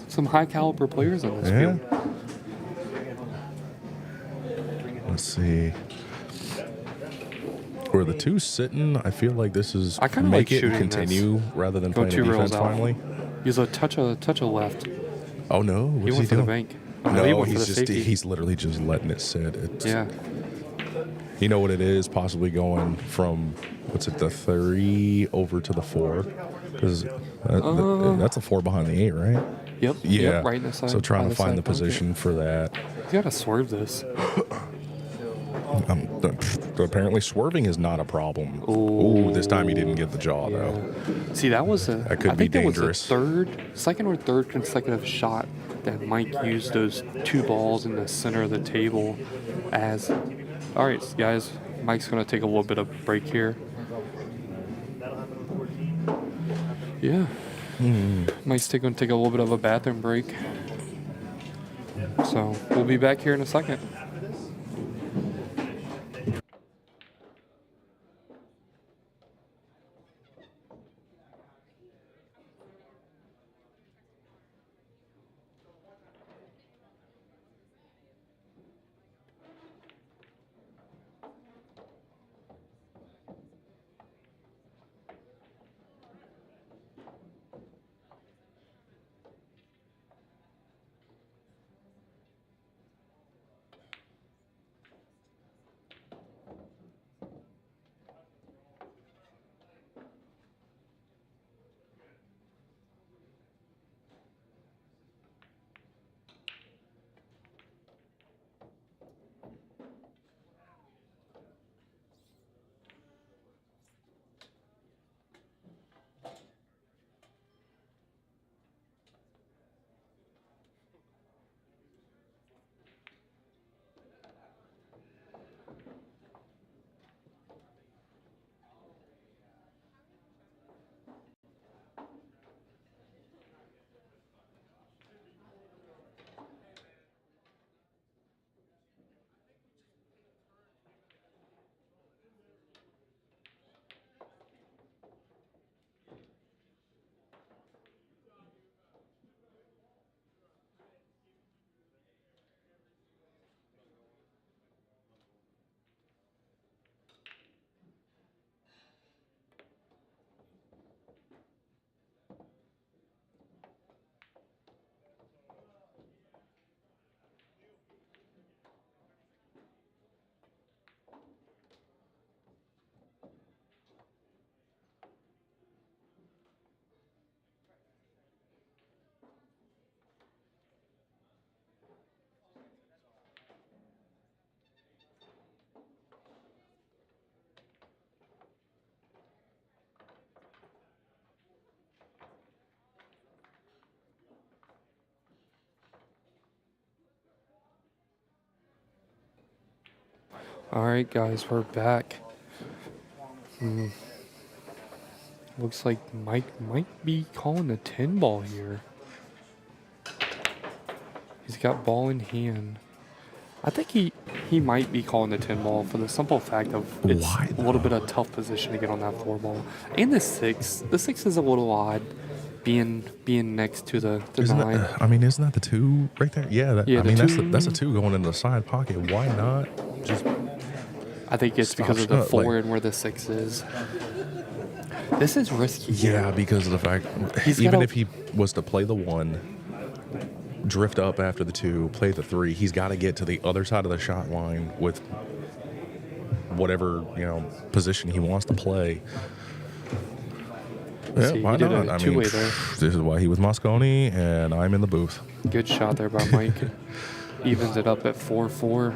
Speaker 9: some high caliber players in this field.
Speaker 6: Let's see. Where the 2 sitting, I feel like this is
Speaker 9: I kinda
Speaker 6: make
Speaker 9: like
Speaker 6: it and
Speaker 9: shooting
Speaker 6: continue rather than
Speaker 9: Go
Speaker 6: playing
Speaker 9: 2
Speaker 6: defense
Speaker 9: rails out.
Speaker 6: finally.
Speaker 9: He was a touch of left.
Speaker 6: Oh no, what
Speaker 9: He
Speaker 6: is
Speaker 9: went for
Speaker 6: doing?
Speaker 9: the bank.
Speaker 6: No,
Speaker 9: he went for
Speaker 6: he's
Speaker 9: the
Speaker 6: just
Speaker 9: safety.
Speaker 6: he's literally just letting it sit. It's,
Speaker 9: Yeah.
Speaker 6: You know what it is? Possibly going from the 3 over to the 4, because that's a 4 behind the 8, right?
Speaker 9: Yep.
Speaker 6: Yeah.
Speaker 9: Yep, right in the side.
Speaker 6: So trying
Speaker 9: by
Speaker 6: to find the
Speaker 9: side pocket.
Speaker 6: position for that.
Speaker 9: You gotta swerve this.
Speaker 6: Apparently, swerving is not a problem.
Speaker 9: Ooh.
Speaker 6: This time he didn't get the jaw though.
Speaker 9: See, that was
Speaker 6: That could be dangerous.
Speaker 9: That was the second or third consecutive shot that Mike used those 2 balls in the center of the table as. All right, guys, Mike's gonna take a little bit of break here. Yeah. Mike's gonna take a little bit of a bathroom break. So we'll be back here in a second. All right, guys, we're back. Looks like Mike might be calling a 10 ball here. He's got ball in hand. I think he might be calling the 10 ball for the simple fact of it's a little bit of tough position to get on that 4 ball. And the 6. The 6 is a little odd being next to the 9.
Speaker 6: Isn't that the 2 right there? Yeah, that's a 2 going into the side pocket. Why not just?
Speaker 9: I think it's because of the 4 and where the 6 is. This is risky.
Speaker 6: Yeah, because of the fact, even if he was to play the 1, drift up after the 2, play the 3, he's got to get to the other side of the shot line with whatever position he wants to play. Yeah, why not? This is why he was Mosconi, and I'm in the booth.
Speaker 9: Good shot there by Mike. Evens it up at 4-4.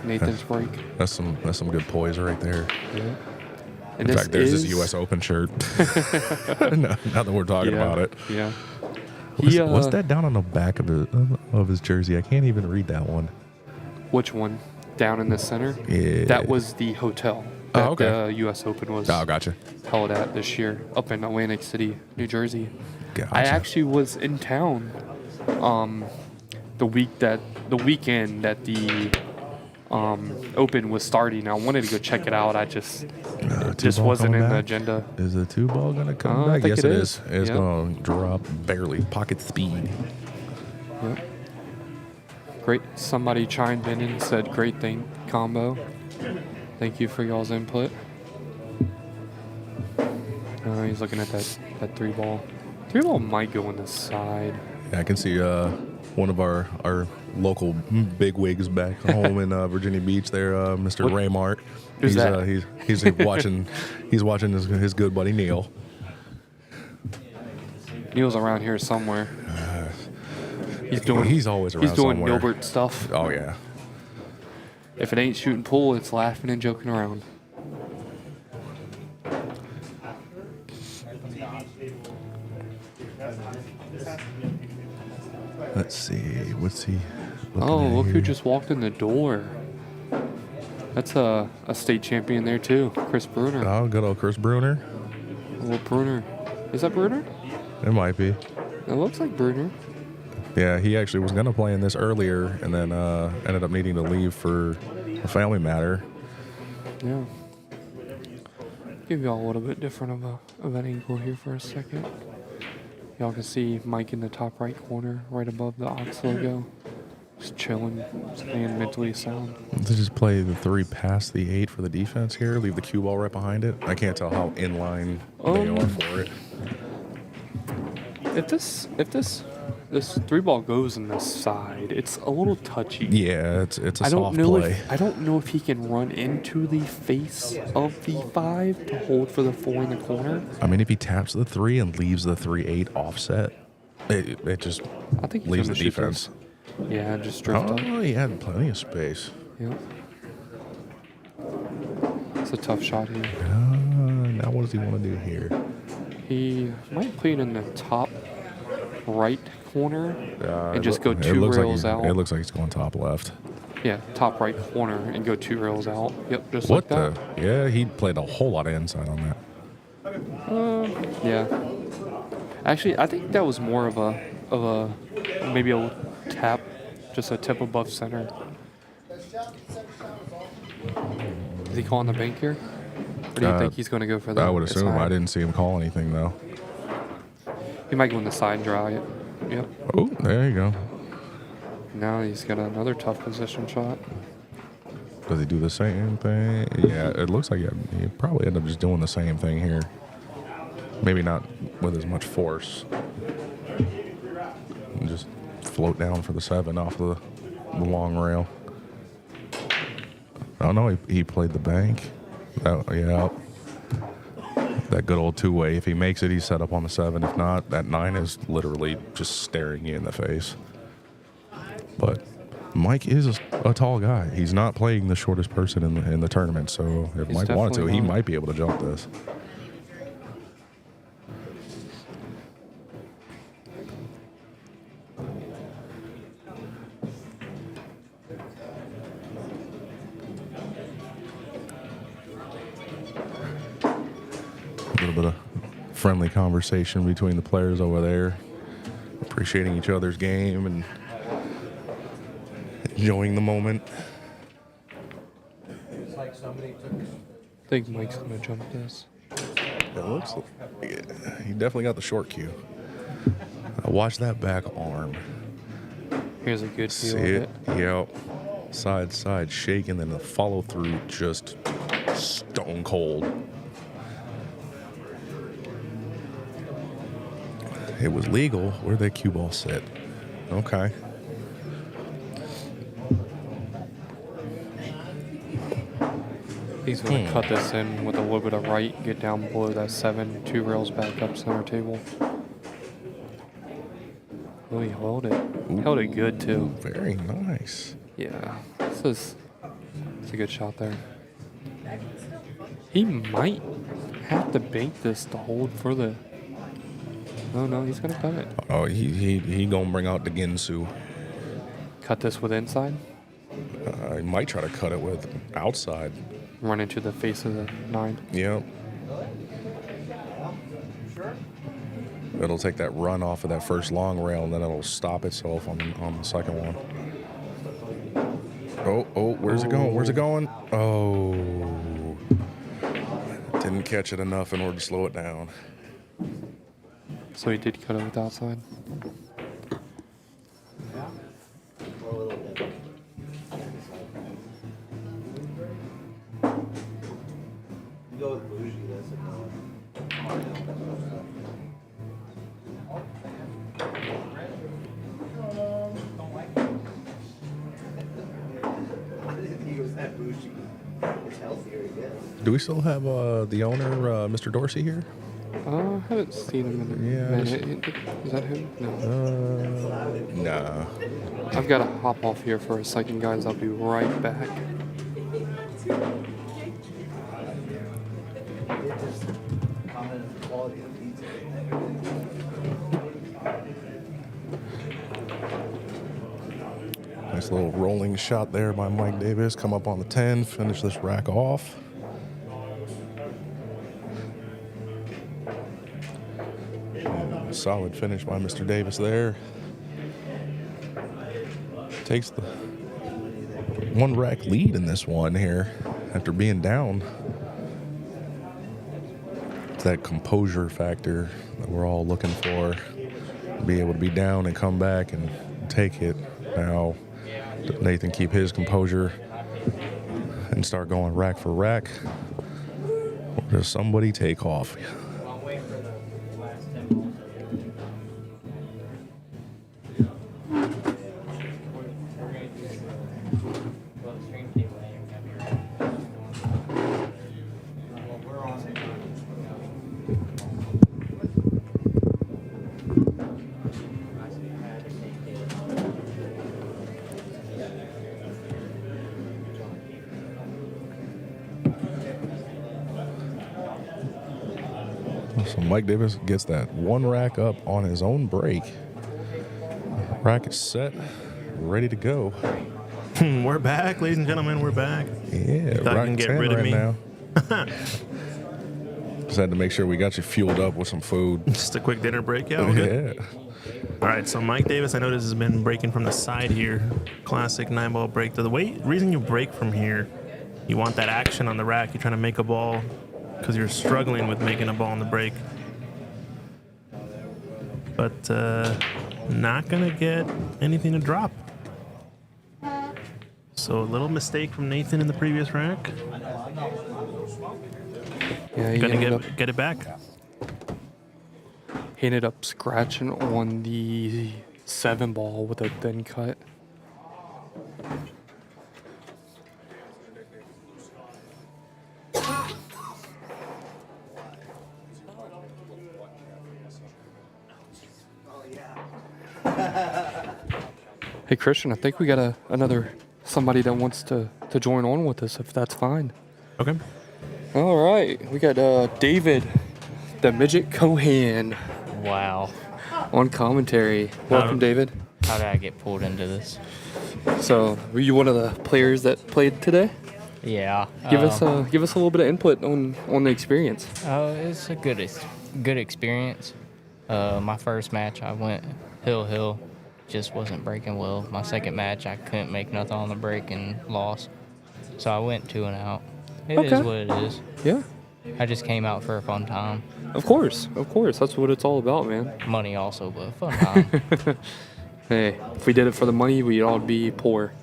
Speaker 9: Nathan's break.
Speaker 6: That's some good poise right there.
Speaker 9: Yeah.
Speaker 6: In fact, there's his U.S. Open shirt. Now that we're talking about it.
Speaker 9: Yeah.
Speaker 6: What's that down on the back of his jersey? I can't even read that one.
Speaker 9: Which one? Down in the center?
Speaker 6: Yeah.
Speaker 9: That was the hotel that the U.S. Open was
Speaker 6: gotcha.
Speaker 9: held at this year up in Atlantic City, New Jersey.
Speaker 6: Gotcha.
Speaker 9: I actually was in town the weekend that the Open was starting. I wanted to go check it out. I just wasn't in the agenda.
Speaker 6: Is the 2 ball going to come back? Yes, it is. It's going to drop barely. Pocket speed.
Speaker 9: Yep. Great. Somebody chimed in and said, great thing, combo. Thank you for y'all's input. He's looking at that 3 ball. Three ball might go on the side.
Speaker 6: Yeah, I can see one of our local big wigs back home in Virginia Beach there, Mr.
Speaker 9: What?
Speaker 6: Raymart.
Speaker 9: Who's
Speaker 6: He's
Speaker 9: that?
Speaker 6: He's watching his good buddy Neil.
Speaker 9: Neil's around here somewhere. He's
Speaker 6: always around
Speaker 9: He's doing
Speaker 6: somewhere.
Speaker 9: Gilbert stuff.
Speaker 6: Oh yeah.
Speaker 9: If it ain't shooting pool, it's laughing and joking around.
Speaker 6: Let's see. What's he?
Speaker 9: Oh,
Speaker 6: looking at
Speaker 9: look who
Speaker 6: here?
Speaker 9: just walked in the door. That's a state champion there too, Chris Bruner.
Speaker 6: Oh, good old Chris Bruner.
Speaker 9: Little Bruner. Is that Bruner?
Speaker 6: It might be.
Speaker 9: It looks like Bruner.
Speaker 6: Yeah, he actually was gonna play in this earlier, and then ended up needing to leave for a family matter.
Speaker 9: Yeah. Give y'all a little bit different of an angle here for a second. Y'all can see Mike in the top right corner, right above the Ox logo. Just chilling, staying mentally sound.
Speaker 6: To just play the 3 past the 8 for the defense here, leave the cue ball right behind it. I can't tell how in line they are for it.
Speaker 9: If this 3 ball goes in this side, it's a little touchy.
Speaker 6: Yeah, it's a
Speaker 9: I don't
Speaker 6: soft
Speaker 9: know
Speaker 6: play.
Speaker 9: I don't know if he can run into the face of the 5 to hold for the 4 in the corner.
Speaker 6: I mean, if he taps the 3 and leaves the 3-8 offset, it just
Speaker 9: I think he's
Speaker 6: leaves the
Speaker 9: gonna shoot
Speaker 6: defense.
Speaker 9: this. Yeah, just drift up.
Speaker 6: Oh, he had plenty of space.
Speaker 9: Yeah. It's a tough shot here.
Speaker 6: Now what does he want to do here?
Speaker 9: He might play it in the top right corner and
Speaker 6: It
Speaker 9: just
Speaker 6: loo-
Speaker 9: go
Speaker 6: it
Speaker 9: 2
Speaker 6: looks like
Speaker 9: rails out.
Speaker 6: It looks like he's going top left.
Speaker 9: Yeah, top right corner and go 2 rails out. Yep, just
Speaker 6: What
Speaker 9: like that.
Speaker 6: the? Yeah, he played a whole lot of inside on that.
Speaker 9: Yeah. Actually, I think that was more of a maybe a tap, just a tip above center. Is he calling the bank here? Or do you think he's going to go for that?
Speaker 6: I would assume. I didn't see him call anything though.
Speaker 9: He might go in the side draw. Yep.
Speaker 6: Oh, there you go.
Speaker 9: Now he's got another tough position shot.
Speaker 6: Does he do the same thing? Yeah, it looks like he probably ended up just doing the same thing here. Maybe not with as much force. And just float down for the 7 off the long rail. Oh no, he played the bank. Yeah. That good old 2-way. If he makes it, he's set up on the 7. If not, that 9 is literally just staring you in the face. But Mike is a tall guy. He's not playing the shortest person in the tournament, so if
Speaker 9: He's
Speaker 6: Mike wanted to,
Speaker 9: definitely
Speaker 6: he
Speaker 9: not.
Speaker 6: might be able to jump this. A little bit of friendly conversation between the players over there, appreciating each other's game and enjoying the moment.
Speaker 9: I think Mike's going to jump this.
Speaker 6: It looks like he definitely got the short cue. Watch that back arm.
Speaker 9: Here's a good
Speaker 6: See
Speaker 9: view of
Speaker 6: it?
Speaker 9: it.
Speaker 6: Yep. Side, shaking, then the follow through just stone cold. It was legal. Where'd that cue ball sit? Okay.
Speaker 9: He's going to cut this in with a little bit of right, get down below that 7, 2 rails back up center table. Oh, he held it. Held it good, too.
Speaker 6: Very nice.
Speaker 9: Yeah. It's a good shot there. He might have to bank this to hold for the... Oh, no, he's going to cut it.
Speaker 6: Oh, he gonna bring out the Ginsu.
Speaker 9: Cut this with inside.
Speaker 6: He might try to cut it with outside.
Speaker 9: Run into the face of the 9.
Speaker 6: Yep. It'll take that run off of that first long rail, and then it'll stop itself on the second one. Oh, where's it going? Where's it going? Oh. Didn't catch it enough in order to slow it down.
Speaker 9: So he did cut it with outside.
Speaker 3: Go with bougie, that's a no.
Speaker 6: Do we still have the owner, Mr. Dorsey, here?
Speaker 9: I haven't seen him in a minute. Is that him? No.
Speaker 6: Nah.
Speaker 9: I've got to hop off here for a second, guys. I'll be right back.
Speaker 6: Nice little rolling shot there by Mike Davis. Come up on the 10, finish this rack off. And solid finish by Mr. Davis there. Takes the 1 rack lead in this one here after being down. It's that composure factor that we're all looking for. Be able to be down and come back and take it. Now, Nathan keep his composure and start going rack for rack? Or does somebody take off? So Mike Davis gets that 1 rack up on his own break. Rack is set, ready to go.
Speaker 1: We're back, ladies and gentlemen. We're back.
Speaker 6: Yeah,
Speaker 1: Thought you
Speaker 6: rack
Speaker 1: can get
Speaker 6: 10
Speaker 1: rid of
Speaker 6: right
Speaker 1: me.
Speaker 6: now. Just had to make sure we got you fueled up with some food.
Speaker 1: Just a quick dinner break. Yeah, all good.
Speaker 6: Yeah.
Speaker 1: All right, so Mike Davis, I notice, has been breaking from the side here. Classic 9-ball break. The reason you break from here, you want that action on the rack. You're trying to make a ball because you're struggling with making a ball on the break. But not going to get anything to drop. So a little mistake from Nathan in the previous rack.
Speaker 9: Yeah, he
Speaker 1: Gonna
Speaker 9: ended up,
Speaker 1: get it back.
Speaker 9: he ended up scratching on the 7-ball with a thin cut. Hey Christian, I think we got somebody that wants to join on with us, if that's fine.
Speaker 1: Okay.
Speaker 9: All right, we got David, the midget Cohan,
Speaker 13: Wow.
Speaker 9: on commentary. Welcome, David.
Speaker 13: How did I get pulled into this?
Speaker 9: So, were you one of the players that played today?
Speaker 13: Yeah.
Speaker 9: Give us a little bit of input on the experience.
Speaker 13: It's a good experience. My first match, I went hill, just wasn't breaking well. My second match, I couldn't make nothing on the break and lost. So I went 2 and out. It is
Speaker 9: Okay.
Speaker 13: what it is.
Speaker 9: Yeah.
Speaker 13: I just came out for a fun time.
Speaker 9: Of course. That's what it's all about, man.
Speaker 13: Money also, but a fun time.
Speaker 9: Hey, if we did it for the money, we'd all be poor.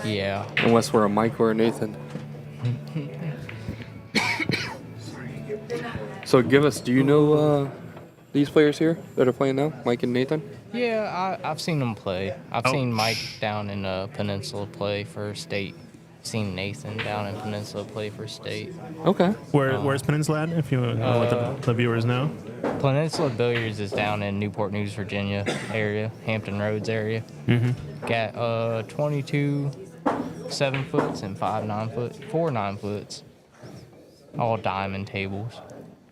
Speaker 13: Yeah.
Speaker 9: Unless we're a Mike or a Nathan. So do you know these players here that are playing now, Mike and Nathan?
Speaker 13: Yeah, I've seen them play. I've seen Mike down in Peninsula play for state. Seen Nathan down in Peninsula play for state.
Speaker 9: Okay.
Speaker 1: Where's Peninsula at, if you let the viewers know?
Speaker 13: Peninsula Billiards is down in Newport News, Virginia area, Hampton Roads area.
Speaker 1: Mm-hmm.
Speaker 13: Got 22 7-foots and 4 9-foots. All diamond tables.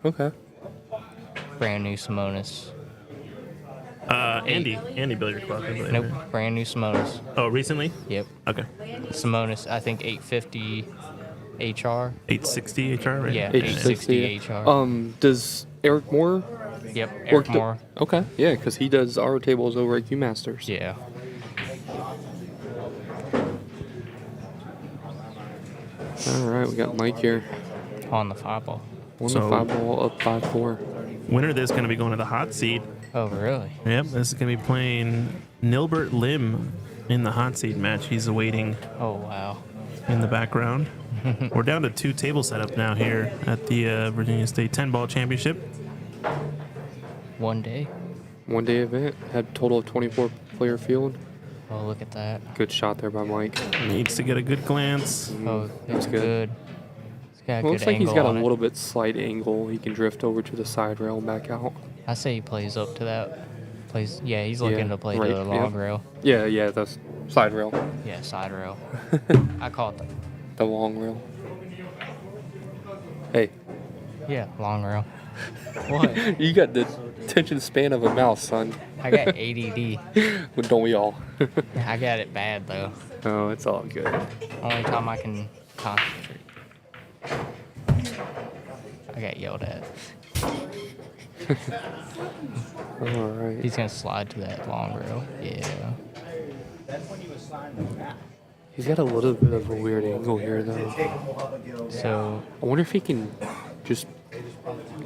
Speaker 9: Okay.
Speaker 13: Brand new Simonis.
Speaker 1: Andy Billiard Club.
Speaker 13: Nope, brand new Simonis.
Speaker 1: Oh, recently?
Speaker 13: Yep.
Speaker 1: Okay.
Speaker 13: Simonis, I think 850 HR.
Speaker 1: 860 HR, right?
Speaker 13: Yeah, 860 HR.
Speaker 9: Does Eric Moore?
Speaker 13: Yep, Eric Moore.
Speaker 9: Okay, yeah, because he does our tables over at Q Masters.
Speaker 13: Yeah.
Speaker 9: All right, we got Mike here.
Speaker 13: On the 5-ball.
Speaker 9: On the 5-ball, up 5-4.
Speaker 1: Winner of this is going to be going to the hot seat.
Speaker 13: Oh, really?
Speaker 1: Yep, this is going to be playing Nilbert Lim in the hot seat match. He's awaiting.
Speaker 13: Oh, wow.
Speaker 1: In the background. We're down to 2 table setup now here at the Virginia State 10-ball championship.
Speaker 13: One day
Speaker 9: event. Had a total of 24 player field.
Speaker 13: Oh, look at that.
Speaker 9: Good shot there by Mike.
Speaker 1: Needs to get a good glance.
Speaker 13: Oh,
Speaker 9: That's
Speaker 13: it's
Speaker 9: good.
Speaker 13: good. It's got a
Speaker 9: Well,
Speaker 13: good
Speaker 9: looks like he's
Speaker 13: angle
Speaker 9: got a
Speaker 13: on it.
Speaker 9: little bit slight angle. He can drift over to the side rail and back out.
Speaker 13: I say he plays up to that. Yeah, he's looking to play
Speaker 9: right,
Speaker 13: the long rail.
Speaker 9: Yeah, that's side rail.
Speaker 13: Yeah, side rail. I call it
Speaker 9: The long rail. Hey,
Speaker 13: yeah, long rail. What?
Speaker 9: you got the attention span of a mouse, son.
Speaker 13: I got ADD.
Speaker 9: Well, don't we all?
Speaker 13: I got it bad though.
Speaker 9: Oh, it's all good.
Speaker 13: Only time I can concentrate. I got yelled at.
Speaker 9: All right.
Speaker 13: He's gonna slide to that long rail. Yeah.
Speaker 9: He's got a little bit of a weird angle here, though.
Speaker 13: So
Speaker 9: I wonder if he can just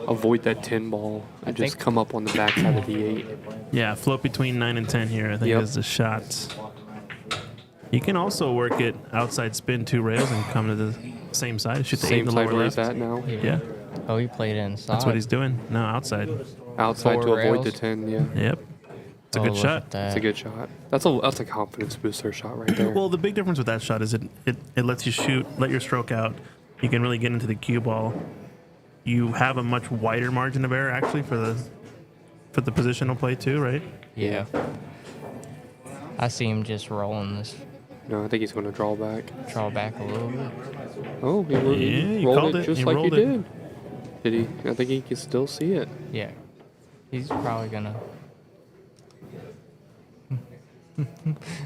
Speaker 9: avoid that 10 ball and just come up on the backside of the 8.
Speaker 1: Yeah, float between 9 and 10 here, I think, is the shot. You can also work it outside spin 2 rails and come to the same side. Shoot the 8 in
Speaker 9: Same
Speaker 1: the
Speaker 9: side
Speaker 1: lower
Speaker 9: where
Speaker 1: left.
Speaker 9: he's at now.
Speaker 1: Yeah.
Speaker 13: Oh, he played inside.
Speaker 1: That's what he's doing. No, outside.
Speaker 9: Outside
Speaker 13: 4
Speaker 9: to avoid
Speaker 13: rails.
Speaker 9: the 10, yeah.
Speaker 1: Yep. It's a
Speaker 13: Oh,
Speaker 1: good
Speaker 13: look
Speaker 1: shot.
Speaker 13: at that.
Speaker 9: It's a good shot. That's a confidence booster shot right there.
Speaker 1: Well, the big difference with that shot is it lets you shoot, let your stroke out. You can really get into the cue ball. You have a much wider margin of error actually for the positional play too, right?
Speaker 13: Yeah. I see him just rolling this.
Speaker 9: No, I think he's going to draw back.
Speaker 13: Draw back a little bit.
Speaker 9: Oh, he
Speaker 1: you
Speaker 9: rolled
Speaker 1: called
Speaker 9: it
Speaker 1: it.
Speaker 9: just
Speaker 1: You
Speaker 9: like he
Speaker 1: rolled it.
Speaker 9: did. Did he? I think he can still see it.
Speaker 13: Yeah. He's probably gonna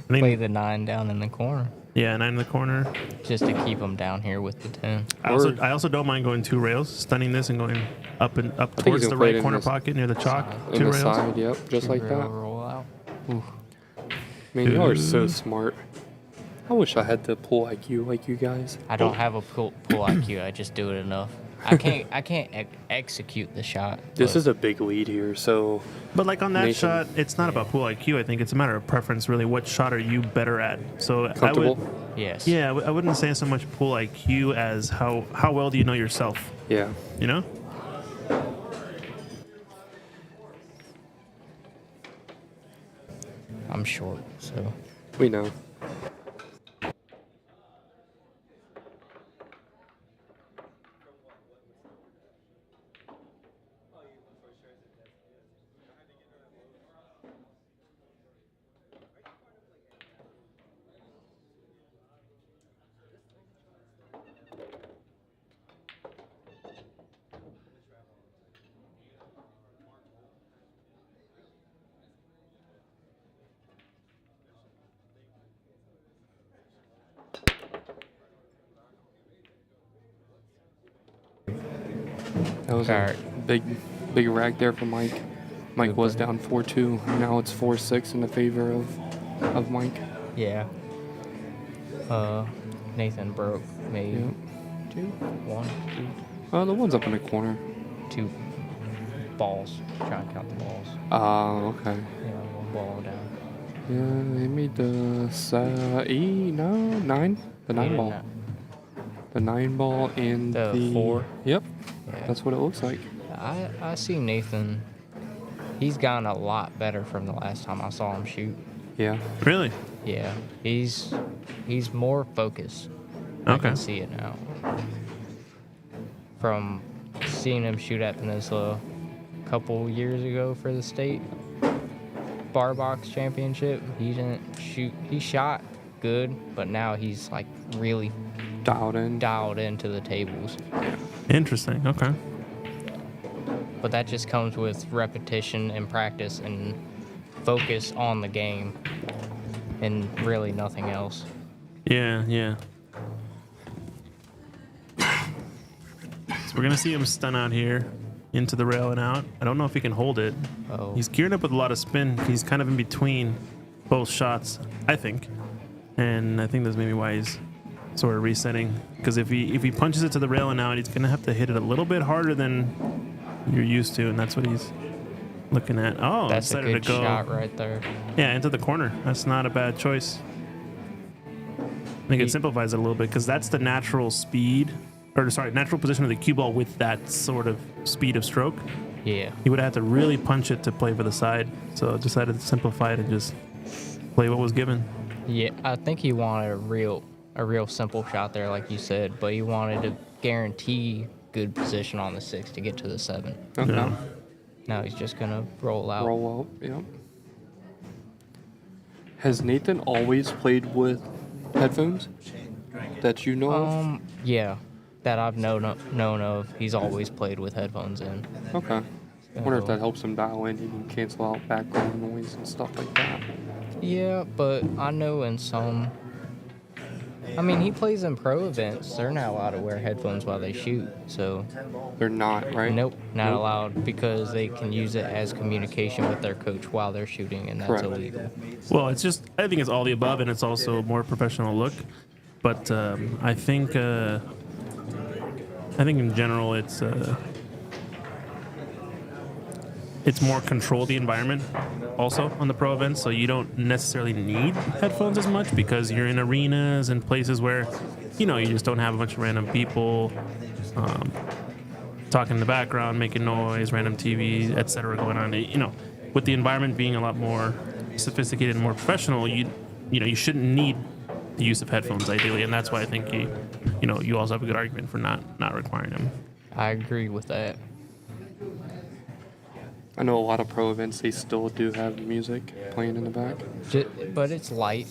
Speaker 13: play the 9 down in the corner
Speaker 1: Yeah, 9 in the corner.
Speaker 13: just to keep him down here with the 10.
Speaker 1: I also don't mind going 2 rails, stunning this and going up
Speaker 9: think he's
Speaker 1: towards
Speaker 9: gonna
Speaker 1: the
Speaker 9: play it
Speaker 1: right
Speaker 9: in
Speaker 1: corner
Speaker 9: this-
Speaker 1: pocket near the chalk.
Speaker 9: In
Speaker 1: 2
Speaker 9: the
Speaker 1: rails.
Speaker 9: side, yep, just like
Speaker 13: Rail
Speaker 9: that.
Speaker 13: roll out. Ooh.
Speaker 9: Man, y'all are so smart. I wish I had the pull IQ like you guys.
Speaker 13: I don't have a pull IQ. I just do it enough. I can't execute the shot.
Speaker 9: This
Speaker 13: but
Speaker 9: is a big lead here, so
Speaker 1: But like on that
Speaker 9: Nathan.
Speaker 1: shot, it's not about pool IQ. I think it's a matter of preference, really. What shot are you better at? So
Speaker 9: comfortable.
Speaker 13: yes.
Speaker 1: I wouldn't say so much pool IQ as how well do you know yourself?
Speaker 9: Yeah.
Speaker 1: You know?
Speaker 13: I'm short, so
Speaker 9: We know. That was a big rack there for Mike. Mike was down 4-2. Now it's 4-6 in the favor of Mike.
Speaker 13: yeah. Nathan broke maybe
Speaker 9: Yep.
Speaker 13: 2, 1,
Speaker 9: The one's up in the corner.
Speaker 13: 2, 2 balls. Try and count the balls.
Speaker 9: Okay.
Speaker 13: Yeah, 1 ball down.
Speaker 9: Yeah, they made the 9? The 9
Speaker 13: Eight
Speaker 9: ball.
Speaker 13: and
Speaker 9: The 9 ball and
Speaker 13: The 4?
Speaker 9: Yep.
Speaker 13: Yeah.
Speaker 9: That's what it looks like.
Speaker 13: I see Nathan. He's gotten a lot better from the last time I saw him shoot.
Speaker 9: Yeah.
Speaker 1: Really?
Speaker 13: Yeah, he's more focused. I
Speaker 1: Okay.
Speaker 13: can see it now. From seeing him shoot at Peninsula a couple years ago for the state bar box championship, he didn't shoot. He shot good, but now he's like really
Speaker 9: Dialed
Speaker 13: into the tables.
Speaker 1: Interesting. Okay.
Speaker 13: But that just comes with repetition and practice and focus on the game and really nothing else.
Speaker 1: Yeah. So we're gonna see him stun out here into the rail and out. I don't know if he can hold it.
Speaker 13: Oh.
Speaker 1: He's gearing up with a lot of spin. He's kind of in between both shots, I think. And I think that's maybe why he's sort of resetting. Because if he punches it to the rail and out, he's gonna have to hit it a little bit harder than you're used to, and that's what he's looking at. Oh,
Speaker 13: That's a
Speaker 1: decided
Speaker 13: good
Speaker 1: to go
Speaker 13: shot right there.
Speaker 1: Yeah, into the corner. That's not a bad choice. I think it simplifies it a little bit because that's the natural speed, natural position of the cue ball with that sort of speed of stroke.
Speaker 13: Yeah.
Speaker 1: He would have to really punch it to play for the side, so decided to simplify it and just play what was given.
Speaker 13: Yeah, I think he wanted a real simple shot there, like you said, but he wanted to guarantee good position on the 6 to get to the 7.
Speaker 9: Okay.
Speaker 1: Yeah.
Speaker 13: Now he's just gonna roll out.
Speaker 9: Roll out. Yeah. Has Nathan always played with headphones that you know of?
Speaker 13: Yeah, that I've known of. He's always played with headphones in.
Speaker 9: Okay. I wonder if that helps him dial in. He can cancel out background noise and stuff like that.
Speaker 13: Yeah, but I know in some. I mean, he plays in pro events. They're not allowed to wear headphones while they shoot, so.
Speaker 9: They're not, right?
Speaker 13: Nope, not allowed because they can use it as communication with their coach while they're shooting, and that's
Speaker 9: Correct.
Speaker 13: illegal.
Speaker 1: Well, it's just I think it's all the above, and it's also a more professional look. But I think in general it's more control the environment also on the pro events, so you don't necessarily need headphones as much because you're in arenas and places where you just don't have a bunch of random people talking in the background, making noise, random TV, etc. going on. With the environment being a lot more sophisticated and more professional, you shouldn't need the use of headphones ideally, and that's why I think you also have a good argument for not requiring them.
Speaker 13: I agree with that.
Speaker 9: I know a lot of pro events, they still do have music playing in the back.
Speaker 13: But it's light.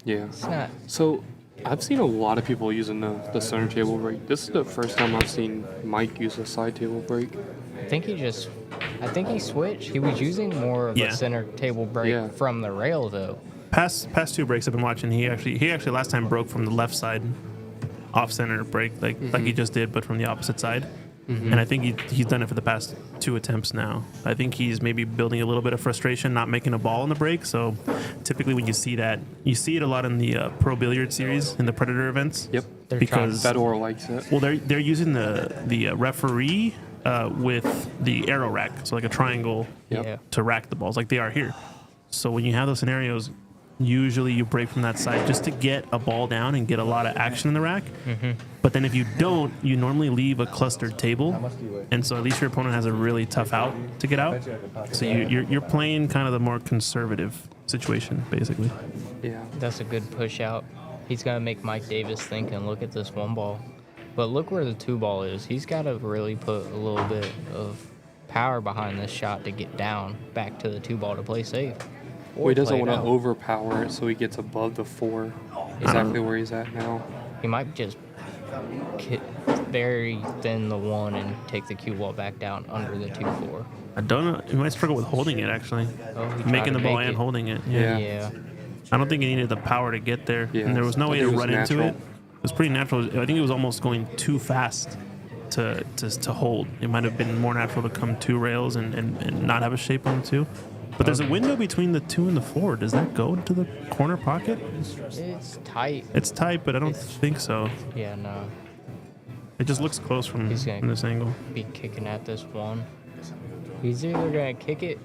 Speaker 9: Yeah.
Speaker 13: It's not.
Speaker 9: So, I've seen a lot of people using the center table break. This is the first time I've seen Mike use a side table break.
Speaker 13: I think he switched. He was using more of a center table break from the rail, though.
Speaker 1: Past 2 breaks I've been watching, he actually last time broke from the left side off center break like he just did, but from the opposite side. Mm-hmm. And I think he's done it for the past 2 attempts now. I think he's maybe building a little bit of frustration, not making a ball in the break. So typically when you see that, you see it a lot in the Pro Billiards series, in the Predator events.
Speaker 9: Yep.
Speaker 1: Because
Speaker 9: Fedor likes it.
Speaker 1: Well, they're using the referee with the arrow rack, so like a triangle to rack the balls like they are here. So when you have those scenarios, usually you break from that side just to get a ball down and get a lot of action in the rack. Mm-hmm. But then if you don't, you normally leave a clustered table, and so at least your opponent has a really tough out to get out. So you're playing kind of the more conservative situation, basically.
Speaker 9: Yeah.
Speaker 13: That's a good push out. He's got to make Mike Davis think and look at this 1 ball. But look where the 2 ball is. He's got to really put a little bit of power behind this shot to get down back to the 2 ball to play safe.
Speaker 9: Well, he doesn't want to overpower it, so he gets above the 4. Exactly where he's at now.
Speaker 13: He might just very thin the 1 and take the cue ball back down under the 2-4.
Speaker 1: I don't know. He might struggle with holding it, actually. Making the ball and holding it.
Speaker 13: Yeah.
Speaker 1: I don't think he needed the power to get there. Yeah. And there was no way to run into it. It was pretty natural. I think it was almost going too fast to hold. It might have been more natural to come 2 rails and not have a shape on the 2. But there's a window between the 2 and the 4. Does that go into the corner pocket?
Speaker 13: It's tight.
Speaker 1: It's tight, but I don't think so.
Speaker 13: Yeah, no.
Speaker 1: It just looks close from this angle.
Speaker 13: Be kicking at this 1. He's either gonna kick it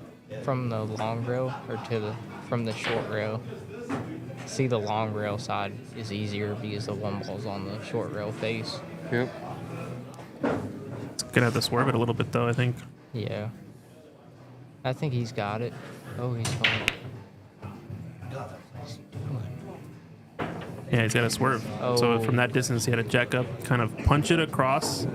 Speaker 13: from the long rail or from the short rail. See, the long rail side is easier because the 1 ball's on the short rail face.
Speaker 9: Yep.
Speaker 1: It's gonna have to swerve it a little bit, though, I think.
Speaker 13: Yeah. I think he's got it. Oh, he's fine.
Speaker 1: Yeah, he's got to swerve.
Speaker 13: Oh.
Speaker 1: So from that distance, he had to jack up, kind of punch it across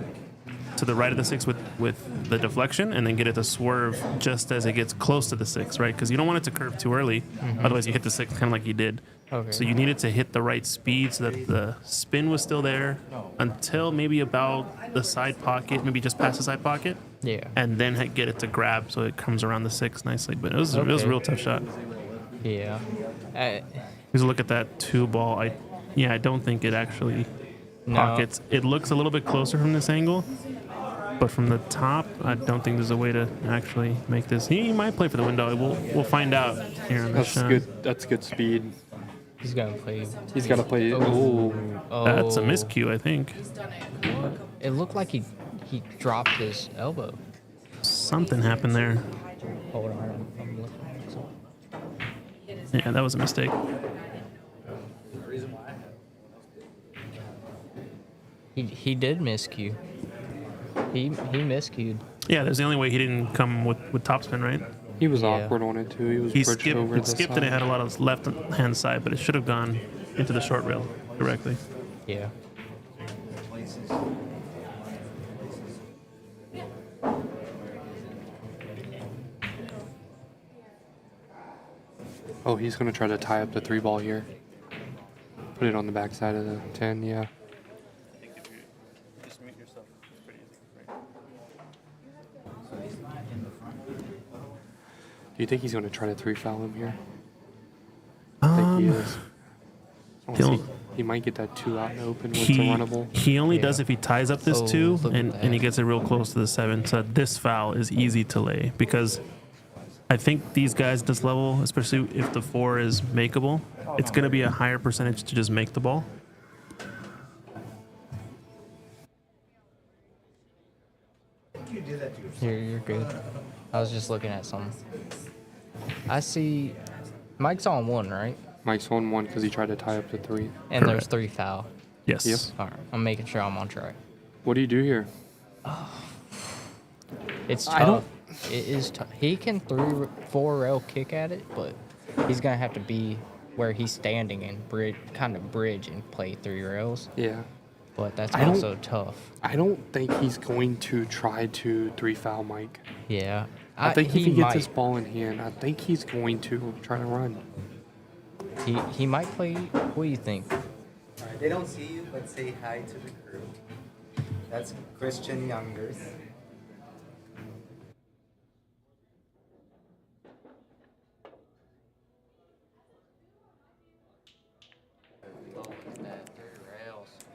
Speaker 1: to the right of the 6 with the deflection, and then get it to swerve just as it gets close to the 6, right? Because you don't want it to curve too early. Mm-hmm. Otherwise, you hit the 6 kind of like you did.
Speaker 13: Okay.
Speaker 1: So you need it to hit the right speed so that the spin was still there until maybe about the side pocket, maybe just past the side pocket.
Speaker 13: Yeah.
Speaker 1: And then get it to grab so it comes around the 6 nicely. But it was a real tough shot.
Speaker 13: Yeah.
Speaker 1: Because look at that 2 ball. I don't think it actually pockets. It looks a little bit closer from this angle. But from the top, I don't think there's a way to actually make this. He might play for the window. We'll find out here on this shot.
Speaker 9: Good. That's good speed.
Speaker 13: He's got to play.
Speaker 9: He's got to play. Oh.
Speaker 1: That's a miscue, I think.
Speaker 13: It looked like he dropped his elbow.
Speaker 1: Something happened there.
Speaker 13: Hold on. I'm looking.
Speaker 1: Yeah, that was a mistake.
Speaker 13: He did miscue. He miscued.
Speaker 1: Yeah, that's the only way he didn't come with topspin, right?
Speaker 9: He was
Speaker 13: Yeah.
Speaker 9: awkward on it too. He was
Speaker 1: He
Speaker 9: bridged over the
Speaker 1: skipped
Speaker 9: side.
Speaker 1: and it had a lot of left hand side, but it should have gone into the short rail directly.
Speaker 13: Yeah.
Speaker 9: Oh, he's gonna try to tie up the 3-ball here. Put it on the backside of the 10. Yeah.
Speaker 2: I think if you just mute yourself, it's pretty easy.
Speaker 9: Do you think he's gonna try to 3-foul him here? I think he is.
Speaker 1: he'll-
Speaker 9: He might get that 2 out and open with
Speaker 1: He,
Speaker 9: the runnable.
Speaker 1: he only
Speaker 13: Yeah.
Speaker 1: does if he ties up this
Speaker 13: Oh,
Speaker 1: 2
Speaker 13: look at
Speaker 1: and
Speaker 13: that.
Speaker 1: he gets it real close to the 7. So this foul is easy to lay because I think these guys at this level, especially if the 4 is makeable, it's going to be a higher percentage to just make the ball.
Speaker 13: You're good. I was just looking at something. I see Mike's on 1, right?
Speaker 9: Mike's on 1 because he tried to tie up the 3.
Speaker 13: And there's
Speaker 1: Correct.
Speaker 13: 3 foul.
Speaker 1: Yes.
Speaker 9: Yep.
Speaker 13: All right. I'm making sure I'm on track.
Speaker 9: What do you do here?
Speaker 13: It's
Speaker 9: I don't-
Speaker 13: tough. It is tough. He can 4 rail kick at it, but he's gonna have to be where he's standing and bridge and play 3 rails.
Speaker 9: Yeah.
Speaker 13: But that's
Speaker 9: I don't-
Speaker 13: also tough.
Speaker 9: I don't think he's going to try to 3-foul Mike.
Speaker 13: Yeah.
Speaker 9: I think if he gets
Speaker 13: might.
Speaker 9: his ball in hand, I think he's going to try to run.
Speaker 13: He might play. What do you think?
Speaker 7: Alright, they don't see you, but say hi to the crew. That's Christian Youngers.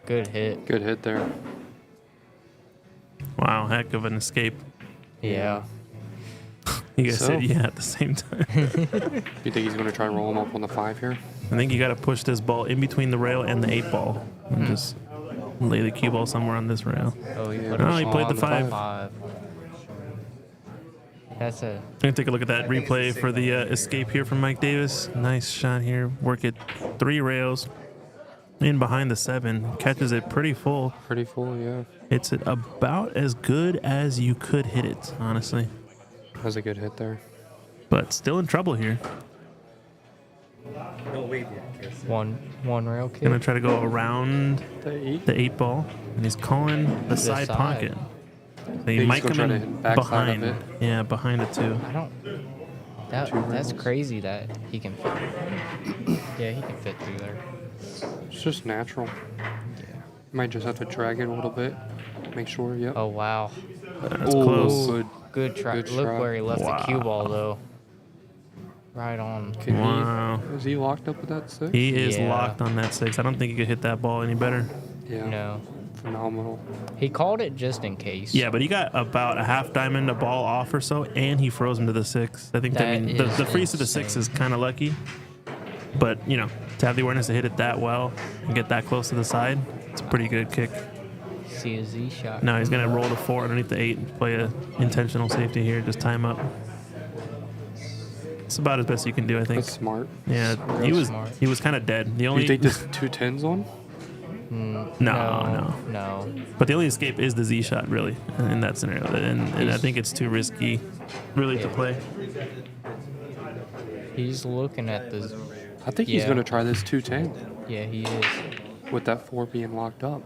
Speaker 13: Good hit.
Speaker 9: Good hit there.
Speaker 1: Wow, heck of an escape.
Speaker 13: Yeah.
Speaker 1: You guys
Speaker 9: So?
Speaker 1: said yeah at the same time.
Speaker 9: You think he's going to try to roll him up on the 5 here?
Speaker 1: I think you got to push this ball in between the rail and the 8 ball and just lay the cue ball somewhere on this rail.
Speaker 13: Oh, he
Speaker 9: Yeah.
Speaker 13: put
Speaker 1: Oh,
Speaker 13: it
Speaker 1: he played
Speaker 13: on
Speaker 1: the 5.
Speaker 13: That's a
Speaker 1: I'm going to take a look at that replay for the escape here from Mike Davis. Nice shot here. Work it 3 rails in behind the 7. Catches it pretty full.
Speaker 9: Pretty full, yeah.
Speaker 1: It's about as good as you could hit it, honestly.
Speaker 9: That was a good hit there.
Speaker 1: But still in trouble here.
Speaker 7: No wave yet, Kirsten.
Speaker 13: one rail kick.
Speaker 1: Going to try to go around
Speaker 9: The 8?
Speaker 1: the 8 ball. And he's calling the side
Speaker 13: side.
Speaker 1: pocket. So he
Speaker 9: He's
Speaker 1: might
Speaker 9: gonna
Speaker 1: come
Speaker 9: try to
Speaker 1: in
Speaker 9: hit backside of
Speaker 1: behind.
Speaker 9: it.
Speaker 1: Yeah, behind it too.
Speaker 13: I don't. That's
Speaker 9: rails.
Speaker 13: crazy that he can fit. Yeah, he can fit through there.
Speaker 9: It's just natural.
Speaker 13: Yeah.
Speaker 9: Might just have to drag it a little bit. Make sure, yep.
Speaker 13: Oh wow.
Speaker 1: That's
Speaker 9: Ooh,
Speaker 1: close.
Speaker 9: Good.
Speaker 13: Good try.
Speaker 9: Good
Speaker 13: Look
Speaker 9: shot.
Speaker 13: where he left the cue
Speaker 1: Wow.
Speaker 13: ball though. Right on.
Speaker 9: Could
Speaker 1: Wow.
Speaker 9: Is he locked up with that 6?
Speaker 1: He is
Speaker 13: Yeah.
Speaker 1: locked on that 6. I don't think he could hit that ball any better.
Speaker 9: Yeah.
Speaker 13: No.
Speaker 9: Phenomenal.
Speaker 13: He called it just in case.
Speaker 1: Yeah, but he got about a half diamond, a ball off or so, and he froze him to the 6. I think
Speaker 13: That
Speaker 1: the
Speaker 13: is
Speaker 1: freeze to the 6 is
Speaker 13: insane.
Speaker 1: kind of lucky. But, you know, to have the awareness to hit it that well and get that close to the side, it's a pretty good kick.
Speaker 13: See a Z shot.
Speaker 1: Now he's going to roll the 4 underneath the 8 and play a intentional safety here, just tie him up. It's about as best you can do, I think.
Speaker 9: That's smart.
Speaker 1: Yeah,
Speaker 13: Real smart.
Speaker 1: he was kind of dead. The only
Speaker 9: You think this 2 10s on?
Speaker 1: No. But the only escape is the Z shot, really, in that scenario. And I think it's too risky, really, to play.
Speaker 13: He's looking at the.
Speaker 9: I think he's
Speaker 13: Yeah.
Speaker 9: going to try this 2-10
Speaker 13: Yeah, he is.
Speaker 9: with that 4 being locked up.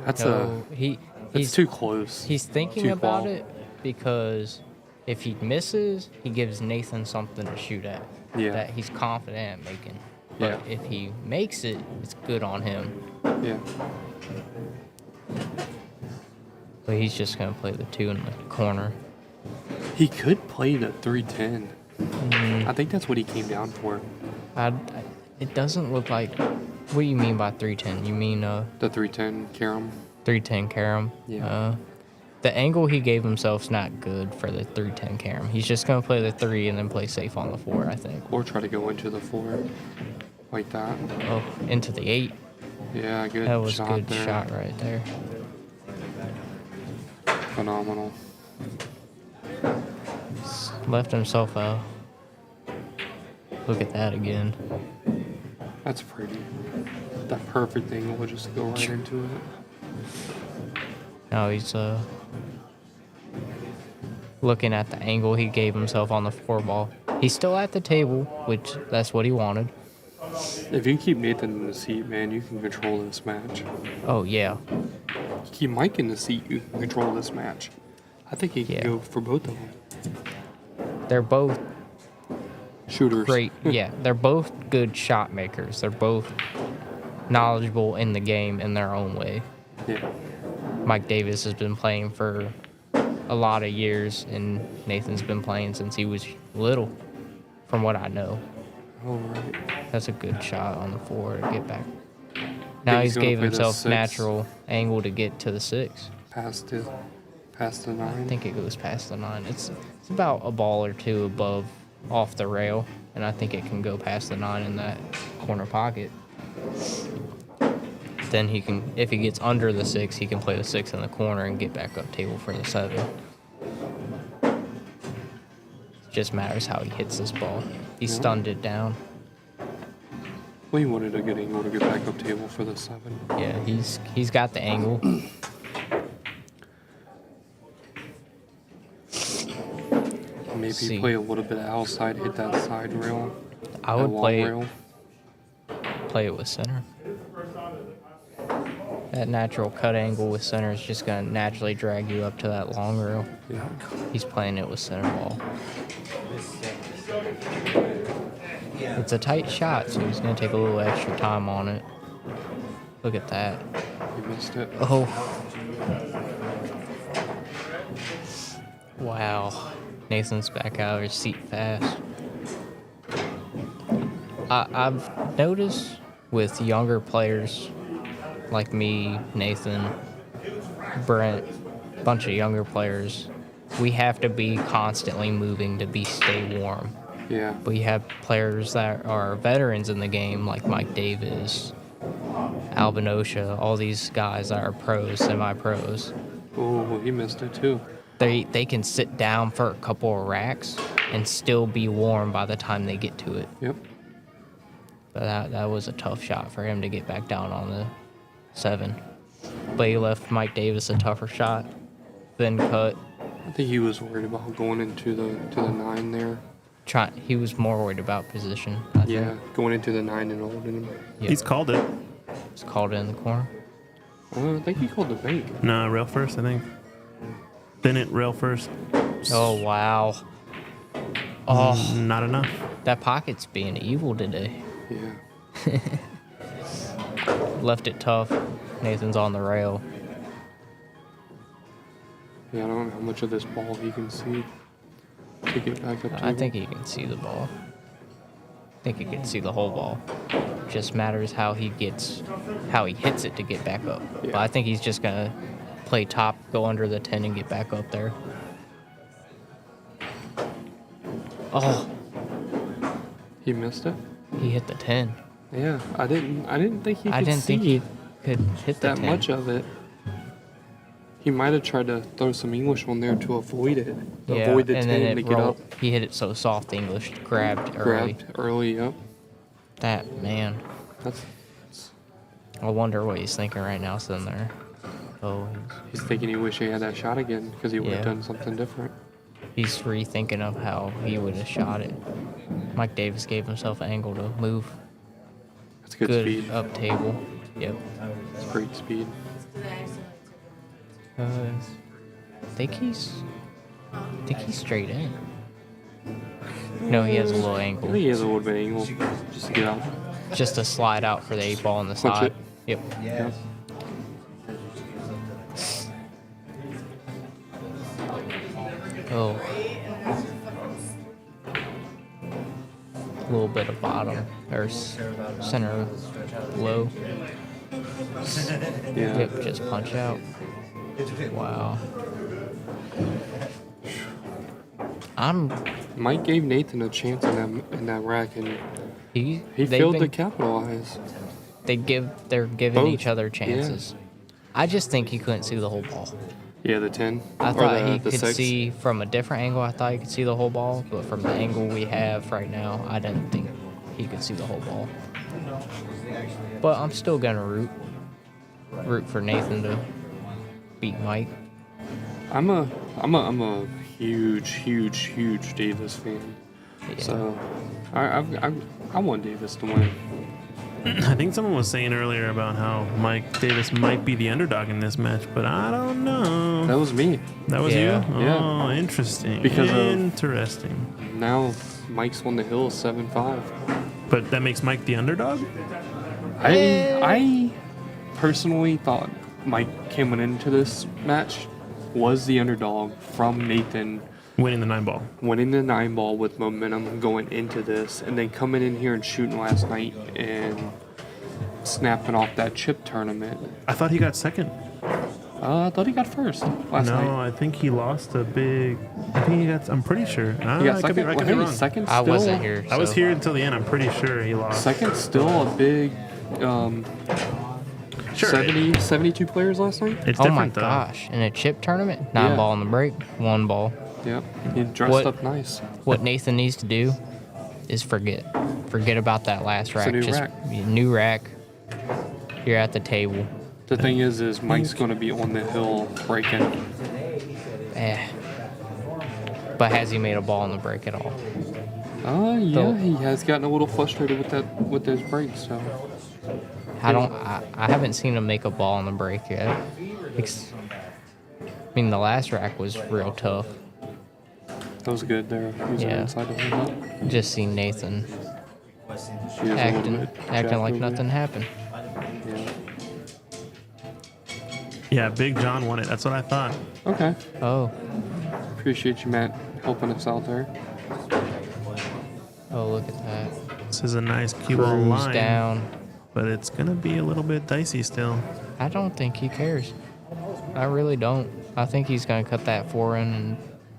Speaker 9: That's
Speaker 13: No,
Speaker 9: That's
Speaker 13: he's
Speaker 9: too close.
Speaker 13: He's thinking
Speaker 9: Too
Speaker 13: about
Speaker 9: qual.
Speaker 13: it because if he misses, he gives Nathan something to shoot at.
Speaker 9: Yeah.
Speaker 13: That he's confident at making. But
Speaker 9: Yeah.
Speaker 13: if he makes it, it's good on him.
Speaker 9: Yeah.
Speaker 13: But he's just gonna play the 2 in the corner.
Speaker 9: He could play the 3-10. I think that's what he came down for.
Speaker 13: It doesn't look like. What do you mean by 310? You mean
Speaker 9: The 3-10 Karam.
Speaker 13: 310 carom?
Speaker 9: Yeah.
Speaker 13: The angle he gave himself's not good for the 310 carom. He's just gonna play the 3 and then play safe on the 4, I think.
Speaker 9: Or try to go into the 4 like that.
Speaker 13: Oh, into the 8.
Speaker 9: Yeah, good
Speaker 13: That was
Speaker 9: shot
Speaker 13: good
Speaker 9: there.
Speaker 13: shot right there.
Speaker 9: Phenomenal.
Speaker 13: Left himself out. Look at that again.
Speaker 9: That's pretty. That perfect angle will just go right into it.
Speaker 13: Now he's looking at the angle he gave himself on the 4-ball. He's still at the table, which that's what he wanted.
Speaker 9: If you keep Nathan in the seat, man, you can control this match.
Speaker 13: Oh, yeah.
Speaker 9: Keep Mike in the seat, you can control this match. I think he can go for both of them.
Speaker 13: They're both
Speaker 9: shooters.
Speaker 13: Great. Yeah, they're both good shot makers. They're both knowledgeable in the game in their own way.
Speaker 9: Yeah.
Speaker 13: Mike Davis has been playing for a lot of years, and Nathan's been playing since he was little, from what I know.
Speaker 9: All right.
Speaker 13: That's a good shot on the 4 to get back. Now
Speaker 9: He's
Speaker 13: he's
Speaker 9: gonna
Speaker 13: gave
Speaker 9: play the
Speaker 13: himself
Speaker 9: 6.
Speaker 13: natural angle to get to the 6.
Speaker 9: Past the 9.
Speaker 13: I think it goes past the 9. It's about a ball or two above, off the rail, and I think it can go past the 9 in that corner pocket. Then he can, if he gets under the 6, he can play the 6 in the corner and get back up table for the 7. It just matters how he hits this ball. He stunned it down.
Speaker 9: Well, he wanted a good angle to get back up table for the 7.
Speaker 13: Yeah, he's got the angle.
Speaker 9: Maybe play a little bit outside, hit that side rail.
Speaker 13: I would play it with center. That natural cut angle with center is just going to naturally drag you up to that long rail.
Speaker 9: Yeah.
Speaker 13: He's playing it with center ball. It's a tight shot, so he's going to take a little extra time on it. Look at that.
Speaker 9: You missed it.
Speaker 13: Oh. Wow. Nathan's back out of his seat fast. I've noticed with younger players like me, Nathan, Brent, a bunch of younger players, we have to be constantly moving to stay warm.
Speaker 9: Yeah.
Speaker 13: But you have players that are veterans in the game, like Mike Davis, Albinosha, all these guys that are pros, semi-pros.
Speaker 9: Oh, he missed it too.
Speaker 13: They can sit down for a couple of racks and still be warm by the time they get to it.
Speaker 9: Yep.
Speaker 13: But that was a tough shot for him to get back down on the 7. But he left Mike Davis a tougher shot. Then cut.
Speaker 9: I think he was worried about going into the 9 there.
Speaker 13: He was more worried about position. I think.
Speaker 9: Going into the 9 and holding him.
Speaker 13: Yep.
Speaker 1: He's called it.
Speaker 13: He's called it in the corner.
Speaker 9: I think he called the bank.
Speaker 1: No, rail first, I think. Bennett, rail first.
Speaker 13: Oh, wow. Oh.
Speaker 1: Not enough.
Speaker 13: That pocket's being evil today.
Speaker 9: Yeah.
Speaker 13: Left it tough. Nathan's on the rail.
Speaker 9: Yeah, I don't know how much of this ball he can see to get back up to
Speaker 13: I think he can see the ball. I think he can see the whole ball. Just matters how he hits it to get back up.
Speaker 9: Yeah.
Speaker 13: But I think he's just gonna play top, go under the 10, and get back up there. Oh,
Speaker 9: He missed it?
Speaker 13: he hit the 10.
Speaker 9: Yeah, I didn't think he could
Speaker 13: I didn't think
Speaker 9: see
Speaker 13: he could hit the
Speaker 9: that
Speaker 13: 10.
Speaker 9: much of it. He might have tried to throw some English on there to avoid it.
Speaker 13: Yeah,
Speaker 9: Avoid the
Speaker 13: and
Speaker 9: 10
Speaker 13: then
Speaker 9: to
Speaker 13: it
Speaker 9: get
Speaker 13: rolled.
Speaker 9: up.
Speaker 13: He hit it so soft, the English grabbed early.
Speaker 9: Grabbed early, yep.
Speaker 13: That, man.
Speaker 9: That's
Speaker 13: I wonder what he's thinking right now sitting there. Oh,
Speaker 9: he's thinking he wish he had that shot again because he would have
Speaker 13: Yeah.
Speaker 9: done something different.
Speaker 13: he's rethinking of how he would have shot it. Mike Davis gave himself an angle to move.
Speaker 9: That's good speed.
Speaker 13: Up table. Yep.
Speaker 9: It's great speed.
Speaker 13: I think he's straight in. No, he has a little
Speaker 9: I
Speaker 13: angle.
Speaker 9: think he has a little bit of angle just to get out.
Speaker 13: Just a slide out for the 8 ball on the
Speaker 9: Punch
Speaker 13: side.
Speaker 9: it.
Speaker 13: Yep.
Speaker 9: Yeah.
Speaker 13: Oh. A little bit of bottom or center low.
Speaker 9: Yeah.
Speaker 13: Yep, just punch out. Wow.
Speaker 9: Mike gave Nathan a chance in that rack, and he failed to capitalize.
Speaker 13: They're giving
Speaker 9: Both.
Speaker 13: each other chances. I just think he couldn't see the whole ball.
Speaker 9: Yeah, the 10.
Speaker 13: I
Speaker 9: Or
Speaker 13: thought he
Speaker 9: the
Speaker 13: could
Speaker 9: 6.
Speaker 13: see from a different angle. I thought he could see the whole ball, but from the angle we have right now, I didn't think he could see the whole ball. But I'm still gonna root for Nathan to beat Mike.
Speaker 9: I'm a huge Davis fan. So I want Davis to win.
Speaker 1: I think someone was saying earlier about how Mike Davis might be the underdog in this match, but I don't know.
Speaker 9: That was me.
Speaker 1: That was
Speaker 13: Yeah.
Speaker 1: you?
Speaker 9: Yeah.
Speaker 1: Oh, interesting.
Speaker 9: Because of-
Speaker 1: interesting.
Speaker 9: Now Mike's on the hill 7-5.
Speaker 1: But that makes Mike the underdog?
Speaker 9: I personally thought Mike coming into this match was the underdog from Nathan
Speaker 1: Winning the 9 ball.
Speaker 9: winning the 9 ball with momentum going into this, and then coming in here and shooting last night and snapping off that chip tournament.
Speaker 1: I thought he got second.
Speaker 9: I thought he got first last
Speaker 1: No,
Speaker 9: night.
Speaker 1: I think he lost a big. I think he got. I'm pretty sure.
Speaker 9: He got
Speaker 1: I could be,
Speaker 9: second.
Speaker 1: I could
Speaker 9: Well,
Speaker 1: be
Speaker 9: hey,
Speaker 1: wrong.
Speaker 9: second
Speaker 13: I
Speaker 9: still,
Speaker 13: wasn't here.
Speaker 1: I was
Speaker 13: so-
Speaker 1: here until the end. I'm pretty sure he lost.
Speaker 9: Second still a big
Speaker 1: Sure.
Speaker 9: 72 players last night.
Speaker 1: It's
Speaker 13: Oh my
Speaker 1: different though.
Speaker 13: gosh! In a chip tournament, 9
Speaker 9: Yeah.
Speaker 13: ball on the break, 1 ball.
Speaker 9: Yep, he dressed
Speaker 13: What-
Speaker 9: up nice.
Speaker 13: What Nathan needs to do is forget about that last rack.
Speaker 9: a new
Speaker 13: Just
Speaker 9: rack.
Speaker 13: new rack. You're at the table.
Speaker 9: The thing is Mike's going to be on the hill breaking.
Speaker 13: But has he made a ball on the break at all?
Speaker 9: Yeah,
Speaker 13: So-
Speaker 9: he has gotten a little frustrated with those breaks. So
Speaker 13: I haven't seen him make a ball on the break yet. I mean, the last rack was real tough.
Speaker 9: that was good there. He was
Speaker 13: Yeah.
Speaker 9: inside of him.
Speaker 13: Just seen Nathan
Speaker 9: He was a little
Speaker 13: acting
Speaker 9: bit
Speaker 13: like
Speaker 9: jacked
Speaker 13: nothing happened.
Speaker 9: over.
Speaker 1: Yeah, Big John won it. That's what I thought.
Speaker 9: Yeah. Okay.
Speaker 13: Oh,
Speaker 9: Appreciate you, Matt, helping us out there.
Speaker 13: oh, look at that.
Speaker 1: This is a nice cue ball
Speaker 13: Cruise
Speaker 1: line,
Speaker 13: down.
Speaker 1: but it's gonna be a little bit dicey still.
Speaker 13: I don't think he cares. I really don't. I think he's gonna cut that 4 in and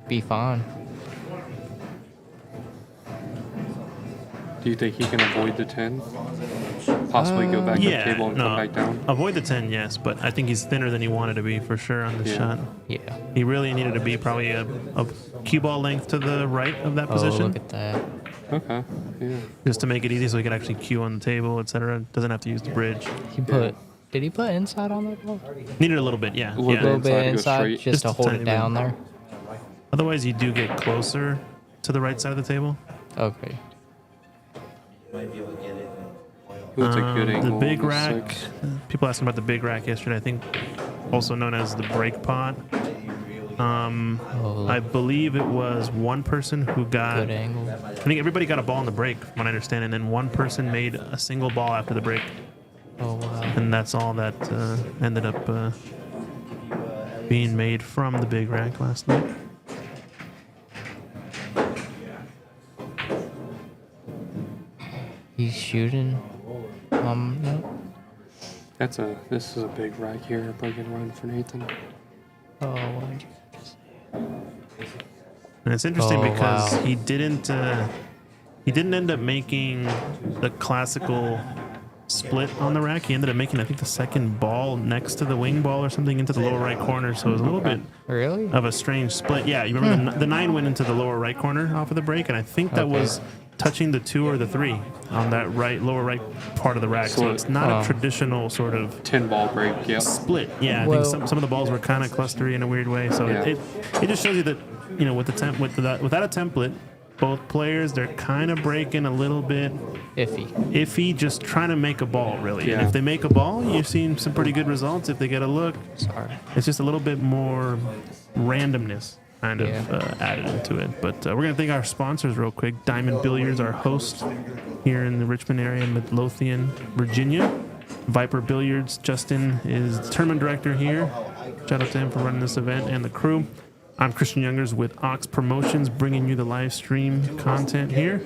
Speaker 13: be fine.
Speaker 9: Do you think he can avoid the 10? Possibly go back to the
Speaker 1: Yeah,
Speaker 9: table and
Speaker 1: no.
Speaker 9: come back down?
Speaker 1: Avoid the 10, yes, but I think he's thinner than he wanted to be for sure on this
Speaker 9: Yeah.
Speaker 1: shot.
Speaker 13: Yeah.
Speaker 1: He really needed to be probably a cue ball length to the right of that
Speaker 13: Oh,
Speaker 1: position,
Speaker 13: look at that.
Speaker 9: Okay. Yeah.
Speaker 1: just to make it easy so he could actually cue on the table, etc. Doesn't have to use the bridge.
Speaker 13: He put. Did he put inside on that ball?
Speaker 1: Needed a little bit, yeah.
Speaker 9: A little
Speaker 1: yeah.
Speaker 13: A little
Speaker 9: inside
Speaker 13: bit
Speaker 9: to go
Speaker 13: inside,
Speaker 9: straight.
Speaker 13: just to
Speaker 1: Just a
Speaker 13: hold
Speaker 1: tiny
Speaker 13: it down
Speaker 1: bit.
Speaker 13: there.
Speaker 1: Otherwise, you do get closer to the right side of the table.
Speaker 13: Okay.
Speaker 9: That's a good angle.
Speaker 1: The big
Speaker 9: on
Speaker 1: rack.
Speaker 9: 6.
Speaker 1: People asked about the big rack yesterday. I think also known as the break pot.
Speaker 13: Oh,
Speaker 1: I believe it was one person who got.
Speaker 13: good angle.
Speaker 1: I think everybody got a ball on the break, from what I understand, and then one person made a single ball after the break,
Speaker 13: Oh wow.
Speaker 1: and that's all that ended up being made from the big rack last night.
Speaker 13: He's shooting. No.
Speaker 9: This is a big rack here, breaking run for Nathan.
Speaker 13: Oh, why'd you
Speaker 1: And it's interesting
Speaker 13: Oh,
Speaker 1: because
Speaker 13: wow.
Speaker 1: he didn't end up making the classical split on the rack. He ended up making, I think, the second ball next to the wing ball or something into the lower right corner. So it was a little bit
Speaker 13: Really?
Speaker 1: of a strange split. Yeah, you remember the 9 went into the lower right corner off of the break, and I think that
Speaker 13: Okay.
Speaker 1: was touching the 2 or the 3 on that lower right part of the rack. So
Speaker 9: So,
Speaker 1: it's not
Speaker 13: oh.
Speaker 1: a traditional sort of
Speaker 9: 10 ball break, yep.
Speaker 1: split. Yeah, I
Speaker 13: Well-
Speaker 1: think some of the balls were kind of clustery in a weird way. So
Speaker 9: Yeah.
Speaker 1: it just shows you that, you know, with without a template, both players, they're kind of breaking a little bit
Speaker 13: Iffy.
Speaker 1: just trying to make a ball, really. And
Speaker 9: Yeah.
Speaker 1: if they make a ball, you're seeing some pretty good results. If they get a look,
Speaker 13: Sorry.
Speaker 1: it's just a little bit more randomness kind of
Speaker 13: Yeah.
Speaker 1: added into it. But we're going to thank our sponsors real quick. Diamond Billiards, our host here in the Richmond area, Midlothian, Virginia. Viper Billiards, Justin is the tournament director here. Shout out to him for running this event and the crew. I'm Christian Youngers with Ox Promotions, bringing you the live stream content here.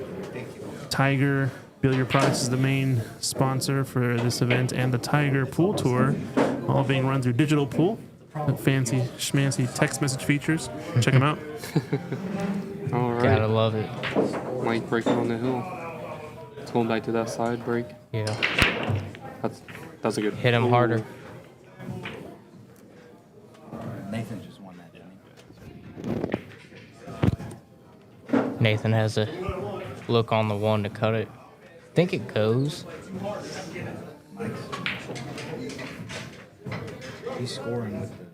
Speaker 1: Tiger Billiard Products is the main sponsor for this event, and the Tiger Pool Tour, all being run through Digital Pool. Fancy schmancy text message features. Check them out.
Speaker 9: All right.
Speaker 13: Gotta love it.
Speaker 9: Mike breaking on the hill. It's going back to that side break.
Speaker 13: Yeah.
Speaker 9: That's a good.
Speaker 13: Hit him
Speaker 9: Ooh.
Speaker 13: harder.
Speaker 8: Nathan just won that, didn't he?
Speaker 13: Nathan has a look on the 1 to cut it. Think it goes.
Speaker 8: He's scoring with the.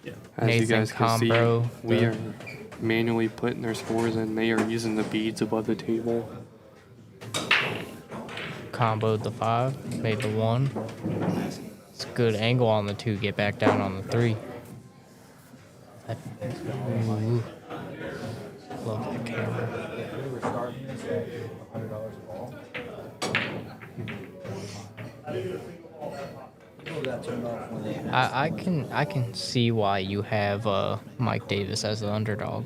Speaker 9: As you
Speaker 13: Nathan
Speaker 9: guys can see,
Speaker 13: Combro,
Speaker 9: we are manually putting their scores in. They are using the beads above the table.
Speaker 13: Comboed the 5, made the 1. It's a good angle on the 2, get back down on the 3. Ooh. Love that camera. I can see why you have Mike Davis as the underdog.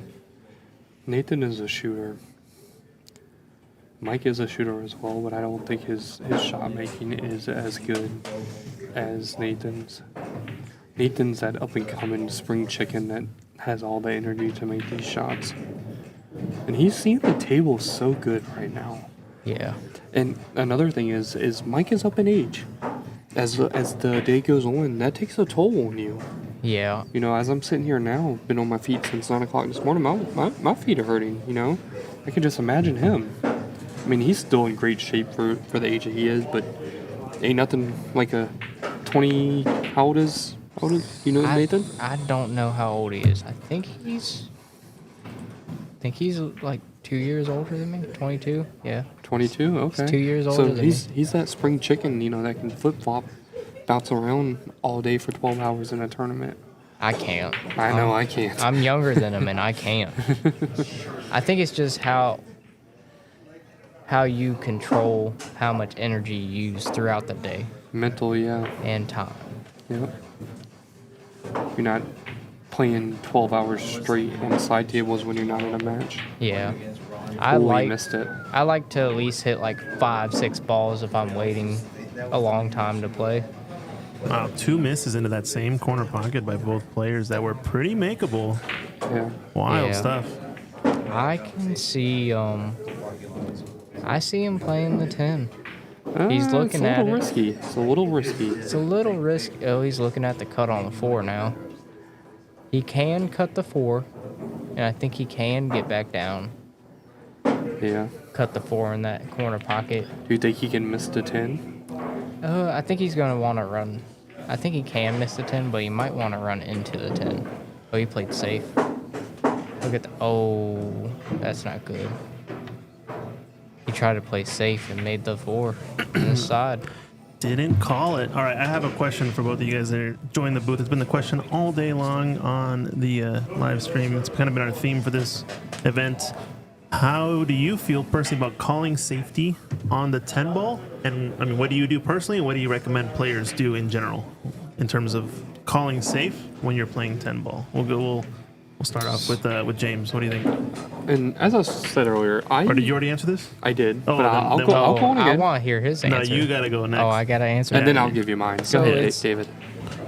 Speaker 9: Nathan is a shooter. Mike is a shooter as well, but I don't think his shot making is as good as Nathan's. Nathan's that up and coming spring chicken that has all the energy to make these shots. And he's seeing the table so good right now.
Speaker 13: Yeah.
Speaker 9: And another thing is Mike is up in age. As the day goes on, that takes a toll on you.
Speaker 13: Yeah.
Speaker 9: You know, as I'm sitting here now, been on my feet since 9 o'clock this morning, my feet are hurting, you know? I can just imagine him. I mean, he's still in great shape for the age that he is, but ain't nothing like a 20, how old is you know Nathan?
Speaker 13: I don't know how old he is. I think he's like 2 years older than me. 22. Yeah.
Speaker 9: 22. Okay.
Speaker 13: He's 2 years older
Speaker 9: so
Speaker 13: than
Speaker 9: he's that spring chicken, you know, that can flip flop, bounce around all day for 12 hours in a tournament.
Speaker 13: I can't.
Speaker 9: I know I can't.
Speaker 13: I'm younger than him, and I can't. I think it's just how you control how much energy you use throughout the day.
Speaker 9: Mental, yeah.
Speaker 13: And time.
Speaker 9: Yep. You're not playing 12 hours straight on the side tables when you're not in a match.
Speaker 13: Yeah.
Speaker 9: You missed it.
Speaker 13: I like to at least hit like 5-6 balls if I'm waiting a long time to play.
Speaker 1: Wow, 2 misses into that same corner pocket by both players that were pretty makeable.
Speaker 9: Yeah.
Speaker 1: Wild stuff.
Speaker 13: I can see I see him playing the 10. He's looking at it.
Speaker 9: Risky. It's a little risky.
Speaker 13: It's a little risky. Oh, he's looking at the cut on the 4 now. He can cut the 4, and I think he can get back down.
Speaker 9: Yeah.
Speaker 13: Cut the 4 in that corner pocket.
Speaker 9: Do you think he can miss the 10?
Speaker 13: I think he's going to want to run. I think he can miss the 10, but he might want to run into the 10. Oh, he played safe. Look at the... Oh, that's not good. He tried to play safe and made the 4 on the side.
Speaker 1: Didn't call it. All right, I have a question for both of you guys that are joining the booth. It's been the question all day long on the live stream. It's kind of been our theme for this event. How do you feel personally about calling safety on the 10 ball? And I mean, what do you do personally, and what do you recommend players do in general in terms of calling safe when you're playing 10 ball? We'll start off with James. What do you think?
Speaker 9: And as I said earlier,
Speaker 1: Or did you already answer this?
Speaker 9: I did.
Speaker 1: Oh,
Speaker 9: but I'll go on again.
Speaker 13: I want to hear his answer.
Speaker 1: No, you got to go next.
Speaker 13: Oh, I got to answer.
Speaker 9: And then I'll give you mine.
Speaker 13: So
Speaker 9: Go ahead,
Speaker 13: it's-
Speaker 9: David.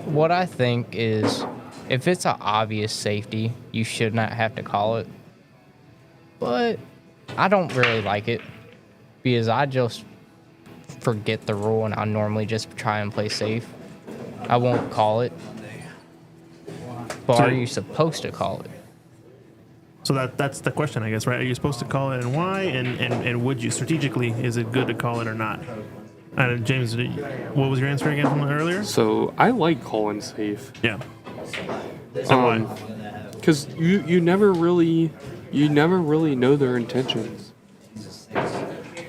Speaker 13: What I think is, if it's an obvious safety, you should not have to call it. But I don't really like it because I just forget the rule and I normally just try and play safe. I won't call it. But are you supposed to call it?
Speaker 1: So that's the question, I guess, right? Are you supposed to call it, and why? And would you strategically? Is it good to call it or not? James, what was your answer again from earlier?
Speaker 9: So I like calling safe.
Speaker 1: Yeah. So why?
Speaker 9: Because you never really know their intentions.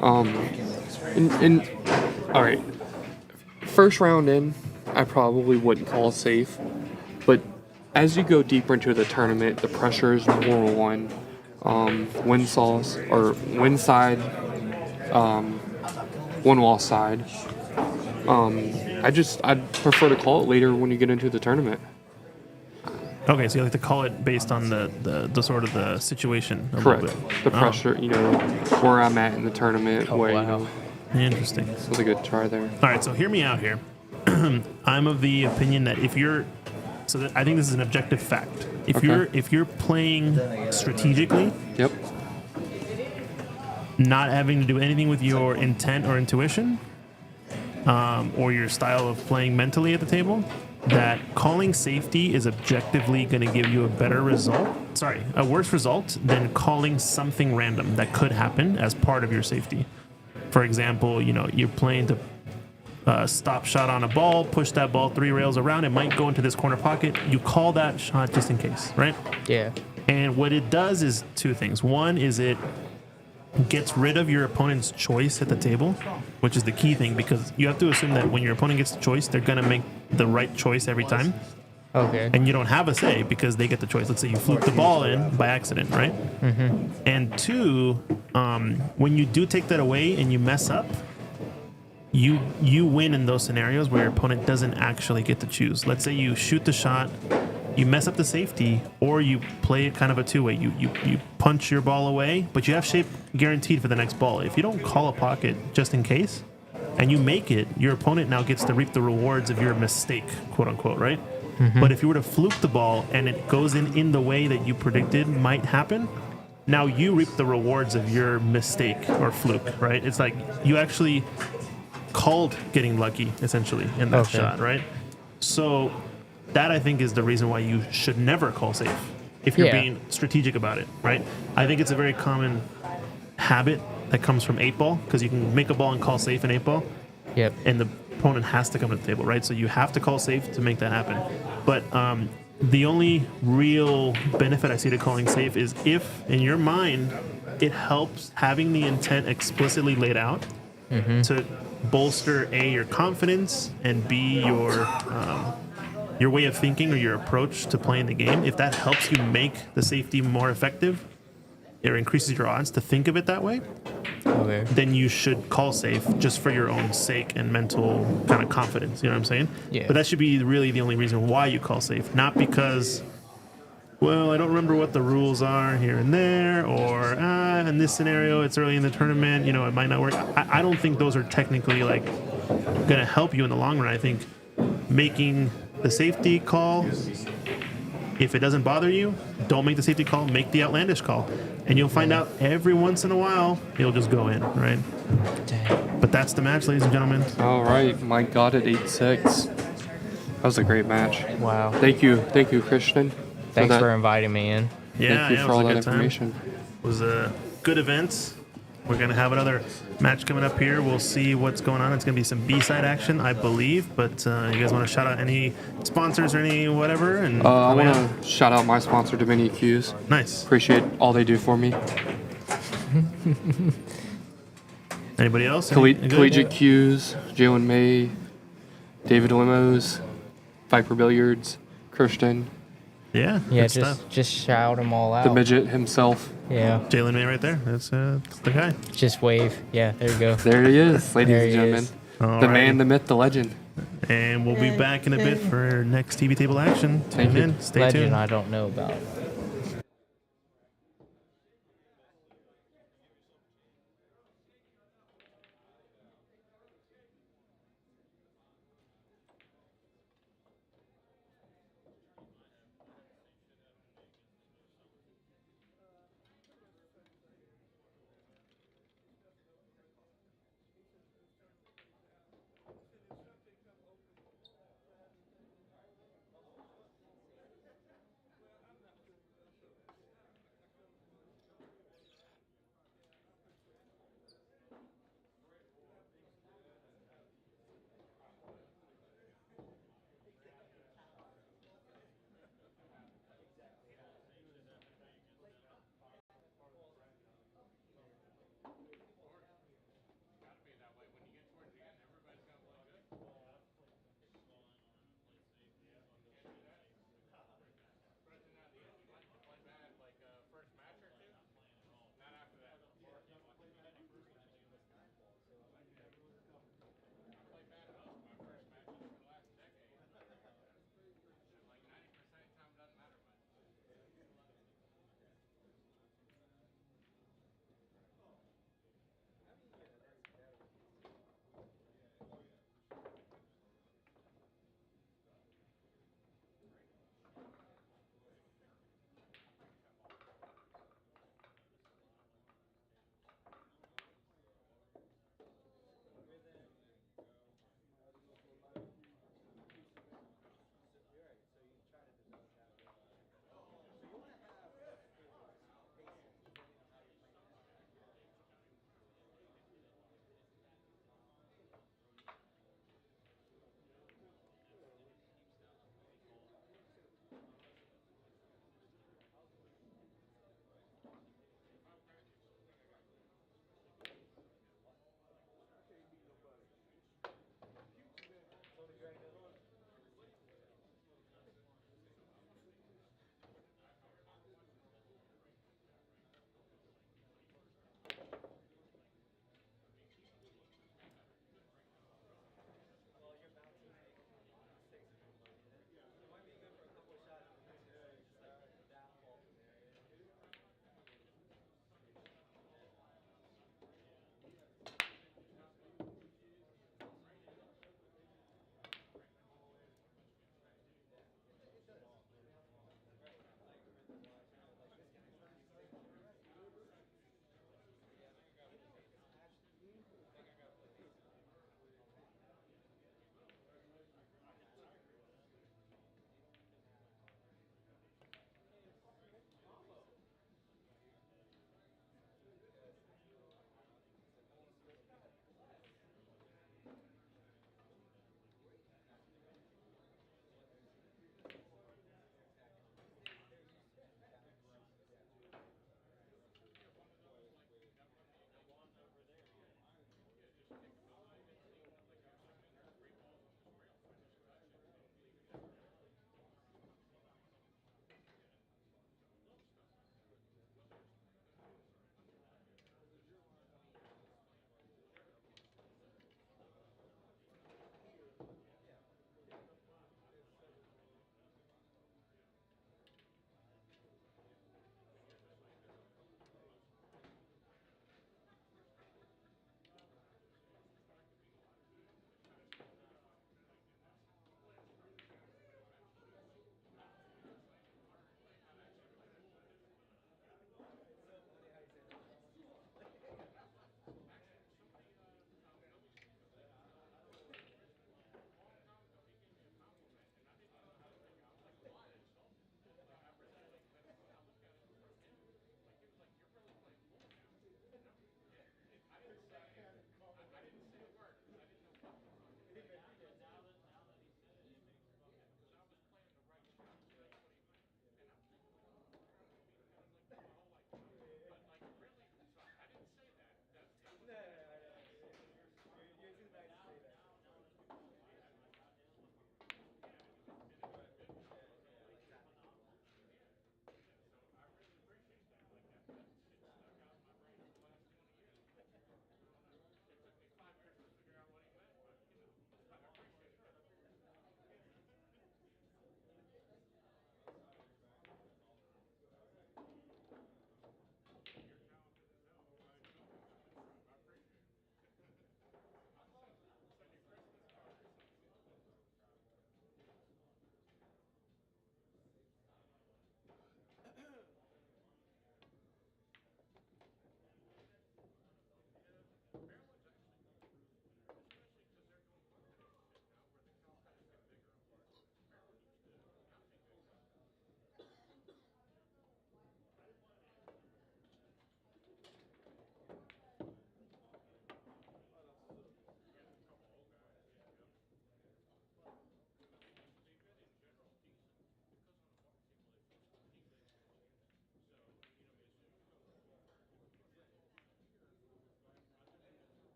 Speaker 9: And all right, first round in, I probably wouldn't call safe, but as you go deeper into the tournament, the pressure is more on win sauce or win side, one wall side. I'd prefer to call it later when you get into the tournament.
Speaker 1: Okay, so you like to call it based on the sort of the situation.
Speaker 9: Correct. The pressure, you know, where I'm at in the tournament. You know,
Speaker 1: interesting.
Speaker 9: That was a good try there.
Speaker 1: All right, so hear me out here. I'm of the opinion that if you're, I think this is an objective fact. If you're playing strategically,
Speaker 9: yep,
Speaker 1: not having to do anything with your intent or intuition, or your style of playing mentally at the table, that calling safety is objectively going to give you a better result. Sorry, a worse result than calling something random that could happen as part of your safety. For example, you know, you're playing to stop shot on a ball, push that ball 3 rails around. It might go into this corner pocket. You call that shot just in case, right?
Speaker 13: Yeah.
Speaker 1: And what it does is 2 things. One is it gets rid of your opponent's choice at the table, which is the key thing, because you have to assume that when your opponent gets the choice, they're going to make the right choice every time.
Speaker 13: Okay.
Speaker 1: And you don't have a say because they get the choice. Let's say you fluke the ball in by accident, right?
Speaker 13: Mm-hmm.
Speaker 1: And 2, when you do take that away and you mess up, you win in those scenarios where your opponent doesn't actually get to choose. Let's say you shoot the shot, you mess up the safety, or you play it kind of a 2-way. You punch your ball away, but you have shape guaranteed for the next ball. If you don't call a pocket just in case, and you make it, your opponent now gets to reap the rewards of your mistake, quote unquote, right?
Speaker 13: Mm-hmm.
Speaker 1: But if you were to fluke the ball and it goes in the way that you predicted might happen, now you reap the rewards of your mistake or fluke, right? It's like you actually called getting lucky, essentially, in that shot, right? So that, I think, is the reason why you should never call safe if you're being strategic about it, right? I think it's a very common habit that comes from 8-ball, because you can make a ball and call safe in 8-ball.
Speaker 13: Yep.
Speaker 1: And the opponent has to come to the table, right? So you have to call safe to make that happen. But the only real benefit I see to calling safe is if, in your mind, it helps having the intent explicitly laid out to bolster A, your confidence, and B, your way of thinking or your approach to playing the game. If that helps you make the safety more effective, it increases your odds to think of it that way, then you should call safe just for your own sake and mental kind of confidence. You know what I'm saying?
Speaker 13: Yeah.
Speaker 1: But that should be really the only reason why you call safe, not because, well, I don't remember what the rules are here and there, or in this scenario, it's early in the tournament, it might not work. I don't think those are technically like going to help you in the long run. I think making the safety call, if it doesn't bother you, don't make the safety call, make the outlandish call. And you'll find out every once in a while, you'll just go in, right?
Speaker 13: Dang.
Speaker 1: But that's the match, ladies and gentlemen.
Speaker 9: All right, Mike got it 8-6. That was a great match.
Speaker 13: Wow.
Speaker 9: Thank you, Christian.
Speaker 13: Thanks for inviting me in.
Speaker 1: Yeah,
Speaker 9: Thank you
Speaker 1: it
Speaker 9: for
Speaker 1: was
Speaker 9: all
Speaker 1: a
Speaker 9: that
Speaker 1: good time.
Speaker 9: information.
Speaker 1: It was a good event. We're going to have another match coming up here. We'll see what's going on. It's going to be some B-side action, I believe. But you guys want to shout out any sponsors or any whatever? And
Speaker 9: I want to shout out my sponsor, Dominion Q's.
Speaker 1: Nice.
Speaker 9: Appreciate all they do for me.
Speaker 1: Anybody else?
Speaker 9: Collegiate Q's, Jalen May, David Limos, Viper Billiards, Christian.
Speaker 1: Yeah,
Speaker 13: Yeah,
Speaker 1: good
Speaker 13: just shout them all out.
Speaker 9: The midget himself.
Speaker 13: Yeah.
Speaker 1: Jalen May right there. That's the guy.
Speaker 13: Just wave. Yeah, there you go.
Speaker 9: There he is, ladies
Speaker 13: There
Speaker 9: and
Speaker 13: he
Speaker 9: gentlemen.
Speaker 13: is.
Speaker 9: The man, the myth, the legend.
Speaker 1: And we'll be back in a bit for next TV table action.
Speaker 9: Thank
Speaker 1: Tune
Speaker 9: you.
Speaker 1: in. Stay
Speaker 13: Legend
Speaker 1: tuned.
Speaker 13: I don't know about.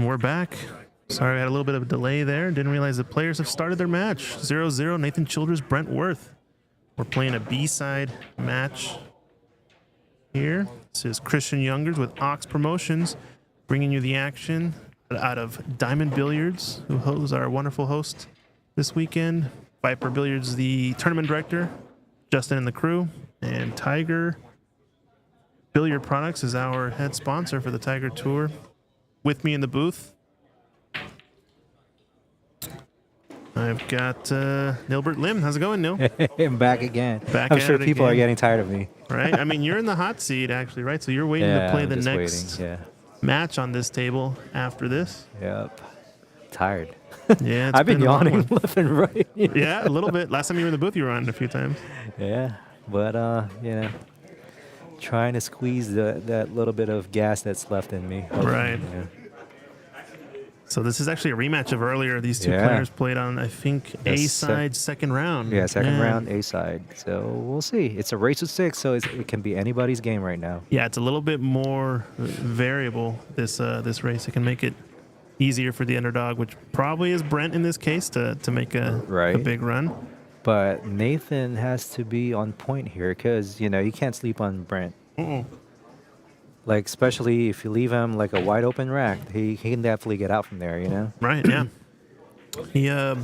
Speaker 1: we're back. Sorry, I had a little bit of a delay there. Didn't realize the players have started their match. 0-0, Nathan Childress, Brent Worth. We're playing a B-side match here. This is Christian Youngers with Ox Promotions, bringing you the action out of Diamond Billiards, who's our wonderful host this weekend. Viper Billiards, the tournament director, Justin and the crew, and Tiger Billiard Products is our head sponsor for the Tiger Tour. With me in the booth, I've got Nilbert Lim. How's it going, Nil?
Speaker 7: I'm back again.
Speaker 1: Back
Speaker 7: I'm
Speaker 1: at
Speaker 7: sure
Speaker 1: it
Speaker 7: people
Speaker 1: again.
Speaker 7: are getting tired of me.
Speaker 1: Right? I mean, you're in the hot seat, actually, right? So you're waiting to play
Speaker 7: I'm
Speaker 1: the
Speaker 7: just
Speaker 1: next
Speaker 7: waiting.
Speaker 1: match on this table after this.
Speaker 7: Yep. Tired.
Speaker 1: Yeah, it's
Speaker 7: I've been
Speaker 1: a long
Speaker 7: yawning
Speaker 1: one.
Speaker 7: left and right.
Speaker 1: Yeah, a little bit. Last time you were in the booth, you were on a few times.
Speaker 7: Yeah, but trying to squeeze that little bit of gas that's left in me.
Speaker 1: Right.
Speaker 7: Yeah.
Speaker 1: So this is actually a rematch of earlier. These two
Speaker 7: Yeah.
Speaker 1: players played on, I think,
Speaker 7: The
Speaker 1: A-side second round.
Speaker 7: Yeah, second round, A side. So we'll see. It's a race of 6, so it can be anybody's game right now.
Speaker 1: Yeah, it's a little bit more variable, this race. It can make it easier for the underdog, which probably is Brent in this case, to make a big run.
Speaker 7: But Nathan has to be on point here because, you can't sleep on Brent. Like, especially if you leave him like a wide open rack, he can definitely get out from there,
Speaker 1: Right, yeah.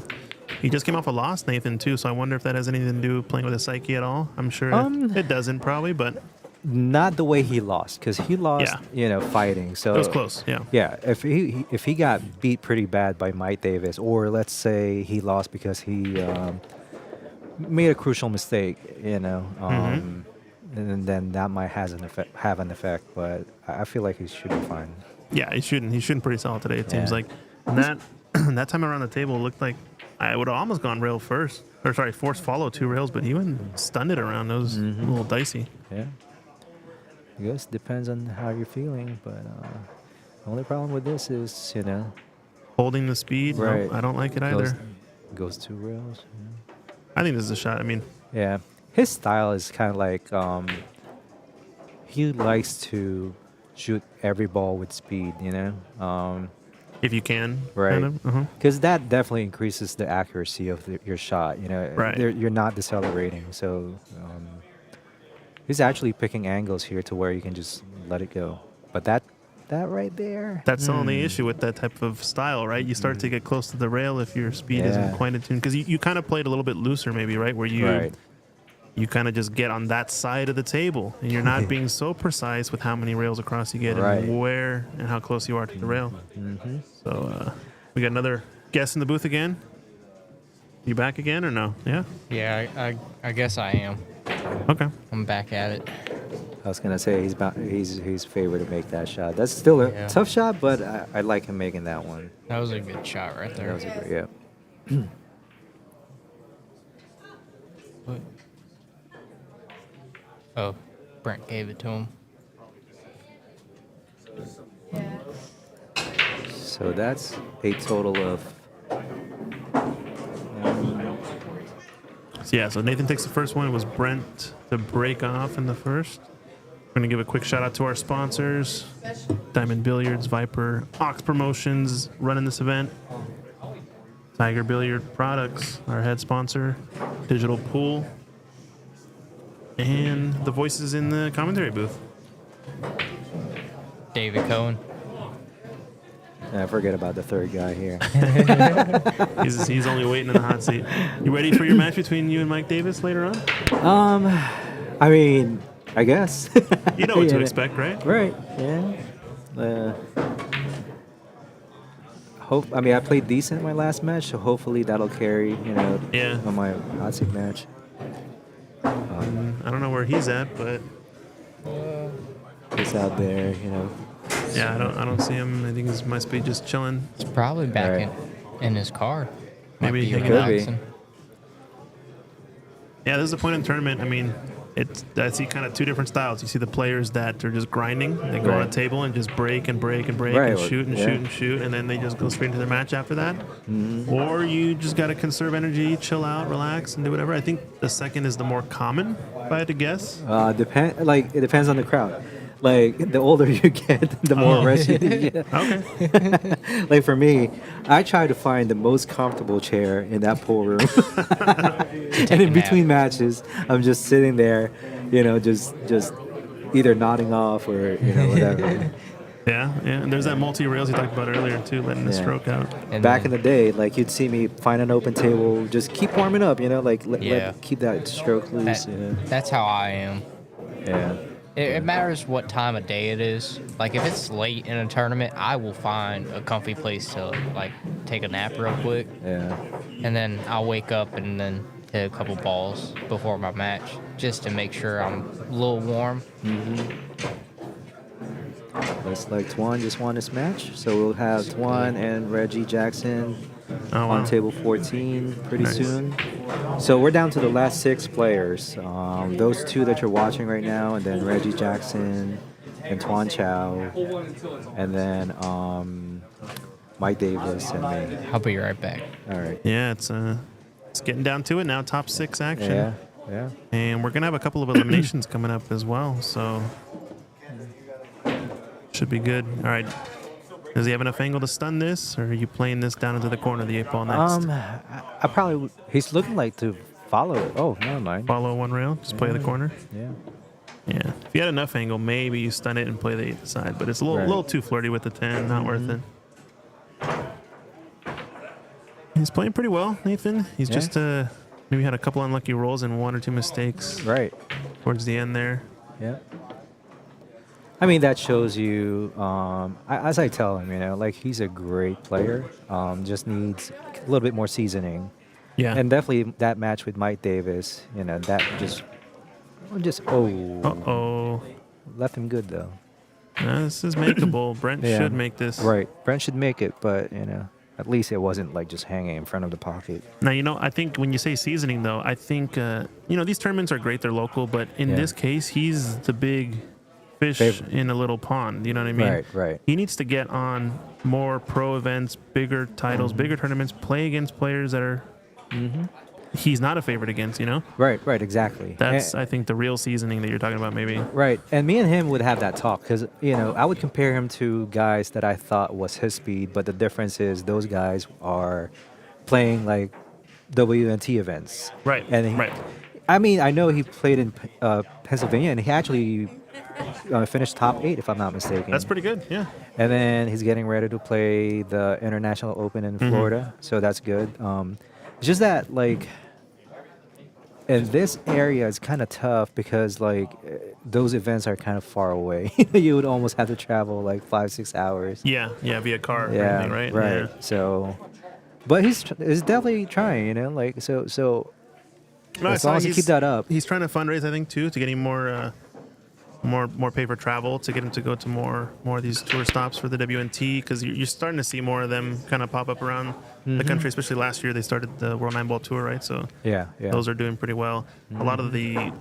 Speaker 1: He just came off a loss, Nathan, too, so I wonder if that has anything to do with playing with his psyche at all. I'm sure it doesn't probably, but...
Speaker 7: Not the way he lost, because he lost, fighting. So
Speaker 1: it was close, yeah.
Speaker 7: Yeah, if he got beat pretty bad by Mike Davis, or let's say he lost because he made a crucial mistake, and then that might have an effect. But I feel like he should be fine.
Speaker 1: Yeah, he shouldn't. He's shooting pretty solid today. It seems like that that time around the table it looked like I would have almost gone rail first, or sorry, forced follow 2 rails, but he went and stunned it around. It was a little dicey.
Speaker 7: Yeah. I guess depends on how you're feeling, but the only problem with this is,
Speaker 1: holding the speed.
Speaker 7: Right.
Speaker 1: No, I don't like it either.
Speaker 7: Goes 2 rails.
Speaker 1: I think this is a shot. I mean,
Speaker 7: yeah, his style is kind of like he likes to shoot every ball with speed,
Speaker 1: if you can,
Speaker 7: right?
Speaker 1: kind
Speaker 7: Because that definitely increases the accuracy of your shot.
Speaker 1: Right.
Speaker 7: You're not decelerating, so he's actually picking angles here to where you can just let it go. But that right there,
Speaker 1: That's the only issue with that type of style, right? You start to get close to the rail if your speed isn't
Speaker 7: Yeah.
Speaker 1: quite in tune. Because you kind of played a little bit looser, maybe, right? Where you kind of just get on that side of the table, and you're not being so precise with how many rails across you get
Speaker 7: Right.
Speaker 1: and where and how close you are to the rail. So we got another guest in the booth again. You back again or no? Yeah?
Speaker 13: Yeah, I guess I am.
Speaker 1: Okay.
Speaker 13: I'm back at it.
Speaker 7: I was gonna say he's favored to make that shot. That's still a tough shot, but I like him making that one.
Speaker 13: That was a good shot right there.
Speaker 7: That was a great, yeah.
Speaker 13: What? Oh, Brent gave it to him.
Speaker 7: So that's a total of.
Speaker 1: So Nathan takes the first one. It was Brent to break off in the first. We're going to give a quick shout out to our sponsors, Diamond Billiards, Viper, Ox Promotions, running this event. Tiger Billiard Products, our head sponsor, Digital Pool, and the voices in the commentary booth.
Speaker 13: David Cohen.
Speaker 7: I forget about the third guy here.
Speaker 1: He's only waiting in the hot seat. You ready for your match between you and Mike Davis later on?
Speaker 7: I mean, I guess.
Speaker 1: You know what to expect, right?
Speaker 7: Right. Yeah. I played decent my last match, so hopefully that'll carry, on my hot seat match.
Speaker 1: I don't know where he's at, but
Speaker 7: He's out there,
Speaker 1: yeah, I don't see him. I think he must be just chilling.
Speaker 13: He's probably back in his car. Might
Speaker 1: Maybe
Speaker 13: be
Speaker 1: he
Speaker 7: could be.
Speaker 13: relaxing.
Speaker 1: Yeah, this is the point in the tournament. I mean, I see kind of 2 different styles. You see the players that are just grinding. They go on a table and just break and break and break and shoot and shoot and shoot, and then they just go straight into their match after that. Or you just got to conserve energy, chill out, relax, and do whatever. I think the second is the more common, if I had to guess.
Speaker 7: It depends on the crowd. like the older you get, the more rested you get.
Speaker 1: Okay.
Speaker 7: Like for me, I try to find the most comfortable chair in that pool room, and in between matches, I'm just sitting there, just either nodding off or whatever.
Speaker 1: Yeah, yeah. And there's that multi-rails you talked about earlier too, letting the
Speaker 7: Yeah.
Speaker 1: stroke out.
Speaker 13: And
Speaker 7: Back in
Speaker 13: then-
Speaker 7: the day, like you'd see me find an open table, just keep warming up,
Speaker 13: Yeah.
Speaker 7: keep that stroke loose.
Speaker 13: That's how I am.
Speaker 7: Yeah.
Speaker 13: It matters what time of day it is. Like if it's late in a tournament, I will find a comfy place to like take a nap real quick,
Speaker 7: Yeah.
Speaker 13: and then I'll wake up and then hit a couple balls before my match just to make sure I'm a little warm.
Speaker 7: Looks like Twan just won this match, so we'll have Twan and Reggie Jackson
Speaker 1: Oh, wow.
Speaker 7: on table 14 pretty
Speaker 1: Nice.
Speaker 7: soon. So we're down to the last 6 players. Those 2 that you're watching right now, and then Reggie Jackson and Twan Chow, and then Mike Davis and me.
Speaker 13: I'll be right back.
Speaker 7: All right.
Speaker 1: Yeah, it's getting down to it now. Top 6 action.
Speaker 7: Yeah. Yeah.
Speaker 1: And we're gonna have a couple of eliminations coming up as well, so should be good. All right. Does he have enough angle to stun this, or are you playing this down into the corner of the 8 ball next?
Speaker 7: I probably he's looking like to follow it. Oh, never mind.
Speaker 1: Follow one rail, just play the corner.
Speaker 7: Yeah.
Speaker 1: Yeah. If you had enough angle, maybe you stun it and play the 8 side, but it's a little too flirty with the 10. Not worth it. He's playing pretty well, Nathan. He's
Speaker 7: Yeah.
Speaker 1: just maybe had a couple unlucky rolls and 1 or 2 mistakes
Speaker 7: Right.
Speaker 1: towards the end there.
Speaker 7: Yeah. I mean, that shows you, as I tell him, like he's a great player. Just needs a little bit more seasoning.
Speaker 1: Yeah.
Speaker 7: And definitely that match with Mike Davis, that just
Speaker 1: Uh-oh.
Speaker 7: left him good though.
Speaker 1: This is makeable. Brent
Speaker 7: Yeah.
Speaker 1: should make this.
Speaker 7: Right. Brent should make it, but at least it wasn't like just hanging in front of the pocket.
Speaker 1: Now, I think when you say seasoning, though, I think, these tournaments are great. They're local. But in
Speaker 7: Yeah.
Speaker 1: this case, he's the big fish in a little pond. You know what I mean?
Speaker 7: Right, right.
Speaker 1: He needs to get on more pro events, bigger titles, bigger tournaments, play against players that are he's not a favorite against,
Speaker 7: Right, exactly.
Speaker 1: That's, I think, the real seasoning that you're talking about, maybe.
Speaker 7: Right, and me and him would have that talk because I would compare him to guys that I thought was his speed, but the difference is those guys are playing like WNT events.
Speaker 1: Right,
Speaker 7: and
Speaker 1: right.
Speaker 7: I mean, I know he played in Pennsylvania, and he actually finished top 8, if I'm not mistaken.
Speaker 1: That's pretty good, yeah.
Speaker 7: And then he's getting ready to play the International Open in Florida, so that's good. It's just that, like, in this area, it's kind of tough because, like, those events are kind of far away. You would almost have to travel, like, 5-6 hours.
Speaker 1: Yeah, via car or
Speaker 7: Yeah,
Speaker 1: anything, right?
Speaker 7: right.
Speaker 1: Yeah.
Speaker 7: So, but he's definitely trying, like, so
Speaker 1: No, I
Speaker 7: as
Speaker 1: saw
Speaker 7: long as you keep that up.
Speaker 1: He's trying to fundraise, I think, too, to get him more pay for travel, to get him to go to more of these tour stops for the WNT, because you're starting to see more of them kind of pop up around the country. Especially last year, they started the World 9 Ball Tour, right? So
Speaker 7: Yeah.
Speaker 1: those are doing pretty well. A lot of the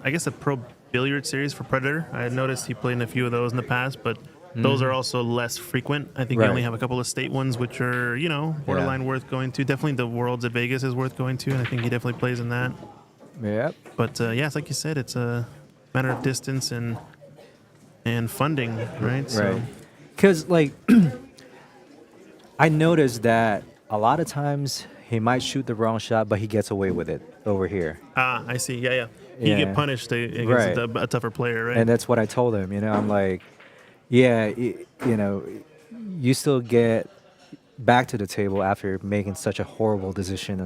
Speaker 1: Pro Billiard series for Predator, I had noticed he played in a few of those in the past, but those are also less frequent. I think they only
Speaker 7: Right.
Speaker 1: have a couple of state ones, which are, borderline worth going to. Definitely the Worlds at Vegas is worth going to, and I think he definitely plays in that.
Speaker 7: Yep.
Speaker 1: But it's like you said, it's a matter of distance and funding, right? So,
Speaker 7: Right. Because, like, I noticed that a lot of times he might shoot the wrong shot, but he gets away with it over here.
Speaker 1: I see. Yeah. You
Speaker 7: Yeah.
Speaker 1: get punished against
Speaker 7: Right.
Speaker 1: a tougher player, right?
Speaker 7: And that's what I told him. I'm like, yeah, you still get back to the table after making such a horrible decision,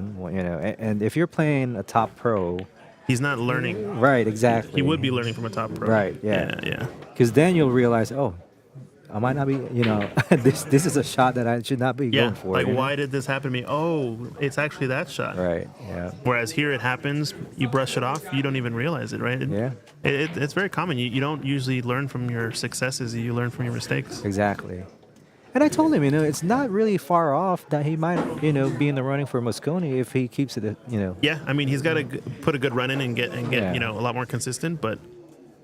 Speaker 7: and if you're playing a top pro,
Speaker 1: he's not learning.
Speaker 7: right? Exactly.
Speaker 1: He would be learning from a top pro.
Speaker 7: Right. Yeah.
Speaker 1: Yeah.
Speaker 7: Because then you'll realize, oh, I might not be. This is a shot that I should not be
Speaker 1: Yeah.
Speaker 7: going for.
Speaker 1: Like, why did this happen to me? Oh, it's actually that shot.
Speaker 7: Right. Yeah.
Speaker 1: Whereas here it happens, you brush it off, you don't even realize it, right?
Speaker 7: Yeah.
Speaker 1: It's very common. You don't usually learn from your successes, you learn from your mistakes.
Speaker 7: Exactly. And I told him, it's not really far off that he might, be in the running for Moscone if he keeps it,
Speaker 1: Yeah, I mean, he's got to put a good run in and get
Speaker 7: Yeah.
Speaker 1: a lot more consistent, but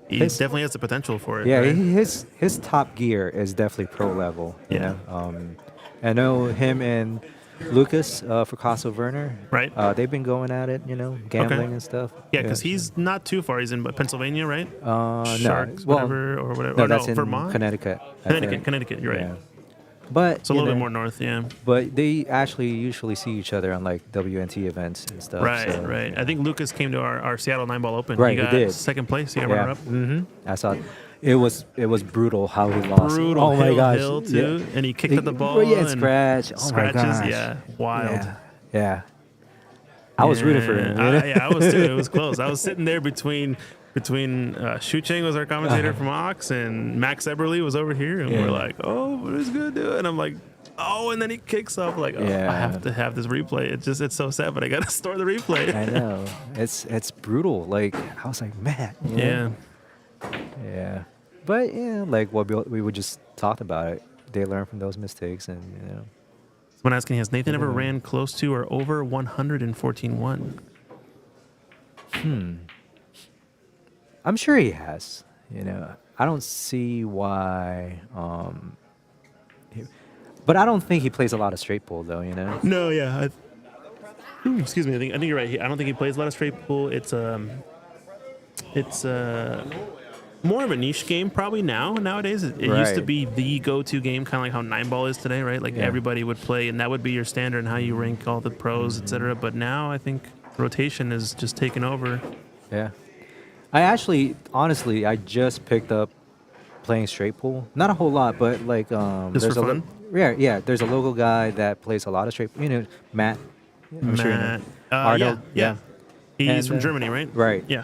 Speaker 1: he
Speaker 7: His-
Speaker 1: definitely has the potential for it.
Speaker 7: Yeah,
Speaker 1: right?
Speaker 7: his top gear is definitely pro level.
Speaker 1: Yeah.
Speaker 7: I know him and Lucas for Casa Werner.
Speaker 1: Right.
Speaker 7: They've been going at it, gambling and stuff.
Speaker 1: Yeah, because he's not too far. He's in Pennsylvania, right? Sharks,
Speaker 7: no.
Speaker 1: whatever, or whatever.
Speaker 7: No,
Speaker 1: Or
Speaker 7: that's in
Speaker 1: Vermont?
Speaker 7: Connecticut. I think.
Speaker 1: Connecticut. You're right.
Speaker 7: Yeah. But
Speaker 1: It's a little bit more north, yeah.
Speaker 7: But they actually usually see each other on like WNT events and stuff.
Speaker 1: Right,
Speaker 7: so,
Speaker 1: right. I think Lucas came to our Seattle 9-ball open.
Speaker 7: Right,
Speaker 1: he got
Speaker 7: he did.
Speaker 1: second place. He got
Speaker 7: Yeah.
Speaker 1: runner up.
Speaker 7: I saw. It was brutal how he lost.
Speaker 1: Brutal.
Speaker 7: Oh my gosh.
Speaker 1: Hill too,
Speaker 7: Yeah.
Speaker 1: and he kicked at the ball.
Speaker 7: Yeah,
Speaker 1: and
Speaker 7: scratch. Oh my
Speaker 1: scratches.
Speaker 7: gosh.
Speaker 1: Yeah, wild.
Speaker 7: Yeah. I was rooting for him.
Speaker 1: I was too. It was close. I was sitting there between Shu Cheng was our commentator from Ox, and Max Eberly was over here, and we're like, oh, what is he gonna do? And I'm like, oh, and then he kicks up like, oh, I have to have this replay. It's so sad, but I gotta store the replay.
Speaker 7: I know. It's brutal. Like I was like, man.
Speaker 1: Yeah.
Speaker 7: Yeah. But yeah, like what we would just talked about it. They learn from those mistakes, and
Speaker 1: Someone asking, has Nathan ever ran close to or over 114-1?
Speaker 7: I'm sure he has. I don't see why. But I don't think he plays a lot of straight pull, though.
Speaker 1: No, yeah. Excuse me. I think you're right. I don't think he plays a lot of straight pull. It's more of a niche game probably nowadays. It used to be the go-to game, kind of like how 9-ball is today, right? Like everybody would play, and that would be your standard and how you rank all the pros, etc. But now I think rotation is just taking over.
Speaker 7: Yeah. I actually, honestly, I just picked up playing straight pool. Not a whole lot, but like
Speaker 1: Just
Speaker 7: there's
Speaker 1: for
Speaker 7: a
Speaker 1: fun?
Speaker 7: yeah. There's a local guy that plays a lot of straight. Matt. I'm sure you know. Arnold.
Speaker 1: Yeah. He's
Speaker 7: And,
Speaker 1: from Germany, right?
Speaker 7: Right.
Speaker 1: Yeah.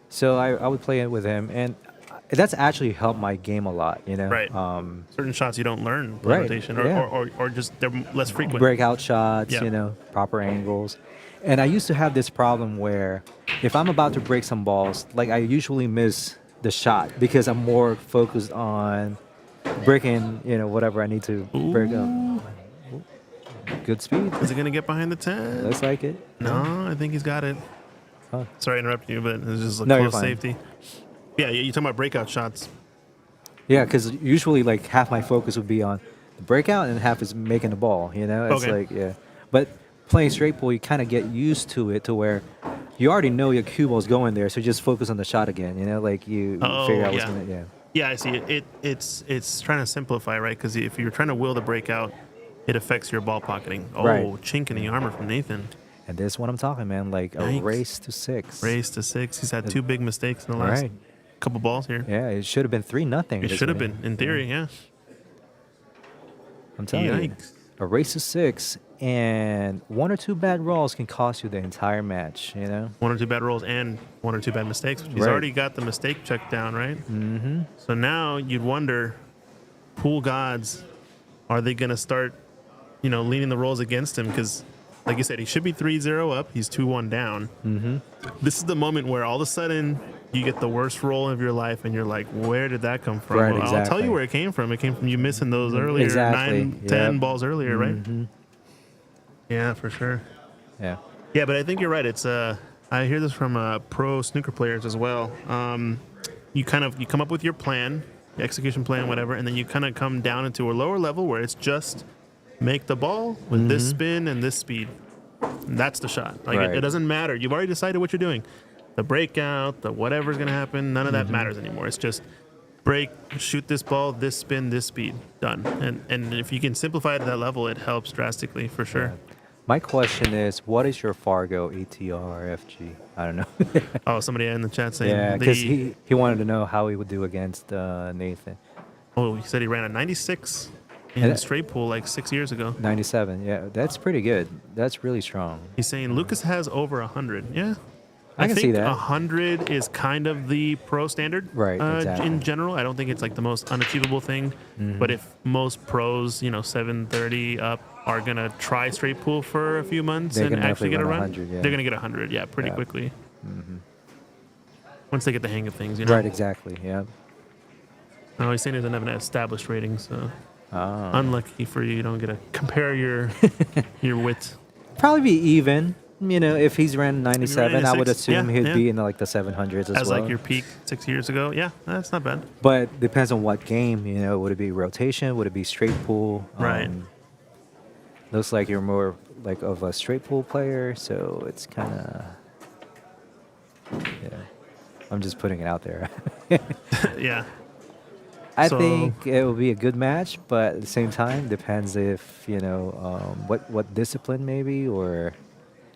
Speaker 7: So I would play it with him, and that's actually helped my game a lot.
Speaker 1: Right. Certain shots you don't learn
Speaker 7: Right,
Speaker 1: rotation,
Speaker 7: yeah.
Speaker 1: or just they're less frequent.
Speaker 7: Breakout shots,
Speaker 1: Yeah.
Speaker 7: proper angles. And I used to have this problem where if I'm about to break some balls, like I usually miss the shot because I'm more focused on breaking, whatever I need to break up. Good speed.
Speaker 1: Is he gonna get behind the 10?
Speaker 7: Looks like it.
Speaker 1: No, I think he's got it.
Speaker 7: Huh.
Speaker 1: Sorry to interrupt you, but it's just a
Speaker 7: No, you're
Speaker 1: close
Speaker 7: fine.
Speaker 1: safety. Yeah, you're talking about breakout shots.
Speaker 7: Yeah, because usually like half my focus would be on the breakout and half is making the ball. It's
Speaker 1: Okay.
Speaker 7: like, yeah. But playing straight pool, you kind of get used to it to where you already know your cue ball's going there, so just focus on the shot again. Like you figure out what's
Speaker 1: yeah.
Speaker 7: going to,
Speaker 1: Yeah, I see it. It's trying to simplify, right? Because if you're trying to will the breakout, it affects your ball pocketing. Oh,
Speaker 7: Right.
Speaker 1: chink in the armor from Nathan.
Speaker 7: And this is what I'm talking, man. Like a
Speaker 1: Yikes.
Speaker 7: race to 6.
Speaker 1: Race to 6. He's had 2 big mistakes in the last
Speaker 7: Right.
Speaker 1: couple balls here.
Speaker 7: Yeah, it should have been 3-0.
Speaker 1: It should have been, in theory, yeah.
Speaker 7: I'm telling you,
Speaker 1: Yikes.
Speaker 7: a race to 6, and 1 or 2 bad rolls can cost you the entire match.
Speaker 1: 1 or 2 bad rolls and 1 or 2 bad mistakes. He's
Speaker 7: Right.
Speaker 1: already got the mistake check down, right? Mm-hmm. So now you'd wonder, pool gods, are they going to start, leaning the rolls against him? Because, like you said, he should be 3-0 up. He's 2-1 down. Mm-hmm. This is the moment where all of a sudden you get the worst roll of your life, and you're like, where did that come from?
Speaker 7: Right,
Speaker 1: Well, I'll tell
Speaker 7: exactly.
Speaker 1: you where it came from. It came from you missing those earlier,
Speaker 7: Exactly,
Speaker 1: 9, 10
Speaker 7: yep.
Speaker 1: balls earlier, right?
Speaker 7: Mm-hmm.
Speaker 1: Yeah, for sure.
Speaker 7: Yeah.
Speaker 1: Yeah, but I think you're right. It's I hear this from pro snooker players as well. You come up with your plan, execution plan, whatever, and then you kind of come down into a lower level where it's just make the ball with this spin and this speed. And that's the shot. Like
Speaker 7: Right.
Speaker 1: it doesn't matter. You've already decided what you're doing. The breakout, the whatever's gonna happen, none of that matters anymore. It's just break, shoot this ball, this spin, this speed, done. And if you can simplify it to that level, it helps drastically for sure.
Speaker 7: My question is, what is your Fargo ATR FG? I don't know.
Speaker 1: Oh, somebody in the chat saying
Speaker 7: Yeah, because he wanted to know how he would do against Nathan.
Speaker 1: Oh, he said he ran a 96 in
Speaker 7: And-
Speaker 1: straight pool like 6 years ago.
Speaker 7: 97. Yeah, that's pretty good. That's really strong.
Speaker 1: He's saying Lucas has over 100. Yeah.
Speaker 7: I can
Speaker 1: think
Speaker 7: see that.
Speaker 1: 100 is kind of the pro standard.
Speaker 7: Right, exactly.
Speaker 1: In general, I don't think it's like the most unachievable thing. But if most pros, 730 up, are going to try straight pool for a few months
Speaker 7: They
Speaker 1: and
Speaker 7: can
Speaker 1: actually get a
Speaker 7: definitely
Speaker 1: run,
Speaker 7: run 100, yeah.
Speaker 1: they're going to get 100, pretty
Speaker 7: Yeah.
Speaker 1: quickly. Once they get the hang of things,
Speaker 7: Right, exactly. Yeah.
Speaker 1: Oh, he's saying he doesn't have an established rating, so
Speaker 7: Oh.
Speaker 1: unlucky for you. You don't get to compare your wit.
Speaker 7: Probably be even. If he's ran 97, I would
Speaker 1: 96,
Speaker 7: assume
Speaker 1: yeah,
Speaker 7: he'd
Speaker 1: yeah.
Speaker 7: be in like the 700s as well.
Speaker 1: Like your peak 6 years ago. Yeah, that's not bad.
Speaker 7: But depends on what game. Would it be rotation? Would it be straight pool?
Speaker 1: Right.
Speaker 7: looks like you're more like of a straight pool player, so it's kind of yeah. I'm just putting it out there.
Speaker 1: Yeah.
Speaker 7: I
Speaker 1: So-
Speaker 7: think it will be a good match, but at the same time, depends if what discipline maybe, or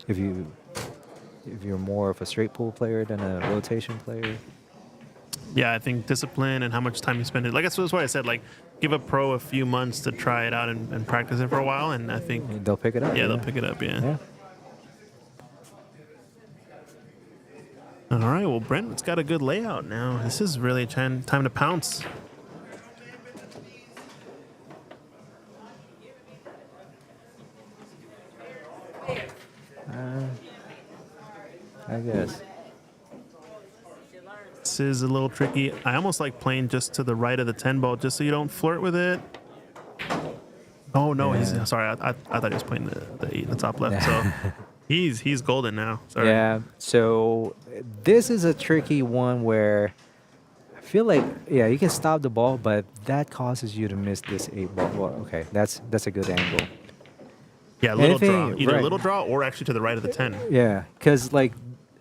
Speaker 7: if you're more of a straight pool player than a rotation player.
Speaker 1: Yeah, I think discipline and how much time you spend it. Like that's why I said, like, give a pro a few months to try it out and practice it for a while, and I think
Speaker 7: They'll pick it up.
Speaker 1: yeah, they'll pick it up. Yeah.
Speaker 7: Yeah.
Speaker 1: All right. Well, Brent, it's got a good layout now. This is really time to pounce.
Speaker 7: I guess.
Speaker 1: This is a little tricky. I almost like playing just to the right of the 10 ball, just so you don't flirt with it. Oh no, he's sorry. I thought he was playing the 8 in the top left. So he's golden now. Sorry.
Speaker 7: Yeah. So this is a tricky one where I feel like you can stop the ball, but that causes you to miss this 8 ball. Well, okay, that's a good angle.
Speaker 1: Yeah, little draw.
Speaker 7: Anything-
Speaker 1: Either
Speaker 7: right.
Speaker 1: little draw or actually to the right of the 10.
Speaker 7: Yeah, because like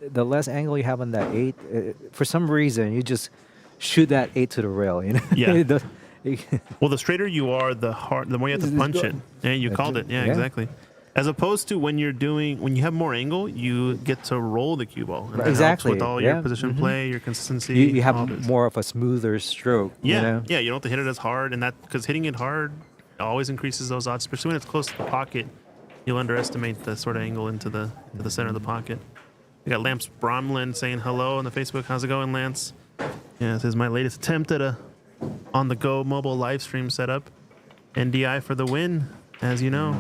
Speaker 7: the less angle you have on that 8, for some reason you just shoot that 8 to the rail. You know.
Speaker 1: Yeah. Well, the straighter you are, the more you have to
Speaker 7: It's
Speaker 1: punch
Speaker 7: go-
Speaker 1: it. Yeah, you called it. Yeah,
Speaker 7: Yeah.
Speaker 1: exactly. As opposed to when you have more angle, you get to roll the cue ball. And that helps
Speaker 7: Exactly,
Speaker 1: with all
Speaker 7: yeah,
Speaker 1: your position
Speaker 7: mhm.
Speaker 1: play, your consistency.
Speaker 7: You
Speaker 1: all
Speaker 7: have
Speaker 1: this.
Speaker 7: more of a smoother stroke.
Speaker 1: Yeah,
Speaker 7: You know?
Speaker 1: yeah. You don't have to hit it as hard, and that because hitting it hard always increases those odds, especially when it's close to the pocket. You'll underestimate the sort of angle into the center of the pocket. We got Lance Bromlin saying hello on the Facebook. How's it going, Lance? Yeah, this is my latest attempt at a on-the-go mobile live stream setup. NDI for the win, as you know.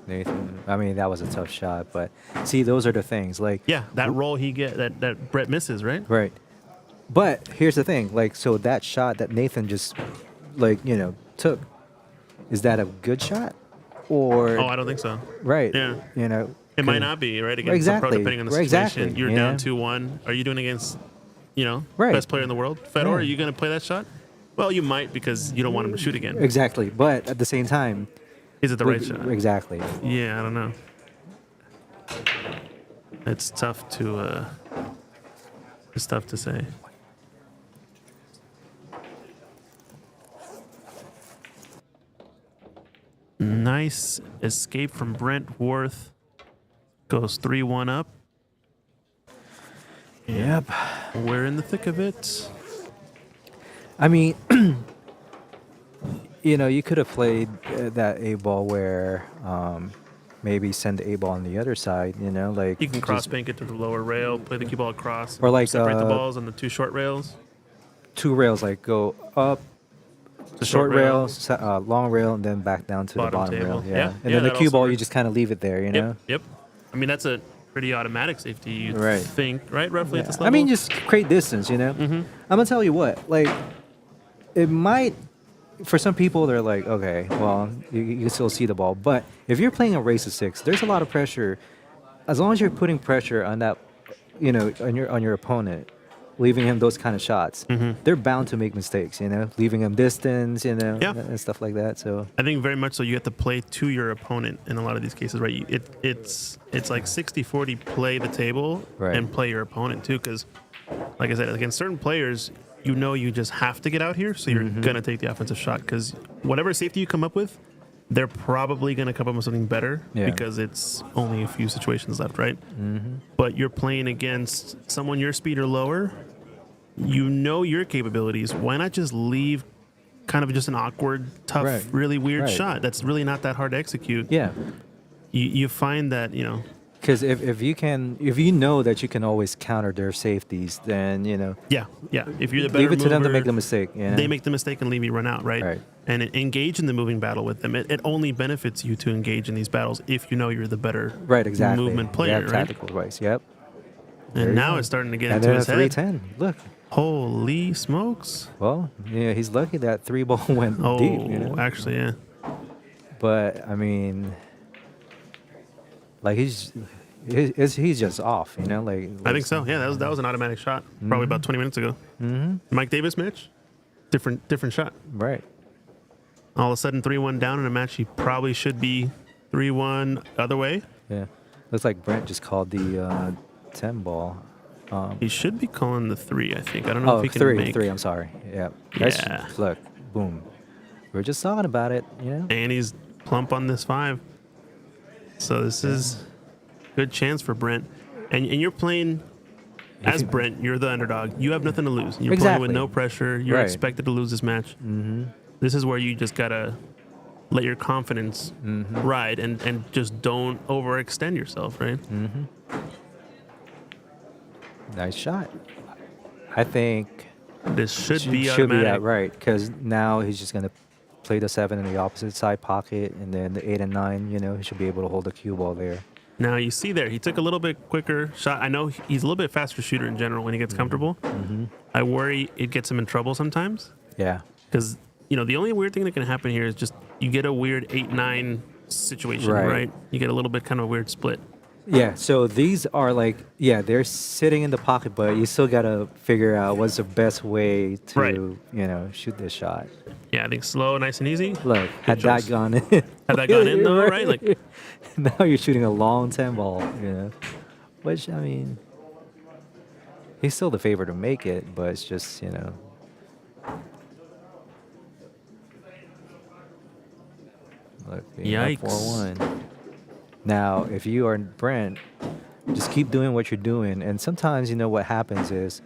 Speaker 7: Nathan, I mean, that was a tough shot, but see, those are the things. Like,
Speaker 1: Yeah, that roll that Brett misses, right?
Speaker 7: right. But here's the thing, like, so that shot that Nathan just, took, is that a good shot? Or,
Speaker 1: Oh, I don't think so.
Speaker 7: right.
Speaker 1: Yeah. It might not be, right? Against
Speaker 7: Exactly.
Speaker 1: the pro, depending on the
Speaker 7: Right,
Speaker 1: situation.
Speaker 7: exactly,
Speaker 1: You're
Speaker 7: yeah.
Speaker 1: down 2-1. Are you doing against,
Speaker 7: Right.
Speaker 1: best player in the world? Fedor,
Speaker 7: Yeah.
Speaker 1: are you going to play that shot? Well, you might because you don't want him to shoot again.
Speaker 7: Exactly. But at the same time,
Speaker 1: Is it the right shot?
Speaker 7: Exactly.
Speaker 1: Yeah, I don't know. It's tough to say. Nice escape from Brent Worth. Goes 3-1 up.
Speaker 7: Yep.
Speaker 1: We're in the thick of it.
Speaker 7: I mean, you could have played that A ball where maybe send the A ball on the other side, like
Speaker 1: You can
Speaker 7: just-
Speaker 1: cross bank it to the lower rail, play the cue ball across,
Speaker 7: Or like,
Speaker 1: separate the balls on the 2 short rails.
Speaker 7: 2 rails, like go up,
Speaker 1: The
Speaker 7: short
Speaker 1: short
Speaker 7: rail,
Speaker 1: rail.
Speaker 7: long rail, and then back down to the
Speaker 1: Bottom
Speaker 7: bottom
Speaker 1: table.
Speaker 7: rail.
Speaker 1: Yeah.
Speaker 7: And
Speaker 1: Yeah,
Speaker 7: then the
Speaker 1: that
Speaker 7: cue
Speaker 1: also
Speaker 7: ball, you
Speaker 1: works.
Speaker 7: just kind of leave it there, you know?
Speaker 1: Yep. I mean, that's a pretty automatic safety, you
Speaker 7: Right.
Speaker 1: think, right? Roughly at this level.
Speaker 7: I mean, just create distance,
Speaker 1: Mm-hmm.
Speaker 7: I'm going to tell you what, like, it might, for some people, they're like, okay, well, you can still see the ball. But if you're playing a race of 6, there's a lot of pressure. As long as you're putting pressure on that, on your opponent, leaving him those kind of shots, they're bound to make mistakes, leaving him distance, and stuff like that. So
Speaker 1: I think very much so. You have to play to your opponent in a lot of these cases, right? It's like 60-40 play the table
Speaker 7: Right.
Speaker 1: and play your opponent too, because, like I said, against certain players, you just have to get out here, so you're gonna take the offensive shot because whatever safety you come up with, they're probably gonna come up with something better
Speaker 7: Yeah.
Speaker 1: because it's only a few situations left, right? But you're playing against someone your speed or lower. Your capabilities. Why not just leave kind of just an awkward, tough,
Speaker 7: Right.
Speaker 1: really weird
Speaker 7: Right.
Speaker 1: shot that's really not that hard to execute?
Speaker 7: yeah,
Speaker 1: You find that,
Speaker 7: because if you know that you can always counter their safeties, then
Speaker 1: yeah. If you're the better
Speaker 7: leave it to them to
Speaker 1: mover,
Speaker 7: make the mistake.
Speaker 1: They make the mistake and leave you run out, right?
Speaker 7: Right.
Speaker 1: And engage in the moving battle with them. It only benefits you to engage in these battles if you know you're the better
Speaker 7: right, exactly.
Speaker 1: movement player,
Speaker 7: yeah,
Speaker 1: right?
Speaker 7: tactical advice. Yep. There
Speaker 1: And
Speaker 7: you
Speaker 1: now
Speaker 7: go.
Speaker 1: it's starting to get
Speaker 7: And
Speaker 1: into
Speaker 7: then a
Speaker 1: his head.
Speaker 7: 310. Look.
Speaker 1: Holy smokes.
Speaker 7: Well, yeah, he's lucky that 3 ball went
Speaker 1: Oh,
Speaker 7: deep.
Speaker 1: actually, yeah.
Speaker 7: But I mean, like he's just off. Like
Speaker 1: I think so. Yeah, that was an automatic shot. Probably about 20 minutes ago. Mike Davis match, different shot.
Speaker 7: Right.
Speaker 1: All of a sudden, 3-1 down in a match he probably should be 3-1 other way.
Speaker 7: Yeah. Looks like Brent just called the 10 ball.
Speaker 1: He should be calling the 3, I think. I don't know
Speaker 7: Oh,
Speaker 1: if he can
Speaker 7: three,
Speaker 1: make.
Speaker 7: three. I'm sorry. Yeah.
Speaker 1: Yeah.
Speaker 7: Look, boom. We were just talking about it, you know?
Speaker 1: And he's plump on this 5. So this is good chance for Brent. And you're playing as Brent. You're the underdog. You have nothing to lose. You're playing with no pressure. You're expected to lose this match.
Speaker 7: Mm-hmm.
Speaker 1: This is where you just got to let your confidence ride and just don't overextend yourself, right?
Speaker 7: Mm-hmm. Nice shot. I think
Speaker 1: this should be
Speaker 7: should
Speaker 1: automatic.
Speaker 7: be out right, because now he's just gonna play the 7 in the opposite side pocket, and then the 8 and 9. You know, he should be able to hold the cue ball there.
Speaker 1: Now you see there, he took a little bit quicker shot. I know he's a little bit faster shooter in general when he gets comfortable.
Speaker 7: Mm-hmm.
Speaker 1: I worry it gets him in trouble sometimes.
Speaker 7: Yeah.
Speaker 1: Because the only weird thing that can happen here is just you get a weird 8-9 situation, right? You get a little bit kind of a weird split.
Speaker 7: Yeah, so these are like, they're sitting in the pocket, but you still got to figure out what's the best way to, shoot this shot.
Speaker 1: Yeah, I think slow, nice and easy.
Speaker 7: Look, had
Speaker 1: choice.
Speaker 7: that gone in.
Speaker 1: Had that gone in, though, right? Like,
Speaker 7: now you're shooting a long 10 ball, which, I mean, he's still the favorite to make it, but it's just, Look, being up
Speaker 1: Yikes.
Speaker 7: 4-1. Now, if you are Brent, just keep doing what you're doing. And sometimes, what happens is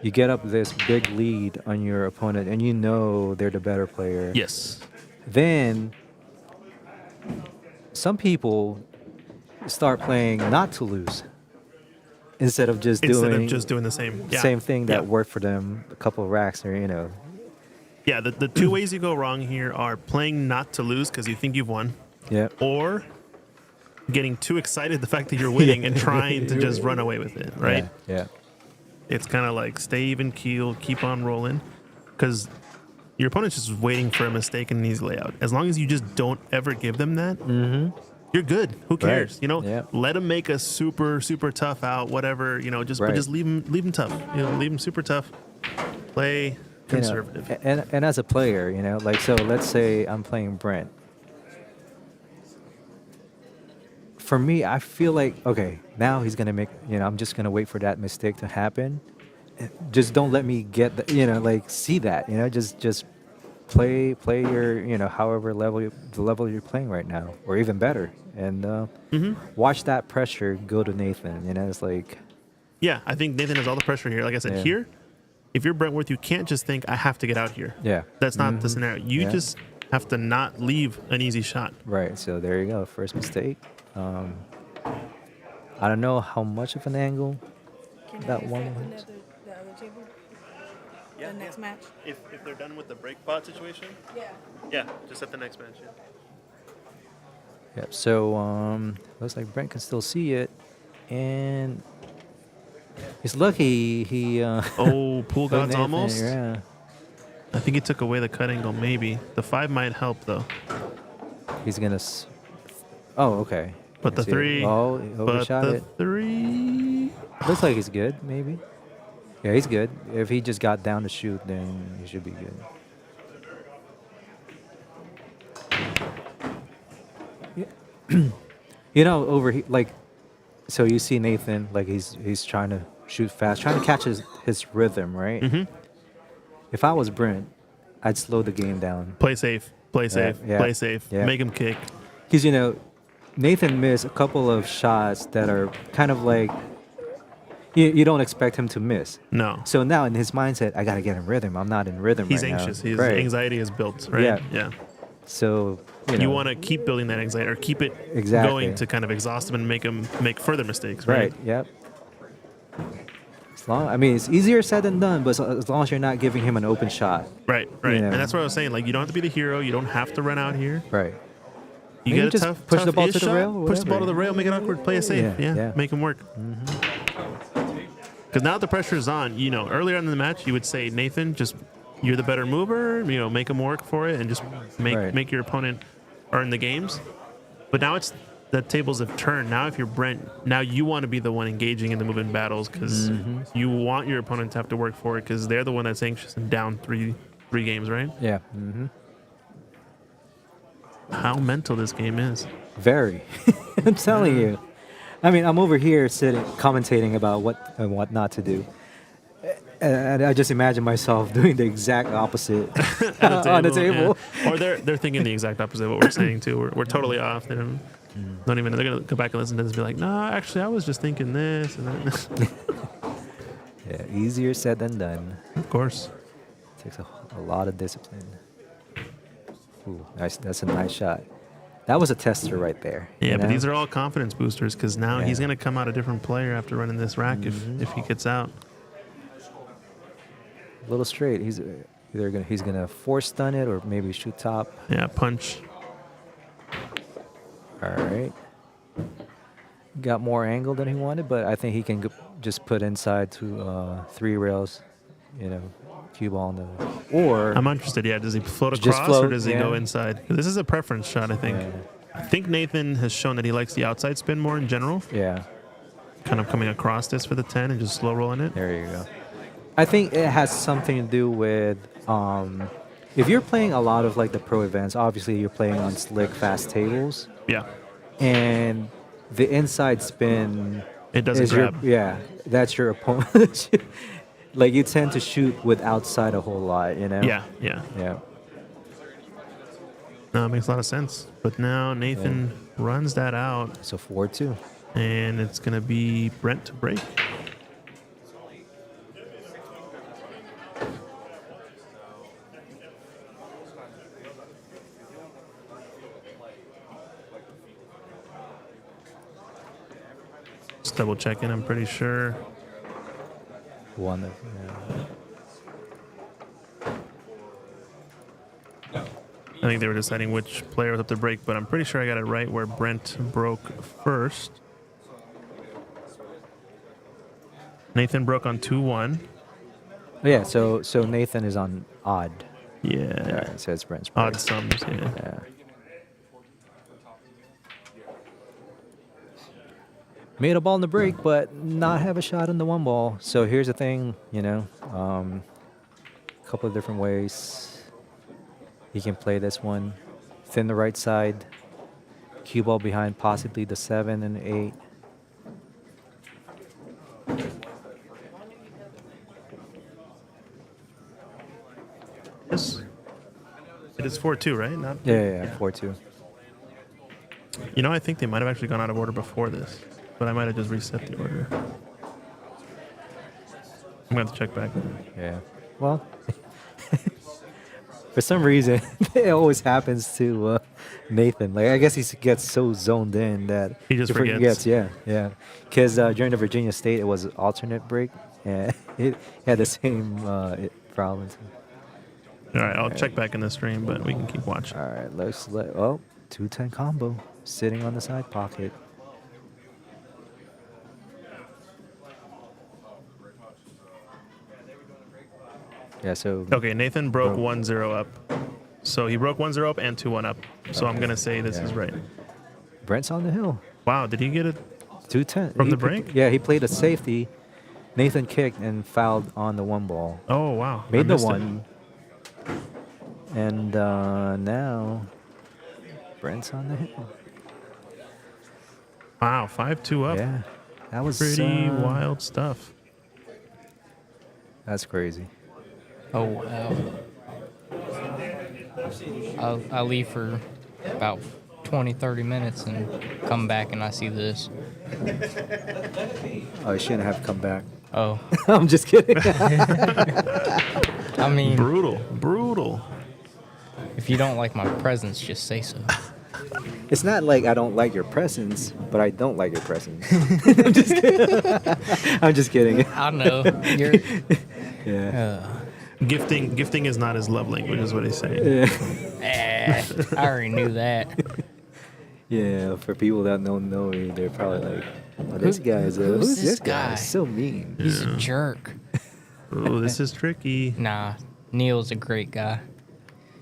Speaker 7: you get up this big lead on your opponent and they're the better player.
Speaker 1: Yes.
Speaker 7: Then some people start playing not to lose instead of just doing
Speaker 1: the same. Yeah.
Speaker 7: Same thing that worked for them a couple of racks or,
Speaker 1: Yeah, the two ways you go wrong here are playing not to lose because you think you've won.
Speaker 7: Yeah.
Speaker 1: Or getting too excited the fact that you're winning and trying to just run away with it, right?
Speaker 7: Yeah.
Speaker 1: It's kind of like stay even keel, keep on rolling, because your opponent's just waiting for a mistake in an easy layout. As long as you just don't ever give them that, you're good. Who cares? Let them make a super, super tough out, whatever, but just leave them tough. Leave them super tough. Play conservative.
Speaker 7: And as a player, so let's say I'm playing Brent. For me, I feel like, okay, now he's going to make, I'm just going to wait for that mistake to happen. Just don't let me get, see that, just play your, however the level you're playing right now, or even better. And watch that pressure go to Nathan, it's like.
Speaker 1: Yeah, I think Nathan has all the pressure here. Like I said, here, if you're Brentworth, you can't just think, I have to get out here.
Speaker 7: Yeah.
Speaker 1: That's not the scenario. You just have to not leave an easy shot.
Speaker 7: Right, so there you go, first mistake. I don't know how much of an angle that one was.
Speaker 14: The other table?
Speaker 1: Yeah,
Speaker 14: the next match?
Speaker 1: If they're done with the break pot situation?
Speaker 14: Yeah.
Speaker 1: Yeah, just at the next match,
Speaker 7: Yep, so looks like Brent can still see it. And he's lucky he
Speaker 1: pool gods
Speaker 7: Nathan,
Speaker 1: almost?
Speaker 7: Yeah.
Speaker 1: I think he took away the cut angle, maybe. The 5 might help, though.
Speaker 7: He's gonna oh, okay.
Speaker 1: But the 3.
Speaker 7: Oh, he overshot it.
Speaker 1: 3.
Speaker 7: Looks like he's good, maybe. Yeah, he's good. If he just got down to shoot, then he should be good. So you see Nathan, he's trying to shoot fast, trying to catch his rhythm, right?
Speaker 1: Mm-hmm.
Speaker 7: If I was Brent, I'd slow the game down.
Speaker 1: Play safe. Play safe. Play safe.
Speaker 7: Yeah.
Speaker 1: Make him kick.
Speaker 7: Because, Nathan missed a couple of shots that are kind of like you don't expect him to miss.
Speaker 1: No.
Speaker 7: So now in his mindset, I got to get in rhythm. I'm not in rhythm
Speaker 1: He's
Speaker 7: right
Speaker 1: anxious.
Speaker 7: now.
Speaker 1: His anxiety is built, right? Yeah.
Speaker 7: So,
Speaker 1: you want to keep building that anxiety or keep it going to kind of exhaust him and make him make further mistakes, right?
Speaker 7: Yep. It's easier said than done, but as long as you're not giving him an open shot.
Speaker 1: Right. And that's what I was saying. Like, you don't have to be the hero. You don't have to run out here.
Speaker 7: Right.
Speaker 1: You
Speaker 7: Maybe
Speaker 1: get a
Speaker 7: just
Speaker 1: tough,
Speaker 7: push the ball to the
Speaker 1: shot,
Speaker 7: rail. Or
Speaker 1: push the ball to
Speaker 7: whatever.
Speaker 1: the rail, make it awkward, play it safe. Yeah. Make him work. Because now the pressure is on. Earlier in the match, you would say, Nathan, just you're the better mover. Make him work for it and just make your opponent earn the games. But now it's the tables have turned. Now if you're Brent, now you want to be the one engaging in the movement battles because you want your opponent to have to work for it because they're the one that's anxious and down three games, right?
Speaker 7: Yeah.
Speaker 1: How mental this game is.
Speaker 7: Very. I'm telling you. I mean, I'm over here sitting, commentating about what and what not to do. And I just imagine myself doing the exact opposite on the table.
Speaker 1: Yeah. Or they're thinking the exact opposite of what we're saying too. We're totally off. They don't even. They're gonna go back and listen to this and be like, "No, actually, I was just thinking this." And then
Speaker 7: Yeah, easier said than done.
Speaker 1: of course.
Speaker 7: Takes a lot of discipline. Ooh, nice. That's a nice shot. That was a tester right there.
Speaker 1: Yeah,
Speaker 7: you
Speaker 1: but
Speaker 7: know?
Speaker 1: these are all confidence boosters because now he's gonna come out a different player after running this rack if he gets out.
Speaker 7: A little straight. He's either he's gonna force stun it or maybe shoot top.
Speaker 1: Yeah, punch.
Speaker 7: All right. Got more angle than he wanted, but I think he can just put inside to 3 rails, you know, cue ball on the. Or
Speaker 1: I'm interested. Yeah, does he float
Speaker 7: Just
Speaker 1: across
Speaker 7: float,
Speaker 1: or does he
Speaker 7: yeah.
Speaker 1: go inside? 'Cause this is a preference shot, I think.
Speaker 7: Yeah.
Speaker 1: I think Nathan has shown that he likes the outside spin more in general.
Speaker 7: Yeah.
Speaker 1: Kind of coming across this for the 10 and just slow rolling it.
Speaker 7: There you go. I think it has something to do with if you're playing a lot of like the pro events. Obviously, you're playing on slick, fast tables.
Speaker 1: Yeah.
Speaker 7: And the inside spin.
Speaker 1: It doesn't
Speaker 7: is
Speaker 1: grab.
Speaker 7: That's your opponent. Like you tend to shoot with outside a whole lot, you know.
Speaker 1: Yeah.
Speaker 7: Yeah.
Speaker 1: No, it makes a lot of sense. But now Nathan runs that out.
Speaker 7: So 4-2.
Speaker 1: And it's going to be Brent to break. Just double checking, I'm pretty sure.
Speaker 7: One.
Speaker 1: I think they were deciding which player was up to break, but I'm pretty sure I got it right where Brent broke first. Nathan broke on 2-1.
Speaker 7: Yeah, so Nathan is on odd.
Speaker 1: Yeah.
Speaker 7: It says Brent's break.
Speaker 1: Odd sums, yeah.
Speaker 7: Yeah. Made a ball in the break, but not have a shot in the 1 ball. So here's the thing, you know, a couple of different ways. He can play this one. Thin the right side. Cue ball behind possibly the 7 and 8.
Speaker 1: Yes. It is 4-2, right? Not
Speaker 7: Yeah, 4-2.
Speaker 1: You know, I think they might have actually gone out of order before this, but I might have just reset the order. I'm going to have to check back.
Speaker 7: Yeah. Well, for some reason, it always happens to Nathan. Like, I guess he gets so zoned in that
Speaker 1: he just forgets.
Speaker 7: Yeah. Because during the Virginia State, it was alternate break, and it had the same problem.
Speaker 1: All right, I'll check back in the stream, but we can keep watching.
Speaker 7: All right, let's 2-10 combo sitting on the side pocket. Yeah, so
Speaker 1: Okay, Nathan broke 1-0 up. So he broke 1-0 up and 2-1 up. So I'm going to say this is right.
Speaker 7: Brent's on the hill.
Speaker 1: Wow, did he get it
Speaker 7: 2-10
Speaker 1: from the break?
Speaker 7: Yeah, he played a safety. Nathan kicked and fouled on the 1 ball.
Speaker 1: Oh, wow.
Speaker 7: Made the
Speaker 1: I missed
Speaker 7: 1. And now Brent's on the hill.
Speaker 1: Wow, 5-2 up.
Speaker 7: Yeah, that was
Speaker 1: pretty wild stuff.
Speaker 7: That's crazy.
Speaker 13: Oh, wow. I'll leave for about 20, 30 minutes and come back and I see this.
Speaker 7: Oh, you shouldn't have come back.
Speaker 13: Oh.
Speaker 7: I'm just kidding.
Speaker 13: I mean...
Speaker 1: Brutal.
Speaker 7: If you don't like my presence, just say so. It's not like I don't like your presence, but I don't like your presence. I'm just kidding. I'm just kidding.
Speaker 13: I know. You're...
Speaker 7: Yeah.
Speaker 1: Gifting is not his love language, is what he's saying.
Speaker 7: Yeah.
Speaker 13: I already knew that.
Speaker 7: Yeah, for people that don't know me, they're probably like, oh, this guy's who's this guy? He's so mean.
Speaker 13: He's a jerk.
Speaker 1: Oh, this is tricky.
Speaker 13: Nah, Neil's a great guy.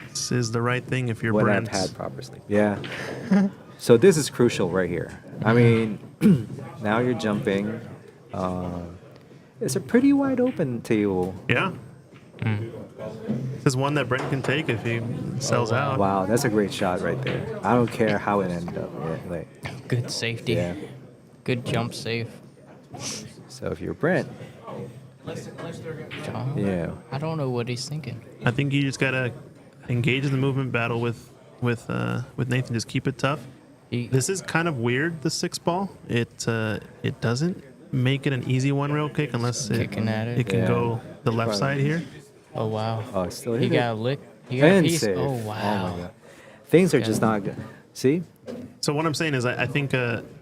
Speaker 1: This is the right thing if you're
Speaker 7: When
Speaker 1: Brent.
Speaker 7: I've had proper sleep. Yeah. So this is crucial right here. I mean, now you're jumping. It's a pretty wide open table.
Speaker 1: Yeah. This is one that Brent can take if he sells out.
Speaker 7: Wow, that's a great shot right there. I don't care how it ended up. Yeah, like,
Speaker 13: Good safety.
Speaker 7: yeah.
Speaker 13: Good jump safe.
Speaker 7: So if you're Brent,
Speaker 13: Chow,
Speaker 7: yeah.
Speaker 13: I don't know what he's thinking.
Speaker 1: I think you just gotta engage in the movement battle with Nathan. Just keep it tough. This is kind of weird. The 6-ball. It doesn't make it an easy one rail kick unless
Speaker 13: Kicking at it.
Speaker 1: it can
Speaker 7: Yeah.
Speaker 1: go the left side here.
Speaker 13: Oh wow.
Speaker 7: Oh, it's still
Speaker 13: He
Speaker 7: hit
Speaker 13: got
Speaker 7: it.
Speaker 13: a lick. He got a
Speaker 7: And
Speaker 13: piece.
Speaker 7: safe.
Speaker 13: Oh
Speaker 7: my
Speaker 13: wow.
Speaker 7: God. Things are
Speaker 13: Yeah.
Speaker 7: just not good. See?
Speaker 1: So what I'm saying is, I think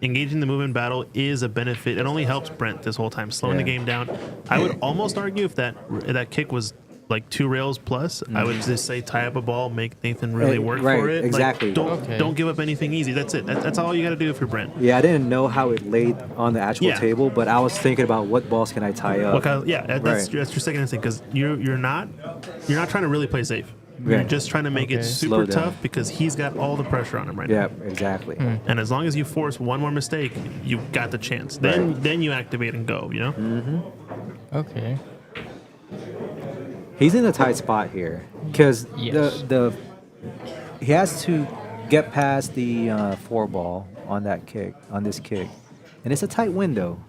Speaker 1: engaging the movement battle is a benefit. It only helps Brent this whole time, slowing the
Speaker 7: Yeah.
Speaker 1: game down. I would almost argue if that kick was like 2 rails plus, I would just say tie up a ball, make Nathan really work
Speaker 7: right,
Speaker 1: for it. Like,
Speaker 7: exactly.
Speaker 1: don't give up anything easy. That's it. That's all you got to do if you're Brent.
Speaker 7: Yeah, I didn't know how it laid on the actual
Speaker 1: Yeah.
Speaker 7: table, but I was thinking about what balls can I tie up.
Speaker 1: What kind of, yeah, that's
Speaker 7: Right.
Speaker 1: your second instinct because you're not trying to really play safe. You're
Speaker 7: Right.
Speaker 1: just trying to make it
Speaker 7: Slow
Speaker 1: super
Speaker 7: down.
Speaker 1: tough because he's got all the pressure on him right
Speaker 7: Yeah,
Speaker 1: now.
Speaker 7: exactly.
Speaker 1: And as long as you force one more mistake, you got the chance. Then you activate and go. You know.
Speaker 7: Mm-hmm.
Speaker 13: Okay.
Speaker 7: He's in a tight spot here because
Speaker 13: Yes.
Speaker 7: he has to get past the 4-ball on this kick, and it's a tight window.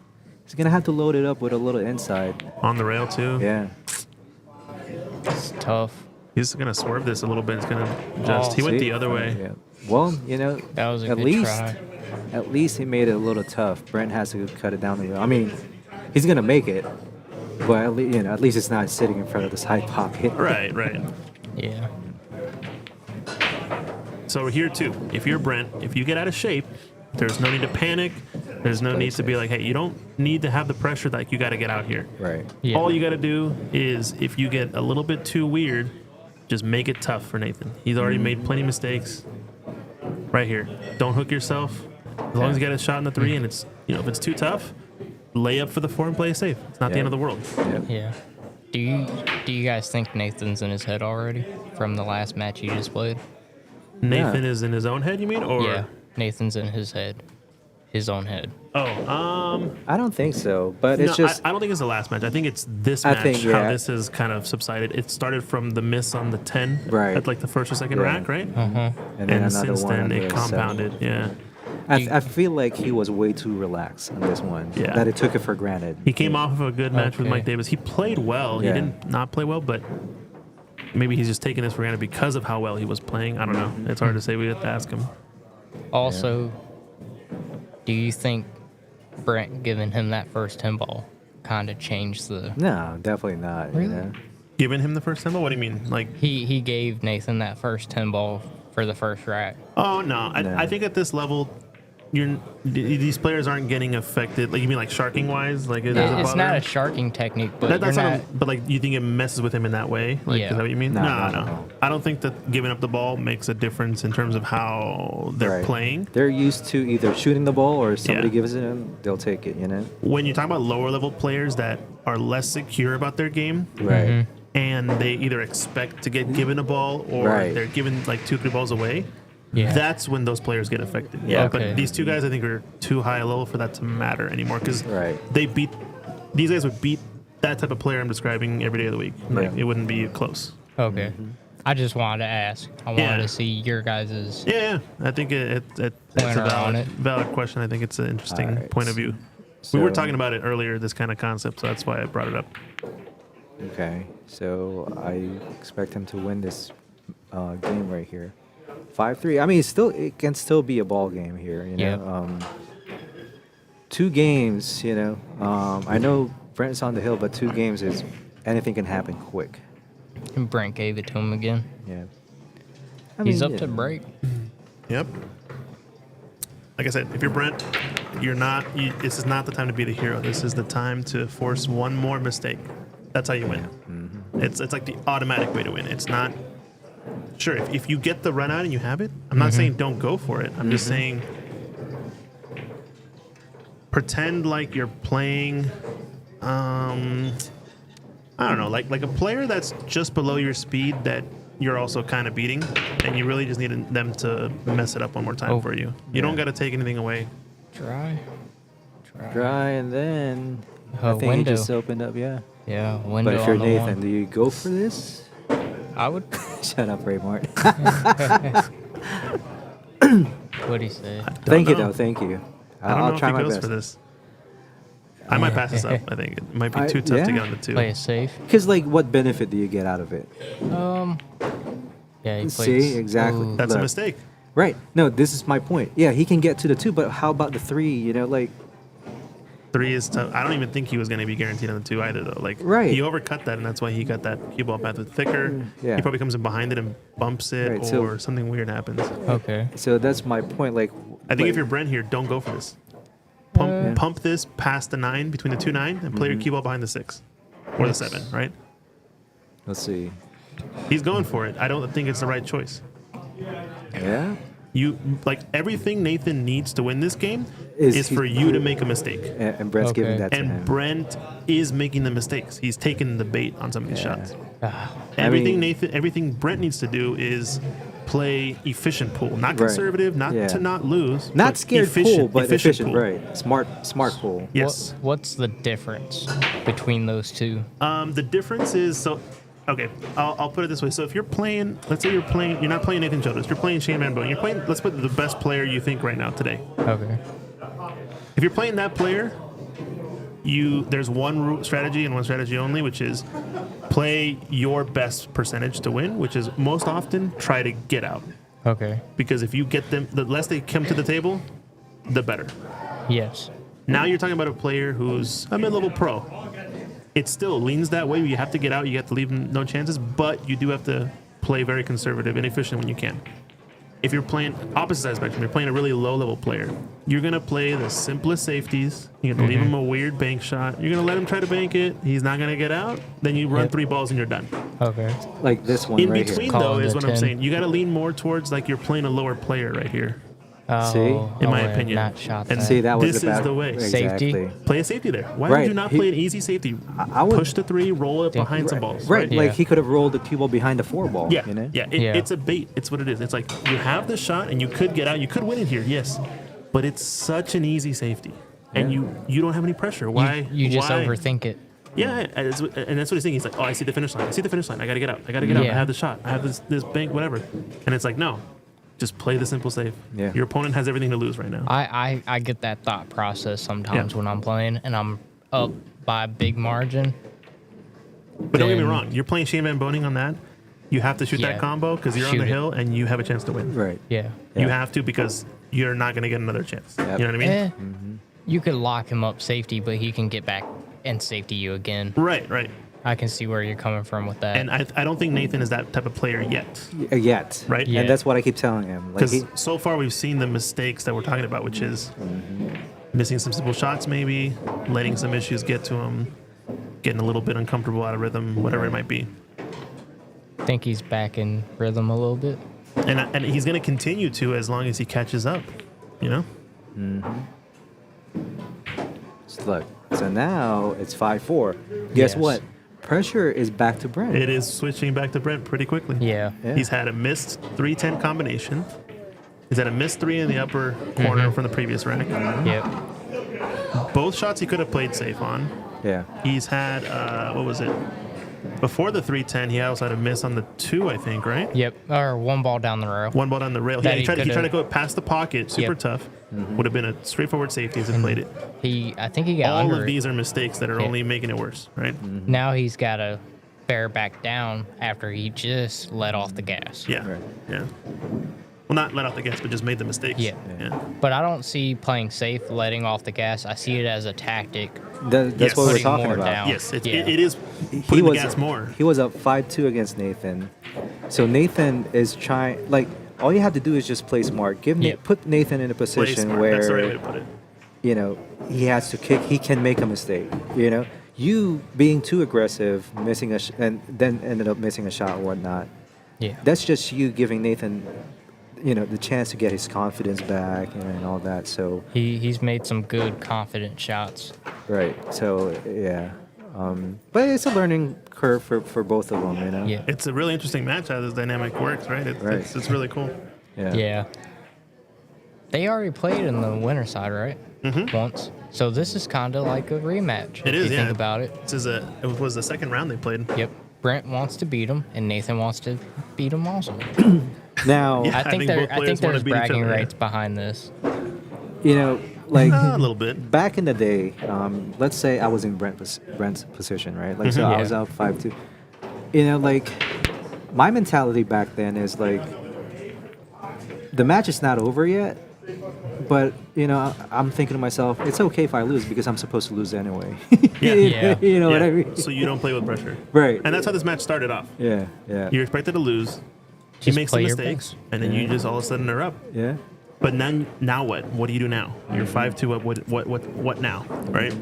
Speaker 7: He's gonna have to load it up with a little inside
Speaker 1: on the rail too.
Speaker 7: Yeah,
Speaker 13: it's tough.
Speaker 1: He's gonna swerve this a little bit. It's gonna just. He went
Speaker 7: See?
Speaker 1: the other way.
Speaker 7: Yeah. Well,
Speaker 13: That was a
Speaker 7: at
Speaker 13: good
Speaker 7: least
Speaker 13: try.
Speaker 7: at least he made it a little tough. Brent has to cut it down the rail. I mean, he's gonna make it, but at least it's not sitting in front of the side pocket.
Speaker 1: Right.
Speaker 13: Yeah.
Speaker 1: So here too, if you're Brent, if you get out of shape, there's no need to panic. There's no need to be like, hey, you don't need to have the pressure like you got to get out here.
Speaker 7: Right.
Speaker 13: Yeah.
Speaker 1: All you got to do is if you get a little bit too weird, just make it tough for Nathan. He's already made plenty of mistakes. Right here, don't hook yourself. As long as you get a shot in the 3, and it's if it's too tough, lay up for the 4 and play it safe. It's not the end of the world.
Speaker 13: Yeah. Do you guys think Nathan's in his head already from the last match he just played?
Speaker 1: Nathan is in his own head, you mean? Or
Speaker 13: Yeah. Nathan's in his head. His own head.
Speaker 1: Oh,
Speaker 7: I don't think so, but it's just
Speaker 1: I don't think it's the last match. I think it's this
Speaker 7: I
Speaker 1: match.
Speaker 7: think,
Speaker 1: How
Speaker 7: yeah.
Speaker 1: this has kind of subsided. It started from the miss on the 10,
Speaker 7: Right.
Speaker 1: at like the first or second
Speaker 7: Yeah.
Speaker 1: rack, right?
Speaker 13: Uh-huh.
Speaker 7: and then another
Speaker 1: since
Speaker 7: one
Speaker 1: then
Speaker 7: on
Speaker 1: it
Speaker 7: the
Speaker 1: compounded.
Speaker 7: 7.
Speaker 1: Yeah,
Speaker 7: I feel like he was way too relaxed on this one.
Speaker 1: Yeah.
Speaker 7: That it took it for granted.
Speaker 1: he came off of a good match with
Speaker 13: Okay.
Speaker 1: Mike Davis. He played well.
Speaker 7: Yeah.
Speaker 1: He didn't not play well, but maybe he's just taking this for granted because of how well he was playing. I don't know. It's hard to say. We have to ask him.
Speaker 13: Also, do you think Brent giving him that first 10 ball kind of changed the?
Speaker 7: No, definitely not.
Speaker 13: Really?
Speaker 7: You know?
Speaker 1: Giving him the first symbol? What do you mean? Like,
Speaker 13: He gave Nathan that first 10 ball for the first rack.
Speaker 1: oh no,
Speaker 7: No.
Speaker 1: I think at this level, these players aren't getting affected. Like you mean like sharking wise? Like does it
Speaker 13: It's
Speaker 1: bother
Speaker 13: not
Speaker 1: him?
Speaker 13: a sharking technique, but
Speaker 1: That's
Speaker 13: you're
Speaker 1: not,
Speaker 13: not.
Speaker 1: but like you think it messes with him in that way? Like
Speaker 13: Yeah.
Speaker 1: is that what you mean?
Speaker 7: No,
Speaker 1: No,
Speaker 7: not
Speaker 1: no.
Speaker 7: at all.
Speaker 1: I don't think that giving up the ball makes a difference in terms of how they're
Speaker 7: Right.
Speaker 1: playing.
Speaker 7: They're used to either shooting the ball or somebody
Speaker 1: Yeah.
Speaker 7: gives it to them, they'll take it.
Speaker 1: When you talk about lower level players that are less secure about their game
Speaker 7: Right.
Speaker 1: and they either expect to get given a ball or
Speaker 7: Right.
Speaker 1: they're given like 2-3 balls away,
Speaker 13: Yeah.
Speaker 1: that's when those players get affected. Yeah,
Speaker 13: Okay.
Speaker 1: but these two guys I think are too high a level for that to matter anymore because
Speaker 7: Right.
Speaker 1: these guys would beat that type of player I'm describing every day of the week. Like
Speaker 7: Yeah.
Speaker 1: it wouldn't be close.
Speaker 13: Okay. I just wanted to ask. I wanted
Speaker 1: Yeah.
Speaker 13: to see your guys'.
Speaker 1: Yeah, I think it's a
Speaker 13: Pointer on
Speaker 1: valid,
Speaker 13: it.
Speaker 1: valid question. I think it's an interesting
Speaker 7: Alright.
Speaker 1: point of view. We were
Speaker 7: So-
Speaker 1: talking about it earlier, this kind of concept, so that's why I brought it up.
Speaker 7: Okay. So I expect him to win this game right here. 5-3. I mean, it can still be a ball game here.
Speaker 13: Yeah.
Speaker 7: 2 games. I know Brent's on the hill, but 2 games is anything can happen quick.
Speaker 13: And Brent gave it to him again.
Speaker 7: Yeah.
Speaker 13: He's up to break.
Speaker 1: Yep. Like I said, if you're Brent, this is not the time to be the hero. This is the time to force one more mistake. That's how you win. It's like the automatic way to win. It's not. Sure, if you get the run out and you have it, I'm not saying don't go for it. I'm just saying pretend like you're playing. I don't know, like a player that's just below your speed that you're also kind of beating, and you really just need them to mess it up one more time for you. You don't got to take anything away.
Speaker 13: Try.
Speaker 7: Try and then
Speaker 13: A
Speaker 7: I think
Speaker 13: window.
Speaker 7: he just opened up. Yeah.
Speaker 13: Yeah, window
Speaker 7: But if you're
Speaker 13: on the
Speaker 7: Nathan,
Speaker 13: one.
Speaker 7: do you go for this?
Speaker 13: I would.
Speaker 7: Shut up, Raymart.
Speaker 13: What'd he say?
Speaker 7: Thank you,
Speaker 1: know.
Speaker 7: though. Thank you.
Speaker 1: I don't
Speaker 7: I'll
Speaker 1: know
Speaker 7: try
Speaker 1: if he
Speaker 7: my
Speaker 1: goes
Speaker 7: best.
Speaker 1: for this. I might pass this up. I think it might be too tough to
Speaker 7: yeah.
Speaker 1: get on the 2.
Speaker 13: Play it safe.
Speaker 7: Because, like, what benefit do you get out of it?
Speaker 13: Yeah, he
Speaker 7: See,
Speaker 13: plays.
Speaker 7: exactly.
Speaker 13: Ooh.
Speaker 1: That's a
Speaker 7: Look.
Speaker 1: mistake.
Speaker 7: Right. No, this is my point. Yeah, he can get to the 2, but how about the 3? You know, like,
Speaker 1: 3 is tough. I don't even think he was going to be guaranteed on the 2 either, though. Like,
Speaker 7: Right.
Speaker 1: he overcut that, and that's why he got that cue ball path with thicker.
Speaker 7: Yeah.
Speaker 1: He probably comes in behind it and bumps it,
Speaker 7: Right, so-
Speaker 1: or something weird happens.
Speaker 13: Okay.
Speaker 7: so that's my point. Like,
Speaker 1: I think if you're Brent here, don't go for this. Pump this past the 9, between the 2 9, and play your cue ball behind the 6 or the 7, right?
Speaker 7: let's see.
Speaker 1: He's going for it. I don't think it's the right choice.
Speaker 7: Yeah.
Speaker 1: You like everything Nathan needs to win this game
Speaker 7: Is
Speaker 1: is
Speaker 7: he-
Speaker 1: for you to make a mistake.
Speaker 7: And Brett's giving
Speaker 13: Okay.
Speaker 7: that to
Speaker 1: And
Speaker 7: him.
Speaker 1: Brent is making the mistakes. He's taking the bait on some of these shots.
Speaker 13: Ah,
Speaker 1: Everything Brent needs to do is play efficient pool, not
Speaker 7: Right.
Speaker 1: conservative, not
Speaker 7: Yeah.
Speaker 1: to not lose,
Speaker 7: Not
Speaker 1: but
Speaker 7: scared pool, but efficient.
Speaker 1: pool.
Speaker 7: Right. Smart pool.
Speaker 1: Yes.
Speaker 13: What's the difference between those two?
Speaker 1: The difference is okay. I'll put it this way. So if you're playing, let's say you're not playing Nathan Jodas, you're playing Shane Van Bowen. You're playing. Let's put the best player you think right now today.
Speaker 13: Okay.
Speaker 1: If you're playing that player, there's one strategy and one strategy only, which is play your best percentage to win, which is most often try to get out.
Speaker 13: Okay.
Speaker 1: Because if you get them, the less they come to the table, the better.
Speaker 13: Yes.
Speaker 1: Now you're talking about a player who's a mid-level pro. It still leans that way. You have to get out. You have to leave them no chances, but you do have to play very conservative and efficient when you can. If you're playing opposite side of the spectrum, you're playing a really low-level player, you're going to play the simplest safeties. You're going to leave him a weird bank shot. You're going to let him try to bank it. He's not going to get out. Then you run 3 balls and you're done.
Speaker 13: Okay.
Speaker 7: Like this one
Speaker 1: In
Speaker 7: right
Speaker 1: between,
Speaker 7: here.
Speaker 1: though, is
Speaker 13: the
Speaker 1: what I'm
Speaker 13: 10.
Speaker 1: saying. You got to lean more towards like you're playing a lower player right here,
Speaker 13: Oh,
Speaker 1: in my
Speaker 13: I would have
Speaker 1: opinion.
Speaker 13: Not shot
Speaker 1: And
Speaker 13: that.
Speaker 7: See, that was
Speaker 1: this
Speaker 7: the bad
Speaker 1: is the way.
Speaker 7: Exactly.
Speaker 13: Safety?
Speaker 1: Play a safety there. Why
Speaker 7: Right.
Speaker 1: would you not
Speaker 7: He-
Speaker 1: play an easy safety?
Speaker 7: I would-
Speaker 1: Push the 3, roll it behind some balls.
Speaker 7: Right. Like
Speaker 13: Yeah.
Speaker 7: he could have rolled the cue ball behind the 4 ball.
Speaker 1: Yeah,
Speaker 7: You know?
Speaker 1: yeah,
Speaker 13: Yeah.
Speaker 1: It's a bait. It's what it is. It's like you have the shot and you could get out. You could win it here, yes, but it's such an easy safety, and you don't have any pressure. Why?
Speaker 13: You just
Speaker 1: why?
Speaker 13: overthink it.
Speaker 1: Yeah, and that's what he's saying. He's like, oh, I see the finish line. I see the finish line. I gotta get out. I gotta get out. I
Speaker 13: Yeah.
Speaker 1: have the shot. I have this bank, whatever. And it's like, no, just play the simple safe.
Speaker 7: Yeah.
Speaker 1: Your opponent has everything to lose right now.
Speaker 13: I get that thought process sometimes
Speaker 1: Yeah.
Speaker 13: when I'm playing and I'm up by a big margin.
Speaker 1: But don't get me
Speaker 13: then-
Speaker 1: wrong. You're playing Shane Van Boning on that. You have to shoot
Speaker 13: Yeah.
Speaker 1: that combo because you're on
Speaker 13: Shoot
Speaker 1: the
Speaker 13: it.
Speaker 1: hill and you have a chance to win.
Speaker 7: Right.
Speaker 13: Yeah.
Speaker 1: You have to because you're not going to get another chance.
Speaker 7: Yep.
Speaker 1: You know what I mean?
Speaker 13: Eh, You could lock him up safety, but he can get back and safety you again.
Speaker 1: Right, right.
Speaker 13: I can see where you're coming from with that.
Speaker 1: And I don't think Nathan is that type of player yet,
Speaker 7: Yet.
Speaker 1: right?
Speaker 13: Yeah.
Speaker 7: And that's what I keep telling him. Like
Speaker 1: Because so far we've seen the mistakes that we're talking about, which is missing some simple shots, maybe letting some issues get to him, getting a little bit uncomfortable out of rhythm, whatever it might be.
Speaker 13: think he's back in rhythm a little bit.
Speaker 1: And he's going to continue to as long as he catches up, you know?
Speaker 7: Look. So now it's 5-4. Guess
Speaker 13: Yes.
Speaker 7: what? Pressure is back to Brent.
Speaker 1: It is switching back to Brent pretty quickly.
Speaker 13: Yeah.
Speaker 7: Yeah.
Speaker 1: He's had a missed 3-10 combination. He's had a missed 3 in the upper corner from the previous rack.
Speaker 13: Yep.
Speaker 1: Both shots he could have played safe on.
Speaker 7: Yeah.
Speaker 1: He's had, what was it? Before the 3-10, he also had a miss on the 2, I think, right?
Speaker 13: Yep. Or one ball down the row.
Speaker 1: One ball down the rail.
Speaker 13: That
Speaker 1: Yeah, he tried to
Speaker 13: coulda-
Speaker 1: go past the pocket, super
Speaker 13: Yep.
Speaker 1: tough. Would have been a straightforward safety if he played it.
Speaker 13: I think he got
Speaker 1: All
Speaker 13: under
Speaker 1: of
Speaker 13: it.
Speaker 1: these are mistakes that are
Speaker 13: Yeah.
Speaker 1: only making it worse, right?
Speaker 13: Now he's got to bear back down after he just let off the gas.
Speaker 1: Yeah,
Speaker 7: Right.
Speaker 1: yeah. Well, not let off the gas, but just made the mistakes.
Speaker 13: Yeah.
Speaker 1: yeah.
Speaker 13: But I don't see playing safe, letting off the gas. I see it as a tactic.
Speaker 7: That's
Speaker 1: Yes.
Speaker 7: what we're
Speaker 13: Putting
Speaker 7: talking
Speaker 13: more
Speaker 7: about.
Speaker 13: down.
Speaker 1: Yes,
Speaker 13: Yeah.
Speaker 1: it is
Speaker 7: He
Speaker 1: putting the
Speaker 7: was
Speaker 1: gas more.
Speaker 7: He was up 5-2 against Nathan. So Nathan is trying. Like all you have to do is just play smart. Put Nathan in a
Speaker 1: Play
Speaker 7: position
Speaker 1: smart.
Speaker 7: where
Speaker 1: That's the right way to put it.
Speaker 7: you know he has to kick. He can make a mistake. You know, you being too aggressive, missing and then ended up missing a shot or whatnot.
Speaker 13: Yeah.
Speaker 7: That's just you giving Nathan, the chance to get his confidence back and all that. So
Speaker 13: He's made some good, confident shots.
Speaker 7: right. So yeah. But it's a learning curve for both of them. You know.
Speaker 13: Yeah.
Speaker 1: It's a really interesting match how this dynamic works, right?
Speaker 7: Right.
Speaker 1: It's really cool.
Speaker 7: Yeah.
Speaker 13: Yeah. They already played in the winter side, right? once. So this is kind of like a rematch.
Speaker 1: It
Speaker 13: if
Speaker 1: is,
Speaker 13: you
Speaker 1: yeah.
Speaker 13: think about it.
Speaker 1: It was the second round they played.
Speaker 13: Yep. Brent wants to beat him, and Nathan wants to beat him also.
Speaker 7: Now,
Speaker 1: Yeah.
Speaker 13: I think
Speaker 1: both players wanna
Speaker 13: there's
Speaker 1: beat each
Speaker 13: bragging
Speaker 1: other, yeah.
Speaker 13: rights behind this.
Speaker 7: you know, like
Speaker 1: A little bit.
Speaker 7: back in the day, let's say I was in Brent's position, right? Like, so I was
Speaker 13: Yeah.
Speaker 7: out 5-2. You know, like, my mentality back then is like, the match is not over yet, but, you know, I'm thinking to myself, it's okay if I lose because I'm supposed to lose anyway.
Speaker 1: Yeah.
Speaker 13: Yeah.
Speaker 7: You know what I
Speaker 1: Yeah,
Speaker 7: mean?
Speaker 1: So you don't play with pressure.
Speaker 7: Right.
Speaker 1: And that's how this match started off.
Speaker 7: Yeah, yeah.
Speaker 1: You're expected to lose. He
Speaker 13: Just
Speaker 1: makes some
Speaker 13: play your
Speaker 1: mistakes,
Speaker 13: best.
Speaker 1: and then you just all of a sudden are up.
Speaker 7: Yeah.
Speaker 1: But now what? What do you do now? You're 5-2 up. What now? Right?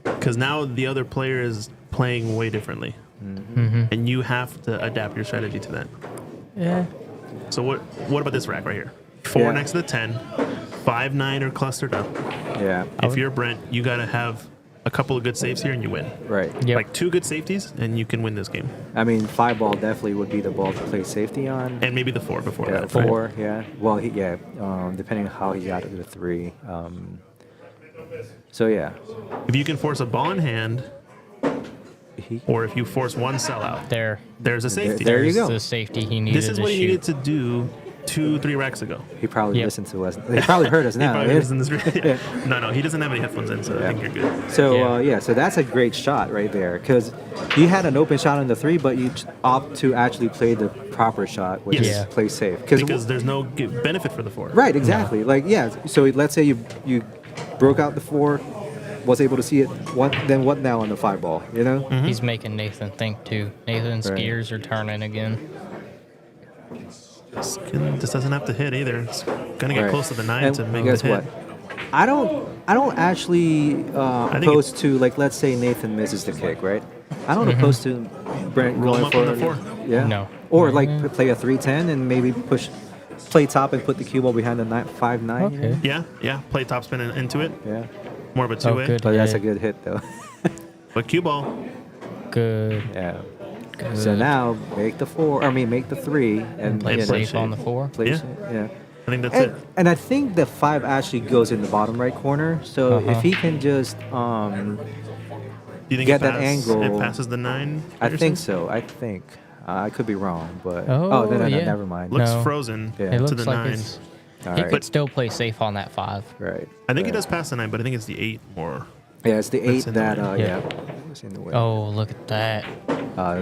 Speaker 1: Because now the other player is playing way differently, and you have to adapt your strategy to that.
Speaker 13: Yeah.
Speaker 1: So what about this rack right here? 4
Speaker 7: Yeah.
Speaker 1: next to the 10, 5, 9 are clustered up.
Speaker 7: Yeah.
Speaker 1: If you're Brent, you gotta have a couple of good saves here and you win.
Speaker 7: Right.
Speaker 13: Yep.
Speaker 1: Like 2 good safeties and you can win this game.
Speaker 7: I mean, 5 ball definitely would be the ball to play safety on.
Speaker 1: And maybe the 4 before
Speaker 7: Yeah,
Speaker 1: that.
Speaker 7: 4, yeah. Well, depending on how he got to the 3. So, yeah.
Speaker 1: If you can force a ball in hand,
Speaker 7: He,
Speaker 1: or if you force one sellout, there's a safety.
Speaker 7: There you
Speaker 13: There's
Speaker 7: go.
Speaker 13: the safety he needed
Speaker 1: This is
Speaker 13: to
Speaker 1: what he
Speaker 13: shoot.
Speaker 1: needed to do 2-3 racks ago.
Speaker 7: he probably
Speaker 13: Yep.
Speaker 7: listened to us. He probably heard us
Speaker 1: He
Speaker 7: now.
Speaker 1: probably
Speaker 7: yeah.
Speaker 1: was in this yeah. No, he doesn't have any headphones in, so I think you're good.
Speaker 7: So, so that's a great shot right there because you had an open shot on the 3, but you opt to actually play the proper shot, which
Speaker 1: Yes.
Speaker 7: is play safe.
Speaker 1: Because there's no benefit for the 4.
Speaker 7: Right, exactly. Like, yeah. So let's say you broke out the 4, was able to see it. What now on the 5 ball? You know?
Speaker 13: He's making Nathan think too. Nathan's
Speaker 7: Right.
Speaker 13: gears are turning again.
Speaker 1: This doesn't have to hit either. It's gonna get
Speaker 7: Right.
Speaker 1: close to the 9
Speaker 7: And
Speaker 1: to make
Speaker 7: guess
Speaker 1: the hit.
Speaker 7: what? I don't actually
Speaker 1: think
Speaker 7: oppose to, like, let's say Nathan misses the kick, right? I don't oppose to Brent
Speaker 1: Roll him
Speaker 7: going
Speaker 1: up
Speaker 7: for
Speaker 1: on the 4.
Speaker 7: Yeah.
Speaker 13: No.
Speaker 7: Or like play a 3-10 and maybe play top and put the cue ball behind the 5-9.
Speaker 13: Okay.
Speaker 1: Yeah. Play topspin into it.
Speaker 7: Yeah.
Speaker 1: More of a 2-way.
Speaker 13: good.
Speaker 7: But that's
Speaker 13: Yeah.
Speaker 7: a good hit though.
Speaker 1: But cue ball.
Speaker 13: Good.
Speaker 7: Yeah. So now make the 3 and
Speaker 13: Play
Speaker 7: you know,
Speaker 13: safe on the 4.
Speaker 7: play
Speaker 1: Yeah.
Speaker 7: safe, yeah.
Speaker 1: I think that's
Speaker 7: And,
Speaker 1: it.
Speaker 7: and I think the 5 actually goes in the bottom right corner. So if he can just
Speaker 1: Do you think
Speaker 7: get
Speaker 1: it
Speaker 7: that
Speaker 1: passes,
Speaker 7: angle.
Speaker 1: It passes the 9.
Speaker 7: I
Speaker 1: Peterson?
Speaker 7: think so. I think I could be wrong, but
Speaker 13: Oh,
Speaker 7: no,
Speaker 13: yeah.
Speaker 7: never mind.
Speaker 1: Looks
Speaker 13: No.
Speaker 1: frozen
Speaker 7: Yeah.
Speaker 13: It
Speaker 1: to
Speaker 13: looks
Speaker 1: the
Speaker 13: like
Speaker 1: 9.
Speaker 13: it's.
Speaker 7: All
Speaker 13: He
Speaker 7: right.
Speaker 13: could still play safe on that 5.
Speaker 7: Right.
Speaker 1: I think he
Speaker 7: right.
Speaker 1: does pass the 9, but I think it's the 8 more.
Speaker 7: Yeah, it's the 8
Speaker 1: That's in the
Speaker 7: that
Speaker 1: way.
Speaker 7: yeah.
Speaker 13: Yeah.
Speaker 7: It's in the way.
Speaker 13: Oh, look at that.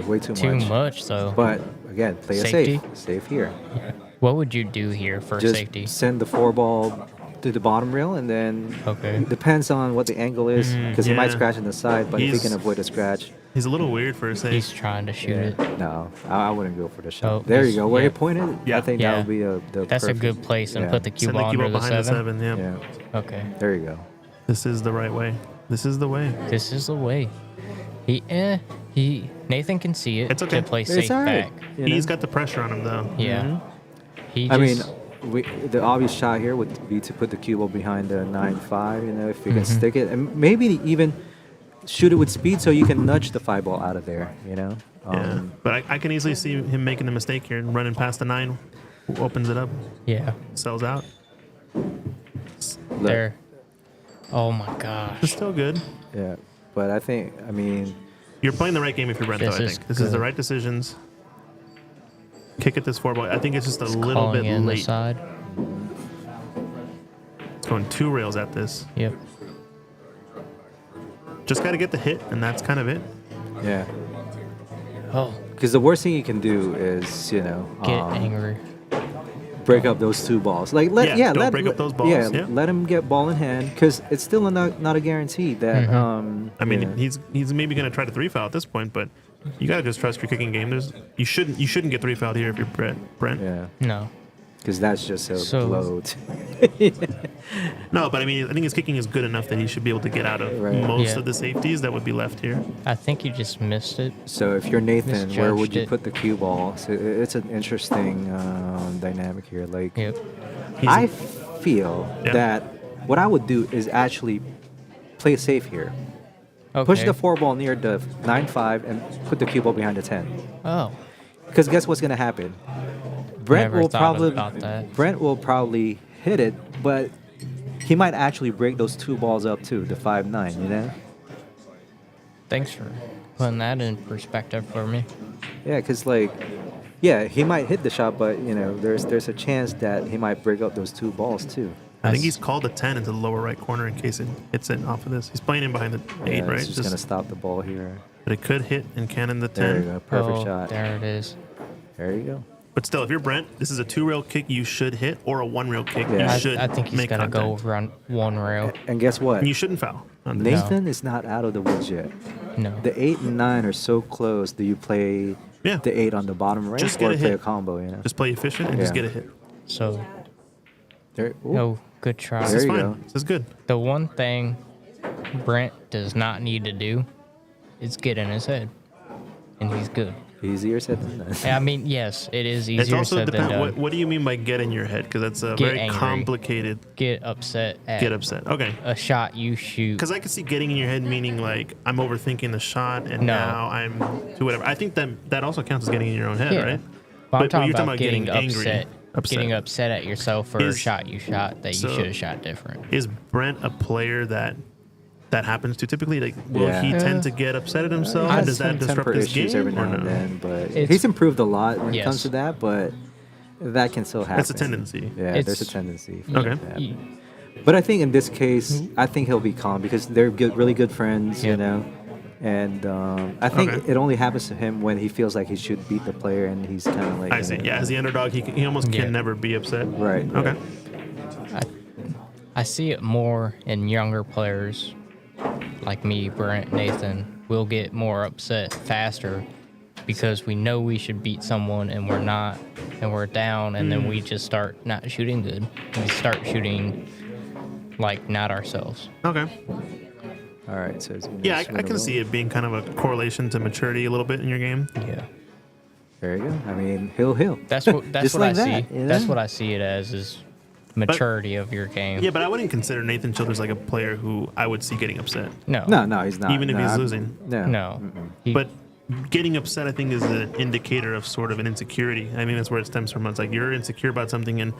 Speaker 7: Way too
Speaker 13: Too
Speaker 7: much.
Speaker 13: much, though.
Speaker 7: But again, play it
Speaker 13: Safety?
Speaker 7: safe here.
Speaker 13: What would you do here for
Speaker 7: Just
Speaker 13: safety?
Speaker 7: send the 4 ball to the bottom rail, and then
Speaker 13: Okay.
Speaker 7: depends on what the angle is, because he might
Speaker 1: yeah.
Speaker 7: scratch in the side. But if he
Speaker 1: He's-
Speaker 7: can avoid a scratch,
Speaker 1: He's a little weird for a save.
Speaker 13: He's trying to shoot it.
Speaker 7: no, I wouldn't go for the shot.
Speaker 13: Oh,
Speaker 7: there you
Speaker 13: he's-
Speaker 7: go. Where
Speaker 13: yeah.
Speaker 7: he pointed,
Speaker 1: Yeah.
Speaker 7: I think
Speaker 13: Yeah.
Speaker 7: that would be the
Speaker 13: That's a
Speaker 7: perfect-
Speaker 13: good place, and
Speaker 7: yeah.
Speaker 13: put the cue
Speaker 1: Send the
Speaker 13: ball
Speaker 1: cue ball
Speaker 13: under the
Speaker 1: behind
Speaker 13: 7.
Speaker 1: the 7. Yeah.
Speaker 7: Yeah,
Speaker 13: Okay.
Speaker 7: there you go.
Speaker 1: This is the right way. This is the way.
Speaker 13: This is the way. Nathan can see it
Speaker 1: It's okay.
Speaker 13: to play
Speaker 7: It's
Speaker 13: safe
Speaker 7: all right.
Speaker 13: back.
Speaker 7: you know?
Speaker 1: He's got the pressure on him though.
Speaker 13: Yeah. He
Speaker 7: I mean,
Speaker 13: just-
Speaker 7: the obvious shot here would be to put the cue ball behind the 9-5. You know, if you can
Speaker 13: Mm-hmm.
Speaker 7: stick it, and maybe even shoot it with speed so you can nudge the 5 ball out of there. You know.
Speaker 1: Yeah. But I can easily see him making a mistake here and running past the 9, opens it up,
Speaker 13: yeah.
Speaker 1: sells out.
Speaker 7: look,
Speaker 13: There. Oh my
Speaker 1: It's
Speaker 13: gosh.
Speaker 1: still good.
Speaker 7: Yeah, but I mean,
Speaker 1: You're playing the right game if you're Brent, though, I
Speaker 13: This is
Speaker 1: think. This is the
Speaker 13: good.
Speaker 1: right decisions. Kick at this 4 ball. I think it's just a
Speaker 13: It's
Speaker 1: little
Speaker 13: calling
Speaker 1: bit
Speaker 13: in the
Speaker 1: late.
Speaker 13: side.
Speaker 1: It's going 2 rails at this.
Speaker 13: Yep.
Speaker 1: Just got to get the hit, and that's kind of it.
Speaker 7: yeah,
Speaker 13: Oh,
Speaker 7: because the worst thing you can do is, you know,
Speaker 13: get angry.
Speaker 7: break up those 2 balls. Like
Speaker 1: Yeah, don't break up those balls, yeah.
Speaker 7: let him get ball in hand, because it's still not a guarantee that.
Speaker 1: I mean,
Speaker 7: yeah.
Speaker 1: he's maybe going to try to 3-foul at this point, but you got to just trust your kicking game. You shouldn't get 3-fouled here if you're Brent.
Speaker 7: Yeah,
Speaker 13: No.
Speaker 7: because that's just a
Speaker 13: So-
Speaker 7: blow.
Speaker 1: No, but I mean, I think his kicking is good enough that he should be able to get out of
Speaker 7: Right.
Speaker 1: most
Speaker 13: Yeah.
Speaker 1: of the safeties that would be left here.
Speaker 13: I think you just missed it.
Speaker 7: So if you're Nathan, where would
Speaker 13: Misjudged
Speaker 7: you
Speaker 13: it.
Speaker 7: put the cue ball? So it's an interesting dynamic here. Like,
Speaker 13: Yep.
Speaker 7: I feel
Speaker 1: Yeah.
Speaker 7: that what I would do is actually play it safe here.
Speaker 13: Okay.
Speaker 7: Push the 4 ball near the 9-5 and put the cue ball behind the 10.
Speaker 13: Oh.
Speaker 7: Because guess what's gonna happen? Brent
Speaker 13: Never
Speaker 7: will
Speaker 13: thought
Speaker 7: probably
Speaker 13: about that.
Speaker 7: Brent will probably hit it, but he might actually break those 2 balls up too, the 5-9. You know?
Speaker 13: Thanks for putting that in perspective for me.
Speaker 7: Yeah, because like, yeah, he might hit the shot, but you know, there's a chance that he might break up those 2 balls too.
Speaker 1: I think he's called a 10 into the lower right corner in case it hits it off of this. He's playing in behind the 8,
Speaker 7: Yeah,
Speaker 1: right?
Speaker 7: it's just gonna stop the ball here.
Speaker 1: But it could hit and cannon the 10.
Speaker 7: There you go, perfect shot.
Speaker 13: There it is.
Speaker 7: There you go.
Speaker 1: But still, if you're Brent, this is a 2-rail kick you should hit, or a 1-rail kick
Speaker 7: Yeah.
Speaker 1: you should
Speaker 13: I think he's
Speaker 1: make
Speaker 13: gonna go
Speaker 1: contact.
Speaker 13: run 1 rail.
Speaker 7: And guess what?
Speaker 1: And you shouldn't foul. On this.
Speaker 7: Nathan is not out of the woods yet.
Speaker 13: No.
Speaker 7: The 8 and 9 are so close. Do you play the 8 on the bottom range
Speaker 1: Just
Speaker 7: or
Speaker 1: get a
Speaker 7: play
Speaker 1: hit.
Speaker 7: a combo? You know.
Speaker 1: Just play efficient and just get a hit.
Speaker 13: So,
Speaker 7: There.
Speaker 13: no, good try.
Speaker 1: This is fine. This is good.
Speaker 13: The one thing Brent does not need to do is get in his head, and he's good.
Speaker 7: Easier said than done.
Speaker 13: I mean, yes, it is
Speaker 1: It's
Speaker 13: easier
Speaker 1: also
Speaker 13: said than
Speaker 1: depend.
Speaker 13: done.
Speaker 1: What do you mean by get in your head? Because that's a
Speaker 13: Get
Speaker 1: very
Speaker 13: angry.
Speaker 1: complicated.
Speaker 13: Get upset at
Speaker 1: Get upset. Okay.
Speaker 13: a shot you shoot.
Speaker 1: Because I could see getting in your head meaning like I'm overthinking the shot and
Speaker 13: No.
Speaker 1: now I'm to whatever. I think that also counts as getting in your own head,
Speaker 13: Yeah.
Speaker 1: right?
Speaker 13: But I'm talking
Speaker 1: you're
Speaker 13: about getting
Speaker 1: angry,
Speaker 13: upset. Getting upset at yourself for a
Speaker 1: Is-
Speaker 13: shot you shot that you
Speaker 1: so-
Speaker 13: should have shot different.
Speaker 1: Is Brent a player that happens to typically? Like, will
Speaker 7: Yeah.
Speaker 1: he tend to get upset at himself?
Speaker 7: He has
Speaker 1: Does that
Speaker 7: some
Speaker 1: disrupt
Speaker 7: temper
Speaker 1: his
Speaker 7: issues
Speaker 1: game
Speaker 7: every
Speaker 1: or
Speaker 7: now and
Speaker 1: no?
Speaker 7: then, but
Speaker 13: It's-
Speaker 7: he's improved a lot when it
Speaker 13: Yes.
Speaker 7: comes to that. But that can still happen.
Speaker 1: That's a tendency.
Speaker 7: Yeah,
Speaker 13: It's-
Speaker 7: there's a tendency.
Speaker 1: Okay.
Speaker 13: You-
Speaker 7: But I think in this case, I think he'll be calm because they're good, really good friends, you
Speaker 13: Yep.
Speaker 7: know. And I think
Speaker 1: Okay.
Speaker 7: it only happens to him when he feels like he should beat the player, and he's kind of like.
Speaker 1: I see. Yeah, as the underdog, he almost
Speaker 13: Yeah.
Speaker 1: can never be upset.
Speaker 7: Right.
Speaker 1: Okay.
Speaker 13: I see it more in younger players like me, Brent, Nathan. We'll get more upset faster because we know we should beat someone and we're not, and we're down, and then we just start not shooting good. We start shooting like not ourselves.
Speaker 1: Okay.
Speaker 7: All right. So
Speaker 1: Yeah, I can see it being kind of a correlation to maturity a little bit in your game.
Speaker 13: Yeah.
Speaker 7: There you go. I mean, he'll.
Speaker 13: That's what
Speaker 7: Just
Speaker 13: I
Speaker 7: like
Speaker 13: see.
Speaker 7: that, you
Speaker 13: That's
Speaker 7: know?
Speaker 13: what I see it as is maturity of your game.
Speaker 1: Yeah, but I wouldn't consider Nathan Childers like a player who I would see getting upset.
Speaker 13: No.
Speaker 7: No, he's not.
Speaker 1: Even if
Speaker 7: No,
Speaker 1: he's
Speaker 7: I'm-
Speaker 1: losing.
Speaker 7: No.
Speaker 13: No. He-
Speaker 1: But getting upset, I think, is an indicator of sort of an insecurity. I mean, that's where it stems from. It's like you're insecure about something and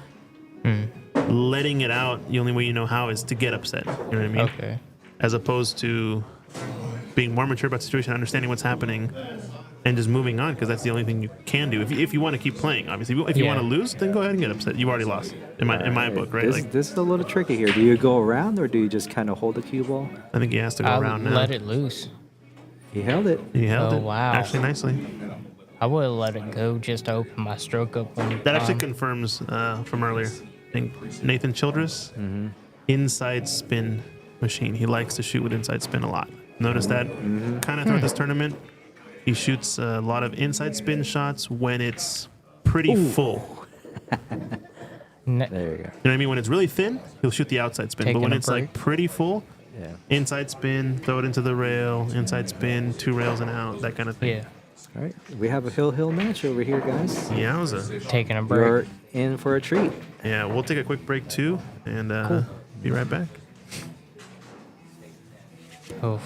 Speaker 1: letting it out, the only way you know how is to get upset. You know what I mean?
Speaker 13: Okay.
Speaker 1: As opposed to being more mature about the situation, understanding what's happening, and just moving on, because that's the only thing you can do. If you want to keep playing, obviously. If you
Speaker 13: Yeah.
Speaker 1: want to lose, then go ahead and get upset. You've already lost, in my book, right?
Speaker 7: This, this is a little tricky here. Do you go around or do you just kind of hold the cue ball?
Speaker 1: I think he has to go
Speaker 13: I
Speaker 1: around now.
Speaker 13: let it loose.
Speaker 7: He held it.
Speaker 1: He held
Speaker 13: Oh,
Speaker 1: it.
Speaker 13: wow.
Speaker 1: Actually, nicely.
Speaker 13: I would have let it go just to open my stroke up one
Speaker 1: That actually
Speaker 13: time.
Speaker 1: confirms from earlier. I think Nathan Childress, inside spin machine. He likes to shoot with inside spin a lot. Notice that kind of throughout this tournament. He shoots a lot of inside spin shots when it's pretty full.
Speaker 13: Ne-
Speaker 7: There you go.
Speaker 1: You know what I mean? When it's really thin, he'll shoot the outside spin.
Speaker 13: Taking
Speaker 1: But when
Speaker 13: a
Speaker 1: it's like
Speaker 13: break.
Speaker 1: pretty full,
Speaker 7: Yeah.
Speaker 1: inside spin, throw it into the rail, inside spin, 2 rails and out, that kind of thing.
Speaker 13: Yeah.
Speaker 7: All right. We have a hill match over here, guys.
Speaker 1: Yowza.
Speaker 13: Taking a break.
Speaker 7: You're in for a treat.
Speaker 1: Yeah, we'll take a quick break too, and be right back.
Speaker 13: Oh.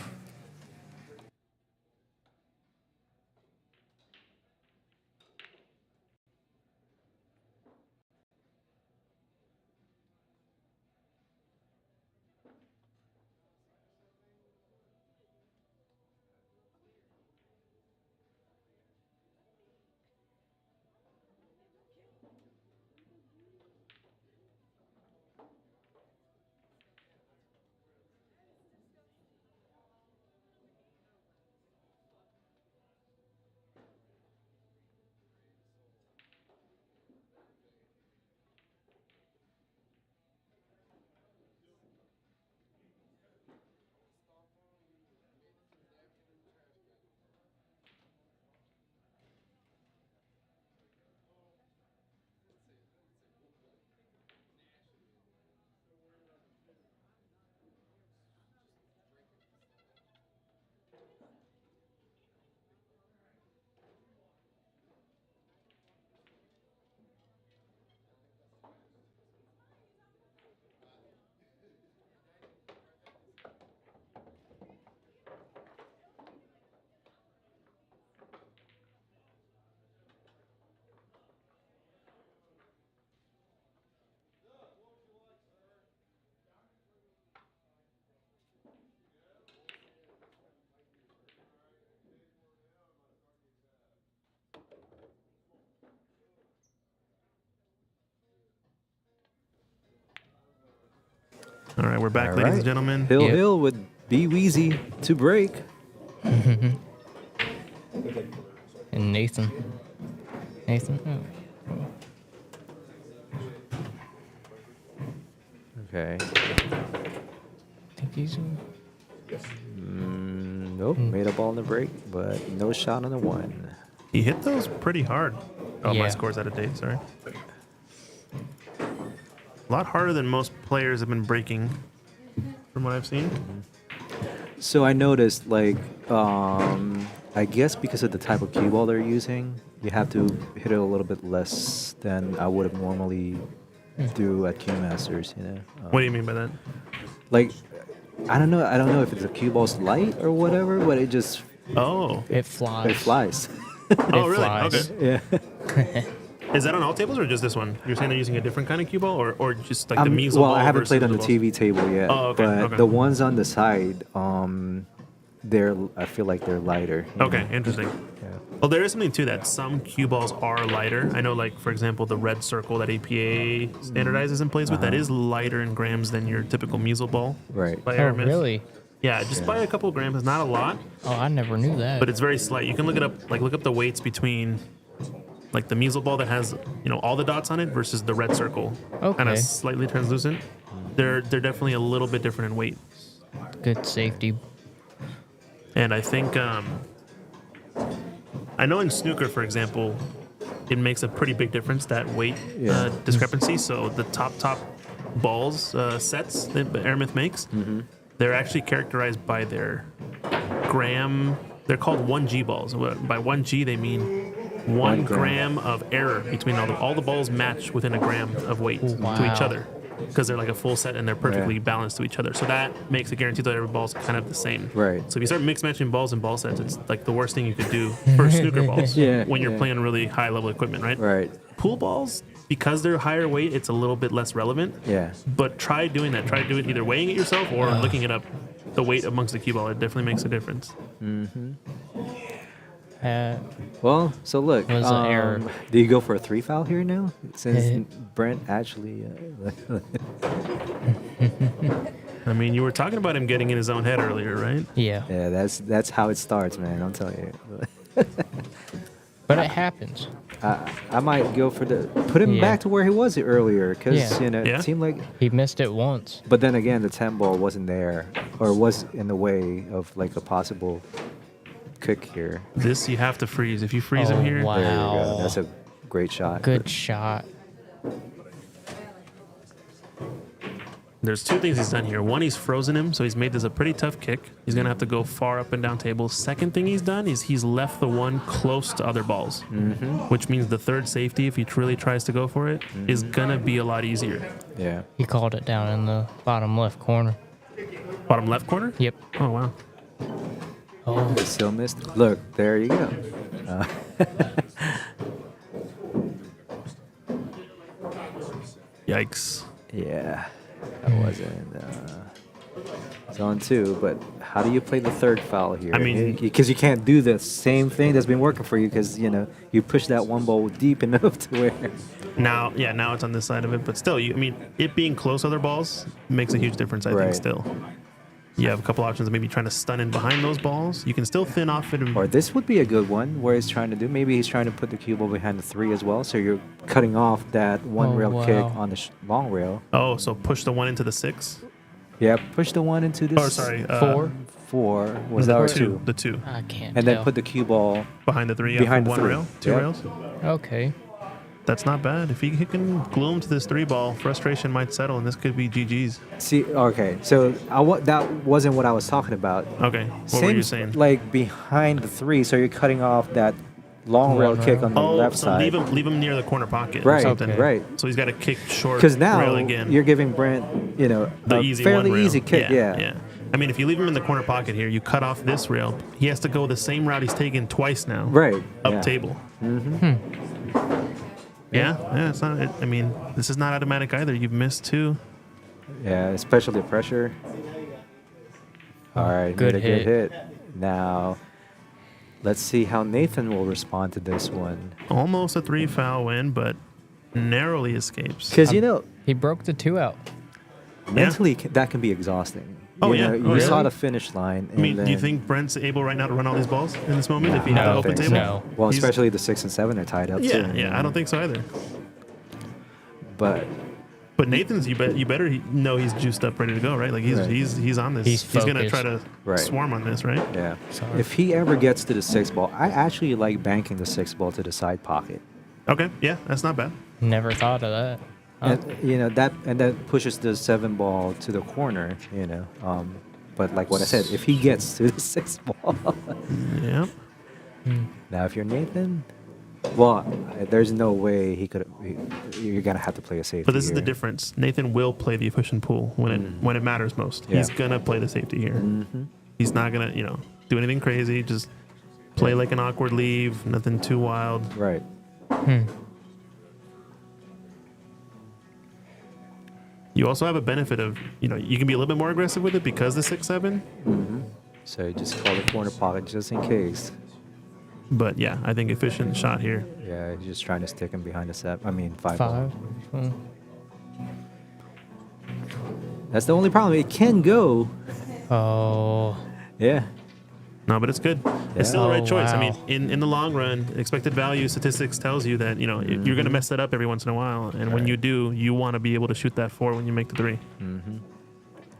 Speaker 1: All right, we're back,
Speaker 7: All
Speaker 1: ladies
Speaker 7: right.
Speaker 1: and gentlemen.
Speaker 7: Hill
Speaker 13: Yep.
Speaker 7: Hill with Be Weezy to break.
Speaker 13: And Nathan. Nathan? Oh.
Speaker 7: Okay.
Speaker 13: I think he's.
Speaker 7: Nope. Made a ball on the break, but no shot on the one.
Speaker 1: He hit those pretty hard. Oh, my
Speaker 13: Yeah.
Speaker 1: score's out of date. Sorry. A lot harder than most players have been breaking, from what I've seen.
Speaker 7: So I noticed, like, I guess because of the type of cue ball they're using, you have to hit it a little bit less than I would have normally do at Cue Masters. You know.
Speaker 1: What do you mean by that?
Speaker 7: Like, I don't know. I don't know if it's a cue ball's light or whatever, but it just
Speaker 1: Oh.
Speaker 13: It flies.
Speaker 7: it flies.
Speaker 1: Oh, really?
Speaker 13: flies.
Speaker 1: Okay.
Speaker 7: Yeah.
Speaker 1: Is that on all tables or just this one? You're saying they're using a different kind of cue ball, or just like the measles
Speaker 7: Well,
Speaker 1: ball?
Speaker 7: I haven't
Speaker 1: versus
Speaker 7: played on the
Speaker 1: balls?
Speaker 7: TV table yet.
Speaker 1: Oh, okay,
Speaker 7: But
Speaker 1: okay.
Speaker 7: the ones on the side, I feel like they're lighter. you
Speaker 1: Okay,
Speaker 7: know?
Speaker 1: interesting.
Speaker 7: Yeah.
Speaker 1: Well, there is something to that. Some cue balls are lighter. I know, like, for example, the red circle that APA standardizes and plays with, that is lighter in grams than your typical measles ball.
Speaker 7: Right.
Speaker 1: By
Speaker 13: Oh,
Speaker 1: Aramith.
Speaker 13: really?
Speaker 1: Yeah, just by a couple of grams. It's not a lot,
Speaker 13: Oh, I never knew that.
Speaker 1: but it's very slight. You can look it up, like, look up the weights between, like, the measles ball that has, all the dots on it versus the red circle. Kind
Speaker 13: Okay.
Speaker 1: of slightly translucent. They're definitely a little bit different in weight.
Speaker 13: Good safety.
Speaker 1: And I think, I know in snooker, for example, it makes a pretty big difference, that weight
Speaker 7: Yeah.
Speaker 1: discrepancy. So the top balls sets that Aramith makes, they're actually characterized by their gram. They're called 1G balls. By 1G, they mean 1 gram of error between all the balls match within a gram of weight to each
Speaker 13: Wow.
Speaker 1: other, because they're like a full set and they're perfectly balanced to each other. So that makes it guaranteed that every ball's kind of the same.
Speaker 7: Right.
Speaker 1: So if you start mix matching balls and ball sets, it's like the worst thing you could do for snooker balls
Speaker 7: Yeah,
Speaker 1: when you're
Speaker 7: yeah.
Speaker 1: playing really high level equipment, right?
Speaker 7: Right.
Speaker 1: Pool balls, because they're higher weight, it's a little bit less relevant.
Speaker 7: Yeah.
Speaker 1: But try doing that. Try to do it either weighing it yourself or looking it up. The weight amongst the cue ball, it definitely makes a difference.
Speaker 7: Well, so look.
Speaker 13: Was an error.
Speaker 7: Do you go for a 3 foul here now? Since Brent actually.
Speaker 1: I mean, you were talking about him getting in his own head earlier, right?
Speaker 13: Yeah.
Speaker 7: Yeah, that's how it starts, man. I'm telling you.
Speaker 13: But it happens.
Speaker 7: I might go for put him
Speaker 13: Yeah.
Speaker 7: back to where he was earlier, because
Speaker 13: Yeah.
Speaker 1: Yeah.
Speaker 7: it seemed like.
Speaker 13: He missed it once.
Speaker 7: But then again, the 10 ball wasn't there, or was in the way of like a possible kick here.
Speaker 1: This you have to freeze. If you freeze
Speaker 13: Oh,
Speaker 1: him here,
Speaker 13: wow.
Speaker 7: There you go. That's a great shot.
Speaker 13: Good shot.
Speaker 1: there's two things he's done here. One, he's frozen him, so he's made this a pretty tough kick. He's going to have to go far up and down tables. Second thing he's done is he's left the one close to other balls, which means the third safety, if he really tries to go for it, is going to be a lot easier.
Speaker 7: Yeah.
Speaker 13: He called it down in the bottom left corner.
Speaker 1: Bottom left corner?
Speaker 13: Yep.
Speaker 1: Oh, wow.
Speaker 13: Oh,
Speaker 7: Still missed. Look, there you go.
Speaker 1: Yikes.
Speaker 7: Yeah, that wasn't. It's on 2, but how do you play the third foul here?
Speaker 1: I mean-
Speaker 7: because you can't do the same thing that's been working for you, because you push that one ball deep enough to where.
Speaker 1: Now it's on this side of it, but still, it being close to other balls makes a huge difference, I think,
Speaker 7: Right.
Speaker 1: still. You have a couple options of maybe trying to stun in behind those balls. You can still thin off it.
Speaker 7: Or this would be a good one where he's trying to do. Maybe he's trying to put the cue ball behind the 3 as well, so you're cutting off that one
Speaker 13: Oh,
Speaker 7: rail kick
Speaker 13: wow.
Speaker 7: on the long rail.
Speaker 1: Oh, so push the one into the 6?
Speaker 7: Yeah, push the 1 into this.
Speaker 1: Oh, sorry.
Speaker 13: 4.
Speaker 7: 4 was that or
Speaker 1: 2?
Speaker 7: 2?
Speaker 1: The 2.
Speaker 13: I can't
Speaker 7: And
Speaker 13: tell.
Speaker 7: then put the cue ball.
Speaker 1: Behind the 3.
Speaker 7: Behind the
Speaker 1: one
Speaker 7: 3.
Speaker 1: rail? 2
Speaker 7: Yep.
Speaker 1: rails?
Speaker 13: Okay.
Speaker 1: That's not bad. If he can glue him to this 3 ball, frustration might settle, and this could be GG's.
Speaker 7: See, okay, so that wasn't what I was talking about.
Speaker 1: Okay. What were you saying?
Speaker 7: Like behind the 3, so you're cutting off that long rail
Speaker 13: Long
Speaker 7: kick
Speaker 13: rail.
Speaker 7: on the left
Speaker 1: so
Speaker 7: side.
Speaker 1: leave him near the corner pocket or
Speaker 7: Right,
Speaker 1: something.
Speaker 7: right.
Speaker 1: So he's got to kick short
Speaker 7: Because now
Speaker 1: rail again.
Speaker 7: you're giving Brent,
Speaker 1: the
Speaker 7: a
Speaker 1: easy
Speaker 7: fairly
Speaker 1: one rail.
Speaker 7: easy kick.
Speaker 1: Yeah. I mean, if you leave him in the corner pocket here, you cut off this rail. He has to go the same route he's taken twice now.
Speaker 7: Right.
Speaker 1: Up
Speaker 7: yeah.
Speaker 1: table. Yeah. It's not. I mean, this is not automatic either. You've missed 2.
Speaker 7: Yeah, especially the pressure. All right,
Speaker 13: Good
Speaker 7: made a good hit. Now, let's see how Nathan will respond to this one.
Speaker 1: Almost a 3 foul win, but narrowly escapes.
Speaker 7: Because
Speaker 13: He broke the 2 out.
Speaker 7: mentally that can be exhausting.
Speaker 1: Oh,
Speaker 7: you
Speaker 1: yeah.
Speaker 7: know,
Speaker 1: Oh,
Speaker 7: you
Speaker 1: yeah.
Speaker 7: saw the finish line.
Speaker 1: I mean,
Speaker 7: and
Speaker 1: do you
Speaker 7: then-
Speaker 1: think Brent's able right now to run all these balls in this moment if he
Speaker 7: Nah,
Speaker 1: had
Speaker 7: I
Speaker 1: the
Speaker 7: don't
Speaker 1: open
Speaker 7: think
Speaker 1: table?
Speaker 7: so.
Speaker 13: No.
Speaker 7: Well,
Speaker 1: He's-
Speaker 7: especially the 6 and 7 are tied up too.
Speaker 1: Yeah,
Speaker 7: you
Speaker 1: yeah.
Speaker 7: know?
Speaker 1: I don't think so either.
Speaker 7: But
Speaker 1: But Nathan's, you better know he's juiced up, ready to go, right? Like he's
Speaker 7: Right.
Speaker 1: he's on this.
Speaker 13: He's
Speaker 1: gonna try to
Speaker 7: Right.
Speaker 1: swarm on this, right?
Speaker 7: yeah,
Speaker 13: Sorry.
Speaker 7: if he ever gets to the 6 ball, I actually like banking the 6 ball to the side pocket.
Speaker 1: Okay, yeah, that's not bad.
Speaker 13: Never thought of that. Huh?
Speaker 7: And you know that pushes the 7 ball to the corner. You know, but like what I said, if he gets to the 6 ball,
Speaker 1: Yeah.
Speaker 7: now if you're Nathan, well, there's no way he could. You're gonna have to play a safety.
Speaker 1: But this is the
Speaker 7: here.
Speaker 1: difference. Nathan will play the efficient pool when it matters most.
Speaker 7: Yeah.
Speaker 1: He's gonna play the safety here.
Speaker 7: Mhm.
Speaker 1: He's not gonna do anything crazy. Just play like an awkward leave. Nothing too wild.
Speaker 7: Right.
Speaker 1: You also have a benefit of you can be a little bit more aggressive with it because the 6-7.
Speaker 7: So you just call the corner pocket just in case.
Speaker 1: But yeah, I think efficient shot here.
Speaker 7: Yeah, you're just trying to stick him behind the 7. I mean 5
Speaker 13: 5.
Speaker 7: ball. That's the only problem. It can go.
Speaker 13: Oh.
Speaker 7: Yeah.
Speaker 1: No, but it's good.
Speaker 7: Yeah.
Speaker 1: It's still the right
Speaker 13: Oh,
Speaker 1: choice. I
Speaker 13: wow.
Speaker 1: mean, in the long run, expected value statistics tells you that you're going to mess that up every once in a while, and when you do, you want to be able to shoot that 4 when you make the 3.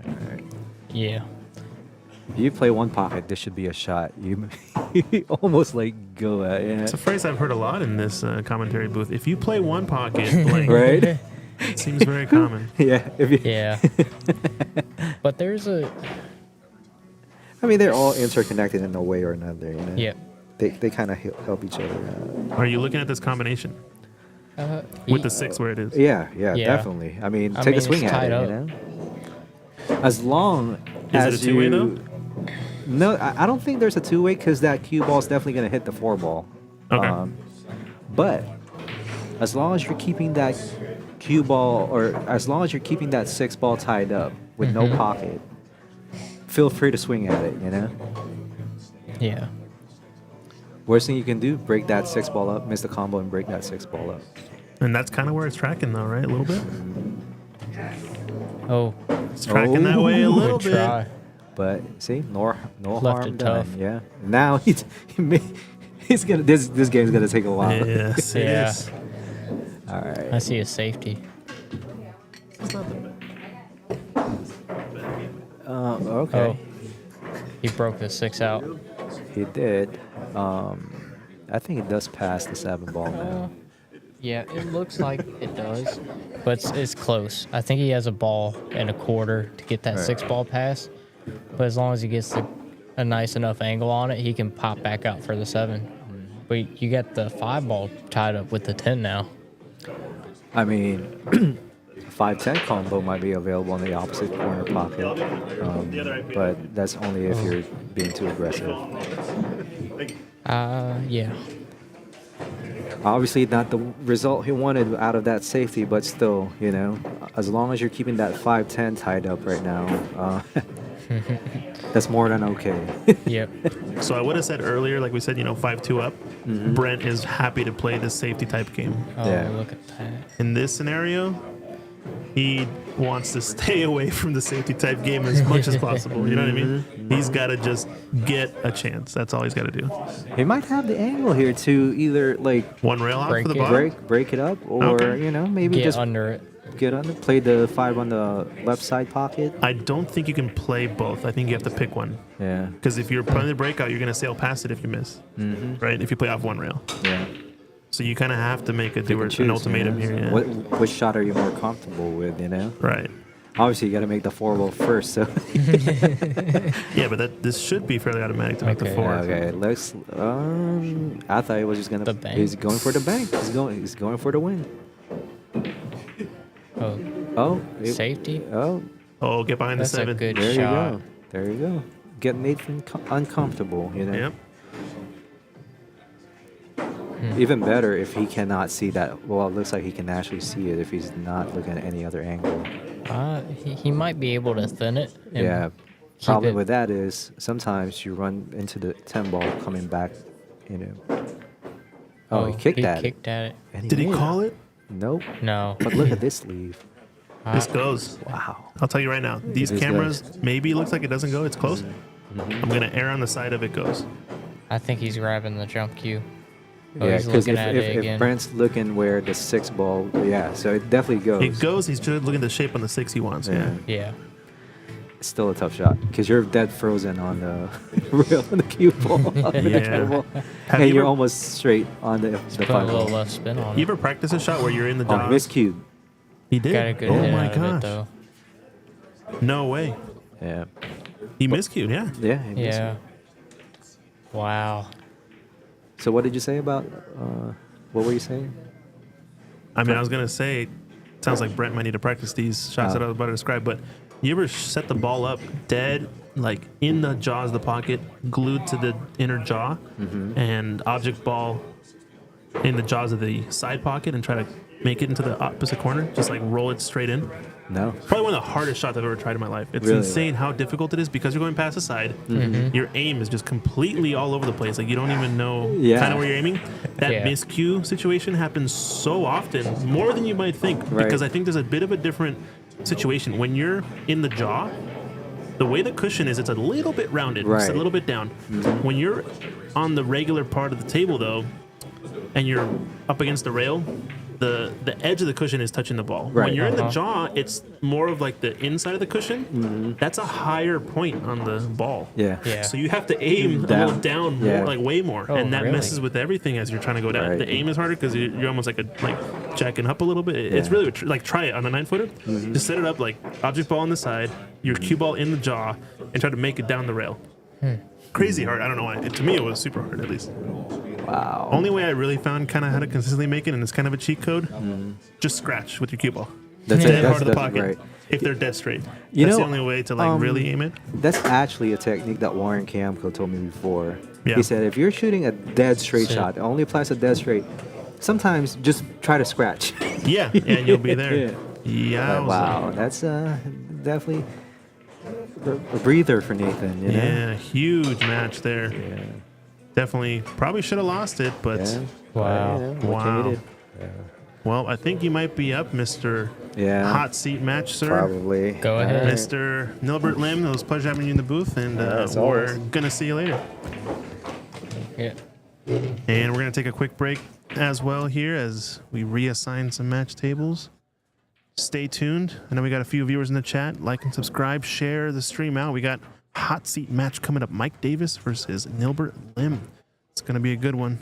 Speaker 7: All right.
Speaker 13: Yeah.
Speaker 7: If you play one pocket, this should be a shot. You almost like go at it.
Speaker 1: It's a phrase I've heard a lot in this commentary booth. If you play one pocket, blank,
Speaker 7: Right?
Speaker 1: it seems very common.
Speaker 7: Yeah. If you,
Speaker 13: Yeah. But there's a.
Speaker 7: I mean, they're all interconnected in a way or another. You know.
Speaker 13: Yep.
Speaker 7: They kind of help each other out.
Speaker 1: Are you looking at this combination with the 6 where it is?
Speaker 7: Yeah,
Speaker 13: Yeah.
Speaker 7: definitely. I mean,
Speaker 13: I
Speaker 7: take
Speaker 13: mean,
Speaker 7: a swing
Speaker 13: it's
Speaker 7: at it.
Speaker 13: tied
Speaker 7: You
Speaker 13: up.
Speaker 7: know. As long
Speaker 1: Is
Speaker 7: as
Speaker 1: it a two-way,
Speaker 7: you.
Speaker 1: though?
Speaker 7: No, I don't think there's a 2-way because that cue ball is definitely going to hit the 4 ball.
Speaker 1: Okay.
Speaker 7: But as long as you're keeping that cue ball, or as long as you're keeping that 6 ball tied up with no pocket, feel free to swing at it. You know.
Speaker 13: Yeah.
Speaker 7: Worst thing you can do, break that 6 ball up, miss the combo, and break that 6 ball up.
Speaker 1: And that's kind of where it's tracking, though, right? A little bit.
Speaker 13: Oh.
Speaker 1: It's tracking that way a little
Speaker 13: Good
Speaker 1: bit.
Speaker 13: try.
Speaker 7: But see, no
Speaker 13: Left
Speaker 7: harm
Speaker 13: it
Speaker 7: done.
Speaker 13: tough.
Speaker 7: Yeah. Now he's gonna this game's gonna take a while.
Speaker 1: Yes, it
Speaker 13: Yeah.
Speaker 1: is.
Speaker 7: All right.
Speaker 13: I see a safety.
Speaker 1: It's not the best.
Speaker 7: Okay.
Speaker 13: Oh. He broke the 6 out.
Speaker 7: He did. I think it does pass the 7 ball now.
Speaker 13: Yeah, it looks like it does, but it's close. I think he has a ball and a quarter to get that
Speaker 7: Right.
Speaker 13: 6 ball pass. But as long as he gets a nice enough angle on it, he can pop back out for the 7. But you got the 5 ball tied up with the 10 now.
Speaker 7: I mean, 5-10 combo might be available in the opposite corner pocket, but that's only if you're being too aggressive.
Speaker 13: Yeah.
Speaker 7: Obviously, not the result he wanted out of that safety, but still, you know, as long as you're keeping that 5-10 tied up right now, that's more than okay.
Speaker 13: Yep.
Speaker 1: So I would have said earlier, like we said, 5-2 up. Brent is happy to play this safety type game.
Speaker 13: Oh,
Speaker 7: Yeah.
Speaker 13: look at that.
Speaker 1: In this scenario, he wants to stay away from the safety type game as much as possible. You know what I mean? He's got to just get a chance. That's all he's got to do.
Speaker 7: He might have the angle here to either like
Speaker 1: One rail off
Speaker 13: Break
Speaker 1: for the
Speaker 13: it.
Speaker 1: bottom.
Speaker 7: break it up, or
Speaker 1: Okay.
Speaker 7: maybe
Speaker 13: Get
Speaker 7: just
Speaker 13: under it.
Speaker 7: get under, play the 5 on the left side pocket.
Speaker 1: I don't think you can play both. I think you have to pick one.
Speaker 7: Yeah,
Speaker 1: Because if you're playing the breakout, you're going to sail past it if you miss. Right? If you play off one rail.
Speaker 7: yeah.
Speaker 1: So you kind of have to make a
Speaker 7: Pick
Speaker 1: do
Speaker 7: and
Speaker 1: an
Speaker 7: choose,
Speaker 1: ultimatum
Speaker 7: you know?
Speaker 1: here. Yeah.
Speaker 7: Which shot are you more comfortable with? You know,
Speaker 1: Right.
Speaker 7: obviously you got to make the 4 ball first. So
Speaker 1: Yeah, but this should be fairly automatic to make the
Speaker 13: Okay.
Speaker 1: 4.
Speaker 7: okay, let's. I thought he was just gonna.
Speaker 13: The bank.
Speaker 7: He's going for the bank. He's going for the win.
Speaker 13: Oh,
Speaker 7: Oh,
Speaker 13: safety?
Speaker 7: Oh,
Speaker 1: Oh, get behind
Speaker 13: That's
Speaker 1: the 7.
Speaker 13: a good
Speaker 7: there
Speaker 13: shot.
Speaker 7: you go. There you go. Get Nathan uncomfortable. You know.
Speaker 1: Yep.
Speaker 7: Even better if he cannot see that. Well, it looks like he can actually see it if he's not looking at any other angle.
Speaker 13: He might be able to thin it. And
Speaker 7: Yeah.
Speaker 13: keep
Speaker 7: Problem
Speaker 13: it-
Speaker 7: with that is sometimes you run into the 10 ball coming back. You know. Oh, he kicked at it.
Speaker 13: kicked at it.
Speaker 7: And
Speaker 1: Did he
Speaker 7: made it.
Speaker 1: call it?
Speaker 7: Nope.
Speaker 13: No.
Speaker 7: But look at this sleeve.
Speaker 1: This goes.
Speaker 7: Wow.
Speaker 1: I'll tell you right now. These
Speaker 7: This
Speaker 1: cameras maybe looks like it doesn't go. It's close. I'm gonna err on the side of it goes.
Speaker 13: I think he's grabbing the jump cue. Oh,
Speaker 7: Yeah,
Speaker 13: he's
Speaker 7: because
Speaker 13: looking at it
Speaker 7: if
Speaker 13: again.
Speaker 7: Brent's looking where the 6 ball, yeah, so it definitely goes.
Speaker 1: It goes. He's just looking at the shape on the 6 he wants. Yeah.
Speaker 13: Yeah.
Speaker 7: It's still a tough shot because you're dead frozen on the rail on the cue ball, on the
Speaker 1: Yeah.
Speaker 7: cue ball.
Speaker 1: Have
Speaker 7: and
Speaker 1: you
Speaker 7: you're
Speaker 1: ever-
Speaker 7: almost straight on the
Speaker 13: Put a
Speaker 7: 5
Speaker 13: little
Speaker 7: ball.
Speaker 13: less spin on
Speaker 1: You
Speaker 13: it.
Speaker 1: ever practice a shot where you're in the
Speaker 7: Oh,
Speaker 1: jaws?
Speaker 7: miss cube.
Speaker 1: He did.
Speaker 13: Got a good
Speaker 1: Oh
Speaker 13: hit
Speaker 1: my
Speaker 13: out of it,
Speaker 1: gosh.
Speaker 13: though.
Speaker 1: No way.
Speaker 7: Yeah.
Speaker 1: He miscued. Yeah.
Speaker 7: Yeah. he missed
Speaker 13: Yeah.
Speaker 7: it.
Speaker 13: Wow.
Speaker 7: So what did you say about? What were you saying?
Speaker 1: I mean, I was gonna say, sounds like Brent might need to practice these shots that I was about to describe. But you ever set the ball up dead, like in the jaws of the pocket, glued to the inner jaw, and object ball in the jaws of the side pocket, and try to make it into the opposite corner, just like roll it straight in?
Speaker 7: No.
Speaker 1: Probably one of the hardest shots I've ever tried in my life. It's
Speaker 7: Really?
Speaker 1: insane how difficult it is because you're going past the side. Your aim is just completely all over the place. Like you don't even know
Speaker 7: Yeah.
Speaker 1: kind of where you're aiming. That
Speaker 13: Yeah.
Speaker 1: miscue situation happens so often, more than you might think,
Speaker 7: Right.
Speaker 1: because I think there's a bit of a different situation. When you're in the jaw, the way the cushion is, it's a little bit rounded, it's a
Speaker 7: Right.
Speaker 1: little bit down. When you're on the regular part of the table, though, and you're up against the rail, the edge of the cushion is touching the ball. When
Speaker 7: Right.
Speaker 1: you're in the jaw, it's more of like the inside of the cushion. That's a higher point on the ball.
Speaker 7: Yeah.
Speaker 13: Yeah.
Speaker 1: So you have to aim a
Speaker 7: Down.
Speaker 1: little down more,
Speaker 7: Yeah.
Speaker 1: like way more,
Speaker 13: Oh,
Speaker 1: and that
Speaker 13: really?
Speaker 1: messes with everything as you're trying to go down.
Speaker 7: Right.
Speaker 1: The aim is harder because you're almost like jacking up a little bit. It's
Speaker 7: Yeah.
Speaker 1: really like try it on a 9-footer. Just set it up like object ball on the side, your cue ball in the jaw, and try to make it down the rail. Crazy hard. I don't know why. To me, it was super hard at least.
Speaker 7: Wow.
Speaker 1: Only way I really found kind of how to consistently make it, and it's kind of a cheat code, just scratch with your cue ball.
Speaker 7: That's
Speaker 1: Dead
Speaker 7: it.
Speaker 1: hard of the
Speaker 7: That's
Speaker 1: pocket.
Speaker 7: right.
Speaker 1: If they're dead straight.
Speaker 7: You
Speaker 1: That's
Speaker 7: know,
Speaker 1: the only way to like really aim it.
Speaker 7: That's actually a technique that Warren Camco told me before.
Speaker 1: Yeah.
Speaker 7: He said if you're shooting a dead straight
Speaker 13: Sick.
Speaker 7: shot, it only applies to dead straight. Sometimes just try to scratch.
Speaker 1: Yeah, and you'll be there.
Speaker 7: Yeah.
Speaker 1: Yeah.
Speaker 7: But wow, that's definitely a breather for Nathan. You know?
Speaker 1: Yeah, huge match there.
Speaker 7: Yeah.
Speaker 1: Definitely, probably should have lost it, but
Speaker 7: Yeah.
Speaker 13: Wow.
Speaker 7: Yeah, what can you
Speaker 1: Wow.
Speaker 7: do?
Speaker 1: well, I think you might be up, Mr.
Speaker 7: Yeah.
Speaker 1: Hot Seat Match, sir.
Speaker 7: Probably.
Speaker 13: Go ahead.
Speaker 1: Mr. Nilbert Lim, it was a pleasure having you in the booth, and
Speaker 7: as
Speaker 1: we're
Speaker 7: always.
Speaker 1: gonna see you later.
Speaker 13: Yeah.
Speaker 1: And we're gonna take a quick break as well here as we reassign some match tables. Stay tuned. I know we got a few viewers in the chat. Like and subscribe, share the stream out. We got hot seat match coming up. Mike Davis versus Nilbert Lim. It's gonna be a good one.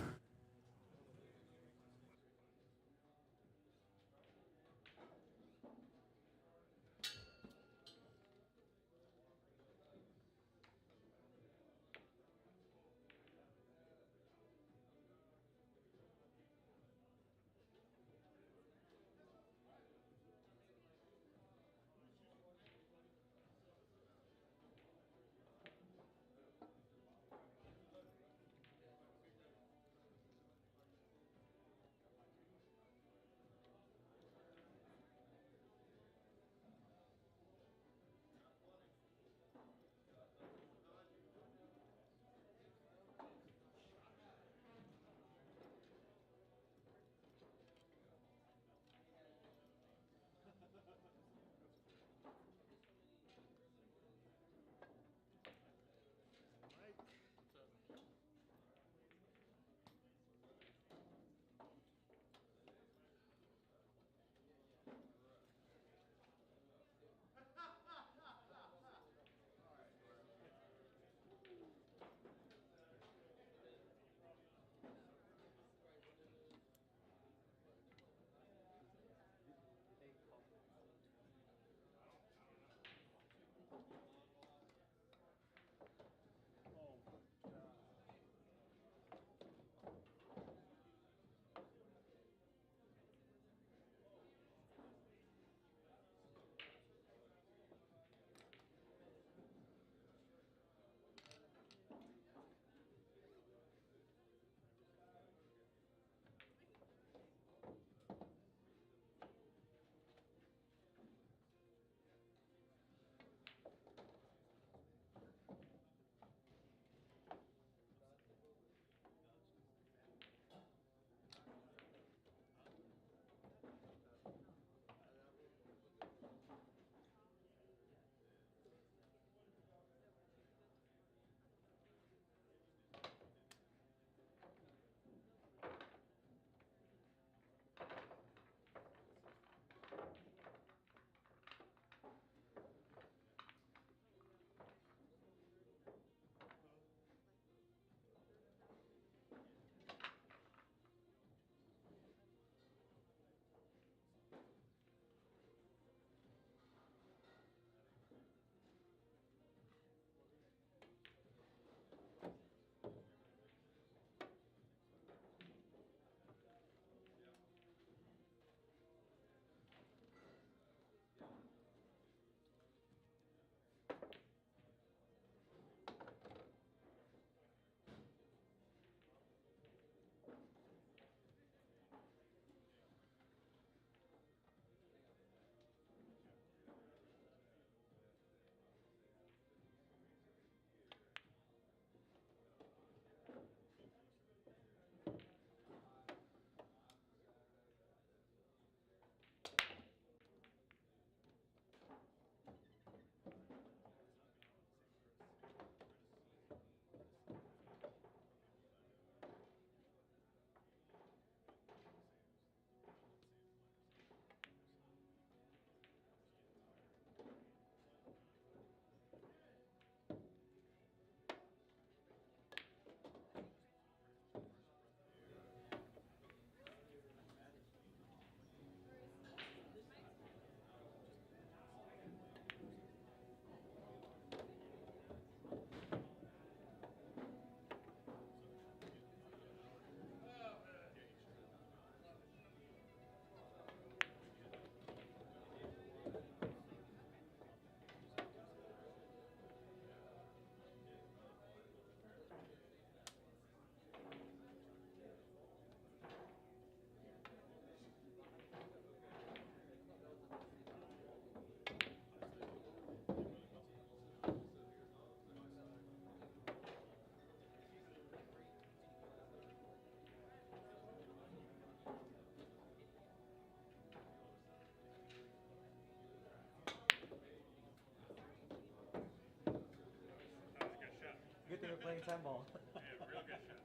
Speaker 7: like they were playing 10 ball.
Speaker 2: Yeah, real good shot.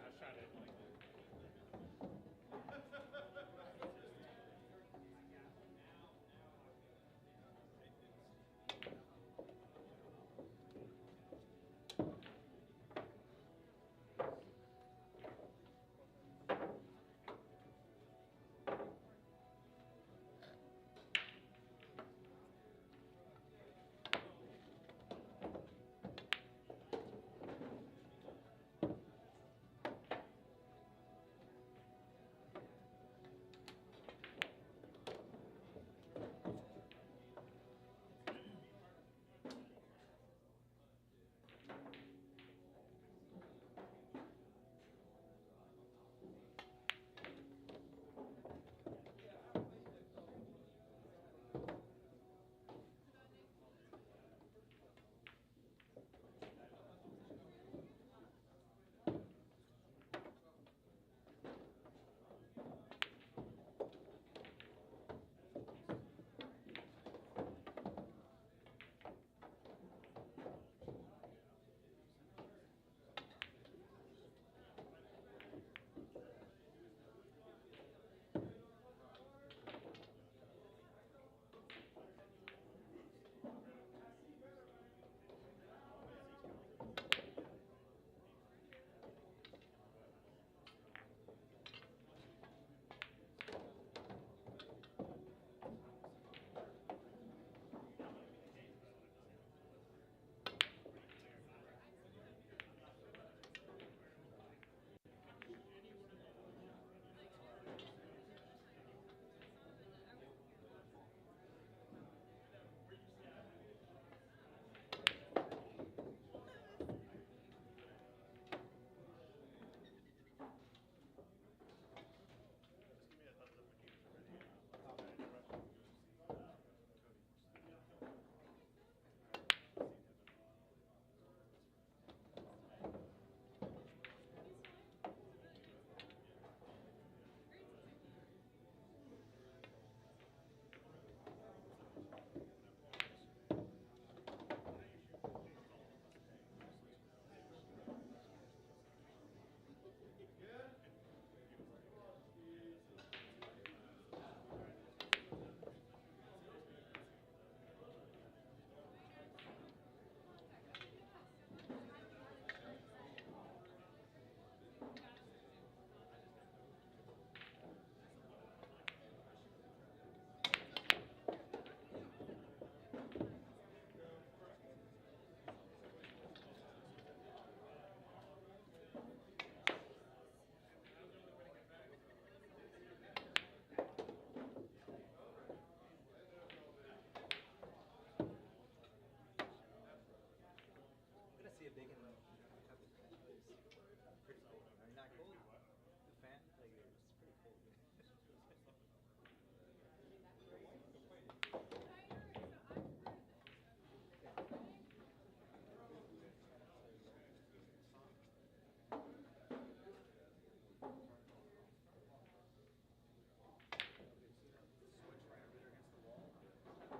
Speaker 2: I shot it like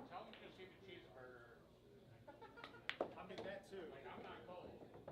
Speaker 2: Tell them to keep a cheeseburger. I'll get that too. Like, I'm not cold.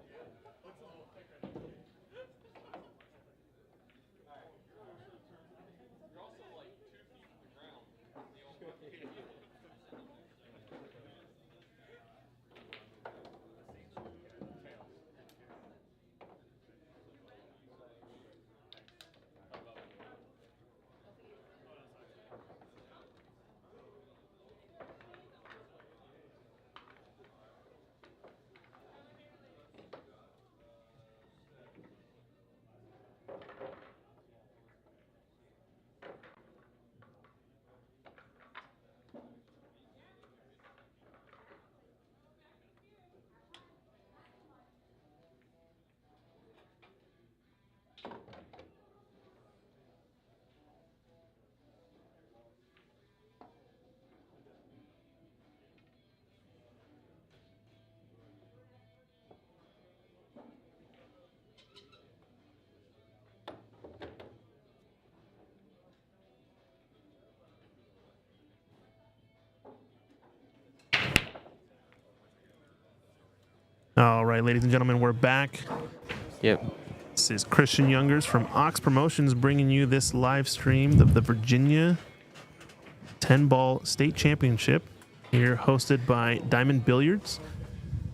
Speaker 1: All right, ladies and gentlemen, we're back.
Speaker 13: Yep.
Speaker 1: This is Christian Youngers from Ox Promotions bringing you this live stream of the Virginia 10-ball state championship here, hosted by Diamond Billiards.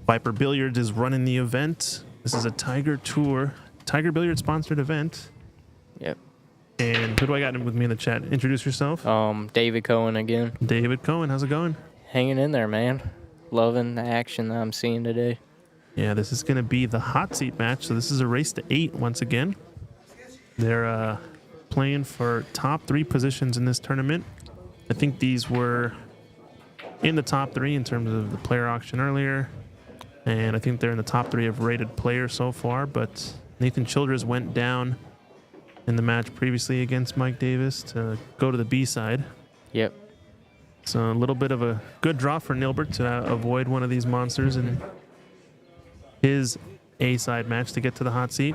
Speaker 1: Viper Billiards is running the event. This is a Tiger Billiards sponsored event.
Speaker 13: Yep.
Speaker 1: And who do I got with me in the chat? Introduce yourself.
Speaker 13: David Cohen again.
Speaker 1: David Cohen, how's it going?
Speaker 13: Hanging in there, man. Loving the action that I'm seeing today.
Speaker 1: Yeah, this is going to be the hot seat match. So this is a race to 8 once again. They're playing for top 3 positions in this tournament. I think these were in the top 3 in terms of the player auction earlier. And I think they're in the top 3 of rated players so far. But Nathan Childress went down in the match previously against Mike Davis to go to the B side.
Speaker 13: Yep.
Speaker 1: So a little bit of a good draw for Nilbert to avoid one of these monsters in his A-side match to get to the hot seat.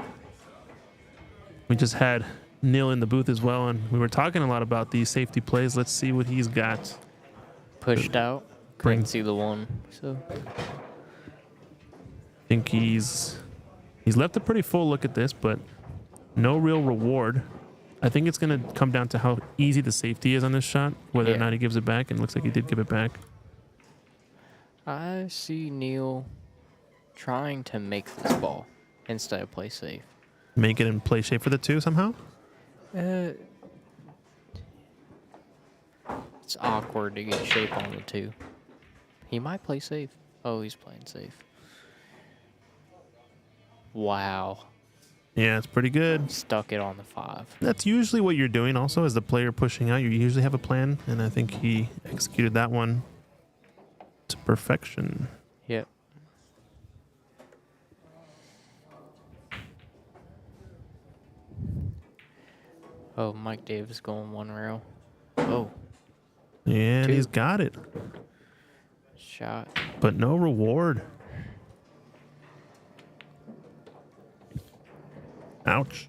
Speaker 1: We just had Neil in the booth as well, and we were talking a lot about these safety plays. Let's see what he's got.
Speaker 13: Pushed out. Couldn't see the one. So
Speaker 1: I think he's left a pretty full look at this, but no real reward. I think it's going to come down to how easy the safety is on this shot, whether or not he gives it back, and it looks like he did give it back.
Speaker 13: I see Neil trying to make this ball instead of play safe.
Speaker 1: Make it in play shape for the 2 somehow?
Speaker 13: It's awkward to get shape on the 2. He might play safe. Oh, he's playing safe. Wow.
Speaker 1: Yeah, it's pretty good.
Speaker 13: Stuck it on the 5.
Speaker 1: That's usually what you're doing also as the player pushing out. You usually have a plan, and I think he executed that one to perfection.
Speaker 13: Yep. Oh, Mike Davis going 1 rail. Oh.
Speaker 1: Yeah, and
Speaker 13: 2.
Speaker 1: he's got it.
Speaker 13: Shot.
Speaker 1: But no reward. Ouch.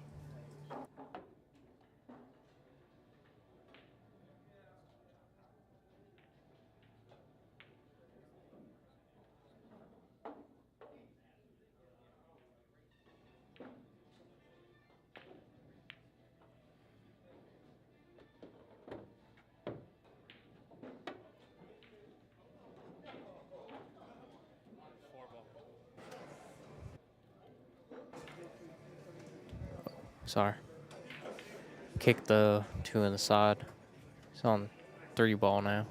Speaker 13: Sorry. Kick the 2 in the side. It's on 3 ball now.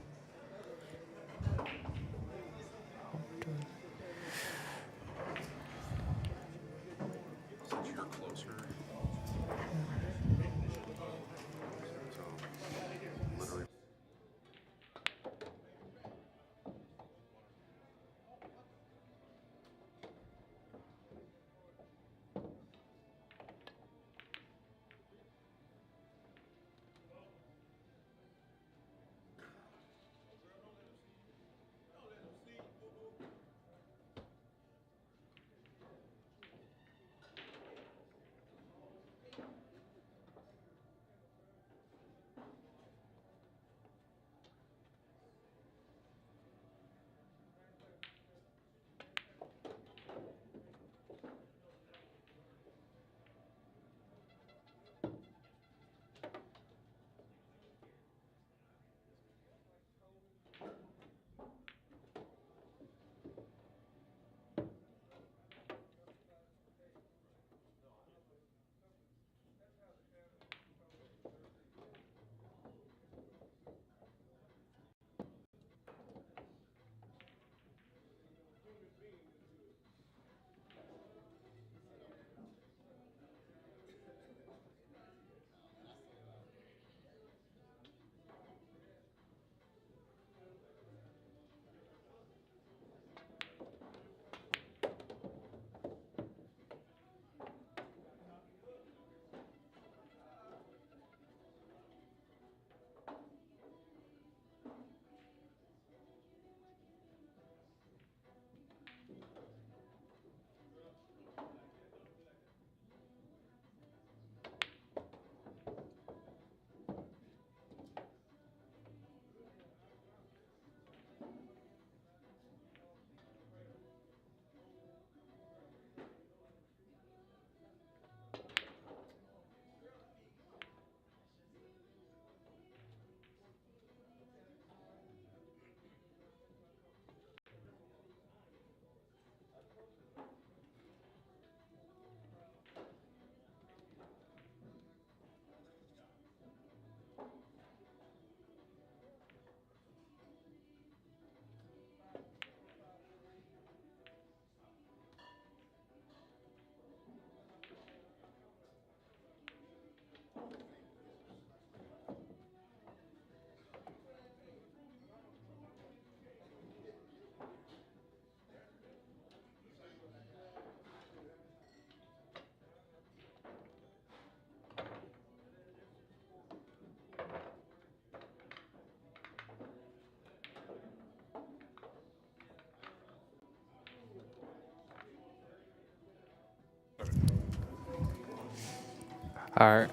Speaker 13: All right.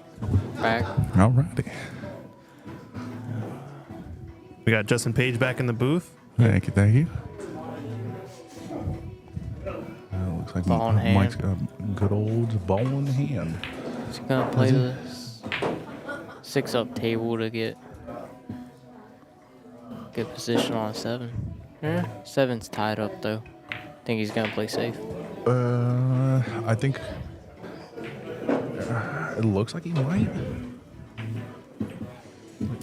Speaker 13: Back.
Speaker 6: All righty.
Speaker 1: We got Justin Page back in the booth.
Speaker 6: Thank you. Thank you. Looks like
Speaker 13: Ball in
Speaker 6: Mike's
Speaker 13: hand.
Speaker 6: got a good old ball in hand.
Speaker 13: He's going to play the 6-up table to get good position on 7. Yeah, 7's tied up, though. Think he's going to play safe.
Speaker 6: I think it looks like he might.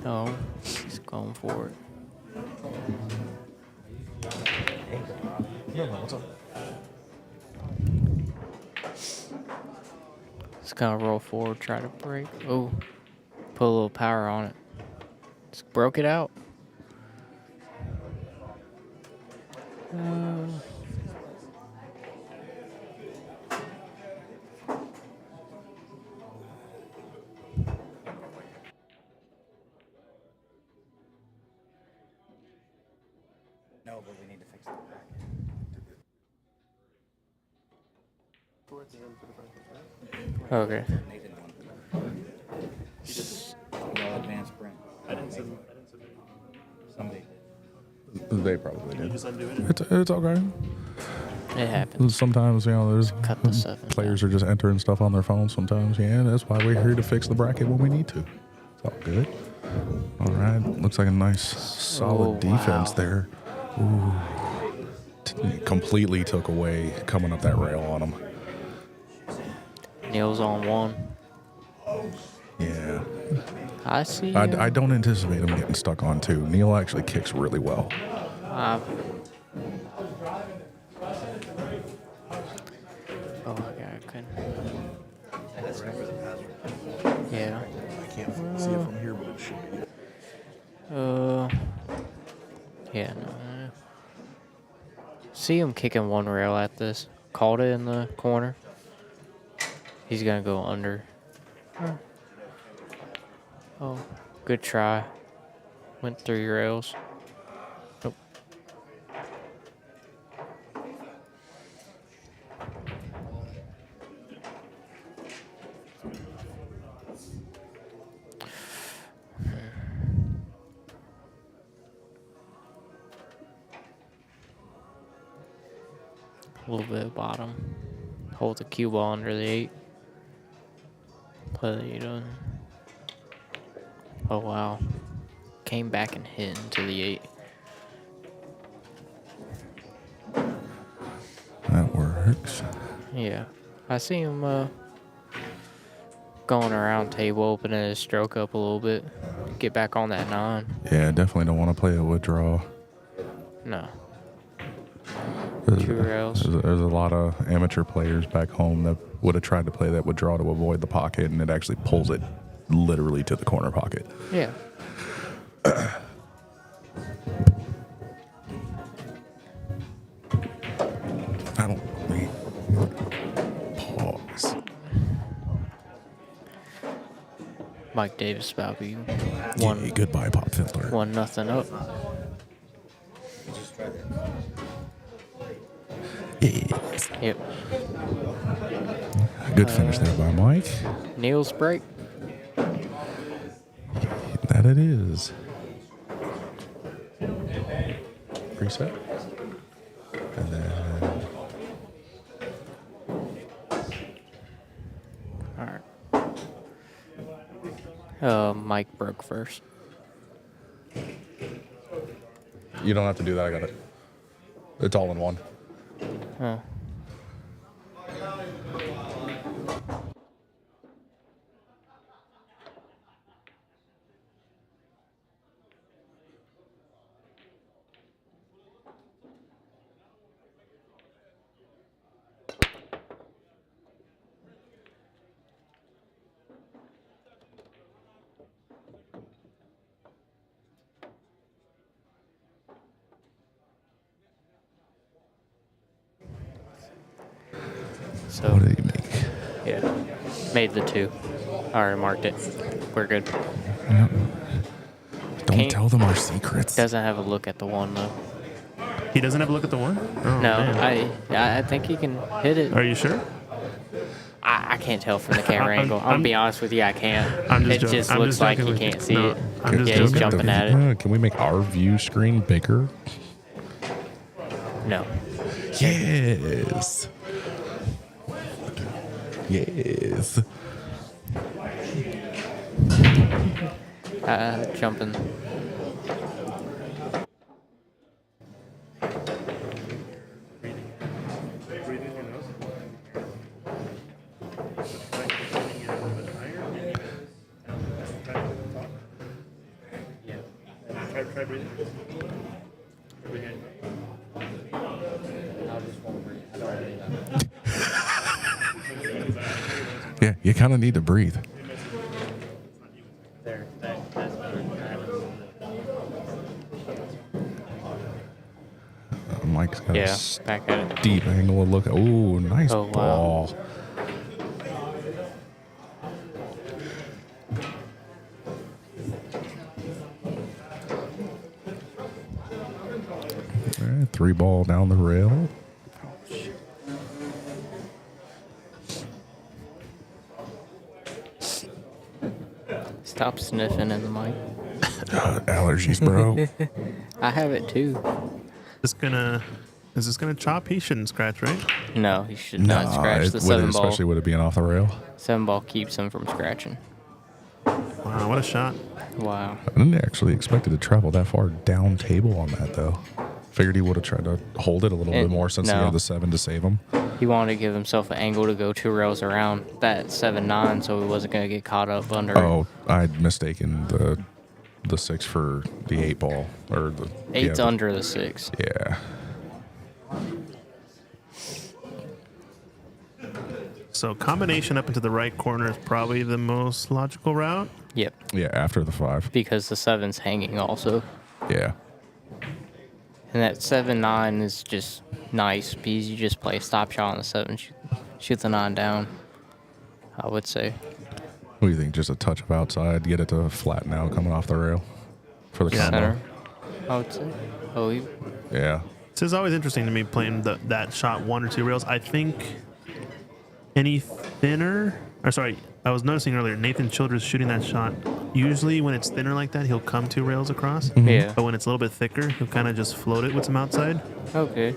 Speaker 13: Oh, he's going for it. Just gonna roll forward, try to break. Oh, put a little power on it. Just broke it out.
Speaker 4: No, but we need to fix the bracket.
Speaker 13: Okay.
Speaker 4: Nathan won. Well, advanced sprint. I didn't submit. Somebody.
Speaker 6: They probably did.
Speaker 1: Just undo it.
Speaker 6: It's okay.
Speaker 13: It happens.
Speaker 6: Sometimes, there's
Speaker 13: Cut the 7.
Speaker 6: players are just entering stuff on their phones sometimes. Yeah, that's why we're here to fix the bracket when we need to. It's all good. All right. Looks like a nice, solid defense
Speaker 13: wow.
Speaker 6: there. Ooh. Completely took away coming up that rail on him.
Speaker 13: Neil's on 1.
Speaker 6: Yeah.
Speaker 13: I see.
Speaker 6: I don't anticipate him getting stuck on 2. Neil actually kicks really well.
Speaker 13: Oh my god, I couldn't. Yeah.
Speaker 2: I can't see it from here, but it should be.
Speaker 13: Yeah, no. See him kicking 1 rail at this. Called it in the corner. He's gonna go under. Oh, good try. Went 3 rails. Nope. A little bit bottom. Hold the cue ball under the 8. Play the 8 on. Oh wow. Came back and hit into the 8.
Speaker 6: That works.
Speaker 13: Yeah. I see him going around table, opening his stroke up a little bit. Get back on that 9.
Speaker 6: Yeah, definitely don't want to play a withdraw.
Speaker 13: No.
Speaker 6: There's
Speaker 13: 2 rails.
Speaker 6: a lot of amateur players back home that would have tried to play that withdraw to avoid the pocket, and it actually pulls it literally to the corner pocket.
Speaker 13: Yeah.
Speaker 6: I don't really pause.
Speaker 13: Mike Davis about to be
Speaker 6: Yeah, goodbye, Pop Fiddler.
Speaker 13: 1-0 up.
Speaker 6: Yes.
Speaker 13: Yep.
Speaker 6: Good finish there by Mike.
Speaker 13: Neil's break.
Speaker 6: That it is. Reset. And then
Speaker 13: Alright. Mike broke first.
Speaker 6: you don't have to do that. I got it. It's all in one.
Speaker 13: Oh. So,
Speaker 6: What did he make?
Speaker 13: yeah, made the 2. Already marked it. We're good.
Speaker 6: Yep. Don't
Speaker 13: Can't-
Speaker 6: tell them our secrets.
Speaker 13: Doesn't have a look at the 1 though.
Speaker 1: He doesn't have a look at the 1? Oh,
Speaker 13: No,
Speaker 1: man.
Speaker 13: I think he can hit it.
Speaker 1: Are you sure?
Speaker 13: I can't tell from the camera angle. I'm gonna be honest with you, I can't.
Speaker 1: I'm just
Speaker 13: It
Speaker 1: joking.
Speaker 13: just
Speaker 1: I'm
Speaker 13: looks
Speaker 1: just
Speaker 13: like
Speaker 1: joking
Speaker 13: you
Speaker 1: with you.
Speaker 13: can't see
Speaker 1: No,
Speaker 13: it.
Speaker 1: I'm just
Speaker 13: Yeah, he's
Speaker 1: joking.
Speaker 13: jumping at it.
Speaker 6: Can we make our view screen bigger?
Speaker 13: No.
Speaker 6: Yes. Yes.
Speaker 13: Jumping.
Speaker 1: Try breathing.
Speaker 6: Yeah, you kind of need to breathe. Mike's got
Speaker 13: Yeah,
Speaker 6: a
Speaker 13: back at it.
Speaker 6: deep angle of look. Ooh, nice
Speaker 13: Oh, wow.
Speaker 6: ball. All right, 3 ball down the rail.
Speaker 13: Stop sniffing in the mic.
Speaker 6: Allergies, bro.
Speaker 13: I have it too.
Speaker 1: Is this gonna chop? He shouldn't scratch, right?
Speaker 13: No, he should not scratch the
Speaker 6: with
Speaker 13: 7 ball.
Speaker 6: especially with it being off the rail.
Speaker 13: 7 ball keeps him from scratching.
Speaker 1: Wow, what a shot.
Speaker 13: Wow.
Speaker 6: I didn't actually expect it to travel that far down table on that, though. Figured he would have tried to hold it a little bit more since he
Speaker 13: no.
Speaker 6: had the 7 to save him.
Speaker 13: He wanted to give himself an angle to go 2 rails around that 7-9, so he wasn't going to get caught up under
Speaker 6: Oh, I'd mistaken the 6 for the 8 ball. Or the
Speaker 13: 8's
Speaker 6: yeah,
Speaker 13: under the 6.
Speaker 6: Yeah.
Speaker 1: So combination up into the right corner is probably the most logical route.
Speaker 13: Yep.
Speaker 6: Yeah, after the 5.
Speaker 13: Because the 7's hanging also.
Speaker 6: Yeah.
Speaker 13: And that 7-9 is just nice because you just play a stop shot on the 7, shoot the 9 down, I would say.
Speaker 6: What do you think? Just a touch of outside, get it to flatten out coming off the rail for the combo?
Speaker 13: Center, I would say. Oh,
Speaker 6: Yeah.
Speaker 1: This is always interesting to me playing that shot 1 or 2 rails. I think any thinner, or sorry, I was noticing earlier, Nathan Childress shooting that shot. Usually when it's thinner like that, he'll come 2 rails across.
Speaker 13: Yeah.
Speaker 1: But when it's a little bit thicker, he'll kind of just float it with some outside.
Speaker 13: Okay.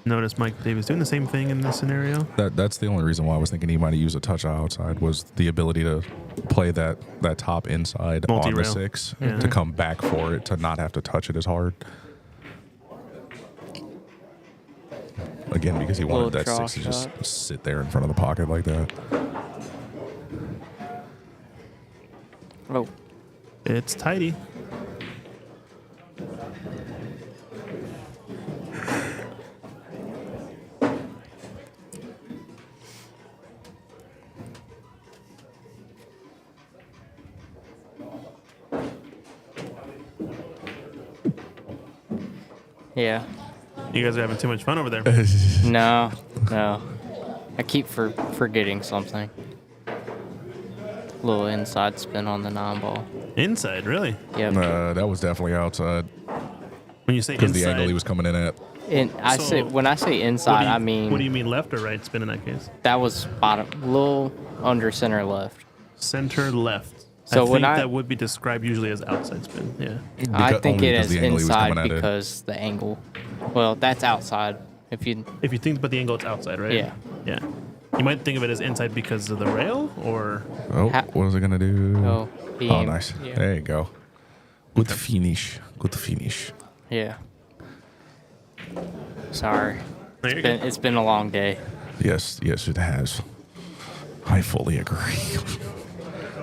Speaker 1: Notice Mike Davis doing the same thing in this scenario.
Speaker 6: That's the only reason why I was thinking he might have used a touch outside was the ability to play that top inside on the
Speaker 1: Multi-rail.
Speaker 6: 6
Speaker 1: Yeah.
Speaker 6: to come back for it, to not have to touch it as hard. Again, because he wanted that
Speaker 13: Little
Speaker 6: 6 to
Speaker 13: draw
Speaker 6: just
Speaker 13: shot.
Speaker 6: sit there in front of the pocket like that.
Speaker 13: Oh.
Speaker 1: It's tidy.
Speaker 13: Yeah.
Speaker 1: You guys are having too much fun over there.
Speaker 13: No. I keep forgetting something. Little inside spin on the 9 ball.
Speaker 1: Inside, really?
Speaker 13: Yep.
Speaker 6: That was definitely outside.
Speaker 1: When you say
Speaker 6: Because
Speaker 1: inside,
Speaker 6: the angle he was coming in at.
Speaker 13: When I say inside, I mean
Speaker 1: What do you mean left or right spin in that case?
Speaker 13: that was bottom, little under center left.
Speaker 1: Center left.
Speaker 13: So
Speaker 1: I
Speaker 13: when
Speaker 1: think that would be described usually as outside spin. Yeah.
Speaker 13: I think
Speaker 6: only
Speaker 13: it
Speaker 6: because
Speaker 13: is
Speaker 6: the angle he was
Speaker 13: inside
Speaker 6: coming at it.
Speaker 13: because the angle. Well, that's outside. If you
Speaker 1: think about the angle, it's outside, right?
Speaker 13: Yeah.
Speaker 1: Yeah. You might think of it as inside because of the rail, or
Speaker 6: Oh, what was it going to do?
Speaker 13: Oh, he
Speaker 6: Oh,
Speaker 13: aimed-
Speaker 6: nice.
Speaker 13: yeah.
Speaker 6: There you go. Good finish. Good finish.
Speaker 13: yeah. Sorry.
Speaker 1: No, you're
Speaker 13: It's been a long day.
Speaker 6: Yes, it has. I fully agree.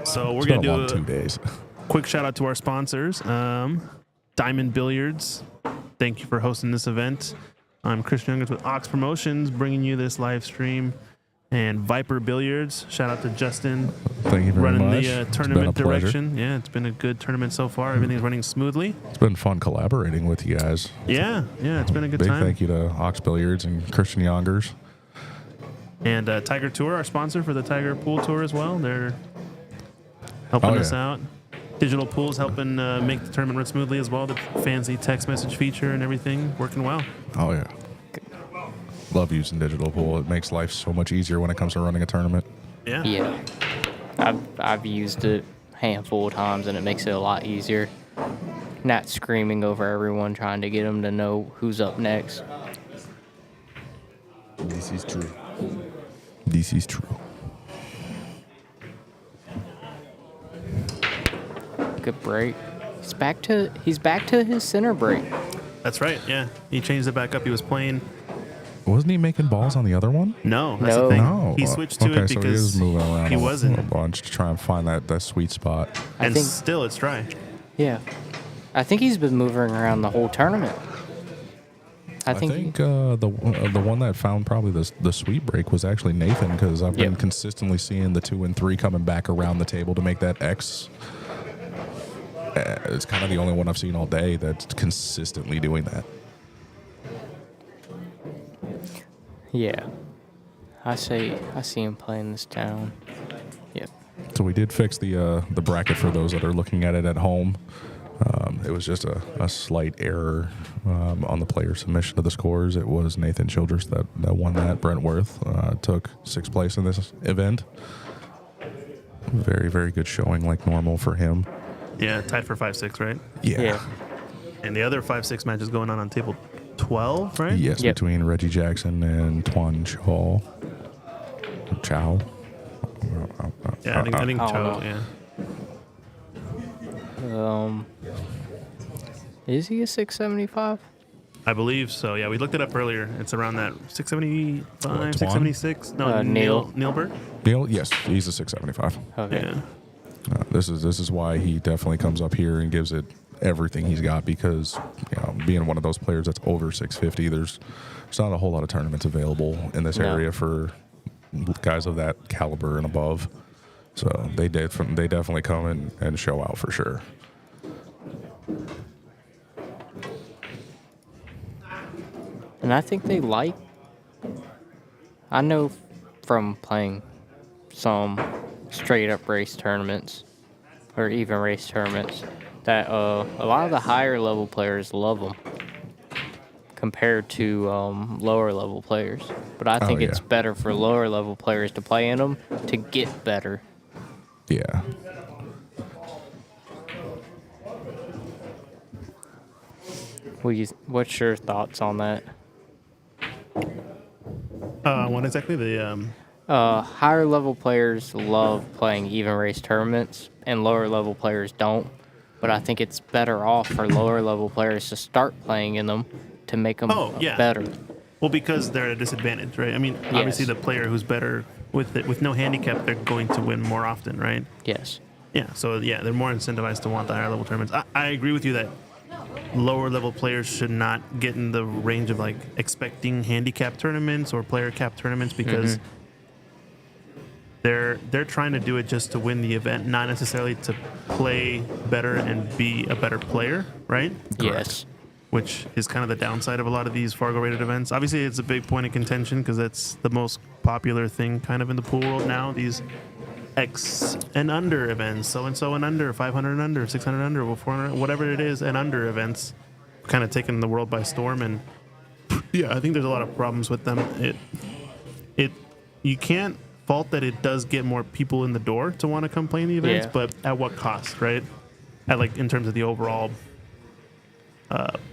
Speaker 1: so we're
Speaker 6: It's
Speaker 1: gonna
Speaker 6: been a long
Speaker 1: do
Speaker 6: 2 days.
Speaker 1: quick shout out to our sponsors, Diamond Billiards. Thank you for hosting this event. I'm Christian Youngers with Ox Promotions, bringing you this live stream, and Viper Billiards. Shout out to Justin,
Speaker 6: Thank you very
Speaker 1: running
Speaker 6: much.
Speaker 1: the
Speaker 6: It's
Speaker 1: tournament
Speaker 6: been a pleasure.
Speaker 1: direction. Yeah, it's been a good tournament so far. Everything's running smoothly.
Speaker 6: It's been fun collaborating with you guys.
Speaker 1: Yeah, it's been a good
Speaker 6: Big
Speaker 1: time.
Speaker 6: thank you to Ox Billiards and Christian Youngers.
Speaker 1: And Tiger Tour, our sponsor for the Tiger Pool Tour as well. They're helping us
Speaker 6: yeah.
Speaker 1: out. Digital Pools helping make the tournament run smoothly as well. The fancy text message feature and everything working well.
Speaker 6: Oh, yeah. Love using digital pool. It makes life so much easier when it comes to running a tournament.
Speaker 1: Yeah.
Speaker 13: Yeah. I've used it a handful of times, and it makes it a lot easier. Not screaming over everyone, trying to get them to know who's up next.
Speaker 6: This is true. This is true.
Speaker 13: Good break. He's back to his center break.
Speaker 1: That's right. Yeah. He changed it back up. He was playing.
Speaker 6: Wasn't he making balls on the other one?
Speaker 1: No, that's
Speaker 13: No.
Speaker 1: the thing.
Speaker 6: No.
Speaker 1: He switched to
Speaker 6: okay,
Speaker 1: it
Speaker 6: so he
Speaker 1: because
Speaker 6: is moving around
Speaker 1: he
Speaker 6: a
Speaker 1: wasn't.
Speaker 6: bunch to try and find that sweet spot.
Speaker 13: I
Speaker 1: And
Speaker 13: think.
Speaker 1: still, it's dry.
Speaker 13: Yeah. I think he's been moving around the whole tournament. I think
Speaker 6: the one that found probably the sweet break was actually Nathan, because I've been
Speaker 13: Yep.
Speaker 6: consistently seeing the 2 and 3 coming back around the table to make that X. It's kind of the only one I've seen all day that's consistently doing that.
Speaker 13: Yeah. I see him playing this down. Yep.
Speaker 6: So we did fix the bracket for those that are looking at it at home. It was just a slight error on the player submission of the scores. It was Nathan Childress that won that. Brentworth took 6th place in this event. Very, very good showing like normal for him.
Speaker 1: Yeah, tied for 5-6, right?
Speaker 6: Yeah.
Speaker 1: And the other 5-6 match is going on table 12, right?
Speaker 6: Yes,
Speaker 13: Yep.
Speaker 6: between Reggie Jackson and Tuan Chow. Chow.
Speaker 1: Yeah, I think
Speaker 13: I don't
Speaker 1: Chow,
Speaker 13: know.
Speaker 1: yeah.
Speaker 13: Is he a 675?
Speaker 1: I believe so. Yeah, we looked it up earlier. It's around that 675,
Speaker 6: Tuan?
Speaker 1: 676. No, Neil Burt.
Speaker 6: Neil, yes, he's a 675.
Speaker 13: Okay.
Speaker 1: Yeah.
Speaker 6: This is why he definitely comes up here and gives it everything he's got, because being one of those players that's over 650, there's not a whole lot of tournaments available in this
Speaker 13: No.
Speaker 6: area for guys of that caliber and above. So they definitely come and show out for sure.
Speaker 13: And I think they like. I know from playing some straight up race tournaments or even race tournaments that a lot of the higher level players love them compared to lower level players. But I think it's better for lower level players to play in them to get better.
Speaker 6: Yeah.
Speaker 13: What's your thoughts on that?
Speaker 1: What exactly? The
Speaker 13: Higher level players love playing even race tournaments, and lower level players don't. But I think it's better off for lower level players to start playing in them to make them better.
Speaker 1: Well, because they're at a disadvantage, right? I mean, obviously the player who's better with no handicap, they're going to win more often, right?
Speaker 13: Yes.
Speaker 1: Yeah. So yeah, they're more incentivized to want the higher level tournaments. I agree with you that lower level players should not get in the range of like expecting handicap tournaments or player cap tournaments, because they're trying to do it just to win the event, not necessarily to play better and be a better player, right?
Speaker 13: Yes.
Speaker 1: Which is kind of the downside of a lot of these Fargo rated events. Obviously, it's a big point of contention because that's the most popular thing kind of in the pool world now. These X and under events, so and under, 500 and under, 600 under, well, 400, whatever it is, and under events, kind of taking the world by storm. And yeah, I think there's a lot of problems with them. You can't fault that it does get more people in the door to want to come play in the events, but at what cost, right? At like in terms of the overall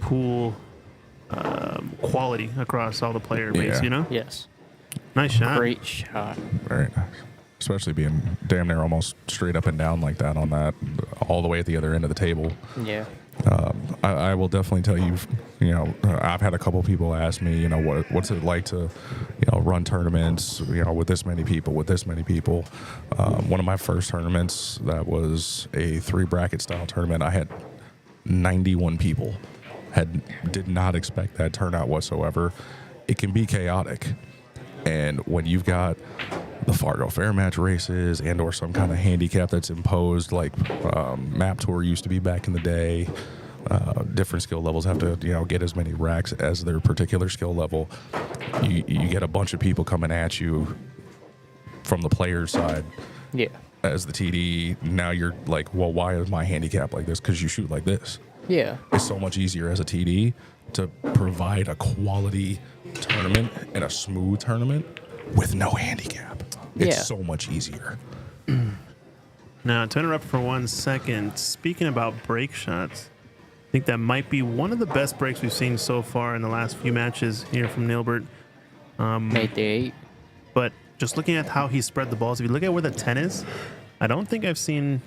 Speaker 1: pool quality across all the player base, you know?
Speaker 13: Yes.
Speaker 1: Nice shot.
Speaker 13: Great shot.
Speaker 6: Very nice. Especially being damn near almost straight up and down like that on that, all the way at the other end of the table.
Speaker 13: Yeah.
Speaker 6: I will definitely tell you, I've had a couple people ask me, what's it like to, run tournaments, with this many people, one of my first tournaments that was a 3 bracket style tournament, I had 91 people. Did not expect that turnout whatsoever. It can be chaotic. And when you've got the Fargo Fair Match races and or some kind of handicap that's imposed, like Map Tour used to be back in the day, different skill levels have to get as many racks as their particular skill level. You get a bunch of people coming at you from the player's side.
Speaker 13: Yeah.
Speaker 6: As the TD, now you're like, well, why is my handicap like this? Because you shoot like this.
Speaker 13: Yeah.
Speaker 6: It's so much easier as a TD to provide a quality tournament and a smooth tournament with no handicap. It's
Speaker 13: Yeah.
Speaker 6: so much easier.
Speaker 1: Now, to interrupt for 1 second, speaking about break shots, I think that might be one of the best breaks we've seen so far in the last few matches here from Nilbert.
Speaker 13: Made the 8.
Speaker 1: But just looking at how he spread the balls, if you look at where the 10 is, I don't think I've seen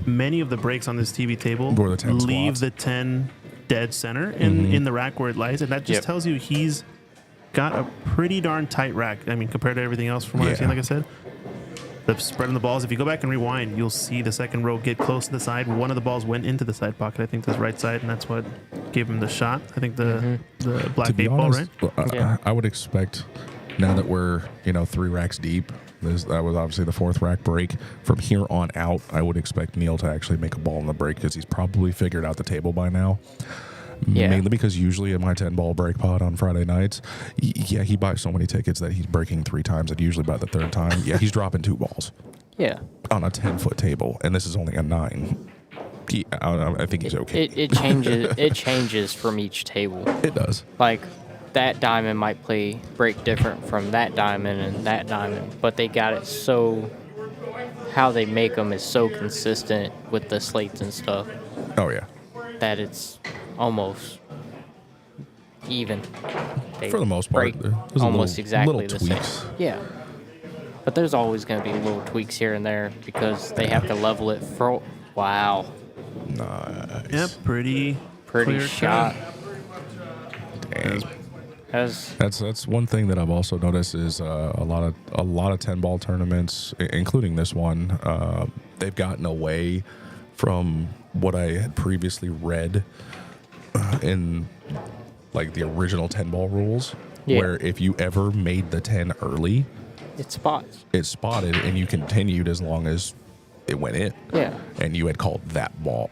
Speaker 1: many of the breaks on this TV table
Speaker 6: Where the 10
Speaker 1: leave
Speaker 6: squats.
Speaker 1: the 10 dead center in the rack where it lies. And that just
Speaker 13: Yep.
Speaker 1: tells you he's got a pretty darn tight rack. I mean, compared to everything else from what I've seen,
Speaker 6: Yeah.
Speaker 1: like I said. The spreading the balls, if you go back and rewind, you'll see the second row get close to the side. One of the balls went into the side pocket, I think this right side, and that's what gave him the shot. I think the black
Speaker 6: To be
Speaker 1: 8 ball,
Speaker 6: honest,
Speaker 1: right?
Speaker 13: Yeah.
Speaker 6: I would expect now that we're 3 racks deep. That was obviously the 4th rack break. From here on out, I would expect Neil to actually make a ball in the break because he's probably figured out the table by now.
Speaker 13: Yeah.
Speaker 6: Mainly because usually in my 10-ball break pod on Friday nights, he buys so many tickets that he's breaking 3 times, and usually by the 3rd time, he's dropping 2 balls
Speaker 13: Yeah.
Speaker 6: on a 10-foot table, and this is only a 9. I think he's okay.
Speaker 13: It changes. It changes from each table.
Speaker 6: It does.
Speaker 13: Like that diamond might break different from that diamond and that diamond, but they got it so. How they make them is so consistent with the slates and stuff
Speaker 6: Oh, yeah.
Speaker 13: that it's almost even. They
Speaker 6: For the most part,
Speaker 13: break
Speaker 6: there's a
Speaker 13: almost
Speaker 6: little-
Speaker 13: exactly
Speaker 6: little
Speaker 13: the
Speaker 6: tweaks.
Speaker 13: same. Yeah, but there's always going to be little tweaks here and there because they have to level it for. Wow,
Speaker 6: Nice.
Speaker 1: Yep, pretty
Speaker 13: pretty
Speaker 1: clear
Speaker 13: shot.
Speaker 6: Dang.
Speaker 13: That's
Speaker 6: That's one thing that I've also noticed is a lot of 10-ball tournaments, including this one. They've gotten away from what I had previously read in like the original 10-ball rules,
Speaker 13: Yeah.
Speaker 6: where if you ever made the 10 early,
Speaker 13: it spots.
Speaker 6: it's spotted and you continued as long as it went in.
Speaker 13: Yeah.
Speaker 6: And you had called that ball.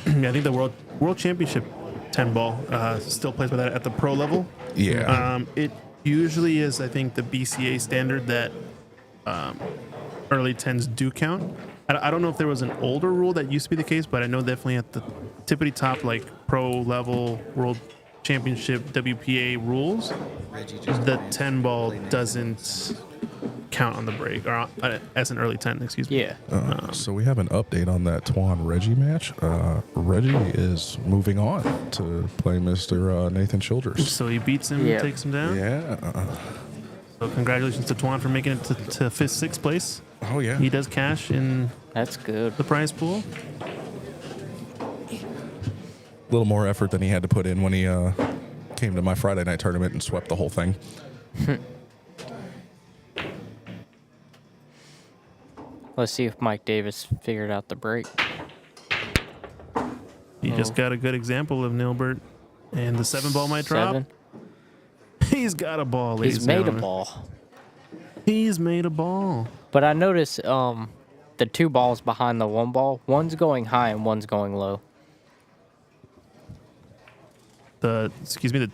Speaker 1: Yeah, I think the world championship 10 ball still plays with that at the pro level.
Speaker 6: Yeah.
Speaker 1: It usually is, I think, the BCA standard that early 10s do count. I don't know if there was an older rule that used to be the case, but I know definitely at the tippity top, like pro level world championship WPA rules, the 10 ball doesn't count on the break, or as an early 10, excuse me.
Speaker 13: Yeah.
Speaker 6: So we have an update on that Twan-Reggie match. Reggie is moving on to play Mr. Nathan Childers.
Speaker 1: So he beats him,
Speaker 13: Yeah.
Speaker 1: takes him down.
Speaker 6: Yeah.
Speaker 1: So congratulations to Twan for making it to 5th, 6th place.
Speaker 6: Oh, yeah.
Speaker 1: He does cash in
Speaker 13: That's good.
Speaker 1: the prize pool.
Speaker 6: A little more effort than he had to put in when he came to my Friday night tournament and swept the whole thing.
Speaker 13: Let's see if Mike Davis figured out the break.
Speaker 1: He just got a good example of Nilbert. And the 7 ball might drop.
Speaker 13: 7.
Speaker 1: He's got a ball, ladies
Speaker 13: He's
Speaker 1: and
Speaker 13: made a
Speaker 1: gentlemen.
Speaker 13: ball.
Speaker 1: He's made a ball.
Speaker 13: But I noticed the 2 balls behind the 1 ball, one's going high and one's going low.
Speaker 1: The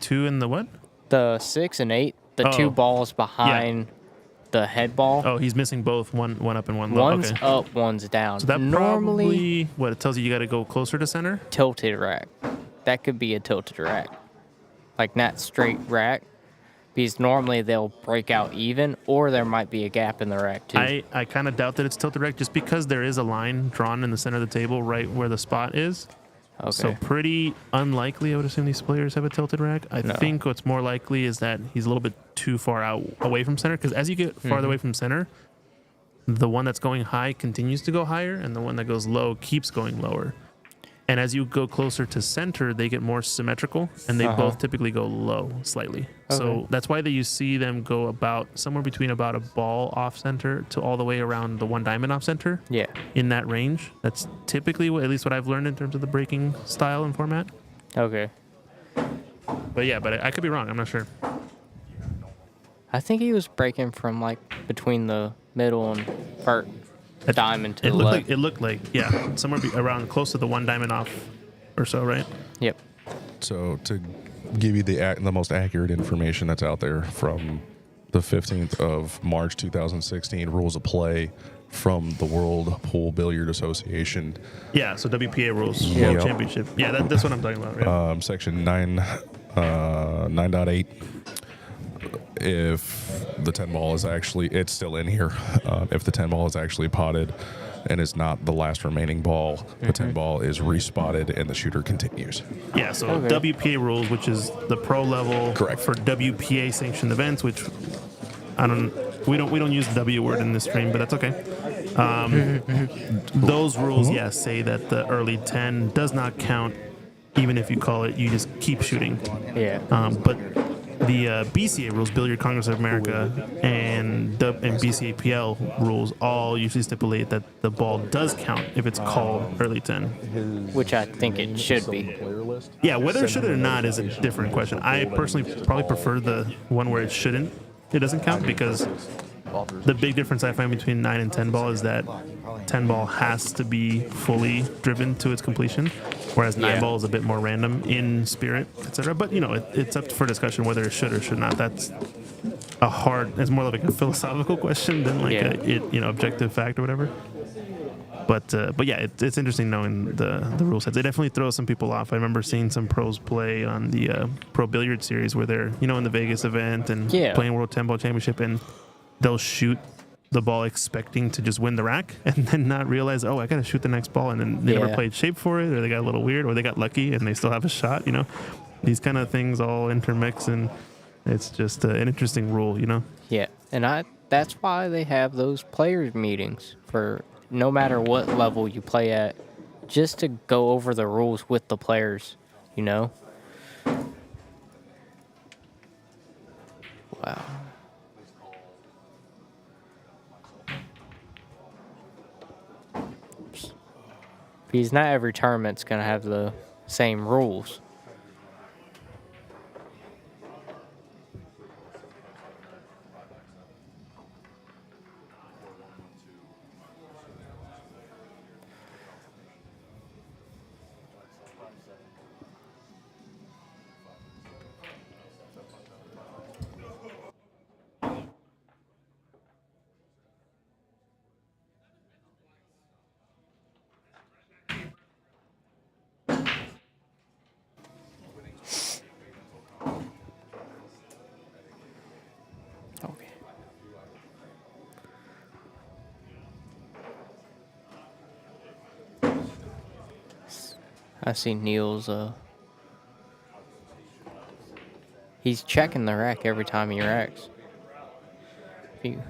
Speaker 1: 2 and the what?
Speaker 13: The 6 and 8, the
Speaker 1: Oh.
Speaker 13: 2 balls behind the head ball,
Speaker 1: Oh, he's missing both. One up and one low.
Speaker 13: one's
Speaker 1: Okay.
Speaker 13: up, one's down.
Speaker 1: So that
Speaker 13: normally
Speaker 1: probably, what, it tells you got to go closer to center?
Speaker 13: tilted rack. That could be a tilted rack. Like not straight rack. Because normally they'll break out even, or there might be a gap in the rack too.
Speaker 1: I kind of doubt that it's tilted rack just because there is a line drawn in the center of the table right where the spot is.
Speaker 13: Okay.
Speaker 1: So pretty unlikely, I would assume these players have a tilted rack. I
Speaker 13: No.
Speaker 1: think what's more likely is that he's a little bit too far out away from center, because as you get farther away from center, the one that's going high continues to go higher, and the one that goes low keeps going lower. And as you go closer to center, they get more symmetrical, and they both typically go low slightly. So
Speaker 13: Okay.
Speaker 1: that's why you see them go about somewhere between about a ball off center to all the way around the 1 diamond off center.
Speaker 13: Yeah.
Speaker 1: In that range. That's typically at least what I've learned in terms of the breaking style and format.
Speaker 13: Okay.
Speaker 1: But yeah, but I could be wrong. I'm not sure.
Speaker 13: I think he was breaking from like between the middle and part diamond to
Speaker 1: It
Speaker 13: the
Speaker 1: looked
Speaker 13: left.
Speaker 1: like yeah, somewhere around close to the 1 diamond off or so, right?
Speaker 13: Yep.
Speaker 6: So to give you the most accurate information that's out there from the 15th of March 2016, rules of play from the World Pool Billiard Association.
Speaker 1: Yeah, so WPA rules,
Speaker 6: Yep.
Speaker 1: World Championship. Yeah, that's what I'm talking about. Right?
Speaker 6: Section 9 9.8. If the 10 ball is actually, it's still in here. If the 10 ball is actually potted and is not the last remaining ball, the 10 ball is respotted and the shooter continues.
Speaker 1: Yeah, so
Speaker 13: Okay.
Speaker 1: WPA rules, which is the pro level
Speaker 6: Correct.
Speaker 1: for WPA sanctioned events, which we don't use the W word in this stream, but that's okay. Those rules, say that the early 10 does not count, even if you call it, you just keep shooting.
Speaker 13: Yeah.
Speaker 1: But the BCA rules, Billiard Congress of America, and BCAPL rules all usually stipulate that the ball does count if it's called early 10.
Speaker 13: Which I think it should be.
Speaker 1: Yeah, whether it should or not is a different question. I personally probably prefer the one where it doesn't count, because the big difference I find between 9 and 10 ball is that 10 ball has to be fully driven to its completion, whereas 9 ball is a bit more random in spirit, etc. But it's up for discussion whether it should or should not. That's it's more like a philosophical question than like a objective fact or whatever. But yeah, it's interesting knowing the rule sets. It definitely throws some people off. I remember seeing some pros play on the Pro Billiard Series where they're in the Vegas event and playing World 10 Ball Championship, and they'll shoot the ball expecting to just win the rack and then not realize, I got to shoot the next ball, and then they never played shape for it, or they got a little weird, or they got lucky and they still have a shot. These kind of things all intermix, and it's just an interesting rule.
Speaker 13: Yeah, and that's why they have those players meetings for no matter what level you play at, just to go over the rules with the players. Wow. Because not every tournament's gonna have the same rules. Okay. I see Neil's he's checking the rack every time he racks.
Speaker 1: What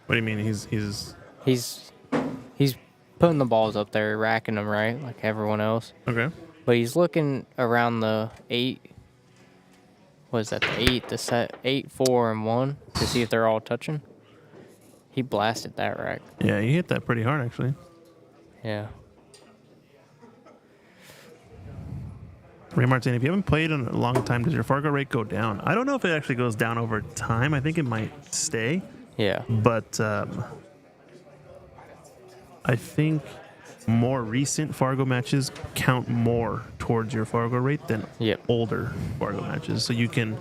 Speaker 1: do you mean?
Speaker 13: He's putting the balls up there, racking them right like everyone else.
Speaker 1: Okay.
Speaker 13: But he's looking around the 8. What is that? The 8, the set 8, 4, and 1 to see if they're all touching. He blasted that rack.
Speaker 1: Yeah, he hit that pretty hard actually.
Speaker 13: Yeah.
Speaker 1: Ray Martin, if you haven't played in a long time, does your Fargo rate go down? I don't know if it actually goes down over time. I think it might stay.
Speaker 13: Yeah.
Speaker 1: But I think more recent Fargo matches count more towards your Fargo rate than older Fargo matches. So you can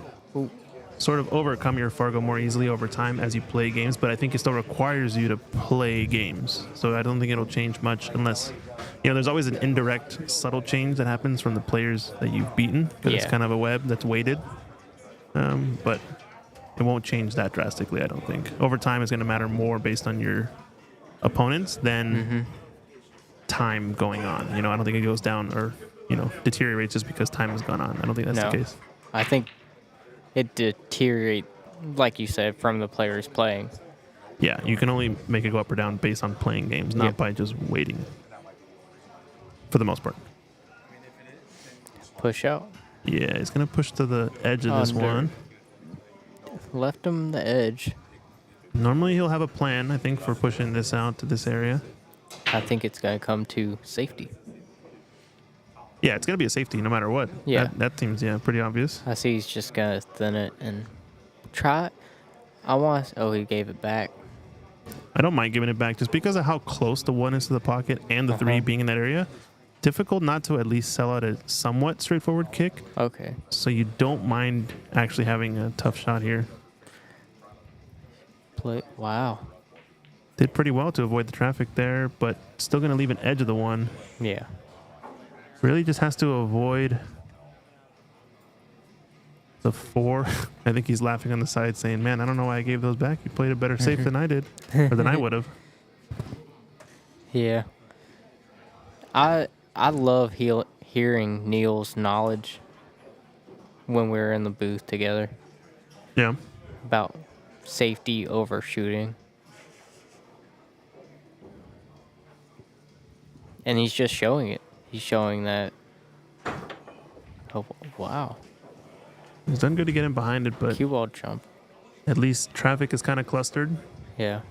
Speaker 1: sort of overcome your Fargo more easily over time as you play games, but I think it still requires you to play games. So I don't think it'll change much unless, there's always an indirect, subtle change that happens from the players that you've beaten, because it's kind of a web that's weighted. But it won't change that drastically, I don't think. Over time, it's going to matter more based on your opponents than time going on. I don't think it goes down or, deteriorates just because time has gone on. I don't think that's the case.
Speaker 13: I think it deteriorates, like you said, from the players playing.
Speaker 1: Yeah, you can only make it go up or down based on playing games, not by just waiting. For the most part.
Speaker 13: Push out.
Speaker 1: Yeah, he's going to push to the edge of this one.
Speaker 13: Left him the edge.
Speaker 1: Normally he'll have a plan, I think, for pushing this out to this area.
Speaker 13: I think it's going to come to safety.
Speaker 1: Yeah, it's going to be a safety no matter what.
Speaker 13: Yeah.
Speaker 1: That seems, pretty obvious.
Speaker 13: I see he's just going to thin it and try it. He gave it back.
Speaker 1: I don't mind giving it back just because of how close the 1 is to the pocket and the 3 being in that area. Difficult not to at least sell out a somewhat straightforward kick.
Speaker 13: Okay.
Speaker 1: So you don't mind actually having a tough shot here.
Speaker 13: Wow.
Speaker 1: Did pretty well to avoid the traffic there, but still going to leave an edge of the 1.
Speaker 13: Yeah.
Speaker 1: Really just has to avoid The 4. I think he's laughing on the side saying, man, I don't know why I gave those back. You played a better safe than I did. Or than I would have.
Speaker 13: Yeah. I love hearing Neil's knowledge when we were in the booth together
Speaker 1: Yeah.
Speaker 13: about safety over shooting. And he's just showing it. He's showing that. Oh, wow.
Speaker 1: He's done good to get him behind it, but
Speaker 13: Cue ball jump.
Speaker 1: at least traffic is kind of clustered.
Speaker 13: Yeah.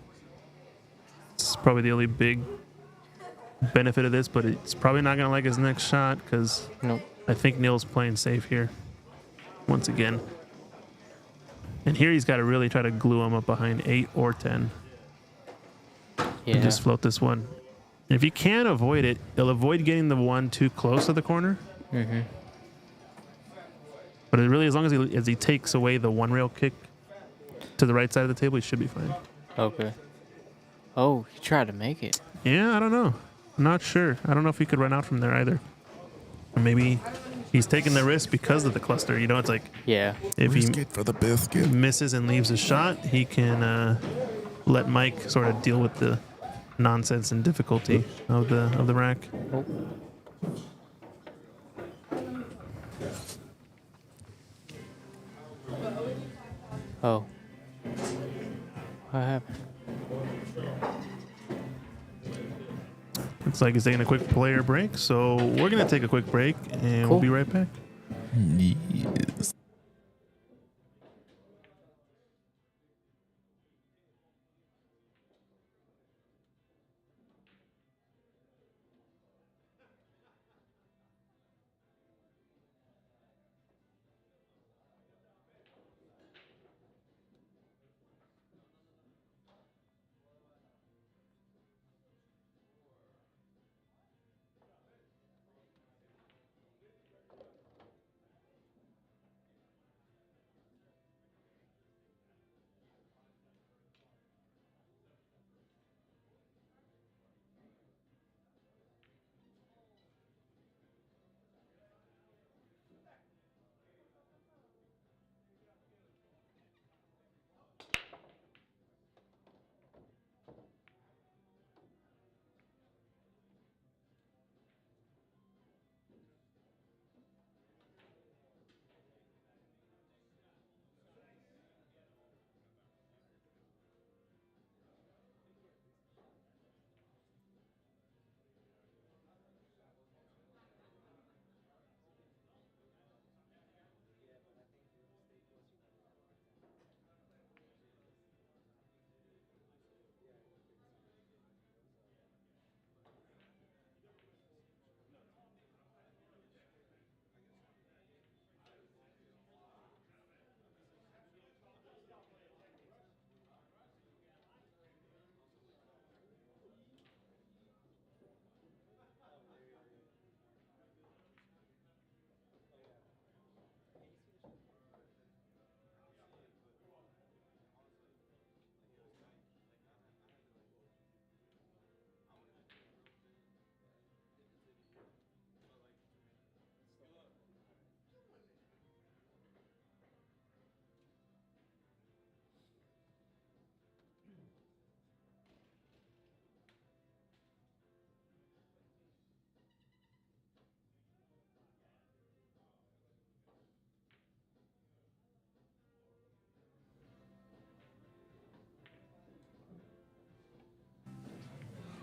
Speaker 1: It's probably the only big benefit of this, but it's probably not going to like his next shot because
Speaker 13: Nope.
Speaker 1: I think Neil's playing safe here once again. And here he's got to really try to glue him up behind 8 or 10
Speaker 13: Yeah.
Speaker 1: and just float this one. And if you can avoid it, he'll avoid getting the 1 too close to the corner.
Speaker 13: Mm-hmm.
Speaker 1: But it really, as long as he takes away the 1 rail kick to the right side of the table, he should be fine.
Speaker 13: Okay. Oh, he tried to make it.
Speaker 1: Yeah, I don't know. I'm not sure. I don't know if he could run out from there either. Or maybe he's taking the risk because of the cluster. You know, it's like
Speaker 13: Yeah.
Speaker 1: if he
Speaker 6: Biscuit for the biscuit.
Speaker 1: misses and leaves a shot, he can let Mike sort of deal with the nonsense and difficulty of the rack.
Speaker 13: Oh. What happened?
Speaker 1: Looks like he's taking a quick player break, so we're gonna take a quick break and we'll
Speaker 13: Cool.
Speaker 1: be right back.
Speaker 6: Yes.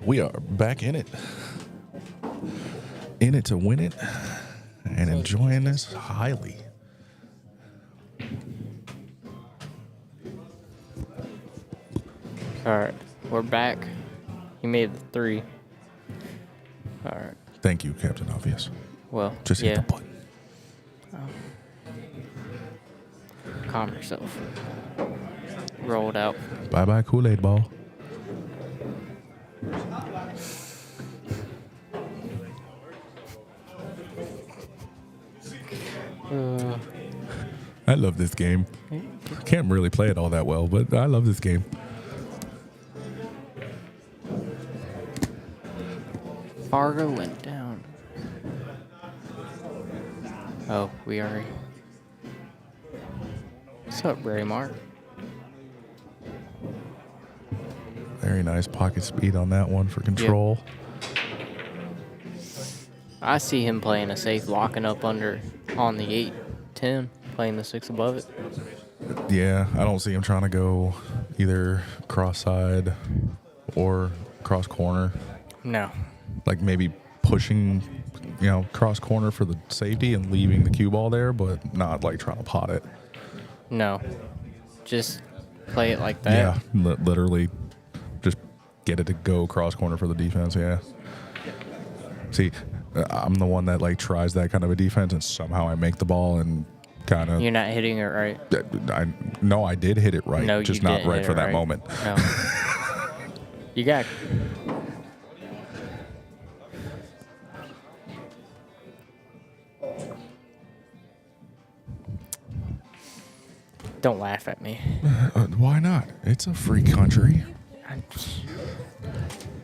Speaker 6: We are back in it. In it to win it. And enjoying this highly.
Speaker 13: All right. We're back. He made the 3. All right.
Speaker 6: Thank you, Captain Obvious.
Speaker 13: Well,
Speaker 6: Just
Speaker 13: yeah.
Speaker 6: hit the button.
Speaker 13: Calm yourself. Rolled out.
Speaker 6: Bye-bye, Kool-Aid ball. I love this game. Can't really play it all that well, but I love this game.
Speaker 13: Fargo went down. Oh, we already. What's up, Ray Mark?
Speaker 6: Very nice pocket speed on that one for control.
Speaker 13: I see him playing a safe, locking up under on the 8-10, playing the 6 above it.
Speaker 6: Yeah, I don't see him trying to go either cross side or cross corner.
Speaker 13: No.
Speaker 6: Like maybe pushing, cross corner for the safety and leaving the cue ball there, but not like trying to pot it.
Speaker 13: No. Just play it like that.
Speaker 6: Yeah, literally just get it to go cross corner for the defense, yeah. See, I'm the one that like tries that kind of a defense and somehow I make the ball and kind of...
Speaker 13: You're not hitting it right.
Speaker 6: No, I did hit it right,
Speaker 13: No,
Speaker 6: just
Speaker 13: you
Speaker 6: not
Speaker 13: didn't
Speaker 6: right
Speaker 13: hit
Speaker 6: for
Speaker 13: it
Speaker 6: that
Speaker 13: right.
Speaker 6: moment.
Speaker 13: No. You got... Don't laugh at me.
Speaker 6: Why not? It's a free country.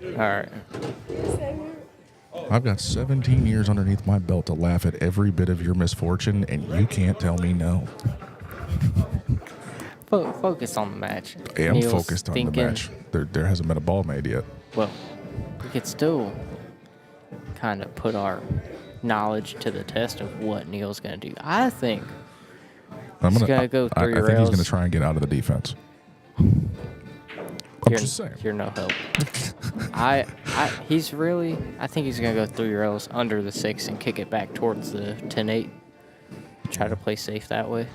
Speaker 13: All right.
Speaker 6: I've got 17 years underneath my belt to laugh at every bit of your misfortune, and you can't tell me no.
Speaker 13: Focus on the match.
Speaker 6: I am
Speaker 13: Neil's
Speaker 6: focused on
Speaker 13: thinking,
Speaker 6: the match. There hasn't been a ball made yet.
Speaker 13: Well, we could still kind of put our knowledge to the test of what Neil's going to do. I think he's going to go
Speaker 6: I
Speaker 13: three
Speaker 6: think
Speaker 13: rails.
Speaker 6: he's going to try and get out of the defense. I'm just saying.
Speaker 13: You're no help. I think he's going to go 3 rails under the 6 and kick it back towards the 10-8. Try to play safe that way.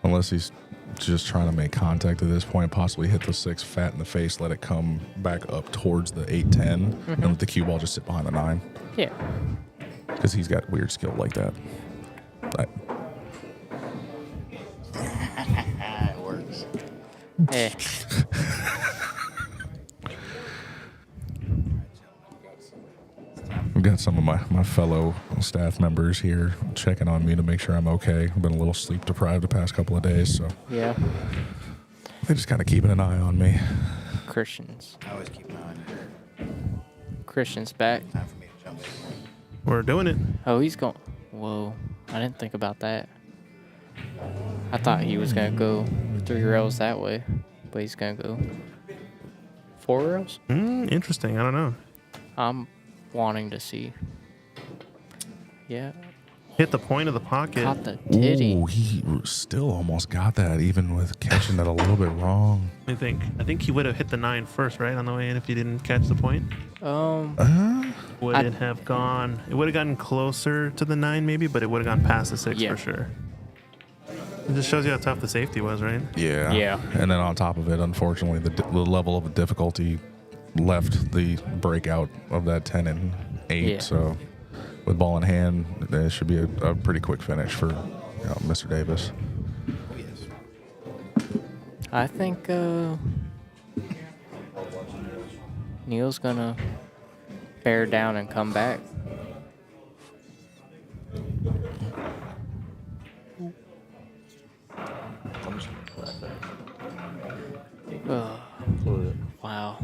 Speaker 6: Unless he's just trying to make contact at this point, possibly hit the 6 fat in the face, let it come back up towards the 8-10, and let the cue ball just sit behind the 9.
Speaker 13: Yeah.
Speaker 6: Because he's got weird skill like that.
Speaker 13: It works. Eh.
Speaker 6: I've got some of my fellow staff members here checking on me to make sure I'm okay. I've been a little sleep deprived the past couple of days, so
Speaker 13: Yeah.
Speaker 6: they're just kind of keeping an eye on me.
Speaker 13: Christians.
Speaker 8: I always keep an eye on you.
Speaker 13: Christian's back.
Speaker 8: Time for me to jump in.
Speaker 1: We're doing it.
Speaker 13: Oh, he's going. Whoa. I didn't think about that. I thought he was going to go 3 rails that way, but he's going to go 4 rails?
Speaker 1: Interesting. I don't know.
Speaker 13: I'm wanting to see. Yeah.
Speaker 1: Hit the point of the pocket.
Speaker 13: Caught the titty.
Speaker 6: Ooh, he still almost got that, even with catching that a little bit wrong.
Speaker 1: I think he would have hit the 9 first, right, on the way in if he didn't catch the point. Would it have gone? It would have gotten closer to the 9 maybe, but it would have gone past the 6 for sure. It just shows you how tough the safety was, right?
Speaker 6: Yeah.
Speaker 13: Yeah.
Speaker 6: And then on top of it, unfortunately, the level of difficulty left the breakout of that 10 and 8.
Speaker 13: Yeah.
Speaker 6: So with ball in hand, it should be a pretty quick finish for Mr. Davis.
Speaker 13: I think Neil's going to bear down and come back. Oh, wow.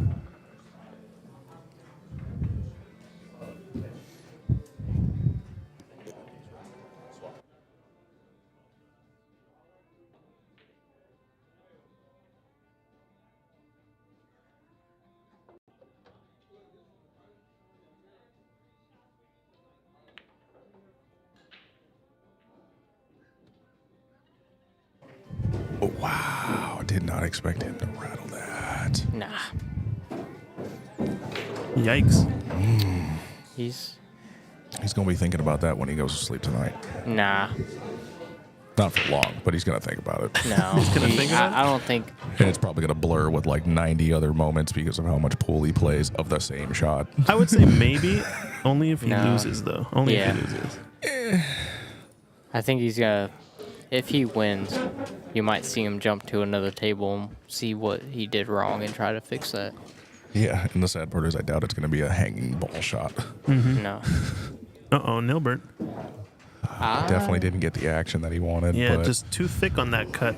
Speaker 6: Oh, wow. Did not expect him to rattle that.
Speaker 13: Nah.
Speaker 1: Yikes.
Speaker 13: He's
Speaker 6: going to be thinking about that when he goes to sleep tonight.
Speaker 13: Nah.
Speaker 6: Not for long, but he's going to think about it.
Speaker 13: No.
Speaker 1: He's gonna think about it?
Speaker 13: I don't think.
Speaker 6: And it's probably going to blur with like 90 other moments because of how much pool he plays of the same shot.
Speaker 1: I would say maybe only if he
Speaker 13: No.
Speaker 1: loses, though. Only
Speaker 13: Yeah.
Speaker 1: if he loses.
Speaker 13: I think he's gonna. If he wins, you might see him jump to another table and see what he did wrong and try to fix that.
Speaker 6: Yeah, and the sad part is I doubt it's going to be a hanging ball shot.
Speaker 13: No.
Speaker 1: Uh-oh, Nilbert.
Speaker 6: Definitely didn't get the action that he wanted.
Speaker 1: Yeah,
Speaker 6: but
Speaker 1: just too thick on that cut.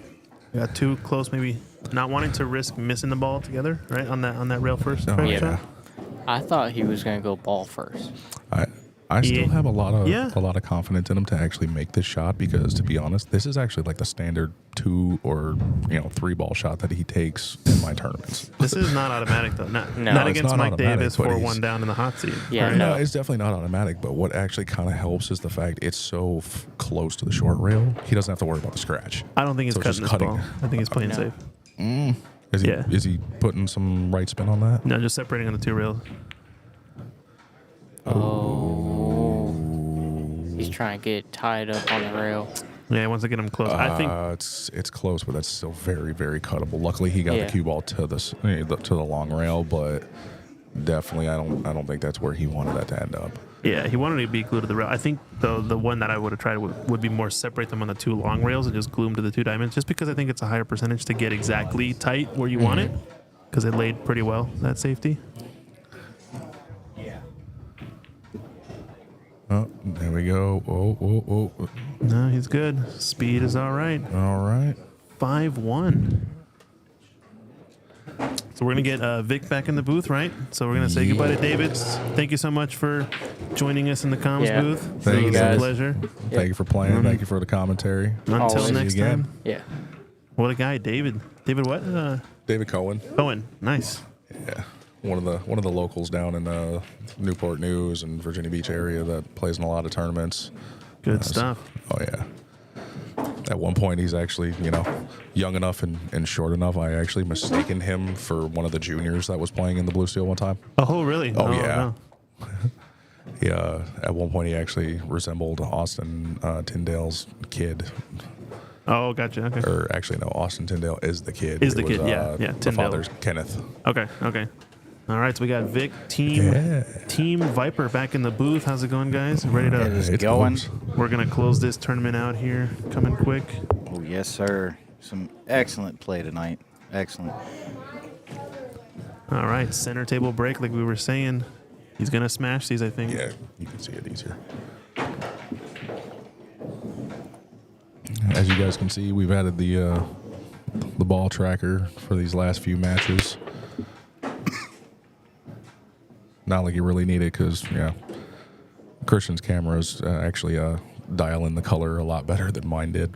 Speaker 1: Got too close, maybe not wanting to risk missing the ball together, right? On that rail first.
Speaker 6: Oh,
Speaker 1: right
Speaker 6: yeah.
Speaker 1: shot?
Speaker 13: I thought he was gonna go ball first.
Speaker 6: I still have a lot
Speaker 1: Yeah.
Speaker 6: of confidence in him to actually make this shot because, to be honest, this is actually like the standard 2 or 3 ball shot that he takes in my tournaments.
Speaker 1: This is not automatic though. Not
Speaker 6: it's
Speaker 1: against
Speaker 6: not
Speaker 1: Mike
Speaker 6: automatic,
Speaker 1: Davis
Speaker 6: but
Speaker 1: 4-1 down in the hot seat.
Speaker 13: Yeah,
Speaker 1: right?
Speaker 6: No, it's definitely not automatic. But what actually kind of helps is the fact it's so close to the short rail. He doesn't have to worry about the scratch.
Speaker 1: I don't think he's
Speaker 6: So it's
Speaker 1: cutting
Speaker 6: just
Speaker 1: this
Speaker 6: cutting.
Speaker 1: ball. I think he's playing safe.
Speaker 6: Is he putting some right spin on that?
Speaker 1: No, just separating on the 2 rails.
Speaker 13: Oh. He's trying to get tied up on the rail.
Speaker 1: Yeah, he wants to get him close. I think
Speaker 6: it's close, but that's still very, very cuttable. Luckily, he got the cue ball to the long rail, but definitely, I don't think that's where he wanted that to end up.
Speaker 1: yeah, he wanted to be glued to the rail. I think the one that I would have tried would be more separate them on the 2 long rails and just glue them to the 2 diamonds, just because I think it's a higher percentage to get exactly tight where you want it, because it laid pretty well, that safety.
Speaker 6: Oh, there we go. Oh.
Speaker 1: No, he's good. Speed is all right.
Speaker 6: All right.
Speaker 1: 5-1. So we're going to get Vic back in the booth, right? So we're going to say goodbye to David. Thank you so much for joining us in the comms booth.
Speaker 6: Thank you,
Speaker 1: It was
Speaker 6: guys.
Speaker 1: a pleasure.
Speaker 6: Thank you for playing. Thank you for the commentary.
Speaker 1: Until
Speaker 6: See you
Speaker 1: next
Speaker 6: again.
Speaker 1: time.
Speaker 13: Yeah.
Speaker 1: What a guy, David. David what?
Speaker 6: David Cohen.
Speaker 1: Cohen. Nice.
Speaker 6: Yeah. One of the locals down in Newport News and Virginia Beach area that plays in a lot of tournaments.
Speaker 1: Good stuff.
Speaker 6: Oh yeah. At one point, he's actually young enough and short enough. I actually mistaken him for one of the juniors that was playing in the Blue Steel one time.
Speaker 1: Oh really?
Speaker 6: Oh yeah.
Speaker 1: No.
Speaker 6: Yeah. At one point, he actually resembled Austin Tyndale's kid.
Speaker 1: Oh, gotcha. Okay.
Speaker 6: Or actually, no. Austin Tyndale is the kid.
Speaker 1: Is the
Speaker 6: It was,
Speaker 1: kid? Yeah.
Speaker 6: The
Speaker 1: Tyndale.
Speaker 6: father's Kenneth.
Speaker 1: Okay. All right, so we got Vic, Team Viper back in the booth. How's it going, guys? Ready to?
Speaker 4: It's going.
Speaker 1: We're gonna close this tournament out here. Coming quick.
Speaker 4: Oh, yes, sir. Some excellent play tonight. Excellent.
Speaker 1: All right, center table break, like we were saying. He's gonna smash these, I think.
Speaker 6: Yeah, you can see it easier. As you guys can see, we've added the ball tracker for these last few matches. Not like you really need it because, Christian's cameras actually dial in the color a lot better than mine did.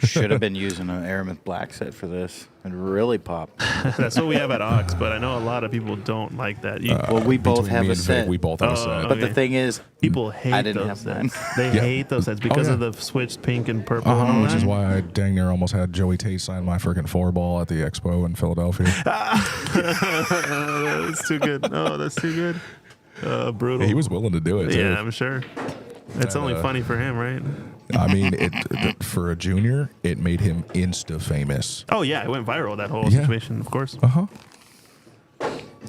Speaker 4: Should have been using an Aramith black set for this and really pop.
Speaker 1: That's what we have at Ox, but I know a lot of people don't like that.
Speaker 4: Well, we both
Speaker 6: Between
Speaker 4: have
Speaker 6: me
Speaker 4: a
Speaker 6: and Vic,
Speaker 4: set.
Speaker 6: we both have a set.
Speaker 4: But the thing is,
Speaker 1: people
Speaker 4: I
Speaker 1: hate
Speaker 4: didn't
Speaker 1: those
Speaker 4: have mine.
Speaker 1: sets. They
Speaker 6: Yeah.
Speaker 1: hate those sets because
Speaker 6: yeah.
Speaker 1: of the switched pink and purple. and all
Speaker 6: Which is
Speaker 1: that.
Speaker 6: why I dang near almost had Joey Tate sign my freaking 4-ball at the expo in Philadelphia.
Speaker 1: That's too good. Oh, that's too good. Brutal.
Speaker 6: He was willing to do it, too.
Speaker 1: Yeah, I'm sure. It's only funny for him, right?
Speaker 6: I mean, for a junior, it made him insta-famous.
Speaker 1: Oh yeah, it went viral, that whole
Speaker 6: Yeah.
Speaker 1: situation, of course.
Speaker 6: Uh-huh.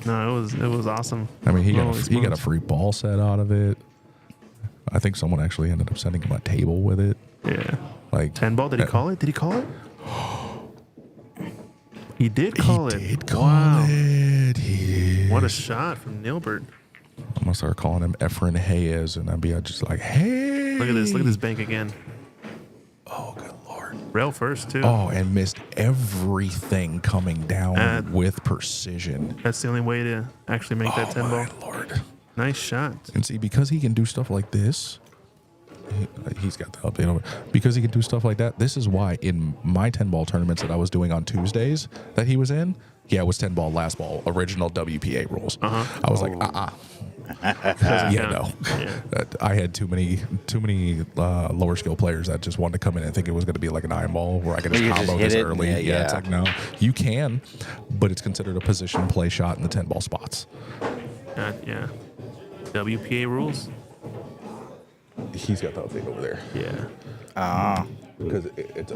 Speaker 1: No, it was awesome.
Speaker 6: I mean, he got
Speaker 1: Holy
Speaker 6: a
Speaker 1: smokes.
Speaker 6: free ball set out of it. I think someone actually ended up sending him a table with it.
Speaker 1: Yeah.
Speaker 6: Like
Speaker 1: 10 ball. Did he call it? Did he call it? He did call it. Wow. What a shot from Nilbert.
Speaker 6: I'm gonna start calling him Efren Hayes, and I'd be just like, hey.
Speaker 1: Look at this. Look at this bank again.
Speaker 6: Oh, good lord.
Speaker 1: Rail first too.
Speaker 6: Oh, and missed everything coming down with precision.
Speaker 1: That's the only way to actually make that 10 ball.
Speaker 6: Lord.
Speaker 1: Nice shot.
Speaker 6: And see, because he can do stuff like this, he's got the update over. Because he can do stuff like that, this is why in my 10 ball tournaments that I was doing on Tuesdays that he was in, it was 10 ball, last ball, original WPA rules. I was like, no. I had too many lower skill players that just wanted to come in and think it was going to be like an iron ball where I could just
Speaker 4: You
Speaker 6: combo
Speaker 4: just hit
Speaker 6: this
Speaker 4: it?
Speaker 6: early.
Speaker 4: Yeah,
Speaker 6: It's
Speaker 4: yeah.
Speaker 6: like, no, you can, but it's considered a position play shot in the 10 ball spots.
Speaker 1: Yeah. WPA rules.
Speaker 6: He's got the update over there.
Speaker 1: Yeah.
Speaker 6: Because it's a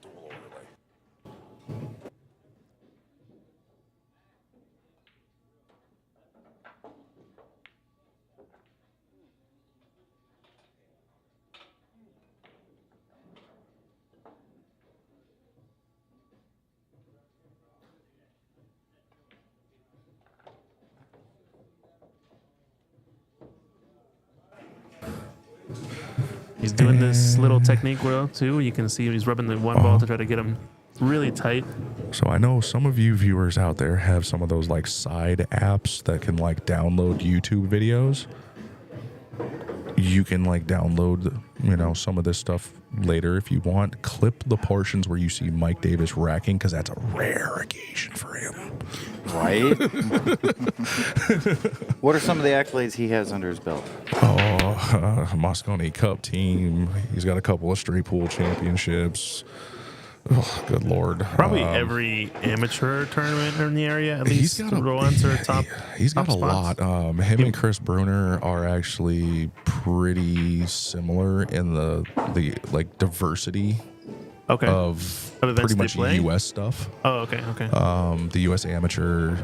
Speaker 6: dual overlay.
Speaker 1: He's doing this little technique wheel too. You can see he's rubbing the one ball to try to get him really tight.
Speaker 6: So I know some of you viewers out there have some of those like side apps that can like download YouTube videos. You can like download, some of this stuff later if you want. Clip the portions where you see Mike Davis racking, because that's a rare occasion for him.
Speaker 4: Right? What are some of the accolades he has under his belt?
Speaker 6: Moscone Cup team. He's got a couple of straight pool championships. Oh, good Lord.
Speaker 1: Probably every amateur tournament in the area, at least once or top.
Speaker 6: He's got
Speaker 1: top
Speaker 6: a
Speaker 1: spots.
Speaker 6: lot. Him and Chris Bruner are actually pretty similar in the like diversity
Speaker 1: Okay.
Speaker 6: of
Speaker 1: Of events
Speaker 6: pretty
Speaker 1: they
Speaker 6: much
Speaker 1: play?
Speaker 6: U.S. stuff.
Speaker 1: Oh, okay, okay.
Speaker 6: The U.S. Amateur.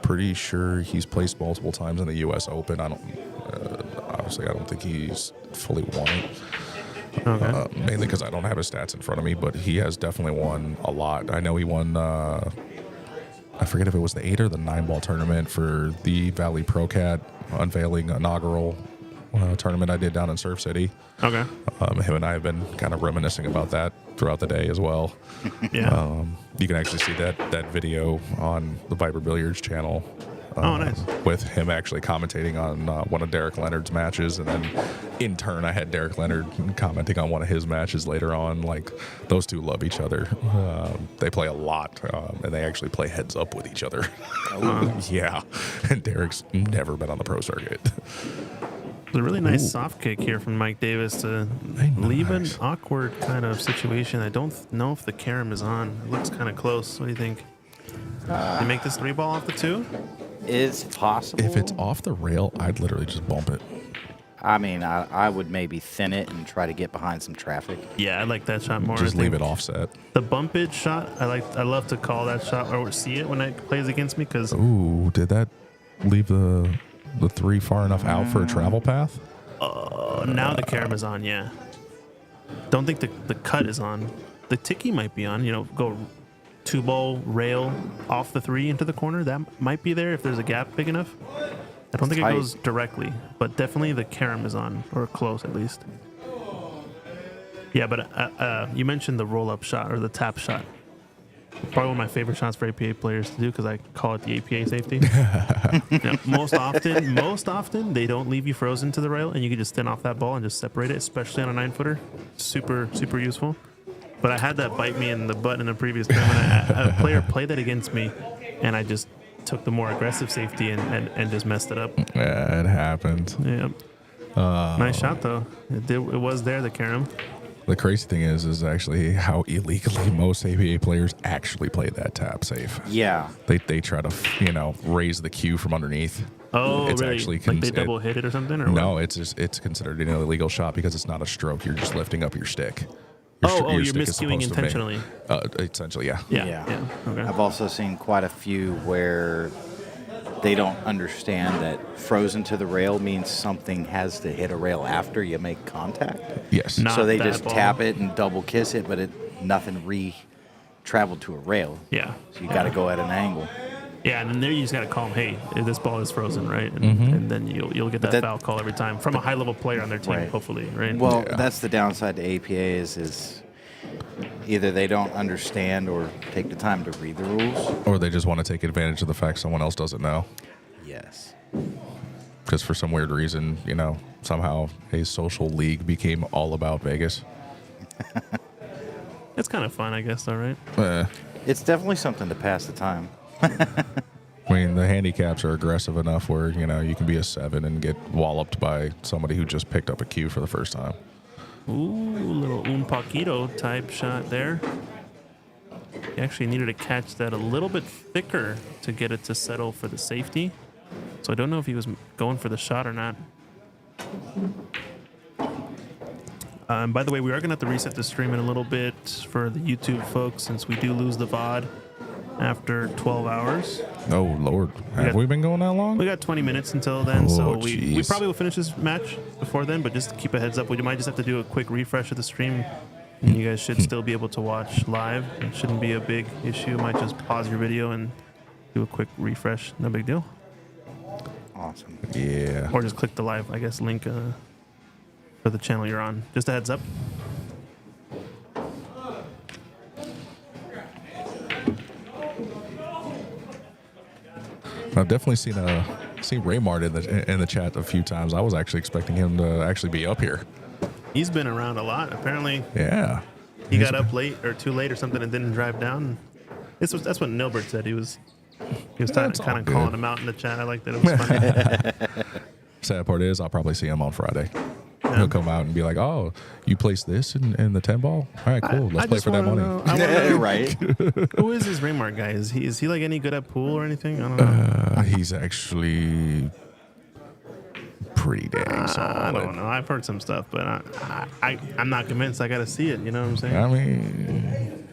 Speaker 6: Pretty sure he's placed multiple times in the U.S. Open. Obviously, I don't think he's fully won it.
Speaker 1: Okay.
Speaker 6: Mainly because I don't have his stats in front of me, but he has definitely won a lot. I know he won, I forget if it was the 8 or the 9 ball tournament for the Valley Pro Cat unveiling inaugural tournament I did down in Surf City.
Speaker 1: Okay.
Speaker 6: Him and I have been kind of reminiscing about that throughout the day as well.
Speaker 1: Yeah.
Speaker 6: You can actually see that video on the Viper Billiards channel.
Speaker 1: Oh, nice.
Speaker 6: With him actually commentating on one of Derek Leonard's matches, and then in turn I had Derek Leonard commenting on one of his matches later on. Like, those two love each other. They play a lot, and they actually play heads up with each other. Yeah, and Derek's never been on the pro circuit.
Speaker 1: It's a really nice soft kick here from Mike Davis to leave an awkward kind of situation. I don't know if the carom is on. It looks kind of close. What do you think? You make this 3-ball off the 2?
Speaker 4: It's possible.
Speaker 6: If it's off the rail, I'd literally just bump it.
Speaker 4: I mean, I would maybe thin it and try to get behind some traffic.
Speaker 1: Yeah, I like that shot more.
Speaker 6: Just
Speaker 1: I
Speaker 6: leave
Speaker 1: think
Speaker 6: it offset.
Speaker 1: The bumpage shot, I love to call that shot or see it when it plays against me because
Speaker 6: Ooh, did that leave the 3 far enough out for a travel path?
Speaker 1: now the carom is on. Yeah, don't think the cut is on. The ticky might be on. Go 2-ball rail off the 3 into the corner. That might be there if there's a gap big enough. I don't think it goes directly, but definitely the carom is on, or close at least. Yeah, but you mentioned the roll-up shot or the tap shot. Probably one of my favorite shots for APA players to do because I call it the APA safety. Most often they don't leave you frozen to the rail, and you can just thin off that ball and just separate it, especially on a 9-footer. Super, super useful. But I had that bite me in the butt in a previous tournament. A player played that against me, and I just took the more aggressive safety and just messed it up.
Speaker 6: Yeah, it happened.
Speaker 1: Yeah. Nice shot, though. It was there, the carom.
Speaker 6: The crazy thing is actually how illegally most APA players actually play that tap safe.
Speaker 4: Yeah.
Speaker 6: They try to, raise the cue from underneath.
Speaker 1: Oh,
Speaker 6: it's
Speaker 1: really?
Speaker 6: Actually
Speaker 1: Like they double hit it or something? Or
Speaker 6: no,
Speaker 1: what?
Speaker 6: it's considered an illegal shot because it's not a stroke. You're just lifting up your stick.
Speaker 1: You're miscuing intentionally.
Speaker 6: Essentially, yeah.
Speaker 1: Yeah. Okay.
Speaker 4: I've also seen quite a few where they don't understand that frozen to the rail means something has to hit a rail after you make contact.
Speaker 6: Yes.
Speaker 4: So they just tap it and double kiss it, but nothing traveled to a rail.
Speaker 1: Yeah.
Speaker 4: So you got to go at an angle.
Speaker 1: Yeah, and then there you just got to call them, hey, this ball is frozen, right? And then you'll get that foul call every time from a high-level player on their team, hopefully, right?
Speaker 4: Well, that's the downside to APA is either they don't understand or take the time to read the rules.
Speaker 6: Or they just want to take advantage of the fact someone else doesn't know.
Speaker 4: Yes.
Speaker 6: Because for some weird reason, somehow a social league became all about Vegas.
Speaker 1: It's kind of fun, I guess, though, right?
Speaker 4: It's definitely something to pass the time.
Speaker 6: I mean, the handicaps are aggressive enough where, you can be a 7 and get walloped by somebody who just picked up a cue for the first time.
Speaker 1: Ooh, little un poquito type shot there. He actually needed to catch that a little bit thicker to get it to settle for the safety. So I don't know if he was going for the shot or not. By the way, we are going to have to reset the stream in a little bit for the YouTube folks since we do lose the VOD after 12 hours.
Speaker 6: Oh, Lord. Have we been going that long?
Speaker 1: We got 20 minutes until then, so we
Speaker 6: geez.
Speaker 1: probably will finish this match before then, but just to keep a heads up, we might just have to do a quick refresh of the stream, and you guys should still be able to watch live. It shouldn't be a big issue. Might just pause your video and do a quick refresh. No big deal.
Speaker 4: Awesome.
Speaker 6: Yeah.
Speaker 1: Or just click the live, I guess, link for the channel you're on. Just a heads up.
Speaker 6: I've definitely seen Raymart in the chat a few times. I was actually expecting him to actually be up here.
Speaker 1: He's been around a lot. Apparently,
Speaker 6: Yeah.
Speaker 1: he got up late or too late or something and didn't drive down. That's what Nilbert said. He was kind of calling him out in the chat. I like that. It was funny.
Speaker 6: Sad part is I'll probably see him on Friday. He'll come out and be like, "Oh, you placed this in the 10 ball? All right, cool. Let's play for that money."
Speaker 4: Right.
Speaker 1: Who is this Raymart guy? Is he like any good at pool or anything? I don't know.
Speaker 6: He's actually pretty dang solid.
Speaker 1: I don't know. I've heard some stuff, but I'm not convinced. I got to see it. You know what I'm saying?
Speaker 6: I mean,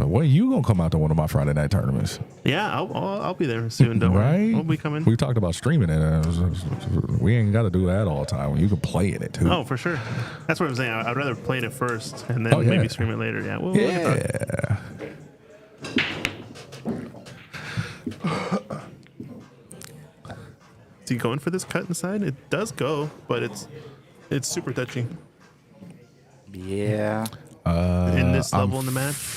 Speaker 6: when you gonna come out to one of my Friday night tournaments?
Speaker 1: Yeah, I'll be there soon. Don't worry. We'll be coming.
Speaker 6: We talked about streaming it. We ain't got to do that all the time. You can play in it too.
Speaker 1: Oh, for sure. That's what I'm saying. I'd rather play it first and then maybe stream it later. Yeah. We'll
Speaker 6: yeah.
Speaker 1: Is he going for this cut inside? It does go, but it's super touchy.
Speaker 4: Yeah.
Speaker 1: In this level in the match.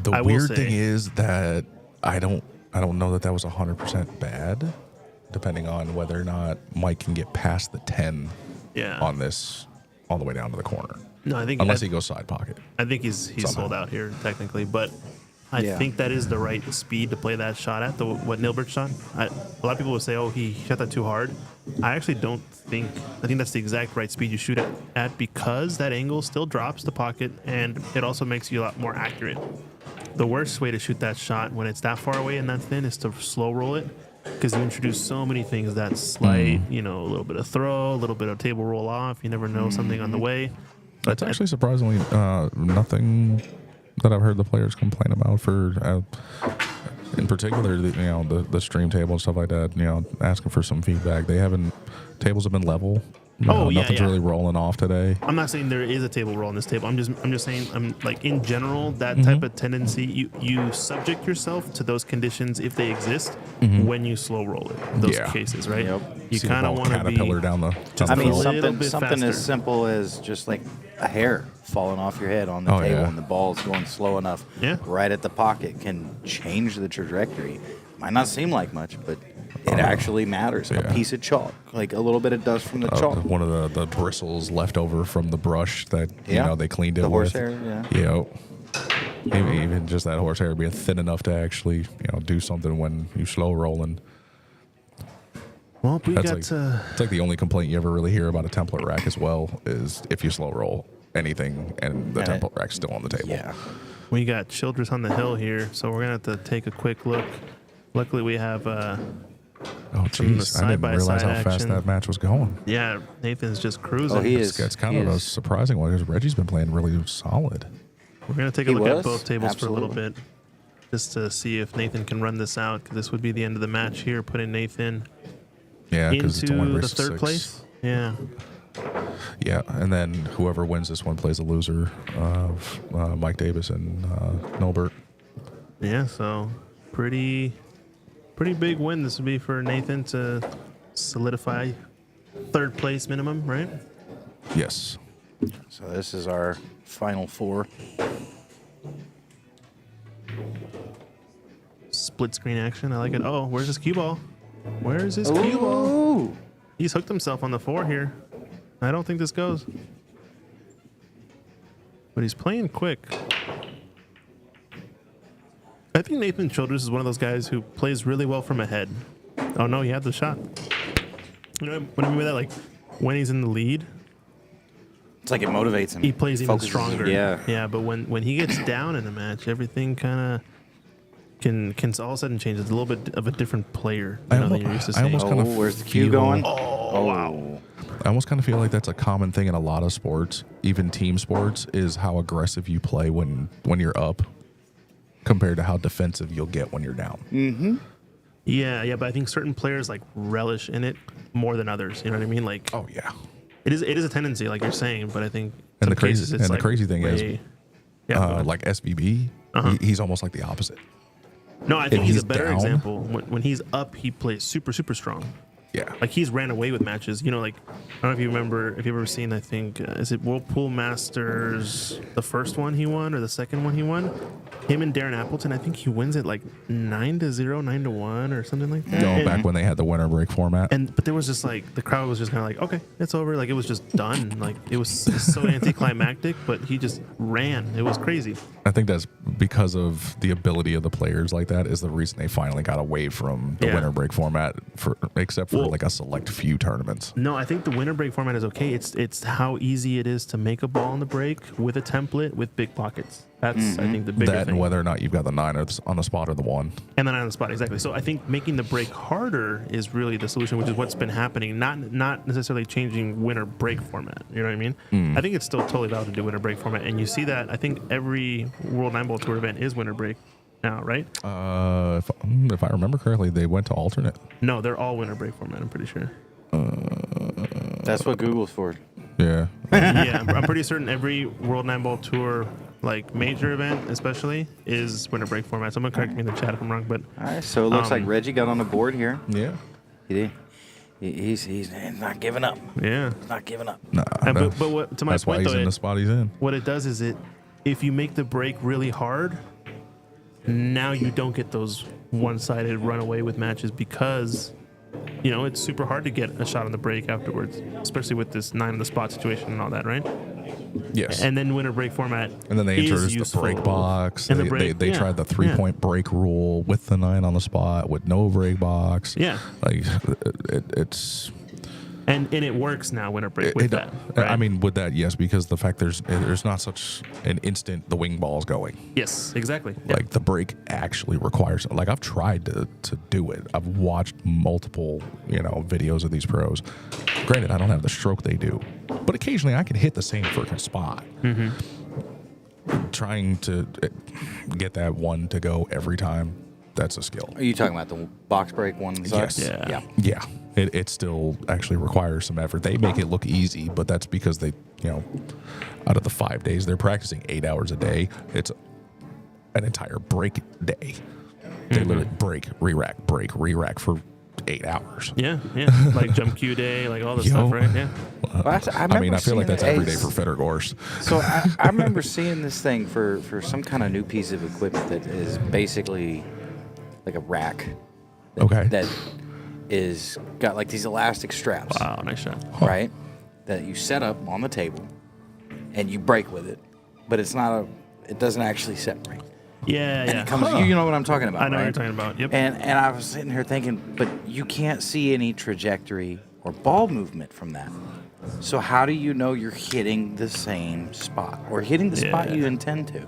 Speaker 6: The weird thing is that I don't know that was 100% bad, depending on whether or not Mike can get past the 10 on this all the way down to the corner.
Speaker 1: No, I think
Speaker 6: unless he goes side pocket.
Speaker 1: I think he's sold out here technically, but I think that is the right speed to play that shot at, what Nilbert shot. A lot of people would say, oh, he shot that too hard. I actually don't think, I think that's the exact right speed you shoot at because that angle still drops the pocket and it also makes you a lot more accurate. The worst way to shoot that shot when it's that far away and that thin is to slow roll it because you introduce so many things that slight, a little bit of throw, a little bit of table roll off. You never know something on the way. But
Speaker 6: that's actually surprisingly nothing that I've heard the players complain about for, in particular, the stream table and stuff like that. Asking for some feedback. Tables have been level. Nothing's really rolling off today.
Speaker 1: I'm not saying there is a table roll on this table. I'm just saying, like in general, that type of tendency, you subject yourself to those conditions if they exist when you slow roll it. Those cases, right?
Speaker 4: Yep.
Speaker 1: You kind of want to be
Speaker 6: down the.
Speaker 4: I mean, something as simple as just like a hair falling off your head on the table and the ball's going slow enough right at the pocket can change the trajectory. Might not seem like much, but it actually matters. A piece of chalk, like a little bit of dust from the chalk.
Speaker 6: One of the bristles left over from the brush that they cleaned it
Speaker 4: the
Speaker 6: with.
Speaker 4: Horsehair, yeah.
Speaker 6: Even just that horsehair being thin enough to actually do something when you slow rolling.
Speaker 1: Well,
Speaker 6: it's like the only complaint you ever really hear about a template rack as well is if you slow roll anything and the template rack's still on the table.
Speaker 1: Yeah. We got Childress on the hill here, so we're gonna have to take a quick look. Luckily, we have
Speaker 6: oh, jeez. I didn't realize how fast that match was going.
Speaker 1: Yeah, Nathan's just cruising.
Speaker 4: Oh, he is.
Speaker 6: It's kind of a surprising one because Reggie's been playing really solid.
Speaker 1: We're going to take a look at both tables for a little bit just to see if Nathan can run this out because this would be the end of the match here, putting Nathan into the third place. Yeah.
Speaker 6: Yeah, and then whoever wins this one plays the loser of Mike Davis and Nilbert.
Speaker 1: Yeah, so pretty big win this would be for Nathan to solidify third place minimum, right?
Speaker 6: Yes.
Speaker 4: So this is our final four.
Speaker 1: Split screen action. I like it. Oh, where's his cue ball? Where's his cue ball? He's hooked himself on the 4 here. I don't think this goes. But he's playing quick. I think Nathan Childress is one of those guys who plays really well from ahead. Oh, no, he had the shot. You know what I mean by that? Like, when he's in the lead,
Speaker 4: it's like it motivates him.
Speaker 1: He plays even stronger.
Speaker 4: Yeah.
Speaker 1: Yeah, but when he gets down in the match, everything kind of can all of a sudden change. It's a little bit of a different player than you're used to seeing.
Speaker 4: Where's the cue going?
Speaker 1: Oh, wow.
Speaker 6: I almost kind of feel like that's a common thing in a lot of sports, even team sports, is how aggressive you play when you're up compared to how defensive you'll get when you're down.
Speaker 4: Mm-hmm.
Speaker 1: Yeah, but I think certain players like relish in it more than others. You know what I mean? Like,
Speaker 6: oh yeah,
Speaker 1: it is a tendency, like you're saying. But I think
Speaker 6: the crazy thing is, like SVB, he's almost like the opposite.
Speaker 1: No, I think he's a better example. When he's up, he plays super, super strong.
Speaker 6: Yeah.
Speaker 1: Like he's ran away with matches. You know, like I don't know if you remember, if you've ever seen, I think, is it Whirlpool Masters, the first one he won or the second one he won? Him and Darren Appleton, I think he wins it like 9-0, 9-1 or something like that.
Speaker 6: Going back when they had the winner break format.
Speaker 1: But there was just like the crowd was just kind of like, okay, it's over. Like it was just done. Like it was so anticlimactic, but he just ran. It was crazy.
Speaker 6: I think that's because of the ability of the players like that is the reason they finally got away from the winner break format, except for like a select few tournaments.
Speaker 1: No, I think the winner break format is okay. It's how easy it is to make a ball on the break with a template with big pockets. That's I think the bigger
Speaker 6: That
Speaker 1: thing.
Speaker 6: and whether or not you've got the 9 on the spot or the 1.
Speaker 1: And then on the spot, exactly. So I think making the break harder is really the solution, which is what's been happening. Not necessarily changing winner break format. You know what I mean? I think it's still totally valid to do winner break format, and you see that. I think every World 9 Ball Tour event is winner break now, right?
Speaker 6: If I remember correctly, they went to alternate.
Speaker 1: No, they're all winner break format. I'm pretty sure.
Speaker 4: That's what Google's for.
Speaker 6: Yeah.
Speaker 1: Yeah, I'm pretty certain every World 9 Ball Tour like major event, especially, is winner break format. Someone correct me in the chat if I'm wrong, but
Speaker 4: All right, so it looks like Reggie got on the board here.
Speaker 6: Yeah.
Speaker 4: He's not giving up.
Speaker 1: Yeah,
Speaker 4: He's not giving up.
Speaker 6: Nah,
Speaker 1: but what, to my
Speaker 6: that's why
Speaker 1: point
Speaker 6: he's
Speaker 1: though,
Speaker 6: in the spot he's in.
Speaker 1: what it does is if you make the break really hard, now you don't get those one-sided runaway with matches because it's super hard to get a shot on the break afterwards, especially with this 9 on the spot situation and all that, right?
Speaker 6: Yes.
Speaker 1: And then winner break format.
Speaker 6: And then they
Speaker 1: is
Speaker 6: introduced
Speaker 1: useful.
Speaker 6: the break box.
Speaker 1: And
Speaker 6: They,
Speaker 1: the break,
Speaker 6: they
Speaker 1: yeah,
Speaker 6: tried the
Speaker 1: yeah.
Speaker 6: 3-point break rule with the 9 on the spot with no break box.
Speaker 1: Yeah.
Speaker 6: Like it's.
Speaker 1: And it works now, winner break with that. Right?
Speaker 6: I mean, with that, yes, because the fact there's not such an instant the wing ball's going.
Speaker 1: Yes, exactly.
Speaker 6: Like the break actually requires. Like I've tried to do it. I've watched multiple videos of these pros. Granted, I don't have the stroke they do, but occasionally I can hit the same freaking spot. Trying to get that one to go every time, that's a skill.
Speaker 4: Are you talking about the box break one?
Speaker 6: Yes. Yeah. It still actually requires some effort. They make it look easy, but that's because they, out of the 5 days they're practicing 8 hours a day. It's an entire break day. They literally break, re-rack for 8 hours.
Speaker 1: Yeah. Like jump cue day, like all this stuff, right? Yeah.
Speaker 6: I feel like that's every day for Federer Gorse.
Speaker 4: So I remember seeing this thing for some kind of new piece of equipment that is basically like a rack. That is got like these elastic straps.
Speaker 1: Wow, nice shot.
Speaker 4: Right? That you set up on the table and you break with it, but it doesn't actually separate.
Speaker 1: Yeah,
Speaker 4: And
Speaker 1: yeah.
Speaker 4: it comes, you know what I'm talking about,
Speaker 1: I know
Speaker 4: right?
Speaker 1: what you're talking about. Yep.
Speaker 4: And I was sitting here thinking, but you can't see any trajectory or ball movement from that. So how do you know you're hitting the same spot or hitting the spot you intend to?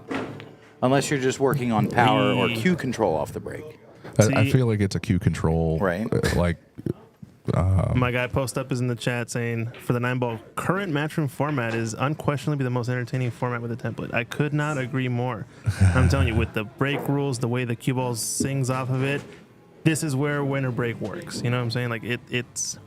Speaker 4: Unless you're just working on power or cue control off the break.
Speaker 6: I feel like it's a cue control.
Speaker 4: Right.
Speaker 1: My guy Post Up is in the chat saying, for the 9 ball, current matchroom format is unquestionably the most entertaining format with a template. I could not agree more. I'm telling you, with the break rules, the way the cue ball sings off of it, this is where winner break works. You know what I'm saying? Like it's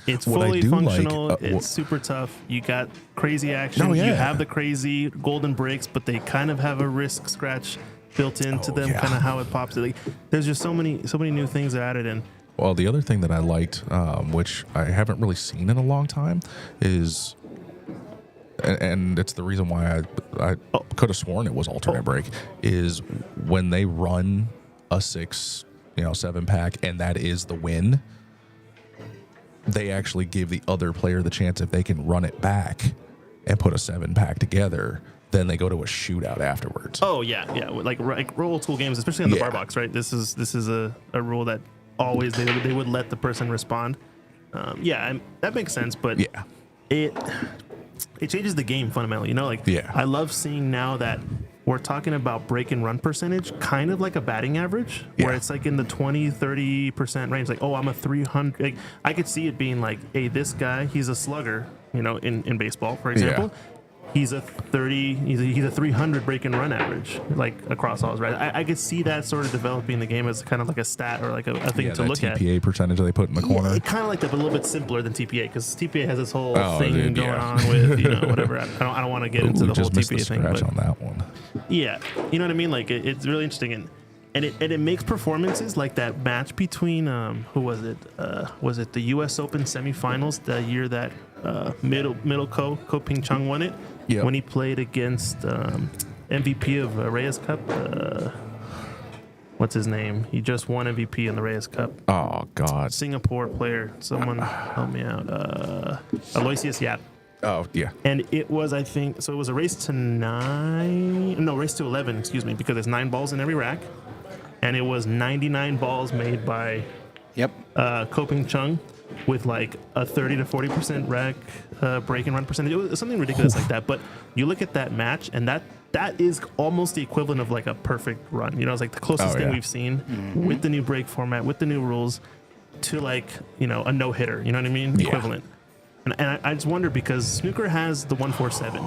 Speaker 6: What I
Speaker 1: fully
Speaker 6: do
Speaker 1: functional.
Speaker 6: like,
Speaker 1: It's super tough. You got crazy action.
Speaker 6: No, yeah.
Speaker 1: You have the crazy golden breaks, but they kind of have a risk scratch built into them, kind of how it pops. Like, there's just so many new things added in.
Speaker 6: Well, the other thing that I liked, which I haven't really seen in a long time, is, and it's the reason why I could have sworn it was alternate break, is when they run a 6, 7-pack, and that is the win, they actually give the other player the chance, if they can run it back and put a 7-pack together, then they go to a shootout afterwards.
Speaker 1: Oh yeah. Like old school games, especially on the bar box, right? This is a rule that always they would let the person respond. And that makes sense, but it changes the game fundamentally. I love seeing now that we're talking about break and run percentage, kind of like a batting average, where it's like in the 20-30% range. Like, oh, I'm a 300. Like, I could see it being like, hey, this guy, he's a slugger, in baseball, for example. He's a 300 break and run average, like across all his, right? I could see that sort of developing the game as kind of like a stat or like a thing to look at.
Speaker 6: TPA percentage they put in the corner.
Speaker 1: Yeah, kind of like that, but a little bit simpler than TPA, because TPA has this whole thing going on with whatever. I don't want to get into the whole TPA thing.
Speaker 6: But on that one.
Speaker 1: Yeah, you know what I mean. Like it's really interesting, and and it makes performances like that match between who was it? Was it the U.S. Open semifinals the year that Middle Ko Ping Chung won it?
Speaker 6: Yep.
Speaker 1: When he played against MVP of Reyes Cup. What's his name? He just won MVP in the Reyes Cup.
Speaker 6: Oh God.
Speaker 1: Singapore player. Someone help me out. Aloysius Yap.
Speaker 6: Oh yeah.
Speaker 1: And it was, I think, so it was a race to 11, excuse me, because there's 9 balls in every rack. And it was 99 balls made by Ko Ping Chung with like a 30 to 40% rack break and run percentage. It was something ridiculous like that. But you look at that match, and that is almost the equivalent of like a perfect run. You know, it's like the closest thing we've seen with the new break format, with the new rules, to like, you know, a no-hitter. You know what I mean?
Speaker 6: Yeah.
Speaker 1: Equivalent. And I just wonder because snooker has the 147.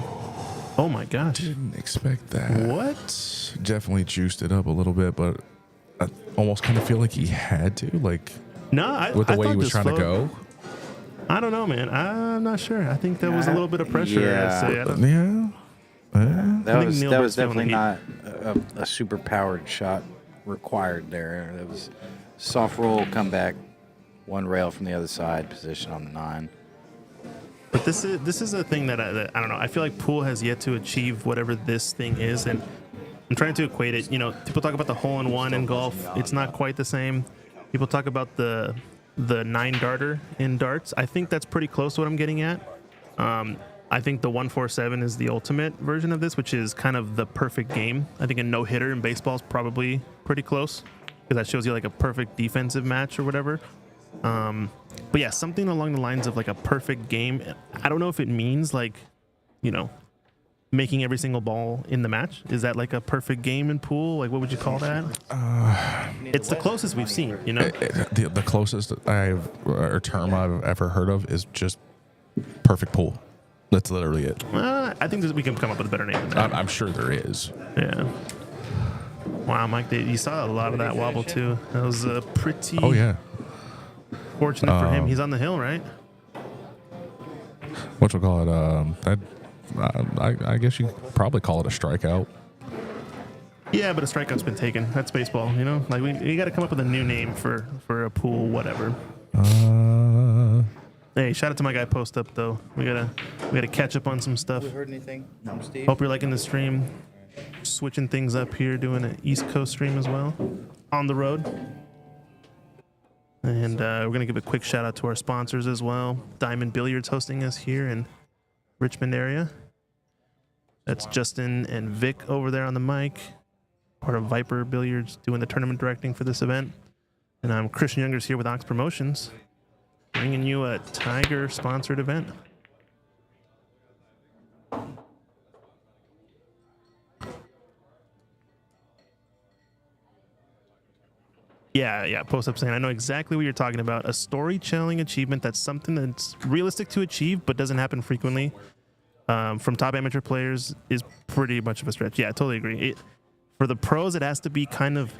Speaker 1: Oh my gosh.
Speaker 6: Didn't expect that.
Speaker 1: What?
Speaker 6: Definitely juiced it up a little bit, but I almost kind of feel like he had to, like,
Speaker 1: No,
Speaker 6: with the way
Speaker 1: thought
Speaker 6: he was
Speaker 1: this
Speaker 6: trying to go.
Speaker 1: I don't know, man. I'm not sure. I think there was a little bit of pressure.
Speaker 6: Yeah.
Speaker 4: That was
Speaker 1: Neilbert's feeling
Speaker 4: definitely
Speaker 1: the heat.
Speaker 4: not a super powered shot required there. It was soft roll, come back, one rail from the other side, position on the 9.
Speaker 1: But this is a thing that I don't know. I feel like pool has yet to achieve whatever this thing is, and I'm trying to equate it. You know, people talk about the hole-in-one in golf. It's not quite the same. People talk about the 9-darter in darts. I think that's pretty close to what I'm getting at. I think the 147 is the ultimate version of this, which is kind of the perfect game. I think a no-hitter in baseball is probably pretty close because that shows you like a perfect defensive match or whatever. But yeah, something along the lines of like a perfect game. I don't know if it means like, you know, making every single ball in the match. Is that like a perfect game in pool? Like, what would you call that? It's the closest we've seen, you know?
Speaker 6: The closest term I've ever heard of is just perfect pool. That's literally it.
Speaker 1: I think we can come up with a better name than that.
Speaker 6: I'm sure there is.
Speaker 1: Yeah. Wow, Mike, you saw a lot of that wobble too. That was pretty.
Speaker 6: Oh yeah.
Speaker 1: Fortunate for him. He's on the hill, right?
Speaker 6: What you call it? I guess you could probably call it a strikeout.
Speaker 1: Yeah, but a strikeout's been taken. That's baseball, you know. Like we got to come up with a new name for a pool, whatever. Hey, shout out to my guy Post Up though. We gotta catch up on some stuff.
Speaker 3: Heard anything from Steve?
Speaker 1: Hope you're liking the stream. Switching things up here, doing an East Coast stream as well on the road. And we're going to give a quick shout out to our sponsors as well. Diamond Billiards hosting us here in Richmond area. That's Justin and Vic over there on the mic. Part of Viper Billiards doing the tournament directing for this event. And I'm Christian Youngers here with Ox Promotions, bringing you a Tiger sponsored event. Yeah, Post Up saying, I know exactly what you're talking about. A storytelling achievement that's something that's realistic to achieve but doesn't happen frequently from top amateur players is pretty much of a stretch. Yeah, I totally agree. For the pros, it has to be kind of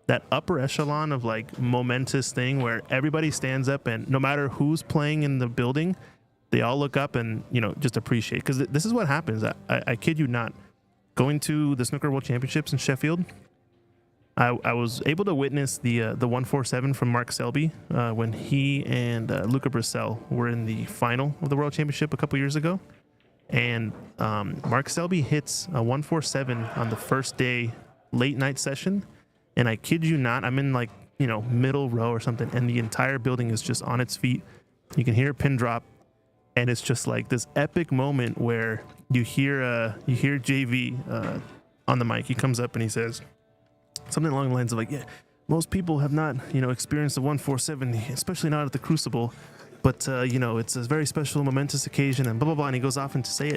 Speaker 1: that upper echelon of like momentous thing where everybody stands up and no matter who's playing in the building, they all look up and, you know, just appreciate. Because this is what happens. I kid you not. Going to the Snooker World Championships in Sheffield, I was able to witness the 147 from Mark Selby when he and Luca Brissell were in the final of the World Championship a couple years ago. And Mark Selby hits a 147 on the first day late night session. And I kid you not, I'm in like, you know, middle row or something. And the entire building is just on its feet. You can hear a pin drop. And it's just like this epic moment where you hear JV on the mic. He comes up and he says, something along the lines of like, yeah, most people have not, you know, experienced the 147, especially not at the Crucible, but, you know, it's a very special, momentous occasion and blah, blah, blah. And he goes off and to say it.